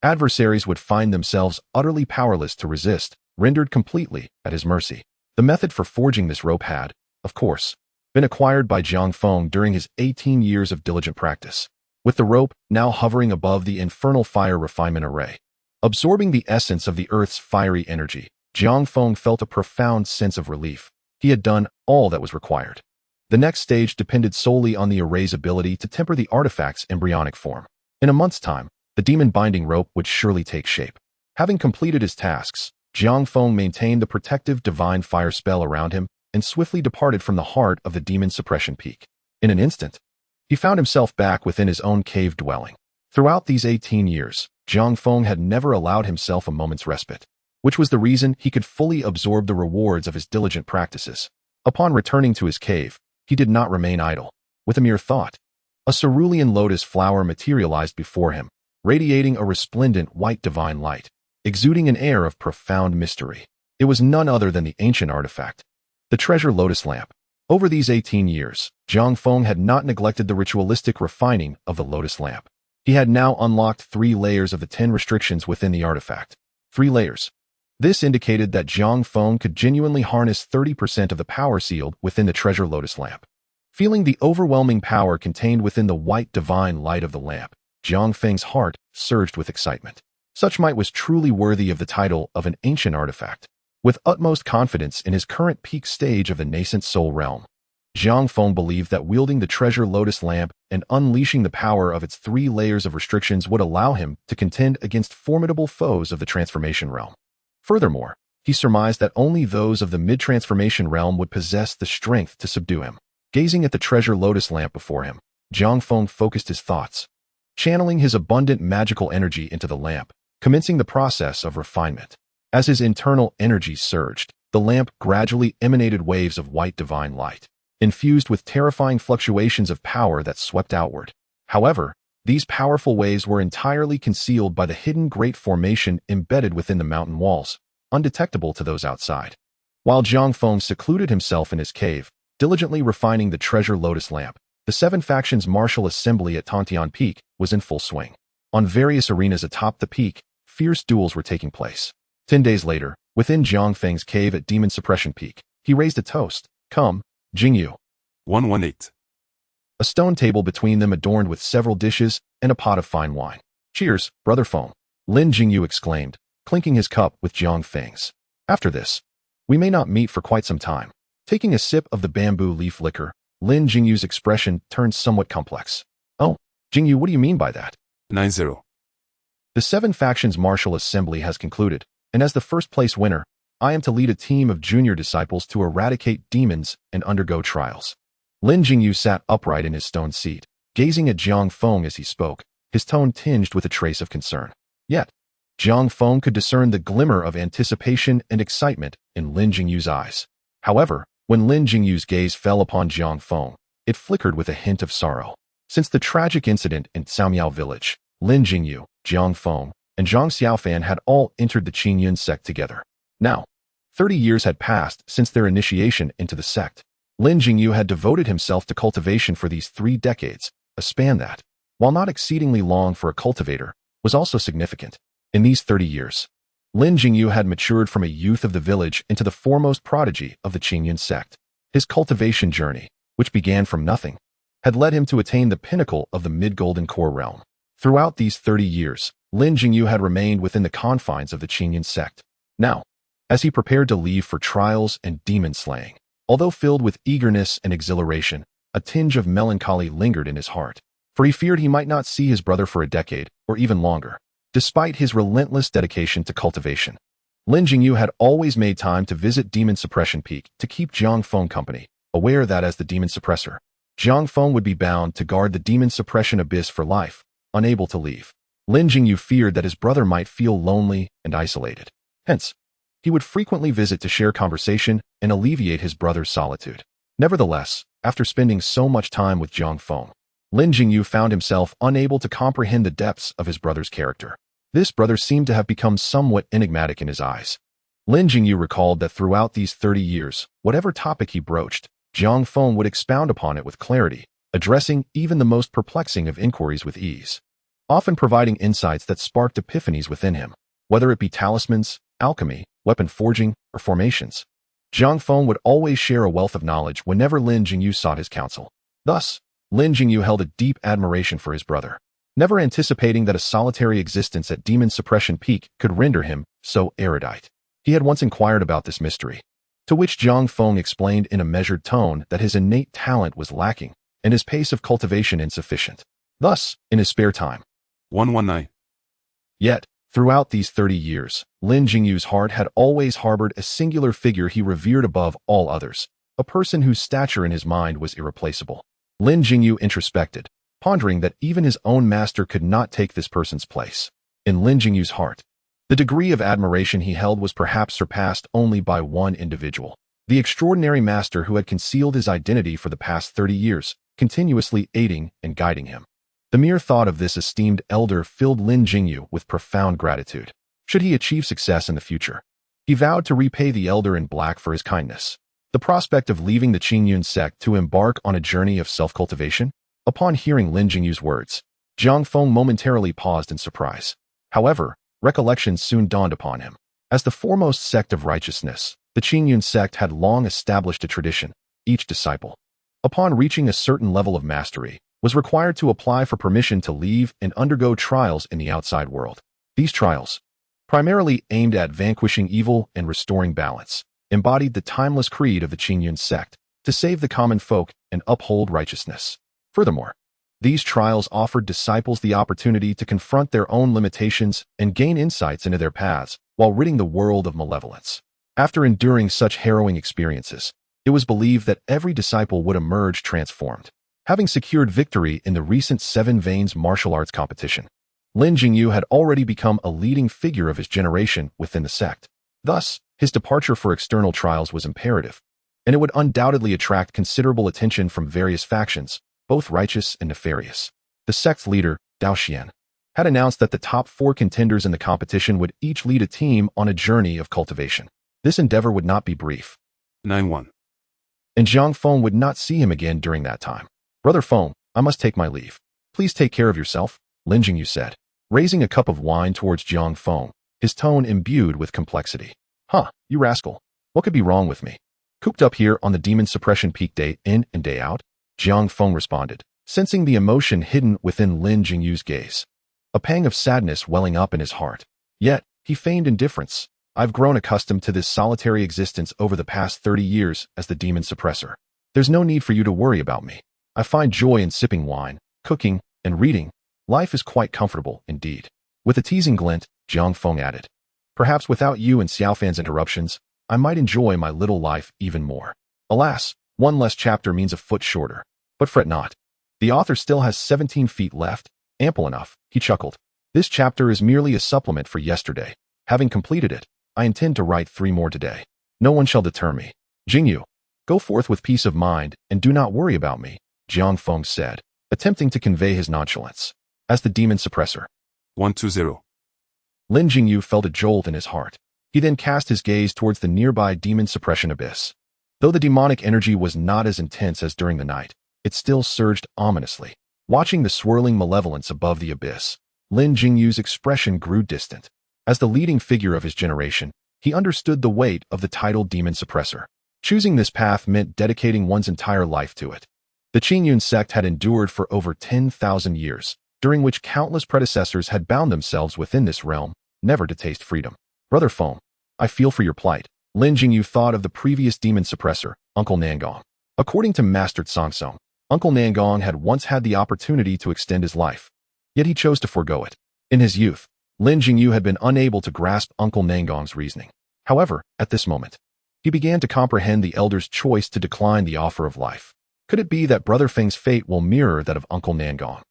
adversaries would find themselves utterly powerless to resist, rendered completely at his mercy. The method for forging this rope had, of course, been acquired by Jiang Feng during his 18 years of diligent practice. With the rope now hovering above the infernal fire refinement array, absorbing the essence of the earth's fiery energy, Jiang Feng felt a profound sense of relief. He had done all that was required. The next stage depended solely on the array's ability to temper the artifact's embryonic form. In a month's time, the demon binding rope would surely take shape. Having completed his tasks, Jiang Feng maintained the protective divine fire spell around him and swiftly departed from the heart of the demon suppression peak. In an instant, he found himself back within his own cave dwelling. Throughout these 18 years, Jiang Feng had never allowed himself a moment's respite, which was the reason he could fully absorb the rewards of his diligent practices. Upon returning to his cave, he did not remain idle. With a mere thought, a cerulean lotus flower materialized before him, radiating a resplendent white divine light, exuding an air of profound mystery. It was none other than the ancient artifact, the treasure lotus lamp. Over these 18 years, Jiang Feng had not neglected the ritualistic refining of the lotus lamp. He had now unlocked 3 layers of the 10 restrictions within the artifact. 3 layers. This indicated that Jiang Feng could genuinely harness 30% of the power sealed within the treasure lotus lamp. Feeling the overwhelming power contained within the white divine light of the lamp, Jiang Feng's heart surged with excitement. Such might was truly worthy of the title of an ancient artifact. With utmost confidence in his current peak stage of the nascent soul realm, Jiang Feng believed that wielding the treasure lotus lamp and unleashing the power of its 3 layers of restrictions would allow him to contend against formidable foes of the transformation realm. Furthermore, he surmised that only those of the mid-transformation realm would possess the strength to subdue him. Gazing at the treasure lotus lamp before him, Jiang Feng focused his thoughts, channeling his abundant magical energy into the lamp, commencing the process of refinement. As his internal energy surged, the lamp gradually emanated waves of white divine light, infused with terrifying fluctuations of power that swept outward. However, these powerful waves were entirely concealed by the hidden great formation embedded within the mountain walls, undetectable to those outside. While Jiang Feng secluded himself in his cave, diligently refining the treasure lotus lamp, the 7 factions martial assembly at Tantian Peak was in full swing. On various arenas atop the peak, fierce duels were taking place. 10 days later, within Jiang Feng's cave at Demon Suppression Peak, he raised a toast. Come, Jingyu. 118. A stone table between them adorned with several dishes and a pot of fine wine. Cheers, Brother Feng, Lin Jingyu exclaimed, clinking his cup with Jiang Feng's. After this, we may not meet for quite some time. Taking a sip of the bamboo leaf liquor, Lin Jingyu's expression turned somewhat complex. Oh, Jingyu, what do you mean by that? 90. The 7 factions martial assembly has concluded, and as the first place winner, I am to lead a team of junior disciples to eradicate demons and undergo trials. Lin Jingyu sat upright in his stone seat, gazing at Jiang Feng as he spoke, his tone tinged with a trace of concern. Yet, Jiang Feng could discern the glimmer of anticipation and excitement in Lin Jingyu's eyes. However, when Lin Jingyu's gaze fell upon Jiang Feng, it flickered with a hint of sorrow. Since the tragic incident in Caomiao village, Lin Jingyu, Jiang Feng, and Zhang Xiaofan had all entered the Qingyun Sect together. Now, 30 years had passed since their initiation into the sect. Lin Jingyu had devoted himself to cultivation for these 3 decades, a span that, while not exceedingly long for a cultivator, was also significant. In these 30 years, Lin Jingyu had matured from a youth of the village into the foremost prodigy of the Qingyun Sect. His cultivation journey, which began from nothing, had led him to attain the pinnacle of the mid-golden core realm. Throughout these 30 years, Lin Jingyu had remained within the confines of the Qingyun Sect. Now, as he prepared to leave for trials and demon slaying, although filled with eagerness and exhilaration, a tinge of melancholy lingered in his heart, for he feared he might not see his brother for a decade, or even longer. Despite his relentless dedication to cultivation, Lin Jingyu had always made time to visit Demon Suppression Peak to keep Jiang Feng company, aware that as the demon suppressor, Jiang Feng would be bound to guard the demon suppression abyss for life, unable to leave. Lin Jingyu feared that his brother might feel lonely and isolated. Hence, he would frequently visit to share conversation and alleviate his brother's solitude. Nevertheless, after spending so much time with Jiang Feng, Lin Jingyu found himself unable to comprehend the depths of his brother's character. This brother seemed to have become somewhat enigmatic in his eyes. Lin Jingyu recalled that throughout these 30 years, whatever topic he broached, Jiang Feng would expound upon it with clarity, addressing even the most perplexing of inquiries with ease, often providing insights that sparked epiphanies within him, whether it be talismans, alchemy, weapon forging, or formations. Jiang Feng would always share a wealth of knowledge whenever Lin Jingyu sought his counsel. Thus, Lin Jingyu held a deep admiration for his brother, never anticipating that a solitary existence at Demon Suppression Peak could render him so erudite. He had once inquired about this mystery, to which Jiang Feng explained in a measured tone that his innate talent was lacking and his pace of cultivation insufficient. Thus, in his spare time, 119. Yet, throughout these 30 years, Lin Jingyu's heart had always harbored a singular figure he revered above all others, a person whose stature in his mind was irreplaceable. Lin Jingyu introspected, pondering that even his own master could not take this person's place. In Lin Jingyu's heart, the degree of admiration he held was perhaps surpassed only by one individual, the extraordinary master who had concealed his identity for the past 30 years, continuously aiding and guiding him. The mere thought of this esteemed elder filled Lin Jingyu with profound gratitude. Should he achieve success in the future, he vowed to repay the elder in black for his kindness. The prospect of leaving the Qingyun Sect to embark on a journey of self-cultivation? Upon hearing Lin Jingyu's words, Jiang Feng momentarily paused in surprise. However, recollection soon dawned upon him. As the foremost sect of righteousness, the Qingyun Sect had long established a tradition. Each disciple, upon reaching a certain level of mastery, was required to apply for permission to leave and undergo trials in the outside world. These trials, primarily aimed at vanquishing evil and restoring balance, embodied the timeless creed of the Qingyun Sect to save the common folk and uphold righteousness. Furthermore, these trials offered disciples the opportunity to confront their own limitations and gain insights into their paths while ridding the world of malevolence. After enduring such harrowing experiences, it was believed that every disciple would emerge transformed. Having secured victory in the recent Seven Veins martial arts competition, Lin Jingyu had already become a leading figure of his generation within the sect. Thus, his departure for external trials was imperative, and it would undoubtedly attract considerable attention from various factions, both righteous and nefarious. The sect's leader, Zhu Xian, had announced that the top 4 contenders in the competition would each lead a team on a journey of cultivation. This endeavor would not be brief, 91. and Jiang Feng would not see him again during that time. "Brother Feng, I must take my leave. Please take care of yourself," Lin Jingyu said, raising a cup of wine towards Jiang Feng, his tone imbued with complexity. "Huh, you rascal. What could be wrong with me? Cooped up here on the Demon Suppression Peak day in and day out?" Jiang Feng responded, sensing the emotion hidden within Lin Jingyu's gaze, a pang of sadness welling up in his heart. Yet, he feigned indifference. "I've grown accustomed to this solitary existence over the past 30 years as the demon suppressor. There's no need for you to worry about me. I find joy in sipping wine, cooking, and reading. Life is quite comfortable, indeed." With a teasing glint, Jiang Feng added, "Perhaps without you and Xiaofan's interruptions, I might enjoy my little life even more. Alas, one less chapter means a foot shorter. But fret not. The author still has 17 feet left, ample enough," he chuckled. "This chapter is merely a supplement for yesterday. Having completed it, I intend to write 3 more today. No one shall deter me. Jingyu, go forth with peace of mind and do not worry about me," Jiang Feng said, attempting to convey his nonchalance. As the demon suppressor, 120. Lin Jingyu felt a jolt in his heart. He then cast his gaze towards the nearby demon suppression abyss. Though the demonic energy was not as intense as during the night, it still surged ominously. Watching the swirling malevolence above the abyss, Lin Jingyu's expression grew distant. As the leading figure of his generation, he understood the weight of the title demon suppressor. Choosing this path meant dedicating one's entire life to it. The Qingyun Sect had endured for over 10,000 years, during which countless predecessors had bound themselves within this realm, never to taste freedom. "Brother Feng, I feel for your plight." Lin Jingyu thought of the previous demon suppressor, Uncle Nangong. According to Master Tsongtsong, Uncle Nangong had once had the opportunity to extend his life, yet he chose to forego it. In his youth, Lin Jingyu had been unable to grasp Uncle Nangong's reasoning. However, at this moment, he began to comprehend the elder's choice to decline the offer of life. Could it be that Brother Feng's fate will mirror that of Uncle Nangong,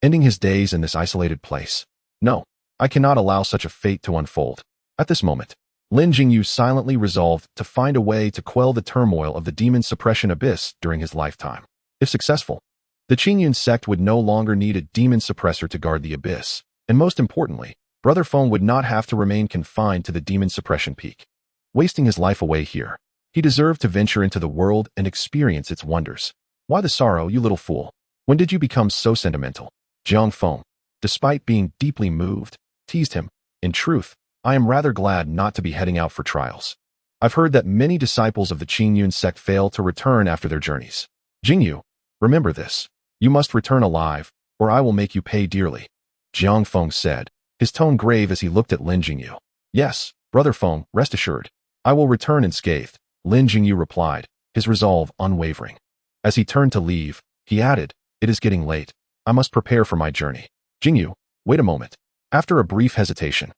ending his days in this isolated place? No, I cannot allow such a fate to unfold. At this moment, Lin Jingyu silently resolved to find a way to quell the turmoil of the demon suppression abyss during his lifetime. If successful, the Qingyun Sect would no longer need a demon suppressor to guard the abyss, and most importantly, Brother Feng would not have to remain confined to the demon suppression peak, wasting his life away here. He deserved to venture into the world and experience its wonders. Why the sorrow, you little fool? When did you become so sentimental? Jiang Feng, despite being deeply moved, teased him. In truth, I am rather glad not to be heading out for trials. I've heard that many disciples of the Qingyun Sect fail to return after their journeys. Jingyu, remember this. You must return alive, or I will make you pay dearly. Jiang Feng said, his tone grave as he looked at Lin Jingyu. Yes, Brother Feng, rest assured. I will return unscathed, Lin Jingyu replied, his resolve unwavering. As he turned to leave, he added, it is getting late. I must prepare for my journey. Jingyu, wait a moment. After a brief hesitation,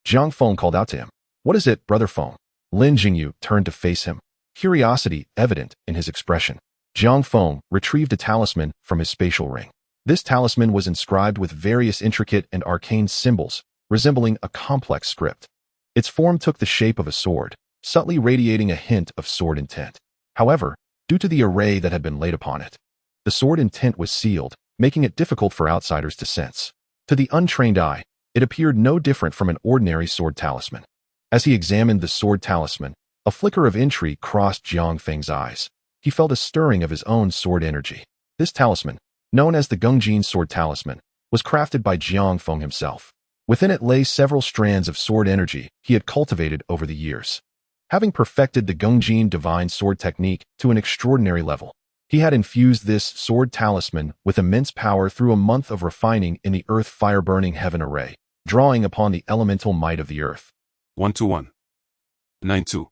Jiang Feng called out to him. What is it, Brother Feng? Lin Jingyu turned to face him, curiosity evident in his expression. Jiang Feng retrieved a talisman from his spatial ring. This talisman was inscribed with various intricate and arcane symbols, resembling a complex script. Its form took the shape of a sword, subtly radiating a hint of sword intent. However, due to the array that had been laid upon it, the sword intent was sealed, making it difficult for outsiders to sense. To the untrained eye, it appeared no different from an ordinary sword talisman. As he examined the sword talisman, a flicker of intrigue crossed Jiang Feng's eyes. He felt a stirring of his own sword energy. This talisman, known as the Qingyun Sword Talisman, was crafted by Jiang Feng himself. Within it lay several strands of sword energy he had cultivated over the years. Having perfected the Qingyun divine sword technique to an extraordinary level, he had infused this sword talisman with immense power through a month of refining in the earth fire-burning heaven array, drawing upon the elemental might of the earth. 121. 92.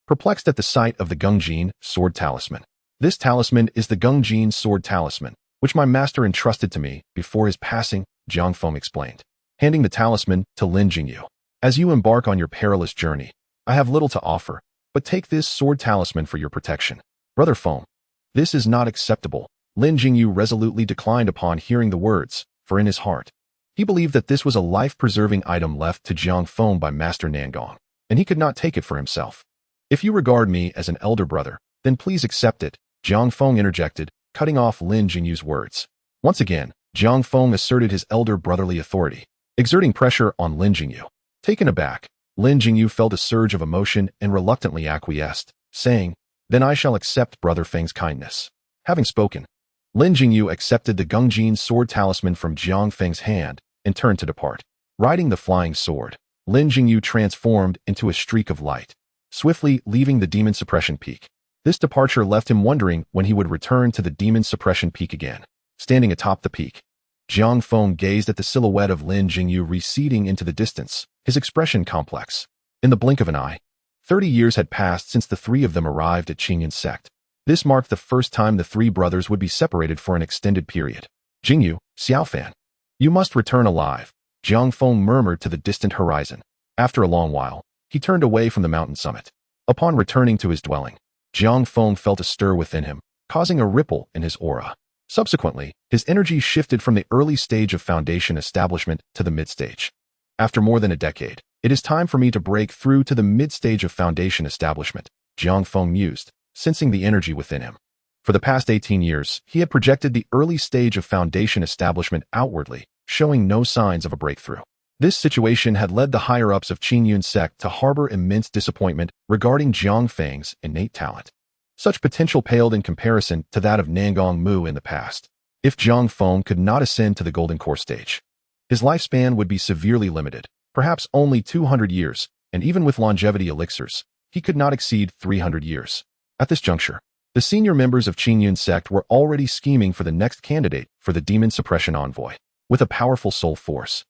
Perplexed at the sight of the Qingyun Sword Talisman. This talisman is the Qingyun Sword Talisman, which my master entrusted to me before his passing, Jiang Feng explained, handing the talisman to Lin Jingyu. As you embark on your perilous journey, I have little to offer, but take this sword talisman for your protection. Brother Feng, this is not acceptable. Lin Jingyu resolutely declined upon hearing the words, for in his heart, he believed that this was a life-preserving item left to Jiang Feng by Master Nangong, and he could not take it for himself. If you regard me as an elder brother, then please accept it, Jiang Feng interjected, cutting off Lin Jingyu's words. Once again, Jiang Feng asserted his elder brotherly authority, exerting pressure on Lin Jingyu. Taken aback, Lin Jingyu felt a surge of emotion and reluctantly acquiesced, saying, then I shall accept Brother Feng's kindness. Having spoken, Lin Jingyu accepted the Qingyun sword talisman from Jiang Feng's hand and turned to depart. Riding the flying sword, Lin Jingyu transformed into a streak of light, swiftly leaving the demon suppression peak. This departure left him wondering when he would return to the demon suppression peak again. Standing atop the peak, Jiang Feng gazed at the silhouette of Lin Jingyu receding into the distance, his expression complex. In the blink of an eye, 30 years had passed since the three of them arrived at Qingyun Sect. This marked the first time the three brothers would be separated for an extended period. Jingyu, Xiaofan, you must return alive, Jiang Feng murmured to the distant horizon. After a long while, he turned away from the mountain summit. Upon returning to his dwelling, Jiang Feng felt a stir within him, causing a ripple in his aura. Subsequently, his energy shifted from the early stage of foundation establishment to the mid-stage. After more than a decade, it is time for me to break through to the mid-stage of foundation establishment, Jiang Feng mused, sensing the energy within him. For the past 18 years, he had projected the early stage of foundation establishment outwardly, showing no signs of a breakthrough. This situation had led the higher-ups of Qingyun Sect to harbor immense disappointment regarding Jiang Feng's innate talent. Such potential paled in comparison to that of Nangong Mu in the past. If Jiang Feng could not ascend to the golden core stage, his lifespan would be severely limited, perhaps only 200 years, and even with longevity elixirs, he could not exceed 300 years. At this juncture, the senior members of Qingyun Sect were already scheming for the next candidate for the demon suppression envoy. With a powerful soul force,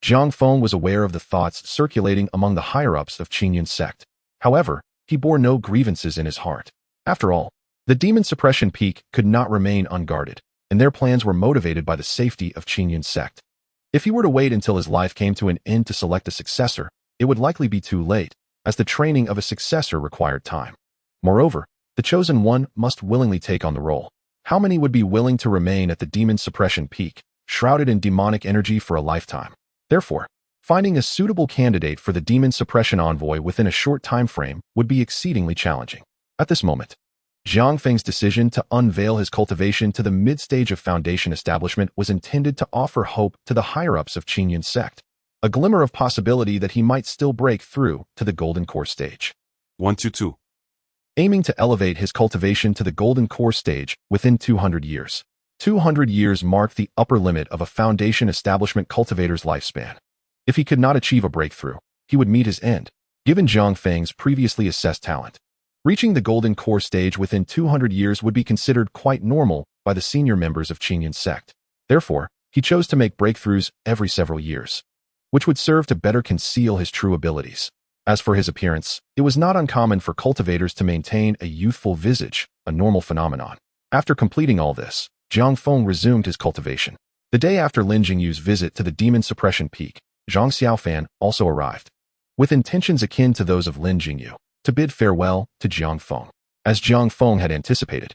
Jiang Feng was aware of the thoughts circulating among the higher-ups of Qingyun Sect. However, he bore no grievances in his heart. After all, the demon suppression peak could not remain unguarded, and their plans were motivated by the safety of Qingyun Sect. If he were to wait until his life came to an end to select a successor, it would likely be too late, as the training of a successor required time. Moreover, the chosen one must willingly take on the role. How many would be willing to remain at the demon suppression peak, shrouded in demonic energy for a lifetime? Therefore, finding a suitable candidate for the demon suppression envoy within a short time frame would be exceedingly challenging. At this moment, Jiang Feng's decision to unveil his cultivation to the mid-stage of foundation establishment was intended to offer hope to the higher-ups of Qingyun Sect, a glimmer of possibility that he might still break through to the golden core stage. 122. aiming to elevate his cultivation to the golden core stage within 200 years. 200 years marked the upper limit of a foundation establishment cultivator's lifespan. If he could not achieve a breakthrough, he would meet his end, given Jiang Feng's previously assessed talent. Reaching the golden core stage within 200 years would be considered quite normal by the senior members of Qingyun Sect. Therefore, he chose to make breakthroughs every several years, which would serve to better conceal his true abilities. As for his appearance, it was not uncommon for cultivators to maintain a youthful visage, a normal phenomenon. After completing all this, Jiang Feng resumed his cultivation. The day after Lin Jingyu's visit to the demon suppression peak, Zhang Xiaofan also arrived, with intentions akin to those of Lin Jingyu, to bid farewell to Jiang Feng. As Jiang Feng had anticipated,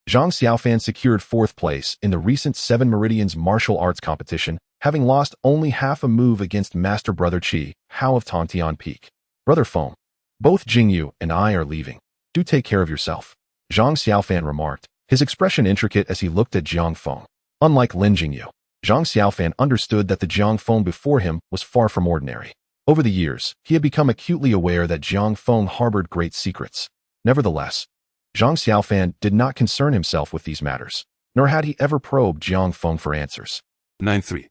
Zhang Xiaofan secured 4th place in the recent 7 Meridians martial arts competition, having lost only half a move against Master Brother Qi Hao of Tantian Peak. Brother Feng, both Jingyu and I are leaving. Do take care of yourself, Zhang Xiaofan remarked, his expression intricate as he looked at Jiang Feng. Unlike Lin Jingyu, Zhang Xiaofan understood that the Jiang Feng before him was far from ordinary. Over the years, he had become acutely aware that Jiang Feng harbored great secrets. Nevertheless, Zhang Xiaofan did not concern himself with these matters, nor had he ever probed Jiang Feng for answers. 9-3.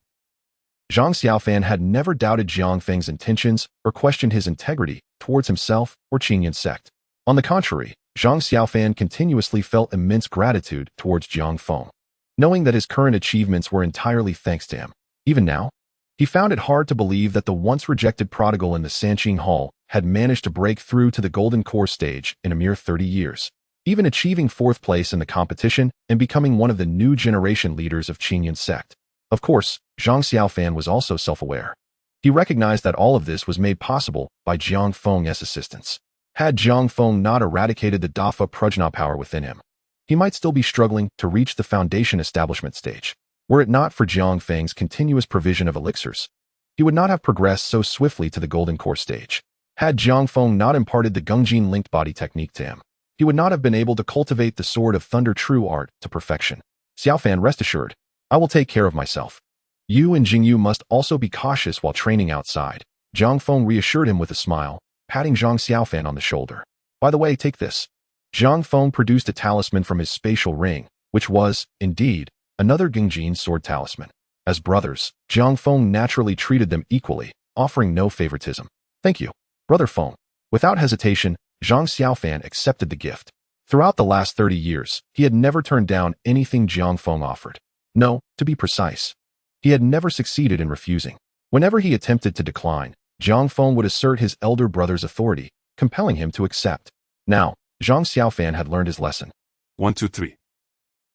Zhang Xiaofan had never doubted Jiang Feng's intentions or questioned his integrity towards himself or Qingyun Sect. On the contrary, Zhang Xiaofan continuously felt immense gratitude towards Jiang Feng, knowing that his current achievements were entirely thanks to him. Even now, he found it hard to believe that the once-rejected prodigal in the Sanqing Hall had managed to break through to the golden core stage in a mere 30 years, even achieving 4th place in the competition and becoming one of the new generation leaders of Qingyun Sect. Of course, Zhang Xiaofan was also self-aware. He recognized that all of this was made possible by Jiang Feng's assistance. Had Jiang Feng not eradicated the Dafa Prajna power within him, he might still be struggling to reach the foundation establishment stage. Were it not for Jiang Feng's continuous provision of elixirs, he would not have progressed so swiftly to the golden core stage. Had Jiang Feng not imparted the Gungjin linked body technique to him, he would not have been able to cultivate the Sword of Thunder true art to perfection. Xiaofan, rest assured, I will take care of myself. You and Jingyu must also be cautious while training outside. Jiang Feng reassured him with a smile, patting Zhang Xiaofan on the shoulder. By the way, take this. Jiang Feng produced a talisman from his spatial ring, which was, indeed, another Qingyun sword talisman. As brothers, Jiang Feng naturally treated them equally, offering no favoritism. Thank you, Brother Feng. Without hesitation, Zhang Xiaofan accepted the gift. Throughout the last 30 years, he had never turned down anything Jiang Feng offered. No, to be precise, he had never succeeded in refusing. Whenever he attempted to decline, Jiang Feng would assert his elder brother's authority, compelling him to accept. Now, Zhang Xiaofan had learned his lesson. 1, 2, 3.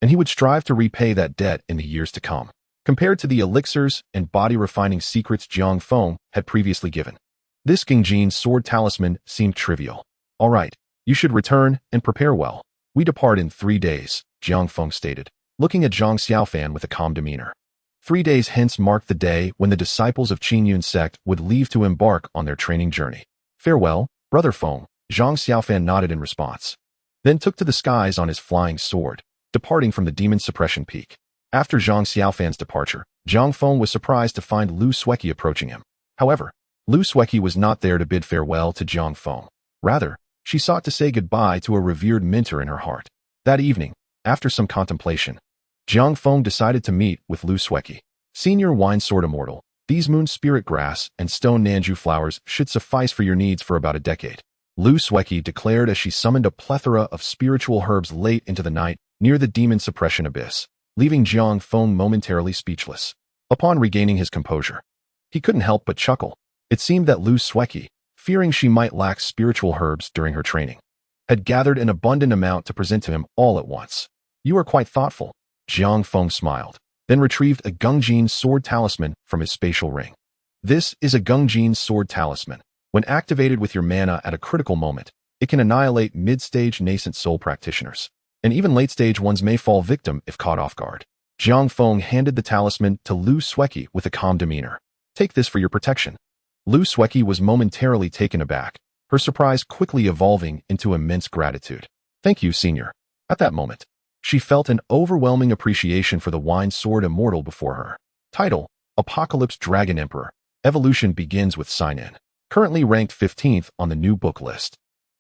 And he would strive to repay that debt in the years to come. Compared to the elixirs and body-refining secrets Jiang Feng had previously given, this Qingyun sword talisman seemed trivial. All right, you should return and prepare well. We depart in 3 days, Jiang Feng stated, looking at Zhang Xiaofan with a calm demeanor. 3 days hence marked the day when the disciples of Qingyun Sect would leave to embark on their training journey. Farewell, Brother Feng, Zhang Xiaofan nodded in response, then took to the skies on his flying sword, departing from the demon suppression peak. After Zhang Xiaofan's departure, Jiang Feng was surprised to find Lu Sueki approaching him. However, Lu Sueki was not there to bid farewell to Jiang Feng. Rather, she sought to say goodbye to a revered mentor in her heart. That evening, after some contemplation, Jiang Feng decided to meet with Lu Sueki. Senior wine sword immortal, these moon spirit grass and stone Nanju flowers should suffice for your needs for about a decade, Lu Sueki declared as she summoned a plethora of spiritual herbs late into the night near the demon suppression abyss, leaving Jiang Feng momentarily speechless. Upon regaining his composure, he couldn't help but chuckle. It seemed that Lu Sueki, fearing she might lack spiritual herbs during her training, had gathered an abundant amount to present to him all at once. You are quite thoughtful, Jiang Feng smiled, then retrieved a Gungjin sword talisman from his spatial ring. This is a Gungjin sword talisman. When activated with your mana at a critical moment, it can annihilate mid-stage nascent soul practitioners, and even late-stage ones may fall victim if caught off guard. Jiang Feng handed the talisman to Lu Sueki with a calm demeanor. Take this for your protection. Lu Sueki was momentarily taken aback, her surprise quickly evolving into immense gratitude. Thank you, Senior. At that moment, she felt an overwhelming appreciation for the wine sword immortal before her. Title: Apocalypse Dragon Emperor. Evolution begins with sign-in. Currently ranked 15th on the new book list.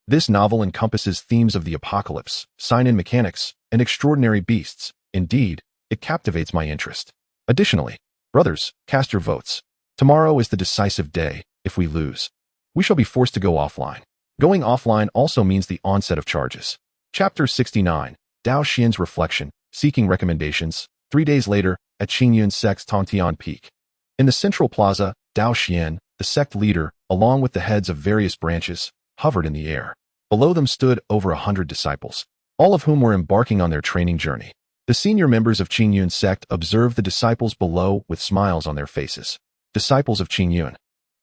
This novel encompasses themes of the apocalypse, sign-in mechanics, and extraordinary beasts. Indeed, it captivates my interest. Additionally, brothers, cast your votes. Tomorrow is the decisive day. If we lose, we shall be forced to go offline. Going offline also means the onset of charges. Chapter 69, Zhu Xian's Reflection, Seeking Recommendations. 3 days later, at Qingyun Sect's Tongtian Peak. In the central plaza, Zhu Xian, the sect leader, along with the heads of various branches, hovered in the air. Below them stood over 100 disciples, all of whom were embarking on their training journey. The senior members of Qingyun Sect observed the disciples below with smiles on their faces. Disciples of Qingyun.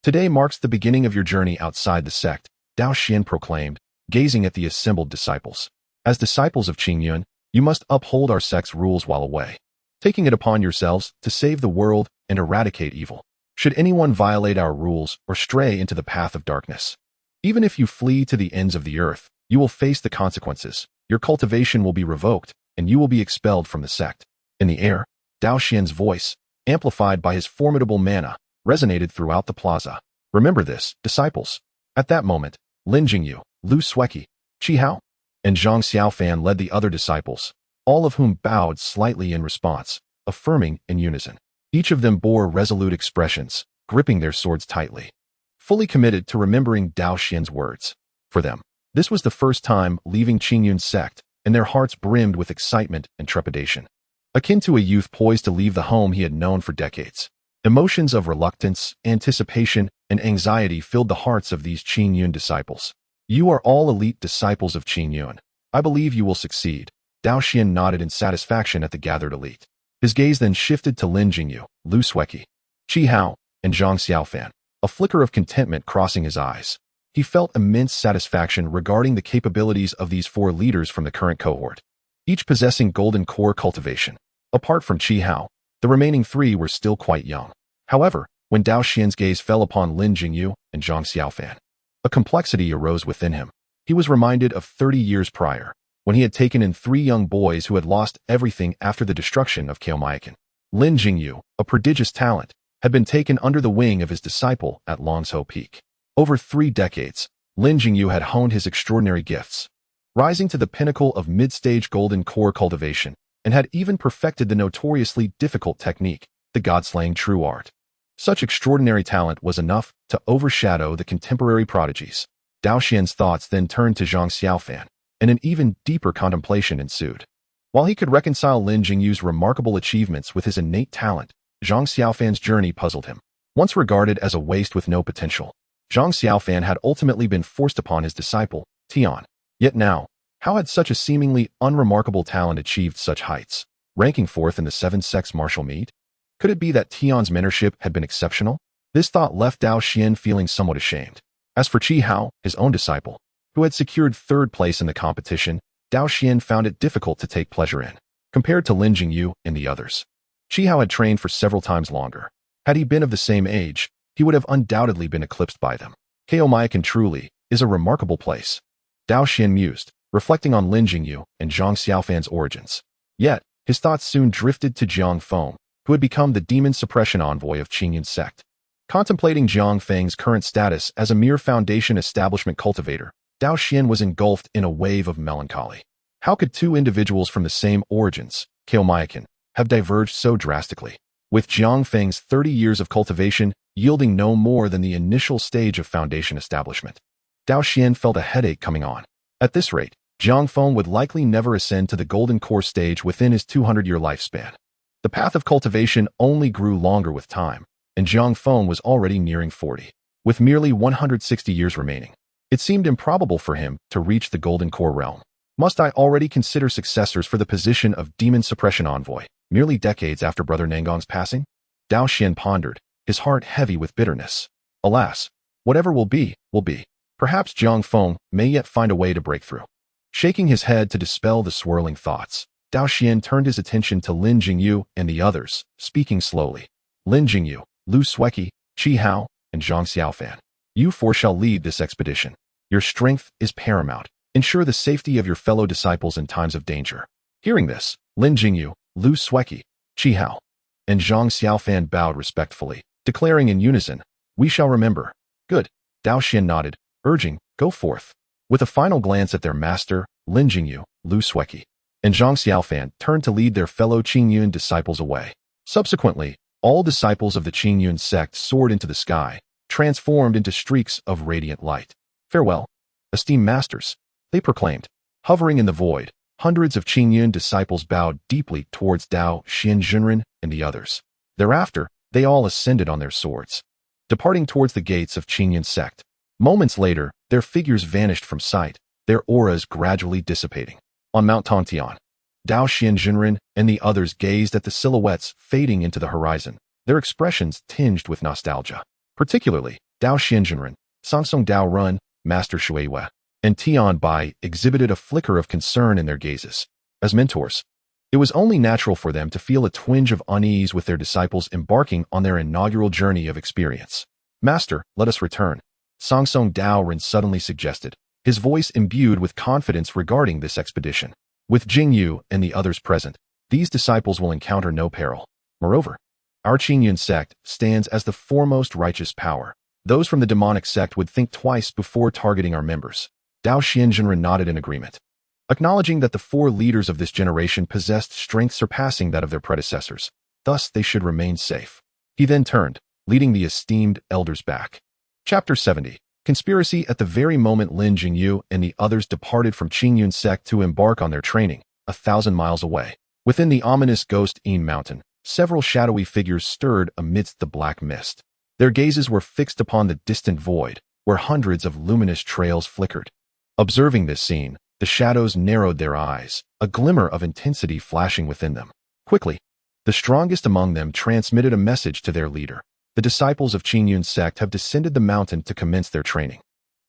Today marks the beginning of your journey outside the sect, Zhu Xian proclaimed, gazing at the assembled disciples. As disciples of Qingyun, you must uphold our sect's rules while away, taking it upon yourselves to save the world and eradicate evil. Should anyone violate our rules or stray into the path of darkness, even if you flee to the ends of the earth, you will face the consequences. Your cultivation will be revoked, and you will be expelled from the sect. In the air, Zhu Xian's voice, amplified by his formidable mana, resonated throughout the plaza. Remember this, disciples. At that moment, Lin Jingyu, Lu Sueki, Qi Hao, and Zhang Xiaofan led the other disciples, all of whom bowed slightly in response, affirming in unison. Each of them bore resolute expressions, gripping their swords tightly, fully committed to remembering Zhu Xian's words. For them, this was the first time leaving Qingyun Sect, and their hearts brimmed with excitement and trepidation. Akin to a youth poised to leave the home he had known for decades. Emotions of reluctance, anticipation, and anxiety filled the hearts of these Qingyun disciples. You are all elite disciples of Qingyun. I believe you will succeed. Zhu Xian nodded in satisfaction at the gathered elite. His gaze then shifted to Lin Jingyu, Lu Sueki, Qi Hao, and Zhang Xiaofan, a flicker of contentment crossing his eyes. He felt immense satisfaction regarding the capabilities of these 4 leaders from the current cohort, each possessing golden core cultivation. Apart from Qi Hao, the remaining 3 were still quite young. However, when Zhu Xian's gaze fell upon Lin Jingyu and Zhang Xiaofan, a complexity arose within him. He was reminded of 30 years prior, when he had taken in 3 young boys who had lost everything after the destruction of Qingyun. Lin Jingyu, a prodigious talent, had been taken under the wing of his disciple at Longzhou Peak. Over 3 decades, Lin Jingyu had honed his extraordinary gifts, rising to the pinnacle of mid-stage golden core cultivation, and had even perfected the notoriously difficult technique, the god-slaying true art. Such extraordinary talent was enough to overshadow the contemporary prodigies. Zhu Xian's thoughts then turned to Zhang Xiaofan, and an even deeper contemplation ensued. While he could reconcile Lin Jingyu's remarkable achievements with his innate talent, Zhang Xiaofan's journey puzzled him. Once regarded as a waste with no potential, Zhang Xiaofan had ultimately been forced upon his disciple, Tian. Yet now, how had such a seemingly unremarkable talent achieved such heights, ranking 4th in the 7 sects martial meet? Could it be that Tian's mentorship had been exceptional? This thought left Zhu Xian feeling somewhat ashamed. As for Qi Hao, his own disciple, who had secured 3rd place in the competition, Zhu Xian found it difficult to take pleasure in, compared to Lin Jingyu and the others. Qi Hao had trained for several times longer. Had he been of the same age, he would have undoubtedly been eclipsed by them. Qingyun truly is a remarkable place. Zhu Xian mused, reflecting on Lin Jingyu and Zhang Xiaofan's origins. Yet, his thoughts soon drifted to Jiang Feng, who had become the demon suppression envoy of Qingyun Sect. Contemplating Jiang Feng's current status as a mere foundation establishment cultivator, Zhu Xian was engulfed in a wave of melancholy. How could 2 individuals from the same origins, Qingyun, have diverged so drastically, with Jiang Feng's 30 years of cultivation yielding no more than the initial stage of foundation establishment? Zhu Xian felt a headache coming on. At this rate, Jiang Feng would likely never ascend to the golden core stage within his 200-year lifespan. The path of cultivation only grew longer with time, and Jiang Feng was already nearing 40, with merely 160 years remaining. It seemed improbable for him to reach the golden core realm. Must I already consider successors for the position of demon suppression envoy, merely decades after Brother Nangong's passing? Zhu Xian pondered, his heart heavy with bitterness. Alas, whatever will be, will be. Perhaps Jiang Feng may yet find a way to break through. Shaking his head to dispel the swirling thoughts, Zhu Xian turned his attention to Lin Jingyu and the others, speaking slowly. Lin Jingyu, Lu Sueki, Qi Hao, and Zhang Xiaofan. You 4 shall lead this expedition. Your strength is paramount. Ensure the safety of your fellow disciples in times of danger. Hearing this, Lin Jingyu, Lu Sueki, Qi Hao, and Zhang Xiaofan bowed respectfully, declaring in unison, we shall remember. Good. Zhu Xian nodded, urging, go forth. With a final glance at their master, Lin Jingyu, Lu Sueki, and Zhang Xiaofan turned to lead their fellow Qingyun disciples away. Subsequently, all disciples of the Qingyun Sect soared into the sky, transformed into streaks of radiant light. Farewell, esteemed masters, they proclaimed. Hovering in the void, hundreds of Qingyun disciples bowed deeply towards Dao Xianjunren and the others. Thereafter, they all ascended on their swords, departing towards the gates of Qingyun Sect. Moments later, their figures vanished from sight, their auras gradually dissipating. On Mount Tongtian, Dao Xianjunren and the others gazed at the silhouettes fading into the horizon, their expressions tinged with nostalgia. Particularly, Dao Xianjunren, Sangsong Dao Run, Master Shuiwei, and Tian Bai exhibited a flicker of concern in their gazes. As mentors, it was only natural for them to feel a twinge of unease with their disciples embarking on their inaugural journey of experience. Master, let us return, Sangsong Dao Ren suddenly suggested, his voice imbued with confidence regarding this expedition. With Jingyu and the others present, these disciples will encounter no peril. Moreover, our Qingyun Sect stands as the foremost righteous power. Those from the demonic sect would think twice before targeting our members. Dao Xianjunren nodded in agreement, acknowledging that the 4 leaders of this generation possessed strength surpassing that of their predecessors. Thus, they should remain safe. He then turned, leading the esteemed elders back. Chapter 70. Conspiracy. At the very moment Lin Jingyu and the others departed from Qingyun Sect to embark on their training, 1,000 miles away, within the ominous Ghost Yin Mountain, several shadowy figures stirred amidst the black mist. Their gazes were fixed upon the distant void, where hundreds of luminous trails flickered. Observing this scene, the shadows narrowed their eyes, a glimmer of intensity flashing within them. Quickly, the strongest among them transmitted a message to their leader. The disciples of Qingyun Sect have descended the mountain to commence their training.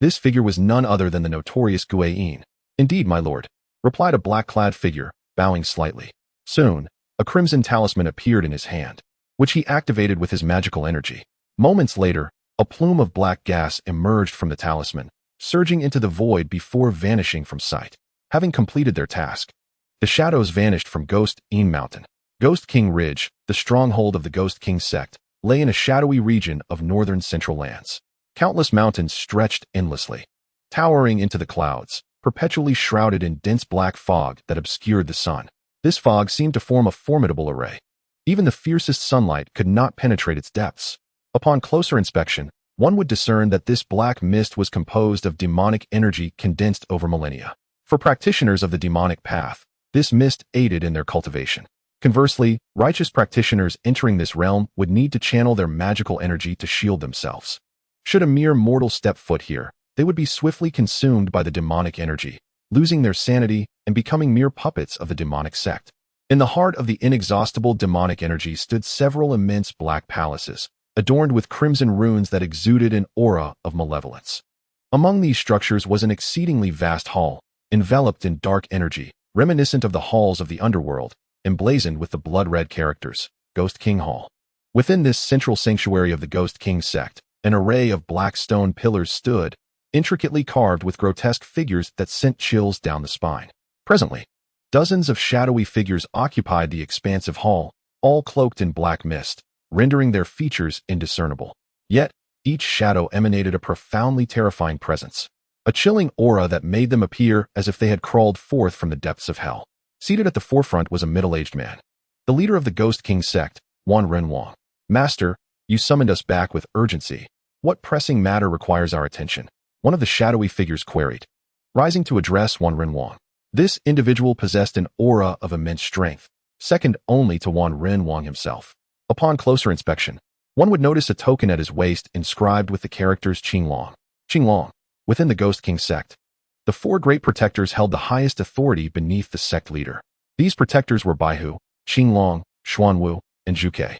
This figure was none other than the notorious Gue Yin. Indeed, my lord, replied a black-clad figure, bowing slightly. Soon, a crimson talisman appeared in his hand, which he activated with his magical energy. Moments later, a plume of black gas emerged from the talisman, surging into the void before vanishing from sight. Having completed their task, the shadows vanished from Ghost Yin Mountain. Ghost King Ridge, the stronghold of the Ghost King Sect, lay in a shadowy region of northern central lands. Countless mountains stretched endlessly, towering into the clouds, perpetually shrouded in dense black fog that obscured the sun. This fog seemed to form a formidable array. Even the fiercest sunlight could not penetrate its depths. Upon closer inspection, one would discern that this black mist was composed of demonic energy condensed over millennia. For practitioners of the demonic path, this mist aided in their cultivation. Conversely, righteous practitioners entering this realm would need to channel their magical energy to shield themselves. Should a mere mortal step foot here, they would be swiftly consumed by the demonic energy, losing their sanity and becoming mere puppets of the demonic sect. In the heart of the inexhaustible demonic energy stood several immense black palaces, adorned with crimson runes that exuded an aura of malevolence. Among these structures was an exceedingly vast hall, enveloped in dark energy, reminiscent of the halls of the underworld, emblazoned with the blood-red characters, Ghost King Hall. Within this central sanctuary of the Ghost King Sect, an array of black stone pillars stood, intricately carved with grotesque figures that sent chills down the spine. Presently, dozens of shadowy figures occupied the expansive hall, all cloaked in black mist, rendering their features indiscernible. Yet, each shadow emanated a profoundly terrifying presence, a chilling aura that made them appear as if they had crawled forth from the depths of hell. Seated at the forefront was a middle-aged man, the leader of the Ghost King Sect, Wan Renwang. Master, you summoned us back with urgency. What pressing matter requires our attention? One of the shadowy figures queried, rising to address Wan Renwang. This individual possessed an aura of immense strength, second only to Wan Renwang himself. Upon closer inspection, one would notice a token at his waist inscribed with the characters Qinglong. Qinglong. Within the Ghost King Sect, the 4 great protectors held the highest authority beneath the sect leader. These protectors were Baihu, Qinglong, Xuanwu, and Zhuke.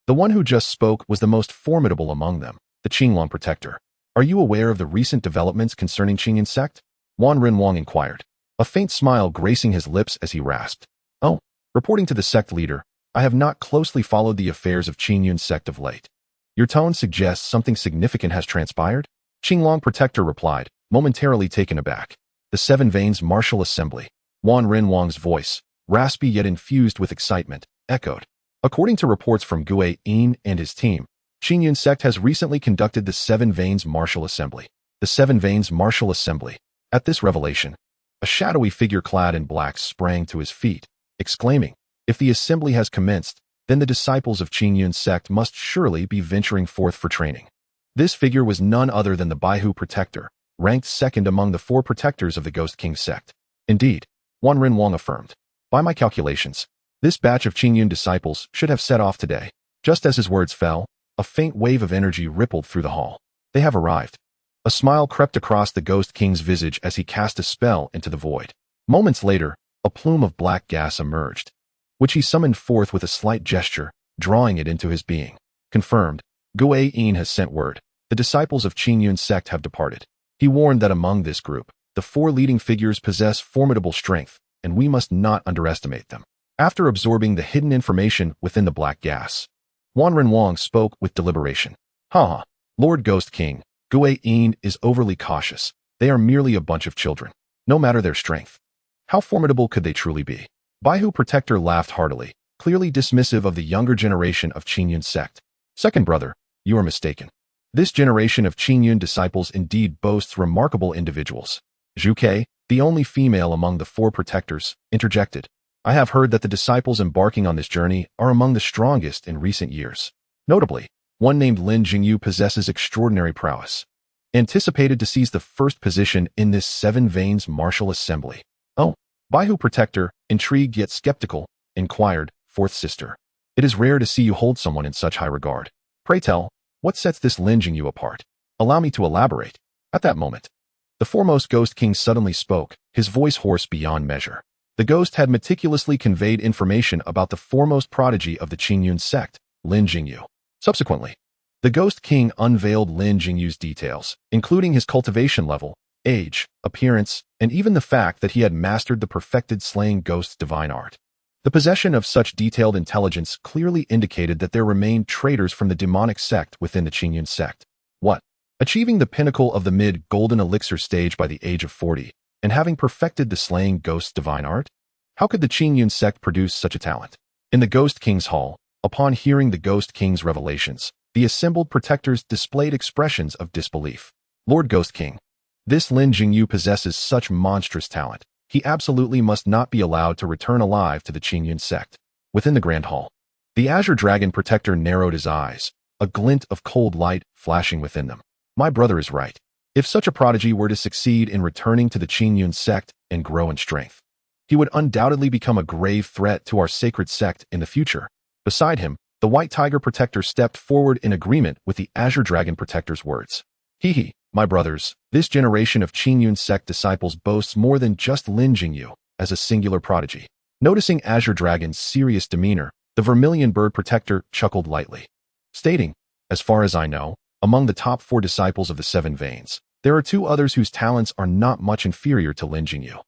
The one who just spoke was the most formidable among them, the Qinglong protector. Are you aware of the recent developments concerning Qingyun Sect? Wan Renwang inquired, a faint smile gracing his lips as he rasped. Oh, reporting to the sect leader, I have not closely followed the affairs of Qingyun Sect of late. Your tone suggests something significant has transpired? Qinglong protector replied, momentarily taken aback. The 7 Veins Martial Assembly. Wan Renwang's voice, raspy yet infused with excitement, echoed. According to reports from Gue Yin and his team, Qingyun Sect has recently conducted the 7 Veins Martial Assembly. The 7 Veins Martial Assembly. At this revelation, a shadowy figure clad in black sprang to his feet, exclaiming, "If the assembly has commenced, then the disciples of Qingyun Sect must surely be venturing forth for training." This figure was none other than the Baihu Protector, ranked second among the 4 protectors of the Ghost King Sect. Indeed, Wan Rinwang affirmed, "By my calculations, this batch of Qingyun disciples should have set off today." Just as his words fell, a faint wave of energy rippled through the hall. "They have arrived." A smile crept across the Ghost King's visage as he cast a spell into the void. Moments later, a plume of black gas emerged, which he summoned forth with a slight gesture, drawing it into his being. "Confirmed. Gue Yin has sent word. The disciples of Qingyun Sect have departed." He warned that among this group, the 4 leading figures possess formidable strength, and we must not underestimate them. After absorbing the hidden information within the black gas, Wan Rinwang spoke with deliberation. "Haha, Lord Ghost King, Gue Yin is overly cautious. They are merely a bunch of children. No matter their strength, how formidable could they truly be?" Baihu Protector laughed heartily, clearly dismissive of the younger generation of Qingyun Sect. "Second brother, you are mistaken. This generation of Qingyun disciples indeed boasts remarkable individuals." Zhu Ke, the only female among the 4 protectors, interjected. "I have heard that the disciples embarking on this journey are among the strongest in recent years. Notably, one named Lin Jingyu possesses extraordinary prowess, anticipated to seize the first position in this 7 Veins martial assembly." "Oh," Baihu Protector, intrigued yet skeptical, inquired, "Fourth sister, it is rare to see you hold someone in such high regard. Pray tell, what sets this Lin Jingyu apart? Allow me to elaborate." At that moment, the foremost Ghost King suddenly spoke, his voice hoarse beyond measure. The ghost had meticulously conveyed information about the foremost prodigy of the Qingyun Sect, Lin Jingyu. Subsequently, the Ghost King unveiled Lin Jingyu's details, including his cultivation level, age, appearance, and even the fact that he had mastered the perfected slaying ghost's divine art. The possession of such detailed intelligence clearly indicated that there remained traitors from the demonic sect within the Qingyun Sect. What? Achieving the pinnacle of the mid-golden elixir stage by the age of 40, and having perfected the slaying ghost's divine art? How could the Qingyun Sect produce such a talent? In the Ghost King's hall, upon hearing the Ghost King's revelations, the assembled protectors displayed expressions of disbelief. "Lord Ghost King, this Lin Jingyu possesses such monstrous talent. He absolutely must not be allowed to return alive to the Qingyun Sect." Within the Grand Hall, the Azure Dragon Protector narrowed his eyes, a glint of cold light flashing within them. "My brother is right. If such a prodigy were to succeed in returning to the Qingyun Sect and grow in strength, he would undoubtedly become a grave threat to our sacred sect in the future." Beside him, the White Tiger Protector stepped forward in agreement with the Azure Dragon Protector's words. "Hee, my brothers, this generation of Qingyun Sect disciples boasts more than just Lin Jingyu as a singular prodigy." Noticing Azure Dragon's serious demeanor, the Vermilion Bird Protector chuckled lightly, stating, "As far as I know, among the top 4 disciples of the 7 Veins, there are 2 others whose talents are not much inferior to Lin Jingyu.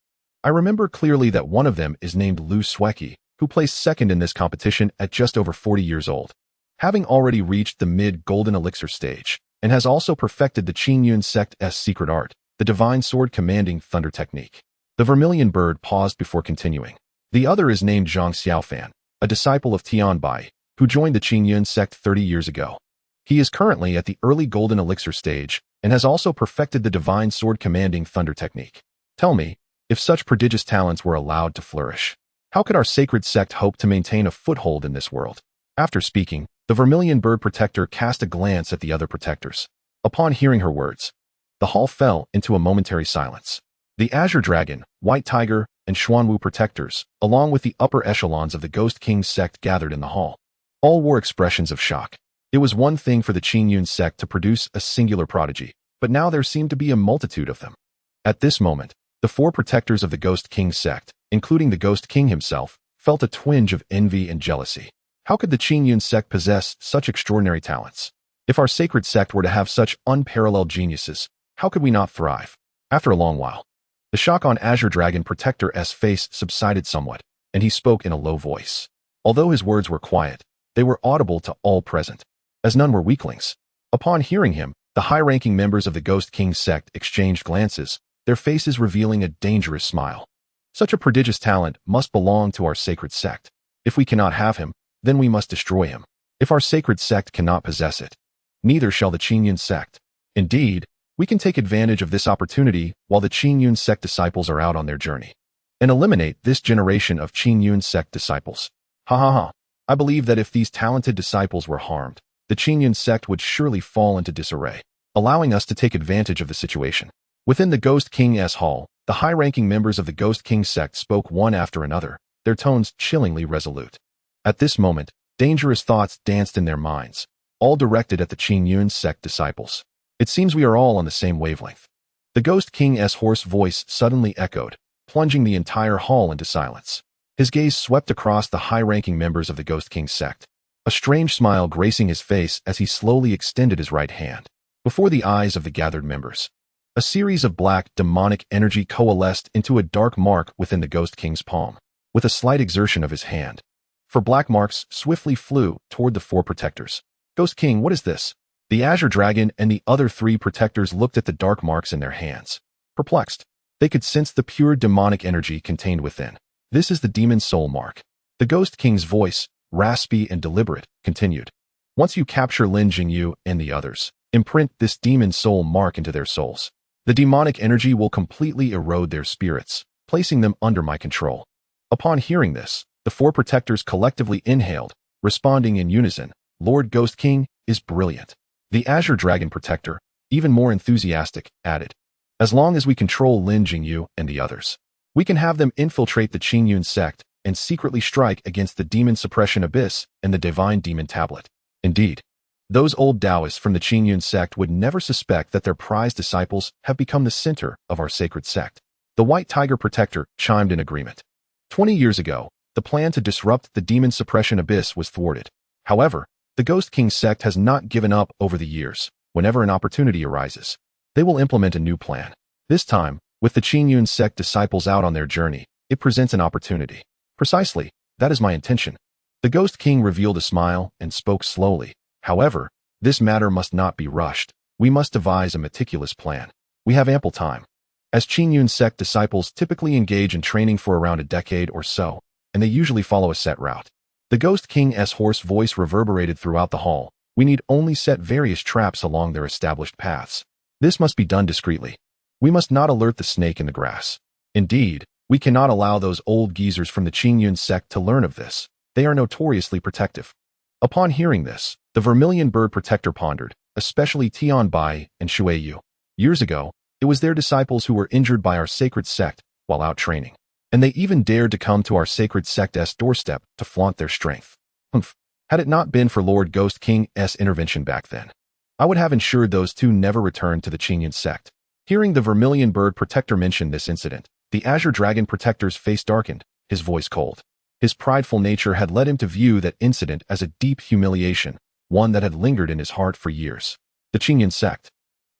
I remember clearly that one of them is named Lu Sueki, who placed second in this competition at just over 40 years old, having already reached the mid-golden elixir stage, and has also perfected the Qingyun Sect's secret art, the divine sword commanding thunder technique." The Vermilion Bird paused before continuing. "The other is named Zhang Xiaofan, a disciple of Tian Bai, who joined the Qingyun Sect 30 years ago. He is currently at the early golden elixir stage and has also perfected the divine sword commanding thunder technique. Tell me, if such prodigious talents were allowed to flourish, how could our sacred sect hope to maintain a foothold in this world?" After speaking, the Vermilion Bird Protector cast a glance at the other protectors. Upon hearing her words, the hall fell into a momentary silence. The Azure Dragon, White Tiger, and Xuanwu protectors, along with the upper echelons of the Ghost King Sect gathered in the hall. All wore expressions of shock. It was one thing for the Qingyun Sect to produce a singular prodigy, but now there seemed to be a multitude of them. At this moment, the 4 protectors of the Ghost King Sect, including the Ghost King himself, felt a twinge of envy and jealousy. How could the Qingyun Sect possess such extraordinary talents? If our sacred sect were to have such unparalleled geniuses, how could we not thrive? After a long while, the shock on Azure Dragon Protector's face subsided somewhat, and he spoke in a low voice. Although his words were quiet, they were audible to all present, as none were weaklings. Upon hearing him, the high-ranking members of the Ghost King Sect exchanged glances, their faces revealing a dangerous smile. Such a prodigious talent must belong to our sacred sect. If we cannot have him, then we must destroy him. If our sacred sect cannot possess it, neither shall the Qingyun Sect. Indeed, We can take advantage of this opportunity while the Qingyun Sect disciples are out on their journey, and eliminate this generation of Qingyun Sect disciples. Ha ha ha. I believe that if these talented disciples were harmed, the Qingyun Sect would surely fall into disarray, allowing us to take advantage of the situation. Within the Ghost King's hall, the high-ranking members of the Ghost King Sect spoke one after another, their tones chillingly resolute. At this moment, dangerous thoughts danced in their minds, all directed at the Qingyun Sect disciples. It seems we are all on the same wavelength. The Ghost King's hoarse voice suddenly echoed, plunging the entire hall into silence. His gaze swept across the high-ranking members of the Ghost King Sect, a strange smile gracing his face as he slowly extended his right hand. Before the eyes of the gathered members, a series of black, demonic energy coalesced into a dark mark within the Ghost King's palm. With a slight exertion of his hand, four black marks swiftly flew toward the four protectors. Ghost King, what is this? The Azure Dragon and the other three protectors looked at the dark marks in their hands. Perplexed, they could sense the pure demonic energy contained within. This is the demon soul mark. The Ghost King's voice, raspy and deliberate, continued. Once you capture Lin Jingyu and the others, imprint this demon soul mark into their souls. The demonic energy will completely erode their spirits, placing them under my control. Upon hearing this, the four protectors collectively inhaled, responding in unison. Lord Ghost King is brilliant. The Azure Dragon Protector, even more enthusiastic, added. As long as we control Lin Jingyu and the others, we can have them infiltrate the Qingyun Sect and secretly strike against the Demon Suppression Abyss and the Divine Demon Tablet. Indeed, those old Taoists from the Qingyun Sect would never suspect that their prized disciples have become the center of our sacred sect. The White Tiger Protector chimed in agreement. 20 years ago, the plan to disrupt the Demon Suppression Abyss was thwarted. However, the Ghost King Sect has not given up over the years. Whenever an opportunity arises, they will implement a new plan. This time, with the Qingyun Sect disciples out on their journey, it presents an opportunity. Precisely, that is my intention. The Ghost King revealed a smile and spoke slowly. However, this matter must not be rushed. We must devise a meticulous plan. We have ample time. As Qingyun Sect disciples typically engage in training for around a decade or so, and they usually follow a set route. The Ghost King's hoarse voice reverberated throughout the hall. We need only set various traps along their established paths. This must be done discreetly. We must not alert the snake in the grass. Indeed, we cannot allow those old geezers from the Qingyun Sect to learn of this. They are notoriously protective. Upon hearing this, the Vermilion Bird Protector pondered, especially Tian Bai and Shui Yu. Years ago, it was their disciples who were injured by our sacred sect while out training. And they even dared to come to our sacred sect's doorstep to flaunt their strength. Had it not been for Lord Ghost King's intervention back then, I would have ensured those two never returned to the Qingyun Sect. Hearing the Vermilion Bird Protector mention this incident, the Azure Dragon Protector's face darkened, his voice cold. His prideful nature had led him to view that incident as a deep humiliation, one that had lingered in his heart for years. The Qingyun Sect,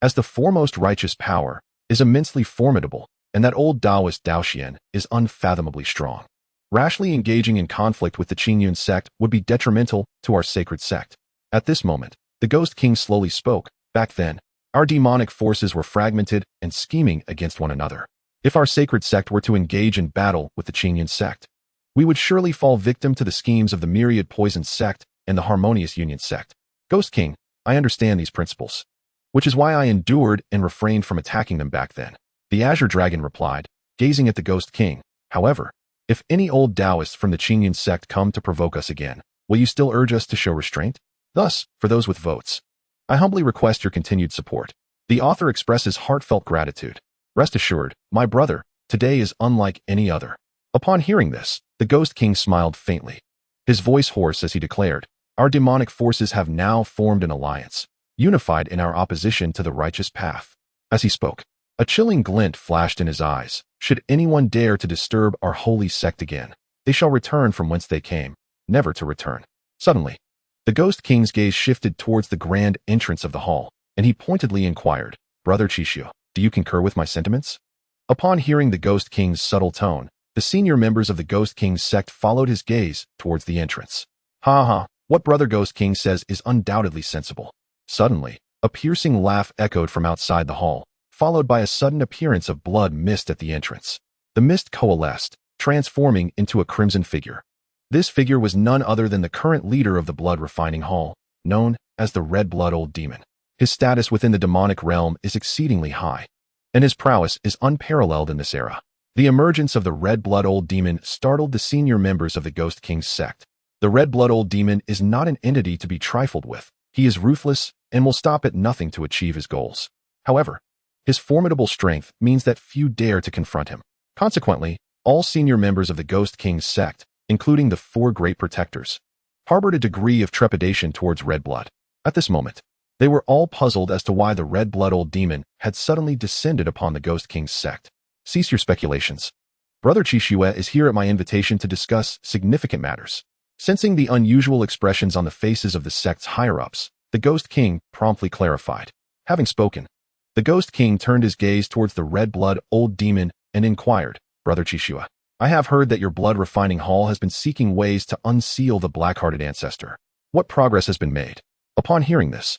as the foremost righteous power, is immensely formidable, and that old Taoist Zhu Xian is unfathomably strong. Rashly engaging in conflict with the Qingyun Sect would be detrimental to our sacred sect. At this moment, the Ghost King slowly spoke. Back then, our demonic forces were fragmented and scheming against one another. If our sacred sect were to engage in battle with the Qingyun Sect, we would surely fall victim to the schemes of the Myriad Poison Sect and the Harmonious Union Sect. Ghost King, I understand these principles, which is why I endured and refrained from attacking them back then. The Azure Dragon replied, gazing at the Ghost King. However, if any old Taoists from the Qingyun Sect come to provoke us again, will you still urge us to show restraint? Thus, for those with votes, I humbly request your continued support. The author expresses heartfelt gratitude. Rest assured, my brother, today is unlike any other. Upon hearing this, the Ghost King smiled faintly, his voice hoarse as he declared, our demonic forces have now formed an alliance, unified in our opposition to the righteous path. As he spoke, a chilling glint flashed in his eyes. Should anyone dare to disturb our holy sect again, they shall return from whence they came, never to return. Suddenly, the Ghost King's gaze shifted towards the grand entrance of the hall, and he pointedly inquired, Brother Chishu, do you concur with my sentiments? Upon hearing the Ghost King's subtle tone, the senior members of the Ghost King's sect followed his gaze towards the entrance. Ha ha, what Brother Ghost King says is undoubtedly sensible. Suddenly, a piercing laugh echoed from outside the hall, followed by a sudden appearance of blood mist at the entrance. The mist coalesced, transforming into a crimson figure. This figure was none other than the current leader of the blood refining hall, known as the Red Blood Old Demon. His status within the demonic realm is exceedingly high, and his prowess is unparalleled in this era. The emergence of the Red Blood Old Demon startled the senior members of the Ghost King sect. The Red Blood Old Demon is not an entity to be trifled with. He is ruthless and will stop at nothing to achieve his goals. However, his formidable strength means that few dare to confront him. Consequently, all senior members of the Ghost King sect, including the four great protectors, harbored a degree of trepidation towards Red Blood. At this moment, they were all puzzled as to why the Red Blood Old Demon had suddenly descended upon the Ghost King sect. Cease your speculations. Brother Qishue is here at my invitation to discuss significant matters. Sensing the unusual expressions on the faces of the sect's higher-ups, the Ghost King promptly clarified. Having spoken, the Ghost King turned his gaze towards the Red Blood Old Demon and inquired, Brother Qishue, I have heard that your blood-refining hall has been seeking ways to unseal the black-hearted ancestor. What progress has been made? Upon hearing this,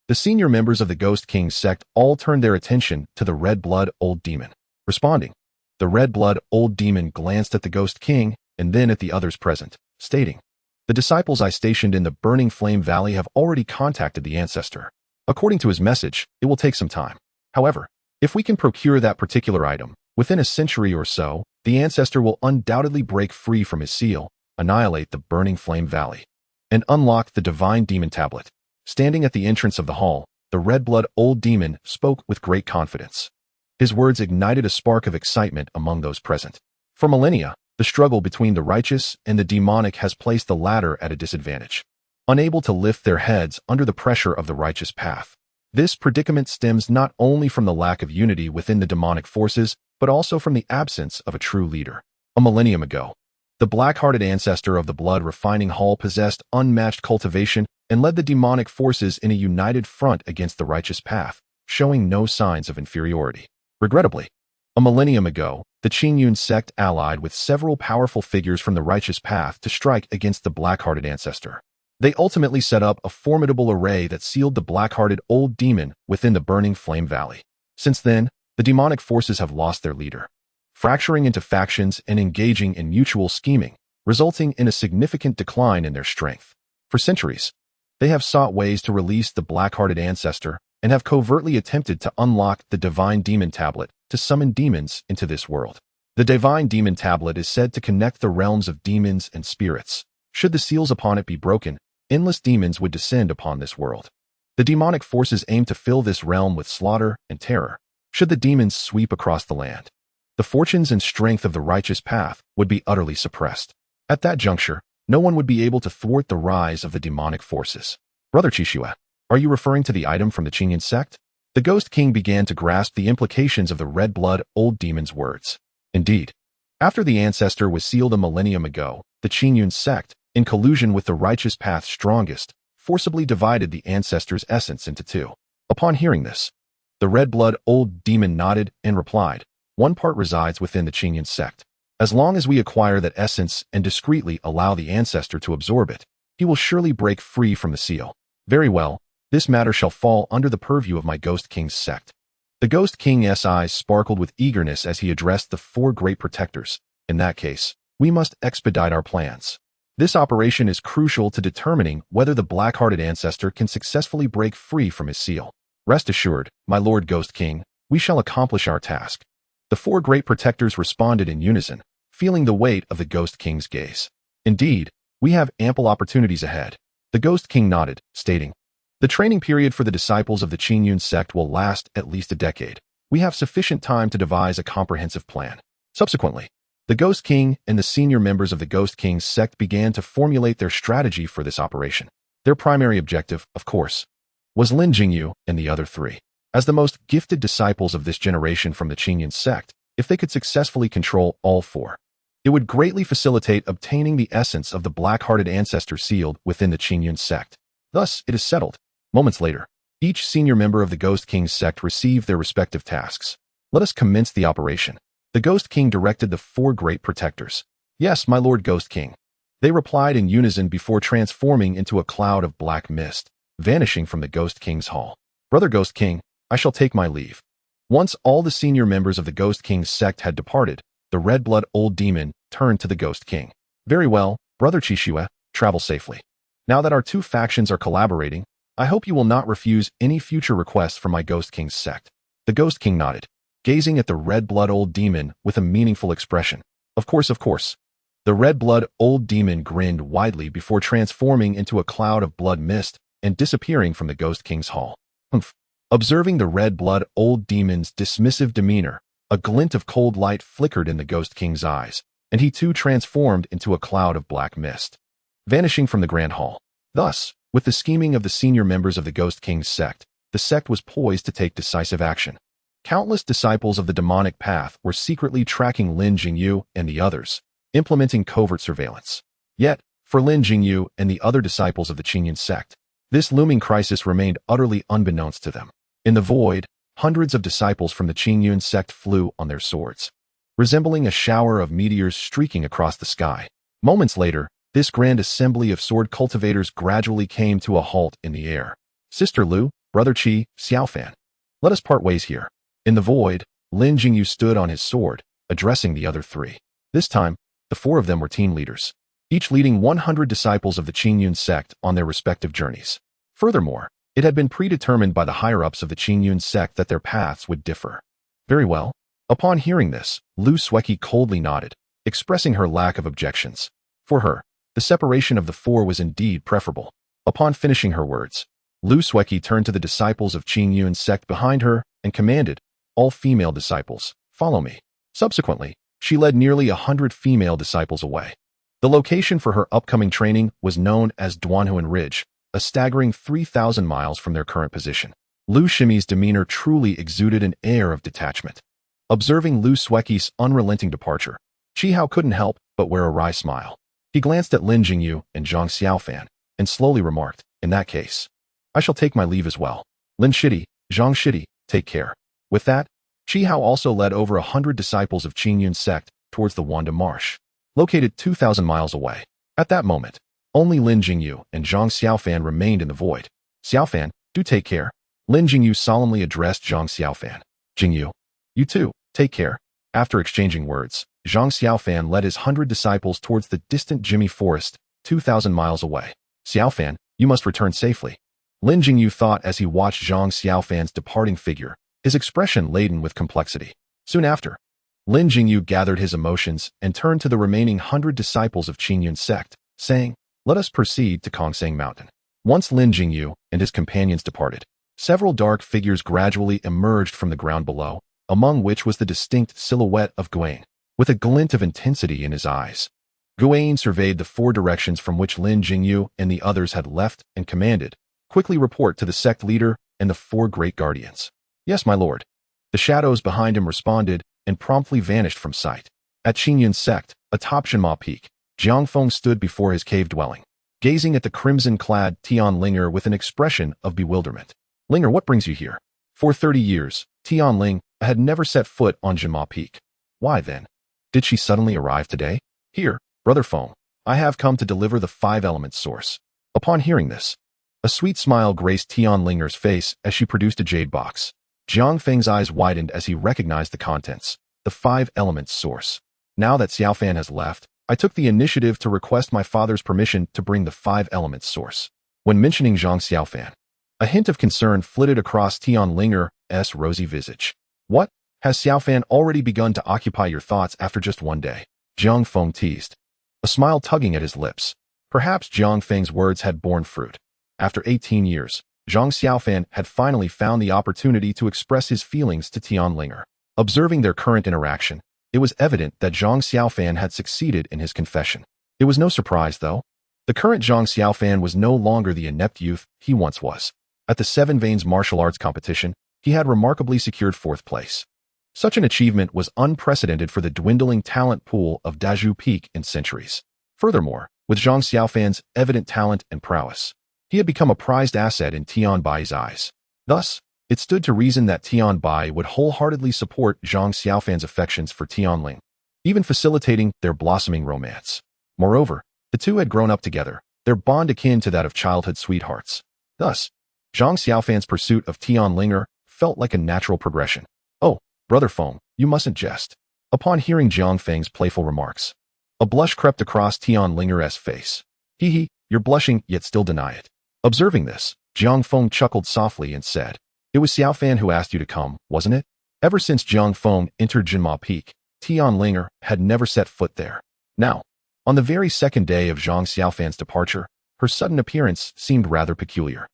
the senior members of the Ghost King sect all turned their attention to the Red Blood Old Demon. Responding, the Red Blood Old Demon glanced at the Ghost King and then at the others present, stating, the disciples I stationed in the Burning Flame Valley have already contacted the ancestor. According to his message, it will take some time. However, if we can procure that particular item, within a century or so, the ancestor will undoubtedly break free from his seal, annihilate the Burning Flame Valley, and unlock the Divine Demon Tablet. Standing at the entrance of the hall, the Red Blood Old Demon spoke with great confidence. His words ignited a spark of excitement among those present. For millennia, the struggle between the righteous and the demonic has placed the latter at a disadvantage, unable to lift their heads under the pressure of the righteous path. This predicament stems not only from the lack of unity within the demonic forces, but also from the absence of a true leader. A millennium ago, the black-hearted ancestor of the blood-refining hall possessed unmatched cultivation and led the demonic forces in a united front against the righteous path, showing no signs of inferiority. Regrettably, a millennium ago, the Qingyun Sect allied with several powerful figures from the righteous path to strike against the black-hearted ancestor. They ultimately set up a formidable array that sealed the black-hearted old demon within the Burning Flame Valley. Since then, the demonic forces have lost their leader, fracturing into factions and engaging in mutual scheming, resulting in a significant decline in their strength. For centuries, they have sought ways to release the black-hearted ancestor and have covertly attempted to unlock the Divine Demon Tablet to summon demons into this world. The Divine Demon Tablet is said to connect the realms of demons and spirits. Should the seals upon it be broken, endless demons would descend upon this world. The demonic forces aim to fill this realm with slaughter and terror. Should the demons sweep across the land, the fortunes and strength of the righteous path would be utterly suppressed. At that juncture, no one would be able to thwart the rise of the demonic forces. Brother Qishue, are you referring to the item from the Qingyun Sect? The Ghost King began to grasp the implications of the Red Blood Old Demon's words. Indeed, after the ancestor was sealed a millennium ago, the Qingyun Sect, in collusion with the righteous path's strongest, forcibly divided the ancestor's essence into two. Upon hearing this, the Red Blood Old Demon nodded and replied, one part resides within the Qingyun Sect. As long as we acquire that essence and discreetly allow the ancestor to absorb it, he will surely break free from the seal. Very well, this matter shall fall under the purview of my Ghost King's sect. The Ghost King's eyes sparkled with eagerness as he addressed the four great protectors. In that case, we must expedite our plans. This operation is crucial to determining whether the black-hearted ancestor can successfully break free from his seal. Rest assured, my Lord Ghost King, we shall accomplish our task. The four great protectors responded in unison, feeling the weight of the Ghost King's gaze. Indeed, we have ample opportunities ahead. The Ghost King nodded, stating, the training period for the disciples of the Qingyun Sect will last at least a decade. We have sufficient time to devise a comprehensive plan. Subsequently, the Ghost King and the senior members of the Ghost King's sect began to formulate their strategy for this operation. Their primary objective, of course, was Lin Jingyu and the other three. As the most gifted disciples of this generation from the Qingyun Sect, if they could successfully control all four, it would greatly facilitate obtaining the essence of the black-hearted ancestor sealed within the Qingyun Sect. Thus, it is settled. Moments later, each senior member of the Ghost King's sect received their respective tasks. Let us commence the operation. The Ghost King directed the four great protectors. Yes, my Lord Ghost King. They replied in unison before transforming into a cloud of black mist, vanishing from the Ghost King's hall. Brother Ghost King, I shall take my leave. Once all the senior members of the Ghost King's sect had departed, the Red Blood Old Demon turned to the Ghost King. Very well, Brother Qishue, travel safely. Now that our two factions are collaborating, I hope you will not refuse any future requests from my Ghost King's sect. The Ghost King nodded, gazing at the red-blood old demon with a meaningful expression. Of course, of course. The red-blood old demon grinned widely before transforming into a cloud of blood mist and disappearing from the Ghost King's hall. Humph. Observing the red-blood old demon's dismissive demeanor, a glint of cold light flickered in the Ghost King's eyes, and he too transformed into a cloud of black mist, vanishing from the Grand Hall. Thus, with the scheming of the senior members of the Ghost King's sect, the sect was poised to take decisive action. Countless disciples of the demonic path were secretly tracking Lin Jingyu and the others, implementing covert surveillance. Yet, for Lin Jingyu and the other disciples of the Qingyun Sect, this looming crisis remained utterly unbeknownst to them. In the void, hundreds of disciples from the Qingyun Sect flew on their swords, resembling a shower of meteors streaking across the sky. Moments later, this grand assembly of sword cultivators gradually came to a halt in the air. Sister Lu, Brother Qi, Xiaofan. Let us part ways here. In the void, Lin Jingyu stood on his sword, addressing the other three. This time, the four of them were team leaders, each leading 100 disciples of the Qingyun Sect on their respective journeys. Furthermore, it had been predetermined by the higher-ups of the Qingyun Sect that their paths would differ. Very well. Upon hearing this, Lu Sueki coldly nodded, expressing her lack of objections. For her, the separation of the four was indeed preferable. Upon finishing her words, Lu Sueki turned to the disciples of Qingyun Sect behind her and commanded, all female disciples, follow me. Subsequently, she led nearly 100 female disciples away. The location for her upcoming training was known as Duanhuan Ridge, a staggering 3,000 miles from their current position. Lu Shimi's demeanor truly exuded an air of detachment. Observing Lu Sueki's unrelenting departure, Qihao couldn't help but wear a wry smile. He glanced at Lin Jingyu and Zhang Xiaofan and slowly remarked, in that case, I shall take my leave as well. Lin Shidi, Zhang Shidi, take care. With that, Qihao also led over 100 disciples of Qingyun Sect towards the Wanda Marsh, located 2,000 miles away. At that moment, only Lin Jingyu and Zhang Xiaofan remained in the void. Xiaofan, do take care. Lin Jingyu solemnly addressed Zhang Xiaofan. Jingyu, you too, take care. After exchanging words, Zhang Xiaofan led his 100 disciples towards the distant Jimmy Forest, 2,000 miles away. Xiaofan, you must return safely. Lin Jingyu thought as he watched Zhang Xiaofan's departing figure, his expression laden with complexity. Soon after, Lin Jingyu gathered his emotions and turned to the remaining 100 disciples of Qingyun Sect, saying, let us proceed to Kongsang Mountain. Once Lin Jingyu and his companions departed, several dark figures gradually emerged from the ground below, among which was the distinct silhouette of Guane, with a glint of intensity in his eyes. Guane surveyed the four directions from which Lin Jingyu and the others had left and commanded, quickly report to the sect leader and the four great guardians. Yes, my lord. The shadows behind him responded and promptly vanished from sight. At Qingyun Sect, atop Shenma Peak, Jiang Feng stood before his cave dwelling, gazing at the crimson-clad Tian Linger with an expression of bewilderment. Linger, what brings you here? For 30 years, Tian Ling had never set foot on Shenma Peak. Why then? Did she suddenly arrive today? Here, Brother Feng, I have come to deliver the 5 elements source. Upon hearing this, a sweet smile graced Tian Linger's face as she produced a jade box. Jiang Feng's eyes widened as he recognized the contents, the 5 elements source. Now that Xiaofan has left, I took the initiative to request my father's permission to bring the 5 elements source. When mentioning Zhang Xiaofan, a hint of concern flitted across Tian Linger's rosy visage. What? Has Xiaofan already begun to occupy your thoughts after just one day? Jiang Feng teased, a smile tugging at his lips. Perhaps Jiang Feng's words had borne fruit. After 18 years, Zhang Xiaofan had finally found the opportunity to express his feelings to Tian Linger. Observing their current interaction, it was evident that Zhang Xiaofan had succeeded in his confession. It was no surprise, though. The current Zhang Xiaofan was no longer the inept youth he once was. At the Seven Veins martial arts competition, he had remarkably secured 4th place. Such an achievement was unprecedented for the dwindling talent pool of Dazhu Peak in centuries. Furthermore, with Zhang Xiaofan's evident talent and prowess, he had become a prized asset in Tian Bai's eyes. Thus, it stood to reason that Tian Bai would wholeheartedly support Zhang Xiaofan's affections for Tian Ling, even facilitating their blossoming romance. Moreover, the two had grown up together, their bond akin to that of childhood sweethearts. Thus, Zhang Xiaofan's pursuit of Tian Linger felt like a natural progression. Oh, Brother Feng, you mustn't jest. Upon hearing Jiang Feng's playful remarks, a blush crept across Tian Linger's face. Hee hee, you're blushing yet still deny it. Observing this, Jiang Feng chuckled softly and said, "It was Xiaofan who asked you to come, wasn't it?" Ever since Jiang Feng entered Jinma Peak, Tianlinger had never set foot there. Now, on the very second day of Zhang Xiaofan's departure, her sudden appearance seemed rather peculiar.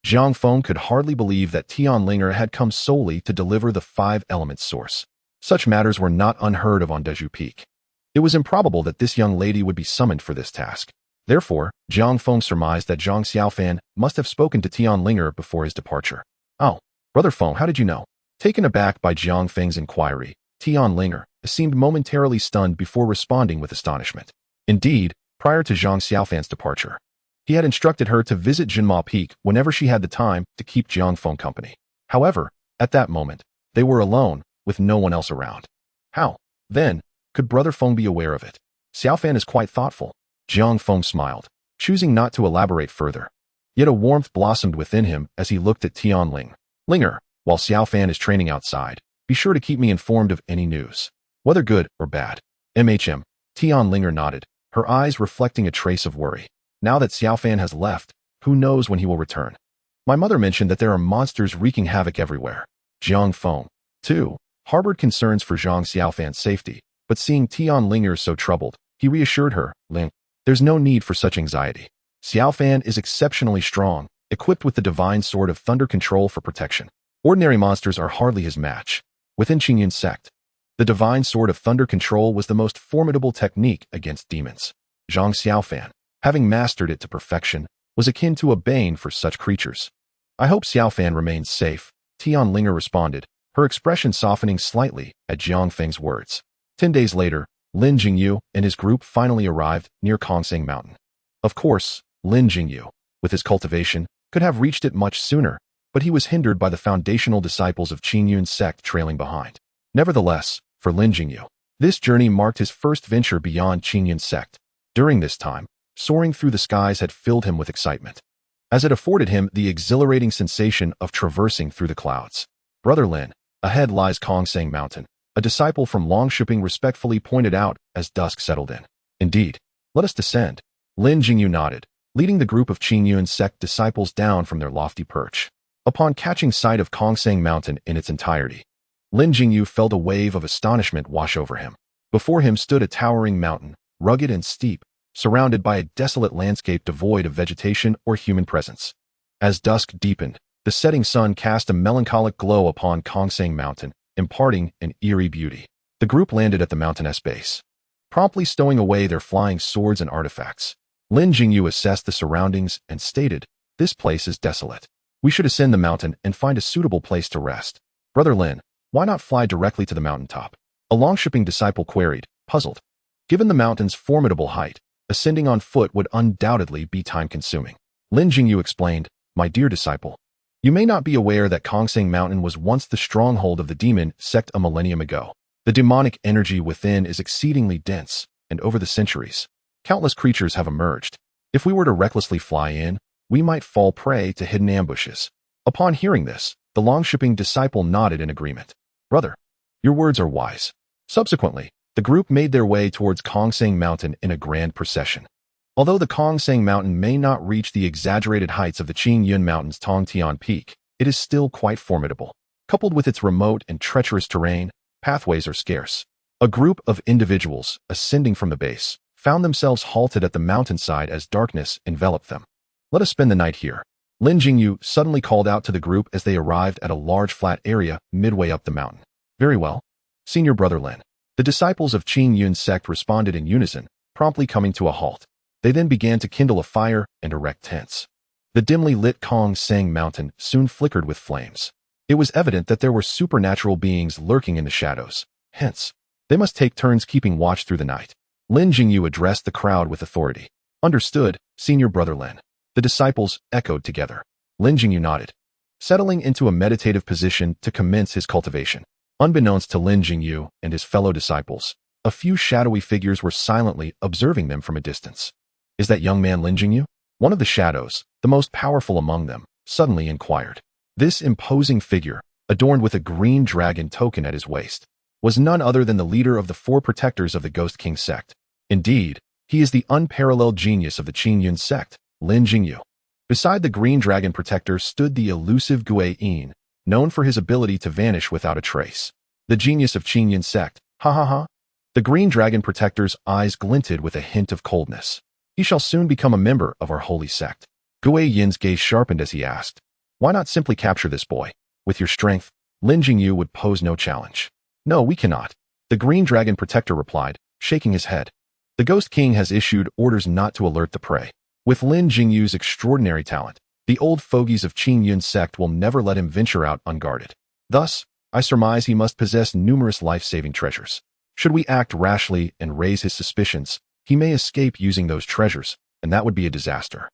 Jiang Feng could hardly believe that Tianlinger had come solely to deliver the 5-element source. Such matters were not unheard of on Dezhu Peak. It was improbable that this young lady would be summoned for this task. Therefore, Jiang Feng surmised that Zhang Xiaofan must have spoken to Tianlinger before his departure. "Oh, Brother Feng, how did you know?" Taken aback by Jiang Feng's inquiry, Tianlinger seemed momentarily stunned before responding with astonishment. Indeed, prior to Zhang Xiaofan's departure, he had instructed her to visit Jinma Peak whenever she had the time to keep Jiang Feng company. However, at that moment, they were alone, with no one else around. How, then, could Brother Feng be aware of it? Xiaofan is quite thoughtful. Jiang Feng smiled, choosing not to elaborate further. Yet a warmth blossomed within him as he looked at Tianlinger. While Xiaofan is training outside, be sure to keep me informed of any news, whether good or bad. Tianlinger nodded, her eyes reflecting a trace of worry. Now that Xiaofan has left, who knows when he will return? My mother mentioned that there are monsters wreaking havoc everywhere. Jiang Feng, too, harbored concerns for Zhang Xiaofan's safety, but seeing Tianlinger so troubled, he reassured her, "There's no need for such anxiety. Xiaofan is exceptionally strong, equipped with the divine sword of thunder control for protection. Ordinary monsters are hardly his match." Within Qingyun Sect, the divine sword of thunder control was the most formidable technique against demons. Zhang Xiaofan, having mastered it to perfection, was akin to a bane for such creatures. "I hope Xiaofan remains safe," Tianlinger responded, her expression softening slightly at Jiang Feng's words. 10 days later, Lin Jingyu and his group finally arrived near Kongsang Mountain. Of course, Lin Jingyu, with his cultivation, could have reached it much sooner, but he was hindered by the foundational disciples of Qingyun Sect trailing behind. Nevertheless, for Lin Jingyu, this journey marked his first venture beyond Qingyun Sect. During this time, soaring through the skies had filled him with excitement, as it afforded him the exhilarating sensation of traversing through the clouds. "Brother Lin, ahead lies Kongsang Mountain," a disciple from Longshipping respectfully pointed out as dusk settled in. "Indeed. Let us descend." Lin Jingyu nodded, leading the group of Qingyun Sect disciples down from their lofty perch. Upon catching sight of Kongsang Mountain in its entirety, Lin Jingyu felt a wave of astonishment wash over him. Before him stood a towering mountain, rugged and steep, surrounded by a desolate landscape devoid of vegetation or human presence. As dusk deepened, the setting sun cast a melancholic glow upon Kongsang Mountain, imparting an eerie beauty. The group landed at the mountain's base, promptly stowing away their flying swords and artifacts. Lin Jingyu assessed the surroundings and stated, "This place is desolate. We should ascend the mountain and find a suitable place to rest." "Brother Lin, why not fly directly to the mountaintop?" a Longshipping disciple queried, puzzled. Given the mountain's formidable height, ascending on foot would undoubtedly be time-consuming. Lin Jingyu explained, "My dear disciple, you may not be aware that Kongsang Mountain was once the stronghold of the demon sect a millennium ago. The demonic energy within is exceedingly dense, and over the centuries, countless creatures have emerged. If we were to recklessly fly in, we might fall prey to hidden ambushes." Upon hearing this, the Longshipping disciple nodded in agreement. "Brother, your words are wise." Subsequently, the group made their way towards Kongsang Mountain in a grand procession. Although the Kongsang Mountain may not reach the exaggerated heights of the Qingyun Mountain's Tongtian Peak, it is still quite formidable. Coupled with its remote and treacherous terrain, pathways are scarce. A group of individuals, ascending from the base, found themselves halted at the mountainside as darkness enveloped them. "Let us spend the night here," Lin Jingyu suddenly called out to the group as they arrived at a large flat area midway up the mountain. "Very well, Senior Brother Lin." The disciples of Qingyun Sect responded in unison, promptly coming to a halt. They then began to kindle a fire and erect tents. The dimly lit Kongsang Mountain soon flickered with flames. It was evident that there were supernatural beings lurking in the shadows. Hence, they must take turns keeping watch through the night. Lin Jingyu addressed the crowd with authority. "Understood, Senior Brother Lin." The disciples echoed together. Lin Jingyu nodded, settling into a meditative position to commence his cultivation. Unbeknownst to Lin Jingyu and his fellow disciples, a few shadowy figures were silently observing them from a distance. "Is that young man Lin Jingyu?" One of the shadows, the most powerful among them, suddenly inquired. This imposing figure, adorned with a green dragon token at his waist, was none other than the leader of the 4 protectors of the Ghost King sect. Indeed, he is the unparalleled genius of the Qingyun sect, Lin Jingyu. Beside the green dragon protector stood the elusive Yin, known for his ability to vanish without a trace. The genius of Qingyun Sect, ha ha ha. The green dragon protector's eyes glinted with a hint of coldness. He shall soon become a member of our holy sect. Yin's gaze sharpened as he asked, why not simply capture this boy? With your strength, Lin Jingyu would pose no challenge. No, we cannot. The green dragon protector replied, shaking his head. The Ghost King has issued orders not to alert the prey. With Lin Jingyu's extraordinary talent, the old fogies of Qingyun Sect will never let him venture out unguarded. Thus, I surmise he must possess numerous life-saving treasures. Should we act rashly and raise his suspicions, he may escape using those treasures, and that would be a disaster.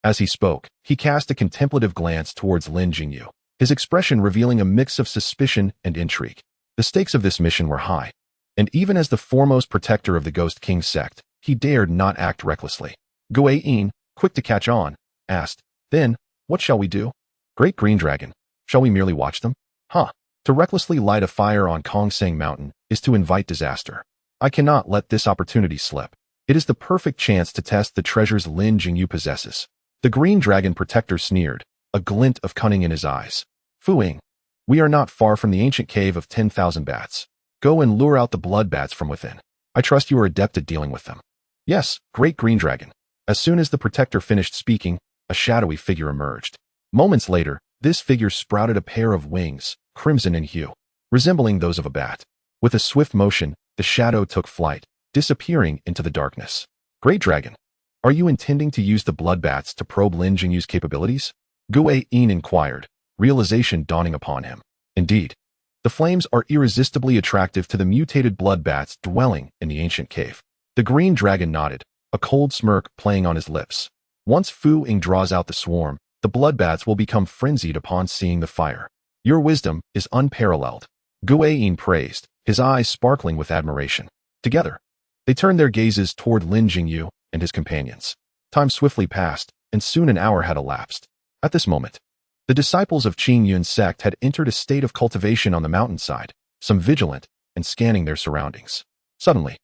As he spoke, he cast a contemplative glance towards Lin Jingyu, his expression revealing a mix of suspicion and intrigue. The stakes of this mission were high, and even as the foremost protector of the Ghost King sect, he dared not act recklessly. Yin, quick to catch on, asked, then, what shall we do? Great Green Dragon, shall we merely watch them? To recklessly light a fire on Kongsang Mountain is to invite disaster. I cannot let this opportunity slip. It is the perfect chance to test the treasures Lin Jingyu possesses. The Green Dragon protector sneered, a glint of cunning in his eyes. Fuing, we are not far from the ancient cave of 10,000 bats. Go and lure out the blood bats from within. I trust you are adept at dealing with them. Yes, Great Green Dragon. As soon as the protector finished speaking, a shadowy figure emerged. Moments later, this figure sprouted a pair of wings, crimson in hue, resembling those of a bat. With a swift motion, the shadow took flight, disappearing into the darkness. Great Dragon, are you intending to use the blood bats to probe Lin Jingyu's capabilities? Yin inquired, realization dawning upon him. Indeed, the flames are irresistibly attractive to the mutated blood bats dwelling in the ancient cave. The Green Dragon nodded, a cold smirk playing on his lips. Once Fu Ying draws out the swarm, the blood bats will become frenzied upon seeing the fire. Your wisdom is unparalleled. Yin praised, his eyes sparkling with admiration. Together, they turned their gazes toward Lin Jingyu and his companions. Time swiftly passed, and soon an hour had elapsed. At this moment, the disciples of Qingyun Sect had entered a state of cultivation on the mountainside, some vigilant and scanning their surroundings. Suddenly,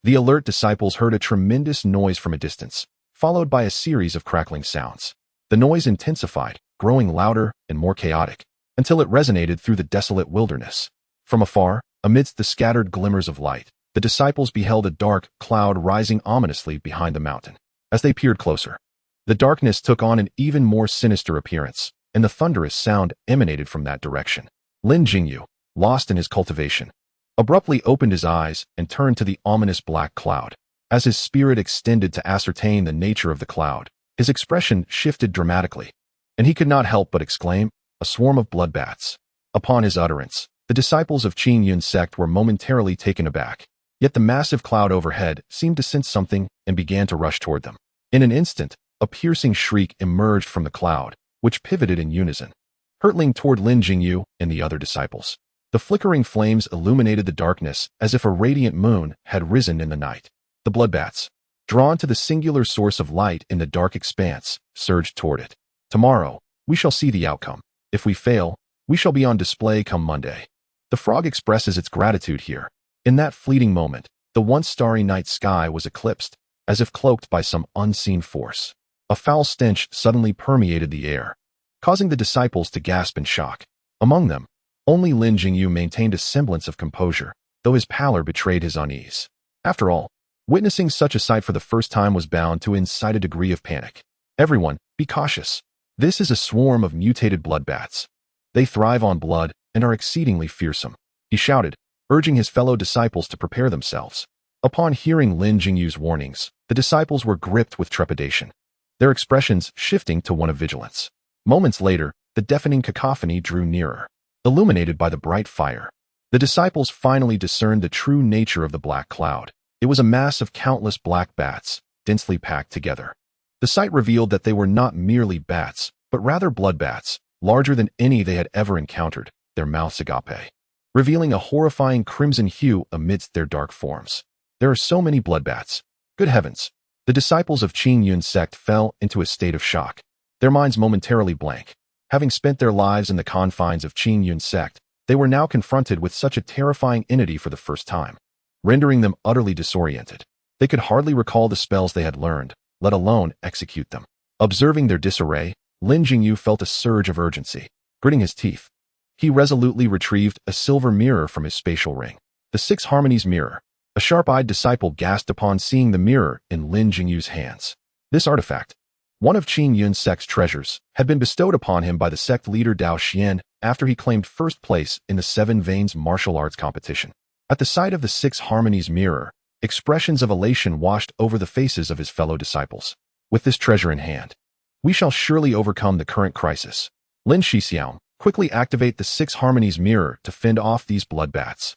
the alert disciples heard a tremendous noise from a distance, followed by a series of crackling sounds. The noise intensified, growing louder and more chaotic, until it resonated through the desolate wilderness. From afar, amidst the scattered glimmers of light, the disciples beheld a dark cloud rising ominously behind the mountain. As they peered closer, the darkness took on an even more sinister appearance, and the thunderous sound emanated from that direction. Lin Jingyu, lost in his cultivation, abruptly opened his eyes and turned to the ominous black cloud. As his spirit extended to ascertain the nature of the cloud, his expression shifted dramatically, and he could not help but exclaim, a swarm of blood bats. Upon his utterance, the disciples of Qingyun Sect were momentarily taken aback. Yet the massive cloud overhead seemed to sense something and began to rush toward them. In an instant, a piercing shriek emerged from the cloud, which pivoted in unison, hurtling toward Lin Jingyu and the other disciples. The flickering flames illuminated the darkness as if a radiant moon had risen in the night. The bloodbats, drawn to the singular source of light in the dark expanse, surged toward it. Tomorrow, we shall see the outcome. If we fail, we shall be on display come Monday. The frog expresses its gratitude here. In that fleeting moment, the once starry night sky was eclipsed, as if cloaked by some unseen force. A foul stench suddenly permeated the air, causing the disciples to gasp in shock. Among them, only Lin Jingyu maintained a semblance of composure, though his pallor betrayed his unease. After all, witnessing such a sight for the first time was bound to incite a degree of panic. Everyone, be cautious. This is a swarm of mutated bloodbats. They thrive on blood and are exceedingly fearsome, he shouted, urging his fellow disciples to prepare themselves. Upon hearing Lin Jingyu's warnings, the disciples were gripped with trepidation, their expressions shifting to one of vigilance. Moments later, the deafening cacophony drew nearer, illuminated by the bright fire. The disciples finally discerned the true nature of the black cloud. It was a mass of countless black bats, densely packed together. The sight revealed that they were not merely bats, but rather blood bats, larger than any they had ever encountered, their mouths agape, revealing a horrifying crimson hue amidst their dark forms. There are so many blood bats. Good heavens! The disciples of Qingyun Sect fell into a state of shock, their minds momentarily blank. Having spent their lives in the confines of Qingyun Sect, they were now confronted with such a terrifying entity for the first time, rendering them utterly disoriented. They could hardly recall the spells they had learned, let alone execute them. Observing their disarray, Lin Jingyu felt a surge of urgency. Gritting his teeth, he resolutely retrieved a silver mirror from his spatial ring. The Six Harmonies mirror. A sharp-eyed disciple gasped upon seeing the mirror in Lin Jingyu's hands. This artifact, one of Qingyun Sect's treasures, had been bestowed upon him by the sect leader Zhu Xian after he claimed first place in the Seven Veins martial arts competition. At the sight of the Six Harmonies mirror, expressions of elation washed over the faces of his fellow disciples. With this treasure in hand, we shall surely overcome the current crisis. Lin Xixiao, quickly activate the Six Harmonies mirror to fend off these bloodbaths,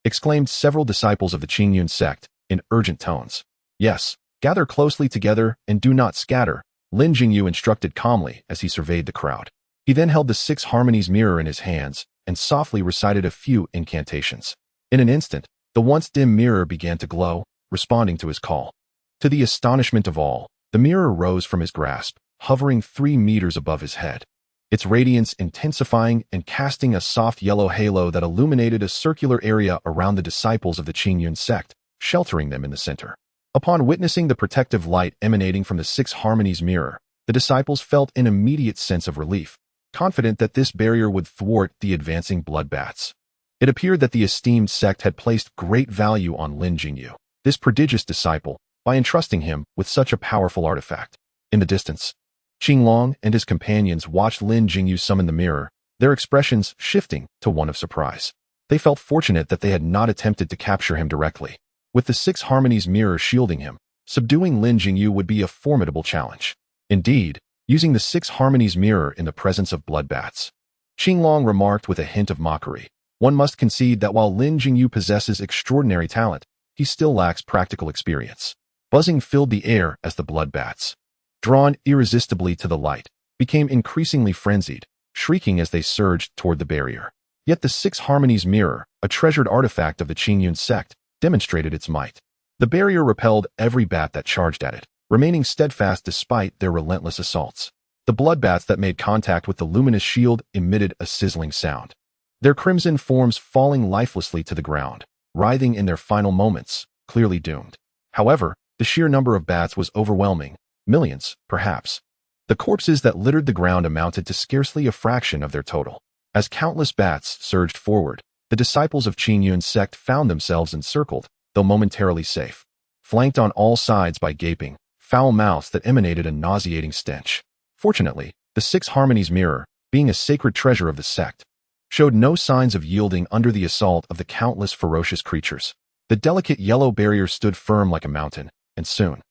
exclaimed several disciples of the Qingyun Sect in urgent tones. Yes, gather closely together and do not scatter, Lin Jingyu instructed calmly as he surveyed the crowd. He then held the Six Harmonies mirror in his hands and softly recited a few incantations. In an instant, the once dim mirror began to glow, responding to his call. To the astonishment of all, the mirror rose from his grasp, hovering 3 meters above his head, its radiance intensifying and casting a soft yellow halo that illuminated a circular area around the disciples of the Qingyun Sect, sheltering them in the center. Upon witnessing the protective light emanating from the Six Harmonies mirror, the disciples felt an immediate sense of relief, confident that this barrier would thwart the advancing bloodbaths. It appeared that the esteemed sect had placed great value on Lin Jingyu, this prodigious disciple, by entrusting him with such a powerful artifact. In the distance, Qinglong and his companions watched Lin Jingyu summon the mirror, their expressions shifting to one of surprise. They felt fortunate that they had not attempted to capture him directly. With the Six Harmonies mirror shielding him, subduing Lin Jingyu would be a formidable challenge. Indeed, using the Six Harmonies mirror in the presence of bloodbaths, Qinglong remarked with a hint of mockery. One must concede that while Lin Jingyu possesses extraordinary talent, he still lacks practical experience. Buzzing filled the air as the bloodbaths, drawn irresistibly to the light, became increasingly frenzied, shrieking as they surged toward the barrier. Yet the Six Harmonies mirror, a treasured artifact of the Qingyun Sect, demonstrated its might. The barrier repelled every bat that charged at it, remaining steadfast despite their relentless assaults. The bloodbaths that made contact with the luminous shield emitted a sizzling sound, their crimson forms falling lifelessly to the ground, writhing in their final moments, clearly doomed. However, the sheer number of bats was overwhelming, millions, perhaps. The corpses that littered the ground amounted to scarcely a fraction of their total. As countless bats surged forward, the disciples of Qingyun Sect found themselves encircled, though momentarily safe, flanked on all sides by gaping, foul mouths that emanated a nauseating stench. Fortunately, the Six Harmonies mirror, being a sacred treasure of the sect, showed no signs of yielding under the assault of the countless ferocious creatures. The delicate yellow barrier stood firm like a mountain, and soon,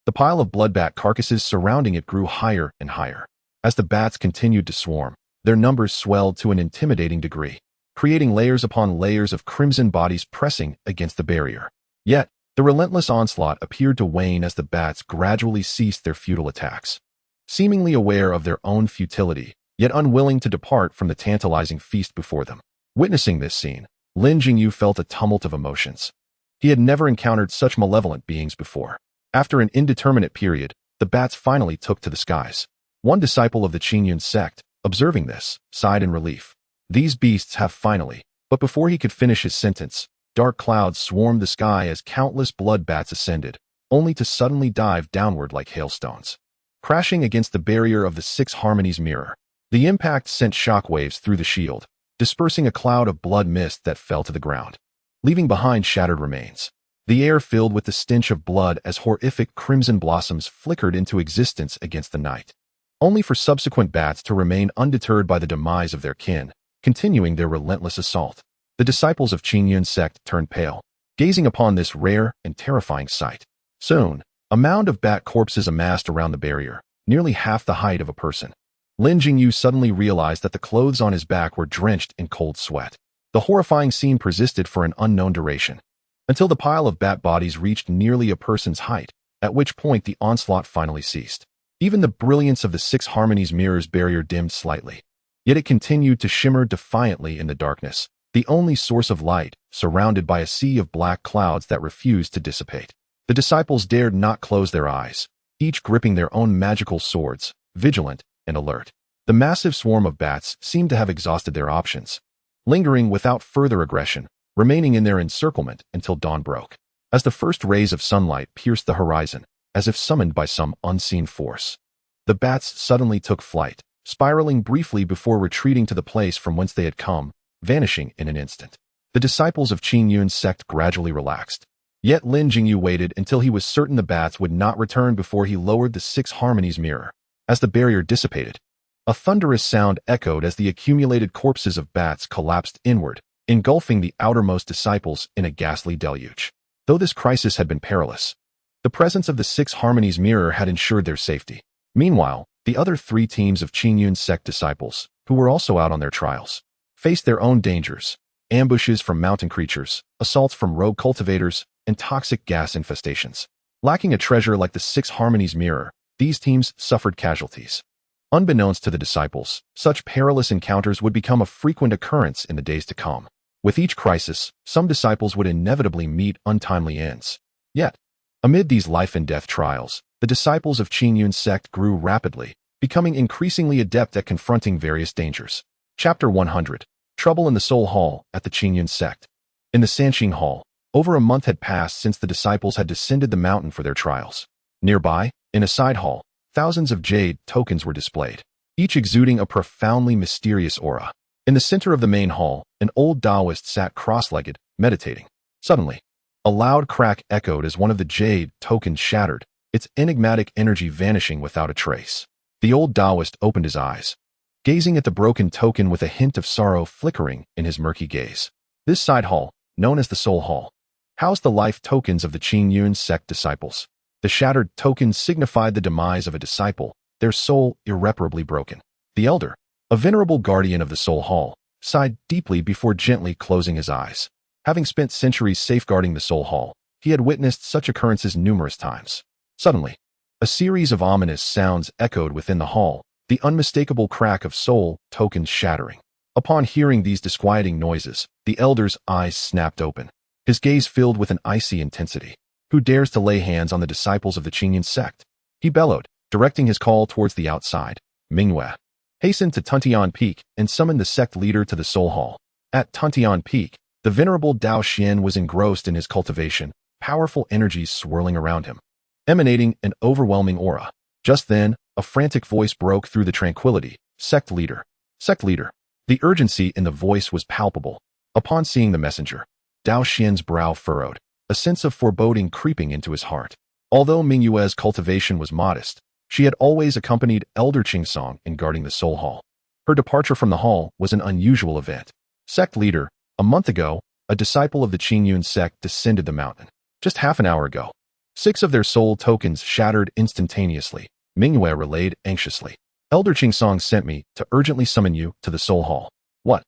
the pile of bloodbat carcasses surrounding it grew higher and higher. As the bats continued to swarm, their numbers swelled to an intimidating degree, creating layers upon layers of crimson bodies pressing against the barrier. Yet, the relentless onslaught appeared to wane as the bats gradually ceased their futile attacks. Seemingly aware of their own futility, yet unwilling to depart from the tantalizing feast before them. Witnessing this scene, Lin Jingyu felt a tumult of emotions. He had never encountered such malevolent beings before. After an indeterminate period, the bats finally took to the skies. One disciple of the Qingyun Sect, observing this, sighed in relief. These beasts have finally, but before he could finish his sentence, dark clouds swarmed the sky as countless blood bats ascended, only to suddenly dive downward like hailstones, crashing against the barrier of the Six Harmonies mirror. The impact sent shockwaves through the shield, dispersing a cloud of blood mist that fell to the ground, leaving behind shattered remains. The air filled with the stench of blood as horrific crimson blossoms flickered into existence against the night, only for subsequent bats to remain undeterred by the demise of their kin, continuing their relentless assault. The disciples of Qingyun Sect turned pale, gazing upon this rare and terrifying sight. Soon, a mound of bat corpses amassed around the barrier, nearly half the height of a person. Lin Jingyu suddenly realized that the clothes on his back were drenched in cold sweat. The horrifying scene persisted for an unknown duration, until the pile of bat bodies reached nearly a person's height, at which point the onslaught finally ceased. Even the brilliance of the Six Harmonies mirror's barrier dimmed slightly, yet it continued to shimmer defiantly in the darkness, the only source of light, surrounded by a sea of black clouds that refused to dissipate. The disciples dared not close their eyes, each gripping their own magical swords, vigilant and alert. The massive swarm of bats seemed to have exhausted their options, lingering without further aggression, remaining in their encirclement until dawn broke. As the first rays of sunlight pierced the horizon, as if summoned by some unseen force, The bats suddenly took flight, spiraling briefly before retreating to the place from whence they had come, vanishing in an instant. The disciples of Qingyun Sect gradually relaxed. Yet Lin Jingyu waited until he was certain the bats would not return before he lowered the 6 harmonies mirror. As the barrier dissipated, a thunderous sound echoed as the accumulated corpses of bats collapsed inward, engulfing the outermost disciples in a ghastly deluge. Though this crisis had been perilous, the presence of the 6 harmonies mirror had ensured their safety. Meanwhile, the other 3 teams of Qingyun Sect disciples, who were also out on their trials, faced their own dangers: ambushes from mountain creatures, assaults from rogue cultivators, and toxic gas infestations. Lacking a treasure like the 6 harmonies mirror, these teams suffered casualties. Unbeknownst to the disciples, such perilous encounters would become a frequent occurrence in the days to come. With each crisis, some disciples would inevitably meet untimely ends. Yet, amid these life-and-death trials, the disciples of Qingyun Sect grew rapidly, becoming increasingly adept at confronting various dangers. Chapter 100. Trouble in the Soul Hall at the Qingyun Sect. In the Sanxing Hall, over a month had passed since the disciples had descended the mountain for their trials. Nearby, in a side hall, thousands of jade tokens were displayed, each exuding a profoundly mysterious aura. In the center of the main hall, an old Taoist sat cross-legged, meditating. Suddenly, a loud crack echoed as one of the jade tokens shattered, its enigmatic energy vanishing without a trace. The old Taoist opened his eyes, gazing at the broken token with a hint of sorrow flickering in his murky gaze. This side hall, known as the Soul Hall, housed the life tokens of the Qingyun Sect disciples. The shattered tokens signified the demise of a disciple, their soul irreparably broken. The elder, a venerable guardian of the Soul Hall, sighed deeply before gently closing his eyes. Having spent centuries safeguarding the Soul Hall, he had witnessed such occurrences numerous times. Suddenly, a series of ominous sounds echoed within the hall, the unmistakable crack of soul tokens shattering. Upon hearing these disquieting noises, the elder's eyes snapped open, his gaze filled with an icy intensity. Who dares to lay hands on the disciples of the Qingyun Sect? He bellowed, directing his call towards the outside. Mingyue hastened to Tuntian Peak and summoned the sect leader to the Soul Hall. At Tuntian Peak, the venerable Zhu Xian was engrossed in his cultivation, powerful energies swirling around him, emanating an overwhelming aura. Just then, a frantic voice broke through the tranquility. Sect leader. Sect leader. The urgency in the voice was palpable. Upon seeing the messenger, Zhu Xian's brow furrowed, a sense of foreboding creeping into his heart. Although Mingyue's cultivation was modest, she had always accompanied Elder Qingsong in guarding the Soul Hall. Her departure from the hall was an unusual event. Sect leader, a month ago, a disciple of the Qingyun Sect descended the mountain. Just half an hour ago, 6 of their soul tokens shattered instantaneously, Mingyue relayed anxiously. Elder Qingsong sent me to urgently summon you to the Soul Hall. What?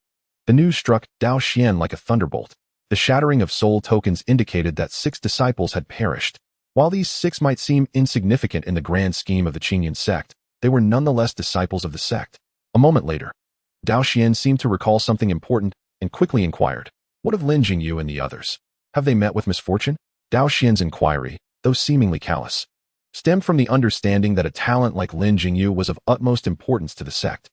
The news struck Zhu Xian like a thunderbolt. The shattering of soul tokens indicated that 6 disciples had perished. While these 6 might seem insignificant in the grand scheme of the Qingyun Sect, they were nonetheless disciples of the sect. A moment later, Zhu Xian seemed to recall something important and quickly inquired, "What of Lin Jingyu and the others? Have they met with misfortune?" Zhu Xian's inquiry, though seemingly callous, stemmed from the understanding that a talent like Lin Jingyu was of utmost importance to the sect.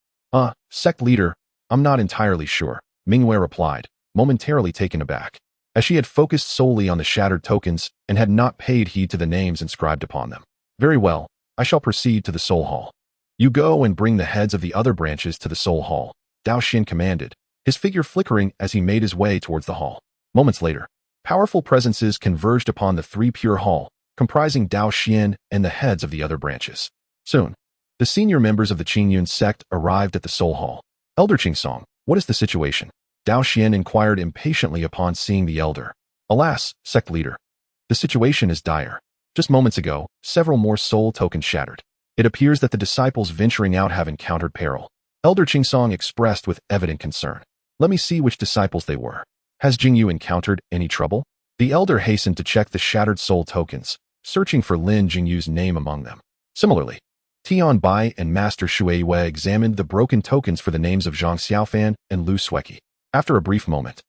Sect leader, I'm not entirely sure," Mingyue replied, momentarily taken aback, as she had focused solely on the shattered tokens and had not paid heed to the names inscribed upon them. "Very well, I shall proceed to the Soul Hall. You go and bring the heads of the other branches to the Soul Hall," Zhu Xian commanded, his figure flickering as he made his way towards the hall. Moments later, powerful presences converged upon the 3-pure hall, comprising Zhu Xian and the heads of the other branches. Soon, the senior members of the Qingyun Sect arrived at the Soul Hall. "Elder Qingsong, what is the situation?" Zhu Xian inquired impatiently upon seeing the elder. "Alas, sect leader, the situation is dire. Just moments ago, several more soul tokens shattered. It appears that the disciples venturing out have encountered peril." Elder Qingsong expressed with evident concern. "Let me see which disciples they were. Has Jingyu encountered any trouble?" The elder hastened to check the shattered soul tokens, searching for Lin Jingyu's name among them. Similarly, Tian Bai and Master Shueiyue examined the broken tokens for the names of Zhang Xiaofan and Lu Sueki. After a brief moment,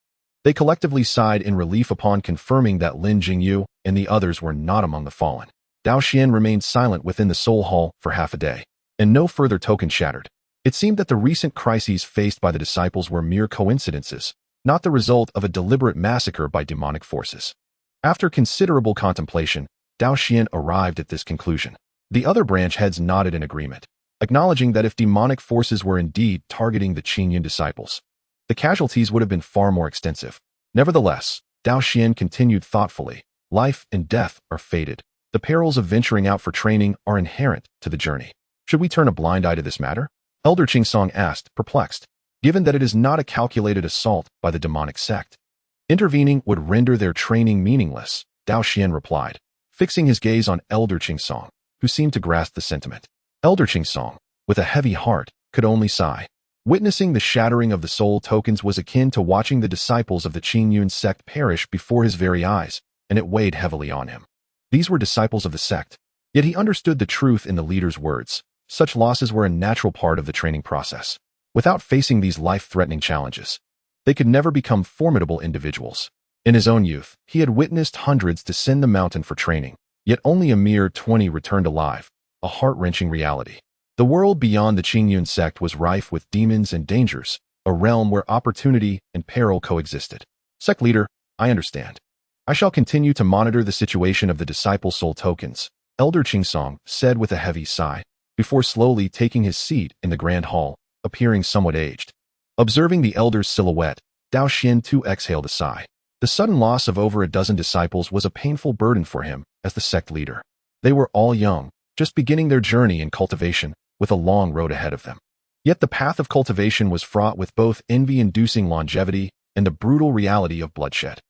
they collectively sighed in relief upon confirming that Lin Jingyu and the others were not among the fallen. Zhu Xian remained silent within the Soul Hall for half a day, and no further token shattered. It seemed that the recent crises faced by the disciples were mere coincidences, not the result of a deliberate massacre by demonic forces. After considerable contemplation, Zhu Xian arrived at this conclusion. The other branch heads nodded in agreement, acknowledging that if demonic forces were indeed targeting the Qingyun disciples, the casualties would have been far more extensive. Nevertheless, Zhu Xian continued thoughtfully. Life and death are fated. The perils of venturing out for training are inherent to the journey. Should we turn a blind eye to this matter? Elder Qingsong asked, perplexed. Given that it is not a calculated assault by the demonic sect, intervening would render their training meaningless, Zhu Xian replied, fixing his gaze on Elder Qingsong, who seemed to grasp the sentiment. Elder Qingsong, with a heavy heart, could only sigh. Witnessing the shattering of the soul tokens was akin to watching the disciples of the Qingyun Sect perish before his very eyes, and it weighed heavily on him. These were disciples of the sect, yet he understood the truth in the leader's words. Such losses were a natural part of the training process. Without facing these life-threatening challenges, they could never become formidable individuals. In his own youth, he had witnessed hundreds descend the mountain for training, yet only a mere 20 returned alive, a heart-wrenching reality. The world beyond the Qingyun Sect was rife with demons and dangers, a realm where opportunity and peril coexisted. Sect leader, I understand. I shall continue to monitor the situation of the disciple soul tokens, Elder Qingsong said with a heavy sigh, before slowly taking his seat in the grand hall, appearing somewhat aged. Observing the elder's silhouette, Zhu Xian too exhaled a sigh. The sudden loss of over a dozen disciples was a painful burden for him as the sect leader. They were all young, just beginning their journey in cultivation, with a long road ahead of them. Yet the path of cultivation was fraught with both envy-inducing longevity and the brutal reality of bloodshed.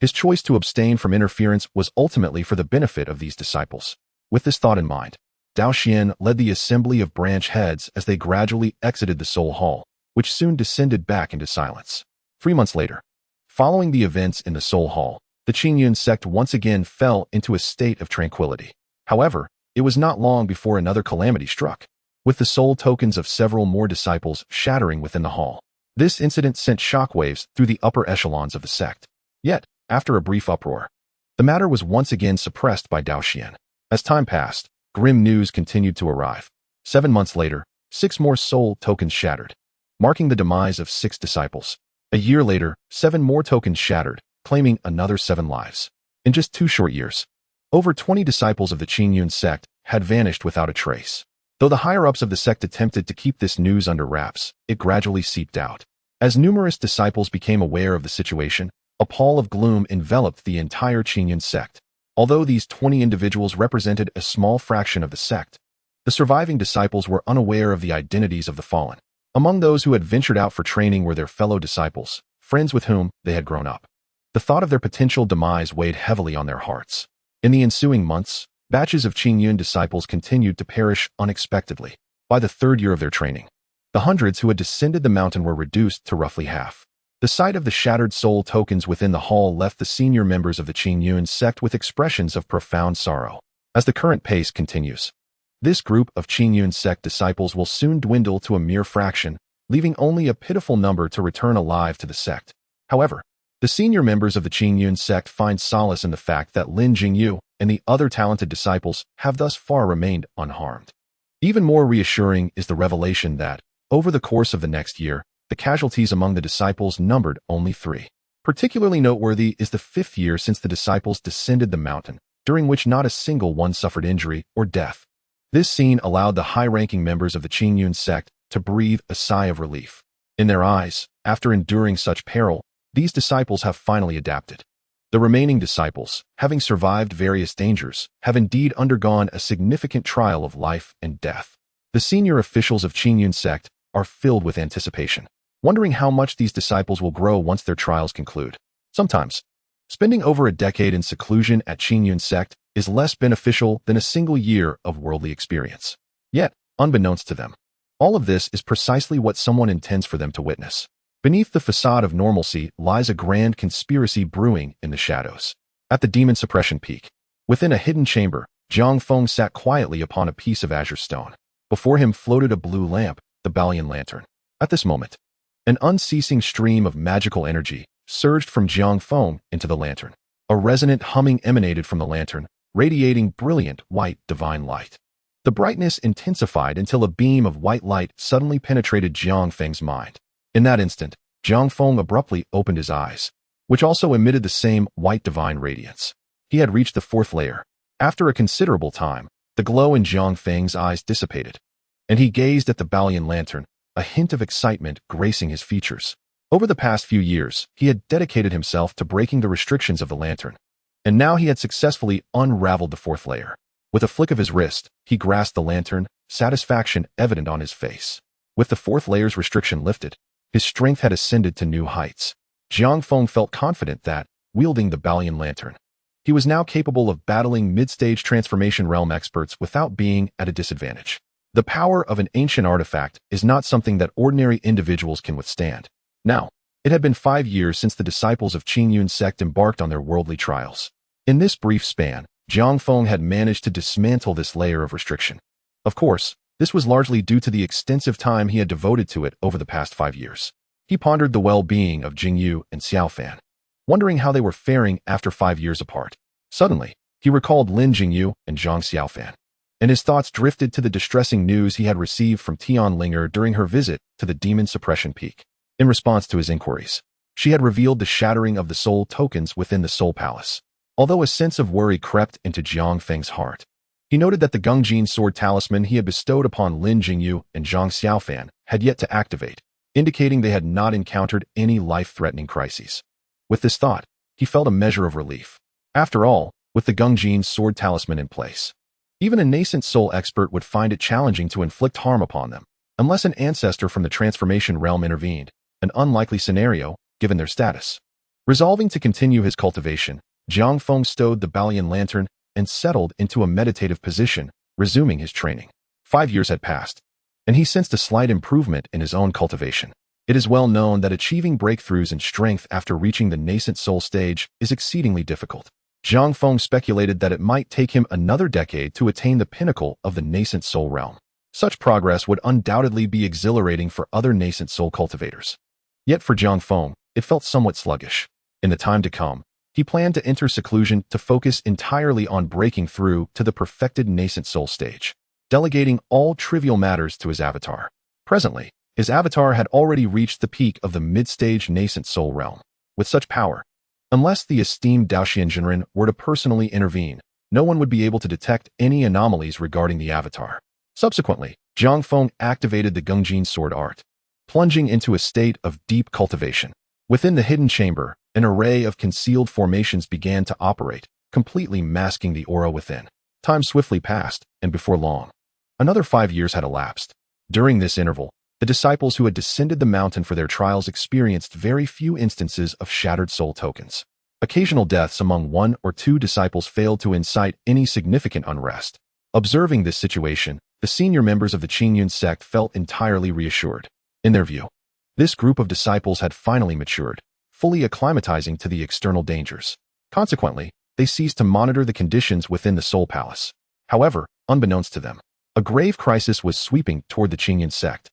His choice to abstain from interference was ultimately for the benefit of these disciples. With this thought in mind, Zhu Xian led the assembly of branch heads as they gradually exited the Soul Hall, which soon descended back into silence. 3 months later, following the events in the Soul Hall, the Qingyun Sect once again fell into a state of tranquility. However, it was not long before another calamity struck, with the soul tokens of several more disciples shattering within the hall. This incident sent shockwaves through the upper echelons of the sect. Yet, after a brief uproar, the matter was once again suppressed by Zhu Xian. As time passed, grim news continued to arrive. 7 months later, 6 more soul tokens shattered, marking the demise of 6 disciples. A year later, 7 more tokens shattered, claiming another 7 lives. In just 2 short years, over 20 disciples of the Qingyun Sect had vanished without a trace. Though the higher-ups of the sect attempted to keep this news under wraps, it gradually seeped out. As numerous disciples became aware of the situation, a pall of gloom enveloped the entire Qingyun Sect. Although these 20 individuals represented a small fraction of the sect, the surviving disciples were unaware of the identities of the fallen. Among those who had ventured out for training were their fellow disciples, friends with whom they had grown up. The thought of their potential demise weighed heavily on their hearts. In the ensuing months, batches of Qingyun disciples continued to perish unexpectedly. By the 3rd year of their training, the hundreds who had descended the mountain were reduced to roughly half. The sight of the shattered soul tokens within the hall left the senior members of the Qingyun Sect with expressions of profound sorrow. As the current pace continues, this group of Qingyun Sect disciples will soon dwindle to a mere fraction, leaving only a pitiful number to return alive to the sect. However, the senior members of the Qingyun Sect find solace in the fact that Lin Jingyu and the other talented disciples have thus far remained unharmed. Even more reassuring is the revelation that, over the course of the next year, the casualties among the disciples numbered only 3. Particularly noteworthy is the 5th year since the disciples descended the mountain, during which not a single one suffered injury or death. This scene allowed the high-ranking members of the Qingyun Sect to breathe a sigh of relief. In their eyes, after enduring such peril, these disciples have finally adapted. The remaining disciples, having survived various dangers, have indeed undergone a significant trial of life and death. The senior officials of Qingyun Sect are filled with anticipation, wondering how much these disciples will grow once their trials conclude. Sometimes, spending over a decade in seclusion at Qingyun Sect is less beneficial than a single year of worldly experience. Yet, unbeknownst to them, all of this is precisely what someone intends for them to witness. Beneath the facade of normalcy lies a grand conspiracy brewing in the shadows. At the demon suppression peak, within a hidden chamber, Jiang Feng sat quietly upon a piece of azure stone. Before him floated a blue lamp, the Balian lantern. At this moment, an unceasing stream of magical energy surged from Jiang Feng into the lantern. A resonant humming emanated from the lantern, radiating brilliant white divine light. The brightness intensified until a beam of white light suddenly penetrated Jiang Feng's mind. In that instant, Jiang Feng abruptly opened his eyes, which also emitted the same white divine radiance. He had reached the 4th layer. After a considerable time, The glow in Jiang Feng's eyes dissipated, and he gazed at the Balian lantern, a hint of excitement gracing his features. Over the past few years, he had dedicated himself to breaking the restrictions of the lantern, and now he had successfully unraveled the fourth layer. With a flick of his wrist, he grasped the lantern, satisfaction evident on his face. With the fourth layer's restriction lifted, his strength had ascended to new heights. Jiang Feng felt confident that, wielding the Balian lantern, he was now capable of battling mid-stage transformation realm experts without being at a disadvantage. The power of an ancient artifact is not something that ordinary individuals can withstand. Now, it had been 5 years since the disciples of Qingyun Sect embarked on their worldly trials. In this brief span, Jiang Feng had managed to dismantle this layer of restriction. Of course, this was largely due to the extensive time he had devoted to it over the past 5 years. He pondered the well-being of Jingyu and Xiaofan, wondering how they were faring after 5 years apart. Suddenly, he recalled Lin Jingyu and Zhang Xiaofan, and his thoughts drifted to the distressing news he had received from Tian Linger during her visit to the Demon Suppression Peak. In response to his inquiries, she had revealed the shattering of the soul tokens within the Soul Palace. Although a sense of worry crept into Jiang Feng's heart, he noted that the Qingyun sword talisman he had bestowed upon Lin Jingyu and Zhang Xiaofan had yet to activate, indicating they had not encountered any life-threatening crises. With this thought, he felt a measure of relief. After all, with the Qingyun sword talisman in place, even a nascent soul expert would find it challenging to inflict harm upon them, unless an ancestor from the transformation realm intervened, an unlikely scenario, given their status. Resolving to continue his cultivation, Jiang Feng stowed the Balian lantern and settled into a meditative position, resuming his training. 5 years had passed, and he sensed a slight improvement in his own cultivation. It is well known that achieving breakthroughs in strength after reaching the nascent soul stage is exceedingly difficult. Jiang Feng speculated that it might take him another decade to attain the pinnacle of the nascent soul realm. Such progress would undoubtedly be exhilarating for other nascent soul cultivators. Yet for Jiang Feng, it felt somewhat sluggish. In the time to come, he planned to enter seclusion to focus entirely on breaking through to the perfected nascent soul stage, delegating all trivial matters to his avatar. Presently, his avatar had already reached the peak of the mid-stage nascent soul realm. With such power, unless the esteemed Daoxian Jinren were to personally intervene, no one would be able to detect any anomalies regarding the avatar. Subsequently, Jiang Feng activated the Qingyun sword art, plunging into a state of deep cultivation. Within the hidden chamber, an array of concealed formations began to operate, completely masking the aura within. Time swiftly passed, and before long, another 5 years had elapsed. During this interval, the disciples who had descended the mountain for their trials experienced very few instances of shattered soul tokens. Occasional deaths among 1 or 2 disciples failed to incite any significant unrest. Observing this situation, the senior members of the Qingyun Sect felt entirely reassured. In their view, this group of disciples had finally matured, fully acclimatizing to the external dangers. Consequently, they ceased to monitor the conditions within the Soul Palace. However, unbeknownst to them, a grave crisis was sweeping toward the Qingyun Sect.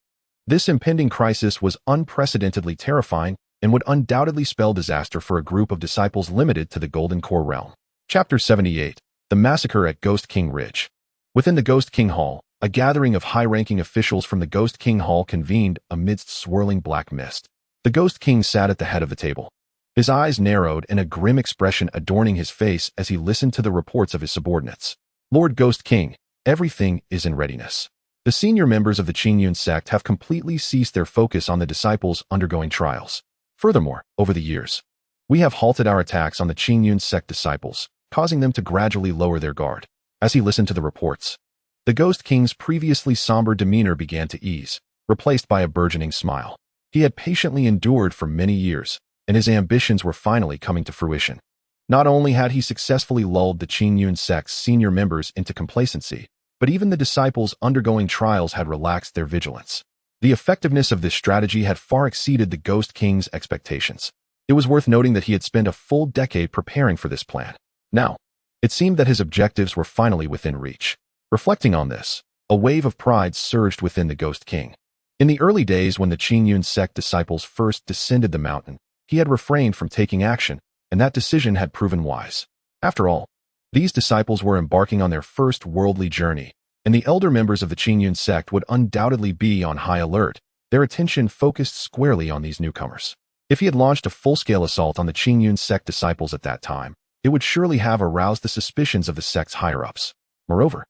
This impending crisis was unprecedentedly terrifying and would undoubtedly spell disaster for a group of disciples limited to the Golden Core realm. Chapter 78. The Massacre at Ghost King Ridge. Within the Ghost King Hall, a gathering of high-ranking officials from the Ghost King Hall convened amidst swirling black mist. The Ghost King sat at the head of the table, his eyes narrowed and a grim expression adorning his face as he listened to the reports of his subordinates. Lord Ghost King, everything is in readiness. The senior members of the Qingyun Sect have completely ceased their focus on the disciples undergoing trials. Furthermore, over the years, we have halted our attacks on the Qingyun Sect disciples, causing them to gradually lower their guard. As he listened to the reports, the Ghost King's previously somber demeanor began to ease, replaced by a burgeoning smile. He had patiently endured for many years, and his ambitions were finally coming to fruition. Not only had he successfully lulled the Qingyun Sect's senior members into complacency, but even the disciples undergoing trials had relaxed their vigilance. The effectiveness of this strategy had far exceeded the Ghost King's expectations. It was worth noting that he had spent a full decade preparing for this plan. Now, it seemed that his objectives were finally within reach. Reflecting on this, a wave of pride surged within the Ghost King. In the early days when the Qingyun Sect disciples first descended the mountain, he had refrained from taking action, and that decision had proven wise. After all, these disciples were embarking on their first worldly journey, and the elder members of the Qingyun Sect would undoubtedly be on high alert, their attention focused squarely on these newcomers. If he had launched a full-scale assault on the Qingyun Sect disciples at that time, it would surely have aroused the suspicions of the sect's higher-ups. Moreover,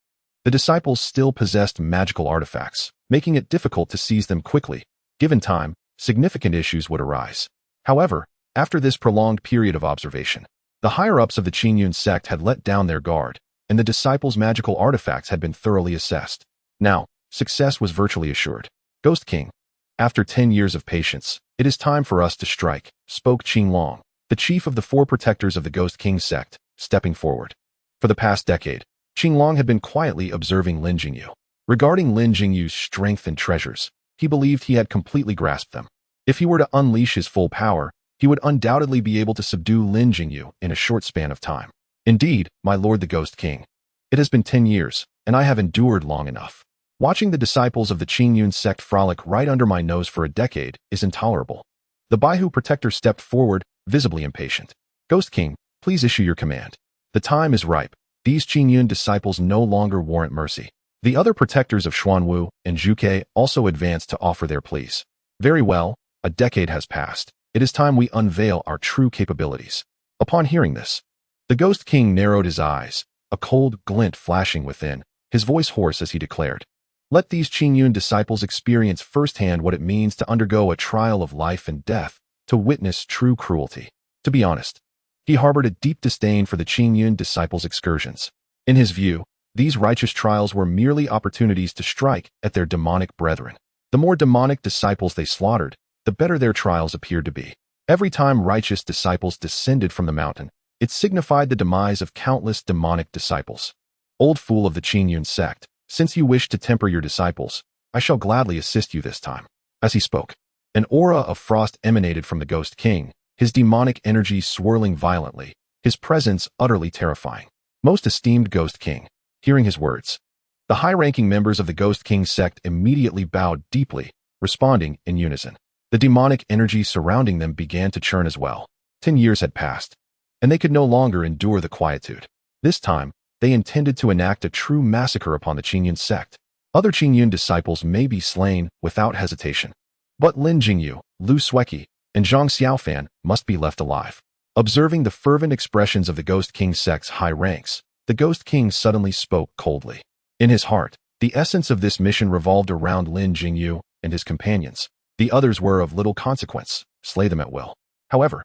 The disciples still possessed magical artifacts, making it difficult to seize them quickly. Given time, significant issues would arise. However, after this prolonged period of observation, the higher-ups of the Qingyun Sect had let down their guard, and the disciples' magical artifacts had been thoroughly assessed. Now, success was virtually assured. Ghost King. After 10 years of patience, it is time for us to strike, spoke Qinglong, the chief of the 4 protectors of the Ghost King Sect, stepping forward. For the past decade, Qinglong had been quietly observing Lin Jingyu. Regarding Lin Jingyu's strength and treasures, he believed he had completely grasped them. If he were to unleash his full power, he would undoubtedly be able to subdue Lin Jingyu in a short span of time. Indeed, my lord the Ghost King. It has been 10 years, and I have endured long enough. Watching the disciples of the Qingyun Sect frolic right under my nose for a decade is intolerable. The Baihu protector stepped forward, visibly impatient. Ghost King, please issue your command. The time is ripe. These Qingyun disciples no longer warrant mercy. The other protectors of Xuanwu and Zhuke also advanced to offer their pleas. Very well, a decade has passed. It is time we unveil our true capabilities. Upon hearing this, the Ghost King narrowed his eyes, a cold glint flashing within, his voice hoarse as he declared, "Let these Qingyun disciples experience firsthand what it means to undergo a trial of life and death, to witness true cruelty." To be honest, he harbored a deep disdain for the Qingyun disciples' excursions. In his view, these righteous trials were merely opportunities to strike at their demonic brethren. The more demonic disciples they slaughtered, the better their trials appeared to be. Every time righteous disciples descended from the mountain, it signified the demise of countless demonic disciples. Old fool of the Qingyun Sect, since you wish to temper your disciples, I shall gladly assist you this time. As he spoke, an aura of frost emanated from the Ghost King, his demonic energy swirling violently, his presence utterly terrifying. Most esteemed Ghost King, hearing his words, the high-ranking members of the Ghost King Sect immediately bowed deeply, responding in unison. The demonic energy surrounding them began to churn as well. 10 years had passed, and they could no longer endure the quietude. This time, they intended to enact a true massacre upon the Qingyun Sect. Other Qingyun disciples may be slain without hesitation, but Lin Jingyu, Lu Sueki, and Zhang Xiaofan must be left alive. Observing the fervent expressions of the Ghost King Sect's high ranks, the Ghost King suddenly spoke coldly. In his heart, the essence of this mission revolved around Lin Jingyu and his companions. The others were of little consequence, slay them at will. However,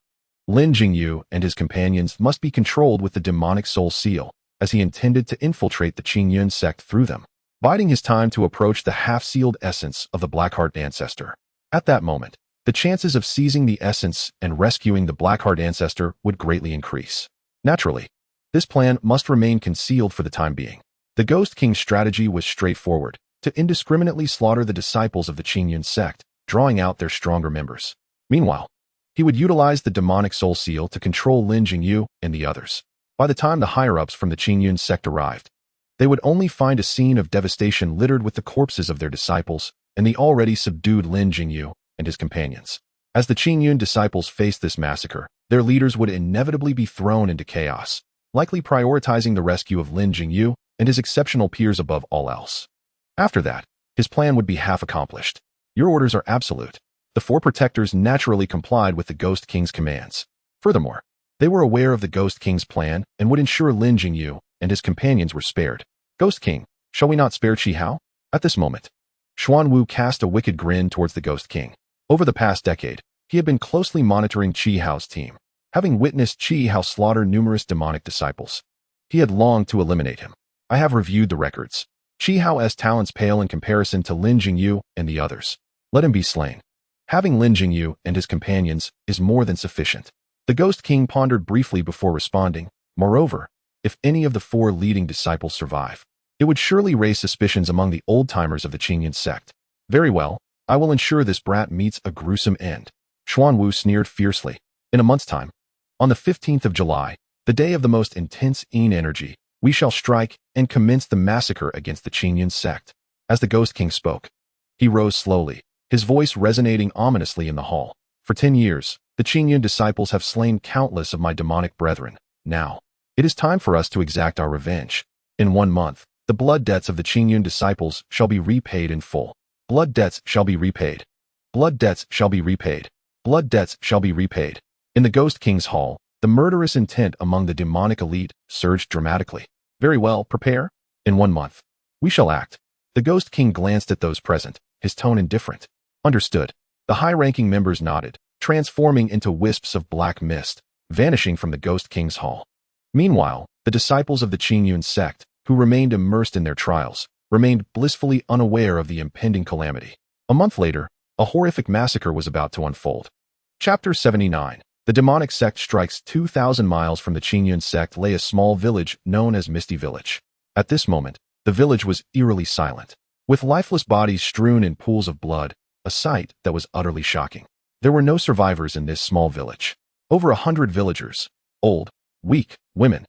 Lin Jingyu and his companions must be controlled with the demonic soul seal, as he intended to infiltrate the Qingyun Sect through them, biding his time to approach the half-sealed essence of the Blackheart ancestor. At that moment, the chances of seizing the essence and rescuing the Blackheart ancestor would greatly increase. Naturally, this plan must remain concealed for the time being. The Ghost King's strategy was straightforward, to indiscriminately slaughter the disciples of the Qingyun Sect, drawing out their stronger members. Meanwhile, he would utilize the demonic soul seal to control Lin Jingyu and the others. By the time the higher-ups from the Qingyun Sect arrived, they would only find a scene of devastation littered with the corpses of their disciples and the already subdued Lin Jingyu and his companions. As the Qingyun disciples faced this massacre, their leaders would inevitably be thrown into chaos, likely prioritizing the rescue of Lin Jingyu and his exceptional peers above all else. After that, his plan would be half accomplished. Your orders are absolute. The 4 protectors naturally complied with the Ghost King's commands. Furthermore, they were aware of the Ghost King's plan and would ensure Lin Jingyu and his companions were spared. Ghost King, shall we not spare Qi Hao? At this moment, Xuanwu cast a wicked grin towards the Ghost King. Over the past decade, he had been closely monitoring Qi Hao's team. Having witnessed Qi Hao slaughter numerous demonic disciples, he had longed to eliminate him. I have reviewed the records. Qi Hao's talents pale in comparison to Lin Jingyu and the others. Let him be slain. Having Lin Jingyu and his companions is more than sufficient. The Ghost King pondered briefly before responding. Moreover, if any of the 4 leading disciples survive, it would surely raise suspicions among the old-timers of the Qingyun Sect. Very well, I will ensure this brat meets a gruesome end. Xuanwu sneered fiercely. In a month's time, on the 15th of July, the day of the most intense Yin energy, we shall strike and commence the massacre against the Qingyun Sect. As the Ghost King spoke, he rose slowly, his voice resonating ominously in the hall. For 10 years, the Qingyun disciples have slain countless of my demonic brethren. Now, it is time for us to exact our revenge. In 1 month, the blood debts of the Qingyun disciples shall be repaid in full. Blood debts shall be repaid. Blood debts shall be repaid. Blood debts shall be repaid. In the Ghost King's hall, the murderous intent among the demonic elite surged dramatically. Very well, prepare. In 1 month, We shall act. The Ghost King glanced at those present, his tone indifferent. Understood. The high-ranking members nodded, transforming into wisps of black mist, vanishing from the Ghost King's hall. Meanwhile, the disciples of the Qingyun Sect, who remained immersed in their trials, remained blissfully unaware of the impending calamity. A month later, a horrific massacre was about to unfold. Chapter 79. The demonic sect strikes. 2,000 miles from the Qingyun Sect lay a small village known as Misty Village. At this moment, the village was eerily silent, with lifeless bodies strewn in pools of blood, a sight that was utterly shocking. There were no survivors in this small village. Over 100 villagers, old, weak, women,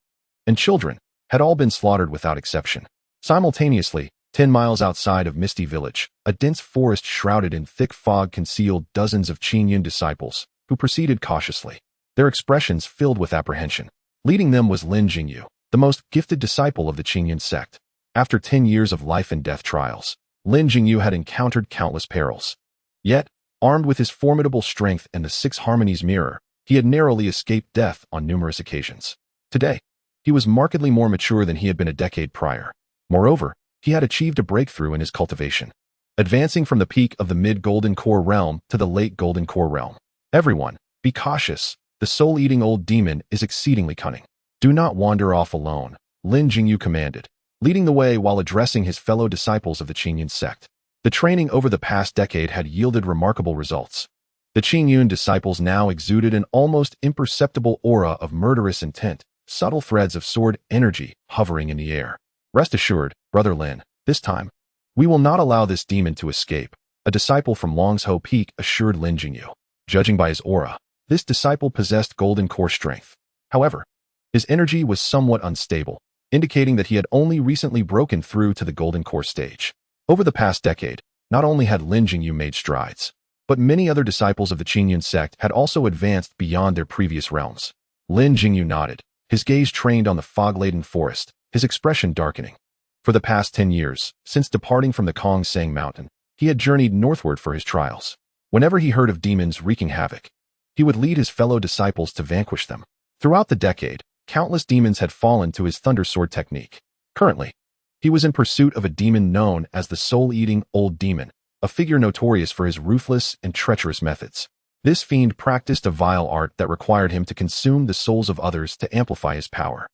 and children, had all been slaughtered without exception. Simultaneously, 10 miles outside of Misty Village, a dense forest shrouded in thick fog concealed dozens of Qingyun disciples, who proceeded cautiously, their expressions filled with apprehension. Leading them was Lin Jingyu, the most gifted disciple of the Qingyun Sect. After 10 years of life and death trials, Lin Jingyu had encountered countless perils. Yet, armed with his formidable strength and the Six Harmonies mirror, he had narrowly escaped death on numerous occasions. Today, he was markedly more mature than he had been a decade prior. Moreover, he had achieved a breakthrough in his cultivation, advancing from the peak of the mid-Golden Core realm to the late Golden Core realm. Everyone, be cautious. The soul-eating old demon is exceedingly cunning. Do not wander off alone, Lin Jingyu commanded, leading the way while addressing his fellow disciples of the Qingyun Sect. The training over the past decade had yielded remarkable results. The Qingyun disciples now exuded an almost imperceptible aura of murderous intent, subtle threads of sword energy hovering in the air. Rest assured, Brother Lin, this time, we will not allow this demon to escape, a disciple from Longsho Peak assured Lin Jingyu. Judging by his aura, this disciple possessed Golden Core strength. However, his energy was somewhat unstable, indicating that he had only recently broken through to the Golden Core stage. Over the past decade, not only had Lin Jingyu made strides, but many other disciples of the Qingyun Sect had also advanced beyond their previous realms. Lin Jingyu nodded, his gaze trained on the fog-laden forest, his expression darkening. For the past 10 years, since departing from the Kongsang Mountain, he had journeyed northward for his trials. Whenever he heard of demons wreaking havoc, he would lead his fellow disciples to vanquish them. Throughout the decade, countless demons had fallen to his thunder sword technique. Currently, he was in pursuit of a demon known as the soul-eating old demon, a figure notorious for his ruthless and treacherous methods. This fiend practiced a vile art that required him to consume the souls of others to amplify his power.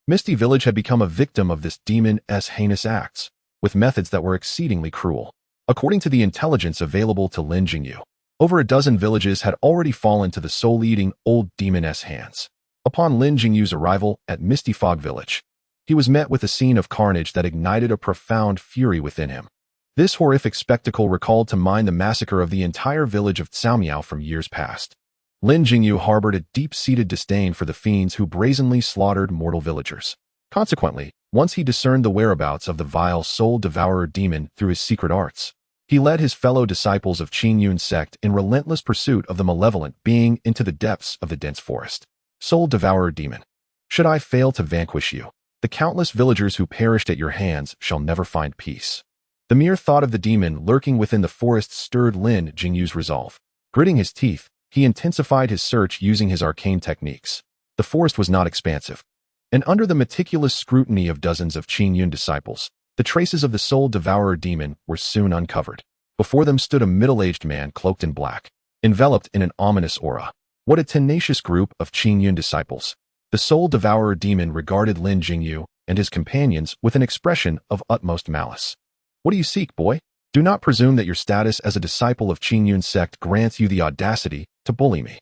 Misty Village had become a victim of this demon's heinous acts, with methods that were exceedingly cruel. According to the intelligence available to Lin Jingyu, over a dozen villages had already fallen to the soul-eating old demon's hands. Upon Lin Jingyu's arrival at Misty Fog Village, he was met with a scene of carnage that ignited a profound fury within him. This horrific spectacle recalled to mind the massacre of the entire village of Caomiao from years past. Lin Jingyu harbored a deep-seated disdain for the fiends who brazenly slaughtered mortal villagers. Consequently, once he discerned the whereabouts of the vile soul-devourer demon through his secret arts, he led his fellow disciples of Qingyun Sect in relentless pursuit of the malevolent being into the depths of the dense forest. Soul-devourer demon, should I fail to vanquish you, the countless villagers who perished at your hands shall never find peace. The mere thought of the demon lurking within the forest stirred Lin Jingyu's resolve. Gritting his teeth, he intensified his search using his arcane techniques. The forest was not expansive, and under the meticulous scrutiny of dozens of Qingyun disciples, the traces of the soul-devourer demon were soon uncovered. Before them stood a middle-aged man cloaked in black, enveloped in an ominous aura. What a tenacious group of Qingyun disciples. The soul-devourer demon regarded Lin Jingyu and his companions with an expression of utmost malice. What do you seek, boy? Do not presume that your status as a disciple of Qingyun Sect grants you the audacity to bully me.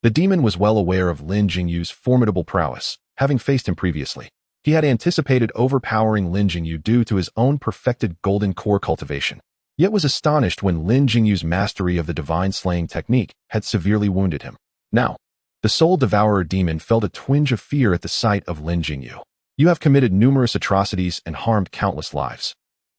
The demon was well aware of Lin Jingyu's formidable prowess, having faced him previously. He had anticipated overpowering Lin Jingyu due to his own perfected Golden Core cultivation, yet was astonished when Lin Jingyu's mastery of the divine slaying technique had severely wounded him. Now, the soul-devourer demon felt a twinge of fear at the sight of Lin Jingyu. You have committed numerous atrocities and harmed countless lives.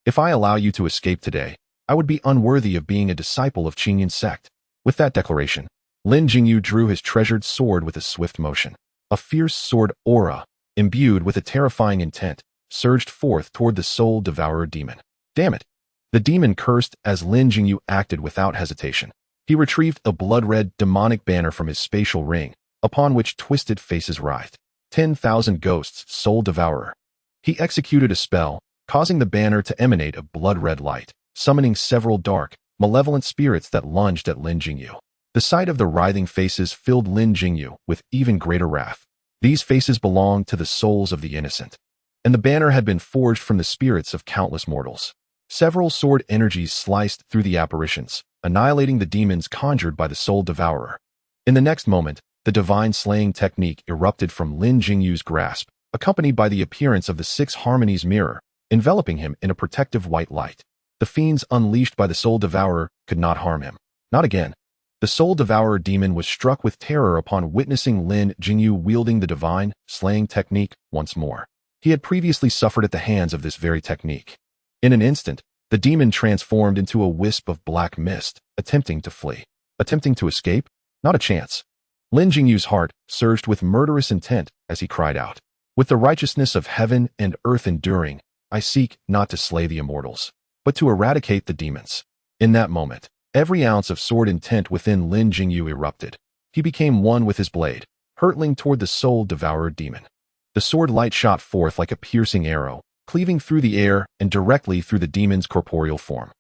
If I allow you to escape today, I would be unworthy of being a disciple of Qingyun Sect. With that declaration, Lin Jingyu drew his treasured sword with a swift motion. A fierce sword aura, imbued with a terrifying intent, surged forth toward the soul-devourer demon. Damn it! The demon cursed as Lin Jingyu acted without hesitation. He retrieved a blood-red demonic banner from his spatial ring, upon which twisted faces writhed. 10,000 ghosts, soul devourer. He executed a spell, causing the banner to emanate a blood-red light, summoning several dark, malevolent spirits that lunged at Lin Jingyu. The sight of the writhing faces filled Lin Jingyu with even greater wrath. These faces belonged to the souls of the innocent, and the banner had been forged from the spirits of countless mortals. Several sword energies sliced through the apparitions, annihilating the demons conjured by the soul devourer. In the next moment, the divine slaying technique erupted from Lin Jingyu's grasp, accompanied by the appearance of the Six Harmonies mirror, enveloping him in a protective white light. The fiends unleashed by the soul devourer could not harm him. Not again. The soul devourer demon was struck with terror upon witnessing Lin Jingyu wielding the divine slaying technique once more. He had previously suffered at the hands of this very technique. In an instant, the demon transformed into a wisp of black mist, attempting to flee. Attempting to escape? Not a chance. Lin Jingyu's heart surged with murderous intent as he cried out, "With the righteousness of heaven and earth enduring, I seek not to slay the immortals, but to eradicate the demons." In that moment, every ounce of sword intent within Lin Jingyu erupted. He became one with his blade, hurtling toward the soul devourer demon. The sword light shot forth like a piercing arrow, cleaving through the air and directly through the demon's corporeal form.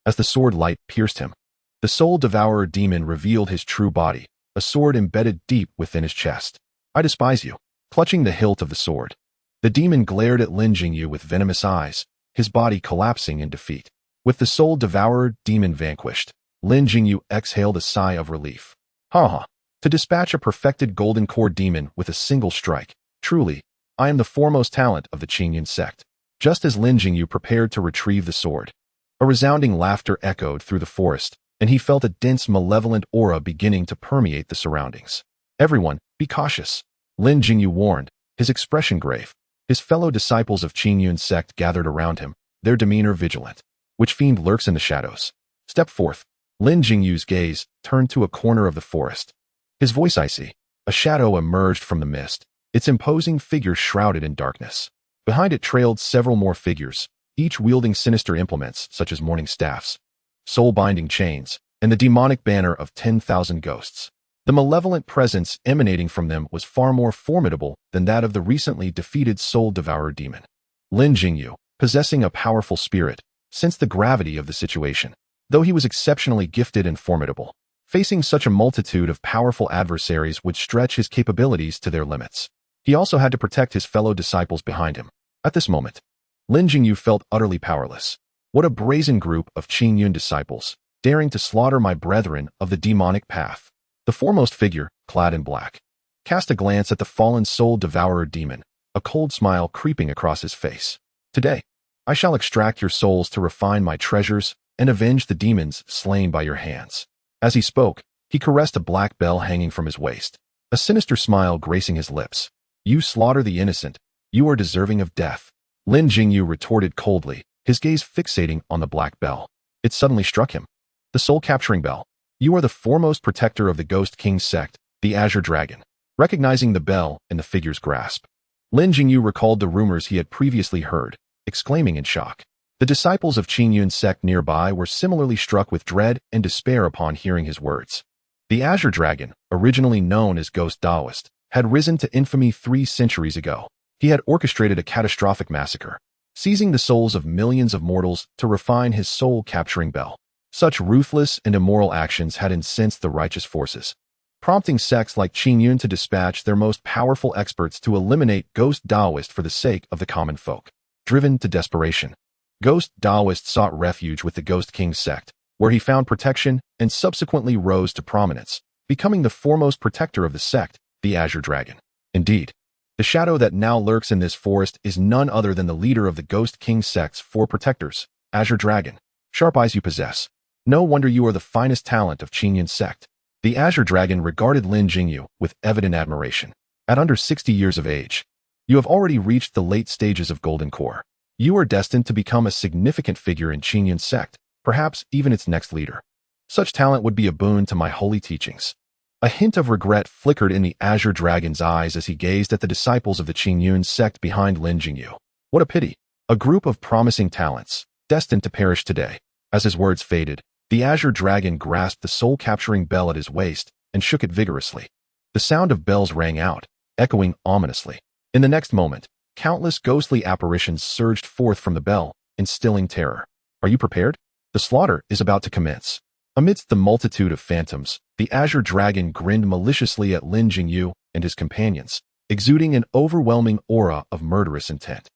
As the sword light pierced him, the soul devourer demon revealed his true body, a sword embedded deep within his chest. "I despise you." Clutching the hilt of the sword, the demon glared at Lin Jingyu with venomous eyes, his body collapsing in defeat. With the soul devourer demon vanquished, Lin Jingyu exhaled a sigh of relief. To dispatch a perfected golden core demon with a single strike. Truly, I am the foremost talent of the Qingyun Sect. Just as Lin Jingyu prepared to retrieve the sword, a resounding laughter echoed through the forest, and he felt a dense malevolent aura beginning to permeate the surroundings. "Everyone, be cautious," Lin Jingyu warned, his expression grave. His fellow disciples of Qingyun Sect gathered around him, their demeanor vigilant. "Which fiend lurks in the shadows? Step forth." Lin Jingyu's gaze turned to a corner of the forest. His voice icy. A shadow emerged from the mist, its imposing figure shrouded in darkness. Behind it trailed several more figures, each wielding sinister implements such as mourning staffs, soul-binding chains, and the demonic banner of 10,000 ghosts. The malevolent presence emanating from them was far more formidable than that of the recently defeated soul devourer demon. Lin Jingyu, possessing a powerful spirit, sensed the gravity of the situation. Though he was exceptionally gifted and formidable, facing such a multitude of powerful adversaries would stretch his capabilities to their limits. He also had to protect his fellow disciples behind him. At this moment, Lin Jingyu felt utterly powerless. What a brazen group of Qingyun disciples, daring to slaughter my brethren of the demonic path. The foremost figure, clad in black, cast a glance at the fallen soul devourer demon, a cold smile creeping across his face. "Today, I shall extract your souls to refine my treasures and avenge the demons slain by your hands." As he spoke, he caressed a black bell hanging from his waist, a sinister smile gracing his lips. "You slaughter the innocent, you are deserving of death." Lin Jingyu retorted coldly, his gaze fixating on the black bell. It suddenly struck him. The soul-capturing bell. "You are the foremost protector of the Ghost King Sect, the Azure Dragon." Recognizing the bell in the figure's grasp, Lin Jingyu recalled the rumors he had previously heard, exclaiming in shock. The disciples of Qingyun Sect nearby were similarly struck with dread and despair upon hearing his words. The Azure Dragon, originally known as Ghost Taoist, had risen to infamy 3 centuries ago. He had orchestrated a catastrophic massacre, seizing the souls of millions of mortals to refine his soul-capturing bell. Such ruthless and immoral actions had incensed the righteous forces, prompting sects like Qingyun to dispatch their most powerful experts to eliminate Ghost Taoist for the sake of the common folk. Driven to desperation, Ghost Taoist sought refuge with the Ghost King Sect, where he found protection and subsequently rose to prominence, becoming the foremost protector of the sect, the Azure Dragon. Indeed, the shadow that now lurks in this forest is none other than the leader of the Ghost King Sect's 4 protectors, Azure Dragon. Sharp eyes you possess. No wonder you are the finest talent of Qingyun Sect. The Azure Dragon regarded Lin Jingyu with evident admiration. At under 60 years of age, you have already reached the late stages of Golden Core. You are destined to become a significant figure in Qingyun Sect, perhaps even its next leader. Such talent would be a boon to my holy teachings. A hint of regret flickered in the Azure Dragon's eyes as he gazed at the disciples of the Qingyun Sect behind Lin Jingyu. What a pity. A group of promising talents, destined to perish today. As his words faded, the Azure Dragon grasped the soul-capturing bell at his waist and shook it vigorously. The sound of bells rang out, echoing ominously. In the next moment, Countless ghostly apparitions surged forth from the bell, instilling terror. Are you prepared? The slaughter is about to commence. Amidst the multitude of phantoms, the Azure Dragon grinned maliciously at Lin Jingyu and his companions, exuding an overwhelming aura of murderous intent.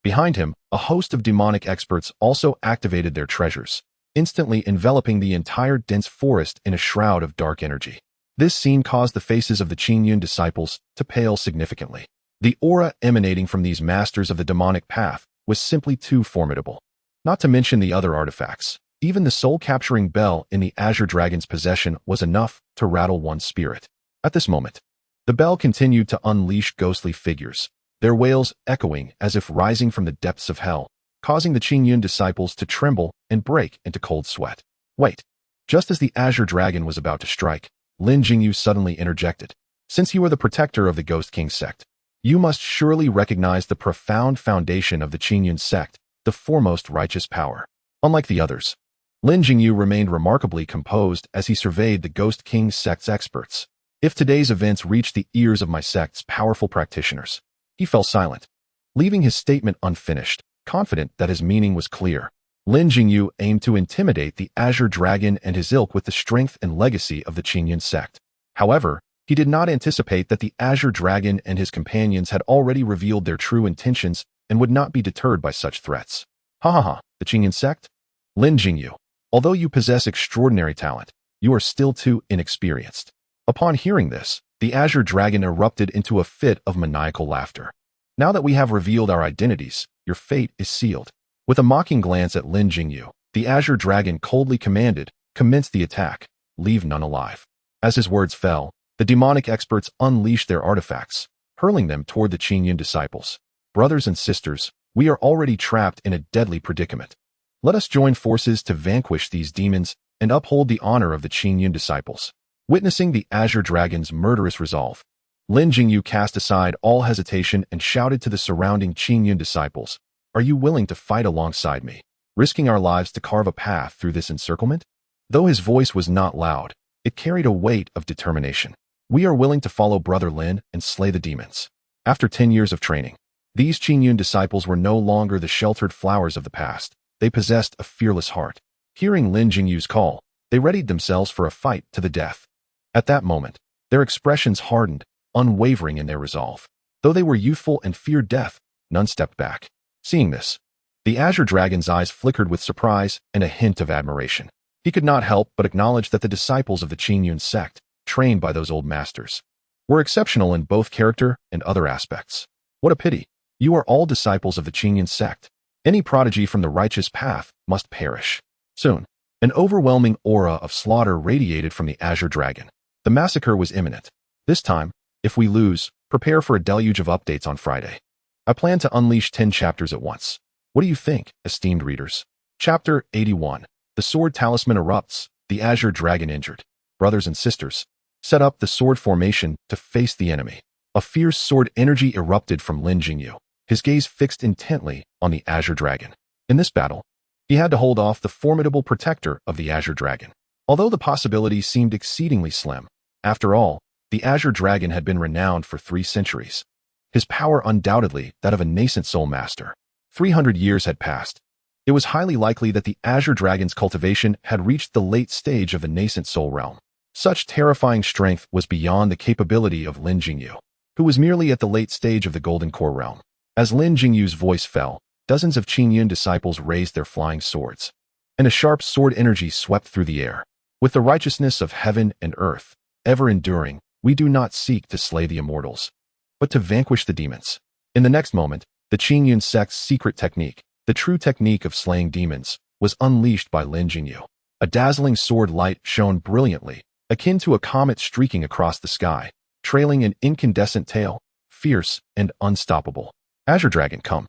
Behind him, a host of demonic experts also activated their treasures, instantly enveloping the entire dense forest in a shroud of dark energy. This scene caused the faces of the Qingyun disciples to pale significantly. The aura emanating from these masters of the demonic path was simply too formidable. Not to mention the other artifacts. Even the soul-capturing bell in the Azure Dragon's possession was enough to rattle one's spirit. At this moment, the bell continued to unleash ghostly figures, their wails echoing as if rising from the depths of hell, causing the Qingyun disciples to tremble and break into cold sweat. Wait. Just as the Azure Dragon was about to strike, Lin Jingyu suddenly interjected. Since you are the protector of the Ghost King sect, you must surely recognize the profound foundation of the Qingyun sect, the foremost righteous power. Unlike the others, Lin Jingyu remained remarkably composed as he surveyed the Ghost King sect's experts. If today's events reached the ears of my sect's powerful practitioners, he fell silent, leaving his statement unfinished, confident that his meaning was clear. Lin Jingyu aimed to intimidate the Azure Dragon and his ilk with the strength and legacy of the Qingyun sect. However, he did not anticipate that the Azure Dragon and his companions had already revealed their true intentions and would not be deterred by such threats. Ha ha ha, the Qingyun sect? Lin Jingyu, although you possess extraordinary talent, you are still too inexperienced. Upon hearing this, the Azure Dragon erupted into a fit of maniacal laughter. Now that we have revealed our identities, your fate is sealed. With a mocking glance at Lin Jingyu, the Azure Dragon coldly commanded, commence the attack, leave none alive. As his words fell, the demonic experts unleashed their artifacts, hurling them toward the Qingyun disciples. Brothers and sisters, we are already trapped in a deadly predicament. Let us join forces to vanquish these demons and uphold the honor of the Qingyun disciples. Witnessing the Azure Dragon's murderous resolve, Lin Jingyu cast aside all hesitation and shouted to the surrounding Qingyun disciples, "Are you willing to fight alongside me, risking our lives to carve a path through this encirclement?" Though his voice was not loud, it carried a weight of determination. We are willing to follow Brother Lin and slay the demons. After 10 years of training, these Qingyun disciples were no longer the sheltered flowers of the past. They possessed a fearless heart. Hearing Lin Jingyu's call, they readied themselves for a fight to the death. At that moment, their expressions hardened, unwavering in their resolve. Though they were youthful and feared death, none stepped back. Seeing this, the Azure Dragon's eyes flickered with surprise and a hint of admiration. He could not help but acknowledge that the disciples of the Qingyun sect, trained by those old masters, were exceptional in both character and other aspects. What a pity. You are all disciples of the Qingyun sect. Any prodigy from the righteous path must perish. Soon, an overwhelming aura of slaughter radiated from the Azure Dragon. The massacre was imminent. This time, if we lose, prepare for a deluge of updates on Friday. I plan to unleash 10 chapters at once. What do you think, esteemed readers? Chapter 81. The Sword Talisman erupts, the Azure Dragon injured. Brothers and sisters, set up the sword formation to face the enemy. A fierce sword energy erupted from Lin Jingyu, his gaze fixed intently on the Azure Dragon. In this battle, he had to hold off the formidable protector of the Azure Dragon. Although the possibility seemed exceedingly slim, after all, the Azure Dragon had been renowned for 3 centuries. His power undoubtedly that of a nascent soul master. 300 years had passed. It was highly likely that the Azure Dragon's cultivation had reached the late stage of the nascent soul realm. Such terrifying strength was beyond the capability of Lin Jingyu, who was merely at the late stage of the Golden Core realm. As Lin Jingyu's voice fell, dozens of Qingyun disciples raised their flying swords, and a sharp sword energy swept through the air. With the righteousness of heaven and earth, ever enduring, we do not seek to slay the immortals, but to vanquish the demons. In the next moment, the Qingyun sect's secret technique, the true technique of slaying demons, was unleashed by Lin Jingyu. A dazzling sword light shone brilliantly, akin to a comet streaking across the sky, trailing an incandescent tail, fierce and unstoppable. Azure Dragon, come.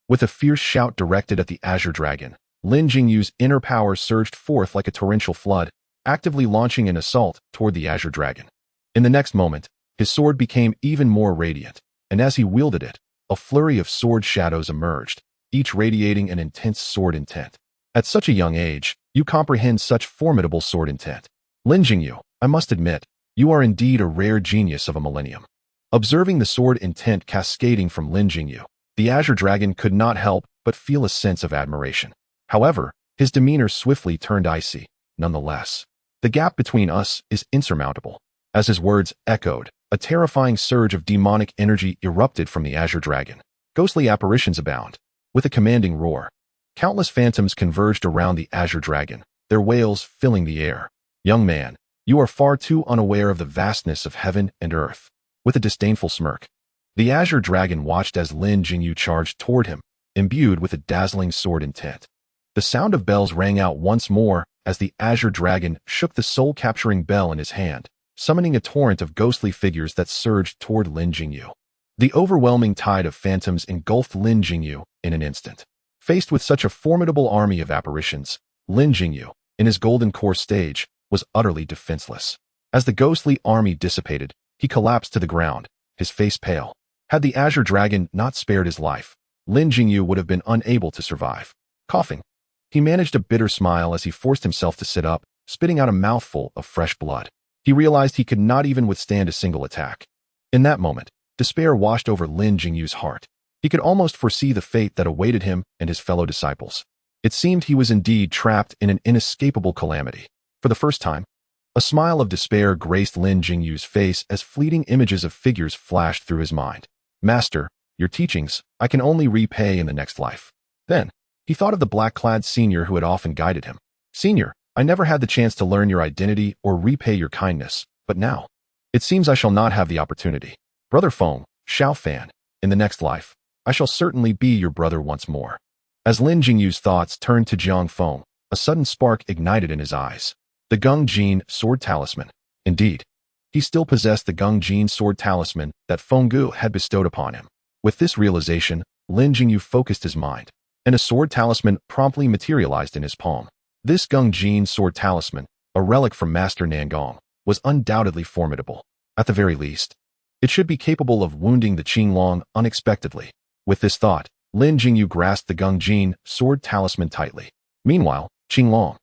With a fierce shout directed at the Azure Dragon, Lin Jingyu's inner power surged forth like a torrential flood, actively launching an assault toward the Azure Dragon. In the next moment, his sword became even more radiant, and as he wielded it, a flurry of sword shadows emerged, each radiating an intense sword intent. At such a young age, you comprehend such formidable sword intent. Lin Jingyu, I must admit, you are indeed a rare genius of a millennium. Observing the sword intent cascading from Lin Jingyu, The Azure Dragon could not help but feel a sense of admiration. However, his demeanor swiftly turned icy. Nonetheless, the gap between us is insurmountable. As his words echoed, a terrifying surge of demonic energy erupted from the Azure Dragon. Ghostly apparitions abound. With a commanding roar, countless phantoms converged around the Azure Dragon, their wails filling the air. Young man, you are far too unaware of the vastness of heaven and earth. With a disdainful smirk, the Azure Dragon watched as Lin Jingyu charged toward him, imbued with a dazzling sword intent. The sound of bells rang out once more as the Azure Dragon shook the soul-capturing bell in his hand, summoning a torrent of ghostly figures that surged toward Lin Jingyu. The overwhelming tide of phantoms engulfed Lin Jingyu in an instant. Faced with such a formidable army of apparitions, Lin Jingyu, in his golden core stage, was utterly defenseless. As the ghostly army dissipated, he collapsed to the ground, his face pale. Had the Azure Dragon not spared his life, Lin Jingyu would have been unable to survive. Coughing, he managed a bitter smile as he forced himself to sit up, spitting out a mouthful of fresh blood. He realized he could not even withstand a single attack. In that moment, despair washed over Lin Jingyu's heart. He could almost foresee the fate that awaited him and his fellow disciples. It seemed he was indeed trapped in an inescapable calamity. For the first time, a smile of despair graced Lin Jingyu's face as fleeting images of figures flashed through his mind. Master, your teachings, I can only repay in the next life. Then, he thought of the black-clad senior who had often guided him. Senior, I never had the chance to learn your identity or repay your kindness, but now, it seems I shall not have the opportunity. Brother Feng, Xiao Fan, in the next life, I shall certainly be your brother once more. As Lin Jingyu's thoughts turned to Jiang Feng, a sudden spark ignited in his eyes. The Qingyun Sword Talisman. Indeed, he still possessed the Qingyun Sword Talisman that Feng Gu had bestowed upon him. With this realization, Lin Jingyu focused his mind, and a sword talisman promptly materialized in his palm. This Qingyun Sword Talisman, a relic from Master Nangong, was undoubtedly formidable. At the very least, it should be capable of wounding the Qinglong unexpectedly. With this thought, Lin Jingyu grasped the Qingyun Sword Talisman tightly. Meanwhile, Qinglong,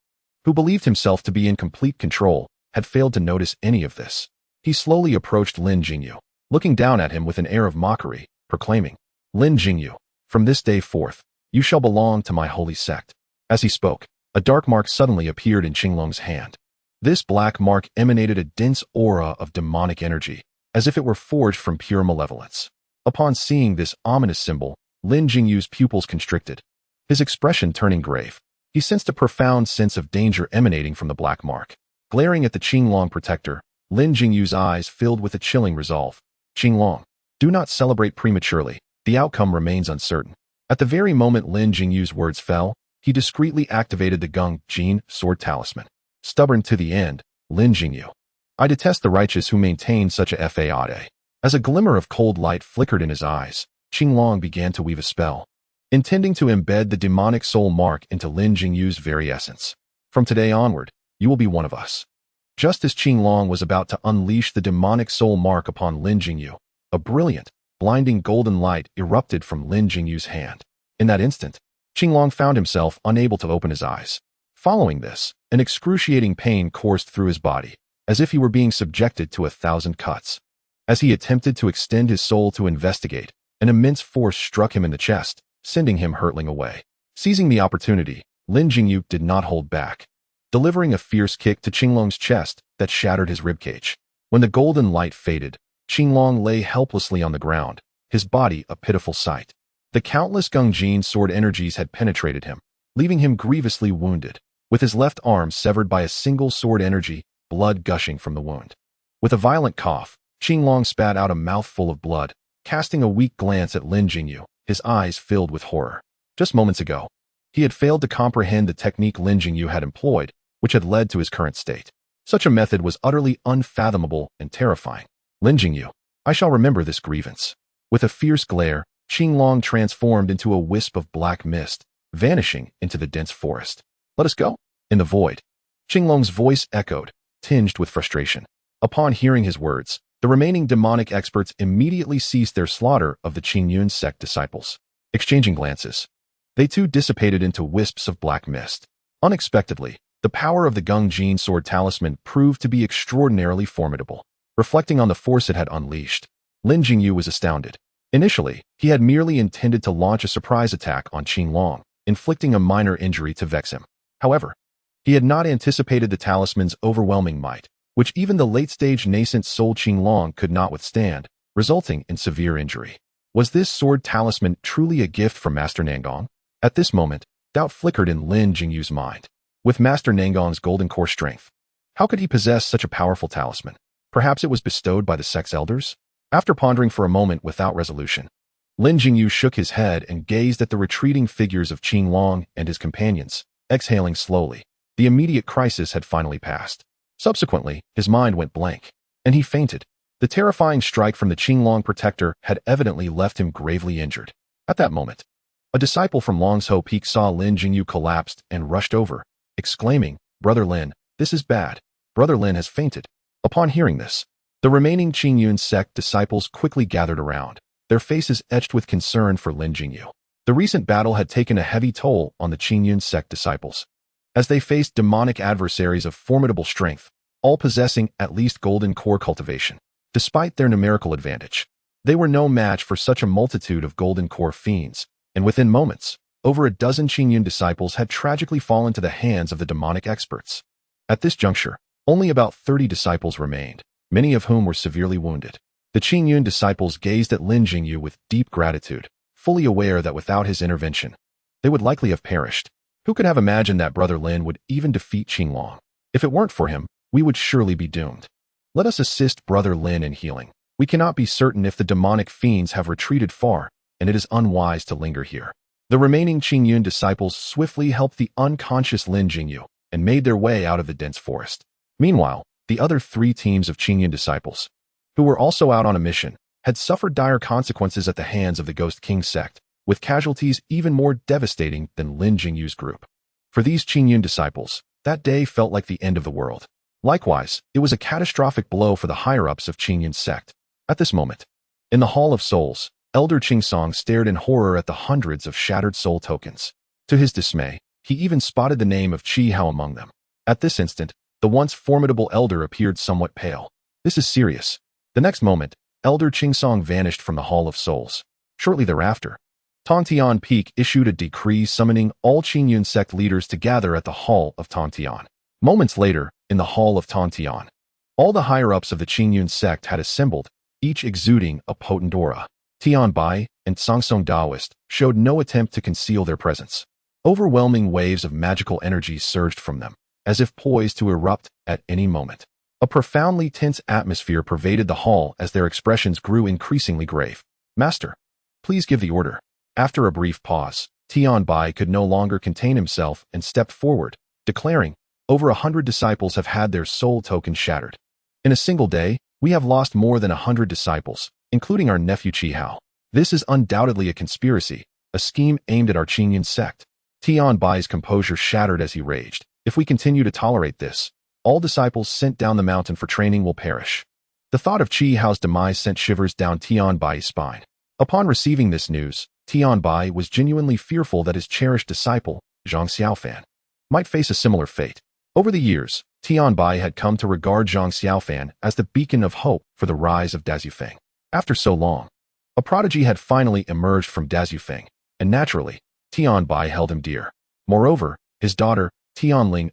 who believed himself to be in complete control, had failed to notice any of this. He slowly approached Lin Jingyu, looking down at him with an air of mockery, proclaiming, Lin Jingyu, from this day forth, you shall belong to my holy sect. As he spoke, a dark mark suddenly appeared in Qinglong's hand. This black mark emanated a dense aura of demonic energy, as if it were forged from pure malevolence. Upon seeing this ominous symbol, Lin Jingyu's pupils constricted, his expression turning grave. He sensed a profound sense of danger emanating from the black mark. Glaring at the Qinglong protector, Lin Jingyu's eyes filled with a chilling resolve. Qinglong, do not celebrate prematurely. The outcome remains uncertain. At the very moment Lin Jingyu's words fell, he discreetly activated the Qingyun Sword Talisman. Stubborn to the end, Lin Jingyu. I detest the righteous who maintain such a fade. As a glimmer of cold light flickered in his eyes, Qinglong began to weave a spell, intending to embed the demonic soul mark into Lin Jingyu's very essence. From today onward, you will be one of us. Just as Qinglong was about to unleash the demonic soul mark upon Lin Jingyu, a brilliant, blinding golden light erupted from Lin Jingyu's hand. In that instant, Qinglong found himself unable to open his eyes. Following this, an excruciating pain coursed through his body, as if he were being subjected to 1,000 cuts. As he attempted to extend his soul to investigate, an immense force struck him in the chest, sending him hurtling away. Seizing the opportunity, Lin Jingyu did not hold back, delivering a fierce kick to Qinglong's chest that shattered his ribcage. When the golden light faded, Qinglong lay helplessly on the ground, his body a pitiful sight. The countless Qingyun sword energies had penetrated him, leaving him grievously wounded, with his left arm severed by a single sword energy, blood gushing from the wound. With a violent cough, Qinglong spat out a mouthful of blood, casting a weak glance at Lin Jingyu, his eyes filled with horror. Just moments ago, he had failed to comprehend the technique Lin Jingyu had employed, which had led to his current state. Such a method was utterly unfathomable and terrifying. Lin Jingyu, I shall remember this grievance. With a fierce glare, Qinglong transformed into a wisp of black mist, vanishing into the dense forest. Let us go. In the void, Qinglong's voice echoed, tinged with frustration. Upon hearing his words, the remaining demonic experts immediately ceased their slaughter of the Qingyun Sect disciples. Exchanging glances, they too dissipated into wisps of black mist. Unexpectedly, the power of the Qingyun Sword Talisman proved to be extraordinarily formidable. Reflecting on the force it had unleashed, Lin Jingyu was astounded. Initially, he had merely intended to launch a surprise attack on Qinglong, inflicting a minor injury to vex him. However, he had not anticipated the talisman's overwhelming might, which even the late-stage nascent soul Qinglong could not withstand, resulting in severe injury. Was this sword talisman truly a gift from Master Nangong? At this moment, doubt flickered in Lin Jingyu's mind. With Master Nangong's golden core strength, how could he possess such a powerful talisman? Perhaps it was bestowed by the sect's elders? After pondering for a moment without resolution, Lin Jingyu shook his head and gazed at the retreating figures of Qinglong and his companions, exhaling slowly. The immediate crisis had finally passed. Subsequently, his mind went blank, and he fainted. The terrifying strike from the Qinglong protector had evidently left him gravely injured. At that moment, a disciple from Longsho Peak saw Lin Jingyu collapsed and rushed over, exclaiming, "Brother Lin, this is bad. Brother Lin has fainted." Upon hearing this, the remaining Qingyun Sect disciples quickly gathered around, their faces etched with concern for Lin Jingyu. The recent battle had taken a heavy toll on the Qingyun Sect disciples, as they faced demonic adversaries of formidable strength, all possessing at least golden core cultivation. Despite their numerical advantage, they were no match for such a multitude of golden core fiends, and within moments, over a dozen Qingyun disciples had tragically fallen to the hands of the demonic experts. At this juncture, only about 30 disciples remained, many of whom were severely wounded. The Qingyun disciples gazed at Lin Jingyu with deep gratitude, fully aware that without his intervention, they would likely have perished. Who could have imagined that Brother Lin would even defeat Qinglong? If it weren't for him, we would surely be doomed. Let us assist Brother Lin in healing. We cannot be certain if the demonic fiends have retreated far, and it is unwise to linger here. The remaining Qingyun disciples swiftly helped the unconscious Lin Jingyu and made their way out of the dense forest. Meanwhile, the other 3 teams of Qingyun disciples, who were also out on a mission, had suffered dire consequences at the hands of the Ghost King sect, with casualties even more devastating than Lin Jingyu's group. For these Qingyun disciples, that day felt like the end of the world. Likewise, it was a catastrophic blow for the higher-ups of Qingyun sect. At this moment, in the Hall of Souls, Elder Qingsong stared in horror at the hundreds of shattered soul tokens. To his dismay, he even spotted the name of Qi Hao among them. At this instant, the once formidable elder appeared somewhat pale. This is serious. The next moment, Elder Qingsong vanished from the Hall of Souls. Shortly thereafter, Tongtian Peak issued a decree summoning all Qingyun sect leaders to gather at the Hall of Tongtian. Moments later, in the Hall of Tongtian, all the higher-ups of the Qingyun sect had assembled, each exuding a potent aura. Tian Bai and Sangsong Daoist showed no attempt to conceal their presence. Overwhelming waves of magical energy surged from them, as if poised to erupt at any moment. A profoundly tense atmosphere pervaded the hall as their expressions grew increasingly grave. "Master, please give the order." After a brief pause, Tian Bai could no longer contain himself and stepped forward, declaring, "Over 100 disciples have had their soul tokens shattered. In a single day, we have lost more than 100 disciples, including our nephew Qi Hao. This is undoubtedly a conspiracy, a scheme aimed at our Qingyun sect." Tian Bai's composure shattered as he raged. "If we continue to tolerate this, all disciples sent down the mountain for training will perish." The thought of Qi Hao's demise sent shivers down Tian Bai's spine. Upon receiving this news, Tian Bai was genuinely fearful that his cherished disciple, Zhang Xiaofan, might face a similar fate. Over the years, Tian Bai had come to regard Zhang Xiaofan as the beacon of hope for the rise of Dazhufeng. After so long, a prodigy had finally emerged from Dazhufeng, and naturally, Tian Bai held him dear. Moreover, his daughter, Tianling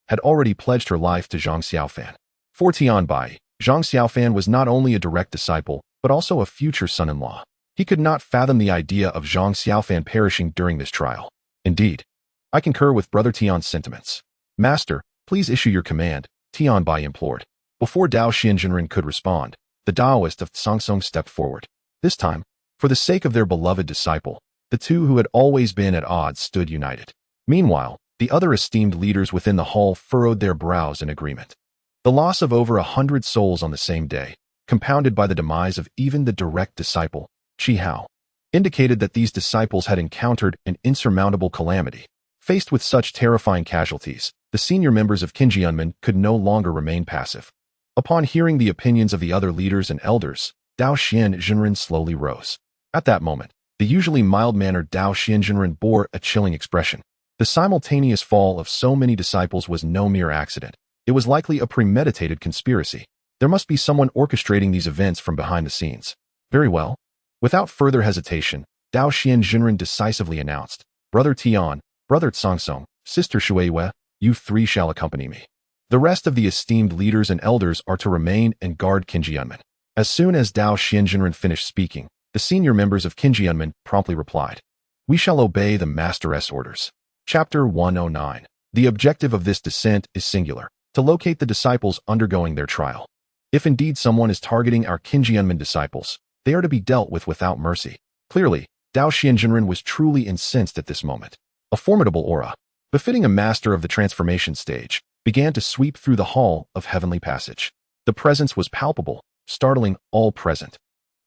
had already pledged her life to Zhang Xiaofan. For Tian Bai, Zhang Xiaofan was not only a direct disciple, but also a future son-in-law. He could not fathom the idea of Zhang Xiaofan perishing during this trial. "Indeed, I concur with Brother Tian's sentiments. Master, please issue your command," Tian Bai implored. Before Dao Xianjinren could respond, the Daoist of Sangsong stepped forward. This time, for the sake of their beloved disciple, the two who had always been at odds stood united. Meanwhile, the other esteemed leaders within the hall furrowed their brows in agreement. The loss of over 100 souls on the same day, compounded by the demise of even the direct disciple, Qi Hao, indicated that these disciples had encountered an insurmountable calamity. Faced with such terrifying casualties, the senior members of Qingyunmen could no longer remain passive. Upon hearing the opinions of the other leaders and elders, Dao Xianjinren slowly rose. At that moment, the usually mild-mannered Dao Xianjinren bore a chilling expression. The simultaneous fall of so many disciples was no mere accident. It was likely a premeditated conspiracy. There must be someone orchestrating these events from behind the scenes. Very well. Without further hesitation, Dao Xian Jinren decisively announced, "Brother Tian, Brother Tsongtsong, Sister Shuiwe, you three shall accompany me. The rest of the esteemed leaders and elders are to remain and guard Qingyunmen." As soon as Dao Xian Jinren finished speaking, the senior members of Qingyunmen promptly replied, "We shall obey the Master's orders." Chapter 109. The objective of this descent is singular, to locate the disciples undergoing their trial. If indeed someone is targeting our Qingyunmen disciples, they are to be dealt with without mercy. Clearly, Dao Xian Jinren was truly incensed at this moment. A formidable aura, befitting a master of the transformation stage, began to sweep through the hall of heavenly passage. The presence was palpable, startling all present.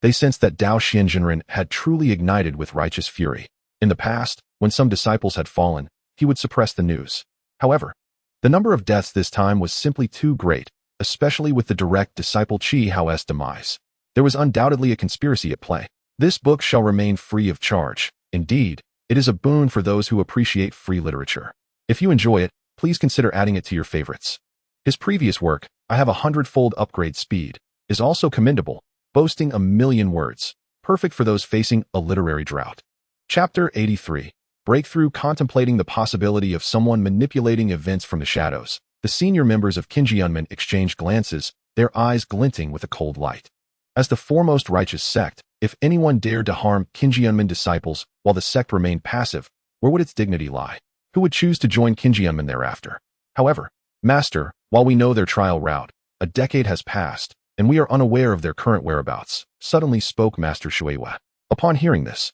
They sensed that Dao Xian Jinren had truly ignited with righteous fury. In the past, when some disciples had fallen, he would suppress the news. However, the number of deaths this time was simply too great, especially with the direct disciple Qi Hao's demise. There was undoubtedly a conspiracy at play. This book shall remain free of charge. Indeed, it is a boon for those who appreciate free literature. If you enjoy it, please consider adding it to your favorites. His previous work, I Have a 100-fold Upgrade Speed, is also commendable, boasting 1,000,000 words, perfect for those facing a literary drought. Chapter 83. Breakthrough. Contemplating the possibility of someone manipulating events from the shadows, the senior members of Qingyunmen exchanged glances, their eyes glinting with a cold light. As the foremost righteous sect, if anyone dared to harm Qingyunmen disciples while the sect remained passive, where would its dignity lie? Who would choose to join Qingyunmen thereafter? However, Master, while we know their trial route, a decade has passed, and we are unaware of their current whereabouts, suddenly spoke Master Shuiwe. Upon hearing this,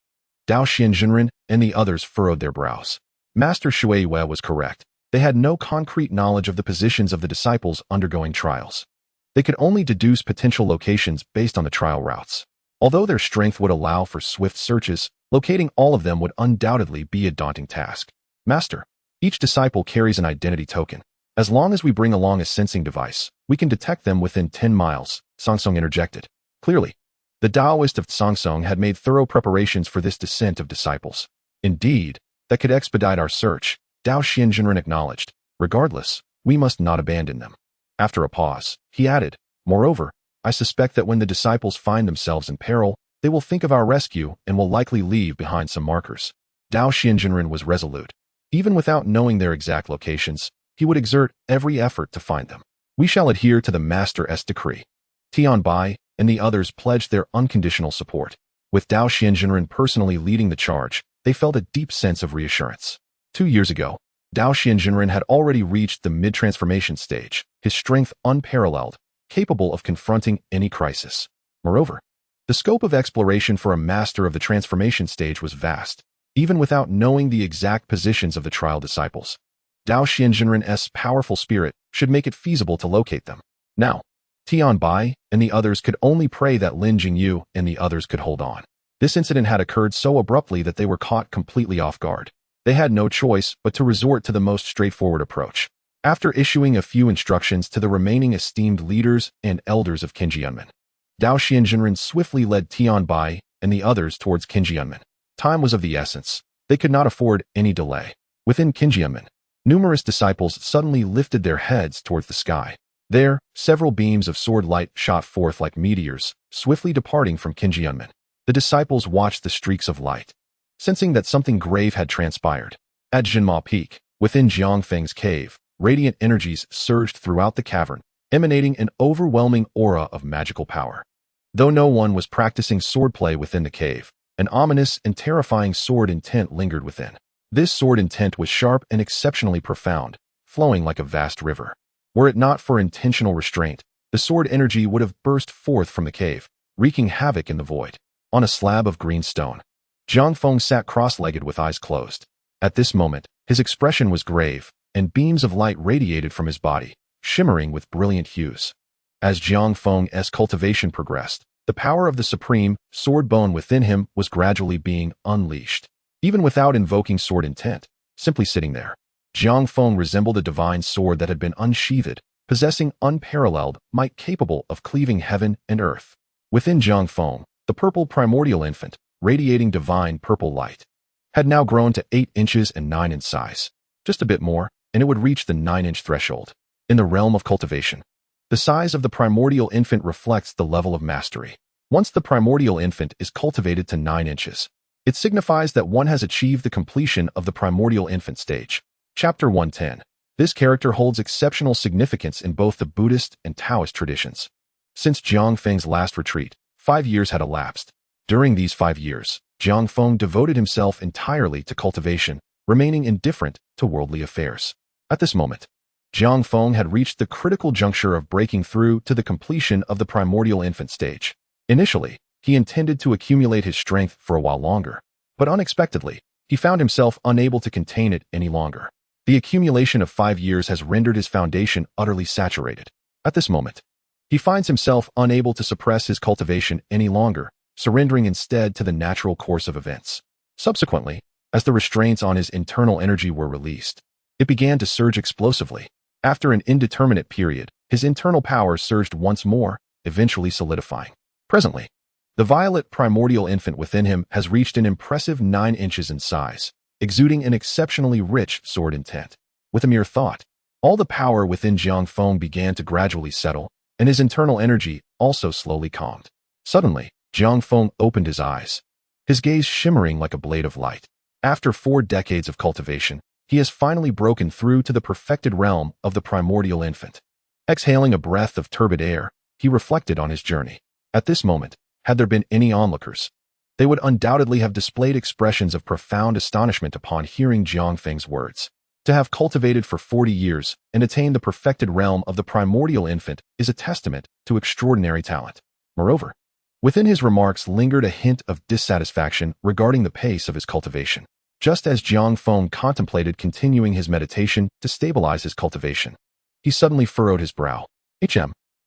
Dao Xian Jinren and the others furrowed their brows. Master Shuiwe was correct. They had no concrete knowledge of the positions of the disciples undergoing trials. They could only deduce potential locations based on the trial routes. Although their strength would allow for swift searches, locating all of them would undoubtedly be a daunting task. Master, each disciple carries an identity token. As long as we bring along a sensing device, we can detect them within 10 miles, Tsongtsong interjected. Clearly, the Taoist of Tsongtsong had made thorough preparations for this descent of disciples. Indeed, that could expedite our search, Dao Xian Jinren acknowledged. Regardless, we must not abandon them. After a pause, he added, "Moreover, I suspect that when the disciples find themselves in peril, they will think of our rescue and will likely leave behind some markers." Dao Xian Jinren was resolute. Even without knowing their exact locations, he would exert every effort to find them. "We shall adhere to the Master's decree." Tian Bai and the others pledged their unconditional support. With Dao Xian Jinren personally leading the charge, they felt a deep sense of reassurance. 2 years ago, Dao Xian Jinren had already reached the mid-transformation stage, his strength unparalleled, capable of confronting any crisis. Moreover, the scope of exploration for a master of the transformation stage was vast, even without knowing the exact positions of the trial disciples. Dao Xian Jinren's powerful spirit should make it feasible to locate them. Now, Tian Bai and the others could only pray that Lin Jingyu and the others could hold on. This incident had occurred so abruptly that they were caught completely off guard. They had no choice but to resort to the most straightforward approach. After issuing a few instructions to the remaining esteemed leaders and elders of Qingyunmen, Dao Xian Jinren swiftly led Tian Bai and the others towards Qingyunmen. Time was of the essence. They could not afford any delay. Within Qingyunmen, numerous disciples suddenly lifted their heads towards the sky. There, several beams of sword light shot forth like meteors, swiftly departing from Qingyunmen. The disciples watched the streaks of light, sensing that something grave had transpired. At Jinma Peak, within Jiang Feng's cave, radiant energies surged throughout the cavern, emanating an overwhelming aura of magical power. Though no one was practicing swordplay within the cave, an ominous and terrifying sword intent lingered within. This sword intent was sharp and exceptionally profound, flowing like a vast river. Were it not for intentional restraint, the sword energy would have burst forth from the cave, wreaking havoc in the void. On a slab of green stone, Jiang Feng sat cross-legged with eyes closed. At this moment, his expression was grave, and beams of light radiated from his body, shimmering with brilliant hues. As Jiang Feng's cultivation progressed, the power of the supreme sword bone within him was gradually being unleashed. Even without invoking sword intent, simply sitting there, Jiang Feng resembled a divine sword that had been unsheathed, possessing unparalleled might capable of cleaving heaven and earth. Within Jiang Feng, the purple primordial infant, radiating divine purple light, had now grown to 8 inches and 9 in size. Just a bit more, and it would reach the 9-inch threshold. In the realm of cultivation, the size of the primordial infant reflects the level of mastery. Once the primordial infant is cultivated to 9 inches, it signifies that one has achieved the completion of the primordial infant stage. Chapter 110. This character holds exceptional significance in both the Buddhist and Taoist traditions. Since Jiang Feng's last retreat, 5 years had elapsed. During these 5 years, Jiang Feng devoted himself entirely to cultivation, remaining indifferent to worldly affairs. At this moment, Jiang Feng had reached the critical juncture of breaking through to the completion of the primordial infant stage. Initially, he intended to accumulate his strength for a while longer, but unexpectedly, he found himself unable to contain it any longer. The accumulation of 5 years has rendered his foundation utterly saturated. At this moment, he finds himself unable to suppress his cultivation any longer, surrendering instead to the natural course of events. Subsequently, as the restraints on his internal energy were released, it began to surge explosively. After an indeterminate period, his internal power surged once more, eventually solidifying. Presently, the violet primordial infant within him has reached an impressive 9 inches in size, exuding an exceptionally rich sword intent. With a mere thought, all the power within Jiang Feng began to gradually settle, and his internal energy also slowly calmed. Suddenly, Jiang Feng opened his eyes, his gaze shimmering like a blade of light. After 4 decades of cultivation, he has finally broken through to the perfected realm of the primordial infant. Exhaling a breath of turbid air, he reflected on his journey. At this moment, had there been any onlookers, they would undoubtedly have displayed expressions of profound astonishment upon hearing Jiang Feng's words. To have cultivated for 40 years and attain the perfected realm of the primordial infant is a testament to extraordinary talent. Moreover, within his remarks lingered a hint of dissatisfaction regarding the pace of his cultivation. Just as Jiang Feng contemplated continuing his meditation to stabilize his cultivation, he suddenly furrowed his brow.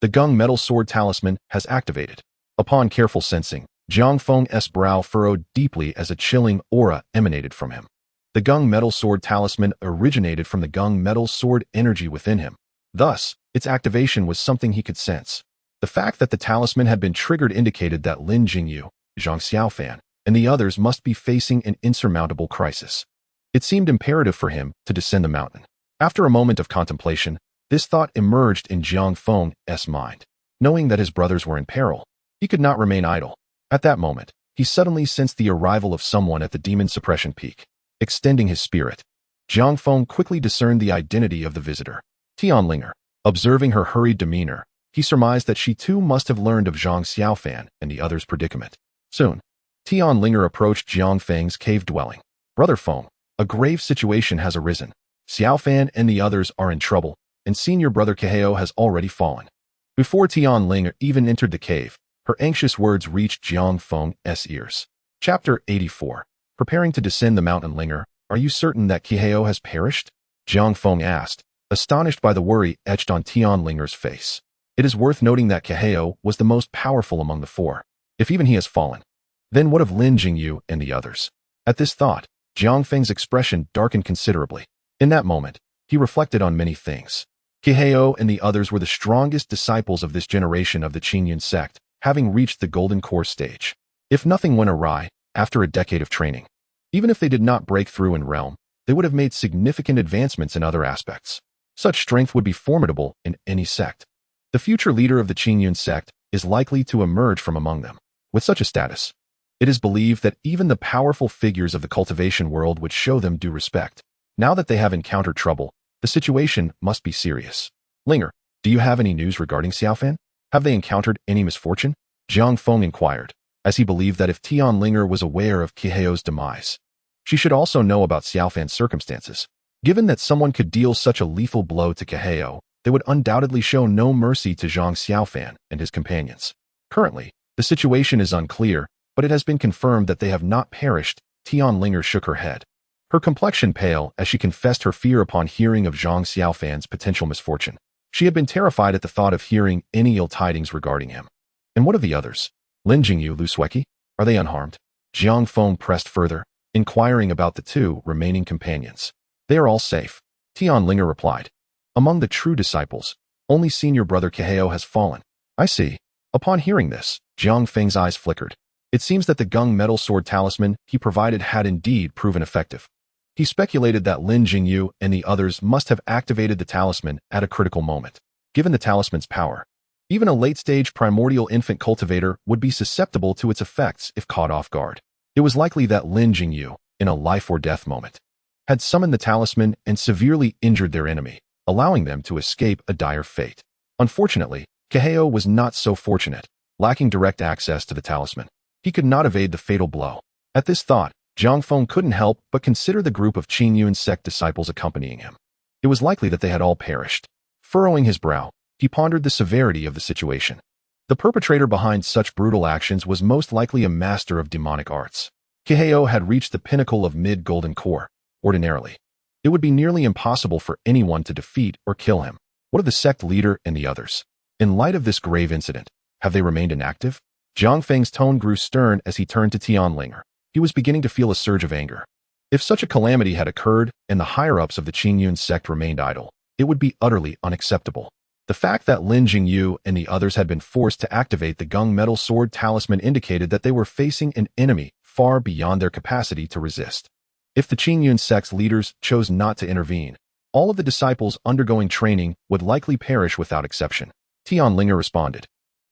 The gung metal sword talisman has activated. Upon careful sensing, Jiang Feng's brow furrowed deeply as a chilling aura emanated from him. The gung metal sword talisman originated from the gung metal sword energy within him. Thus, its activation was something he could sense. The fact that the talisman had been triggered indicated that Lin Jingyu, Zhang Xiaofan, and the others must be facing an insurmountable crisis. It seemed imperative for him to descend the mountain. After a moment of contemplation, this thought emerged in Jiang Feng's mind. Knowing that his brothers were in peril, he could not remain idle. At that moment, he suddenly sensed the arrival of someone at the demon suppression peak. Extending his spirit, Jiang Feng quickly discerned the identity of the visitor. Tianlinger. Observing her hurried demeanor, he surmised that she too must have learned of Zhang Xiaofan and the others' predicament. Soon, Tianlinger approached Jiang Feng's cave dwelling. Brother Feng, a grave situation has arisen. Xiaofan and the others are in trouble, and senior brother Qiheo has already fallen. Before Tianlinger even entered the cave, her anxious words reached Jiang Feng's ears. Chapter 84. Preparing to descend the mountain. Linger, are you certain that Qiheo has perished? Jiang Feng asked, astonished by the worry etched on Tianlinger's face. It is worth noting that Qiheo was the most powerful among the 4. If even he has fallen, then what of Lin Jingyu and the others? At this thought, Jiang Feng's expression darkened considerably. In that moment, he reflected on many things. Qiheo and the others were the strongest disciples of this generation of the Qingyun Sect, having reached the golden core stage. If nothing went awry, after a decade of training, even if they did not break through in realm, they would have made significant advancements in other aspects. Such strength would be formidable in any sect. The future leader of the Qingyun Sect is likely to emerge from among them. With such a status, it is believed that even the powerful figures of the cultivation world would show them due respect. Now that they have encountered trouble, the situation must be serious. Linger, do you have any news regarding Xiaofan? Have they encountered any misfortune? Jiang Feng inquired, as he believed that if Tianlinger was aware of Qiheo's demise, she should also know about Xiaofan's circumstances. Given that someone could deal such a lethal blow to Qiheo, they would undoubtedly show no mercy to Zhang Xiaofan and his companions. Currently, the situation is unclear, but it has been confirmed that they have not perished. Tianlinger shook her head, her complexion pale as she confessed her fear upon hearing of Zhang Xiaofan's potential misfortune. She had been terrified at the thought of hearing any ill tidings regarding him. And what of the others? Lin Jingyu, Lu Sueki? Are they unharmed? Jiang Feng pressed further, inquiring about the 2 remaining companions. They are all safe, Tianlinger replied. Among the true disciples, only senior brother Qiheo has fallen. I see. Upon hearing this, Jiang Feng's eyes flickered. It seems that the gung metal sword talisman he provided had indeed proven effective. He speculated that Lin Jingyu and the others must have activated the talisman at a critical moment. Given the talisman's power, Even a late-stage primordial infant cultivator would be susceptible to its effects if caught off guard. It was likely that Lin Jingyu, in a life-or-death moment, had summoned the talisman and severely injured their enemy, allowing them to escape a dire fate. Unfortunately, Kaheo was not so fortunate, lacking direct access to the talisman. He could not evade the fatal blow. At this thought, Jiang Feng couldn't help but consider the group of Qingyun Sect disciples accompanying him. It was likely that they had all perished. Furrowing his brow, he pondered the severity of the situation. The perpetrator behind such brutal actions was most likely a master of demonic arts. Kaheo had reached the pinnacle of mid-golden core. Ordinarily, it would be nearly impossible for anyone to defeat or kill him. What of the sect leader and the others? In light of this grave incident, have they remained inactive? Jiang Feng's tone grew stern as he turned to Tianlinger. He was beginning to feel a surge of anger. If such a calamity had occurred and the higher-ups of the Qingyun sect remained idle, it would be utterly unacceptable. The fact that Lin Jingyu and the others had been forced to activate the Gung Metal Sword Talisman indicated that they were facing an enemy far beyond their capacity to resist. If the Qingyun sect's leaders chose not to intervene, all of the disciples undergoing training would likely perish without exception. Tianlinger responded.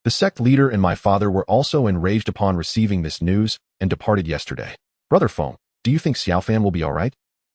The sect leader and my father were also enraged upon receiving this news and departed yesterday. Brother Feng, do you think Xiaofan will be all right?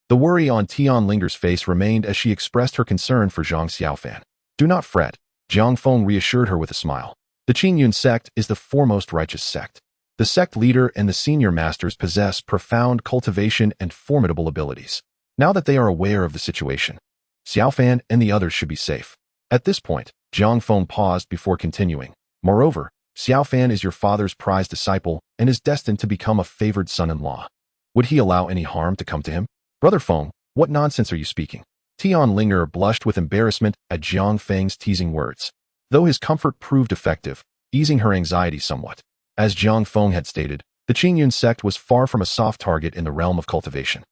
The worry on Tianlinger's face remained as she expressed her concern for Zhang Xiaofan. Do not fret, Jiang Feng reassured her with a smile. The Qingyun sect is the foremost righteous sect. The sect leader and the senior masters possess profound cultivation and formidable abilities. Now that they are aware of the situation, Xiaofan and the others should be safe. At this point, Jiang Feng paused before continuing. Moreover, Xiaofan is your father's prized disciple and is destined to become a favored son-in-law. Would he allow any harm to come to him? Brother Feng, what nonsense are you speaking? Tianlinger blushed with embarrassment at Jiang Feng's teasing words, though his comfort proved effective, easing her anxiety somewhat. As Jiang Feng had stated, the Qingyun sect was far from a soft target in the realm of cultivation.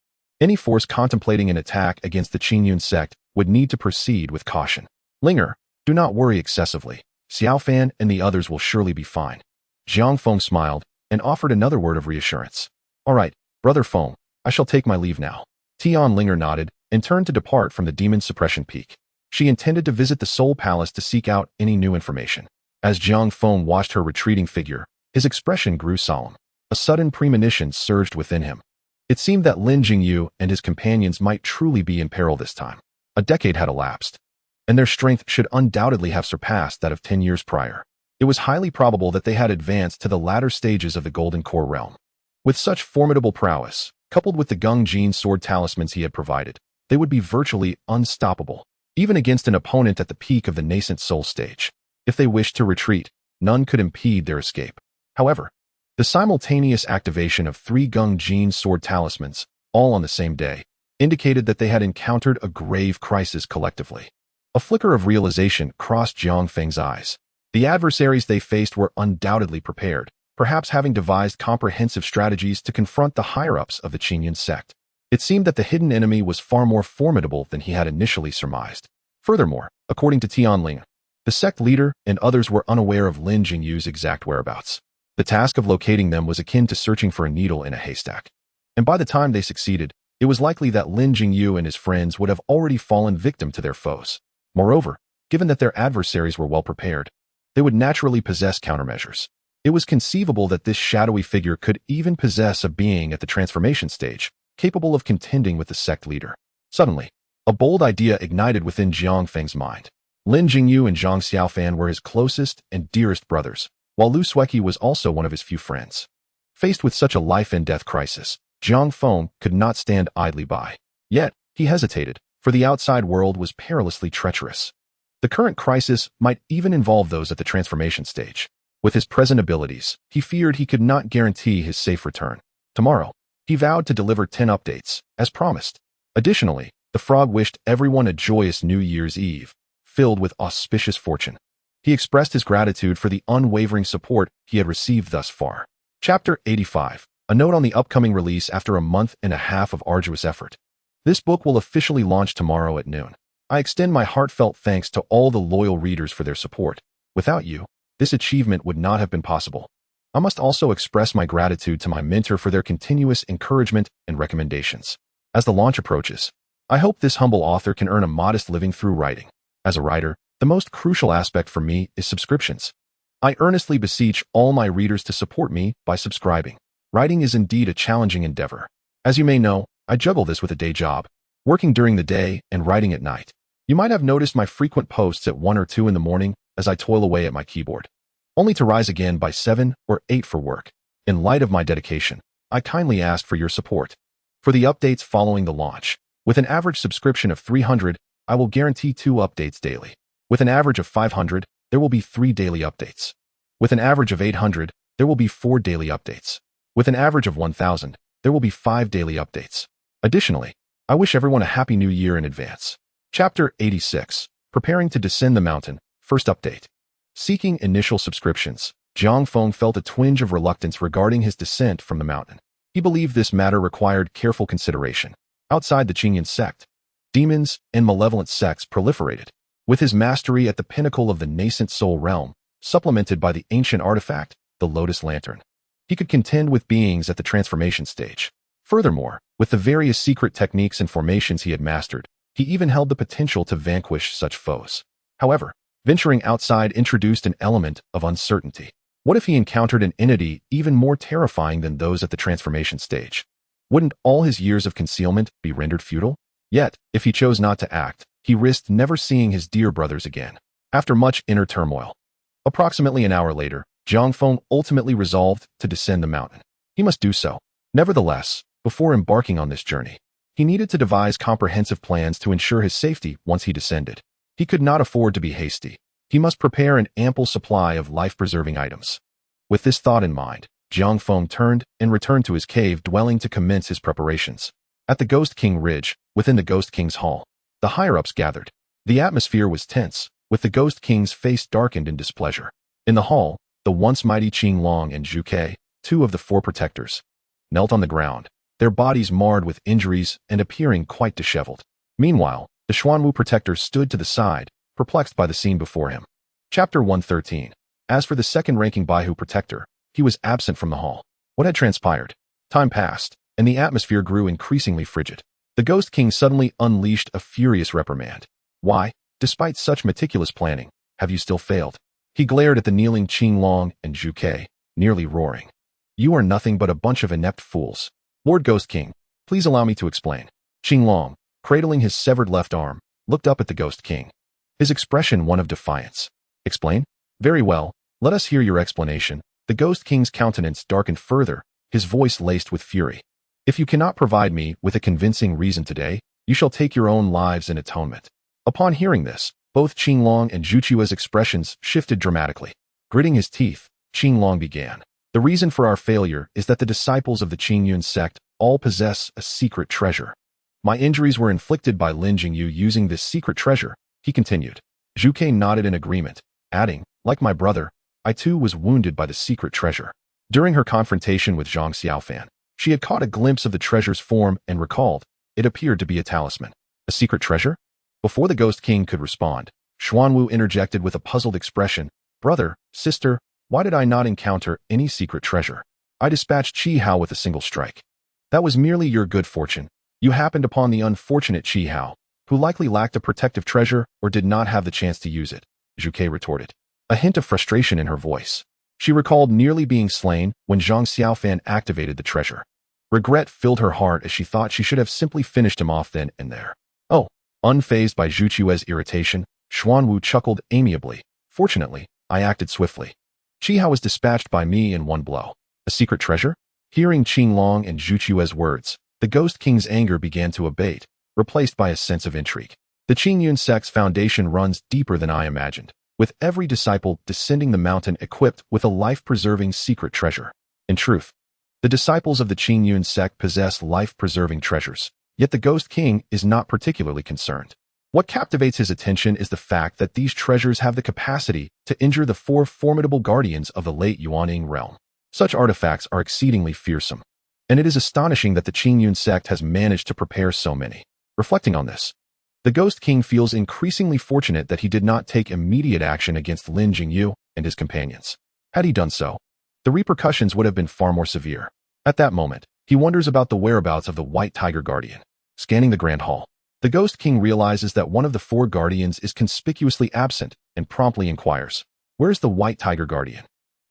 Any force contemplating an attack against the Qingyun sect would need to proceed with caution. Linger, do not worry excessively. Xiaofan and the others will surely be fine. Jiang Feng smiled and offered another word of reassurance. All right, Brother Feng, I shall take my leave now. Tianlinger nodded and turned to depart from the Demon Suppression Peak. She intended to visit the Soul Palace to seek out any new information. As Jiang Feng watched her retreating figure, his expression grew solemn. A sudden premonition surged within him. It seemed that Lin Jingyu and his companions might truly be in peril this time. A decade had elapsed, and their strength should undoubtedly have surpassed that of 10 years prior. It was highly probable that they had advanced to the latter stages of the Golden Core realm. With such formidable prowess, coupled with the Qingyun sword talismans he had provided, they would be virtually unstoppable, even against an opponent at the peak of the nascent soul stage. If they wished to retreat, none could impede their escape. However, the simultaneous activation of 3 Qingyun sword talismans, all on the same day, indicated that they had encountered a grave crisis collectively. A flicker of realization crossed Jiang Feng's eyes. The adversaries they faced were undoubtedly prepared, perhaps having devised comprehensive strategies to confront the higher-ups of the Qingyun sect. It seemed that the hidden enemy was far more formidable than he had initially surmised. Furthermore, according to Tianlinger, the sect leader and others were unaware of Lin Jingyu's exact whereabouts. The task of locating them was akin to searching for a needle in a haystack. And by the time they succeeded, it was likely that Lin Jingyu and his friends would have already fallen victim to their foes. Moreover, given that their adversaries were well prepared, they would naturally possess countermeasures. It was conceivable that this shadowy figure could even possess a being at the transformation stage, capable of contending with the sect leader. Suddenly, a bold idea ignited within Jiang Feng's mind. Lin Jingyu and Zhang Xiaofan were his closest and dearest brothers, while Lu Sueki was also one of his few friends. Faced with such a life-and-death crisis, Jiang Feng could not stand idly by. Yet, he hesitated, for the outside world was perilously treacherous. The current crisis might even involve those at the transformation stage. With his present abilities, he feared he could not guarantee his safe return. Tomorrow, he vowed to deliver 10 updates, as promised. Additionally, the frog wished everyone a joyous New Year's Eve, filled with auspicious fortune. He expressed his gratitude for the unwavering support he had received thus far. Chapter 85. A note on the upcoming release after a month and a half of arduous effort. This book will officially launch tomorrow at noon. I extend my heartfelt thanks to all the loyal readers for their support. Without you, this achievement would not have been possible. I must also express my gratitude to my mentor for their continuous encouragement and recommendations. As the launch approaches, I hope this humble author can earn a modest living through writing. As a writer, The most crucial aspect for me is subscriptions. I earnestly beseech all my readers to support me by subscribing. Writing is indeed a challenging endeavor. As you may know, I juggle this with a day job, working during the day and writing at night. You might have noticed my frequent posts at 1 or 2 in the morning as I toil away at my keyboard, only to rise again by 7 or 8 for work. In light of my dedication, I kindly ask for your support. For the updates following the launch, with an average subscription of 300, I will guarantee 2 updates daily. With an average of 500, there will be 3 daily updates. With an average of 800, there will be 4 daily updates. With an average of 1,000, there will be 5 daily updates. Additionally, I wish everyone a happy new year in advance. Chapter 86, Preparing to Descend the Mountain, First Update. Seeking initial subscriptions, Jiang Feng felt a twinge of reluctance regarding his descent from the mountain. He believed this matter required careful consideration. Outside the Qingyun Sect, demons and malevolent sects proliferated. With his mastery at the pinnacle of the nascent soul realm, supplemented by the ancient artifact, the Lotus Lantern, he could contend with beings at the transformation stage. Furthermore, with the various secret techniques and formations he had mastered, he even held the potential to vanquish such foes. However, venturing outside introduced an element of uncertainty. What if he encountered an entity even more terrifying than those at the transformation stage? Wouldn't all his years of concealment be rendered futile? Yet, if he chose not to act, he risked never seeing his dear brothers again. After much inner turmoil, approximately an hour later, Jiang Feng ultimately resolved to descend the mountain. He must do so. Nevertheless, before embarking on this journey, he needed to devise comprehensive plans to ensure his safety once he descended. He could not afford to be hasty. He must prepare an ample supply of life-preserving items. With this thought in mind, Jiang Feng turned and returned to his cave dwelling to commence his preparations. At the Ghost King Ridge, within the Ghost King's hall, the higher-ups gathered. The atmosphere was tense, with the Ghost King's face darkened in displeasure. In the hall, the once mighty Qinglong and Zhu Xian, 2 of the 4 protectors, knelt on the ground, their bodies marred with injuries and appearing quite disheveled. Meanwhile, the Xuanwu protector stood to the side, perplexed by the scene before him. Chapter 113. As for the second-ranking Baihu protector, he was absent from the hall. What had transpired? Time passed, and the atmosphere grew increasingly frigid. The Ghost King suddenly unleashed a furious reprimand. Why, despite such meticulous planning, have you still failed? He glared at the kneeling Qinglong and Zhu Xian, nearly roaring. You are nothing but a bunch of inept fools. Lord Ghost King, please allow me to explain. Qinglong, cradling his severed left arm, looked up at the Ghost King, his expression one of defiance. Explain? Very well, let us hear your explanation. The Ghost King's countenance darkened further, his voice laced with fury. If you cannot provide me with a convincing reason today, you shall take your own lives in atonement. Upon hearing this, both Qinglong and Zhu Qiu's expressions shifted dramatically. Gritting his teeth, Qinglong began. The reason for our failure is that the disciples of the Qingyun Sect all possess a secret treasure. My injuries were inflicted by Lin Jingyu using this secret treasure, he continued. Zhu Xian nodded in agreement, adding, like my brother, I too was wounded by the secret treasure. During her confrontation with Zhang Xiaofan, she had caught a glimpse of the treasure's form and recalled, it appeared to be a talisman. A secret treasure? Before the Ghost King could respond, Xuanwu interjected with a puzzled expression, Brother, sister, why did I not encounter any secret treasure? I dispatched Qi Hao with a single strike. That was merely your good fortune. You happened upon the unfortunate Qi Hao, who likely lacked a protective treasure or did not have the chance to use it, Zhu Xian retorted, a hint of frustration in her voice. She recalled nearly being slain when Zhang Xiaofan activated the treasure. Regret filled her heart as she thought she should have simply finished him off then and there. Oh, unfazed by Zhu Qiu's irritation, Xuanwu chuckled amiably. Fortunately, I acted swiftly. Qi Hao was dispatched by me in one blow. A secret treasure? Hearing Qinglong and Zhu Qiu's words, the Ghost King's anger began to abate, replaced by a sense of intrigue. The Qingyun Sect's foundation runs deeper than I imagined, with every disciple descending the mountain equipped with a life-preserving secret treasure. In truth, the disciples of the Qingyun Sect possess life-preserving treasures, yet the Ghost King is not particularly concerned. What captivates his attention is the fact that these treasures have the capacity to injure the 4 formidable guardians of the late Yuanying realm. Such artifacts are exceedingly fearsome, and it is astonishing that the Qingyun Sect has managed to prepare so many. Reflecting on this, the Ghost King feels increasingly fortunate that he did not take immediate action against Lin Jingyu and his companions. Had he done so, the repercussions would have been far more severe. At that moment, he wonders about the whereabouts of the White Tiger Guardian. Scanning the Grand Hall, the The Ghost King realizes that one of the 4 guardians is conspicuously absent and promptly inquires, "Where's the White Tiger Guardian?"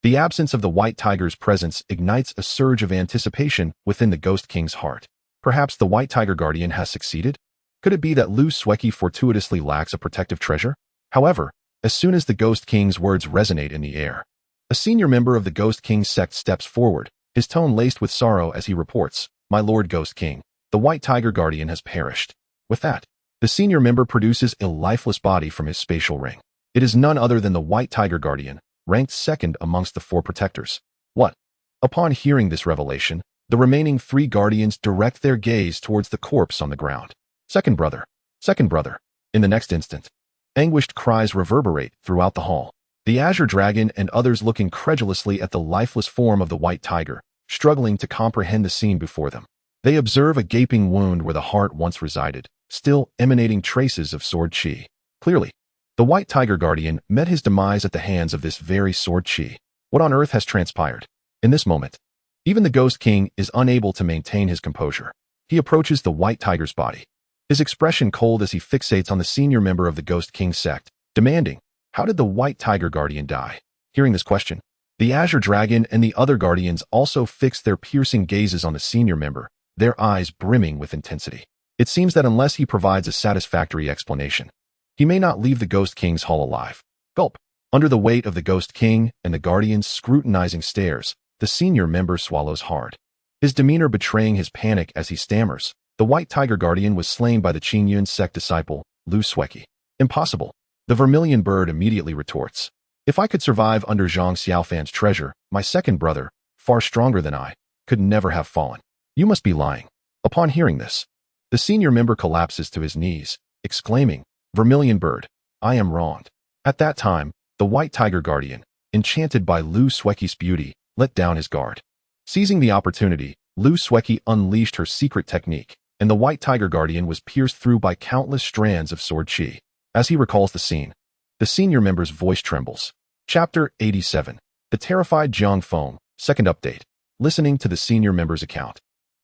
The absence of the White Tiger's presence ignites a surge of anticipation within the Ghost King's heart. Perhaps the White Tiger Guardian has succeeded? Could it be that Zhu Xian fortuitously lacks a protective treasure? However, as soon as the Ghost King's words resonate in the air, a senior member of the Qingyun Sect steps forward, his tone laced with sorrow as he reports, "My Lord Ghost King, the White Tiger Guardian has perished." With that, the senior member produces a lifeless body from his spatial ring. It is none other than the White Tiger Guardian, ranked second amongst the 4 protectors. What? Upon hearing this revelation, the remaining 3 guardians direct their gaze towards the corpse on the ground. Second brother. Second brother. In the next instant, anguished cries reverberate throughout the hall. The Azure Dragon and others look incredulously at the lifeless form of the White Tiger, struggling to comprehend the scene before them. They observe a gaping wound where the heart once resided, still emanating traces of sword chi. Clearly, the White Tiger Guardian met his demise at the hands of this very sword chi. What on earth has transpired? In this moment, even the Ghost King is unable to maintain his composure. He approaches the White Tiger's body, his expression cold as he fixates on the senior member of the Qingyun Sect, demanding, "How did the White Tiger Guardian die?" Hearing this question, the Azure Dragon and the other guardians also fix their piercing gazes on the senior member, their eyes brimming with intensity. It seems that unless he provides a satisfactory explanation, he may not leave the Ghost King's hall alive. Gulp. Under the weight of the Ghost King and the guardians' scrutinizing stares, the senior member swallows hard, his demeanor betraying his panic as he stammers, "The White Tiger Guardian was slain by the Qingyun Sect disciple, Zhu Xian." "Impossible." The Vermilion Bird immediately retorts, "If I could survive under Jiang Xiaofan's treasure, my second brother, far stronger than I, could never have fallen. You must be lying." Upon hearing this, the senior member collapses to his knees, exclaiming, "Vermilion Bird, I am wronged." At that time, the White Tiger Guardian, enchanted by Zhu Xian's beauty, let down his guard. Seizing the opportunity, Zhu Xian unleashed her secret technique, and the White Tiger Guardian was pierced through by countless strands of sword chi. As he recalls the scene, the senior member's voice trembles. Chapter 87. The Terrified Jiang Feng, Second Update. Listening to the senior member's account,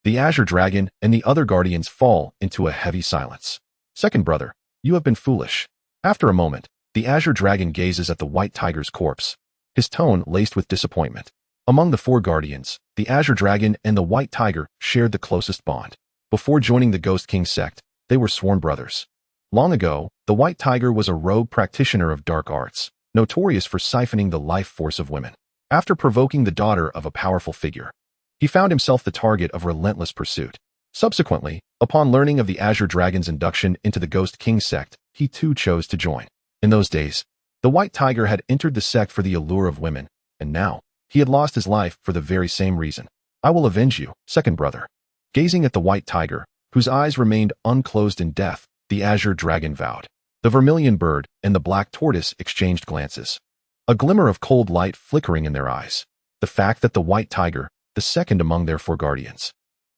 the Azure Dragon and the other guardians fall into a heavy silence. "Second brother, you have been foolish." After a moment, the Azure Dragon gazes at the White Tiger's corpse, his tone laced with disappointment. Among the 4 guardians, the Azure Dragon and the White Tiger shared the closest bond. Before joining the Qingyun Sect, they were sworn brothers. Long ago, the White Tiger was a rogue practitioner of dark arts, notorious for siphoning the life force of women. After provoking the daughter of a powerful figure, he found himself the target of relentless pursuit. Subsequently, upon learning of the Azure Dragon's induction into the Qingyun Sect, he too chose to join. In those days, the White Tiger had entered the sect for the allure of women, and now, he had lost his life for the very same reason. "I will avenge you, second brother." Gazing at the White Tiger, whose eyes remained unclosed in death, the Azure Dragon vowed. The Vermilion Bird and the Black Tortoise exchanged glances, a glimmer of cold light flickering in their eyes. The fact that the White Tiger, the second among their 4 guardians,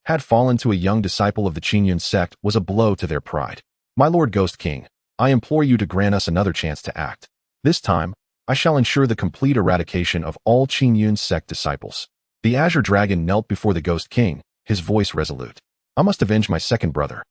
had fallen to a young disciple of the Qingyun Sect was a blow to their pride. "My Lord Ghost King, I implore you to grant us another chance to act. This time, I shall ensure the complete eradication of all Qingyun Sect disciples." The Azure Dragon knelt before the Ghost King, his voice resolute. "I must avenge my second brother."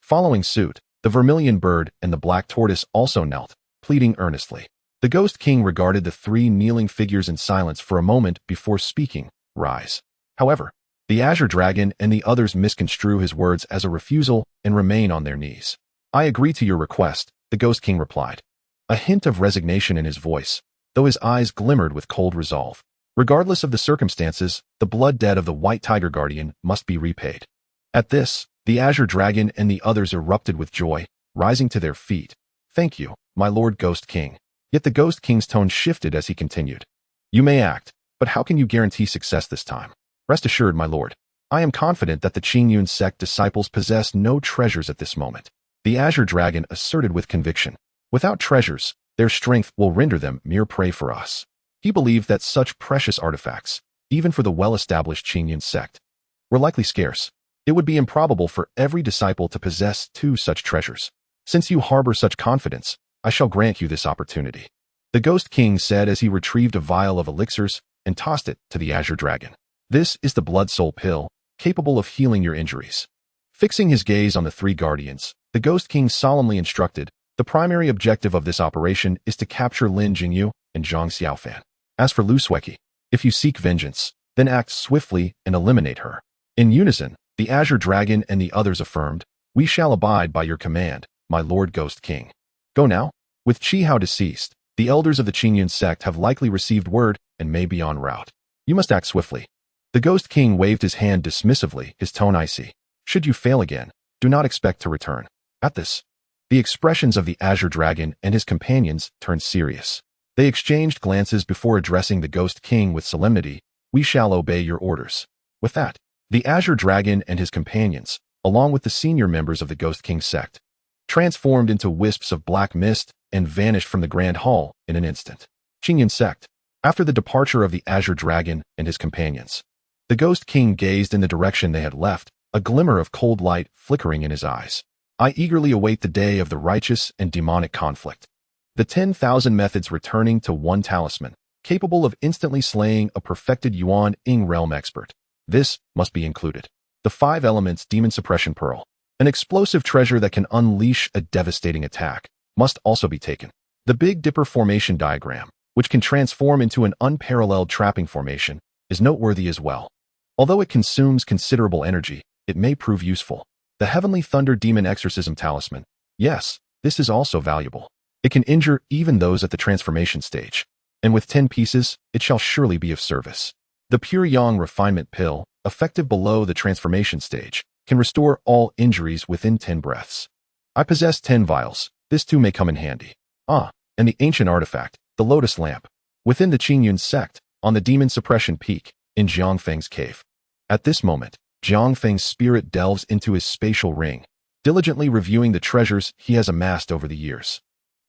Following suit, the Vermilion Bird and the Black Tortoise also knelt, pleading earnestly. The Ghost King regarded the 3 kneeling figures in silence for a moment before speaking, "Rise." However, the Azure Dragon and the others misconstrue his words as a refusal and remain on their knees. "I agree to your request," the Ghost King replied, a hint of resignation in his voice, though his eyes glimmered with cold resolve. Regardless of the circumstances, the blood debt of the White Tiger Guardian must be repaid. At this, the Azure Dragon and the others erupted with joy, rising to their feet. "Thank you, my Lord Ghost King." Yet the Ghost King's tone shifted as he continued. "You may act, but how can you guarantee success this time? Rest assured, my lord, I am confident that the Qingyun Sect disciples possess no treasures at this moment." The Azure Dragon asserted with conviction. "Without treasures, their strength will render them mere prey for us." He believed that such precious artifacts, even for the well-established Qingyun Sect, were likely scarce. It would be improbable for every disciple to possess 2 such treasures. "Since you harbor such confidence, I shall grant you this opportunity," the Ghost King said as he retrieved a vial of elixirs and tossed it to the Azure Dragon. "This is the Blood Soul Pill, capable of healing your injuries." Fixing his gaze on the 3 guardians, The Ghost King solemnly instructed, "The primary objective of this operation is to capture Lin Jingyu and Zhang Xiaofan. As for Lu Sueki, if you seek vengeance, then act swiftly and eliminate her." In unison, the Azure Dragon and the others affirmed, "We shall abide by your command, my Lord Ghost King." Go now? With Qi Hao deceased, the elders of the Qingyun Sect have likely received word and may be en route. You must act swiftly. The Ghost King waved his hand dismissively, his tone icy. Should you fail again, do not expect to return. At this, the expressions of the Azure Dragon and his companions turned serious. They exchanged glances before addressing the Ghost King with solemnity. "We shall obey your orders." With that, the Azure Dragon and his companions, along with the senior members of the Ghost King sect, transformed into wisps of black mist and vanished from the Grand Hall in an instant. Qingyun Sect. After the departure of the Azure Dragon and his companions, the Ghost King gazed in the direction they had left, a glimmer of cold light flickering in his eyes. "I eagerly await the day of the righteous and demonic conflict. The 10,000 methods returning to one talisman, capable of instantly slaying a perfected Yuan Ing realm expert. This must be included. The 5 elements demon suppression pearl, an explosive treasure that can unleash a devastating attack, must also be taken. The Big Dipper formation diagram, which can transform into an unparalleled trapping formation, is noteworthy as well. Although it consumes considerable energy, it may prove useful. The Heavenly Thunder Demon Exorcism Talisman. Yes, this is also valuable. It can injure even those at the transformation stage. And with 10 pieces, it shall surely be of service. The Pure Yang Refinement Pill, effective below the transformation stage, can restore all injuries within 10 breaths. I possess 10 vials. This too may come in handy. And the ancient artifact, the Lotus Lamp, within the Qingyun Sect, on the Demon Suppression Peak, in Jiang Feng's cave. At this moment, Jiang Feng's spirit delves into his spatial ring, diligently reviewing the treasures he has amassed over the years.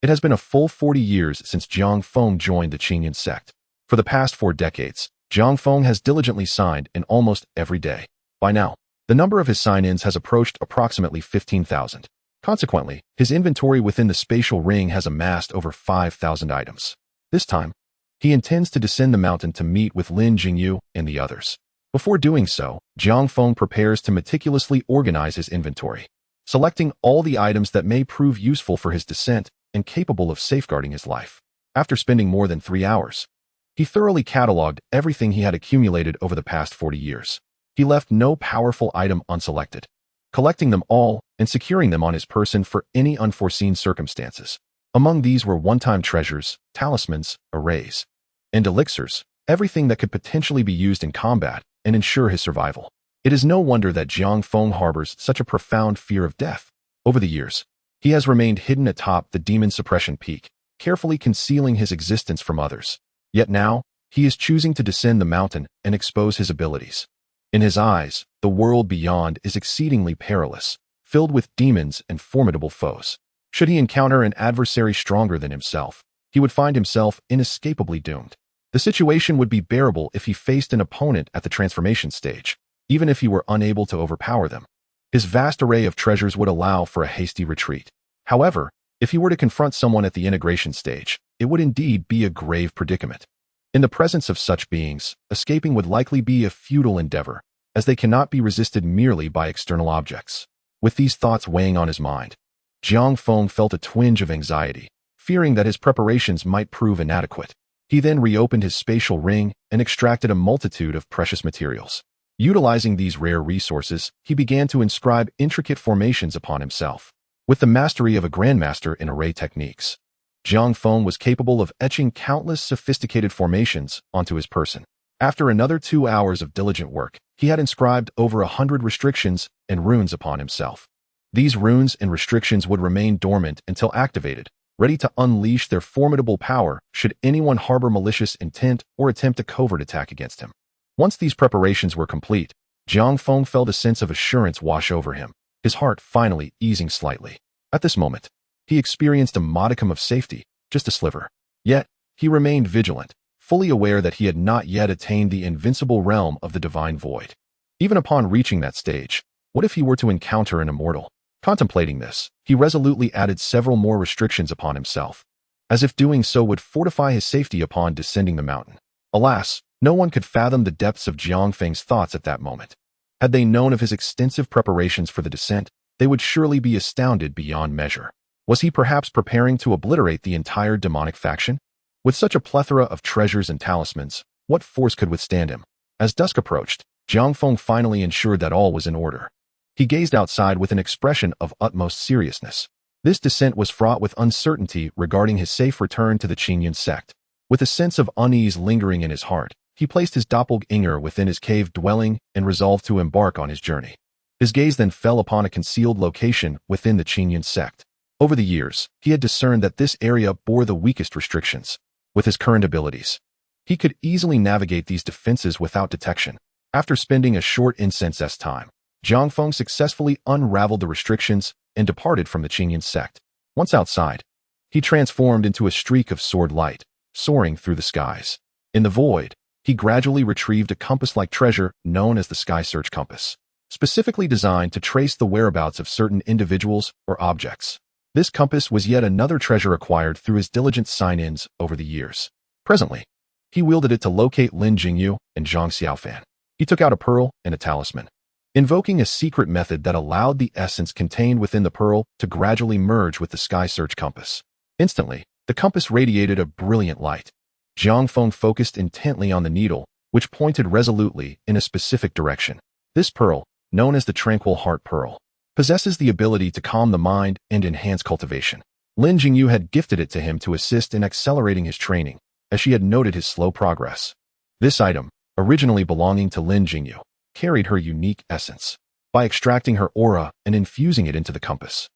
It has been a full 40 years since Jiang Feng joined the Qingyun Sect. For the past 4 decades, Jiang Feng has diligently signed in almost every day. By now, the number of his sign-ins has approached approximately 15,000. Consequently, his inventory within the spatial ring has amassed over 5,000 items. This time, he intends to descend the mountain to meet with Lin Jingyu and the others. Before doing so, Jiang Feng prepares to meticulously organize his inventory, selecting all the items that may prove useful for his descent and capable of safeguarding his life. After spending more than 3 hours, he thoroughly cataloged everything he had accumulated over the past 40 years. He left no powerful item unselected, collecting them all and securing them on his person for any unforeseen circumstances. Among these were one-time treasures, talismans, arrays, and elixirs, everything that could potentially be used in combat and ensure his survival. It is no wonder that Jiang Feng harbors such a profound fear of death. Over the years, he has remained hidden atop the Demon Suppression Peak, carefully concealing his existence from others. Yet now, he is choosing to descend the mountain and expose his abilities. In his eyes, the world beyond is exceedingly perilous, filled with demons and formidable foes. Should he encounter an adversary stronger than himself, he would find himself inescapably doomed. The situation would be bearable if he faced an opponent at the transformation stage, even if he were unable to overpower them. His vast array of treasures would allow for a hasty retreat. However, if he were to confront someone at the integration stage, it would indeed be a grave predicament. In the presence of such beings, escaping would likely be a futile endeavor, as they cannot be resisted merely by external objects. With these thoughts weighing on his mind, Jiang Feng felt a twinge of anxiety, fearing that his preparations might prove inadequate. He then reopened his spatial ring and extracted a multitude of precious materials. Utilizing these rare resources, he began to inscribe intricate formations upon himself. With the mastery of a grandmaster in array techniques, Jiang Feng was capable of etching countless sophisticated formations onto his person. After another 2 hours of diligent work, he had inscribed over 100 restrictions and runes upon himself. These runes and restrictions would remain dormant until activated, ready to unleash their formidable power should anyone harbor malicious intent or attempt a covert attack against him. Once these preparations were complete, Jiang Feng felt a sense of assurance wash over him, his heart finally easing slightly. At this moment, he experienced a modicum of safety, just a sliver. Yet, he remained vigilant, fully aware that he had not yet attained the invincible realm of the divine void. Even upon reaching that stage, what if he were to encounter an immortal? Contemplating this, he resolutely added several more restrictions upon himself, as if doing so would fortify his safety upon descending the mountain. Alas, no one could fathom the depths of Jiang Feng's thoughts at that moment. Had they known of his extensive preparations for the descent, they would surely be astounded beyond measure. Was he perhaps preparing to obliterate the entire demonic faction? With such a plethora of treasures and talismans, what force could withstand him? As dusk approached, Jiang Feng finally ensured that all was in order. He gazed outside with an expression of utmost seriousness. This descent was fraught with uncertainty regarding his safe return to the Qingyun Sect. With a sense of unease lingering in his heart, he placed his doppelganger within his cave dwelling and resolved to embark on his journey. His gaze then fell upon a concealed location within the Qingyun Sect. Over the years, he had discerned that this area bore the weakest restrictions. With his current abilities, he could easily navigate these defenses without detection. After spending a short incense time, Jiang Feng successfully unraveled the restrictions and departed from the Qingyun Sect. Once outside, he transformed into a streak of sword light, soaring through the skies. In the void, he gradually retrieved a compass-like treasure known as the Sky Search Compass, specifically designed to trace the whereabouts of certain individuals or objects. This compass was yet another treasure acquired through his diligent sign-ins over the years. Presently, he wielded it to locate Lin Jingyu and Zhang Xiaofan. He took out a pearl and a talisman, invoking a secret method that allowed the essence contained within the pearl to gradually merge with the Sky Search Compass. Instantly, the compass radiated a brilliant light. Jiang Feng focused intently on the needle, which pointed resolutely in a specific direction. This pearl, known as the Tranquil Heart Pearl, possesses the ability to calm the mind and enhance cultivation. Lin Jingyu had gifted it to him to assist in accelerating his training, as she had noted his slow progress. This item, originally belonging to Lin Jingyu, carried her unique essence. By extracting her aura and infusing it into the compass,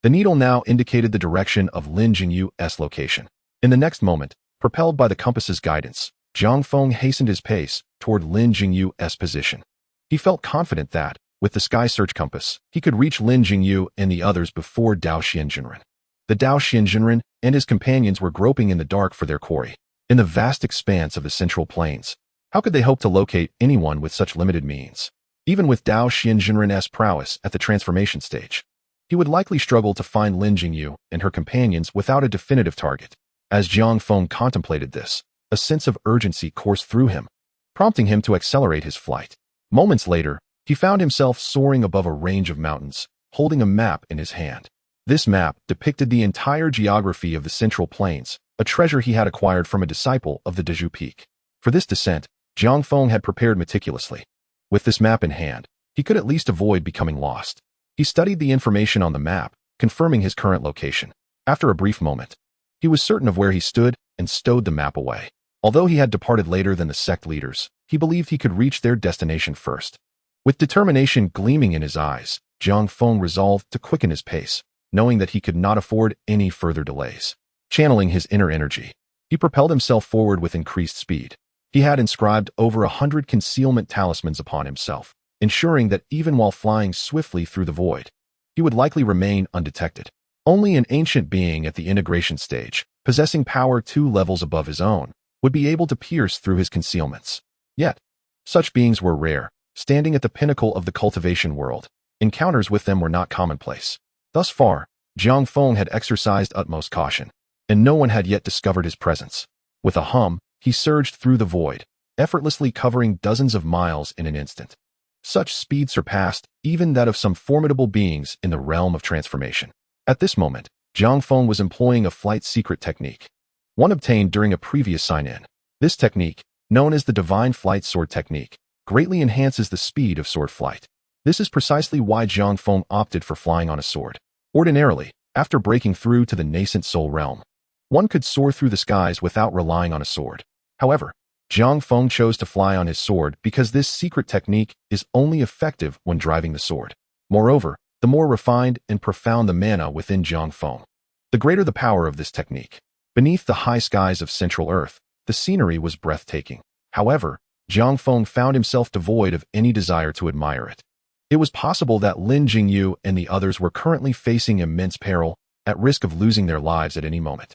the needle now indicated the direction of Lin Jingyu's location. In the next moment, propelled by the compass's guidance, Jiang Feng hastened his pace toward Lin Jingyu's position. He felt confident that, with the Sky Search Compass, he could reach Lin Jingyu and the others before Dao Xianjinren. The Dao Xianjinren and his companions were groping in the dark for their quarry. In the vast expanse of the Central Plains, how could they hope to locate anyone with such limited means? Even with Dao Xianjinren's prowess at the transformation stage, he would likely struggle to find Lin Jingyu and her companions without a definitive target. As Jiang Feng contemplated this, a sense of urgency coursed through him, prompting him to accelerate his flight. Moments later, he found himself soaring above a range of mountains, holding a map in his hand. This map depicted the entire geography of the Central Plains, a treasure he had acquired from a disciple of the Dezhu Peak. For this descent, Jiang Feng had prepared meticulously. With this map in hand, he could at least avoid becoming lost. He studied the information on the map, confirming his current location. After a brief moment, he was certain of where he stood and stowed the map away. Although he had departed later than the sect leaders, he believed he could reach their destination first. With determination gleaming in his eyes, Jiang Feng resolved to quicken his pace, knowing that he could not afford any further delays. Channeling his inner energy, he propelled himself forward with increased speed. He had inscribed over 100 concealment talismans upon himself, ensuring that even while flying swiftly through the void, he would likely remain undetected. Only an ancient being at the integration stage, possessing power 2 levels above his own, would be able to pierce through his concealments. Yet, such beings were rare, standing at the pinnacle of the cultivation world. Encounters with them were not commonplace. Thus far, Jiang Feng had exercised utmost caution, and no one had yet discovered his presence. With a hum, he surged through the void, effortlessly covering dozens of miles in an instant. Such speed surpassed even that of some formidable beings in the realm of transformation. At this moment, Jiang Feng was employing a flight secret technique, one obtained during a previous sign-in. This technique, known as the Divine Flight Sword Technique, greatly enhances the speed of sword flight. This is precisely why Jiang Feng opted for flying on a sword. Ordinarily, after breaking through to the nascent soul realm, one could soar through the skies without relying on a sword. However, Jiang Feng chose to fly on his sword because this secret technique is only effective when driving the sword. Moreover, the more refined and profound the mana within Jiang Feng, the greater the power of this technique. Beneath the high skies of Central Earth, the scenery was breathtaking. However, Jiang Feng found himself devoid of any desire to admire it. It was possible that Lin Jingyu and the others were currently facing immense peril, at risk of losing their lives at any moment.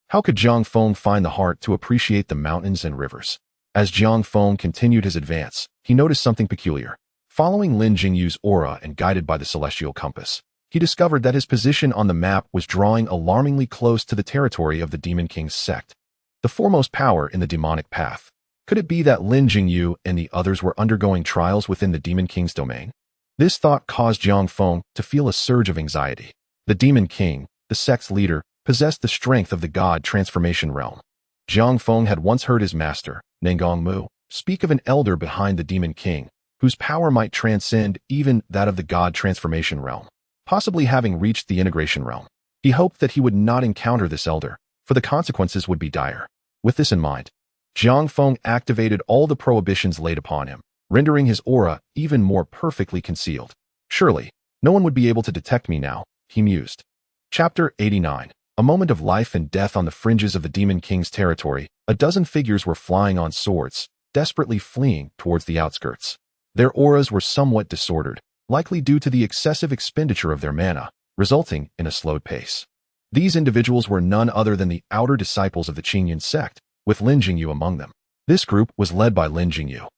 How could Jiang Feng find the heart to appreciate the mountains and rivers? As Jiang Feng continued his advance, he noticed something peculiar. Following Lin Jingyu's aura and guided by the celestial compass, he discovered that his position on the map was drawing alarmingly close to the territory of the Demon King's sect, the foremost power in the demonic path. Could it be that Lin Jingyu and the others were undergoing trials within the Demon King's domain? This thought caused Jiang Feng to feel a surge of anxiety. The Demon King, the sect's leader, possessed the strength of the God transformation realm. Jiang Feng had once heard his master, Nengong Mu, speak of an elder behind the Demon King, whose power might transcend even that of the God transformation realm, possibly having reached the integration realm. He hoped that he would not encounter this elder, for the consequences would be dire. With this in mind, Jiang Feng activated all the prohibitions laid upon him, rendering his aura even more perfectly concealed. Surely, no one would be able to detect me now, he mused. Chapter 89. A moment of life and death on the fringes of the Demon King's territory. A dozen figures were flying on swords, desperately fleeing towards the outskirts. Their auras were somewhat disordered, likely due to the excessive expenditure of their mana, resulting in a slowed pace. These individuals were none other than the outer disciples of the Qingyun Sect, with Lin Jingyu among them. This group was led by Lin Jingyu,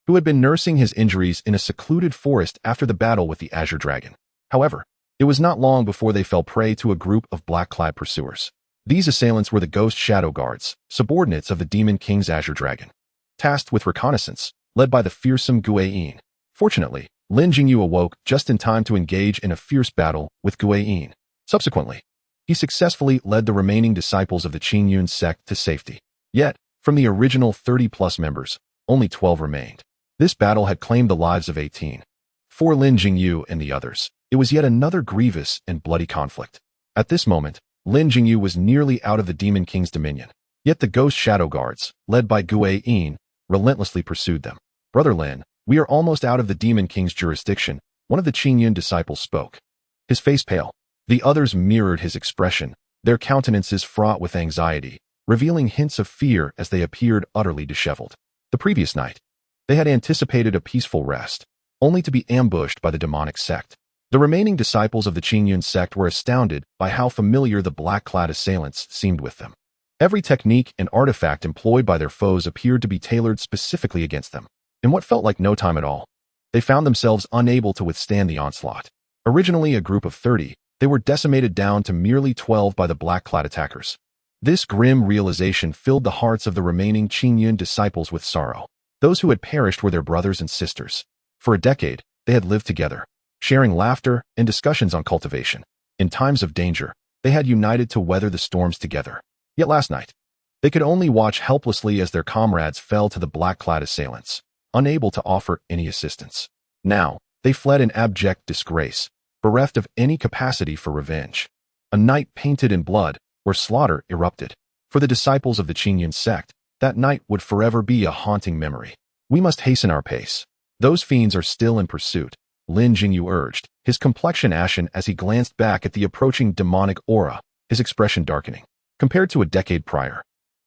who had been nursing his injuries in a secluded forest after the battle with the Azure Dragon. However, it was not long before they fell prey to a group of black-clad pursuers. These assailants were the Ghost Shadow Guards, subordinates of the Demon King's Azure Dragon, tasked with reconnaissance, led by the fearsome Guiyin. Fortunately, Lin Jingyu awoke just in time to engage in a fierce battle with Guiyin. Subsequently, he successfully led the remaining disciples of the Qingyun Sect to safety. Yet, from the original 30-plus members, only 12 remained. This battle had claimed the lives of 18. For Lin Jingyu and the others, it was yet another grievous and bloody conflict. At this moment, Lin Jingyu was nearly out of the Demon King's dominion. Yet the Ghost Shadow Guards, led by Guiyin, relentlessly pursued them. Brother Lin, we are almost out of the Demon King's jurisdiction, one of the Qingyun disciples spoke. His face pale. The others mirrored his expression, their countenances fraught with anxiety, revealing hints of fear as they appeared utterly disheveled. The previous night, they had anticipated a peaceful rest, only to be ambushed by the demonic sect. The remaining disciples of the Qingyun Sect were astounded by how familiar the black-clad assailants seemed with them. Every technique and artifact employed by their foes appeared to be tailored specifically against them. In what felt like no time at all, they found themselves unable to withstand the onslaught. Originally a group of 30, they were decimated down to merely 12 by the black-clad attackers. This grim realization filled the hearts of the remaining Qingyun disciples with sorrow. Those who had perished were their brothers and sisters. For a decade, they had lived together, sharing laughter and discussions on cultivation. In times of danger, they had united to weather the storms together. Yet last night, they could only watch helplessly as their comrades fell to the black-clad assailants, unable to offer any assistance. Now, they fled in abject disgrace, bereft of any capacity for revenge. A night painted in blood, where slaughter erupted. For the disciples of the Qingyun Sect, that night would forever be a haunting memory. We must hasten our pace. Those fiends are still in pursuit, Lin Jingyu urged, his complexion ashen as he glanced back at the approaching demonic aura, his expression darkening. Compared to a decade prior,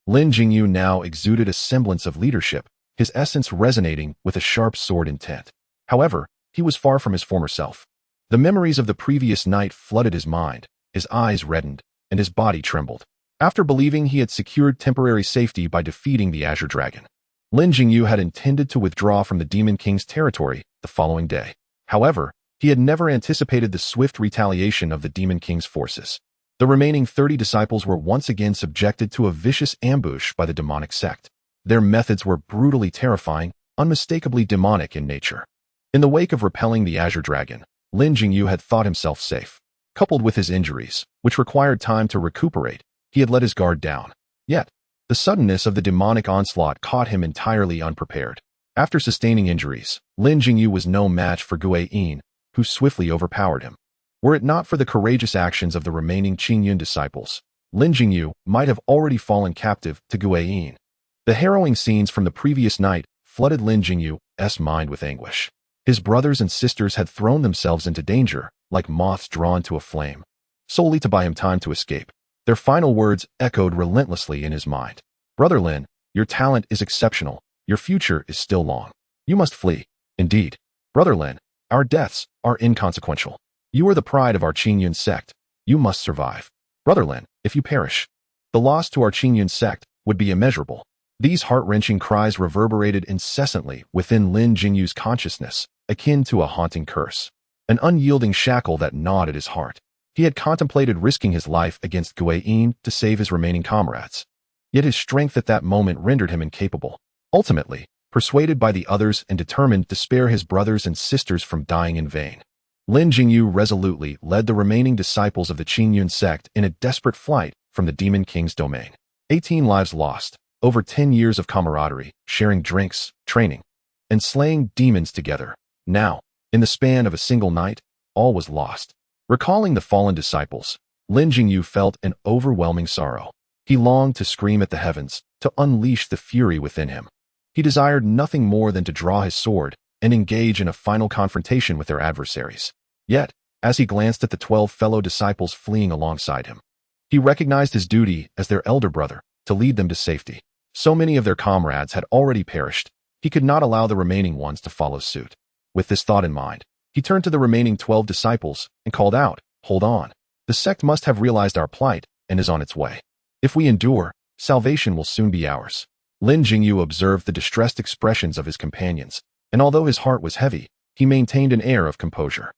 Lin Jingyu now exuded a semblance of leadership, his essence resonating with a sharp sword intent. However, he was far from his former self. The memories of the previous night flooded his mind, his eyes reddened, and his body trembled. After believing he had secured temporary safety by defeating the Azure Dragon, Lin Jingyu had intended to withdraw from the Demon King's territory the following day. However, he had never anticipated the swift retaliation of the Demon King's forces. The remaining 30 disciples were once again subjected to a vicious ambush by the demonic sect. Their methods were brutally terrifying, unmistakably demonic in nature. In the wake of repelling the Azure Dragon, Lin Jingyu had thought himself safe. Coupled with his injuries, which required time to recuperate, he had let his guard down. Yet, the suddenness of the demonic onslaught caught him entirely unprepared. After sustaining injuries, Lin Jingyu was no match for Guiyin, who swiftly overpowered him. Were it not for the courageous actions of the remaining Qingyun disciples, Lin Jingyu might have already fallen captive to Guiyin. The harrowing scenes from the previous night flooded Lin Jingyu's mind with anguish. His brothers and sisters had thrown themselves into danger, like moths drawn to a flame, solely to buy him time to escape. Their final words echoed relentlessly in his mind. Brother Lin, your talent is exceptional. Your future is still long. You must flee. Indeed, Brother Lin, our deaths are inconsequential. You are the pride of our Qingyun Sect. You must survive. Brother Lin, if you perish, the loss to our Qingyun Sect would be immeasurable. These heart-wrenching cries reverberated incessantly within Lin Jingyu's consciousness, akin to a haunting curse, an unyielding shackle that gnawed at his heart. He had contemplated risking his life against Guiyin to save his remaining comrades. Yet his strength at that moment rendered him incapable. Ultimately, persuaded by the others and determined to spare his brothers and sisters from dying in vain. Lin Jingyu resolutely led the remaining disciples of the Qingyun Sect in a desperate flight from the Demon King's domain. 18 lives lost, over 10 years of camaraderie, sharing drinks, training, and slaying demons together. Now, in the span of a single night, all was lost. Recalling the fallen disciples, Lin Jingyu felt an overwhelming sorrow. He longed to scream at the heavens, to unleash the fury within him. He desired nothing more than to draw his sword and engage in a final confrontation with their adversaries. Yet, as he glanced at the 12 fellow disciples fleeing alongside him, he recognized his duty as their elder brother to lead them to safety. So many of their comrades had already perished, he could not allow the remaining ones to follow suit. With this thought in mind, he turned to the remaining 12 disciples and called out, "Hold on. The sect must have realized our plight and is on its way. If we endure, salvation will soon be ours." Lin Jingyu observed the distressed expressions of his companions, and although his heart was heavy, he maintained an air of composure.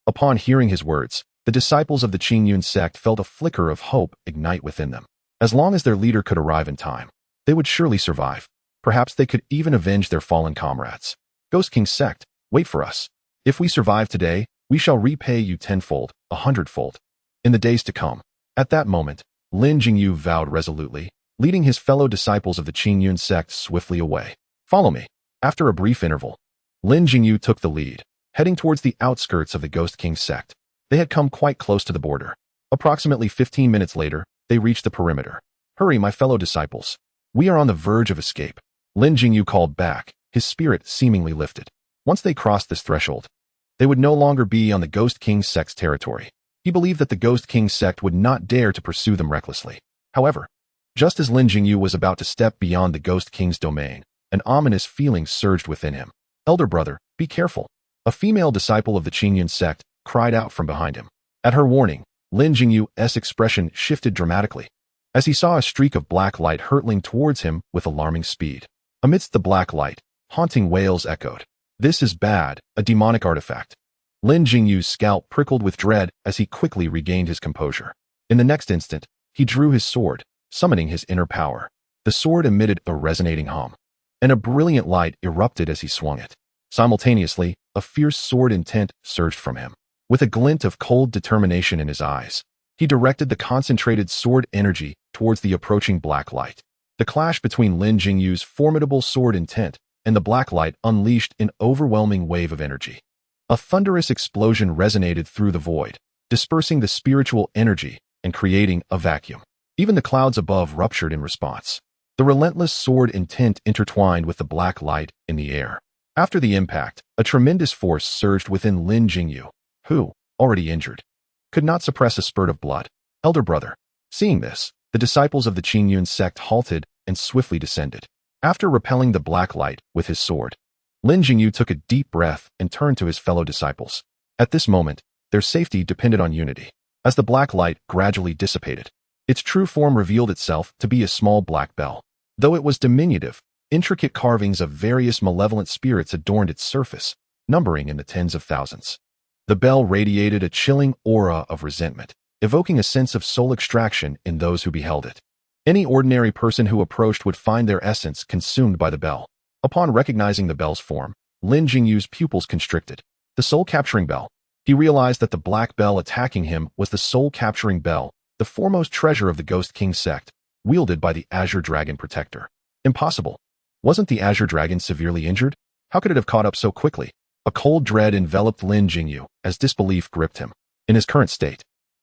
Upon hearing his words, the disciples of the Qingyun Sect felt a flicker of hope ignite within them. As long as their leader could arrive in time, they would surely survive. Perhaps they could even avenge their fallen comrades. "Ghost King Sect, wait for us. If we survive today, we shall repay you tenfold, 100-fold, in the days to come." At that moment, Lin Jingyu vowed resolutely, leading his fellow disciples of the Qingyun Sect swiftly away. "Follow me." After a brief interval, Lin Jingyu took the lead, heading towards the outskirts of the Ghost King Sect. They had come quite close to the border. Approximately 15 minutes later, they reached the perimeter. "Hurry, my fellow disciples. We are on the verge of escape." Lin Jingyu called back, his spirit seemingly lifted. Once they crossed this threshold, they would no longer be on the Ghost King Sect's territory. He believed that the Ghost King Sect would not dare to pursue them recklessly. However, just as Lin Jingyu was about to step beyond the Ghost King's domain, an ominous feeling surged within him. "Elder brother, be careful." A female disciple of the Qingyun Sect cried out from behind him. At her warning, Lin Jingyu's expression shifted dramatically, as he saw a streak of black light hurtling towards him with alarming speed. Amidst the black light, haunting wails echoed. "This is bad, a demonic artifact." Lin Jingyu's scalp prickled with dread as he quickly regained his composure. In the next instant, he drew his sword, summoning his inner power. The sword emitted a resonating hum, and a brilliant light erupted as he swung it. Simultaneously, a fierce sword intent surged from him. With a glint of cold determination in his eyes, he directed the concentrated sword energy towards the approaching black light. The clash between Lin Jingyu's formidable sword intent and the black light unleashed an overwhelming wave of energy. A thunderous explosion resonated through the void, dispersing the spiritual energy and creating a vacuum. Even the clouds above ruptured in response. The relentless sword intent intertwined with the black light in the air. After the impact, a tremendous force surged within Lin Jingyu, who, already injured, could not suppress a spurt of blood. "Elder brother." Seeing this, the disciples of the Qingyun Sect halted and swiftly descended. After repelling the black light with his sword, Lin Jingyu took a deep breath and turned to his fellow disciples. At this moment, their safety depended on unity. As the black light gradually dissipated, its true form revealed itself to be a small black bell. Though it was diminutive, intricate carvings of various malevolent spirits adorned its surface, numbering in the tens of thousands. The bell radiated a chilling aura of resentment, evoking a sense of soul extraction in those who beheld it. Any ordinary person who approached would find their essence consumed by the bell. Upon recognizing the bell's form, Lin Jingyu's pupils constricted. The soul-capturing bell. He realized that the black bell attacking him was the soul-capturing bell, the foremost treasure of the Ghost King Sect, wielded by the Azure Dragon Protector. Impossible. Wasn't the Azure Dragon severely injured? How could it have caught up so quickly? A cold dread enveloped Lin Jingyu as disbelief gripped him. In his current state,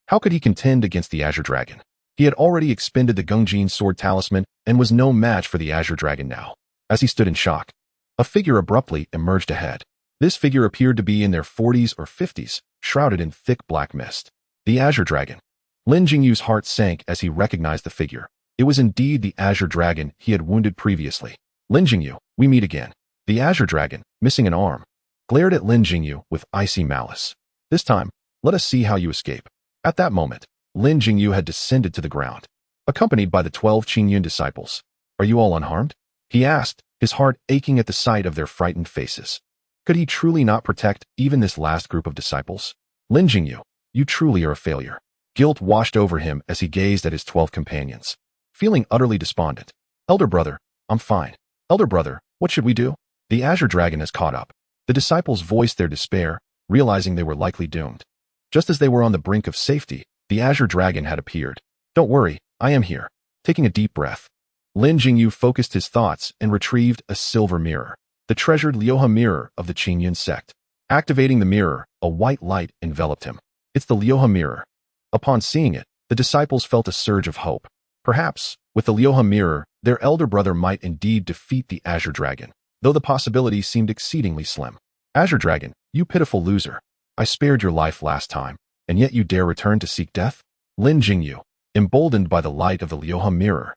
how could he contend against the Azure Dragon? He had already expended the Qingyun Sword Talisman and was no match for the Azure Dragon now. As he stood in shock, a figure abruptly emerged ahead. This figure appeared to be in their 40s or 50s, shrouded in thick black mist. The Azure Dragon. Lin Jingyu's heart sank as he recognized the figure. It was indeed the Azure Dragon he had wounded previously. "Lin Jingyu, we meet again." The Azure Dragon, missing an arm, glared at Lin Jingyu with icy malice. "This time, let us see how you escape." At that moment, Lin Jingyu had descended to the ground, accompanied by the 12 Qingyun disciples. "Are you all unharmed?" he asked, his heart aching at the sight of their frightened faces. Could he truly not protect even this last group of disciples? "Lin Jingyu, you truly are a failure." Guilt washed over him as he gazed at his 12 companions, feeling utterly despondent. "Elder brother, I'm fine." "Elder brother, what should we do?" The Azure Dragon has caught up. The disciples voiced their despair, realizing they were likely doomed. Just as they were on the brink of safety, the Azure Dragon had appeared. Don't worry, I am here. Taking a deep breath, Lin Jingyu focused his thoughts and retrieved a silver mirror, the treasured Liuhe mirror of the Qingyun Sect. Activating the mirror, a white light enveloped him. It's the Liuhe mirror. Upon seeing it, the disciples felt a surge of hope. Perhaps, with the Liuhe mirror, their elder brother might indeed defeat the Azure Dragon, though the possibility seemed exceedingly slim. Azure Dragon, you pitiful loser. I spared your life last time, and yet you dare return to seek death? Lin Jingyu, emboldened by the light of the Liuhe mirror,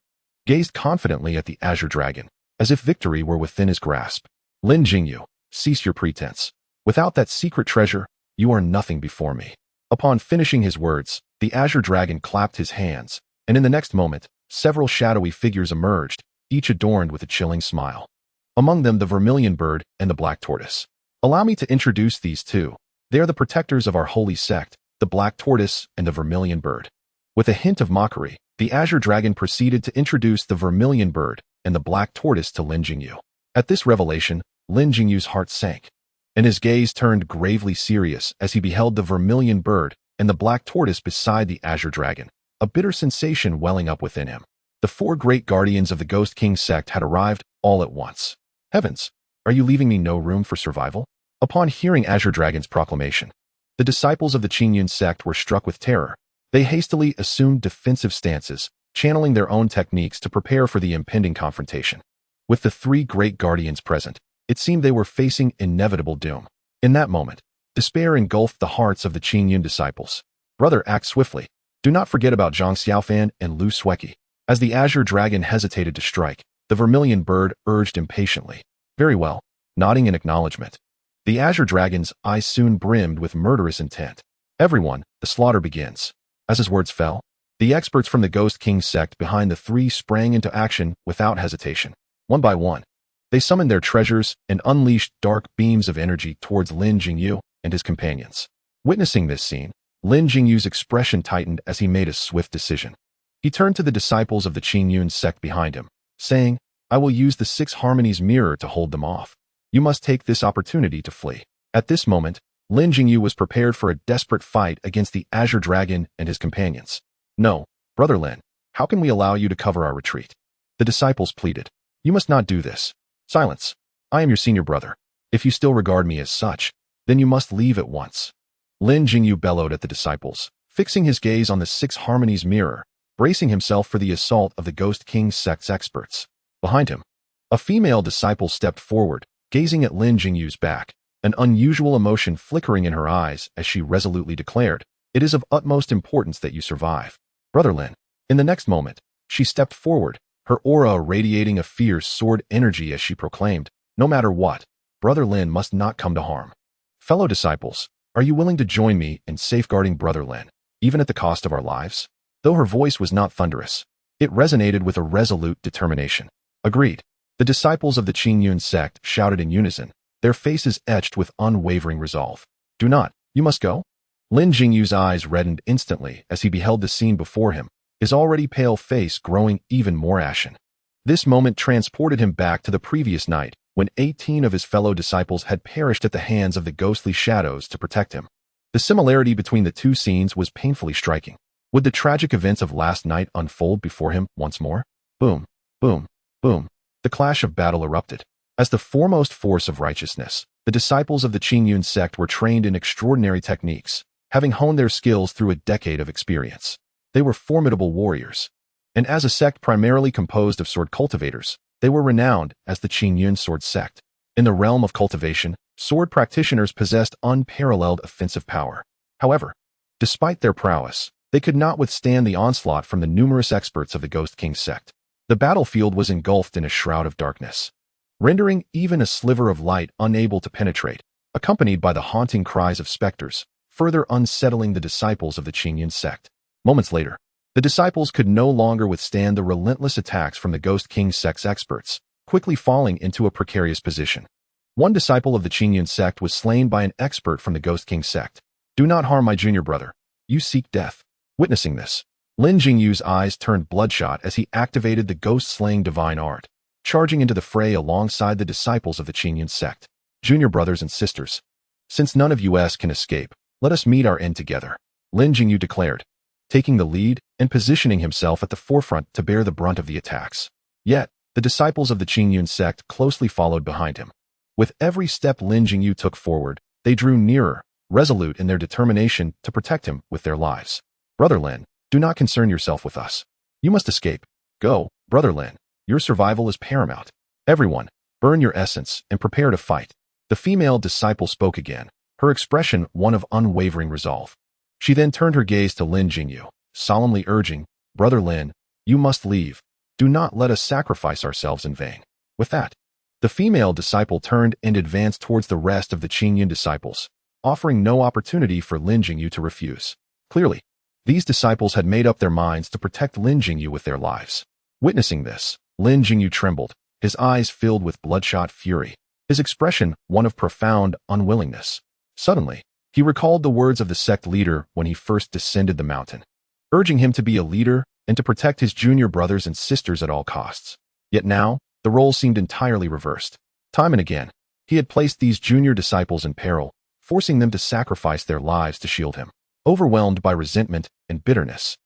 gazed confidently at the Azure Dragon, as if victory were within his grasp. Lin Jingyu, cease your pretense. Without that secret treasure, you are nothing before me. Upon finishing his words, the Azure Dragon clapped his hands, and in the next moment, several shadowy figures emerged, each adorned with a chilling smile. Among them the vermilion bird and the black tortoise. Allow me to introduce these two. They are the protectors of our holy sect, the black tortoise and the vermilion bird. With a hint of mockery, the Azure Dragon proceeded to introduce the vermilion bird and the black tortoise to Lin Jingyu. At this revelation, Lin Jingyu's heart sank, and his gaze turned gravely serious as he beheld the vermilion bird and the black tortoise beside the Azure Dragon, a bitter sensation welling up within him. The four great guardians of the Ghost King sect had arrived all at once. Heavens, are you leaving me no room for survival? Upon hearing Azure Dragon's proclamation, the disciples of the Qingyun sect were struck with terror. They hastily assumed defensive stances, channeling their own techniques to prepare for the impending confrontation. With the three great guardians present, it seemed they were facing inevitable doom. In that moment, despair engulfed the hearts of the Qingyun disciples. Brother, act swiftly. Do not forget about Jiang Feng and Lu Sueki. As the Azure Dragon hesitated to strike, the vermilion bird urged impatiently. Very well, nodding in acknowledgement. The Azure Dragon's eyes soon brimmed with murderous intent. Everyone, the slaughter begins. As his words fell, the experts from the Ghost King sect behind the three sprang into action without hesitation. One by one, they summoned their treasures and unleashed dark beams of energy towards Lin Jingyu and his companions. Witnessing this scene, Lin Jingyu's expression tightened as he made a swift decision. He turned to the disciples of the Qingyun sect behind him, saying, I will use the Six Harmonies mirror to hold them off. You must take this opportunity to flee. At this moment, Lin Jingyu was prepared for a desperate fight against the Azure Dragon and his companions. No, Brother Lin, how can we allow you to cover our retreat? The disciples pleaded. You must not do this. Silence. I am your senior brother. If you still regard me as such, then you must leave at once. Lin Jingyu bellowed at the disciples, fixing his gaze on the Six Harmonies mirror, bracing himself for the assault of the Ghost King sect's experts. Behind him, a female disciple stepped forward, gazing at Lin Jingyu's back, an unusual emotion flickering in her eyes as she resolutely declared, It is of utmost importance that you survive. Brother Lin. In the next moment, she stepped forward, her aura radiating a fierce sword energy as she proclaimed, No matter what, Brother Lin must not come to harm. Fellow disciples, are you willing to join me in safeguarding Brother Lin, even at the cost of our lives? Though her voice was not thunderous, it resonated with a resolute determination. Agreed. The disciples of the Qingyun sect shouted in unison, their faces etched with unwavering resolve. Do not, you must go. Lin Jingyu's eyes reddened instantly as he beheld the scene before him, his already pale face growing even more ashen. This moment transported him back to the previous night, when 18 of his fellow disciples had perished at the hands of the ghostly shadows to protect him. The similarity between the two scenes was painfully striking. Would the tragic events of last night unfold before him once more? Boom, boom, boom. The clash of battle erupted. As the foremost force of righteousness, the disciples of the Qingyun sect were trained in extraordinary techniques, having honed their skills through a decade of experience. They were formidable warriors. And as a sect primarily composed of sword cultivators, they were renowned as the Qingyun Sword Sect. In the realm of cultivation, sword practitioners possessed unparalleled offensive power. However, despite their prowess, they could not withstand the onslaught from the numerous experts of the Ghost King sect. The battlefield was engulfed in a shroud of darkness, rendering even a sliver of light unable to penetrate, accompanied by the haunting cries of specters, further unsettling the disciples of the Qingyun sect. Moments later, the disciples could no longer withstand the relentless attacks from the Ghost King sect's experts, quickly falling into a precarious position. One disciple of the Qingyun sect was slain by an expert from the Ghost King sect. Do not harm my junior brother. You seek death. Witnessing this, Lin Jingyu's eyes turned bloodshot as he activated the ghost-slaying divine art. charging into the fray alongside the disciples of the Qingyun Sect. Junior brothers and sisters, since none of us can escape, let us meet our end together, Lin Jingyu declared, taking the lead and positioning himself at the forefront to bear the brunt of the attacks. Yet, the disciples of the Qingyun Sect closely followed behind him. With every step Lin Jingyu took forward, they drew nearer, resolute in their determination to protect him with their lives. Brother Lin, do not concern yourself with us. You must escape. Go, Brother Lin. Your survival is paramount. Everyone, burn your essence and prepare to fight. The female disciple spoke again, her expression one of unwavering resolve. She then turned her gaze to Lin Jingyu, solemnly urging, Brother Lin, you must leave. Do not let us sacrifice ourselves in vain. With that, the female disciple turned and advanced towards the rest of the Qingyun disciples, offering no opportunity for Lin Jingyu to refuse. Clearly, these disciples had made up their minds to protect Lin Jingyu with their lives. Witnessing this, Lin Jingyu trembled, his eyes filled with bloodshot fury, his expression one of profound unwillingness. Suddenly, he recalled the words of the sect leader when he first descended the mountain, urging him to be a leader and to protect his junior brothers and sisters at all costs. Yet now, the role seemed entirely reversed. Time and again, he had placed these junior disciples in peril, forcing them to sacrifice their lives to shield him. Overwhelmed by resentment and bitterness,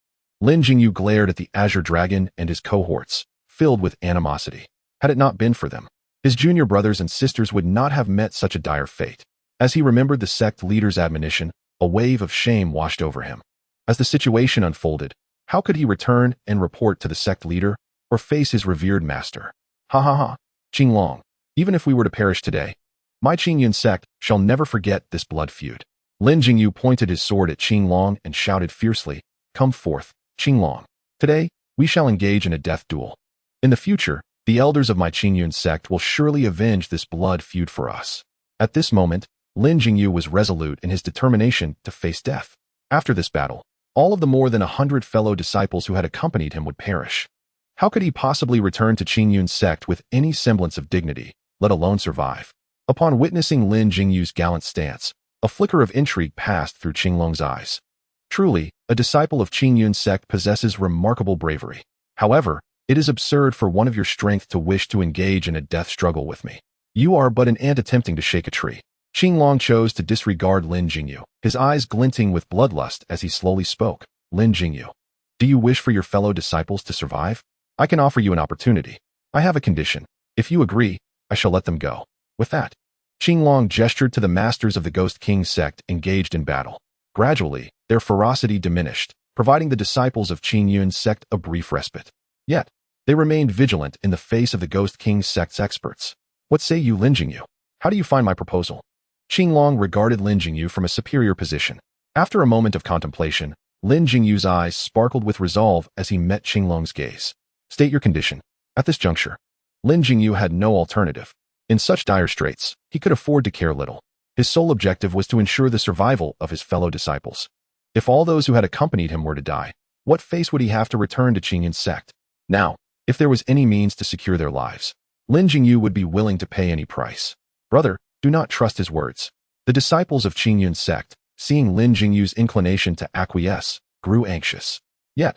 Lin Jingyu glared at the Azure Dragon and his cohorts, filled with animosity. Had it not been for them, his junior brothers and sisters would not have met such a dire fate. As he remembered the sect leader's admonition, a wave of shame washed over him. As the situation unfolded, how could he return and report to the sect leader or face his revered master? Ha ha ha, Qinglong, even if we were to perish today, my Qingyun Sect shall never forget this blood feud. Lin Jingyu pointed his sword at Qinglong and shouted fiercely, Come forth, Qinglong. Today, we shall engage in a death duel. In the future, the elders of my Qingyun Sect will surely avenge this blood feud for us. At this moment, Lin Jingyu was resolute in his determination to face death. After this battle, all of the more than 100 fellow disciples who had accompanied him would perish. How could he possibly return to Qingyun Sect with any semblance of dignity, let alone survive? Upon witnessing Lin Jingyu's gallant stance, a flicker of intrigue passed through Qinglong's eyes. Truly, a disciple of Qingyun Sect possesses remarkable bravery. However, it is absurd for one of your strength to wish to engage in a death struggle with me. You are but an ant attempting to shake a tree. Qinglong chose to disregard Lin Jingyu, his eyes glinting with bloodlust as he slowly spoke. Lin Jingyu, do you wish for your fellow disciples to survive? I can offer you an opportunity. I have a condition. If you agree, I shall let them go. With that, Qinglong gestured to the masters of the Ghost King sect engaged in battle. Gradually, their ferocity diminished, providing the disciples of Qingyun Sect a brief respite. Yet, they remained vigilant in the face of the Ghost King sect's experts. What say you, Lin Jingyu? How do you find my proposal? Qinglong regarded Lin Jingyu from a superior position. After a moment of contemplation, Lin Jingyu's eyes sparkled with resolve as he met Qinglong's gaze. State your condition. At this juncture, Lin Jingyu had no alternative. In such dire straits, he could afford to care little. His sole objective was to ensure the survival of his fellow disciples. If all those who had accompanied him were to die, what face would he have to return to Qingyun Sect? Now, if there was any means to secure their lives, Lin Jingyu would be willing to pay any price. Brother, do not trust his words. The disciples of Qingyun Sect, seeing Lin Jingyu's inclination to acquiesce, grew anxious. Yet,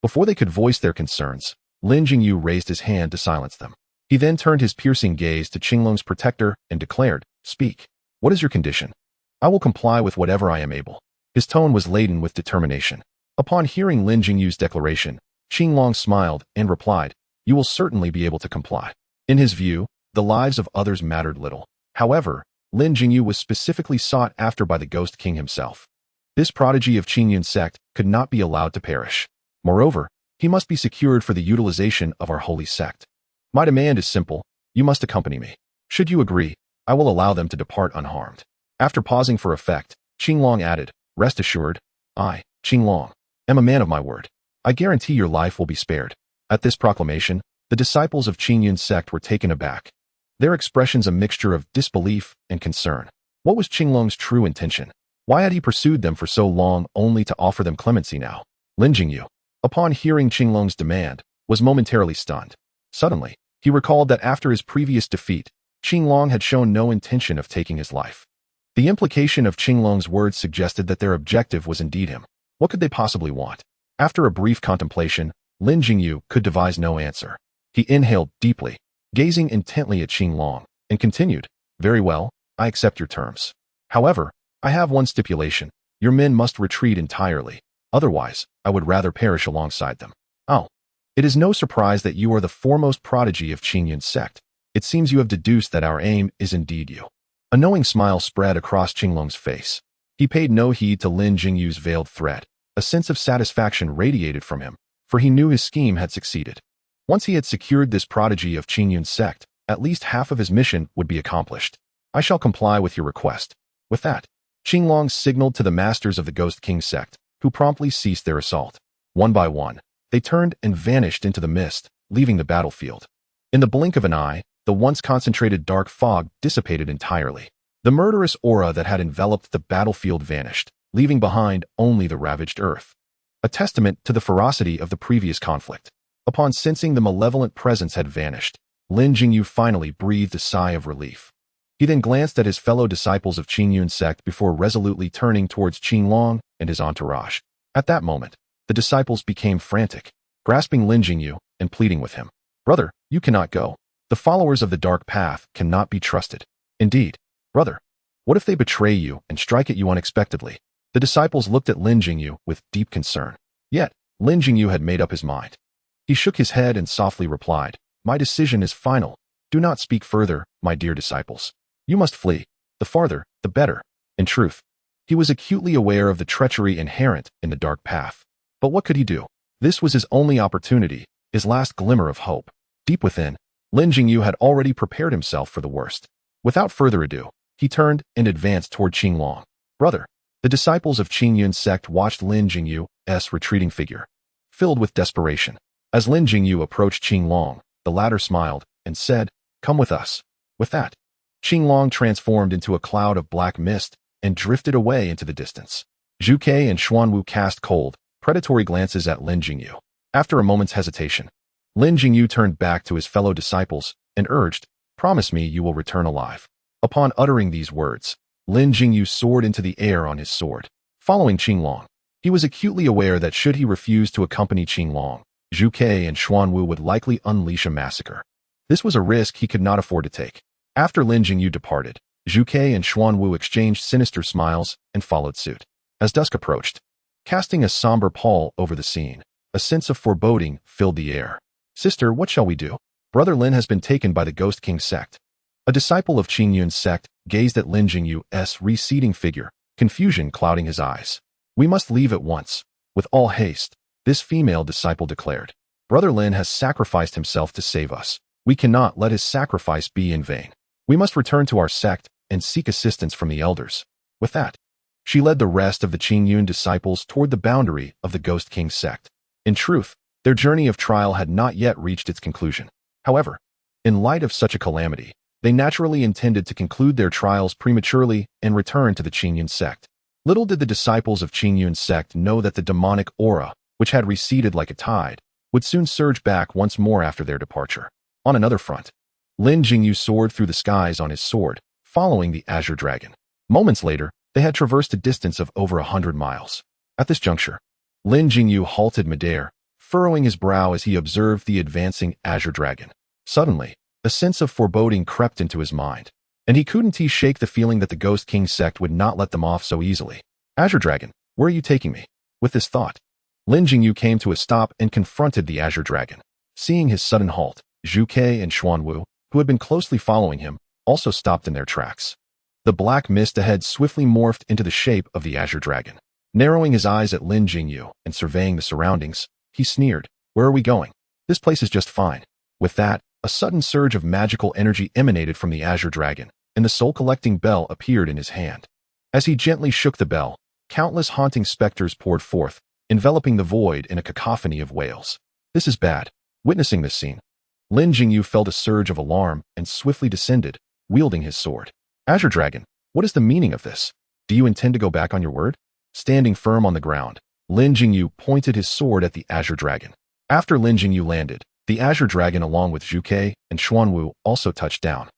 before they could voice their concerns, Lin Jingyu raised his hand to silence them. He then turned his piercing gaze to Qinglong's protector and declared, Speak. What is your condition? I will comply with whatever I am able. His tone was laden with determination. Upon hearing Lin Jingyu's declaration, Qinglong smiled and replied, You will certainly be able to comply. In his view, the lives of others mattered little. However, Lin Jingyu was specifically sought after by the Ghost King himself. This prodigy of Qingyun Sect could not be allowed to perish. Moreover, he must be secured for the utilization of our holy sect. My demand is simple. You must accompany me. Should you agree, I will allow them to depart unharmed. After pausing for effect, Qinglong added, Rest assured, I, Qinglong, am a man of my word. I guarantee your life will be spared. At this proclamation, the disciples of Qingyun Sect were taken aback, their expressions a mixture of disbelief and concern. What was Qinglong's true intention? Why had he pursued them for so long only to offer them clemency now? Lin Jingyu, upon hearing Qinglong's demand, was momentarily stunned. Suddenly, he recalled that after his previous defeat, Qinglong had shown no intention of taking his life. The implication of Qinglong's words suggested that their objective was indeed him. What could they possibly want? After a brief contemplation, Lin Jingyu could devise no answer. He inhaled deeply, gazing intently at Qinglong, and continued, "Very well, I accept your terms. However, I have one stipulation. Your men must retreat entirely. Otherwise, I would rather perish alongside them." "Oh. It is no surprise that you are the foremost prodigy of Qingyun Sect. It seems you have deduced that our aim is indeed you." A knowing smile spread across Qinglong's face. He paid no heed to Lin Jingyu's veiled threat. A sense of satisfaction radiated from him, for he knew his scheme had succeeded. Once he had secured this prodigy of Qingyun Sect, at least half of his mission would be accomplished. "I shall comply with your request." With that, Qinglong signaled to the masters of the Ghost King Sect, who promptly ceased their assault. One by one, they turned and vanished into the mist, leaving the battlefield. In the blink of an eye, the once concentrated dark fog dissipated entirely. The murderous aura that had enveloped the battlefield vanished, leaving behind only the ravaged earth. A testament to the ferocity of the previous conflict. Upon sensing the malevolent presence had vanished, Lin Jingyu finally breathed a sigh of relief. He then glanced at his fellow disciples of Qingyun Sect before resolutely turning towards Qinglong and his entourage. At that moment, the disciples became frantic, grasping Lin Jingyu and pleading with him. "Brother, you cannot go. The followers of the dark path cannot be trusted." "Indeed, brother. What if they betray you and strike at you unexpectedly?" The disciples looked at Lin Jingyu with deep concern. Yet, Lin Jingyu had made up his mind. He shook his head and softly replied, "My decision is final. Do not speak further, my dear disciples. You must flee. The farther, the better." In truth, he was acutely aware of the treachery inherent in the dark path. But what could he do? This was his only opportunity, his last glimmer of hope. Deep within, Lin Jingyu had already prepared himself for the worst. Without further ado, he turned and advanced toward Qinglong. "Brother." The disciples of Qingyun Sect watched Lin Jingyu's retreating figure, filled with desperation. As Lin Jingyu approached Qinglong, the latter smiled and said, "Come with us." With that, Qinglong transformed into a cloud of black mist and drifted away into the distance. Zhu Xian and Xuanwu cast cold, predatory glances at Lin Jingyu. After a moment's hesitation, Lin Jingyu turned back to his fellow disciples and urged, "Promise me you will return alive." Upon uttering these words, Lin Jingyu soared into the air on his sword, following Qinglong. He was acutely aware that should he refuse to accompany Qinglong, Zhu Xian and Xuanwu would likely unleash a massacre. This was a risk he could not afford to take. After Lin Jingyu departed, Zhu Xian and Xuanwu exchanged sinister smiles and followed suit. As dusk approached, casting a somber pall over the scene, a sense of foreboding filled the air. "Sister, what shall we do? Brother Lin has been taken by the Ghost King Sect." A disciple of Qingyun Sect gazed at Lin Jingyu's receding figure, confusion clouding his eyes. "We must leave at once, with all haste," this female disciple declared. "Brother Lin has sacrificed himself to save us. We cannot let his sacrifice be in vain. We must return to our sect and seek assistance from the elders." With that, she led the rest of the Qingyun disciples toward the boundary of the Ghost King Sect. In truth, their journey of trial had not yet reached its conclusion. However, in light of such a calamity, they naturally intended to conclude their trials prematurely and return to the Qingyun Sect. Little did the disciples of Qingyun Sect know that the demonic aura, which had receded like a tide, would soon surge back once more after their departure. On another front, Lin Jingyu soared through the skies on his sword, following the azure dragon. Moments later, they had traversed a distance of over 100 miles. At this juncture, Lin Jingyu halted midair, furrowing his brow as he observed the advancing azure dragon. Suddenly, a sense of foreboding crept into his mind, and he couldn't shake the feeling that the Ghost King Sect would not let them off so easily. "Azure Dragon, where are you taking me?" With this thought, Lin Jingyu came to a stop and confronted the azure dragon. Seeing his sudden halt, Zhu Xian and Xuanwu, who had been closely following him, also stopped in their tracks. The black mist ahead swiftly morphed into the shape of the azure dragon. Narrowing his eyes at Lin Jingyu and surveying the surroundings, he sneered, "Where are we going? This place is just fine." With that, a sudden surge of magical energy emanated from the azure dragon, and the soul-collecting bell appeared in his hand. As he gently shook the bell, countless haunting specters poured forth, enveloping the void in a cacophony of wails. "This is bad." Witnessing this scene, Lin Jingyu felt a surge of alarm and swiftly descended, wielding his sword. "Azure Dragon, what is the meaning of this? Do you intend to go back on your word?" Standing firm on the ground, Lin Jingyu pointed his sword at the azure dragon. After Lin Jingyu landed, the azure dragon along with Zhu Xian and Xuanwu also touched down.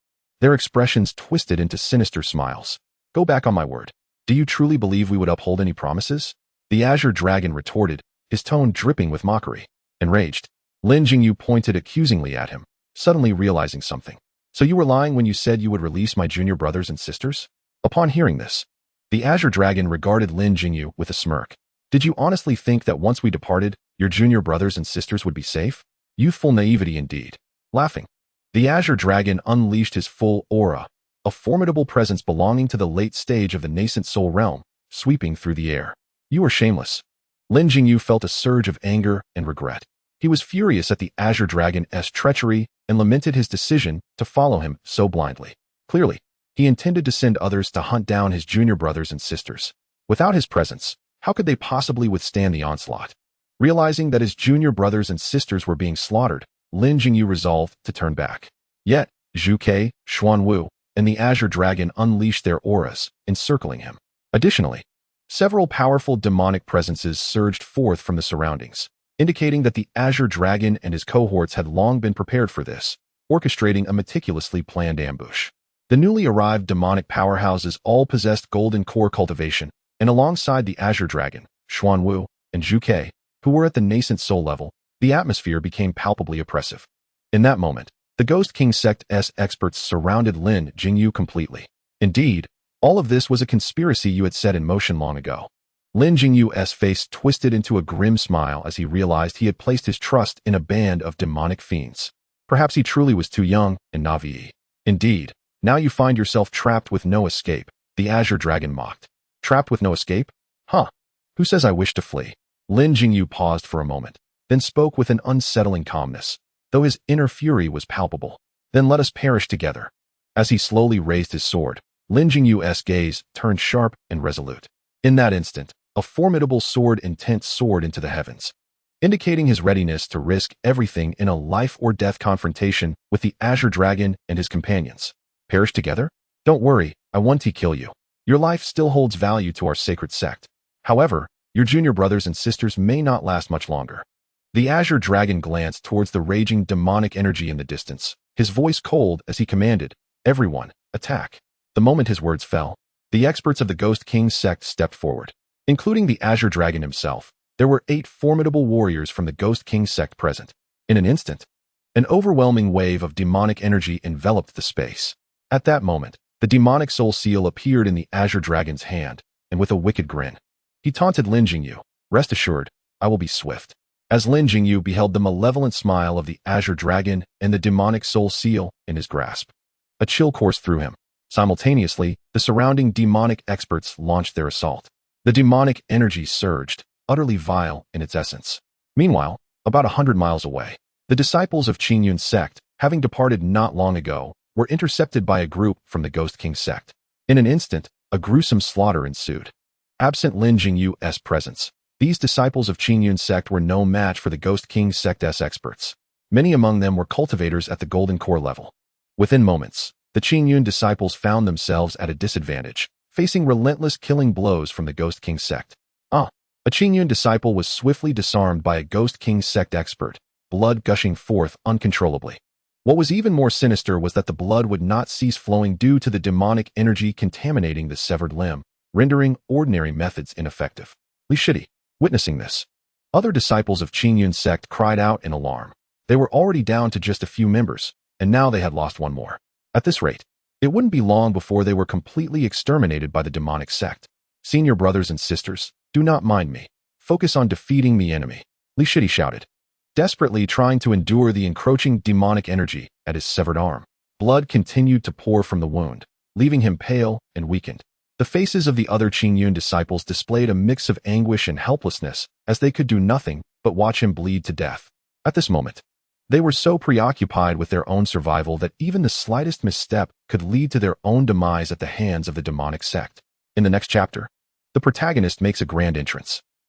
Their expressions twisted into sinister smiles. "Go back on my word. Do you truly believe we would uphold any promises?" The azure dragon retorted, his tone dripping with mockery. Enraged, Lin Jingyu pointed accusingly at him, suddenly realizing something. So you were lying when you said you would release my junior brothers and sisters? Upon hearing this, the Azure Dragon regarded Lin Jingyu with a smirk. Did you honestly think that once we departed, your junior brothers and sisters would be safe? Youthful naivety indeed. Laughing, the Azure Dragon unleashed his full aura, a formidable presence belonging to the late stage of the nascent soul realm, sweeping through the air. You are shameless. Lin Jingyu felt a surge of anger and regret. He was furious at the Azure Dragon's treachery and lamented his decision to follow him so blindly. Clearly, he intended to send others to hunt down his junior brothers and sisters. Without his presence, how could they possibly withstand the onslaught? Realizing that his junior brothers and sisters were being slaughtered, Lin Jingyu resolved to turn back. Yet, Zhu Xian, Xuanwu, and the Azure Dragon unleashed their auras, encircling him. Additionally, several powerful demonic presences surged forth from the surroundings, indicating that the Azure Dragon and his cohorts had long been prepared for this, orchestrating a meticulously planned ambush. The newly arrived demonic powerhouses all possessed golden core cultivation, and alongside the Azure Dragon, Xuanwu, and Zhu Xian, who were at the nascent soul level, the atmosphere became palpably oppressive. In that moment, the Qingyun Sect's experts surrounded Lin Jingyu completely. Indeed, all of this was a conspiracy you had set in motion long ago. Lin Jingyu's face twisted into a grim smile as he realized he had placed his trust in a band of demonic fiends. Perhaps he truly was too young and naive. Indeed, now you find yourself trapped with no escape, the Azure Dragon mocked. Trapped with no escape? Huh. Who says I wish to flee? Lin Jingyu paused for a moment, then spoke with an unsettling calmness, though his inner fury was palpable. Then let us perish together. As he slowly raised his sword, Lin Jingyu's gaze turned sharp and resolute. In that instant, a formidable sword intent soared into the heavens, indicating his readiness to risk everything in a life-or-death confrontation with the Azure Dragon and his companions. Perish together? Don't worry, I won't kill you. Your life still holds value to our sacred sect. However, your junior brothers and sisters may not last much longer. The Azure Dragon glanced towards the raging demonic energy in the distance, his voice cold as he commanded, "Everyone, attack." The moment his words fell, the experts of the Qingyun Sect stepped forward. Including the Azure Dragon himself, there were 8 formidable warriors from the Qingyun Sect present. In an instant, an overwhelming wave of demonic energy enveloped the space. At that moment, the demonic soul seal appeared in the Azure Dragon's hand, and with a wicked grin, he taunted Lin Jingyu, "Rest assured, I will be swift." As Lin Jingyu beheld the malevolent smile of the Azure Dragon and the demonic soul seal in his grasp, a chill coursed through him. Simultaneously, the surrounding demonic experts launched their assault. The demonic energy surged, utterly vile in its essence. Meanwhile, about 100 miles away, the disciples of Qingyun Sect, having departed not long ago, were intercepted by a group from the Qingyun Sect. In an instant, a gruesome slaughter ensued. Absent Lin Jingyu's presence, these disciples of Qingyun Sect were no match for the Qingyun Sect's experts. Many among them were cultivators at the golden core level. Within moments, the Qingyun disciples found themselves at a disadvantage, facing relentless killing blows from the Qingyun Sect. A Qingyun disciple was swiftly disarmed by a Qingyun Sect expert, blood gushing forth uncontrollably. What was even more sinister was that the blood would not cease flowing due to the demonic energy contaminating the severed limb, rendering ordinary methods ineffective. Li Shidi, witnessing this, other disciples of Qingyun Sect cried out in alarm. They were already down to just a few members, and now they had lost one more. At this rate, it wouldn't be long before they were completely exterminated by the demonic sect. Senior brothers and sisters, do not mind me. Focus on defeating the enemy, Li Shidi shouted, desperately trying to endure the encroaching demonic energy at his severed arm. Blood continued to pour from the wound, leaving him pale and weakened. The faces of the other Qingyun disciples displayed a mix of anguish and helplessness as they could do nothing but watch him bleed to death. At this moment, they were so preoccupied with their own survival that even the slightest misstep could lead to their own demise at the hands of the demonic sect. In the next chapter, the protagonist makes a grand entrance.